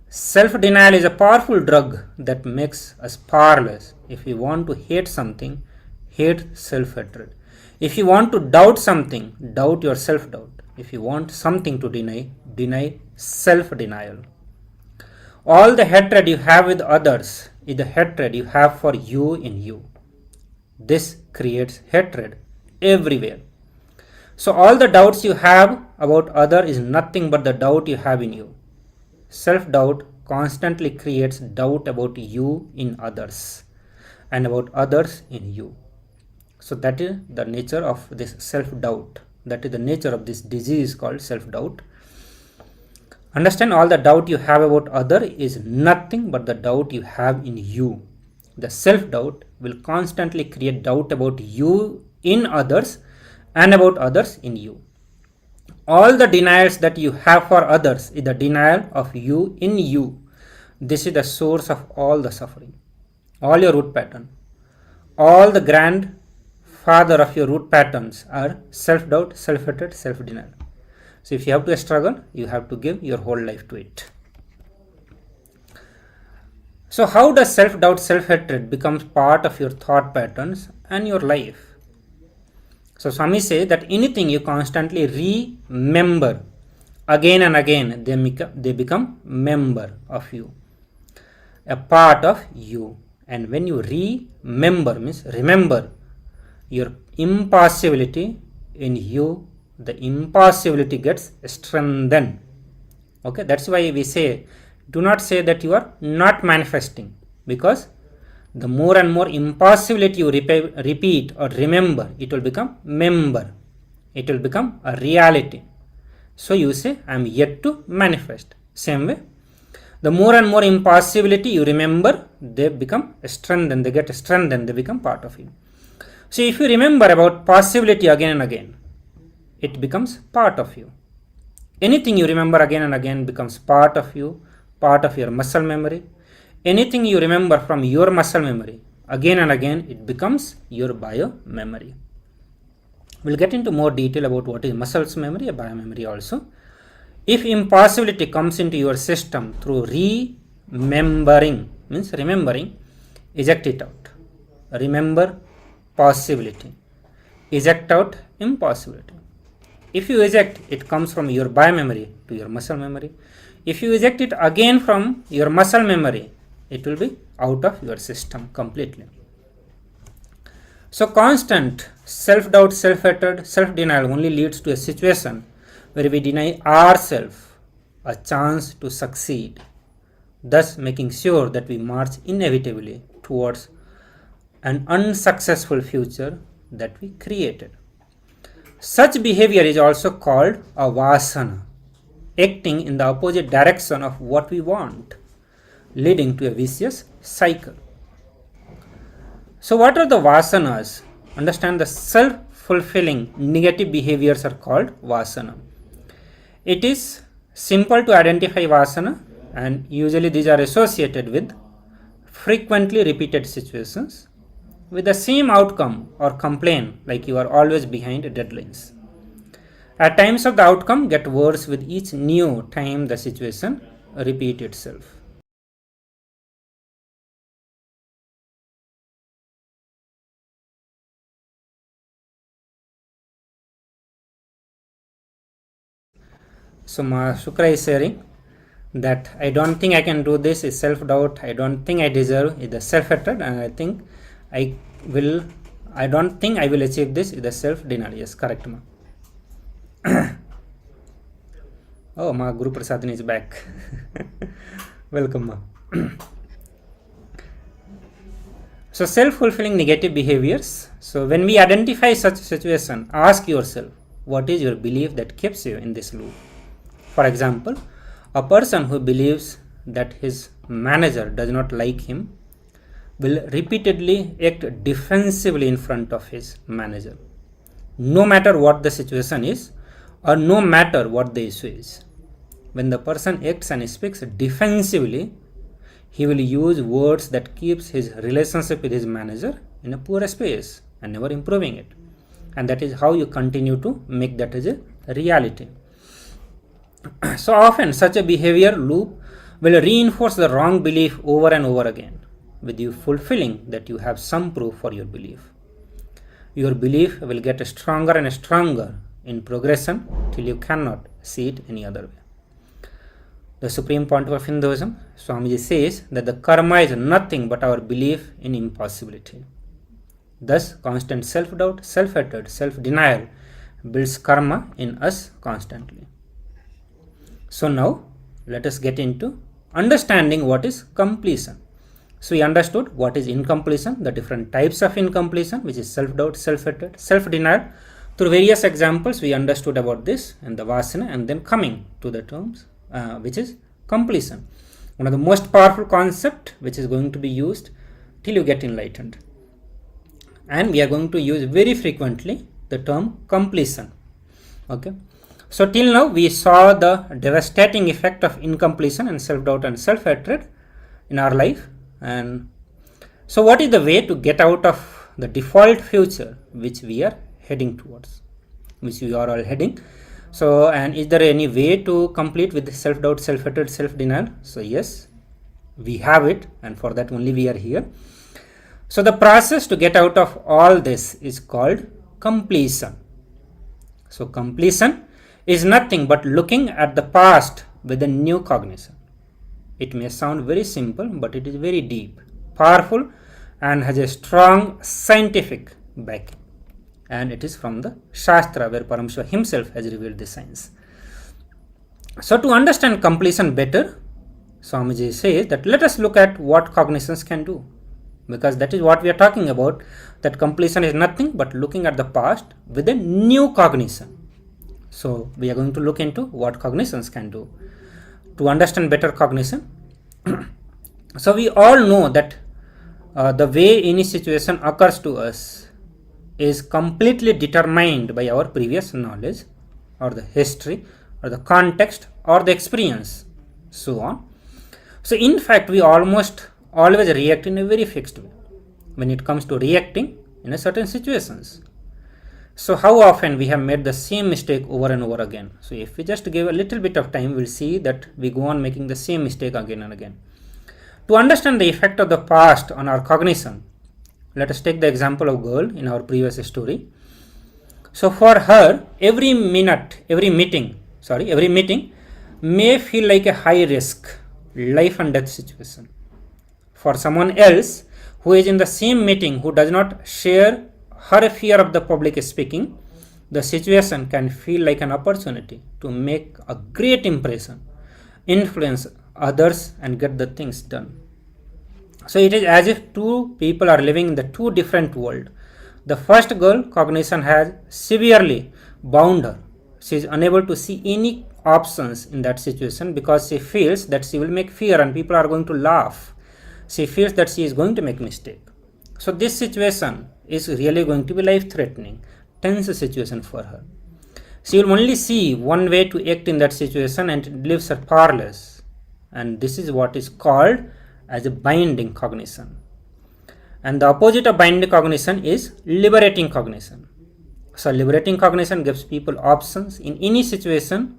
Self-denial is a powerful drug that makes us powerless. If we want to hate something, hate self-hatred. If you want to doubt something, doubt your self-doubt. If you want something to deny, deny self-denial. All the hatred you have with others is the hatred you have for you in you. This creates hatred everywhere. So all the doubts you have about other is nothing but the doubt you have in you. Self-doubt constantly creates doubt about you in others and about others in you. So that is the nature of this self-doubt. That is the nature of this disease called self-doubt. Understand, all the doubt you have about other is nothing but the doubt you have in you. The self-doubt will constantly create doubt about you in others and about others in you. All the denials that you have for others is the denial of you in you. This is the source of all the suffering, all your root pattern. All the grandfather of your root patterns are self-doubt, self-hatred, self-denial. So if you have to struggle, you have to give your whole life to it. So how does self-doubt, self-hatred becomes part of your thought patterns and your life? So Swami says that anything you constantly remember again and again, they become member of you, a part of you. And when you remember, means remember your impossibility in you, the impossibility gets strengthened. Okay, that's why we say Do not say that you are not manifesting, because the more and more impossibility you repeat or remember, it will become member. It will become a reality. So you say, I am yet to manifest. Same way, the more and more impossibility you remember, they become strengthened, they get strengthened, they become part of you. So if you remember about possibility again and again, it becomes part of you. Anything you remember again and again becomes part of you, part of your muscle memory. Anything you remember from your muscle memory, again and again, it becomes your bio memory. We'll get into more detail about what is muscles memory and bio memory also. If impossibility comes into your system through remembering, means remembering, eject it out. Remember possibility, eject out impossibility. If you eject, it comes from your bio memory to your muscle memory. If you eject it again from your muscle memory, it will be out of your system completely. So constant self-doubt, self-hatred, self-denial only leads to a situation where we deny ourselves a chance to succeed, thus making sure that we march inevitably towards an unsuccessful future that we created. Such behavior is also called a vasana, acting in the opposite direction of what we want, leading to a vicious cycle. So what are the vasanas? Understand, the self-fulfilling negative behaviors are called vasana. It is simple to identify vasana, and usually these are associated with frequently repeated situations with the same outcome or complaint, like you are always behind deadlines. At times of the outcome get worse with each new time the situation repeats itself. So Shukra is sharing that I don't think I can do this is self-doubt, I don't think I deserve is the self-hatred, and I don't think I will achieve this is the self-denial. Yes, correct, ma. Oh, ma Guru Prasadini is back. Welcome, ma. So self-fulfilling negative behaviors. So when we identify such a situation, ask yourself, what is your belief that keeps you in this loop? For example, a person who believes that his manager does not like him will repeatedly act defensively in front of his manager, no matter what the situation is or no matter what the issue is. When the person acts and speaks defensively, he will use words that keeps his relationship with his manager in a poor space and never improving it. And that is how you continue to make that as a reality. So often such a behavior loop will reinforce the wrong belief over and over again, with you fulfilling that you have some proof for your belief. Your belief will get stronger and stronger in progression till you cannot see it any other way. The Supreme Pontiff of Hinduism, Swamiji says that the karma is nothing but our belief in impossibility. Thus, constant self-doubt, self-hatred, self-denial builds karma in us constantly. So now, let us get into understanding what is completion. So we understood what is incompletion, the different types of incompletion, which is self-doubt, self-hatred, self-denial. Through various examples, we understood about this and the vasana, and then coming to the terms, which is completion. One of the most powerful concept which is going to be used till you get enlightened. And we are going to use very frequently the term completion. Okay. So till now we saw the devastating effect of incompletion and self-doubt and self-hatred in our life. And so what is the way to get out of the default future which we are heading towards, which we are all heading? So, and is there any way to complete with self-doubt, self-hatred, self-denial? So yes, we have it, and for that only we are here. So the process to get out of all this is called completion. So completion is nothing but looking at the past with a new cognition. It may sound very simple, but it is very deep, powerful, and has a strong scientific backing. And it is from the Shastra, where Paramashiva himself has revealed the science. So to understand completion better, Swamiji says that let us look at what cognitions can do, because that is what we are talking about, that completion is nothing but looking at the past with a new cognition. So we are going to look into what cognitions can do to understand better cognition. So we all know that the way any situation occurs to us is completely determined by our previous knowledge or the history or the context or the experience, so on. So in fact, we almost always react in a very fixed way when it comes to reacting in a certain situations. So how often we have made the same mistake over and over again. So if we just give a little bit of time, we'll see that we go on making the same mistake again and again. To understand the effect of the past on our cognition, let us take the example of girl in our previous story. So for her, every meeting may feel like a high risk, life and death situation. For someone else who is in the same meeting, who does not share her fear of the public speaking, the situation can feel like an opportunity to make a great impression, influence others and get the things done. So it is as if two people are living in the two different worlds. The first girl, cognition has severely bound her. She is unable to see any options in that situation because she feels that she will make fear and people are going to laugh. She feels that she is going to make mistake. So this situation is really going to be life-threatening, tense situation for her. She will only see one way to act in that situation and it leaves her powerless. And this is what is called as a binding cognition. And the opposite of binding cognition is liberating cognition. So liberating cognition gives people options in any situation.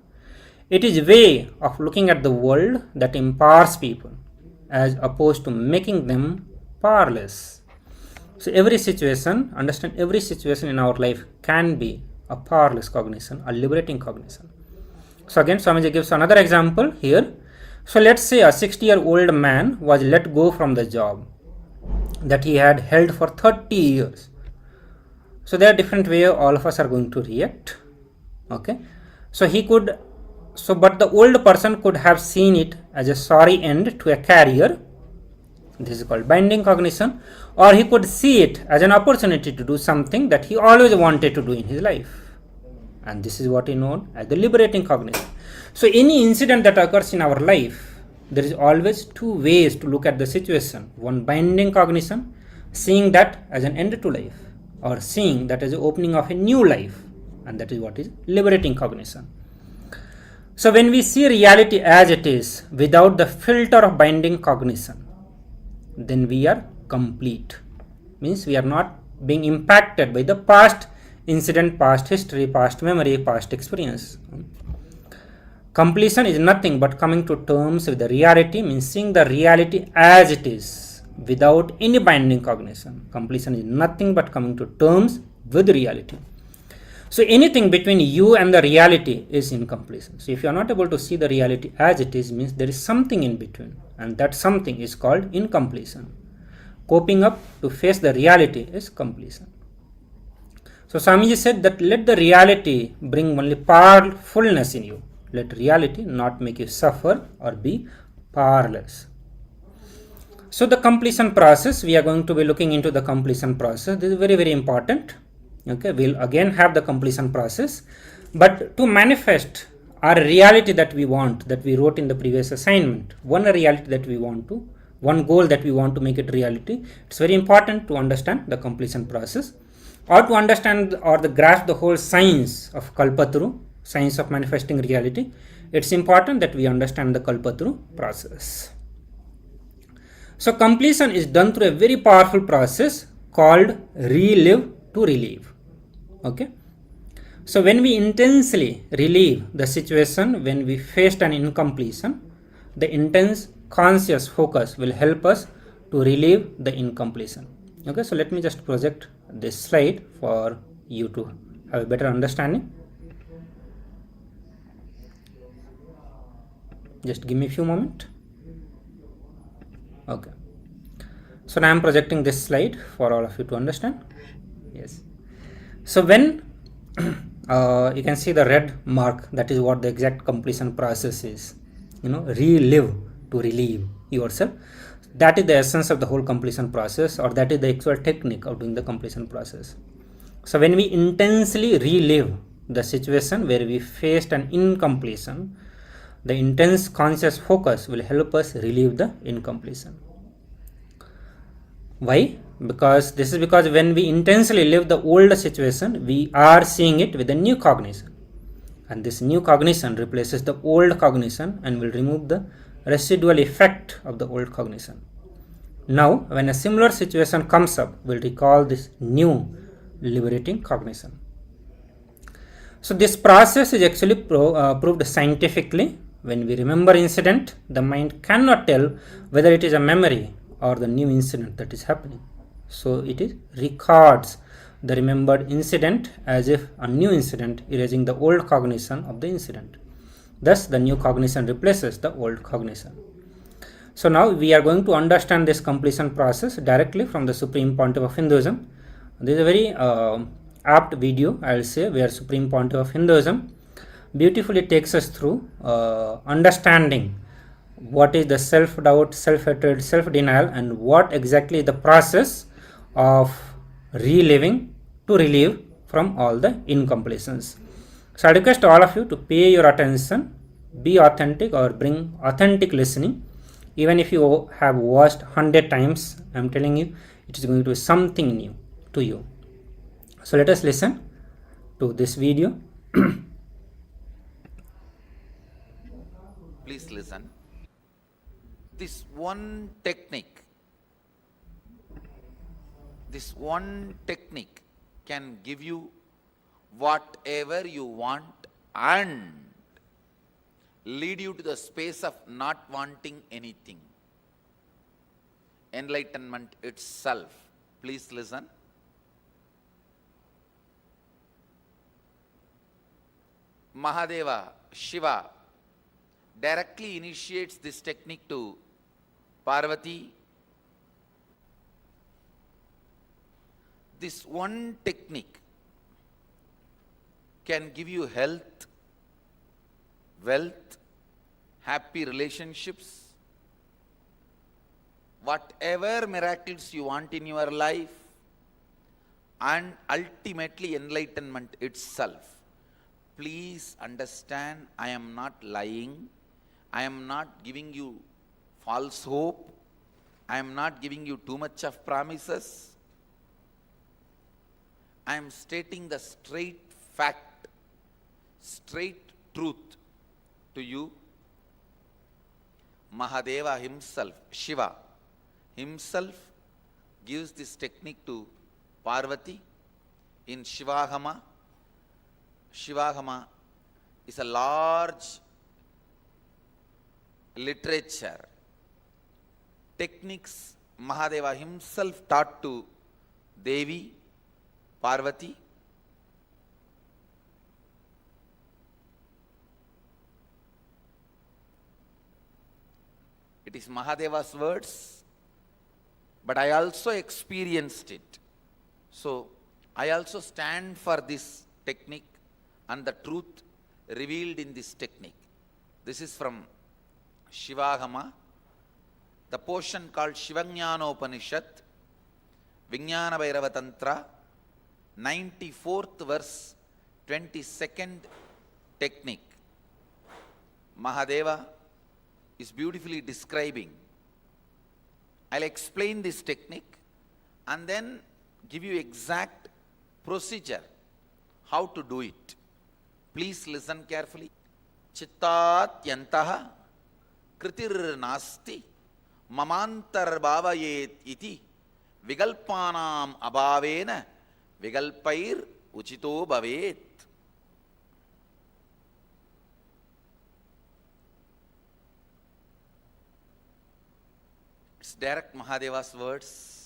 It is a way of looking at the world that empowers people as opposed to making them powerless. So every situation, understand every situation in our life can be a powerless cognition, a liberating cognition. So again, Swamiji gives another example here. So let's say a 60-year-old man was let go from the job that he had held for 30 years. So there are different ways all of us are going to react. Okay. So but the old person could have seen it as a sorry end to a career. This is called binding cognition. Or he could see it as an opportunity to do something that he always wanted to do in his life. And this is what is known as the liberating cognition. So any incident that occurs in our life, there is always two ways to look at the situation. One, binding cognition, seeing that as an end to life, or seeing that as the opening of a new life, and that is what is liberating cognition. So when we see reality as it is without the filter of binding cognition, then we are complete. Means we are not being impacted by the past incident, past history, past memory, past experience. Completion is nothing but coming to terms with the reality, means seeing the reality as it is without any binding cognition. Completion is nothing but coming to terms with reality. So anything between you and the reality is incompletion. So if you are not able to see the reality as it is, means there is something in between, and that something is called incompletion. Coping up to face the reality is completion. So Swamiji said that let the reality bring only powerfulness in you. Let reality not make you suffer or be powerless. So the completion process, we are going to be looking into the completion process. This is very, very important. Okay, we'll again have the completion process. But to manifest our reality that we want, that we wrote in the previous assignment, one reality that we want to, one goal that we want to make it reality, it's very important to understand the completion process, or to understand or the grasp the whole science of Kalpataru, science of manifesting reality. It's important that we understand the Kalpataru process. So completion is done through a very powerful process called relive to relieve. Okay. So when we intensely relive the situation, when we faced an incompletion, the intense conscious focus will help us to relieve the incompletion. Okay. So let me just project this slide for you to have a better understanding. Just give me a few moments. Okay. So now I am projecting this slide for all of you to understand. Yes. So when you can see the red mark, that is what the exact completion process is. Relive to relieve yourself. That is the essence of the whole completion process, or that is the actual technique of doing the completion process. So when we intensely relive the situation where we faced an incompletion, the intense conscious focus will help us relieve the incompletion. Why? Because when we intensely live the old situation, we are seeing it with a new cognition. And this new cognition replaces the old cognition and will remove the residual effect of the old cognition. Now, when a similar situation comes up, we'll recall this new liberating cognition. So this process is actually proved scientifically. When we remember incident, the mind cannot tell whether it is a memory or the new incident that is happening. So it records the remembered incident as if a new incident, erasing the old cognition of the incident. Thus, the new cognition replaces the old cognition. So now we are going to understand this completion process directly from the Supreme Pontiff of Hinduism. This is a very apt video, I will say, where Supreme Pontiff of Hinduism beautifully takes us through understanding what is the self-doubt, self-hatred, self-denial, and what exactly is the process of reliving to relieve from all the incompletions. So I request all of you to pay your attention, be authentic, or bring authentic listening. Even if you have watched 100 times, I am telling you, it is going to be something new to you. So let us listen to this video. Please listen. This one technique can give you whatever you want and lead you to the space of not wanting anything. Enlightenment itself. Please listen. Mahadeva, Shiva, directly initiates this technique to Parvati. This one technique can give you health, wealth, happy relationships, whatever miracles you want in your life, and ultimately enlightenment itself. Please understand, I am not lying. I am not giving you false hope. I am not giving you too much of promises. I am stating the straight fact, straight truth to you. Mahadeva himself, Shiva himself, gives this technique to Parvati in Shivahama. Shivahama is a large literature. Techniques Mahadeva himself taught to Devi, Parvati. It is Mahadeva's words, but I also experienced it. So I also stand for this technique and the truth revealed in this technique. This is from Shivahama, the portion called Shivajnanopanishad, Vijnana Bhairava Tantra, 94th verse, 22nd technique. Mahadeva is beautifully describing. I'll explain this technique and then give you exact procedure, how to do it. Please listen carefully. Chittat yantaha kritir nasti mamantar bhavayet iti vigalpanam abhavena vigalpair uchito bhavet. It's direct Mahadeva's words.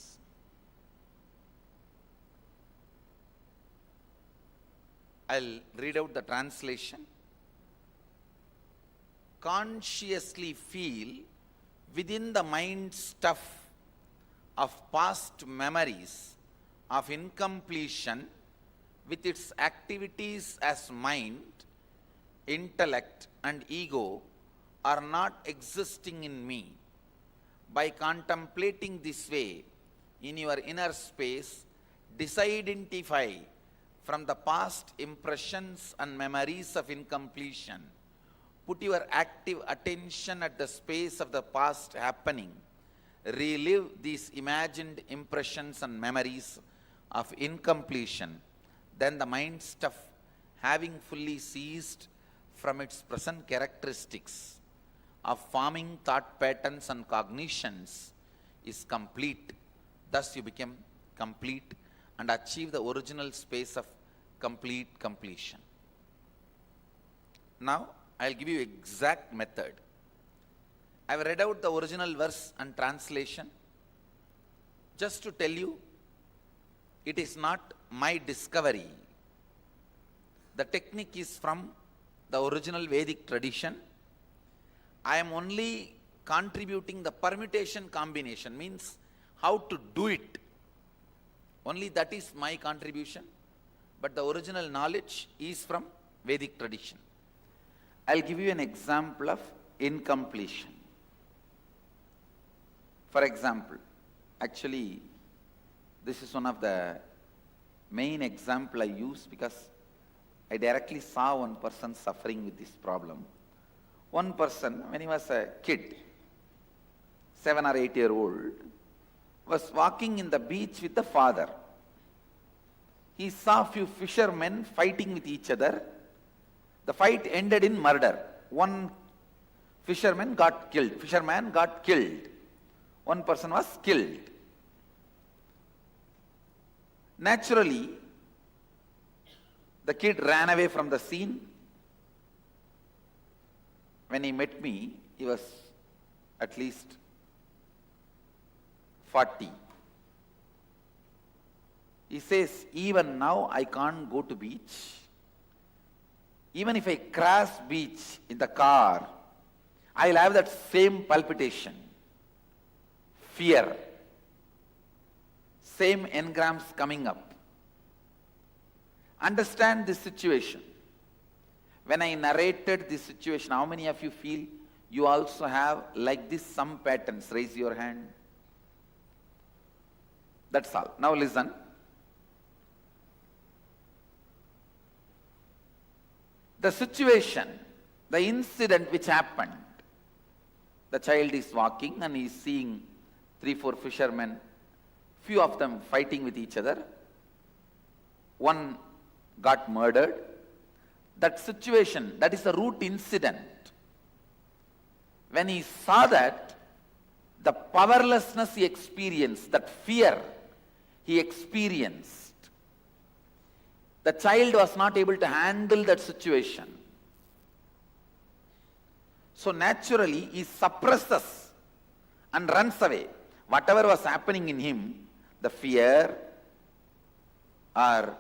I'll read out the translation. Consciously feel within the mind stuff of past memories of incompletion with its activities as mind, intellect and ego are not existing in me. By contemplating this way in your inner space, disidentify from the past impressions and memories of incompletion. Put your active attention at the space of the past happening. Relive these imagined impressions and memories of incompletion. Then the mind stuff, having fully ceased from its present characteristics of forming thought patterns and cognitions, is complete. Thus you become complete and achieve the original space of complete completion. Now I'll give you exact method. I've read out the original verse and translation just to tell you it is not my discovery. The technique is from the original Vedic tradition. I am only contributing the permutation combination, means how to do it. Only that is my contribution, but the original knowledge is from Vedic tradition. I'll give you an example of incompletion. For example, actually, this is one of the main example I use because I directly saw one person suffering with this problem. One person, when he was a kid, 7 or 8 year old, was walking in the beach with the father. He saw few fishermen fighting with each other. The fight ended in murder. One fisherman got killed. One person was killed. Naturally, the kid ran away from the scene. When he met me, he was at least 40. He says, even now I can't go to beach. Even if I crash beach in the car, I'll have that same palpitation, fear, same engrams coming up. Understand this situation. When I narrated this situation, how many of you feel you also have like this some patterns? Raise your hand. That's all. Now listen. The situation, the incident which happened, the child is walking and he is seeing 3-4 fishermen, few of them fighting with each other. One got murdered. That situation, that is the root incident. When he saw that, the powerlessness he experienced, that fear he experienced, the child was not able to handle that situation. So naturally, he suppresses and runs away. Whatever was happening in him, the fear or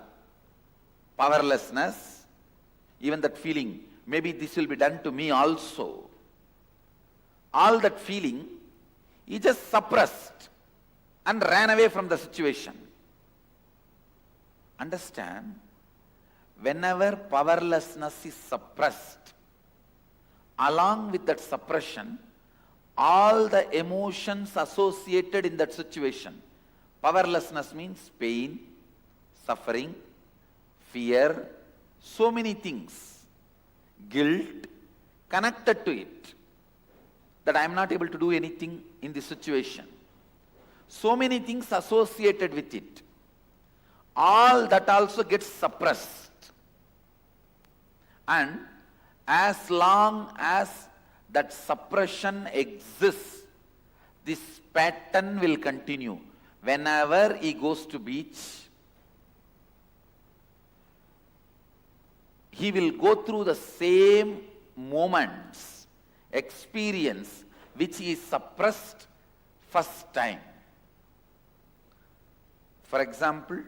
powerlessness, even that feeling, maybe this will be done to me also. All that feeling, he just suppressed and ran away from the situation. Understand? Whenever powerlessness is suppressed, along with that suppression, all the emotions associated in that situation, powerlessness means pain, suffering, fear, so many things, guilt connected to it, that I am not able to do anything in this situation. So many things associated with it. All that also gets suppressed. And as long as that suppression exists, this pattern will continue. Whenever he goes to beach, he will go through the same moments, experience, which he suppressed first time. For example,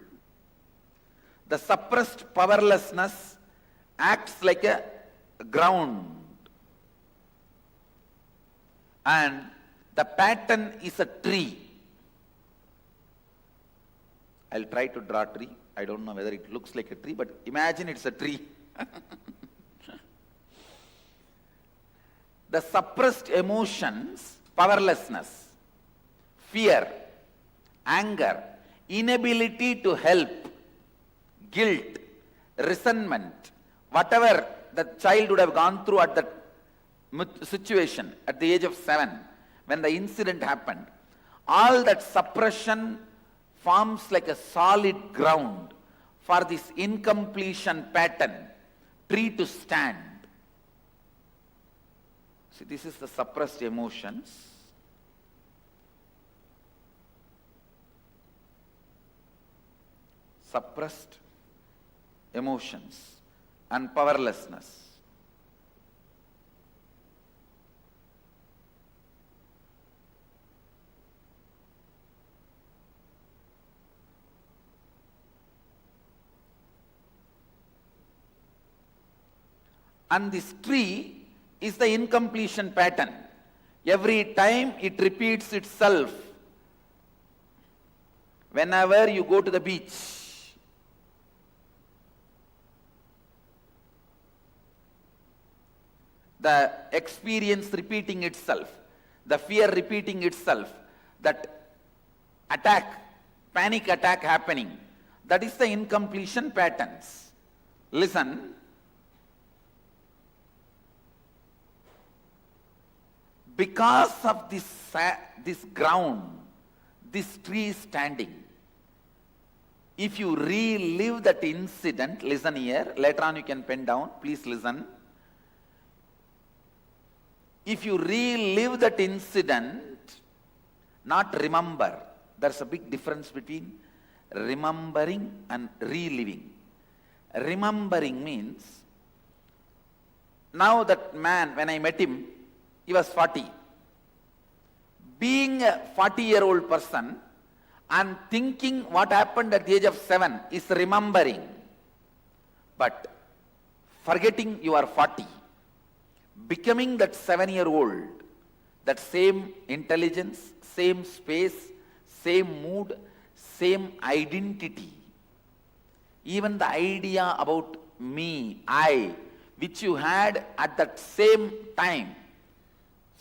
the suppressed powerlessness acts like a ground, and the pattern is a tree. I'll try to draw a tree. I don't know whether it looks like a tree, but imagine it's a tree. the suppressed emotions, powerlessness, fear, anger, inability to help, guilt, resentment, whatever the child would have gone through at that situation at the age of 7 when the incident happened, all that suppression forms like a solid ground for this incompletion pattern tree to stand. See, this is the suppressed emotions. Suppressed emotions and powerlessness. And this tree is the incompletion pattern. Every time it repeats itself. Whenever you go to the beach, the experience repeating itself, the fear repeating itself, that attack, panic attack happening, that is the incompletion patterns. Listen. Because of this ground, this tree is standing. If you relive that incident, listen here, later on you can pen down, please listen. If you relive that incident, not remember, there's a big difference between remembering and reliving. Remembering means, now that man, when I met him, he was 40. Being a 40-year-old person and thinking what happened at the age of 7 is remembering. But forgetting you are 40. Becoming that 7-year-old, that same intelligence, same space, same mood, same identity. Even the idea about me, I, which you had at that same time.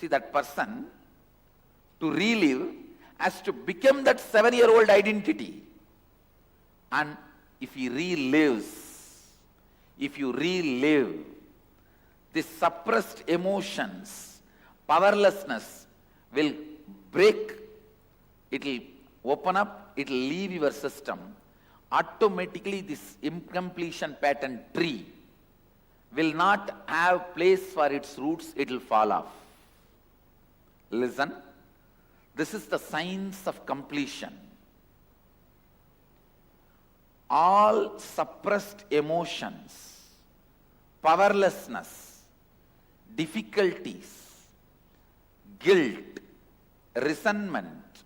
See, that person, to relive, has to become that 7-year-old identity. And if he relives, if you relive, the suppressed emotions, powerlessness will break, it will open up, it will leave your system. Automatically this incompletion pattern tree will not have place for its roots, it will fall off. Listen, this is the science of completion. All suppressed emotions, powerlessness, difficulties, guilt, resentment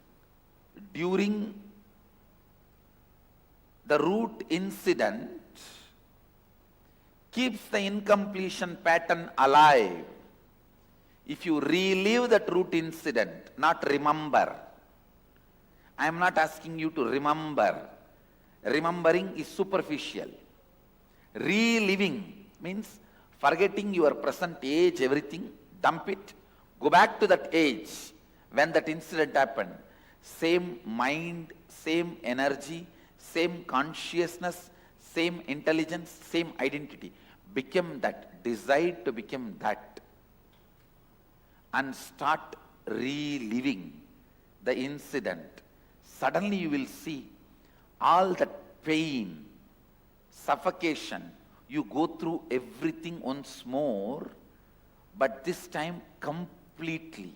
during the root incident keeps the incompletion pattern alive. If you relive that root incident, not remember. I am not asking you to remember. Remembering is superficial. Reliving means forgetting your present age, everything, dump it, go back to that age when that incident happened. Same mind, same energy, same consciousness, same intelligence, same identity. Become that, decide to become that. And start reliving the incident. Suddenly you will see all that pain, suffocation, you go through everything once more, but this time completely.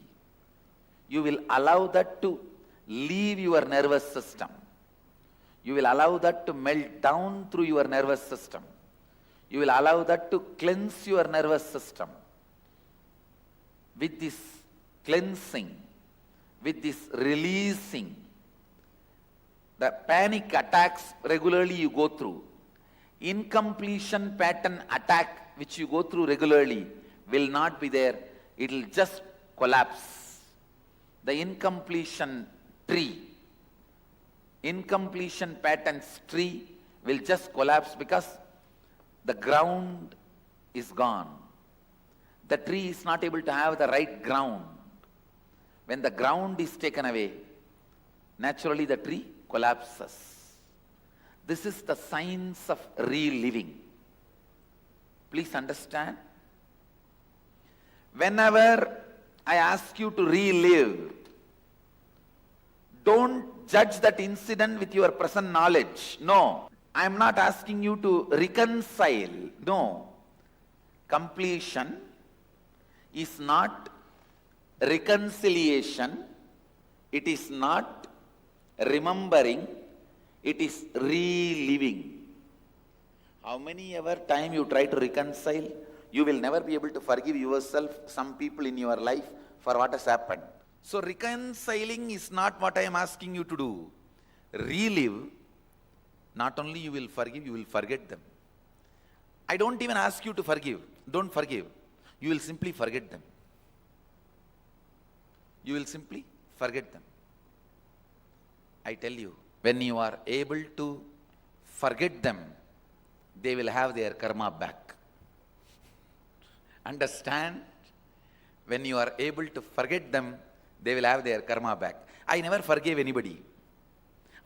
You will allow that to leave your nervous system. You will allow that to melt down through your nervous system. You will allow that to cleanse your nervous system. With this cleansing, with this releasing, the panic attacks regularly you go through, incompletion pattern attack which you go through regularly will not be there. It will just collapse. The incompletion tree, incompletion patterns tree will just collapse because the ground is gone. The tree is not able to have the right ground. When the ground is taken away, naturally the tree collapses. This is the science of reliving. Please understand. Whenever I ask you to relive, don't judge that incident with your present knowledge. No. I am not asking you to reconcile. No. Completion is not reconciliation. It is not remembering. It is reliving. How many ever time you try to reconcile, you will never be able to forgive yourself, some people in your life for what has happened. So reconciling is not what I am asking you to do. Relive, not only you will forgive, you will forget them. I don't even ask you to forgive. Don't forgive. You will simply forget them. You will simply forget them. I tell you, when you are able to forget them, they will have their karma back. Understand? When you are able to forget them, they will have their karma back. I never forgave anybody.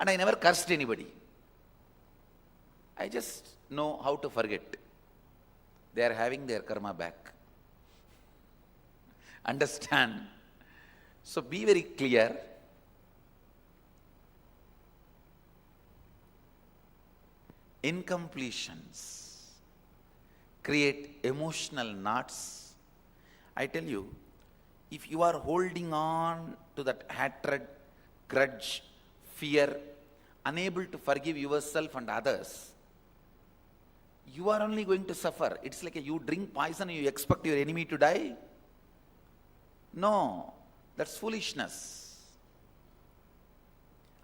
And I never cursed anybody. I just know how to forget. They are having their karma back. Understand? So be very clear. Incompletions create emotional knots. I tell you, if you are holding on to that hatred, grudge, fear, unable to forgive yourself and others, you are only going to suffer. It's like you drink poison and you expect your enemy to die. No, that's foolishness.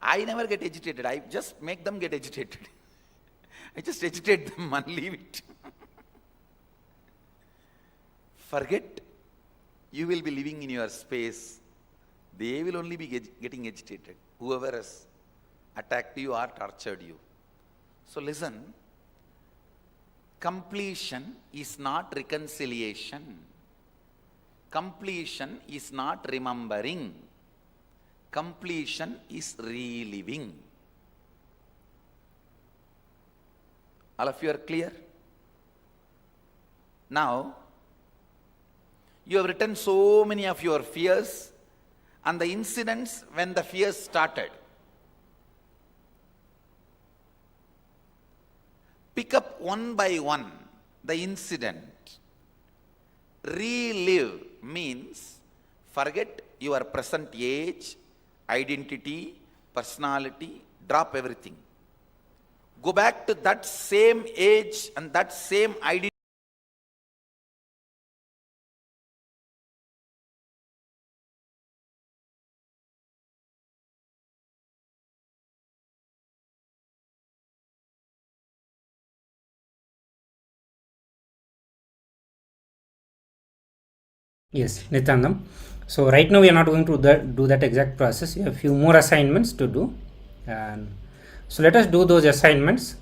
I never get agitated. I just make them get agitated. I just agitate them and leave it. Forget. You will be living in your space. They will only be getting agitated. Whoever has attacked you or tortured you. So listen. Completion is not reconciliation. Completion is not remembering. Completion is reliving. All of you are clear? Now, you have written so many of your fears and the incidents when the fears started. Pick up one by one the incident. Relive means forget your present age, identity, personality, drop everything. Go back to that same age and that same identity. Yes, Nityanandam. So right now we are not going to do that exact process. We have a few more assignments to do, and so let us do those assignments.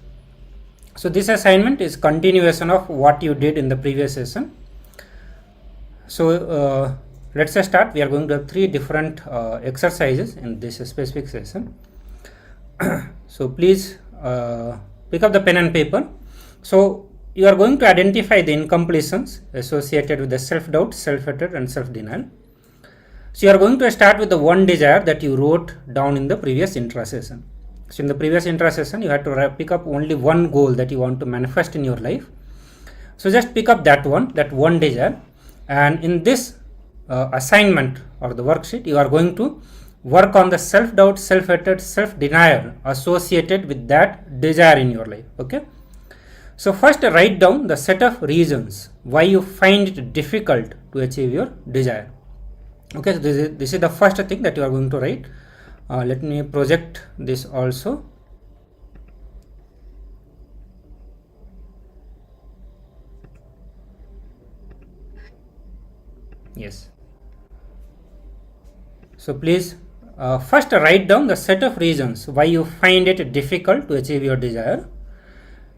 So this assignment is continuation of what you did in the previous session. So let's start. We are going to have 3 different exercises in this specific session. So please pick up the pen and paper. So you are going to identify the incompletions associated with the self-doubt, self-hatred and self-denial. So you are going to start with the one desire that you wrote down in the previous intra-session. So in the previous intra-session, you had to pick up only one goal that you want to manifest in your life. So just pick up that one desire, and in this assignment or the worksheet, you are going to work on the self-doubt, self-hatred, self-denial associated with that desire in your life. Okay. So first write down the set of reasons why you find it difficult to achieve your desire. Okay, so this is the first thing that you are going to write. Let me project this also. Yes. So please first write down the set of reasons why you find it difficult to achieve your desire.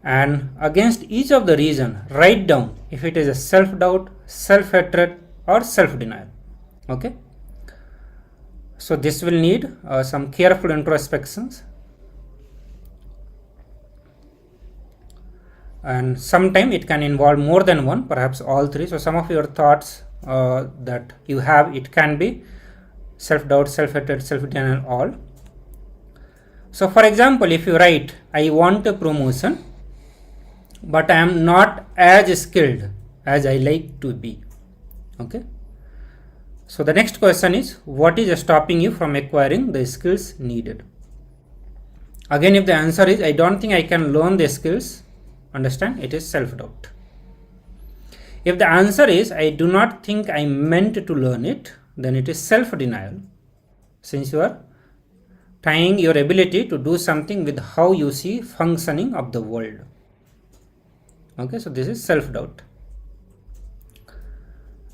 and against each of the reason write down if it is a self-doubt, self-hatred or self-denial. Okay, so this will need some careful introspections, and sometime it can involve more than one, perhaps all three. So some of your thoughts that you have, it can be self-doubt, self-hatred, self-denial, all. So for example, if you write, I want a promotion but I am not as skilled as I like to be. Okay, so the next question is, what is stopping you from acquiring the skills needed? Again, if the answer is I don't think I can learn the skills, understand it is self-doubt. If the answer is I do not think I meant to learn it, then it is self-denial, since you are tying your ability to do something with how you see functioning of the world. Okay, so this is self-doubt.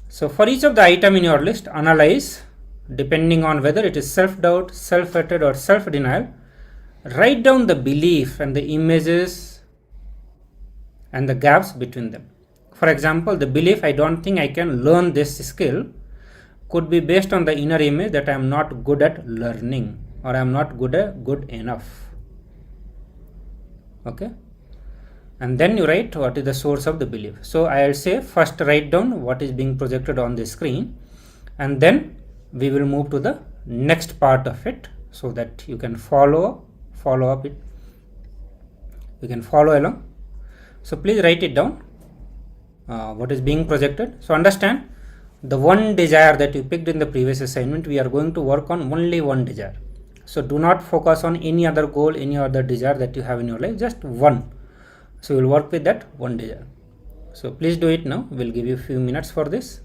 So for each of the item in your list, analyze depending on whether it is self-doubt, self-hatred or self-denial. Write down the belief and the images and the gaps between them. For example, the belief I don't think I can learn this skill could be based on the inner image that I am not good at learning or I am not good enough. Okay, and then you write what is the source of the belief. So I will say first write down what is being projected on the screen, and then we will move to the next part of it so that you can follow up it, you can follow along. So please write it down, what is being projected. So understand, the one desire that you picked in the previous assignment, we are going to work on only one desire. So do not focus on any other goal, any other desire that you have in your life, just one. So we will work with that one desire. So please do it now. We'll give you a few minutes for this.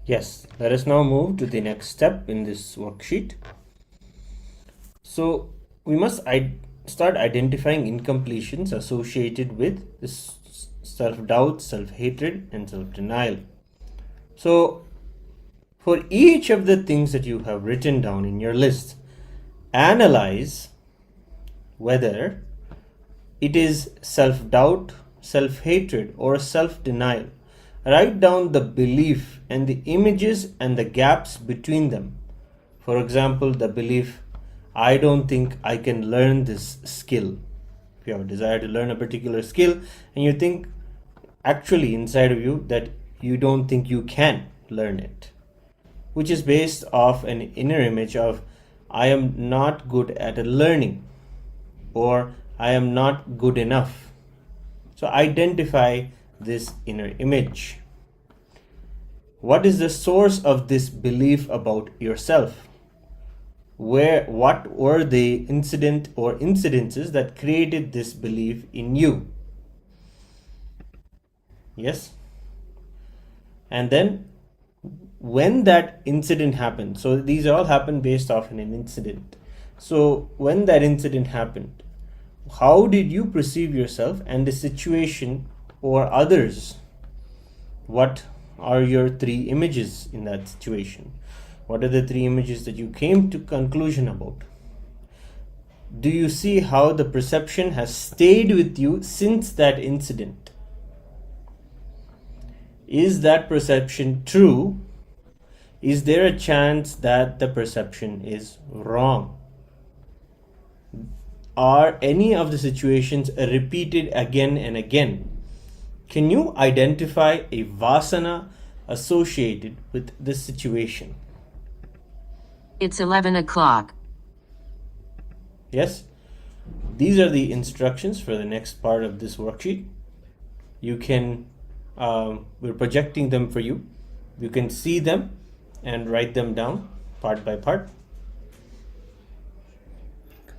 Yes, let us now move to the next step in this worksheet. So we must start identifying incompletions associated with this self-doubt, self-hatred, and self-denial. So for each of the things that you have written down in your list, analyze whether it is self-doubt, self-hatred, or self-denial. Write down the belief and the images and the gaps between them. For example, the belief, I don't think I can learn this skill. If you have a desire to learn a particular skill and you think actually inside of you that you don't think you can learn it, which is based off an inner image of I am not good at learning, or I am not good enough. So identify this inner image. What is the source of this belief about yourself? What were the incident or incidences that created this belief in you? Yes. And then when that incident happened, so these all happen based off an incident. So when that incident happened, how did you perceive yourself and the situation or others? What are your three images in that situation? What are the three images that you came to conclusion about? Do you see how the perception has stayed with you since that incident? Is that perception true? Is there a chance that the perception is wrong? Are any of the situations repeated again and again? Can you identify a vasana associated with this situation? It's 11 o'clock. Yes? These are the instructions for the next part of this worksheet. You can, we're projecting them for you. You can see them and write them down part by part.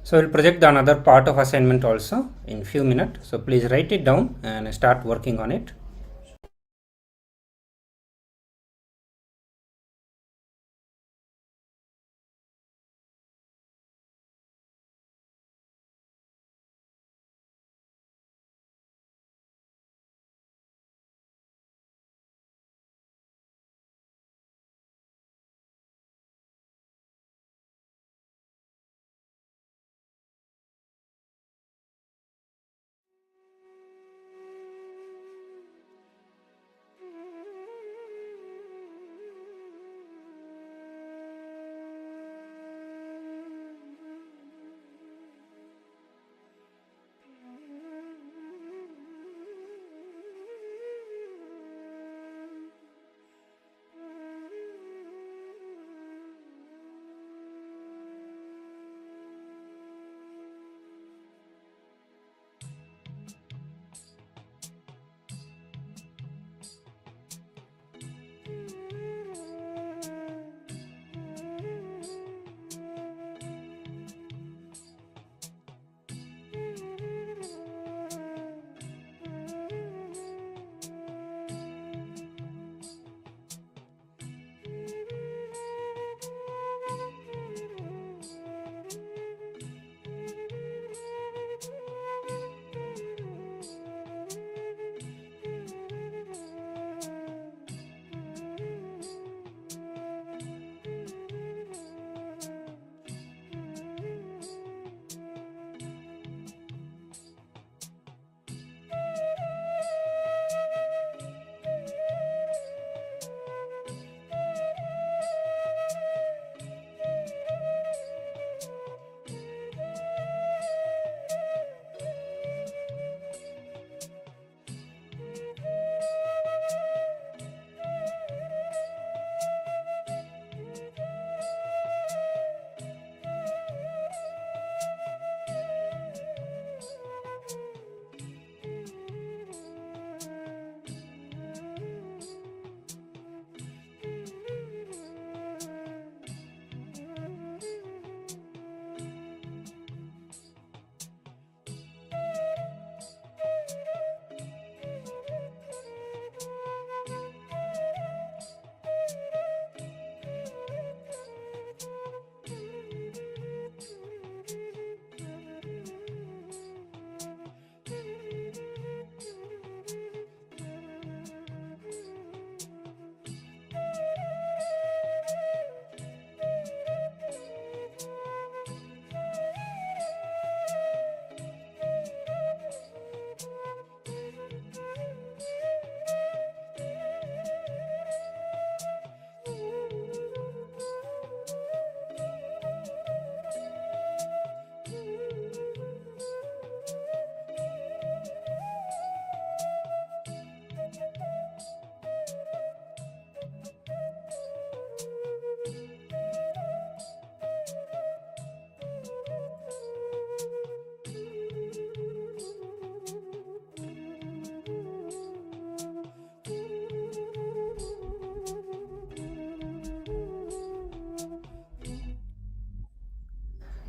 So we'll project the another part of assignment also in few minutes. So please write it down and start working on it.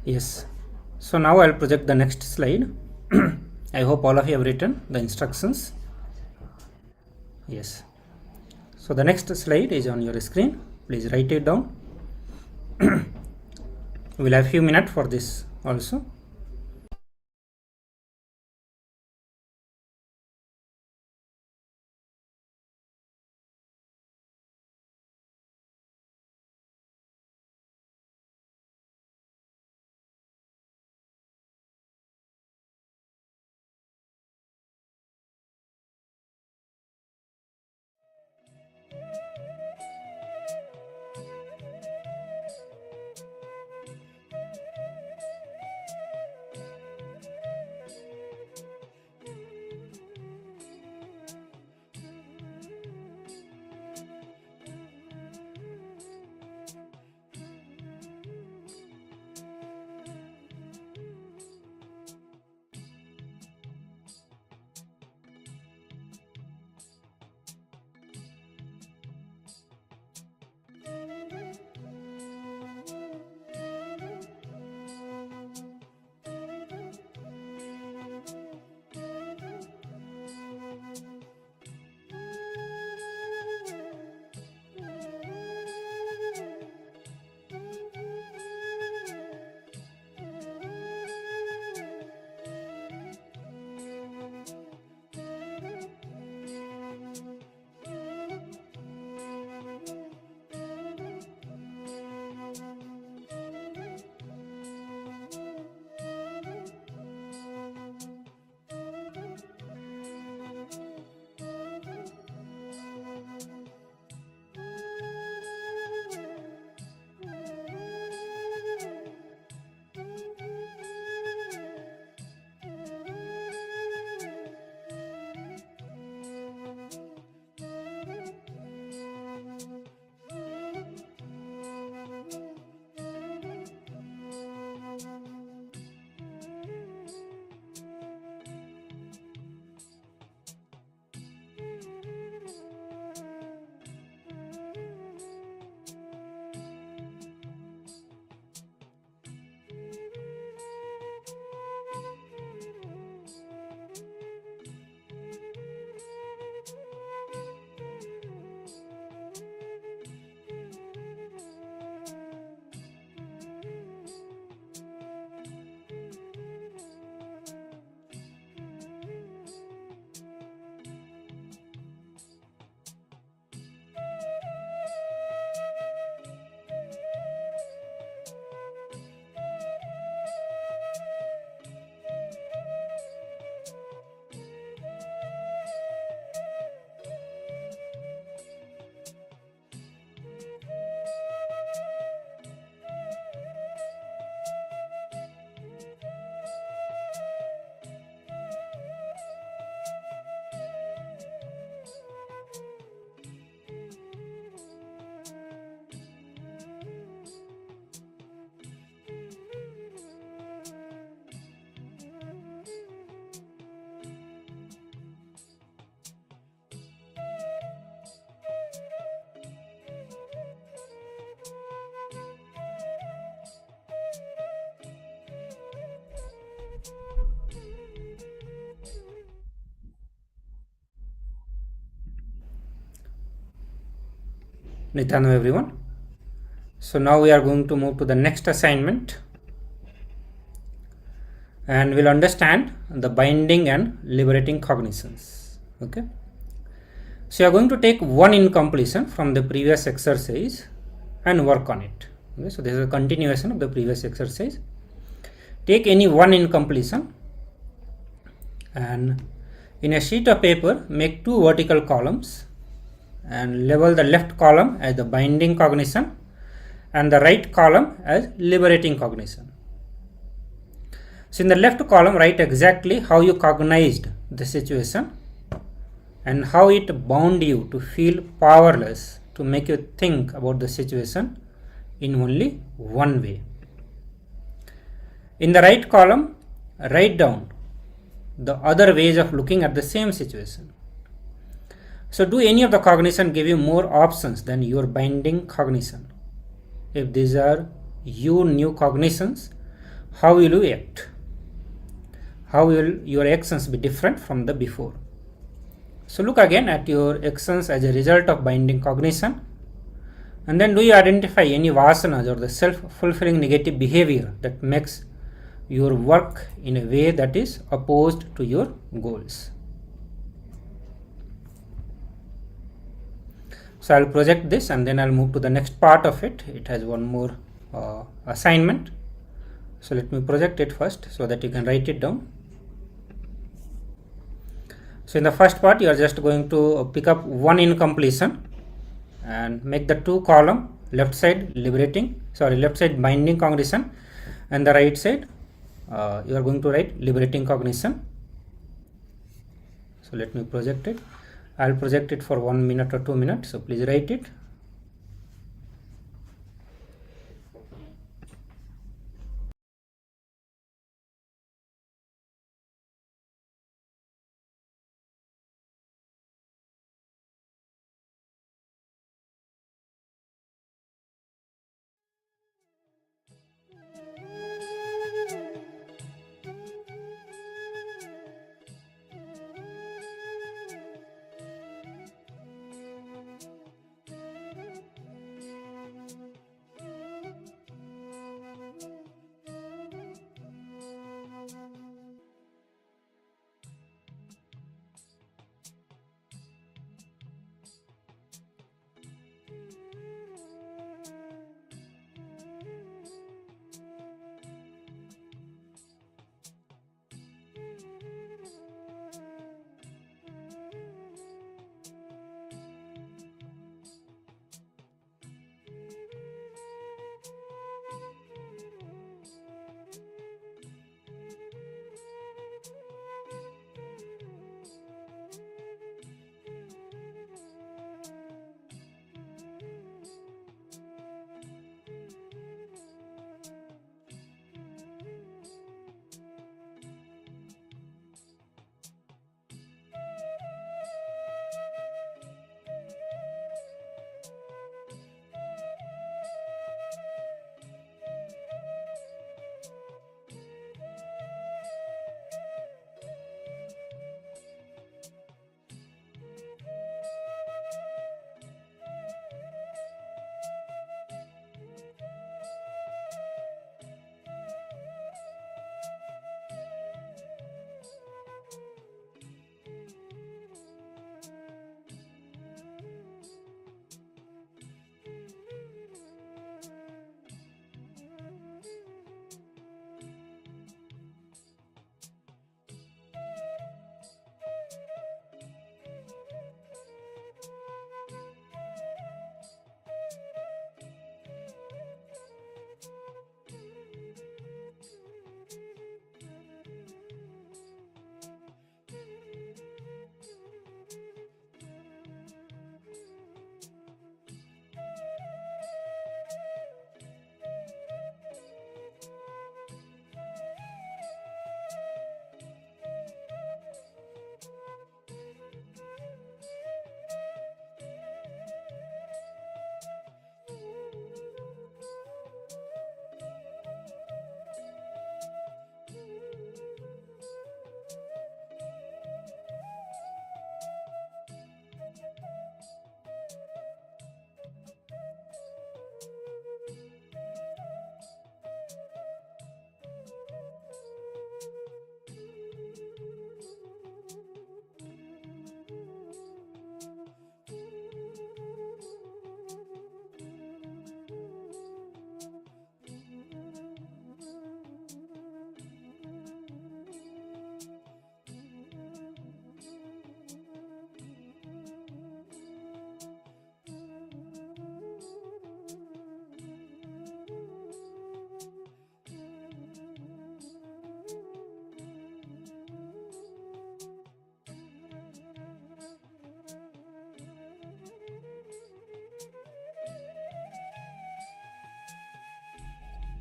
Yes. So now I'll project the next slide. I hope all of you have written the instructions. Yes. So the next slide is on your screen. Please write it down. We'll have a few minutes for this also. Nityananda everyone. So now we are going to move to the next assignment and we'll understand the binding and liberating cognitions. Okay. So you are going to take one incompletion from the previous exercise and work on it. Okay. So this is a continuation of the previous exercise. Take any one incompletion and in a sheet of paper make two vertical columns and label the left column as the binding cognition and the right column as liberating cognition. So in the left column write exactly how you cognized the situation and how it bound you to feel powerless to make you think about the situation in only one way. In the right column write down the other ways of looking at the same situation. So do any of the cognition give you more options than your binding cognition? If these are your new cognitions, how will you act? How will your actions be different from the before? So look again at your actions as a result of binding cognition, and then do you identify any vasanas or the self-fulfilling negative behavior that makes your work in a way that is opposed to your goals? So I'll project this and then I'll move to the next part of it. It has one more assignment. So let me project it first so that you can write it down. So in the first part, you are just going to pick up one incompletion and make the two column, left side left side binding cognition, and the right side you are going to write liberating cognition. So let me project it. I'll project it for 1 minute or 2 minutes. So please write it.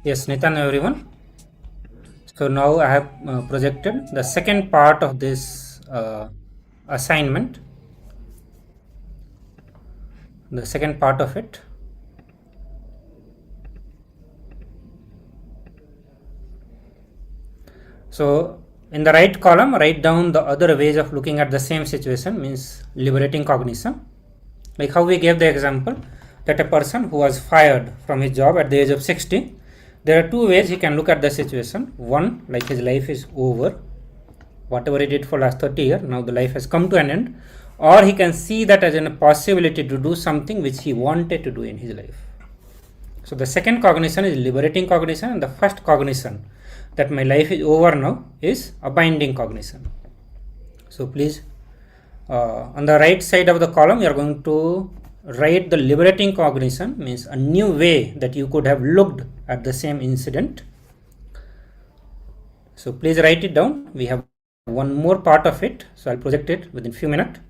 Yes, Nitan, everyone. So now I have projected the second part of this assignment, the second part of it. So in the right column, write down the other ways of looking at the same situation, means liberating cognition. Like how we gave the example that a person who was fired from his job at the age of 60, there are two ways he can look at the situation. One, like his life is over, whatever he did for last 30 years, now the life has come to an end, or he can see that as a possibility to do something which he wanted to do in his life. So the second cognition is liberating cognition, and the first cognition, that my life is over now, is abiding cognition. So please, on the right side of the column, you are going to write the liberating cognition, means a new way that you could have looked at the same incident. So please write it down. We have one more part of it, so I'll project it within few minutes.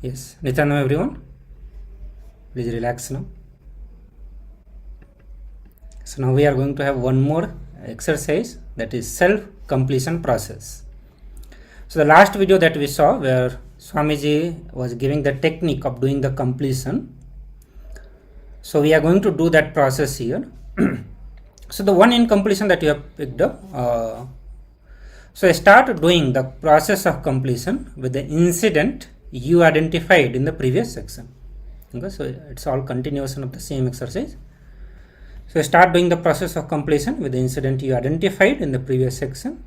Yes, Nityananda everyone, please relax now. So now we are going to have one more exercise, that is self-completion process. So the last video that we saw where Swamiji was giving the technique of doing the completion. So we are going to do that process here. So the one incompletion that you have picked up, so I start doing the process of completion with the incident you identified in the previous section. Okay, so it's all continuation of the same exercise. So start doing the process of completion with the incident you identified in the previous section.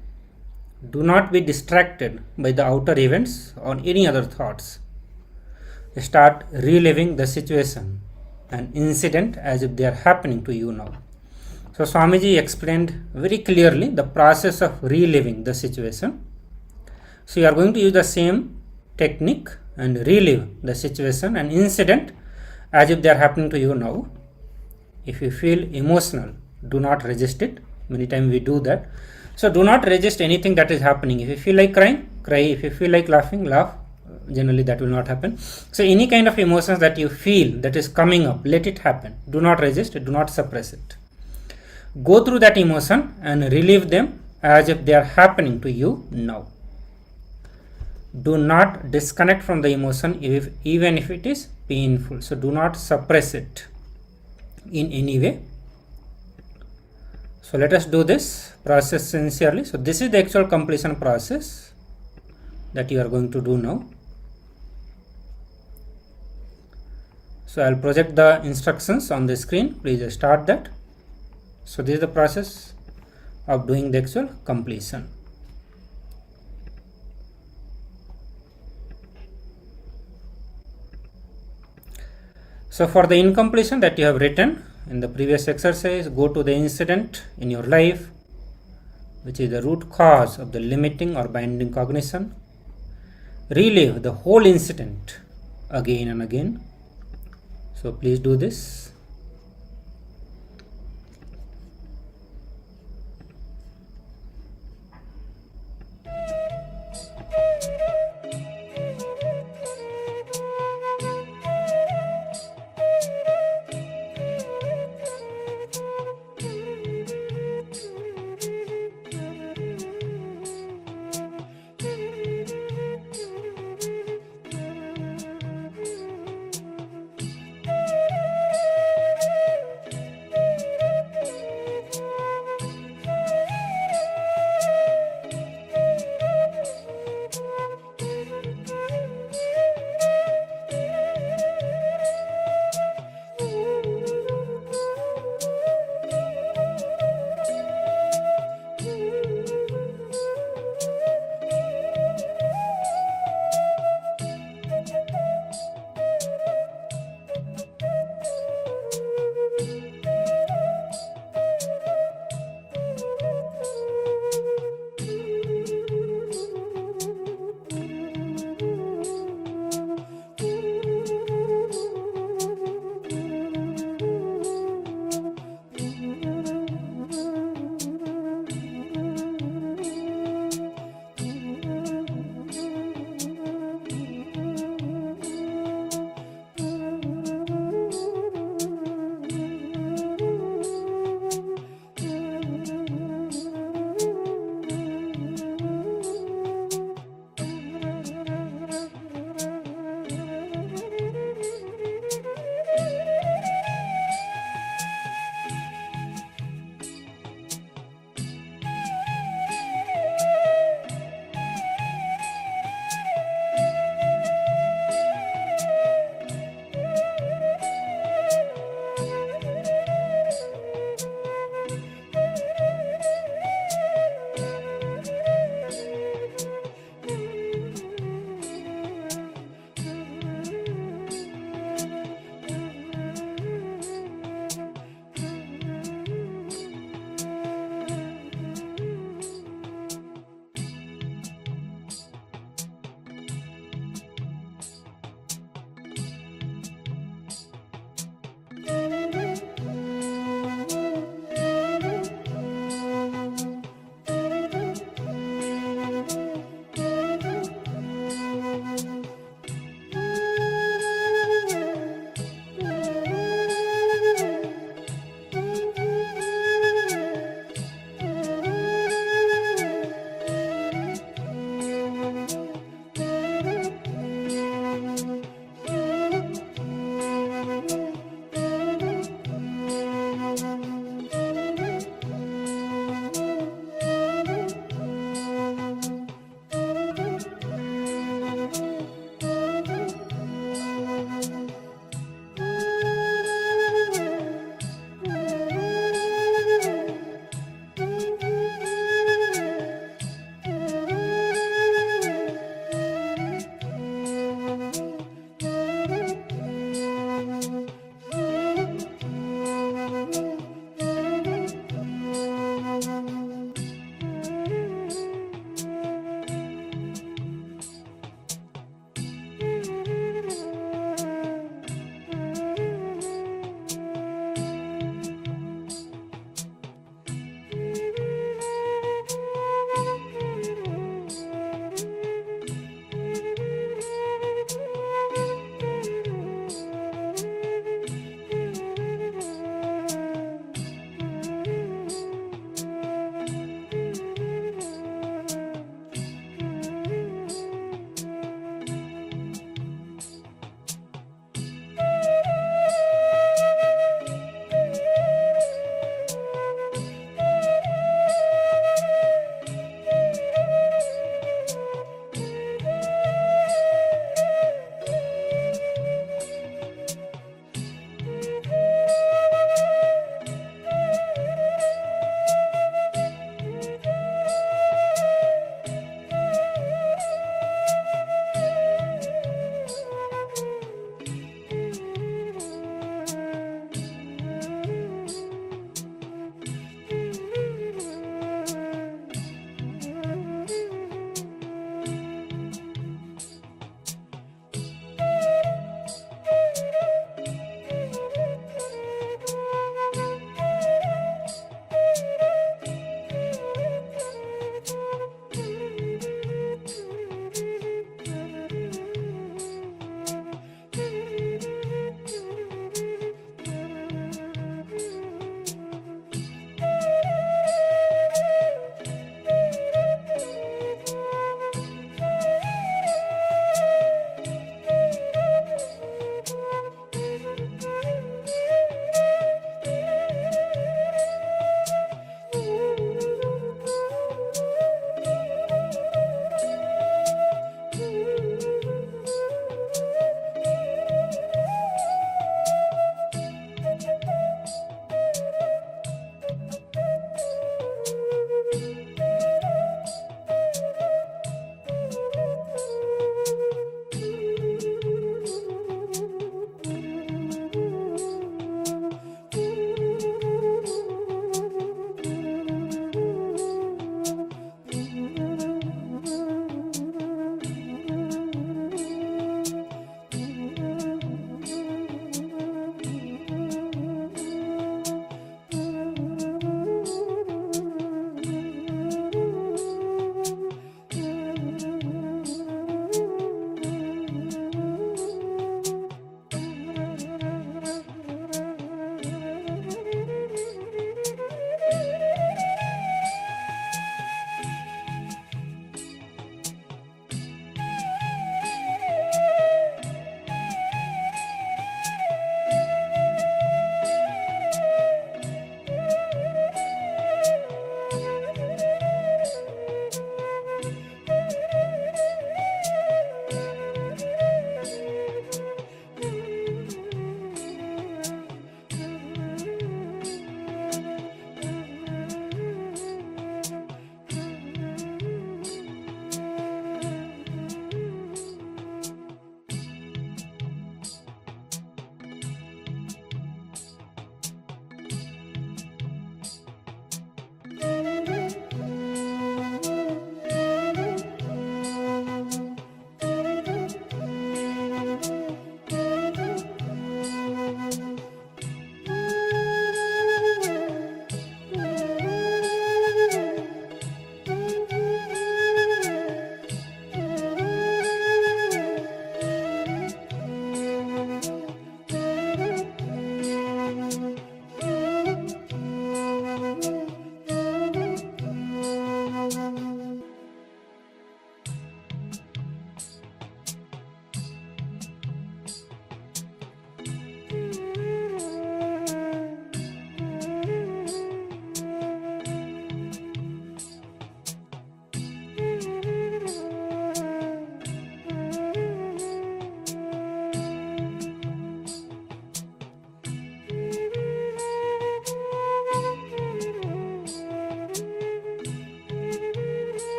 Do not be distracted by the outer events or any other thoughts. Start reliving the situation and incident as if they are happening to you now. So Swamiji explained very clearly the process of reliving the situation. So you are going to use the same technique and relive the situation and incident as if they are happening to you now. If you feel emotional, do not resist it. Many times we do that. So do not resist anything that is happening. If you feel like crying, cry. If you feel like laughing, laugh. Generally that will not happen. So any kind of emotions that you feel that is coming up, let it happen. Do not resist it. Do not suppress it. Go through that emotion and relive them as if they are happening to you now. Do not disconnect from the emotion even if it is painful. So do not suppress it in any way. So let us do this process sincerely. So this is the actual completion process that you are going to do now. So I'll project the instructions on the screen. Please start that. So this is the process of doing the actual completion. So for the incompletion that you have written in the previous exercise, go to the incident in your life which is the root cause of the limiting or binding cognition. Relive the whole incident again and again. So please do this.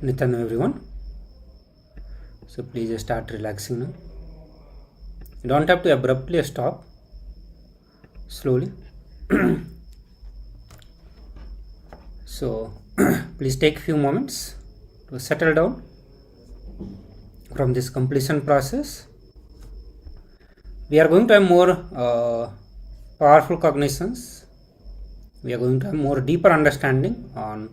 Nityananda everyone. So please just start relaxing now. You don't have to abruptly stop. Slowly. So please take a few moments to settle down from this completion process. We are going to have more powerful cognitions. We are going to have more deeper understanding on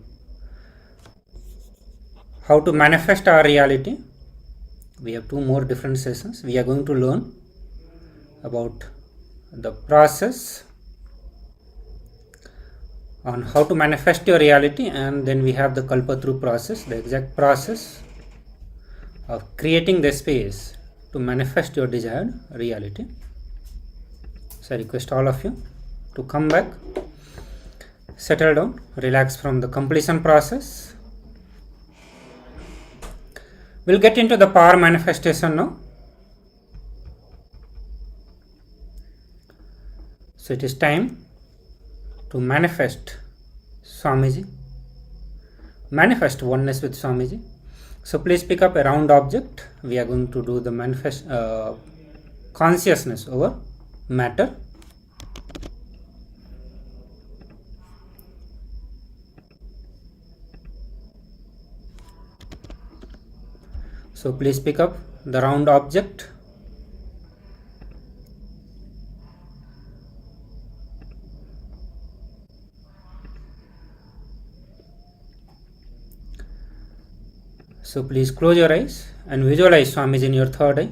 how to manifest our reality. We have 2 more different sessions. We are going to learn about the process on how to manifest your reality, and then we have the Kalpataru process, the exact process of creating the space to manifest your desired reality. So I request all of you to come back, settle down, relax from the completion process. We'll get into the power manifestation now. So it is time to manifest Swamiji, manifest oneness with Swamiji. So please pick up a round object. We are going to do the manifest consciousness over matter. So please pick up the round object. So please close your eyes and visualize Swamiji in your third eye.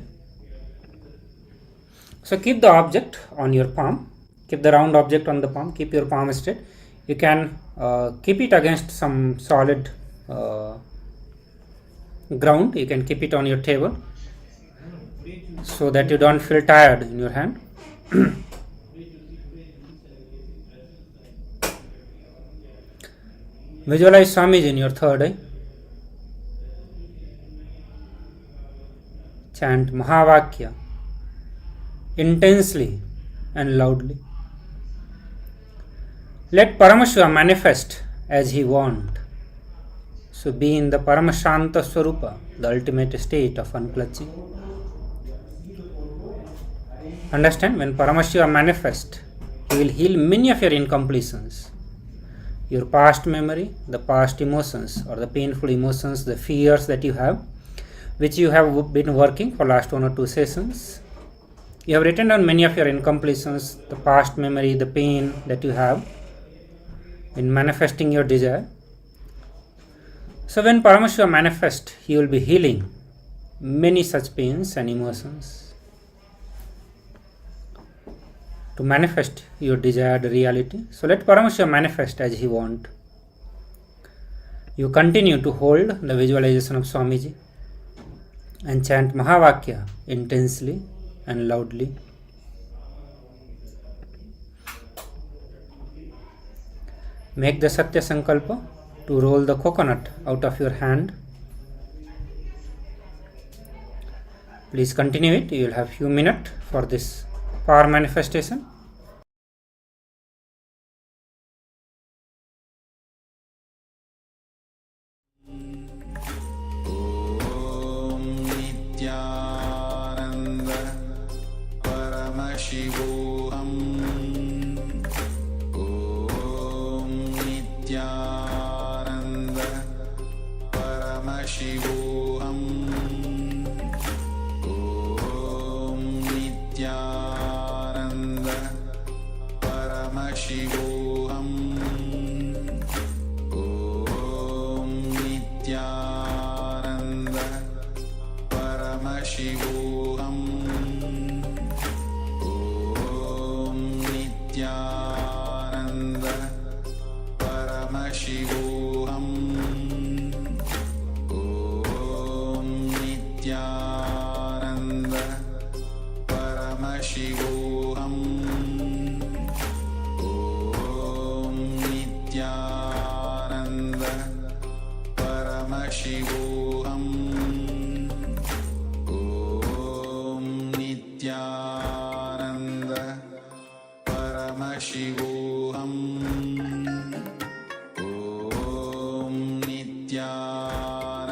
So keep the object on your palm. Keep the round object on the palm. Keep your palm straight. You can keep it against some solid ground. You can keep it on your table so that you don't feel tired in your hand. Visualize Swamiji in your third eye. Chant Mahavakya intensely and loudly. Let Paramashiva manifest as he wants. So be in the Paramashanta Swarupa, the ultimate state of unclutching. Understand, when Paramashiva manifests, he will heal many of your incompletions. Your past memory, the past emotions or the painful emotions, the fears that you have, which you have been working for last 1 or 2 sessions. You have written down many of your incompletions, the past memory, the pain that you have in manifesting your desire. So when Paramashiva manifests, he will be healing many such pains and emotions to manifest your desired reality. So let Paramashiva manifest as he wants. You continue to hold the visualization of Swamiji and chant Mahavakya intensely and loudly. Make the Satya Sankalpa to roll the coconut out of your hand. Please continue it. You will have few minutes for this power manifestation. Nityananda Paramashivoham Om Nityananda Paramashivoham Om Nityananda Paramashivoham Om Nityananda Paramashivoham Om Nityananda Paramashivoham Om Nityananda Paramashivoham Om Nityananda Paramashivoham Om Nityananda Paramashivoham Om Nityananda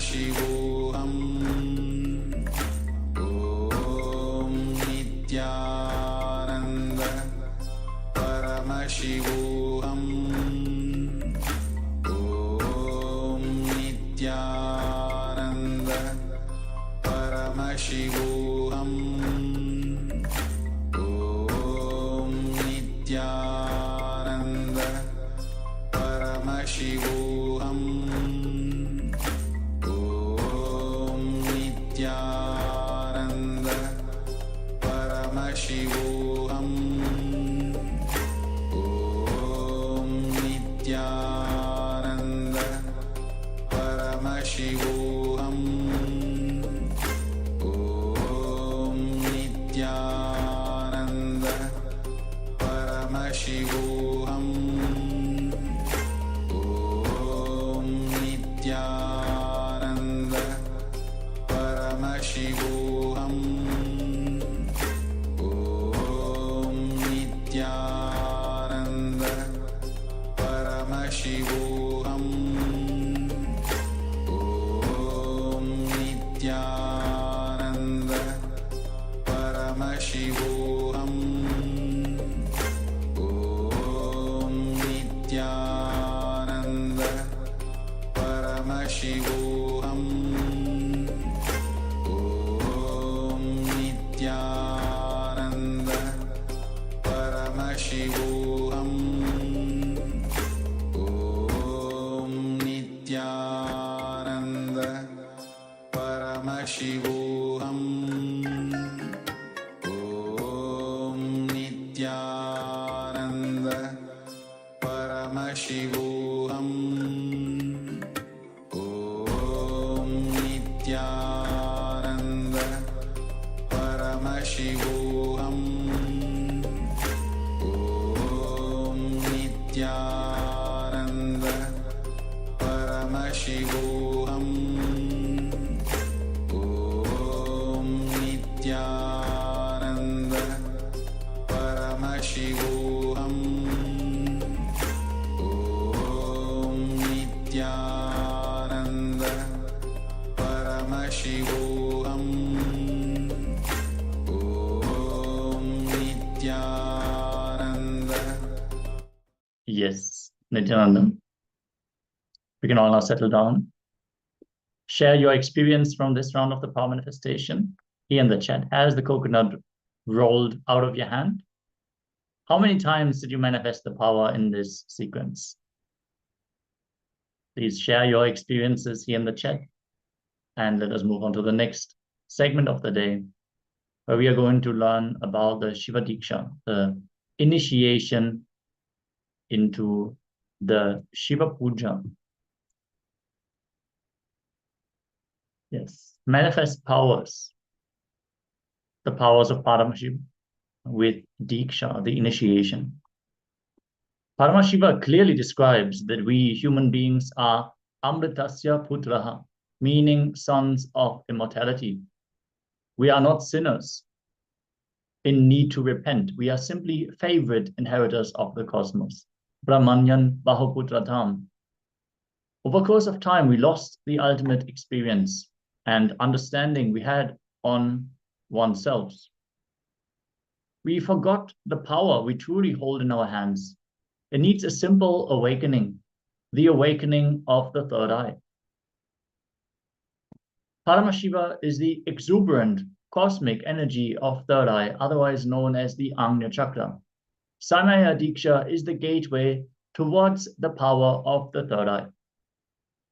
Paramashivoham Om Nityananda Paramashivoham Om Nityananda Paramashivoham Om Nityananda Paramashivoham Om Nityananda Paramashivoham Om Nityananda Paramashivoham Om Nityananda Paramashivoham Om Nityananda Paramashivoham Om Nityananda Paramashivoham Om Nityananda Paramashivoham Om Nityananda Paramashivoham Om Nityananda Paramashivoham Om Nityananda Paramashivoham Om Nityananda Paramashivoham Om Nityananda Paramashivoham Om Nityananda Paramashivoham Om Nityananda Paramashivoham Om Nityananda Paramashivoham Om Nityananda. Yes, Nityananda. We can all now settle down. Share your experience from this round of the power manifestation here in the chat. Has the coconut rolled out of your hand? How many times did you manifest the power in this sequence? Please share your experiences here in the chat. And let us move on to the next segment of the day, where we are going to learn about the Shiva Diksha, the initiation into the Shiva Puja. Yes, manifest powers, the powers of Paramashiva with Diksha, the initiation. Paramashiva clearly describes that we human beings are Amritasya Putraha, meaning sons of immortality. We are not sinners in need to repent. We are simply favorite inheritors of the cosmos. Brahmanyan Bahuputratam. Over the course of time, we lost the ultimate experience and understanding we had on oneself. We forgot the power we truly hold in our hands. It needs a simple awakening, the awakening of the third eye. Paramashiva is the exuberant cosmic energy of third eye, otherwise known as the Agnya Chakra. Samaya Diksha is the gateway towards the power of the third eye.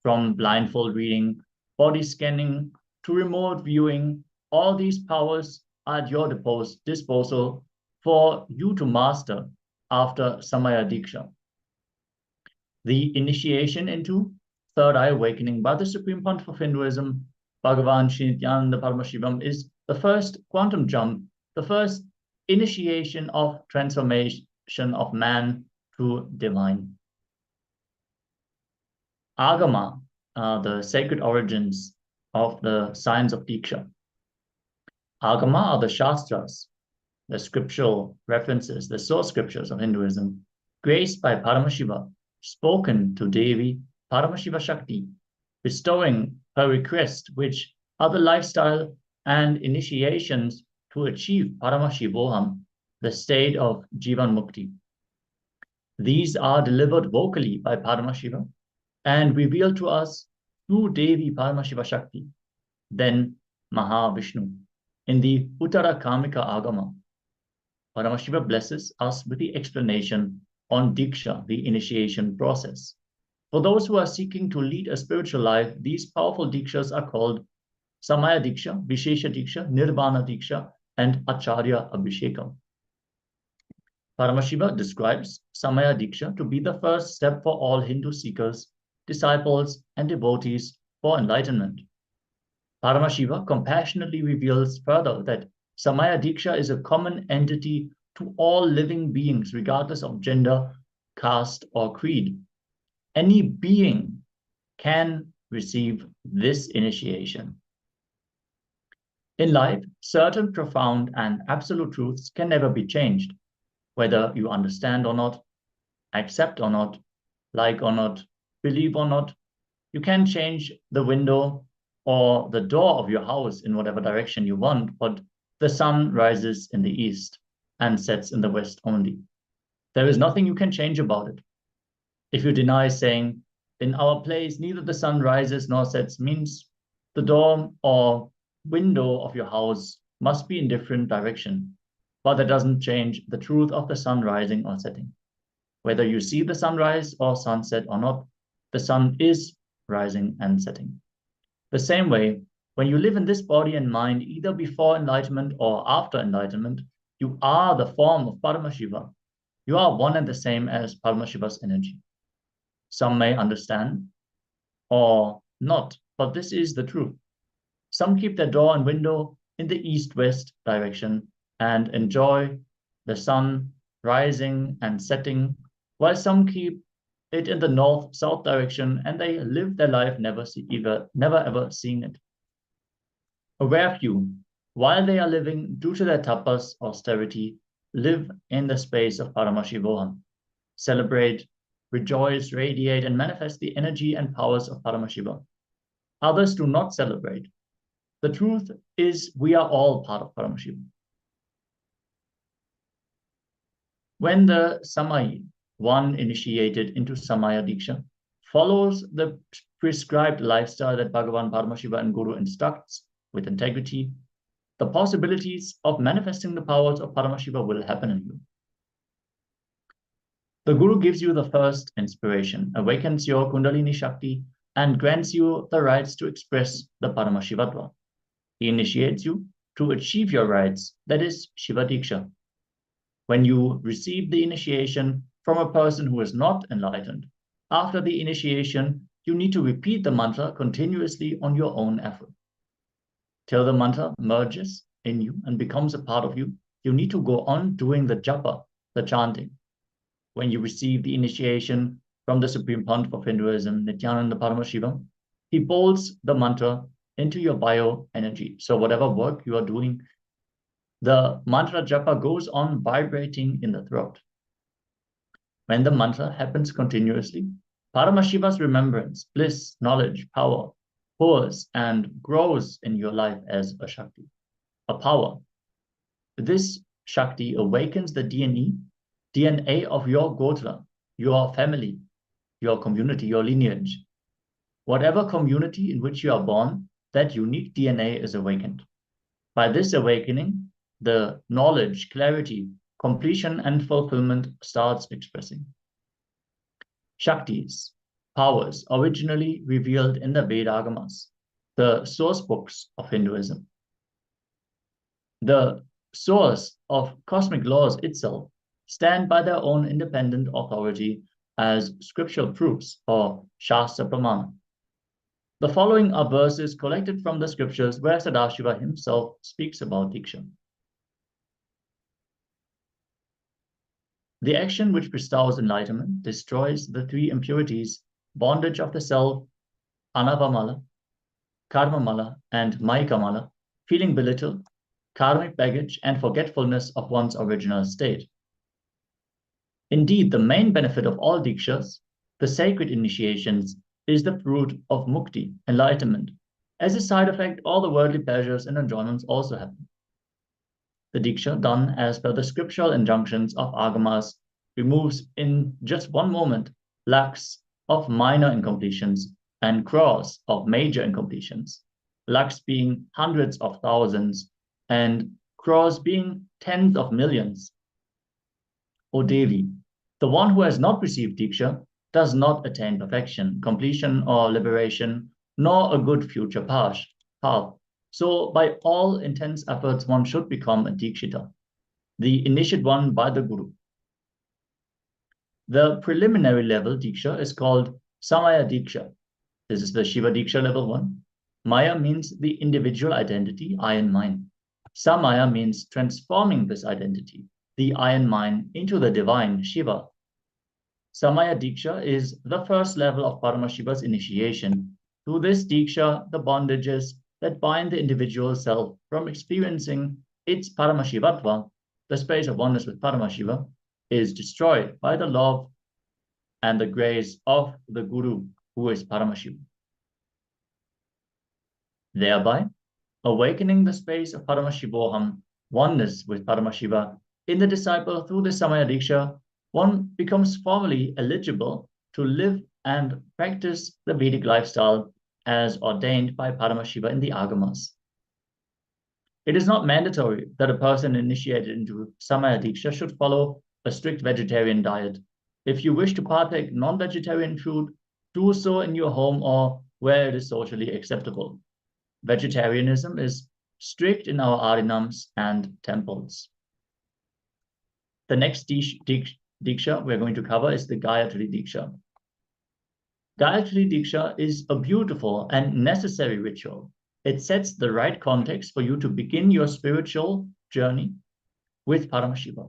From blindfold reading, body scanning, to remote viewing, all these powers are at your disposal for you to master after Samaya Diksha. The initiation into third eye awakening by the Supreme Pontiff of Hinduism, Bhagavan Shri Nityananda Paramashivam, is the first quantum jump, the first initiation of transformation of man to divine. Agama are the sacred origins of the science of Diksha. Agama are the Shastras, the scriptural references, the source scriptures of Hinduism, graced by Paramashiva, spoken to Devi Paramashiva Shakti, bestowing her request, which are the lifestyle and initiations to achieve Paramashivoham, the state of Jivan Mukti. These are delivered vocally by Paramashiva and revealed to us through Devi Paramashiva Shakti, then Mahavishnu, in the Uttara Kamika Agama. Paramashiva blesses us with the explanation on Diksha, the initiation process. For those who are seeking to lead a spiritual life, these powerful Dikshas are called Samaya Diksha, Vishesha Diksha, Nirvana Diksha, and Acharya Abhishekam. Paramashiva describes Samaya Diksha to be the first step for all Hindu seekers, disciples, and devotees for enlightenment. Paramashiva compassionately reveals further that Samaya Diksha is a common entity to all living beings, regardless of gender, caste, or creed. Any being can receive this initiation. In life, certain profound and absolute truths can never be changed, whether you understand or not, accept or not, like or not, believe or not. You can change the window or the door of your house in whatever direction you want, but the sun rises in the east and sets in the west only. There is nothing you can change about it. If you deny saying, in our place, neither the sun rises nor sets, means the door or window of your house must be in different direction, but that doesn't change the truth of the sun rising or setting. Whether you see the sunrise or sunset or not, the sun is rising and setting. The same way, when you live in this body and mind, either before enlightenment or after enlightenment, you are the form of Paramashiva. You are one and the same as Paramashiva's energy. Some may understand or not, but this is the truth. Some keep their door and window in the east-west direction and enjoy the sun rising and setting, while some keep it in the north-south direction and they live their life never ever seeing it. A rare few, while they are living due to their tapas, austerity, live in the space of Paramashivoham, celebrate, rejoice, radiate, and manifest the energy and powers of Paramashiva. Others do not celebrate. The truth is, we are all part of Paramashiva. When the Samayi, one initiated into Samaya Diksha, follows the prescribed lifestyle that Bhagavan, Paramashiva, and Guru instructs with integrity, the possibilities of manifesting the powers of Paramashiva will happen in you. The Guru gives you the first inspiration, awakens your Kundalini Shakti, and grants you the rights to express the Paramashivatva. He initiates you to achieve your rights, that is Shiva Diksha. When you receive the initiation from a person who is not enlightened, after the initiation, you need to repeat the mantra continuously on your own effort. Till the mantra merges in you and becomes a part of you, you need to go on doing the japa, the chanting. When you receive the initiation from the Supreme Pontiff of Hinduism, Nityananda Sabha, he bolts the mantra into your bioenergy. So whatever work you are doing, the mantra japa goes on vibrating in the throat. When the mantra happens continuously, Paramashiva's remembrance, bliss, knowledge, power pours and grows in your life as a Shakti, a power. This Shakti awakens the DNA of your Gotra, your family, your community, your lineage. Whatever community in which you are born, that unique DNA is awakened. By this awakening, the knowledge, clarity, completion, and fulfillment starts expressing. Shaktis, powers originally revealed in the Vedagamas, the source books of Hinduism. The source of cosmic laws itself stand by their own independent authority as scriptural proofs or Shastra Pramana. The following are verses collected from the scriptures where Sadashiva himself speaks about Diksha. The action which bestows enlightenment destroys the three impurities, bondage of the self, anavamala, karmamala, and maikamala, feeling belittled, karmic baggage, and forgetfulness of one's original state. Indeed, the main benefit of all Dikshas, the sacred initiations, is the fruit of mukti, enlightenment, As a side effect, all the worldly pleasures and enjoyments also happen. The Diksha, done as per the scriptural injunctions of Agamas, removes in just one moment lakhs of minor incompletions and crores of major incompletions, lakhs being hundreds of thousands and crores being tens of millions. O Devi, the one who has not received Diksha does not attain perfection, completion, or liberation, nor a good future path. So, by all intense efforts, one should become a Dikshita, the initiate one by the Guru. The preliminary level Diksha is called Samaya Diksha. This is the Shiva Diksha level 1. Maya means the individual identity, I and mine. Samaya means transforming this identity, the I and mine, into the divine Shiva. Samaya Diksha is the first level of Paramashiva's initiation. Through this Diksha, the bondages that bind the individual self from experiencing its Paramashivatva, the space of oneness with Paramashiva, is destroyed by the love and the grace of the Guru, who is Paramashiva. Thereby, awakening the space of Paramashivoham, oneness with Paramashiva, in the disciple through the Samaya Diksha, one becomes formally eligible to live and practice the Vedic lifestyle as ordained by Paramashiva in the Agamas. It is not mandatory that a person initiated into Samaya Diksha should follow a strict vegetarian diet. If you wish to partake non-vegetarian food, do so in your home or where it is socially acceptable. Vegetarianism is strict in our arinams and temples. The next Diksha we're going to cover is the Gayatri Diksha. Gayatri Diksha is a beautiful and necessary ritual. It sets the right context for you to begin your spiritual journey with Paramashiva.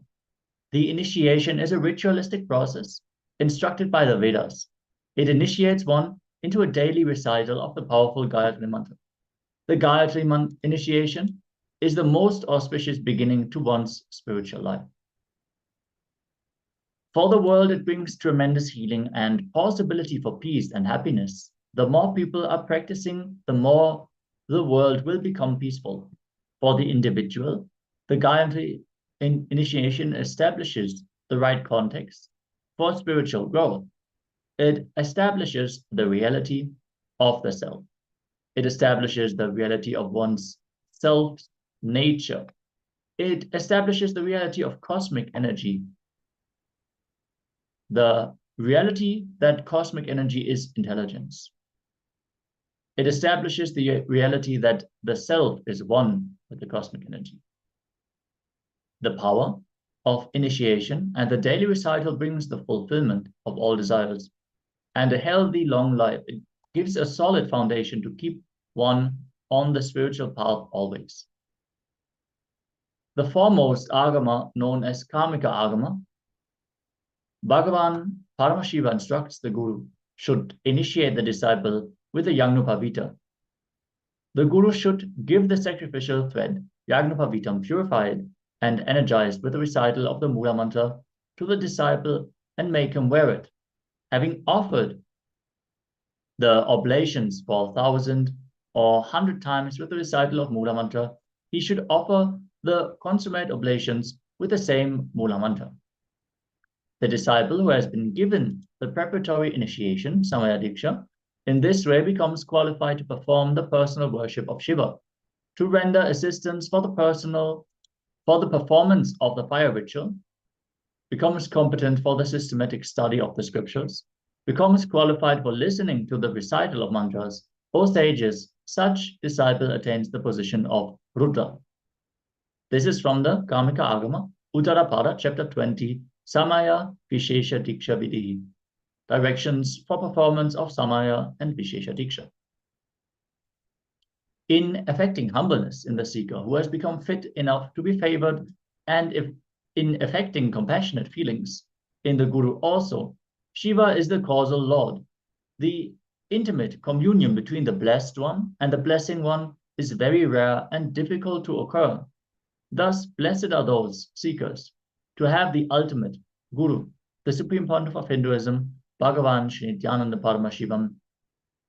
The initiation is a ritualistic process instructed by the Vedas. It initiates one into a daily recital of the powerful Gayatri Mantra. The Gayatri initiation is the most auspicious beginning to one's spiritual life. For the world, it brings tremendous healing and possibility for peace and happiness. The more people are practicing, the more the world will become peaceful. For the individual, the Gayatri initiation establishes the right context for spiritual growth. It establishes the reality of the self. It establishes the reality of one's self's nature. It establishes the reality of cosmic energy. The reality that cosmic energy is intelligence. It establishes the reality that the self is one with the cosmic energy. The power of initiation and the daily recital brings the fulfillment of all desires and a healthy long life. It gives a solid foundation to keep one on the spiritual path always. The foremost agama, known as Kamika Agama, Bhagavan Paramashiva instructs the Guru should initiate the disciple with a Yagnupavita. The Guru should give the sacrificial thread, Yagnupavitam, purified and energized with the recital of the Mula Mantra to the disciple and make him wear it. Having offered the oblations for 1,000 or 100 times with the recital of Mula Mantra, he should offer the consummate oblations with the same Mula Mantra. The disciple who has been given the preparatory initiation, Samaya Diksha, in this way becomes qualified to perform the personal worship of Shiva, to render assistance for the performance of the fire ritual, becomes competent for the systematic study of the scriptures, becomes qualified for listening to the recital of mantras. O sages, such disciple attains the position of Rudra. This is from the Kamika Agama, Uttarapada, chapter 20, Samaya Vishesha Diksha Vidhi. Directions for performance of Samaya and Vishesha Diksha. In affecting humbleness in the seeker who has become fit enough to be favored, and if in affecting compassionate feelings in the Guru also, Shiva is the causal Lord. The intimate communion between the blessed one and the blessing one is very rare and difficult to occur. Thus, blessed are those seekers to have the ultimate Guru, the Supreme Pontiff of Hinduism, Bhagavan Sri Nityananda Paramashivam,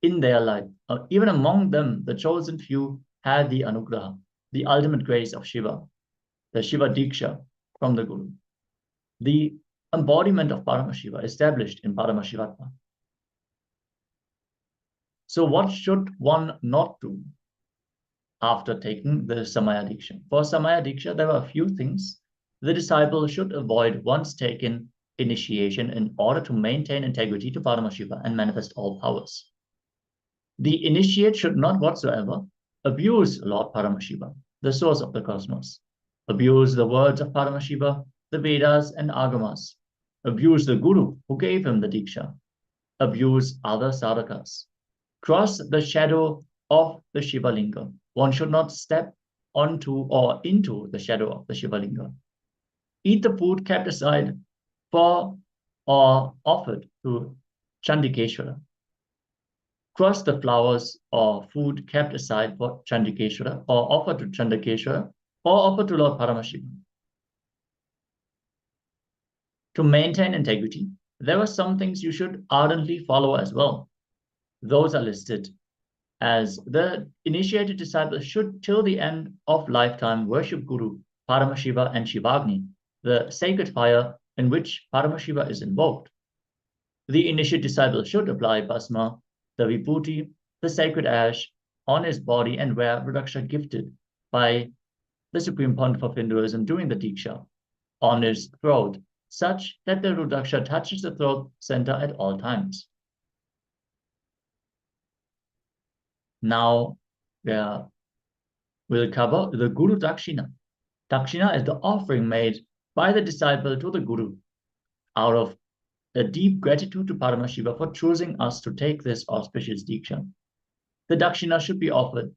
in their life. Even among them, the chosen few had the anugraha, the ultimate grace of Shiva, the Shiva Diksha from the Guru, the embodiment of Paramashiva established in Paramashivatma. So what should one not do after taking the Samaya Diksha? For Samaya Diksha, there are a few things the disciple should avoid once taken initiation in order to maintain integrity to Paramashiva and manifest all powers. The initiate should not whatsoever abuse Lord Paramashiva, the source of the cosmos, abuse the words of Paramashiva, the Vedas and Agamas, abuse the Guru who gave him the Diksha, abuse other sadhakas, cross the shadow of the Shiva Linga. One should not step onto or into the shadow of the Shiva Linga. Eat the food kept aside for or offered to Chandikeshwara. Cross the flowers or food kept aside for Chandikeshwara or offered to Chandikeshwara or offered to Lord Paramashiva. To maintain integrity, there are some things you should ardently follow as well. Those are listed as the initiated disciple should till the end of lifetime worship Guru, Paramashiva and Shivagni, the sacred fire in which Paramashiva is invoked. The initiate disciple should apply Bhasma, the Vibhuti, the sacred ash, on his body and wear Rudraksha gifted by the Supreme Pontiff of Hinduism during the Diksha on his throat, such that the Rudraksha touches the throat center at all times. Now, we'll cover the Guru Dakshina. Dakshina is the offering made by the disciple to the Guru out of a deep gratitude to Paramashiva for choosing us to take this auspicious Diksha. The Dakshina should be offered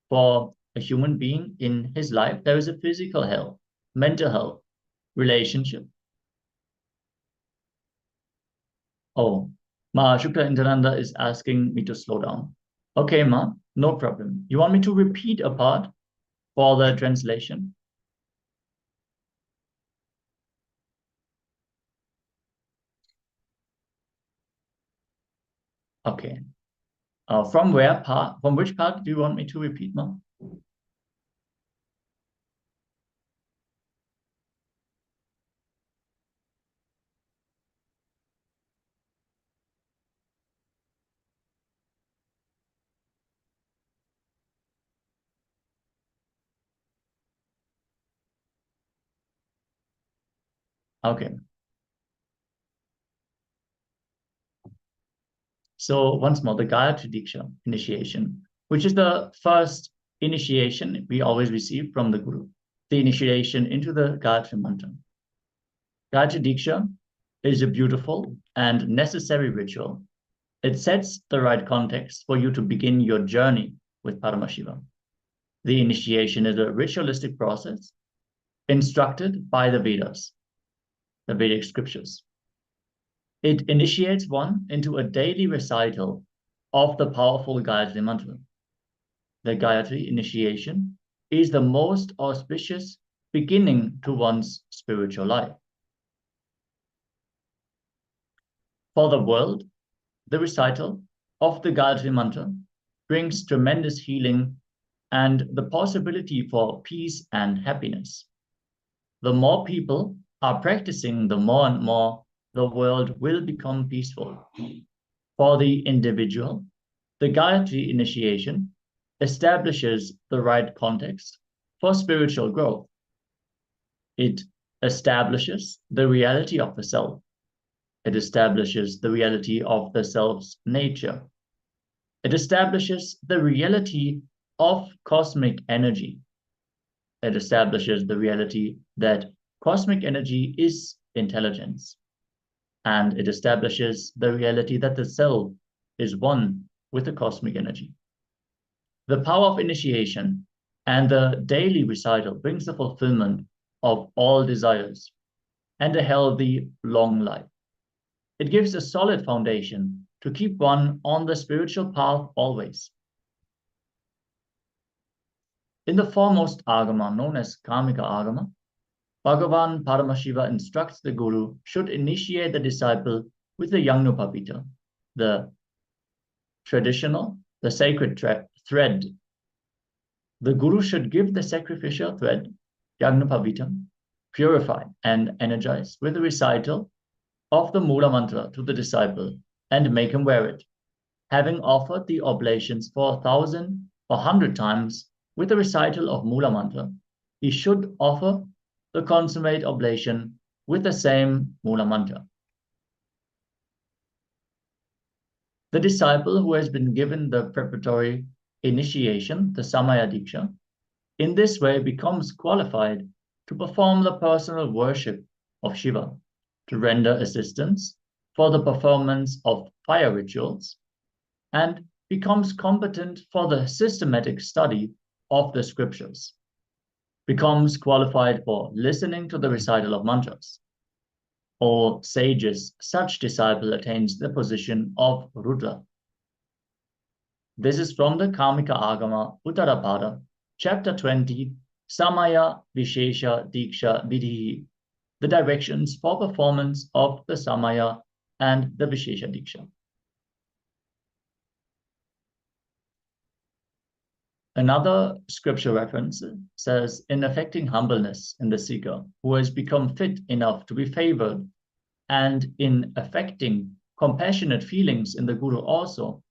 for a human being in his life. There is a physical health, mental health, relationship. Oh, Ma Shukla Internanda is asking me to slow down. Okay, Ma, no problem. You want me to repeat a part for the translation? Okay. From which part do you want me to repeat, Ma? Okay. So once more, the Gayatri Diksha initiation, which is the first initiation we always receive from the Guru, the initiation into the Gayatri Mantra. Gayatri Diksha is a beautiful and necessary ritual. It sets the right context for you to begin your journey with Paramashiva. The initiation is a ritualistic process instructed by the Vedas, the Vedic scriptures. It initiates one into a daily recital of the powerful Gayatri Mantra. The Gayatri initiation is the most auspicious beginning to one's spiritual life. For the world, the recital of the Gayatri Mantra brings tremendous healing and the possibility for peace and happiness. The more people are practicing, the more and more the world will become peaceful. For the individual, the Gayatri initiation establishes the right context for spiritual growth. It establishes the reality of the self. It establishes the reality of the self's nature. It establishes the reality of cosmic energy. It establishes the reality that cosmic energy is intelligence. And it establishes the reality that the self is one with the cosmic energy. The power of initiation and the daily recital brings the fulfillment of all desires and a healthy, long life. It gives a solid foundation to keep one on the spiritual path always. In the foremost agama, known as Kamika agama, Bhagavan Paramashiva instructs the Guru should initiate the disciple with the Yangnupapita, the traditional, the sacred thread. The Guru should give the sacrificial thread, Yagnapavitam, purified and energized with the recital of the Mula Mantra to the disciple and make him wear it. Having offered the oblations 4,000 or 100 times with the recital of Mula Mantra, he should offer the consummate oblation with the same Mula Mantra. The disciple who has been given the preparatory initiation, the Samaya Diksha, in this way becomes qualified to perform the personal worship of Shiva, to render assistance for the performance of fire rituals, and becomes competent for the systematic study of the scriptures, becomes qualified for listening to the recital of mantras. Or sages, such disciple attains the position of Rudra. This is from the Kamika Agama Uttarapada, chapter 20, Samaya Vishesha Diksha Vidhi, the directions for performance of the Samaya and the Vishesha Diksha. Another scripture reference says, in affecting humbleness in the seeker who has become fit enough to be favored, and in affecting compassionate feelings in the Guru also,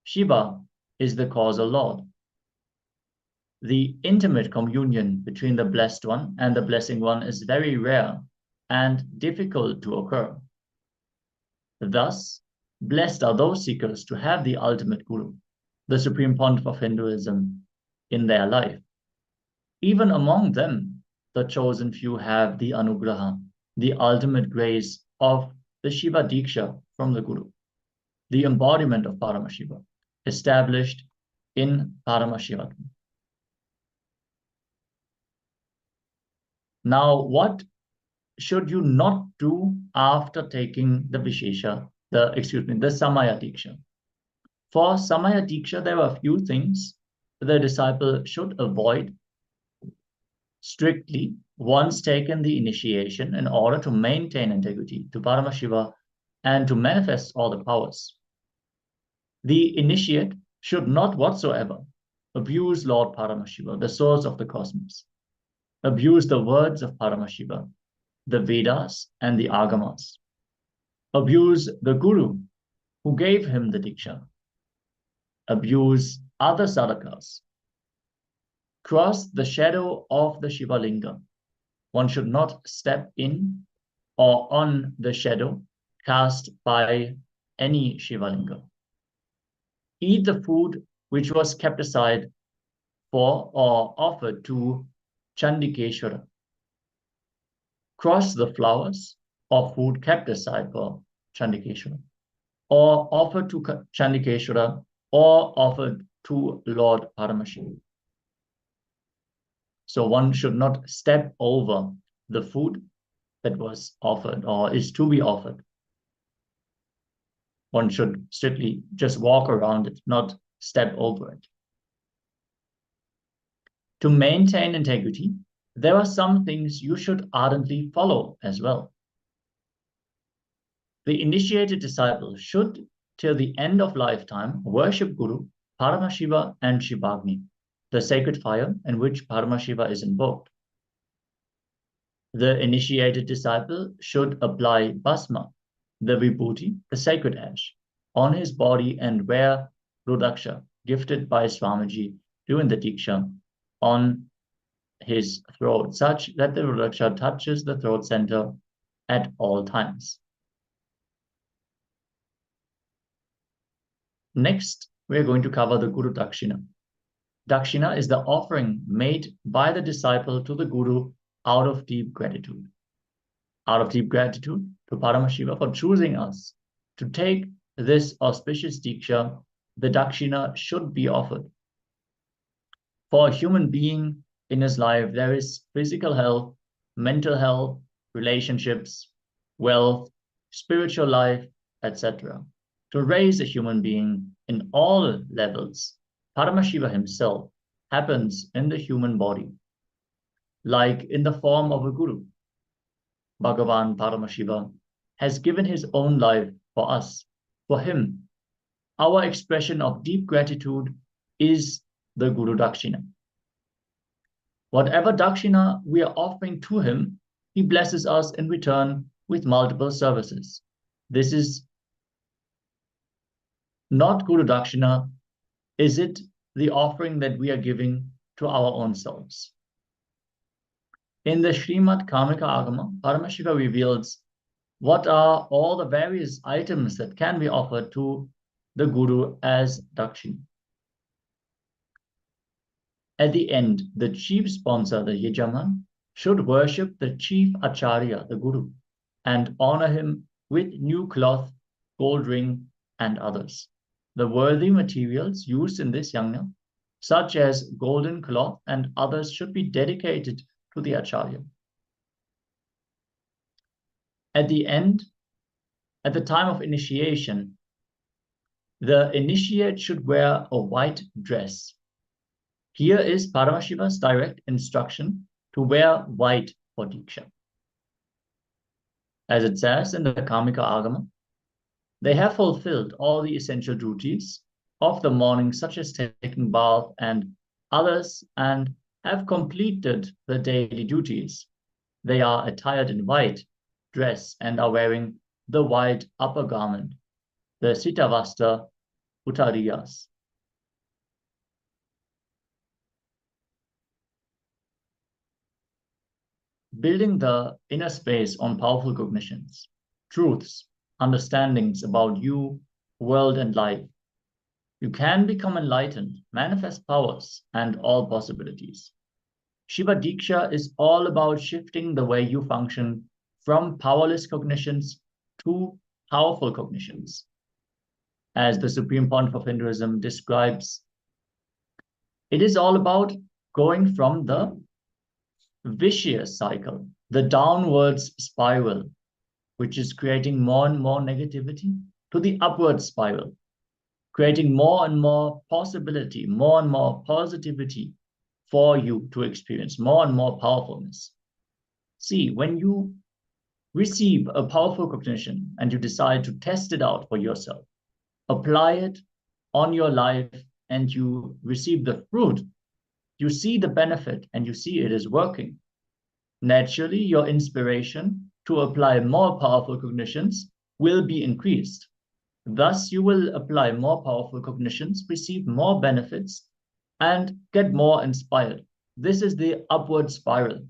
Shiva is the causal Lord. The intimate communion between the blessed one and the blessing one is very rare and difficult to occur. Thus, blessed are those seekers to have the ultimate Guru, the Supreme Pontiff of Hinduism, in their life. Even among them, the chosen few have the Anugraha, the ultimate grace of the Shiva Diksha from the Guru, the embodiment of Paramashiva, established in Paramashivoham. Now, what should you not do after taking the Vishesha, the Samaya Diksha? For Samaya Diksha, there are a few things the disciple should avoid strictly once taken the initiation in order to maintain integrity to Paramashiva and to manifest all the powers. The initiate should not whatsoever abuse Lord Paramashiva, the source of the cosmos, abuse the words of Paramashiva, the Vedas and the Agamas, abuse the Guru who gave him the Diksha, abuse other sadhakas, cross the shadow of the Shiva Linga. One should not step in or on the shadow cast by any Shiva Linga. Eat the food which was kept aside for or offered to Chandikeshwara. Cross the flowers or food kept aside for Chandikeshwara, or offered to Chandikeshwara, or offered to Lord Paramashiva. So one should not step over the food that was offered or is to be offered. One should strictly just walk around it, not step over it. To maintain integrity, there are some things you should ardently follow as well. The initiated disciple should, till the end of lifetime, worship Guru, Paramashiva and Shivagni, the sacred fire in which Paramashiva is invoked. The initiated disciple should apply Bhasma, the Vibhuti, the sacred ash, on his body and wear Rudaksha, gifted by Swamiji during the Diksha, on his throat, such that the Rudaksha touches the throat center at all times. Next, we are going to cover the Guru Dakshina. Dakshina is the offering made by the disciple to the Guru out of deep gratitude. Out of deep gratitude to Paramashiva for choosing us to take this auspicious Diksha, the Dakshina should be offered. For a human being in his life, there is physical health, mental health, relationships, wealth, spiritual life, etc. To raise a human being in all levels, Paramashiva himself happens in the human body, like in the form of a Guru. Bhagavan Paramashiva has given his own life for us. For him, our expression of deep gratitude is the Guru Dakshina. Whatever Dakshina we are offering to him, he blesses us in return with multiple services. This is not Guru Dakshina. Is it the offering that we are giving to our own selves? In the Srimad Karmika Agama, Paramashiva reveals what are all the various items that can be offered to the Guru as Dakshina. At the end, the chief sponsor, the Yajaman, should worship the chief Acharya, the Guru, and honor him with new cloth, gold ring, and others. The worthy materials used in this yajna, such as golden cloth and others, should be dedicated to the Acharya. At the end, at the time of initiation, the initiate should wear a white dress. Here is Paramashiva's direct instruction to wear white for Diksha. As it says in the Karmika Agama, they have fulfilled all the essential duties of the morning, such as taking bath and others, and have completed the daily duties. They are attired in white dress and are wearing the white upper garment, the Sitavasta Uttariyas. Building the inner space on powerful cognitions, truths, understandings about you, world, and life, you can become enlightened, manifest powers, and all possibilities. Shiva Diksha is all about shifting the way you function from powerless cognitions to powerful cognitions. As the Supreme Pontiff of Hinduism describes, it is all about going from the vicious cycle, the downwards spiral, which is creating more and more negativity, to the upward spiral, creating more and more possibility, more and more positivity for you to experience, more and more powerfulness. See, when you receive a powerful cognition and you decide to test it out for yourself, apply it on your life, and you receive the fruit, you see the benefit and you see it is working. Naturally, your inspiration to apply more powerful cognitions will be increased. Thus, you will apply more powerful cognitions, receive more benefits, and get more inspired. This is the upward spiral.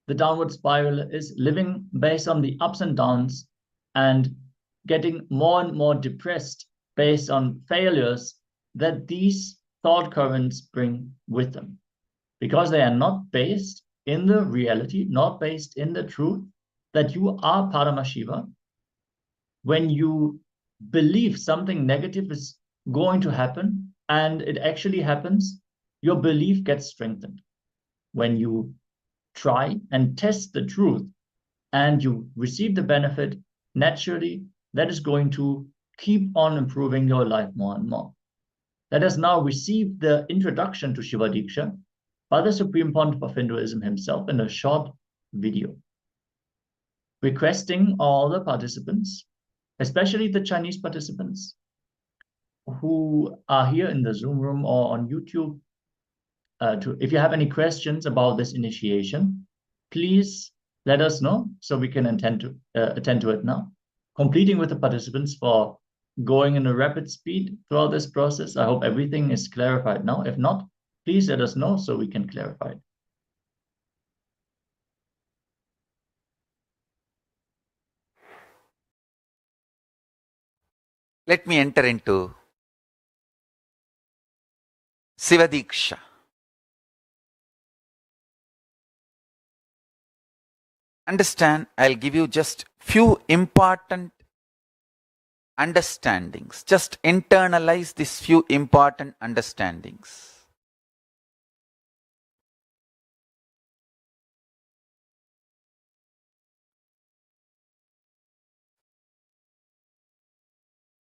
The downward spiral is living based on the ups and downs and getting more and more depressed based on failures that these thought currents bring with them, because they are not based in the reality, not based in the truth that you are Paramashiva. When you believe something negative is going to happen and it actually happens, your belief gets strengthened. When you try and test the truth and you receive the benefit, naturally, that is going to keep on improving your life more and more. Let us now receive the introduction to Shiva Diksha by the Supreme Pontiff of Hinduism himself in a short video, requesting all the participants, especially the Chinese participants who are here in the Zoom room or on YouTube, if you have any questions about this initiation, please let us know so we can attend to it now. Completing with the participants for going in a rapid speed throughout this process. I hope everything is clarified now. If not, please let us know so we can clarify it. Let me enter into Shiva Diksha. Understand, I'll give you just few important understandings. Just internalize these few important understandings.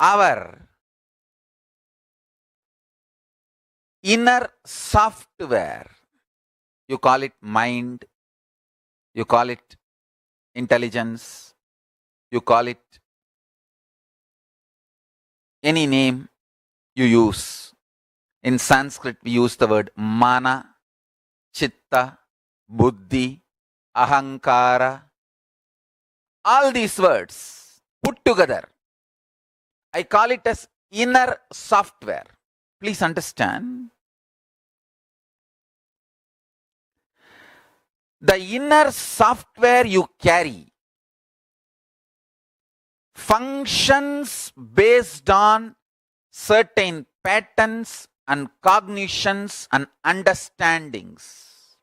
Our inner software, you call it mind, you call it intelligence, you call it any name you use. In Sanskrit, we use the word mana, chitta, buddhi, ahankara. All these words put together, I call it as inner software. Please understand. The inner software you carry functions based on certain patterns and cognitions and understandings.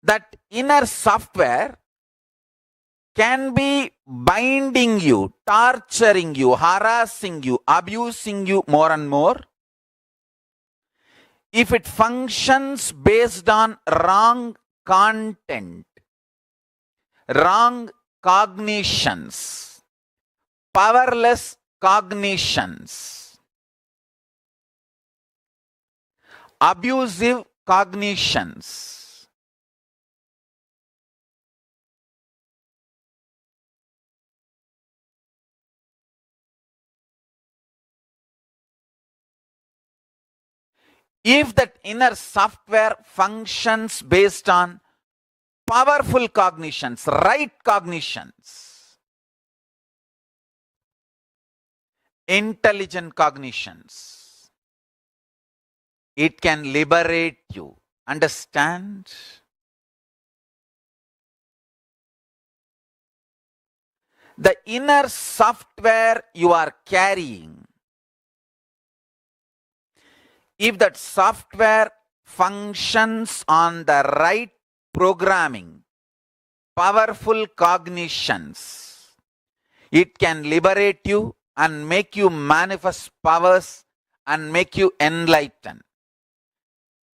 That inner software can be binding you, torturing you, harassing you, abusing you more and more if it functions based on wrong content, wrong cognitions, powerless cognitions, abusive cognitions. If that inner software functions based on powerful cognitions, right cognitions, intelligent cognitions, it can liberate you. Understand? The inner software you are carrying, if that software functions on the right programming, powerful cognitions, it can liberate you and make you manifest powers and make you enlighten.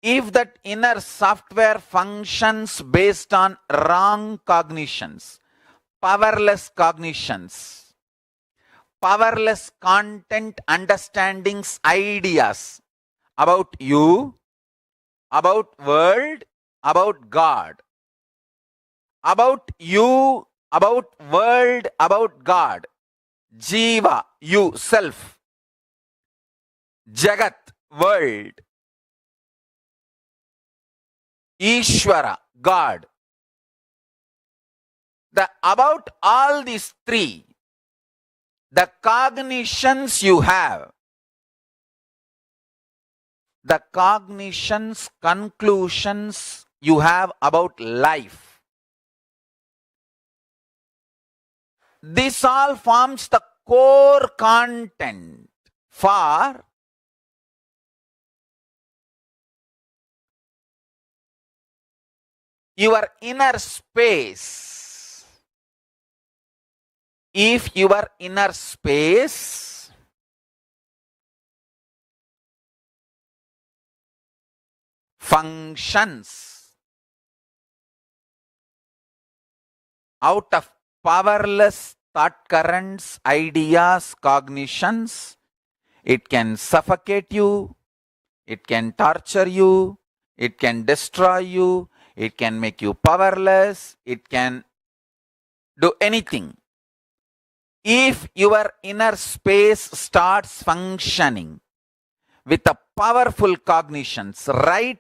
If that inner software functions based on wrong cognitions, powerless cognitions, powerless content, understandings, ideas about you, about world, about God, about you, about world, about God, Jiva, you, self, Jagat, world, Ishvara, God. About all these three, the cognitions you have, the cognitions, conclusions you have about life, this all forms the core content for your inner space. If your inner space functions out of powerless thought currents, ideas, cognitions, it can suffocate you, it can torture you, it can destroy you, it can make you powerless, it can do anything. If your inner space starts functioning with the powerful cognitions, right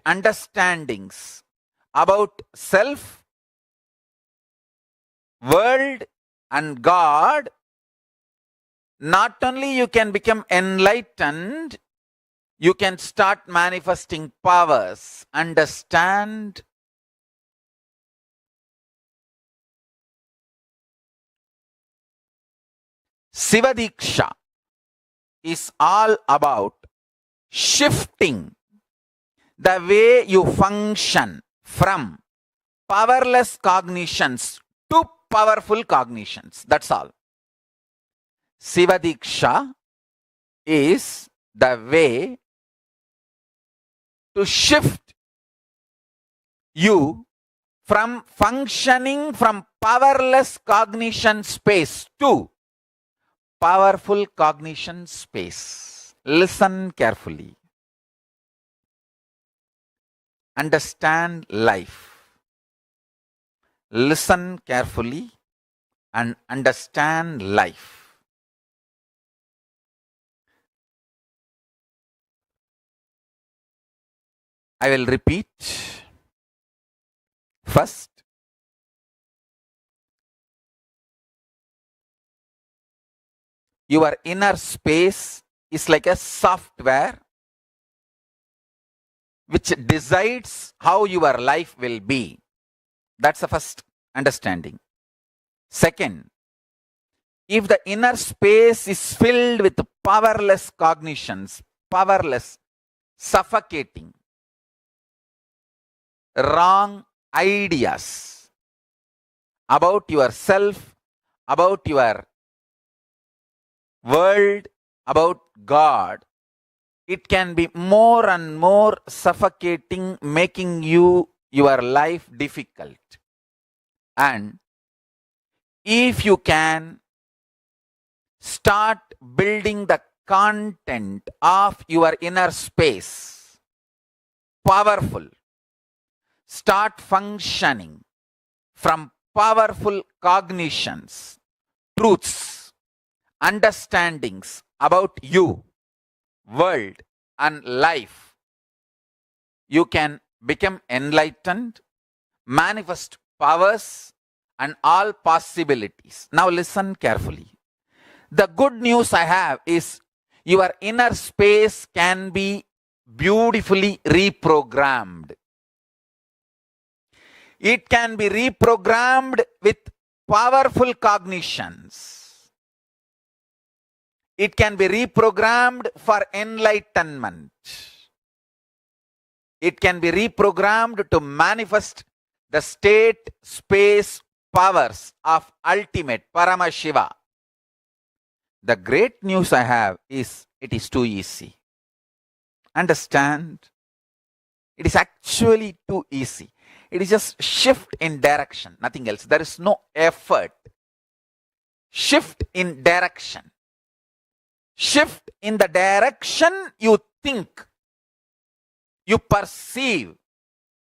understandings about self, world and God, not only you can become enlightened, you can start manifesting powers. Understand? Shiva Diksha is all about shifting the way you function from powerless cognitions to powerful cognitions. That's all. Shiva Diksha is the way to shift you from functioning from powerless cognition space to powerful cognition space. Listen carefully. Understand life. listen carefully and understand life. I will repeat. First, your inner space is like a software which decides how your life will be. That's the first understanding. Second, if the inner space is filled with powerless cognitions, powerless, suffocating, wrong ideas about yourself, about your world, about God, it can be more and more suffocating, making your life difficult. And if you can start building the content of your inner space, powerful, start functioning from powerful cognitions, truths, understandings about you, world, and life, you can become enlightened, manifest powers and all possibilities. Now listen carefully. The good news I have is your inner space can be beautifully reprogrammed. It can be reprogrammed with powerful cognitions. It can be reprogrammed for enlightenment. It can be reprogrammed to manifest the state, space, powers of ultimate Paramashiva. The great news I have is it is too easy. Understand? It is actually too easy. It is just shift in direction, nothing else. There is no effort. Shift in direction. Shift in the direction you think, you perceive,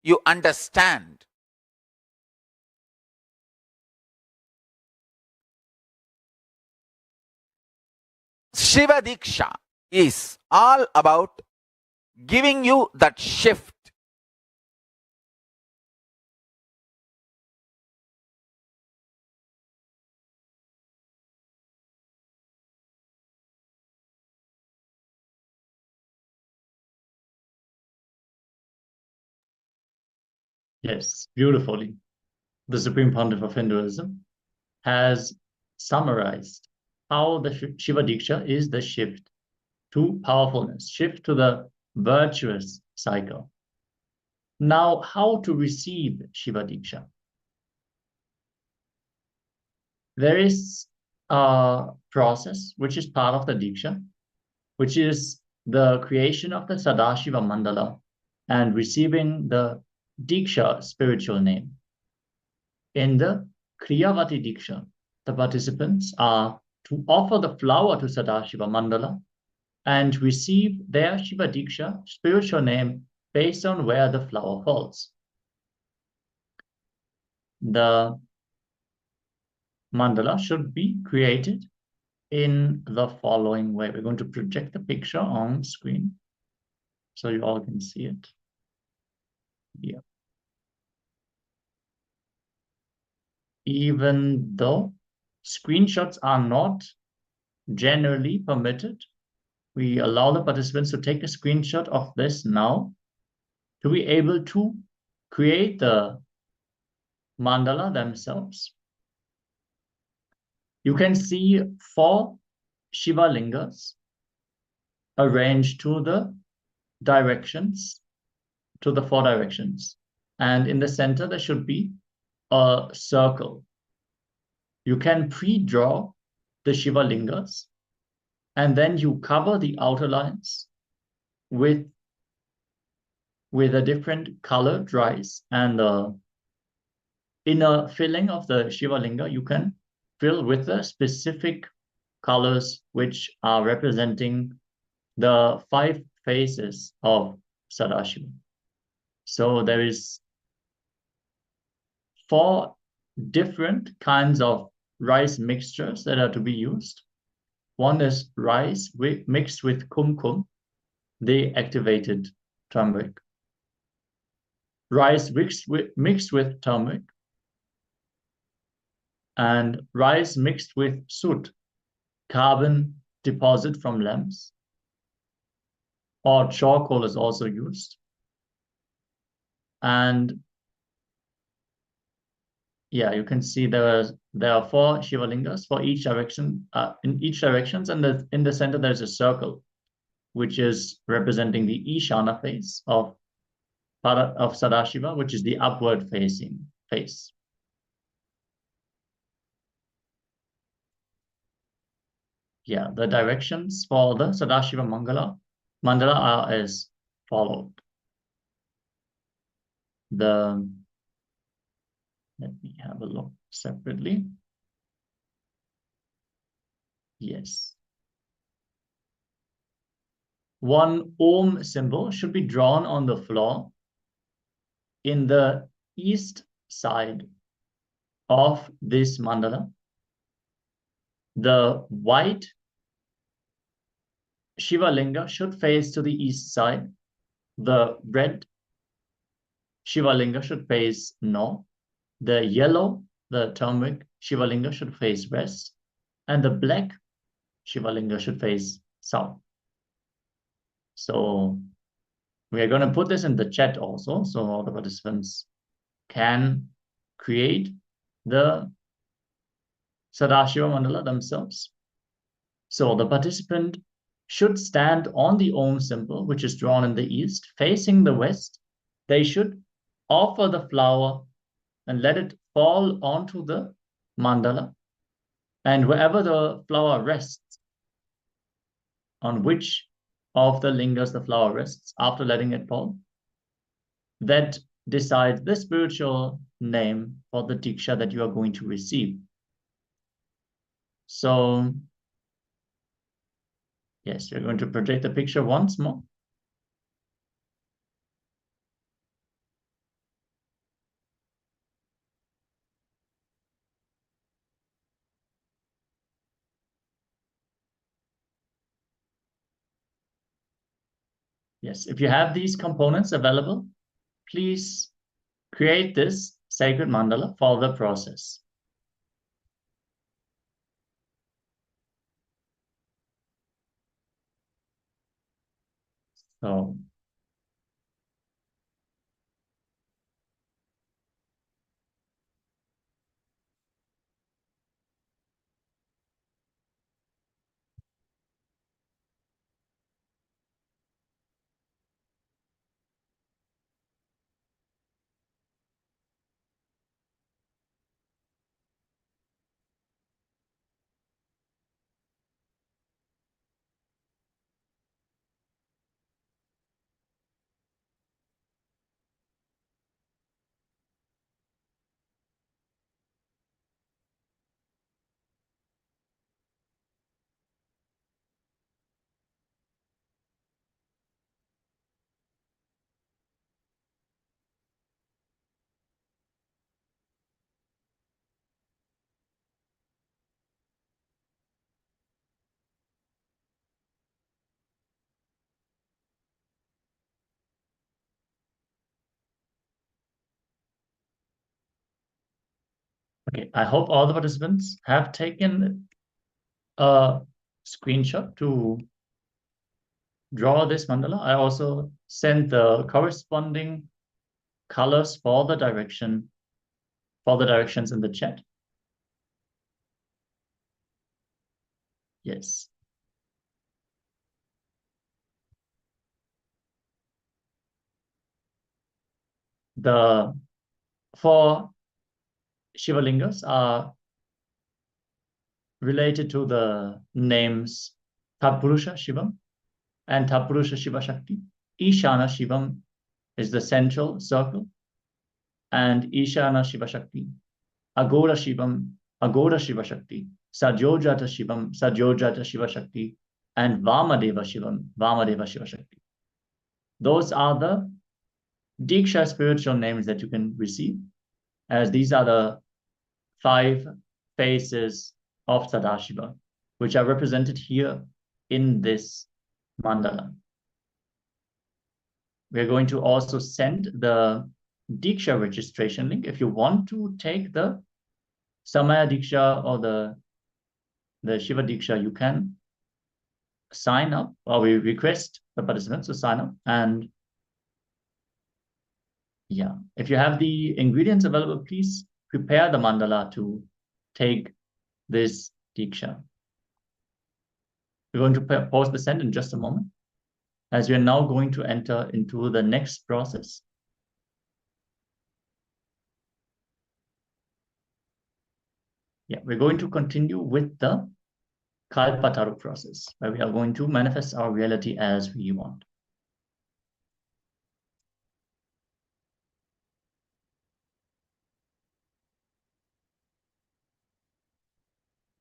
you understand. Shiva Diksha is all about giving you that shift. Yes, beautifully. The Supreme Pontiff of Hinduism has summarized how the Shiva Diksha is the shift to powerfulness, shift to the virtuous cycle. Now, how to receive Shiva Diksha? There is a process which is part of the Diksha, which is the creation of the Sadashiva Mandala and receiving the Diksha spiritual name. In the Kriyavati Diksha, the participants are to offer the flower to Sadashiva Mandala and receive their Shiva Diksha spiritual name based on where the flower falls. The mandala should be created in the following way. We're going to project the picture on screen so you all can see it. Yeah. Even though screenshots are not generally permitted, we allow the participants to take a screenshot of this now to be able to create the mandala themselves. You can see 4 Shiva lingas arranged to the directions, to the 4 directions. And in the center, there should be a circle. You can pre-draw the Shiva lingas, and then you cover the outer lines with a different colored rice, and the inner filling of the Shiva linga you can fill with the specific colors which are representing the 5 faces of Sadashiva. So there is 4 different kinds of rice mixtures that are to be used. One is rice mixed with kumkum, the activated turmeric. Rice mixed with turmeric. And rice mixed with soot, carbon deposit from lamps. Or charcoal is also used. And yeah, you can see there are 4 Shiva lingas for each direction, in each directions, and in the center there's a circle, which is representing the Ishana face of Sadashiva, which is the upward facing face. Yeah, the directions for the Sadashiva mandala are as followed. Let me have a look separately. Yes. One Om symbol should be drawn on the floor in the east side of this mandala. The white Shiva Linga should face to the east side. The red Shiva Linga should face north. The yellow, the turmeric Shiva Linga should face west. And the black Shiva Linga should face south. So we are going to put this in the chat also, so all the participants can create the Sadashiva Mandala themselves. So the participant should stand on the Om symbol, which is drawn in the east, facing the west. They should offer the flower and let it fall onto the mandala. And wherever the flower rests, on which of the lingas the flower rests after letting it fall, that decides the spiritual name for the Diksha that you are going to receive. So, yes, we're going to project the picture once more. Yes, if you have these components available, please create this sacred mandala for the process. So, okay, I hope all the participants have taken a screenshot to draw this mandala. I also sent the corresponding colors for the directions in the chat. Yes. The 4 Shivalingas are related to the names Tatpurusha Shivam and Tatpurusha Shiva Shakti. Ishana Shivam is the central circle, and Ishana Shiva Shakti. Agora Shivam, Agora Shiva Shakti. Sajojata Shivam, Sajojata Shiva Shakti. And Vamadeva Shivam, Vamadeva Shiva Shakti. Those are the Diksha spiritual names that you can receive, as these are the 5 faces of Sadashiva, which are represented here in this mandala. We're going to also send the Diksha registration link. If you want to take the Samaya Diksha or the Shiva Diksha, you can sign up, or we request the participants to sign up. And yeah, if you have the ingredients available, please prepare the mandala to take this Diksha. We're going to pause the send in just a moment, as we are now going to enter into the next process. Yeah, we're going to continue with the Kalpataru process, where we are going to manifest our reality as we want.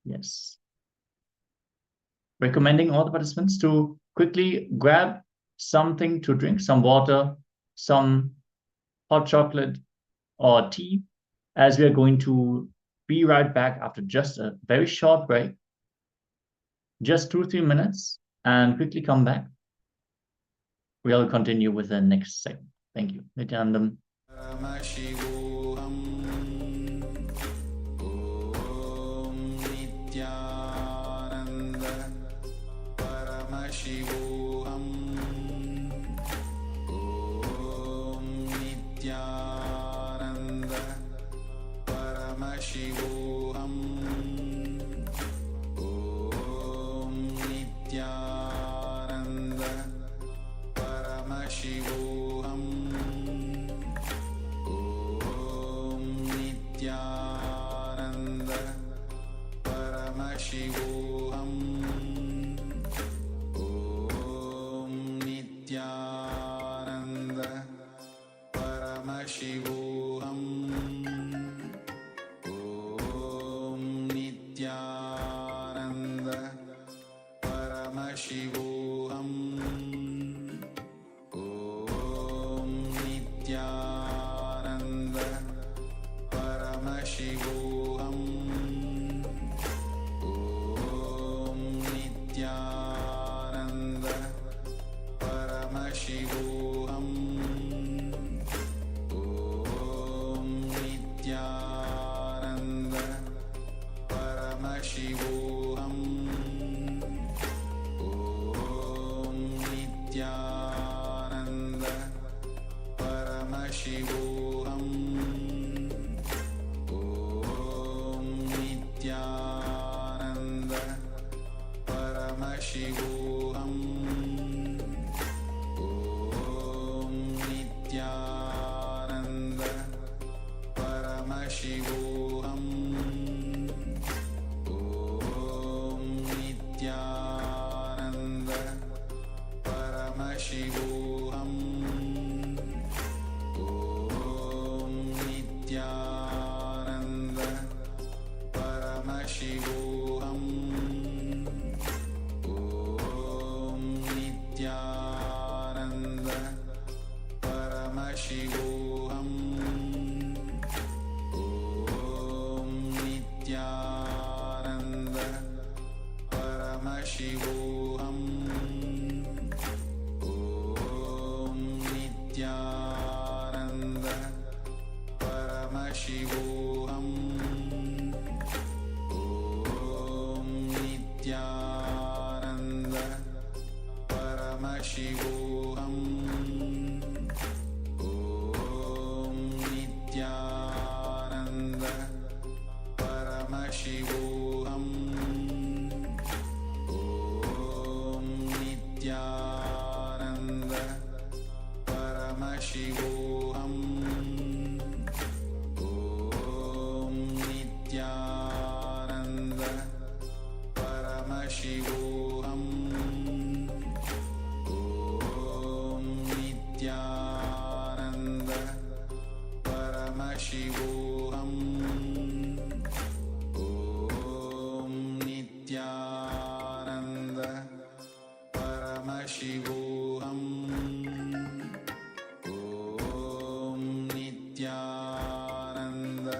Yes. Recommending all the participants to quickly grab something to drink, some water, some hot chocolate or tea, as we are going to be right back after just a very short break, just 2-3 minutes, and quickly come back. We'll continue with the next segment. Thank you. Nityananda. Paramashivoham Om Nityananda Paramashivoham Om Nityananda Paramashivoham Om Nityananda Paramashivoham Nityananda Paramashivoham Om Nityananda Paramashivoham Om Nityananda Paramashivoham Om Nityananda Paramashivoham Om Nityananda Paramashivoham Om Nityananda Paramashivoham Om Nityananda Paramashivoham Nityananda Paramashivoham Om Nityananda Paramashivoham Om Nityananda Paramashivoham Om Nityananda Paramashivoham Om Nityananda Paramashivoham Om Nityananda Paramashivoham Om Nityananda Paramashivoham Om Nityananda Paramashivoham Om Nityananda Paramashivoham Om Nityananda Paramashivoham Om Nityananda Paramashivoham Om Nityananda Paramashivoham Om Nityananda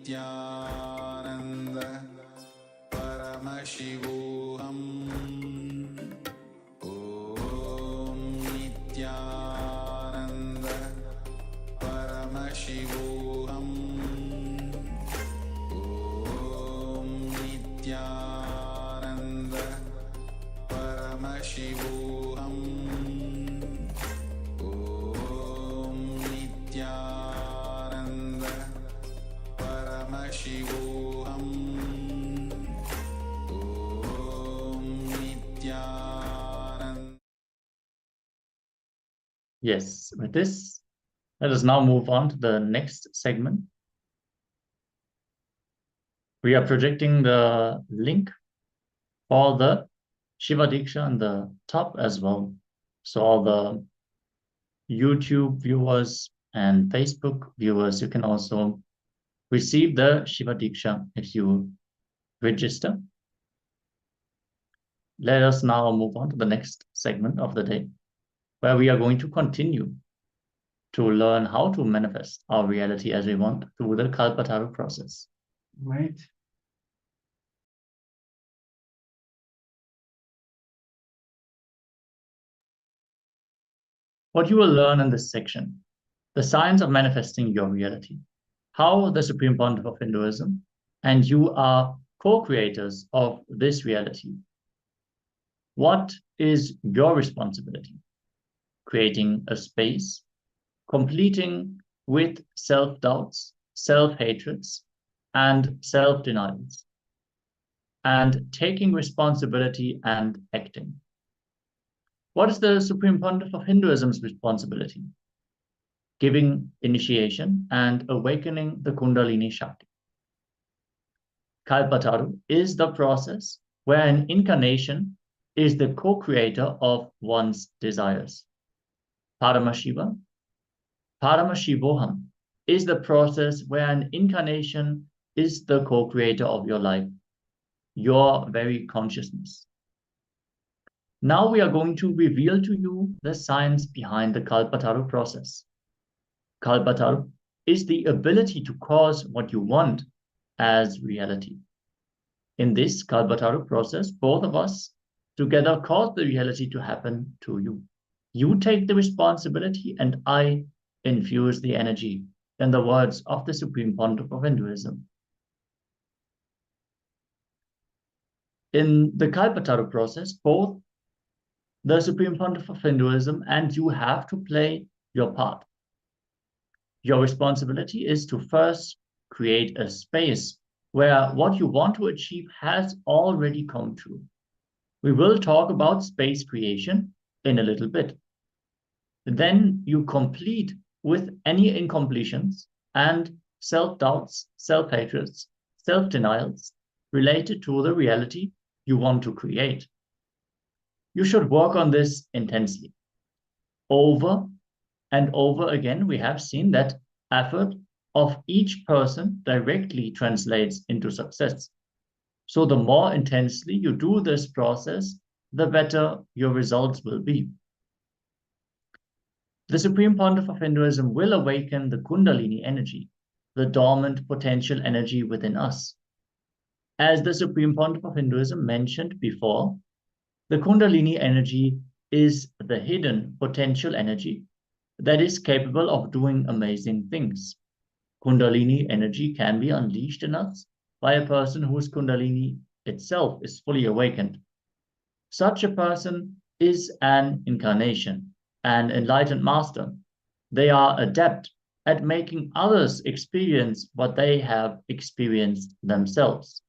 Nityanand परमशिवोऽहम् ॐ नित्यानन्द परमशिवोऽहम् ॐ नित्यानन्द परमशिवोऽहम् ॐ नित्यानन्द परमशिवोऽहम् ॐ Nityanand. Yes, with this, let us now move on to the next segment. We are projecting the link for the Shiva Diksha on the top as well. So all the YouTube viewers and Facebook viewers, you can also receive the Shiva Diksha if you register. Let us now move on to the next segment of the day, where we are going to continue to learn how to manifest our reality as we want through the Kalpataru process. Right. What you will learn in this section: the science of manifesting your reality, how the Supreme Pontiff of Hinduism and you are co-creators of this reality. What is your responsibility? Creating a space, completing with self-doubts, self-hatreds, and self-denials, and taking responsibility and acting. What is the Supreme Pontiff of Hinduism's responsibility? Giving initiation and awakening the Kundalini Shakti. Kalpataru is the process where an incarnation is the co-creator of one's desires. Paramashivoham is the process where an incarnation is the co-creator of your life, your very consciousness. Now we are going to reveal to you the science behind the Kalpataru process. Kalpataru is the ability to cause what you want as reality. In this Kalpataru process, both of us together cause the reality to happen to you. You take the responsibility and I infuse the energy, in the words of the Supreme Pontiff of Hinduism. In the Kalpataru process, both the Supreme Pontiff of Hinduism and you have to play your part. Your responsibility is to first create a space where what you want to achieve has already come true. We will talk about space creation in a little bit. Then you complete with any incompletions and self-doubts, self-hatreds, self-denials related to the reality you want to create. You should work on this intensely. Over and over again, we have seen that effort of each person directly translates into success. So the more intensely you do this process, the better your results will be. The Supreme Pontiff of Hinduism will awaken the Kundalini energy, the dormant potential energy within us. As the Supreme Pontiff of Hinduism mentioned before, the Kundalini energy is the hidden potential energy that is capable of doing amazing things. Kundalini energy can be unleashed in us by a person whose Kundalini itself is fully awakened. Such a person is an incarnation, an enlightened master. They are adept at making others experience what they have experienced themselves.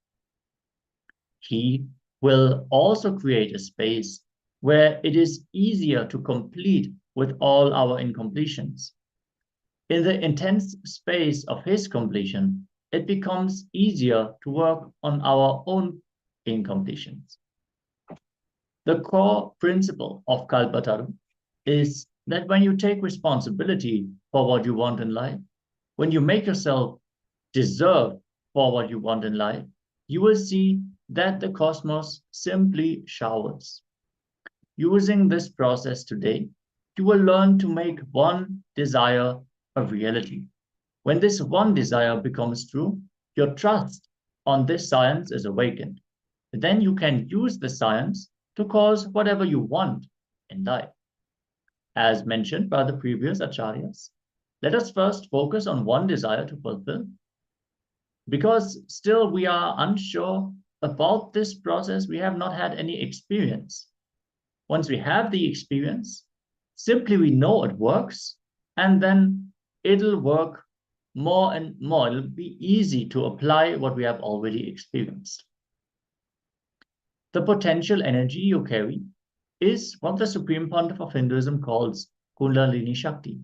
He will also create a space where it is easier to complete with all our incompletions. In the intense space of his completion, it becomes easier to work on our own incompletions. The core principle of Kalpataru is that when you take responsibility for what you want in life, when you make yourself deserve for what you want in life, you will see that the cosmos simply showers. Using this process today, you will learn to make one desire a reality. When this one desire becomes true, your trust on this science is awakened, then you can use the science to cause whatever you want in life. As mentioned by the previous acharyas, let us first focus on one desire to fulfill, because still we are unsure about this process. We have not had any experience. Once we have the experience, simply we know it works, and then it'll work more and more. It'll be easy to apply what we have already experienced. The potential energy you carry is what the Supreme Pontiff of Hinduism calls Kundalini Shakti.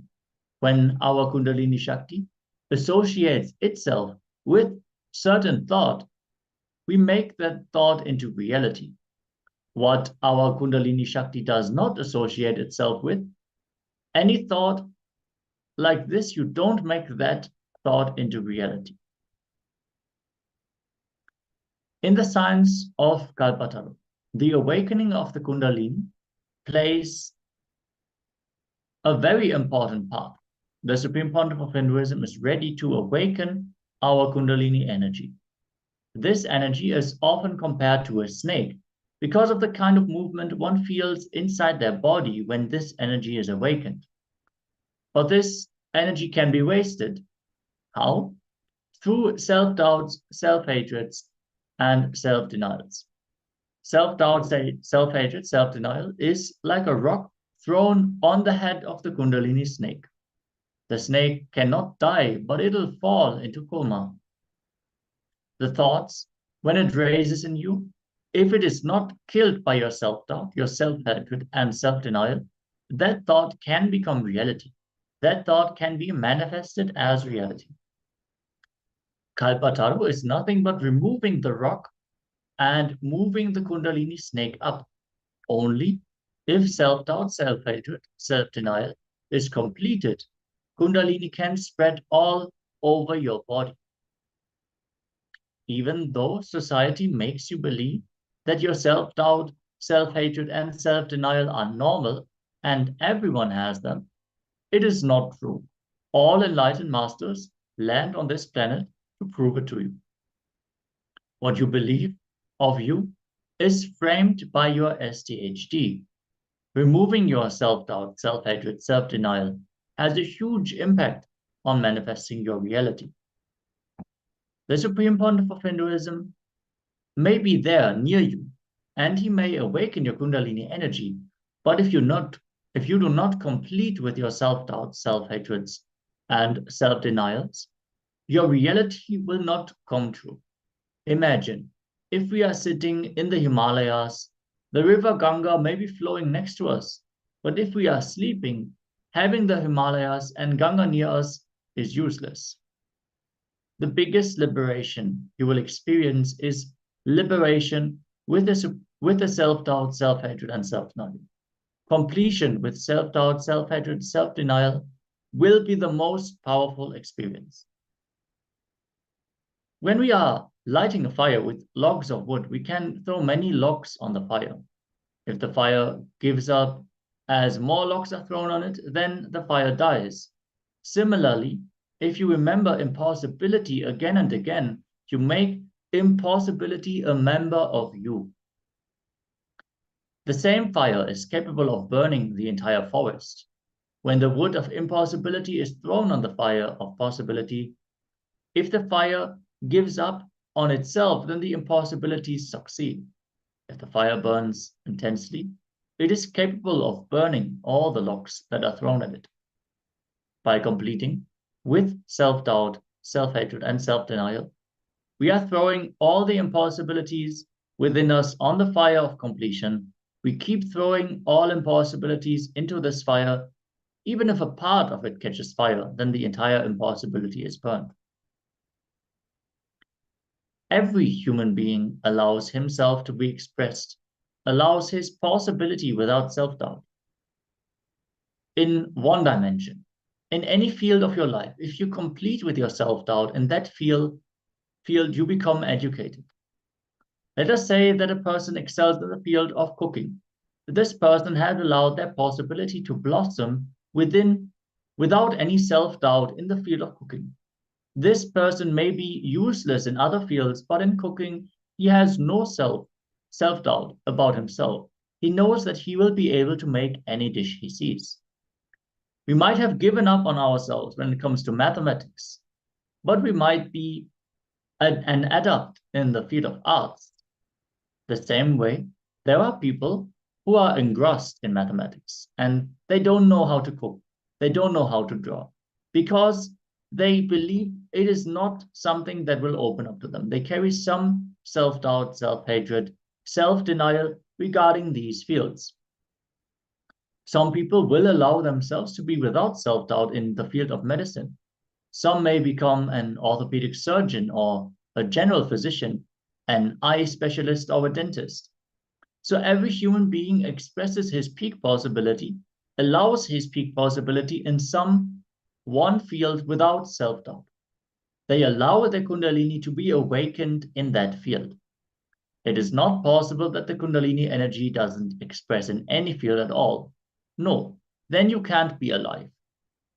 When our Kundalini Shakti associates itself with certain thought, we make that thought into reality. What our Kundalini Shakti does not associate itself with, any thought like this, you don't make that thought into reality. In the science of Kalpataru, the awakening of the Kundalini plays a very important part. The Supreme Pontiff of Hinduism is ready to awaken our Kundalini energy. This energy is often compared to a snake because of the kind of movement one feels inside their body when this energy is awakened. But this energy can be wasted. How? Through self-doubts, self-hatreds, and self-denials. Self-doubt, self-hatred, self-denial is like a rock thrown on the head of the Kundalini snake. The snake cannot die, but it'll fall into coma. The thoughts, when it raises in you, if it is not killed by your self-doubt, your self-hatred, and self-denial, that thought can become reality. That thought can be manifested as reality. Kalpataru is nothing but removing the rock and moving the Kundalini snake up. Only if self-doubt, self-hatred, self-denial is completed, Kundalini can spread all over your body. Even though society makes you believe that your self-doubt, self-hatred, and self-denial are normal and everyone has them, it is not true. All enlightened masters land on this planet to prove it to you. What you believe of you is framed by your SDHD. Removing your self-doubt, self-hatred, self-denial has a huge impact on manifesting your reality. The Supreme Pontiff of Hinduism may be there near you, and he may awaken your Kundalini energy, but if you do not complete with your self-doubts, self-hatreds, and self-denials, your reality will not come true. Imagine, if we are sitting in the Himalayas, the river Ganga may be flowing next to us, but if we are sleeping, having the Himalayas and Ganga near us is useless. The biggest liberation you will experience is liberation with the self-doubt, self-hatred, and self-denial. Completion with self-doubt, self-hatred, self-denial will be the most powerful experience. When we are lighting a fire with logs of wood, we can throw many logs on the fire. If the fire gives up as more logs are thrown on it, then the fire dies. Similarly, if you remember impossibility again and again, you make impossibility a member of you. The same fire is capable of burning the entire forest. When the wood of impossibility is thrown on the fire of possibility, if the fire gives up on itself, then the impossibilities succeed. If the fire burns intensely, it is capable of burning all the logs that are thrown at it. By completing with self-doubt, self-hatred, and self-denial, we are throwing all the impossibilities within us on the fire of completion. We keep throwing all impossibilities into this fire. Even if a part of it catches fire, then the entire impossibility is burned. Every human being allows himself to be expressed, allows his possibility without self-doubt. In one dimension, in any field of your life, if you complete with your self-doubt in that field, you become educated. Let us say that a person excels in the field of cooking. This person has allowed their possibility to blossom without any self-doubt in the field of cooking. This person may be useless in other fields, but in cooking, he has no self-doubt about himself. He knows that he will be able to make any dish he sees. We might have given up on ourselves when it comes to mathematics, but we might be an adept in the field of arts. The same way, there are people who are engrossed in mathematics and they don't know how to cook. They don't know how to draw because they believe it is not something that will open up to them. They carry some self-doubt, self-hatred, self-denial regarding these fields. Some people will allow themselves to be without self-doubt in the field of medicine. Some may become an orthopedic surgeon or a general physician, an eye specialist or a dentist. So every human being expresses his peak possibility, allows his peak possibility in some one field without self-doubt. They allow the Kundalini to be awakened in that field. It is not possible that the Kundalini energy doesn't express in any field at all. No, then you can't be alive.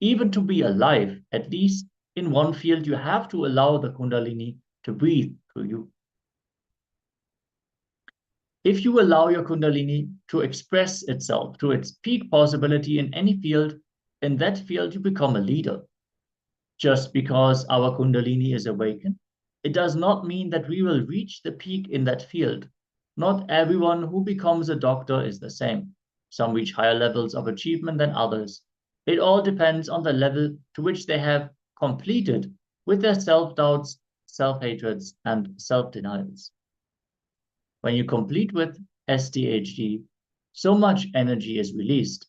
Even to be alive, at least in one field, you have to allow the Kundalini to breathe through you. If you allow your Kundalini to express itself to its peak possibility in any field, in that field you become a leader. Just because our Kundalini is awakened, it does not mean that we will reach the peak in that field. Not everyone who becomes a doctor is the same. Some reach higher levels of achievement than others. It all depends on the level to which they have completed with their self-doubts, self-hatreds, and self-denials. When you complete with SDHD, so much energy is released.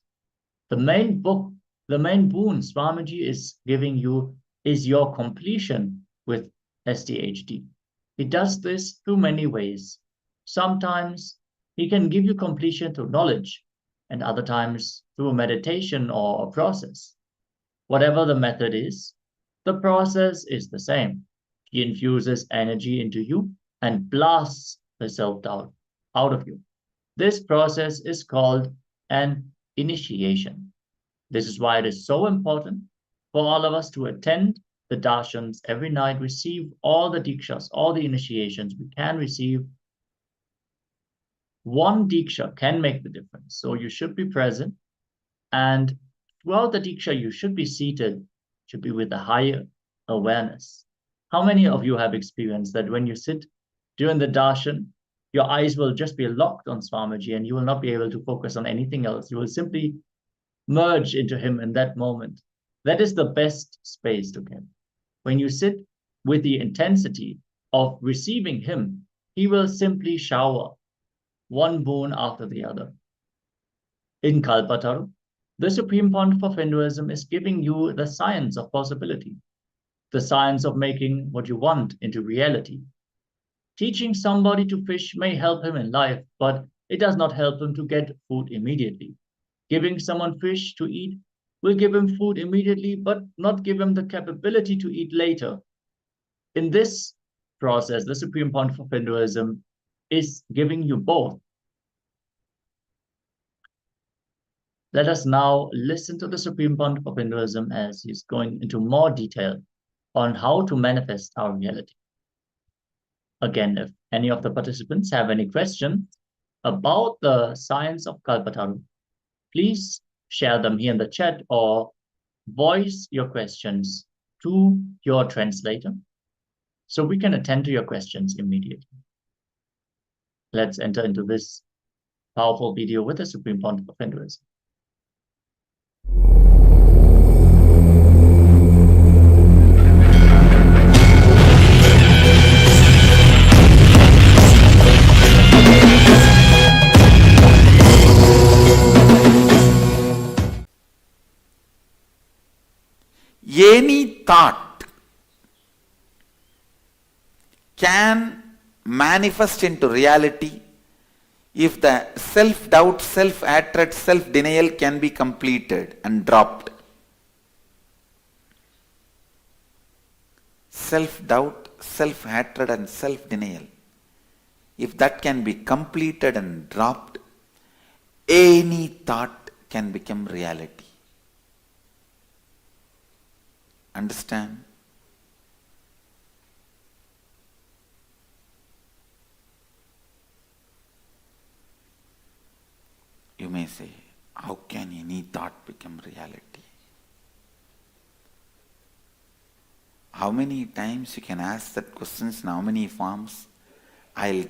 The main boon Swamiji is giving you is your completion with SDHD. He does this through many ways. Sometimes he can give you completion through knowledge, and other times through a meditation or a process. Whatever the method is, the process is the same. He infuses energy into you and blasts the self-doubt out of you. This process is called an initiation. This is why it is so important for all of us to attend the darshans every night, receive all the dikshas, all the initiations we can receive. One diksha can make the difference. So you should be present, and throughout the diksha, you should be seated, should be with a higher awareness. How many of you have experienced that when you sit during the darshan, your eyes will just be locked on Swamiji and you will not be able to focus on anything else? You will simply merge into him in that moment. That is the best space to get. When you sit with the intensity of receiving him, he will simply shower one boon after the other. In Kalpataru, the Supreme Pontiff of Hinduism is giving you the science of possibility, the science of making what you want into reality. Teaching somebody to fish may help him in life, but it does not help him to get food immediately. Giving someone fish to eat will give him food immediately, but not give him the capability to eat later. In this process, the Supreme Pontiff of Hinduism is giving you both. Let us now listen to the Supreme Pontiff of Hinduism as he's going into more detail on how to manifest our reality. Again, if any of the participants have any questions about the science of Kalpataru, please share them here in the chat or voice your questions to your translator so we can attend to your questions immediately. Let's enter into this powerful video with the Supreme Pontiff of Hinduism. Any thought can manifest into reality if the self-doubt, self-hatred, self-denial can be completed and dropped. Self-doubt, self-hatred and self-denial, if that can be completed and dropped, any thought can become reality. Understand? thought become reality. How many times you can ask that questions in how many forms? I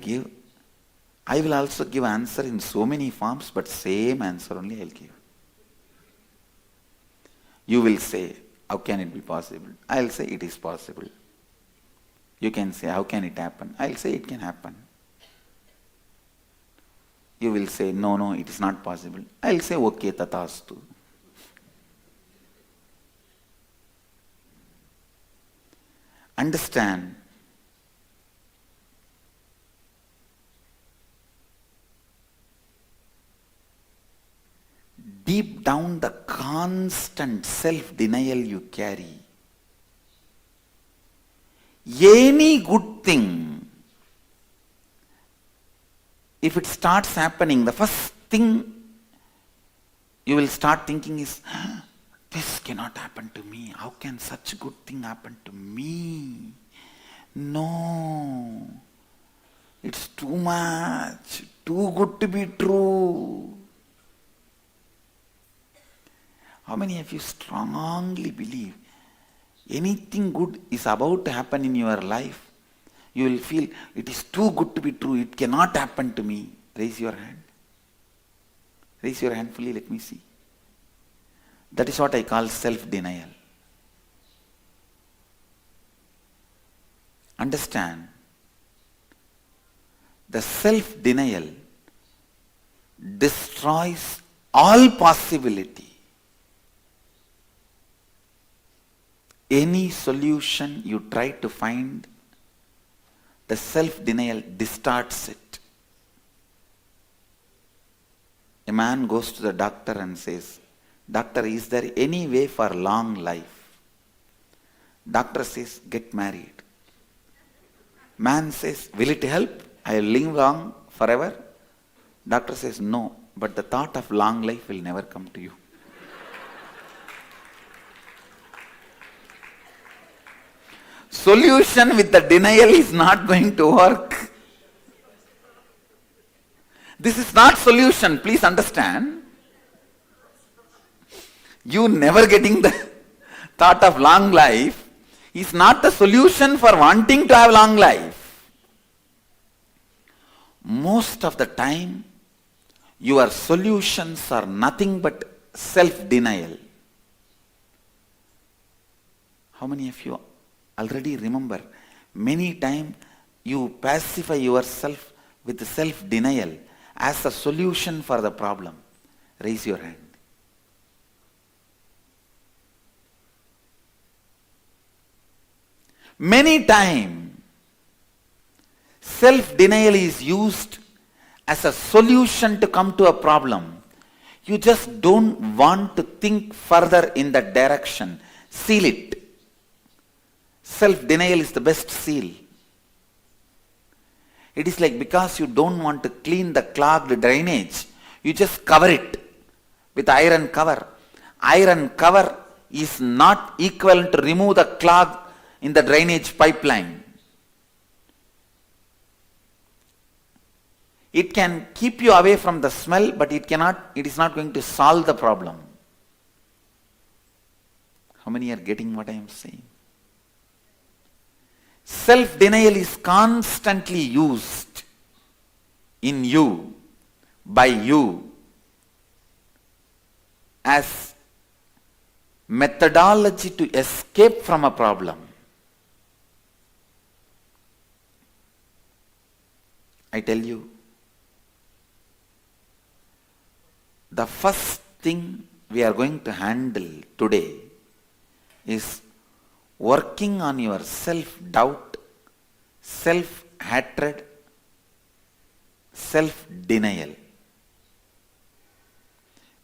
will also give answer in so many forms, but same answer only I'll give. You will say, how can it be possible? I'll say it is possible. You can say, how can it happen? I'll say it can happen. You will say, no, it is not possible. I'll say, okay, tatastu. Understand, deep down the constant self-denial you carry. Any good thing, if it starts happening, the first thing you will start thinking is, this cannot happen to me. How can such good thing happen to me? No. It's too much. Too good to be true. How many of you strongly believe anything good is about to happen in your life? You will feel it is too good to be true. It cannot happen to me. Raise your hand. Raise your hand fully. Let me see. That is what I call self-denial. Understand, the self-denial destroys all possibility. Any solution you try to find, the self-denial distorts it. A man goes to the doctor and says, Doctor, is there any way for long life? Doctor says, get married. Man says, will it help? I will live long forever? Doctor says, no, but the thought of long life will never come to you. Solution with the denial is not going to work. This is not solution, please understand. You never getting the thought of long life is not the solution for wanting to have long life. Most of the time, your solutions are nothing but self-denial. How many of you already remember? Many times you pacify yourself with self-denial as a solution for the problem. Raise your hand. Many times, self-denial is used as a solution to come to a problem. You just don't want to think further in that direction. Seal it. Self-denial is the best seal. It is like because you don't want to clean the clogged drainage, you just cover it with iron cover. Iron cover is not equivalent to remove the clog in the drainage pipeline. It can keep you away from the smell, but it is not going to solve the problem. How many are getting what I am saying? Self-denial is constantly used in you, by you, as methodology to escape from a problem. I tell you, the first thing we are going to handle today is working on your self-doubt, self-hatred, self-denial.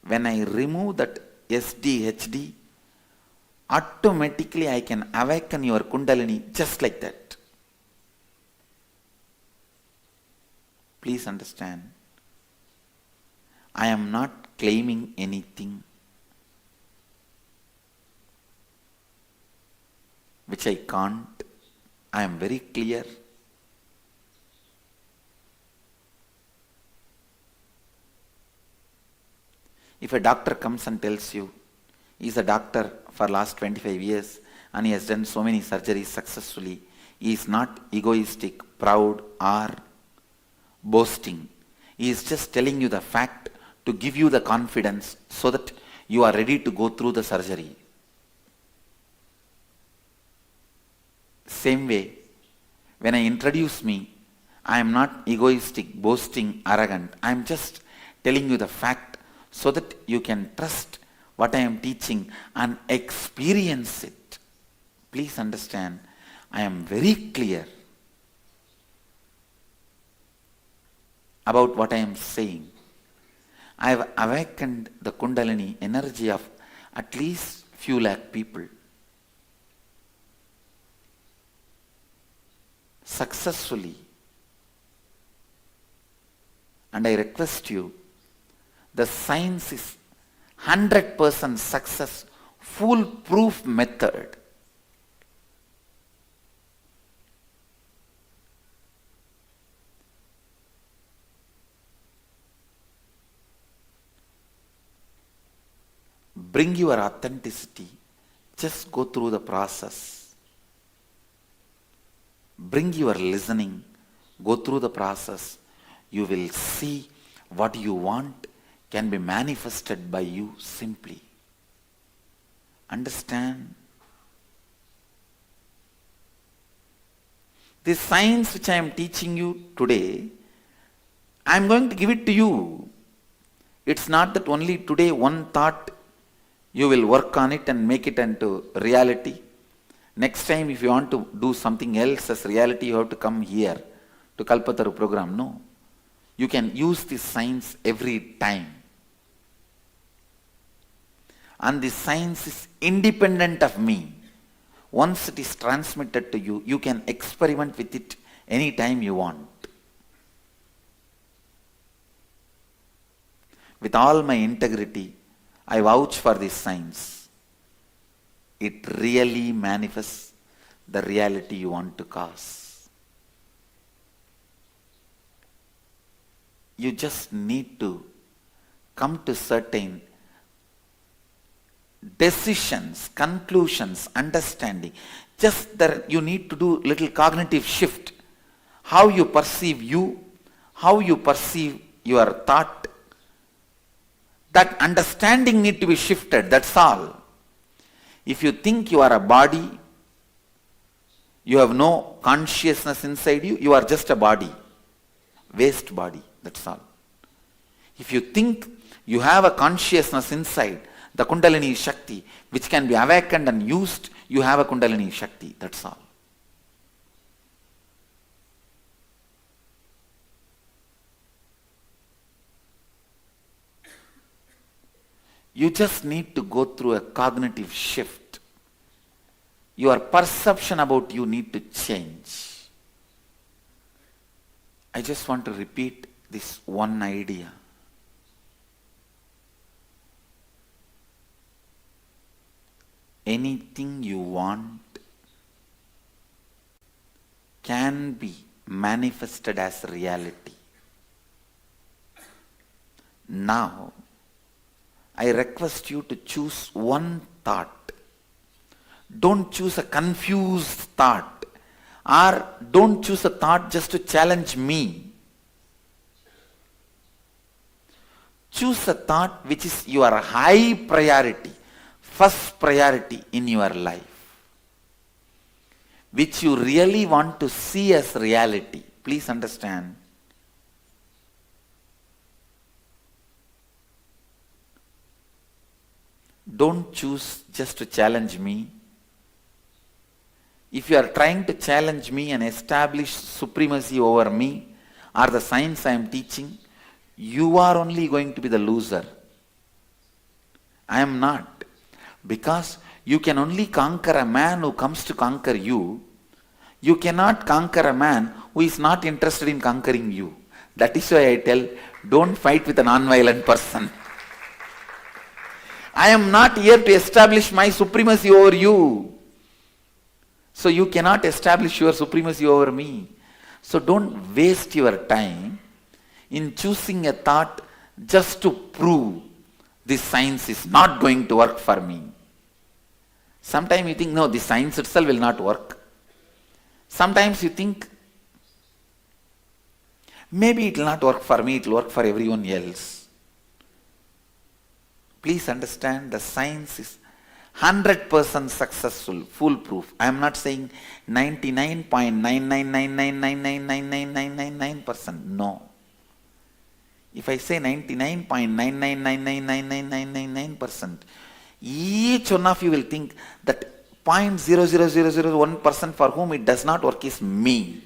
When I remove that SDHD, automatically I can awaken your Kundalini just like that. Please understand, I am not claiming anything which I can't. I am very clear. If a doctor comes and tells you, he's a doctor for last 25 years and he has done so many surgeries successfully, he is not egoistic, proud or boasting. He is just telling you the fact to give you the confidence so that you are ready to go through the surgery. Same way, when I introduce me, I am not egoistic, boasting, arrogant. I am just telling you the fact so that you can trust what I am teaching and experience it. Please understand, I am very clear about what I am saying. I have awakened the Kundalini energy of at least few lakh people. Successfully. And I request you, the science is 100% success, foolproof method. Bring your authenticity. Just go through the process. Bring your listening. Go through the process. You will see what you want can be manifested by you simply. Understand? This science which I am teaching you today, I am going to give it to you. It's not that only today one thought you will work on it and make it into reality. Next time if you want to do something else as reality, you have to come here to Kalpataru program. No. You can use this science every time. And this science is independent of me. Once it is transmitted to you, you can experiment with it anytime you want. With all my integrity, I vouch for this science. It really manifests the reality you want to cause. You just need to come to certain decisions, conclusions, understanding. Just that you need to do little cognitive shift. How you perceive you, how you perceive your thought, that understanding need to be shifted, that's all. If you think you are a body, you have no consciousness inside you, you are just a body, waste body, that's all. If you think you have a consciousness inside, the Kundalini Shakti, which can be awakened and used, you have a Kundalini Shakti, that's all. You just need to go through a cognitive shift. Your perception about you need to change. I just want to repeat this one idea. Anything you want can be manifested as reality. Now, I request you to choose one thought. Don't choose a confused thought, or don't choose a thought just to challenge me. Choose a thought which is your high priority, first priority in your life, which you really want to see as reality. Please understand. Don't choose just to challenge me. If you are trying to challenge me and establish supremacy over me or the science I am teaching, you are only going to be the loser. I am not. Because you can only conquer a man who comes to conquer you. You cannot conquer a man who is not interested in conquering you. That is why I tell, don't fight with a non-violent person. I am not here to establish my supremacy over you. So you cannot establish your supremacy over me. So don't waste your time in choosing a thought just to prove this science is not going to work for me. Sometimes you think, no, the science itself will not work. Sometimes you think, maybe it will not work for me, it will work for everyone else. Please understand, the science is 100% successful, foolproof. I am not saying 99.99999999999%. No. If I say 99.999999999%, each one of you will think that 0.00001% for whom it does not work is me.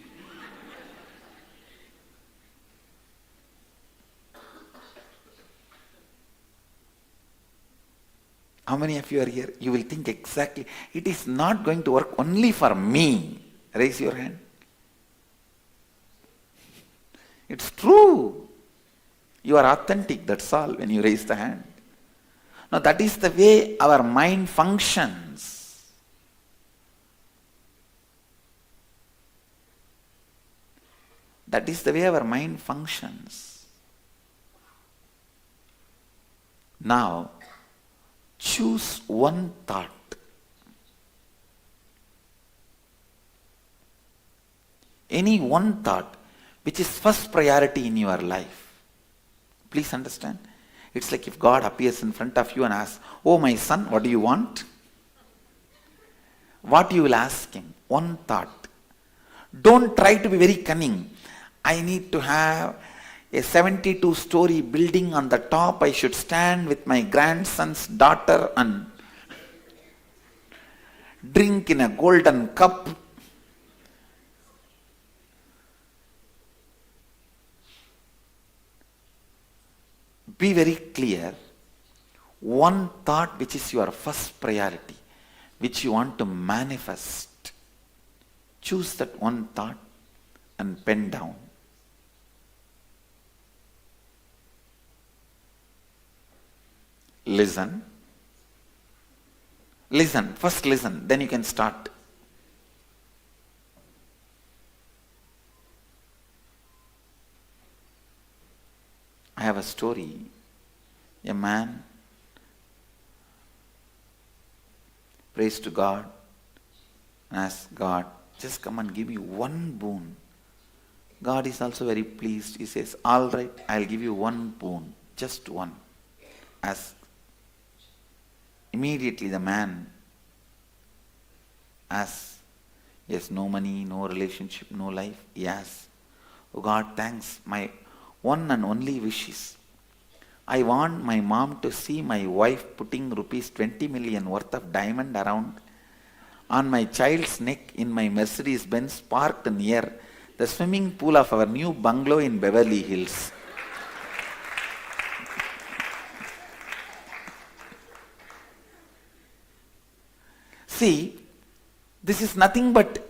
How many of you are here? You will think exactly, it is not going to work only for me. Raise your hand. It's true. You are authentic, that's all, when you raise the hand. Now that is the way our mind functions. That is the way our mind functions. Now, choose one thought. Any one thought which is first priority in your life. Please understand. It's like if God appears in front of you and asks, "Oh my son, what do you want?" What you will ask him? One thought. Don't try to be very cunning. I need to have a 72-story building. On the top I should stand with my grandson's daughter and drink in a golden cup. Be very clear. One thought which is your first priority, which you want to manifest. Choose that one thought and pen down. Listen. Listen. First listen, then you can start. I have a story. A man prays to God and asks God, just come and give me one boon. God is also very pleased. He says, all right, I'll give you one boon, just one. Ask. Immediately the man asks, he has no money, no relationship, no life. He asks, oh God, thanks. My one and only wish is, I want my mom to see my wife putting rupees 20 million worth of diamond around on my child's neck in my Mercedes Benz parked near the swimming pool of our new bungalow in Beverly Hills. See, this is nothing but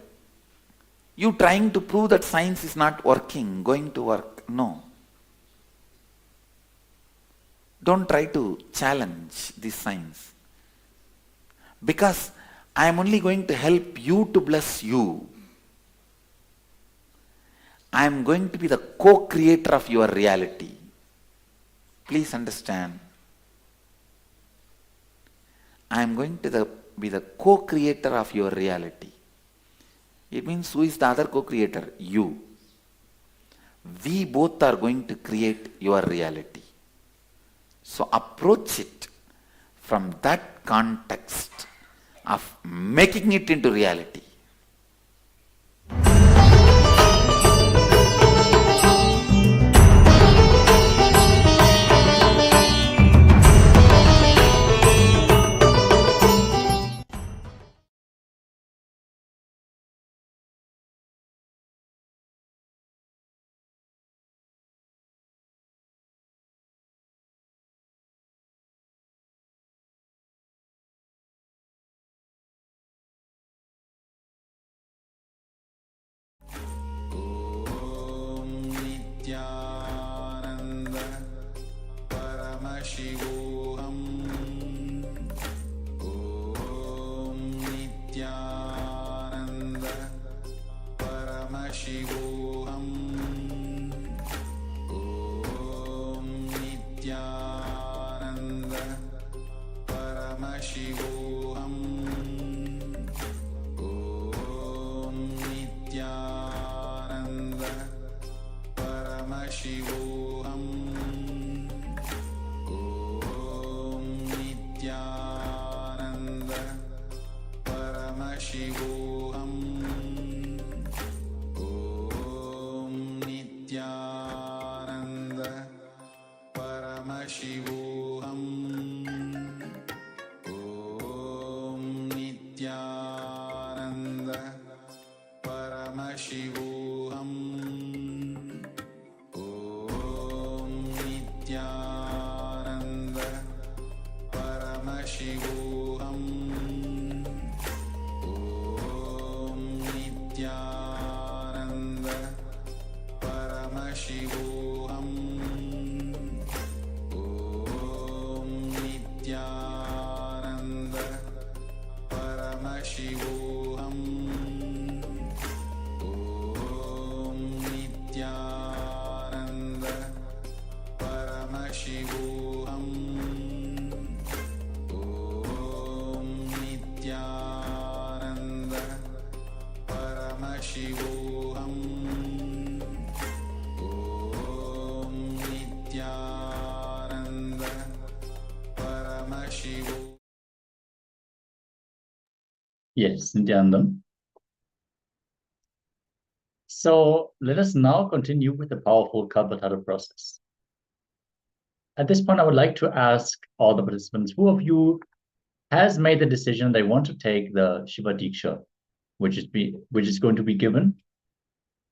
you trying to prove that science is not working, going to work. No. Don't try to challenge this science. Because I am only going to help you to bless you. I am going to be the co-creator of your reality. Please understand. I am going to be the co-creator of your reality. It means who is the other co-creator? You. We both are going to create your reality. So approach it from that context of making it into reality. Nityananda Paramashivoham Om Nityananda Paramashivoham Om Nityananda Paramashivoham Om Nityananda Paramashivoham Om Nityananda Paramashivoham Om Nityananda Paramashivoham Om Nityananda Paramashivoham Om Nityananda Paramashivoham Om Nityananda Paramashivoham Om Nityananda Paramashivoham Om Nityananda Paramashivoham Om Nityananda Paramashivoham. Yes, Nityananda. So let us now continue with the powerful Kalpataru process. At this point, I would like to ask all the participants, who of you has made the decision they want to take the Shiva Diksha, which is going to be given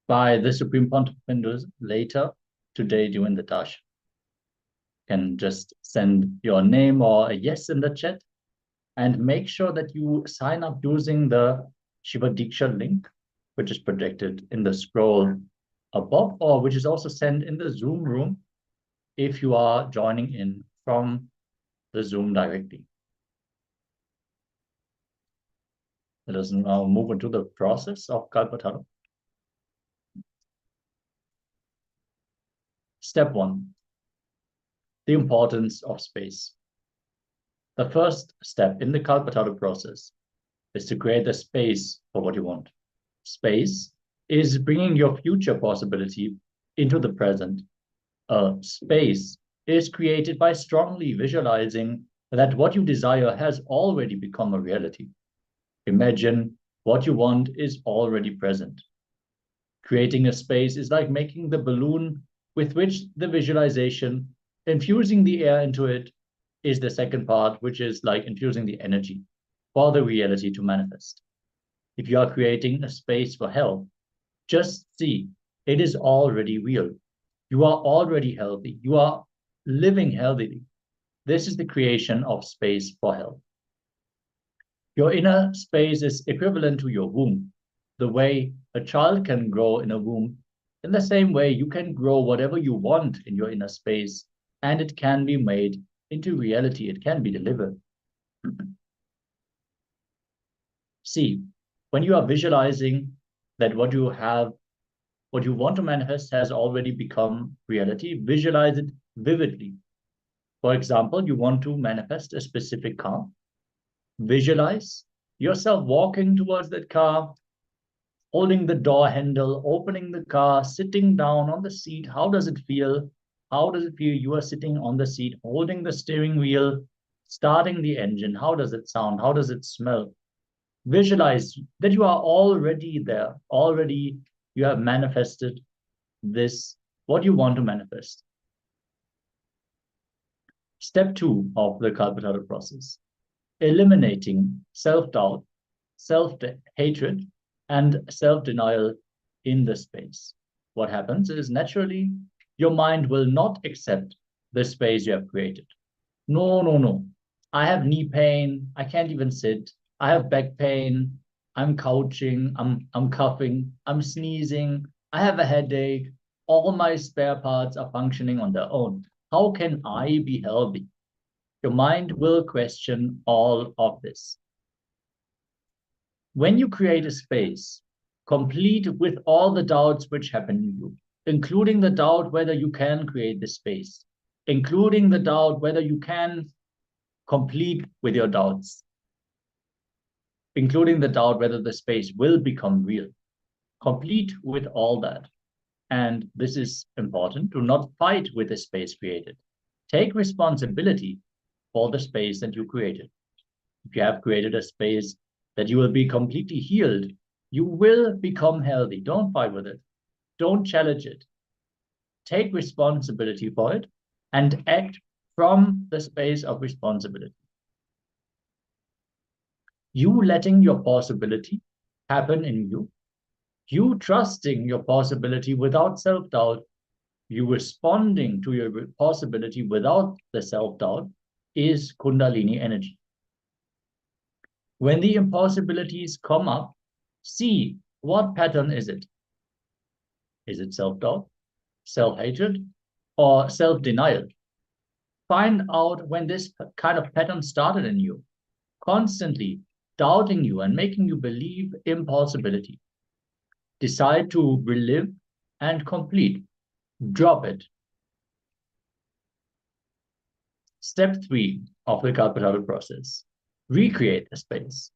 by the Supreme Pontiff of Hinduism later today during the darshan? You can just send your name or a yes in the chat, and make sure that you sign up using the Shiva Diksha link, which is projected in the scroll above, or which is also sent in the Zoom room if you are joining in from the Zoom directly. Let us now move into the process of Kalpataru. Step 1, the importance of space. The first step in the Kalpataru process is to create a space for what you want. Space is bringing your future possibility into the present. A space is created by strongly visualizing that what you desire has already become a reality. Imagine what you want is already present. Creating a space is like making the balloon with which the visualization, infusing the air into it, is the second part, which is like infusing the energy for the reality to manifest. If you are creating a space for health, just see, it is already real. You are already healthy. You are living healthily. This is the creation of space for health. Your inner space is equivalent to your womb. The way a child can grow in a womb, in the same way you can grow whatever you want in your inner space, and it can be made into reality. It can be delivered. See, when you are visualizing that what you want to manifest has already become reality, visualize it vividly. For example, you want to manifest a specific car. Visualize yourself walking towards that car, holding the door handle, opening the car, sitting down on the seat. How does it feel? How does it feel? You are sitting on the seat, holding the steering wheel, starting the engine. How does it sound? How does it smell? Visualize that you are already there. Already you have manifested this, what you want to manifest. Step 2 of the Kalpataru process: eliminating self-doubt, self-hatred, and self-denial in the space. What happens is, naturally, your mind will not accept the space you have created. No. I have knee pain. I can't even sit. I have back pain. I'm couching. I'm coughing. I'm sneezing. I have a headache. All my spare parts are functioning on their own. How can I be healthy? Your mind will question all of this. When you create a space complete with all the doubts which happen in you, including the doubt whether you can create this space, including the doubt whether you can complete with your doubts, including the doubt whether the space will become real, complete with all that. and this is important, do not fight with the space created. Take responsibility for the space that you created. If you have created a space that you will be completely healed, you will become healthy. Don't fight with it. Don't challenge it. Take responsibility for it and act from the space of responsibility. You letting your possibility happen in you, you trusting your possibility without self-doubt, you responding to your possibility without the self-doubt is Kundalini energy. When the impossibilities come up, see what pattern is it? Is it self-doubt, self-hatred, or self-denial? Find out when this kind of pattern started in you, constantly doubting you and making you believe impossibility. Decide to relive and complete. Drop it. Step 3 of the Kalpataru process. Recreate the space.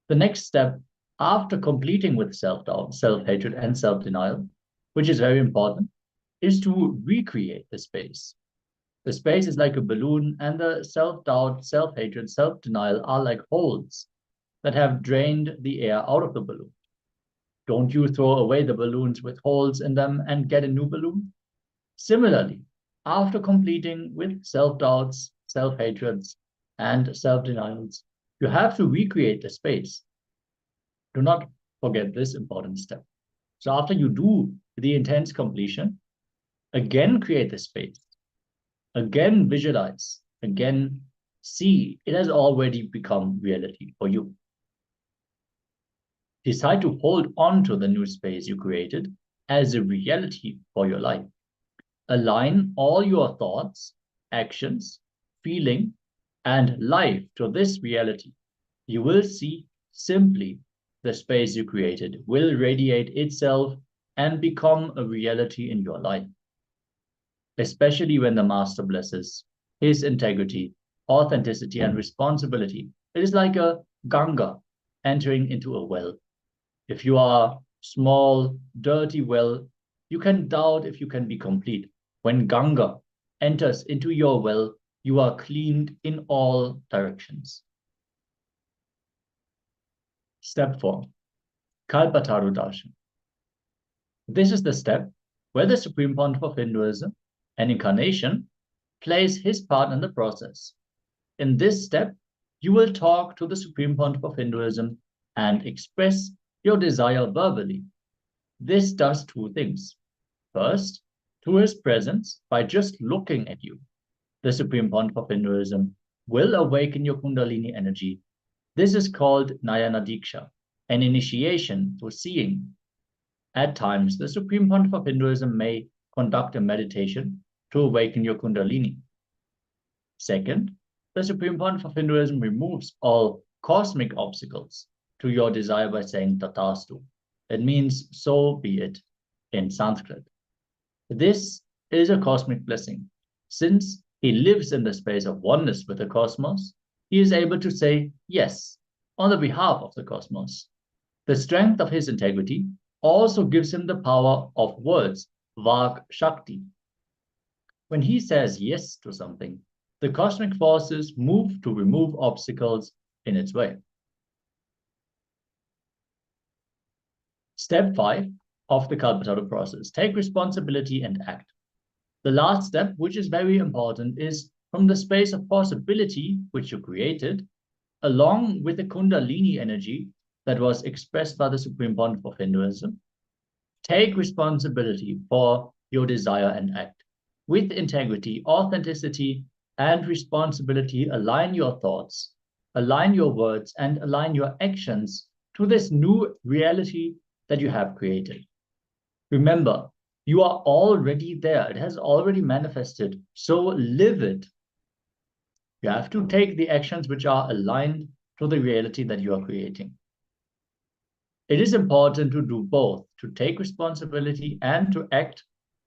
The next step after completing with self-doubt, self-hatred, and self-denial, which is very important, is to recreate the space. The space is like a balloon, and the self-doubt, self-hatred, self-denial are like holes that have drained the air out of the balloon. Don't you throw away the balloons with holes in them and get a new balloon? Similarly, after completing with self-doubts, self-hatreds, and self-denials, you have to recreate the space. Do not forget this important step. So after you do the intense completion, again create the space. Again visualize. Again see it has already become reality for you. Decide to hold on to the new space you created as a reality for your life. Align all your thoughts, actions, feeling, and life to this reality. You will see simply the space you created will radiate itself and become a reality in your life. Especially when the Master blesses his integrity, authenticity, and responsibility. It is like a Ganga entering into a well. If you are small, dirty well, you can doubt if you can be complete. When Ganga enters into your well, you are cleaned in all directions. Step 4, Kalpataru Darshan. This is the step where the Supreme Pontiff of Hinduism, an incarnation, plays his part in the process. In this step, you will talk to the Supreme Pontiff of Hinduism and express your desire verbally. This does two things. First, through his presence, by just looking at you, the Supreme Pontiff of Hinduism will awaken your Kundalini energy. This is called Nayana Diksha, an initiation through seeing. At times, the Supreme Pontiff of Hinduism may conduct a meditation to awaken your Kundalini. Second, the Supreme Pontiff of Hinduism removes all cosmic obstacles to your desire by saying Tatastu. It means so be it in Sanskrit. This is a cosmic blessing. Since he lives in the space of oneness with the cosmos, he is able to say yes on the behalf of the cosmos. The strength of his integrity also gives him the power of words, Vak Shakti. When he says yes to something, the cosmic forces move to remove obstacles in its way. Step 5 of the Kalpataru process, take responsibility and act. The last step, which is very important, is from the space of possibility which you created, along with the Kundalini energy that was expressed by the Supreme Pontiff of Hinduism, take responsibility for your desire and act. With integrity, authenticity, and responsibility, align your thoughts, align your words, and align your actions to this new reality that you have created. Remember, you are already there. It has already manifested. So live it. You have to take the actions which are aligned to the reality that you are creating. It is important to do both, to take responsibility and to act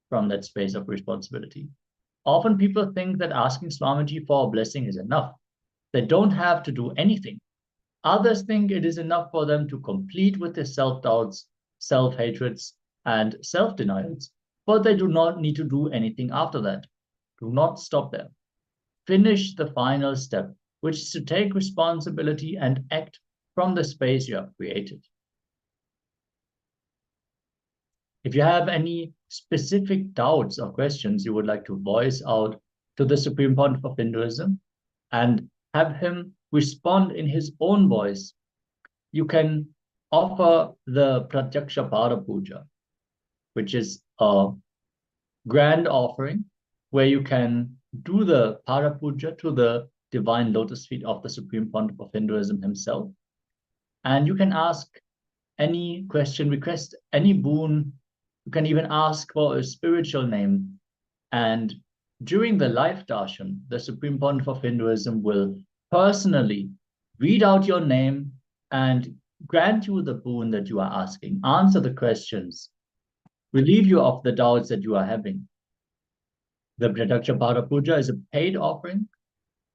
from that space of responsibility. Often people think that asking Swamiji for a blessing is enough. They don't have to do anything. Others think it is enough for them to complete with their self-doubts, self-hatreds, and self-denials, but they do not need to do anything after that. Do not stop there. Finish the final step, which is to take responsibility and act from the space you have created. If you have any specific doubts or questions you would like to voice out to the Supreme Pontiff of Hinduism and have him respond in his own voice, you can offer the Pratyaksha Pada Puja, which is a grand offering where you can do the Pada Puja to the divine lotus feet of the Supreme Pontiff of Hinduism himself. And you can ask any question, request any boon. You can even ask for a spiritual name. And during the life darshan, the Supreme Pontiff of Hinduism will personally read out your name and grant you the boon that you are asking, answer the questions, relieve you of the doubts that you are having. The Pratyaksha Pada Puja is a paid offering.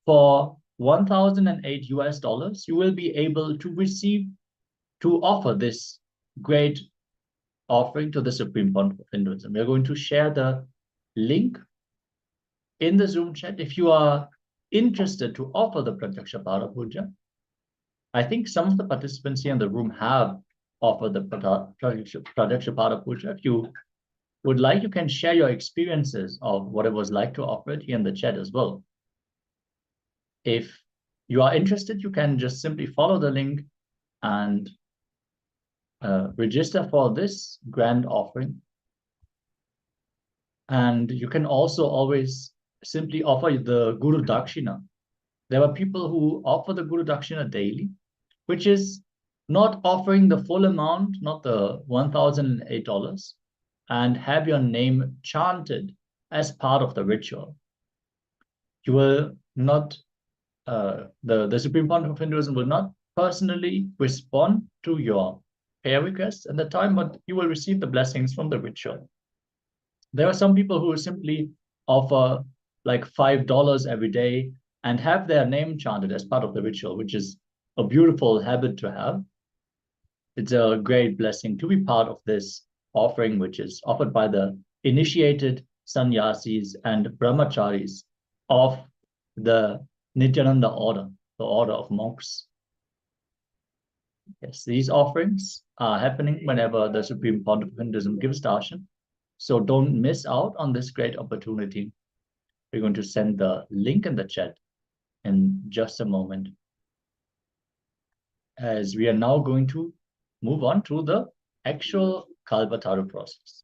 For $1,008 US, you will be able to offer this great offering to the Supreme Pontiff of Hinduism. We're going to share the link in the Zoom chat. If you are interested to offer the Pratyaksha Pada Puja, I think some of the participants here in the room have offered the Pratyaksha Pada Puja. If you would like, you can share your experiences of what it was like to offer it here in the chat as well. If you are interested, you can just simply follow the link and register for this grand offering. And you can also always simply offer the Guru Dakshina. There are people who offer the Guru Dakshina daily, which is not offering the full amount, not the $1,008, and have your name chanted as part of the ritual. You will not, the Supreme Pontiff of Hinduism will not personally respond to your prayer requests at the time, but you will receive the blessings from the ritual. There are some people who simply offer like $5 every day and have their name chanted as part of the ritual, which is a beautiful habit to have. It's a great blessing to be part of this offering, which is offered by the initiated sannyasis and brahmacharis of the Nityananda order, the order of monks. Yes, these offerings are happening whenever the Supreme Pontiff of Hinduism gives darshan. So don't miss out on this great opportunity. We're going to send the link in the chat in just a moment, as we are now going to move on to the actual Kalpataru process.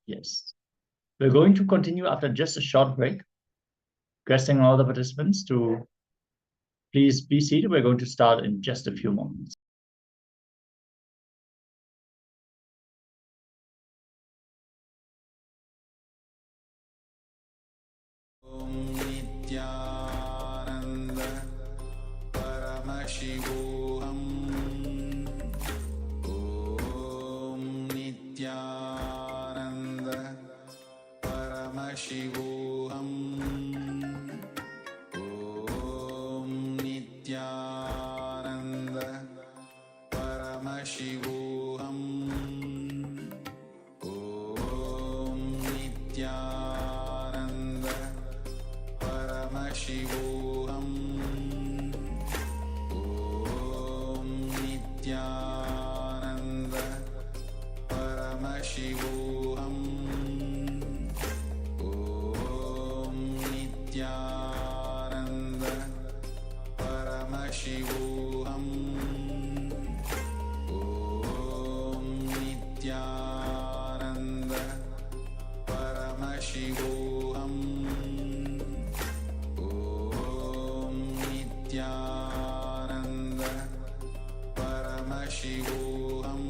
Yes. We're going to continue after just a short break, requesting all the participants to please be seated. We're going to start in just a few moments. Nityananda Paramashivoham Nityananda Paramashivoham Nityananda Paramashivoham Nityananda Paramashivoham Nityananda Paramashivoham Nityananda Paramashivoham Nityananda Paramashivoham Nityananda Paramashivoham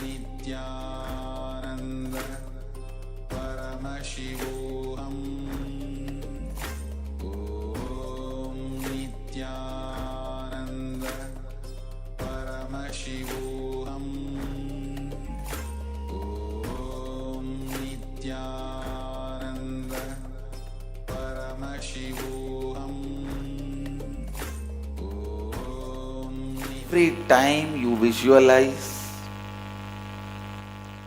Nityananda Paramashivoham Nityananda Paramashivoham Nityananda Paramashivoham Every time you visualize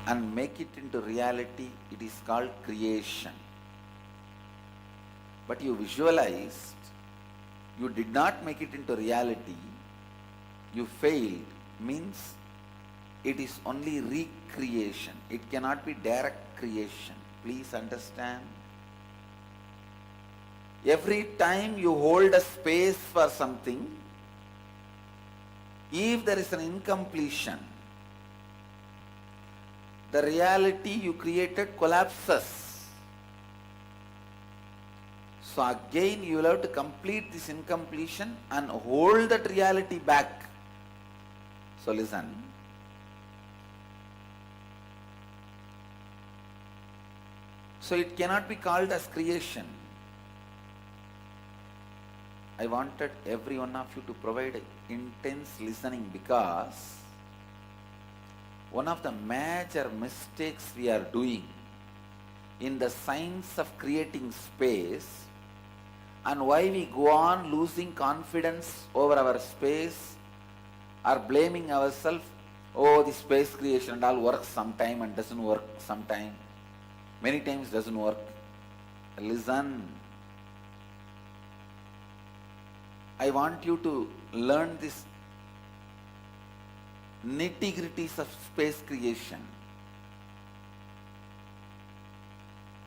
and make it into reality, it is called creation. But you visualized, you did not make it into reality, you failed, means it is only recreation. It cannot be direct creation. Please understand. Every time you hold a space for something, if there is an incompletion, the reality you created collapses. So again you will have to complete this incompletion and hold that reality back. So listen. So it cannot be called as creation. I wanted every one of you to provide intense listening, because one of the major mistakes we are doing in the science of creating space, and why we go on losing confidence over our space or blaming ourselves, oh, the space creation and all works sometime and doesn't work sometime. Many times doesn't work. Listen. I want you to learn this nitty-gritties of space creation.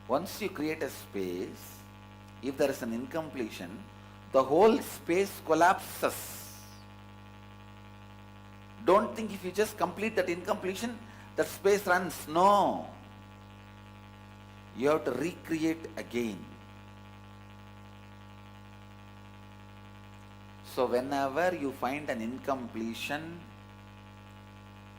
Once you create a space, if there is an incompletion, the whole space collapses. Don't think if you just complete that incompletion, that space runs. No. You have to recreate again. So whenever you find an incompletion,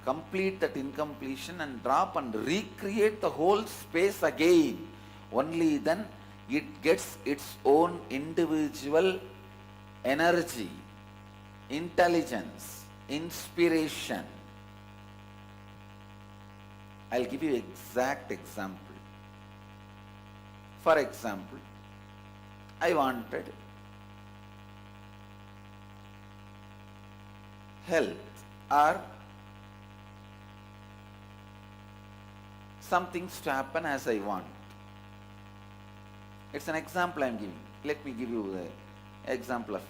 complete that incompletion and drop and recreate the whole space again. Only then it gets its own individual energy, intelligence, inspiration. I'll give you exact example. For example, I wanted health or some things to happen as I want. It's an example I am giving. Let me give you the example of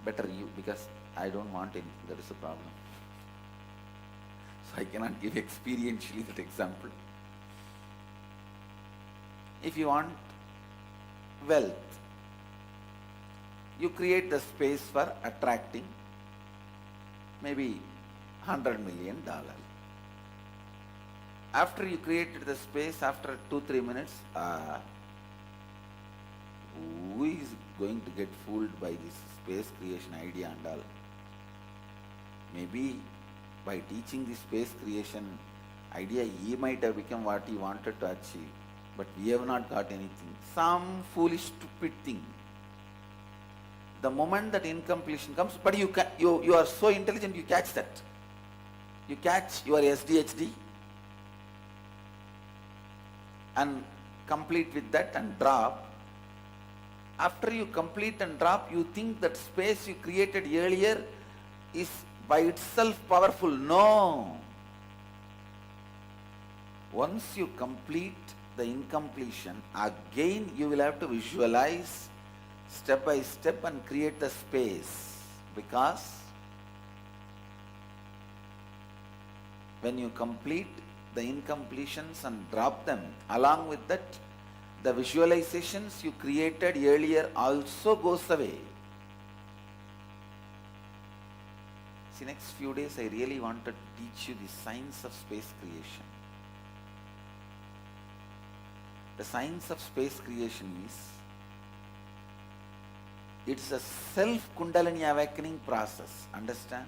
better you, because I don't want anything, that is a problem. So I cannot give experientially that example. If you want wealth, you create the space for attracting maybe $100 million. After you created the space, after 2-3 minutes, who is going to get fooled by this space creation idea and all? Maybe by teaching the space creation idea, he might have become what he wanted to achieve, but we have not got anything. Some foolish, stupid thing. The moment that incompletion comes, but you are so intelligent, you catch that. You catch your SDHD and complete with that and drop. After you complete and drop, you think that space you created earlier is by itself powerful. No. Once you complete the incompletion, again you will have to visualize step by step and create the space, because when you complete the incompletions and drop them, along with that the visualizations you created earlier also goes away. See, next few days I really want to teach you the science of space creation. The science of space creation is, it's a self-Kundalini awakening process. Understand?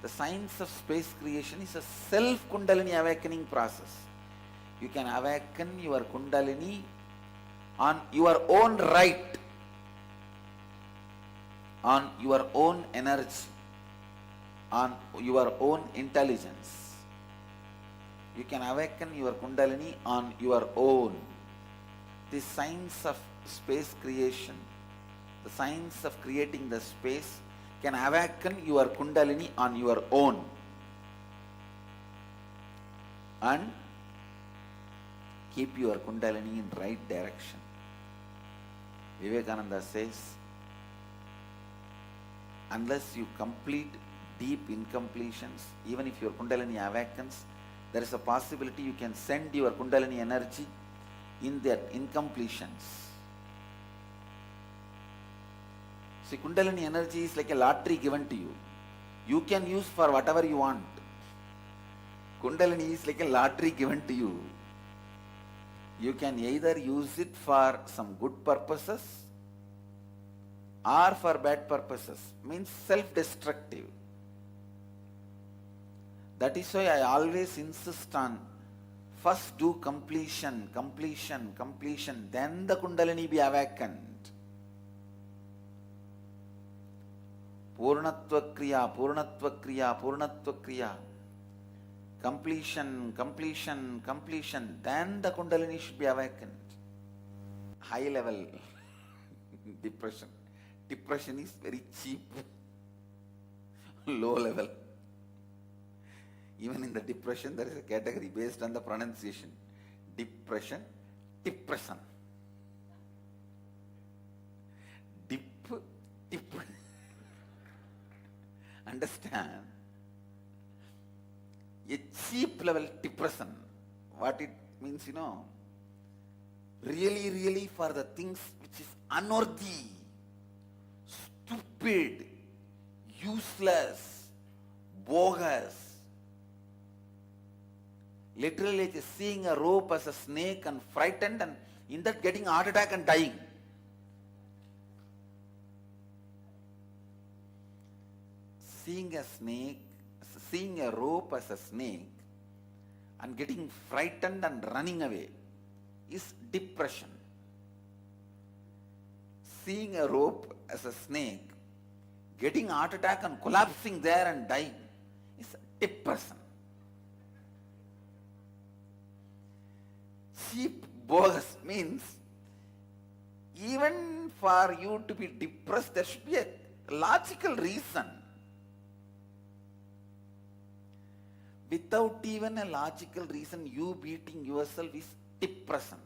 The science of space creation is a self-Kundalini awakening process. You can awaken your Kundalini on your own right, on your own energy, on your own intelligence. You can awaken your Kundalini on your own. The science of space creation, the science of creating the space can awaken your Kundalini on your own and keep your Kundalini in right direction. Vivekananda says, unless you complete deep incompletions, even if your Kundalini awakens, there is a possibility you can send your Kundalini energy in their incompletions. See, Kundalini energy is like a lottery given to you. You can use for whatever you want. Kundalini is like a lottery given to you. You can either use it for some good purposes or for bad purposes, means self-destructive. That is why I always insist on first do completion, then the Kundalini be awakened. Purnatva Kriya. Completion, then the Kundalini should be awakened. High level depression. Depression is very cheap. Low level. Even in the depression, there is a category based on the pronunciation. Depression. Understand? A cheap level depression. What it means, really for the things which is unworthy, stupid, useless, bogus. Literally like seeing a rope as a snake and frightened and in that getting a heart attack and dying. Seeing a rope as a snake and getting frightened and running away is depression. Seeing a rope as a snake, getting a heart attack and collapsing there and dying is depression. Cheap, bogus means even for you to be depressed, there should be a logical reason. Without even a logical reason, you beating yourself is depression.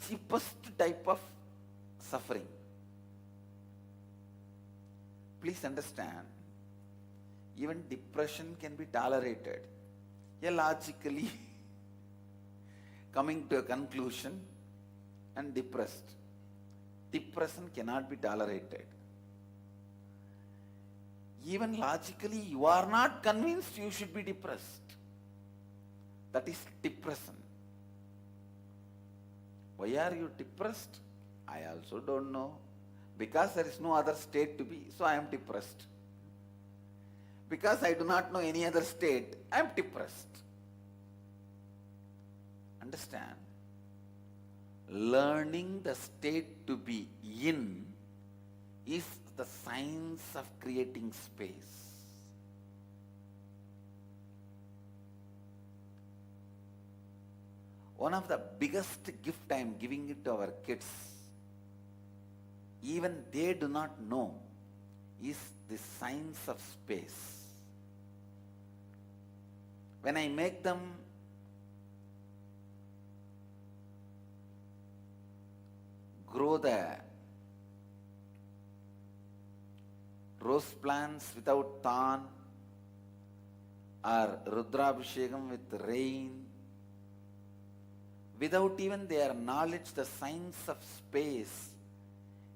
Cheapest type of suffering. Please understand, even depression can be tolerated. Logically coming to a conclusion and depressed. Depression cannot be tolerated. Even logically, you are not convinced you should be depressed. That is depression. Why are you depressed? I also don't know. Because there is no other state to be, so I am depressed. Because I do not know any other state, I am depressed. Understand? Learning the state to be in is the science of creating space. One of the biggest gift I am giving it to our kids, even they do not know, is the science of space. When I make them grow the rose plants without thorn or Rudrabhishekam with rain, without even their knowledge, the science of space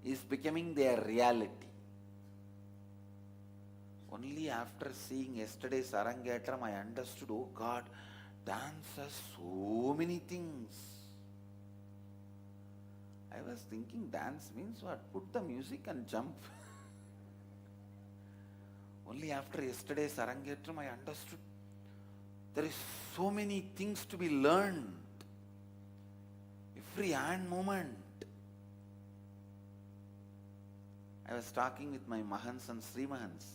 is becoming their reality. Only after seeing yesterday's Arangetram, I understood, oh God, dance has so many things. I was thinking dance means what? Put the music and jump. Only after yesterday's Arangetram, I understood there is so many things to be learned. Every hand movement. I was talking with my Mahans and Sri Mahans.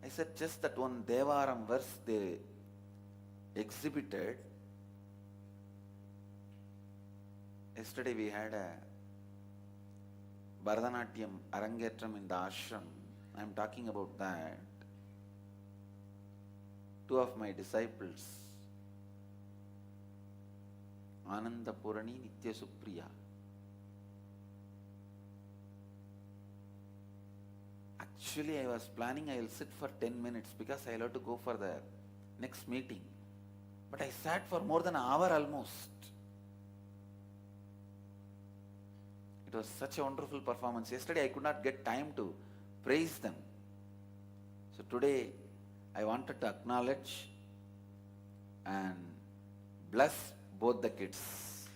I said just that one Devaram verse they exhibited. Yesterday we had a Bharatanatyam Arangetram in the ashram. I am talking about that. Two of my disciples, Ananda Purani, Nitya Supriya. Actually, I was planning I will sit for 10 minutes because I will have to go for the next meeting. But I sat for more than an hour almost. It was such a wonderful performance. Yesterday I could not get time to praise them. So today I wanted to acknowledge and bless both the kids.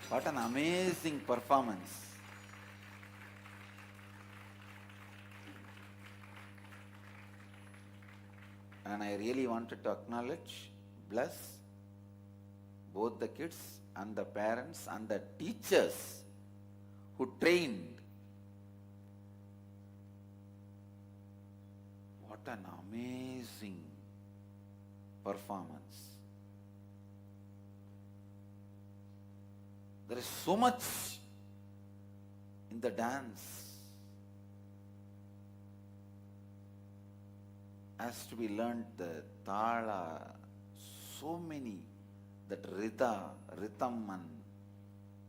What an amazing performance. And I really wanted to acknowledge, bless both the kids and the parents and the teachers who trained. What an amazing performance. There is so much in the dance has to be learnt, the tala, so many, that rhythm and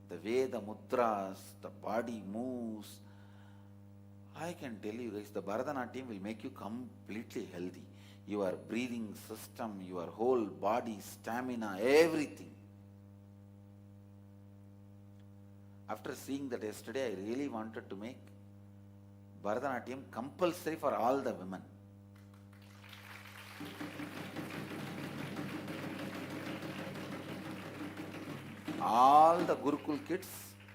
the way the mudras, the body moves. I can tell you guys, the Bharatanatyam will make you completely healthy. Your breathing system, your whole body, stamina, everything. After seeing that yesterday, I really wanted to make Bharatanatyam compulsory for all the women. All the Gurukul kids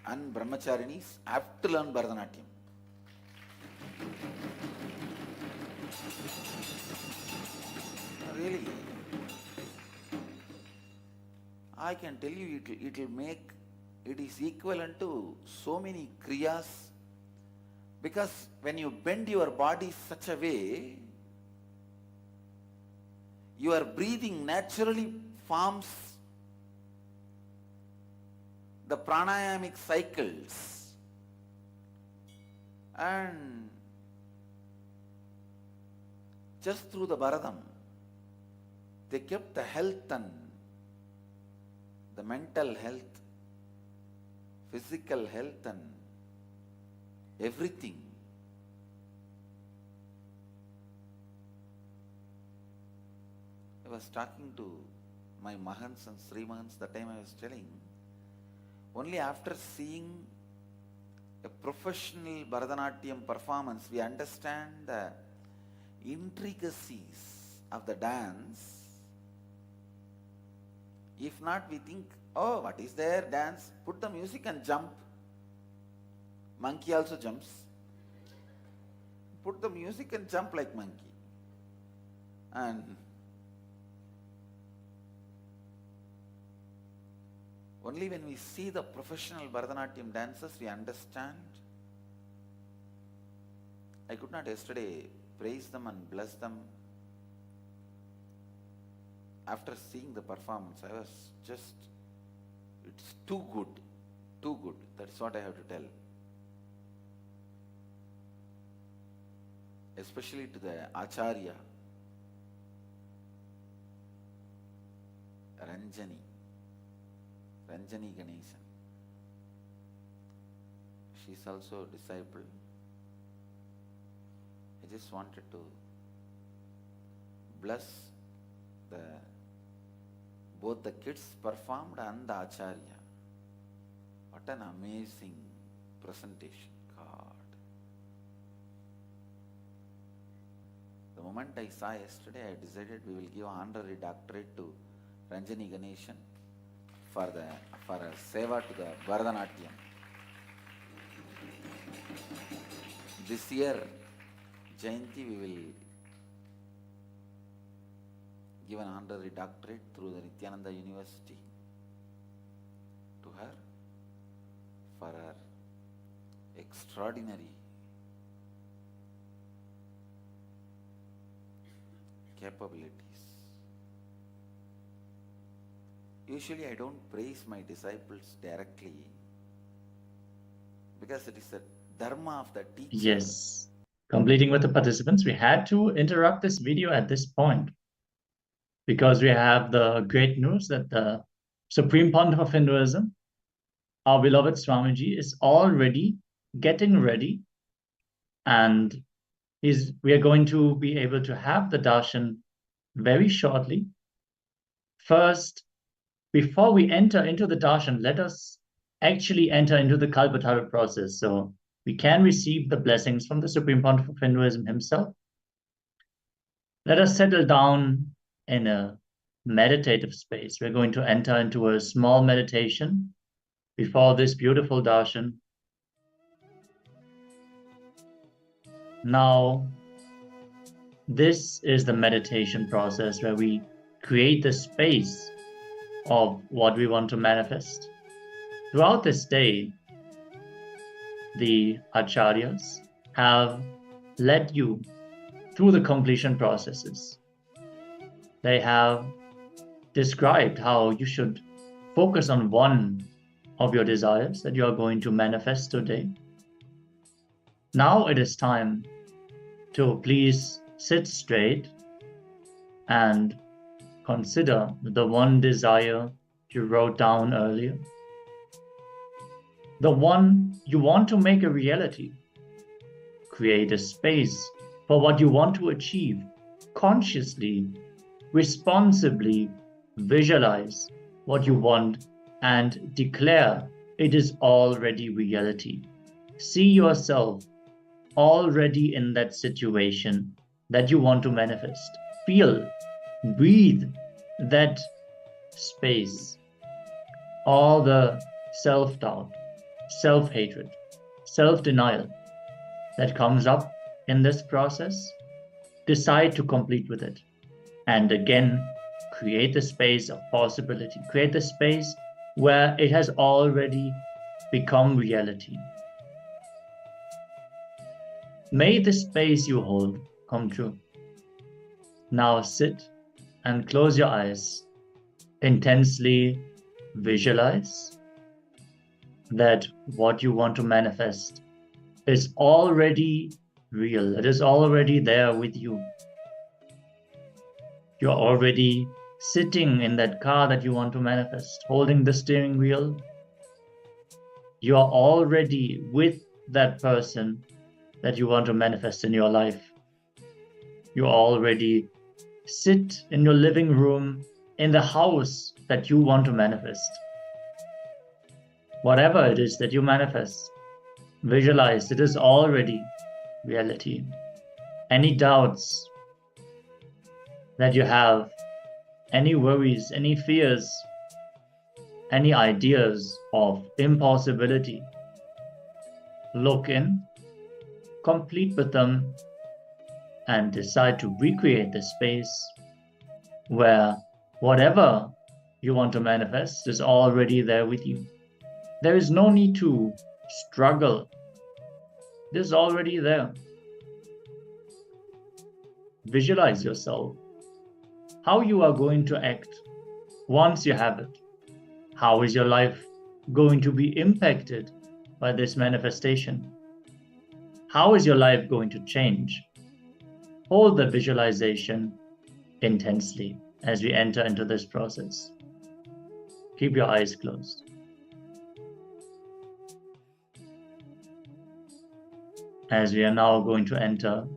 and Brahmacharinis have to learn Bharatanatyam. Really, I can tell you it will make, it is equivalent to so many kriyas, because when you bend your body such a way, your breathing naturally forms the pranayamic cycles, and just through the Bharatam, they kept the health and the mental health, physical health and everything. I was talking to my Mahants and Sri Mahants, that time I was telling, only after seeing a professional Bharatanatyam performance, we understand the intricacies of the dance. If not, we think, oh, what is there? Dance, put the music and jump. Monkey also jumps. Put the music and jump like monkey. And only when we see the professional Bharatanatyam dancers, we understand. I could not yesterday praise them and bless them. After seeing the performance, I was just, it's too good, too good. That's what I have to tell. Especially to the Acharya, Ranjani Ganeshan. She is also a disciple. I just wanted to bless both the kids performed and the Acharya. What an amazing presentation, God. The moment I saw yesterday, I decided we will give honorary doctorate to Ranjani Ganeshan for her seva to the Bharatanatyam. This year, Jayanti, we will give an honorary doctorate through the Nityananda University to her for her extraordinary capabilities. Usually I don't praise my disciples directly because it is the dharma of the teacher. Yes. Completing with the participants, we had to interrupt this video at this point because we have the great news that the Supreme Pontiff of Hinduism, our beloved Swamiji, is already getting ready, and we are going to be able to have the darshan very shortly. First, before we enter into the darshan, let us actually enter into the Kalpataru process, so we can receive the blessings from the Supreme Pontiff of Hinduism himself. Let us settle down in a meditative space. We're going to enter into a small meditation before this beautiful darshan. Now, this is the meditation process where we create the space of what we want to manifest. Throughout this day, the acharyas have led you through the completion processes. They have described how you should focus on one of your desires that you are going to manifest today. Now it is time to please sit straight and consider the one desire you wrote down earlier, the one you want to make a reality. Create a space for what you want to achieve. Consciously, responsibly visualize what you want and declare it is already reality. See yourself already in that situation that you want to manifest. Feel, breathe that space. All the self-doubt, self-hatred, self-denial that comes up in this process, decide to complete with it. And again, create the space of possibility. Create the space where it has already become reality. May the space you hold come true. Now sit and close your eyes. Intensely visualize that what you want to manifest is already real. It is already there with you. You're already sitting in that car that you want to manifest, holding the steering wheel. You are already with that person that you want to manifest in your life. You already sit in your living room in the house that you want to manifest. Whatever it is that you manifest, visualize it is already reality. Any doubts that you have, any worries, any fears, any ideas of impossibility, look in, complete with them, and decide to recreate the space where whatever you want to manifest is already there with you. There is no need to struggle. It is already there. Visualize yourself, how you are going to act once you have it. How is your life going to be impacted by this manifestation? How is your life going to change? Hold the visualization intensely as we enter into this process. Keep your eyes closed. As we are now going to enter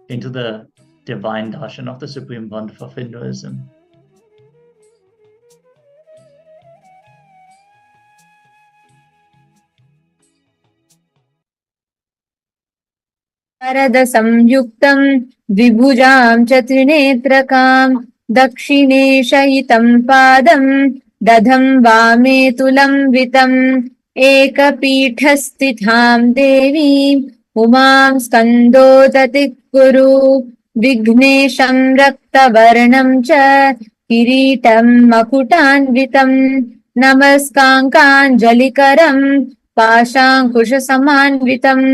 into the divine darshan of the Supreme Pontiff of Hinduism. शारद संयुक्तं द्विभुजां च त्रिनेत्रकां दक्षिणे शयितं पादं दधं वामे तुलंबितम् एकपीठस्थितां देवीम् उमां स्कन्दोदति कुरु विघ्नेशं रक्तवर्णं च किरीटं मकुटान्वितं नमस्काङ्काञ्जलिकरं पाशाङ्कुशसमान्वितम्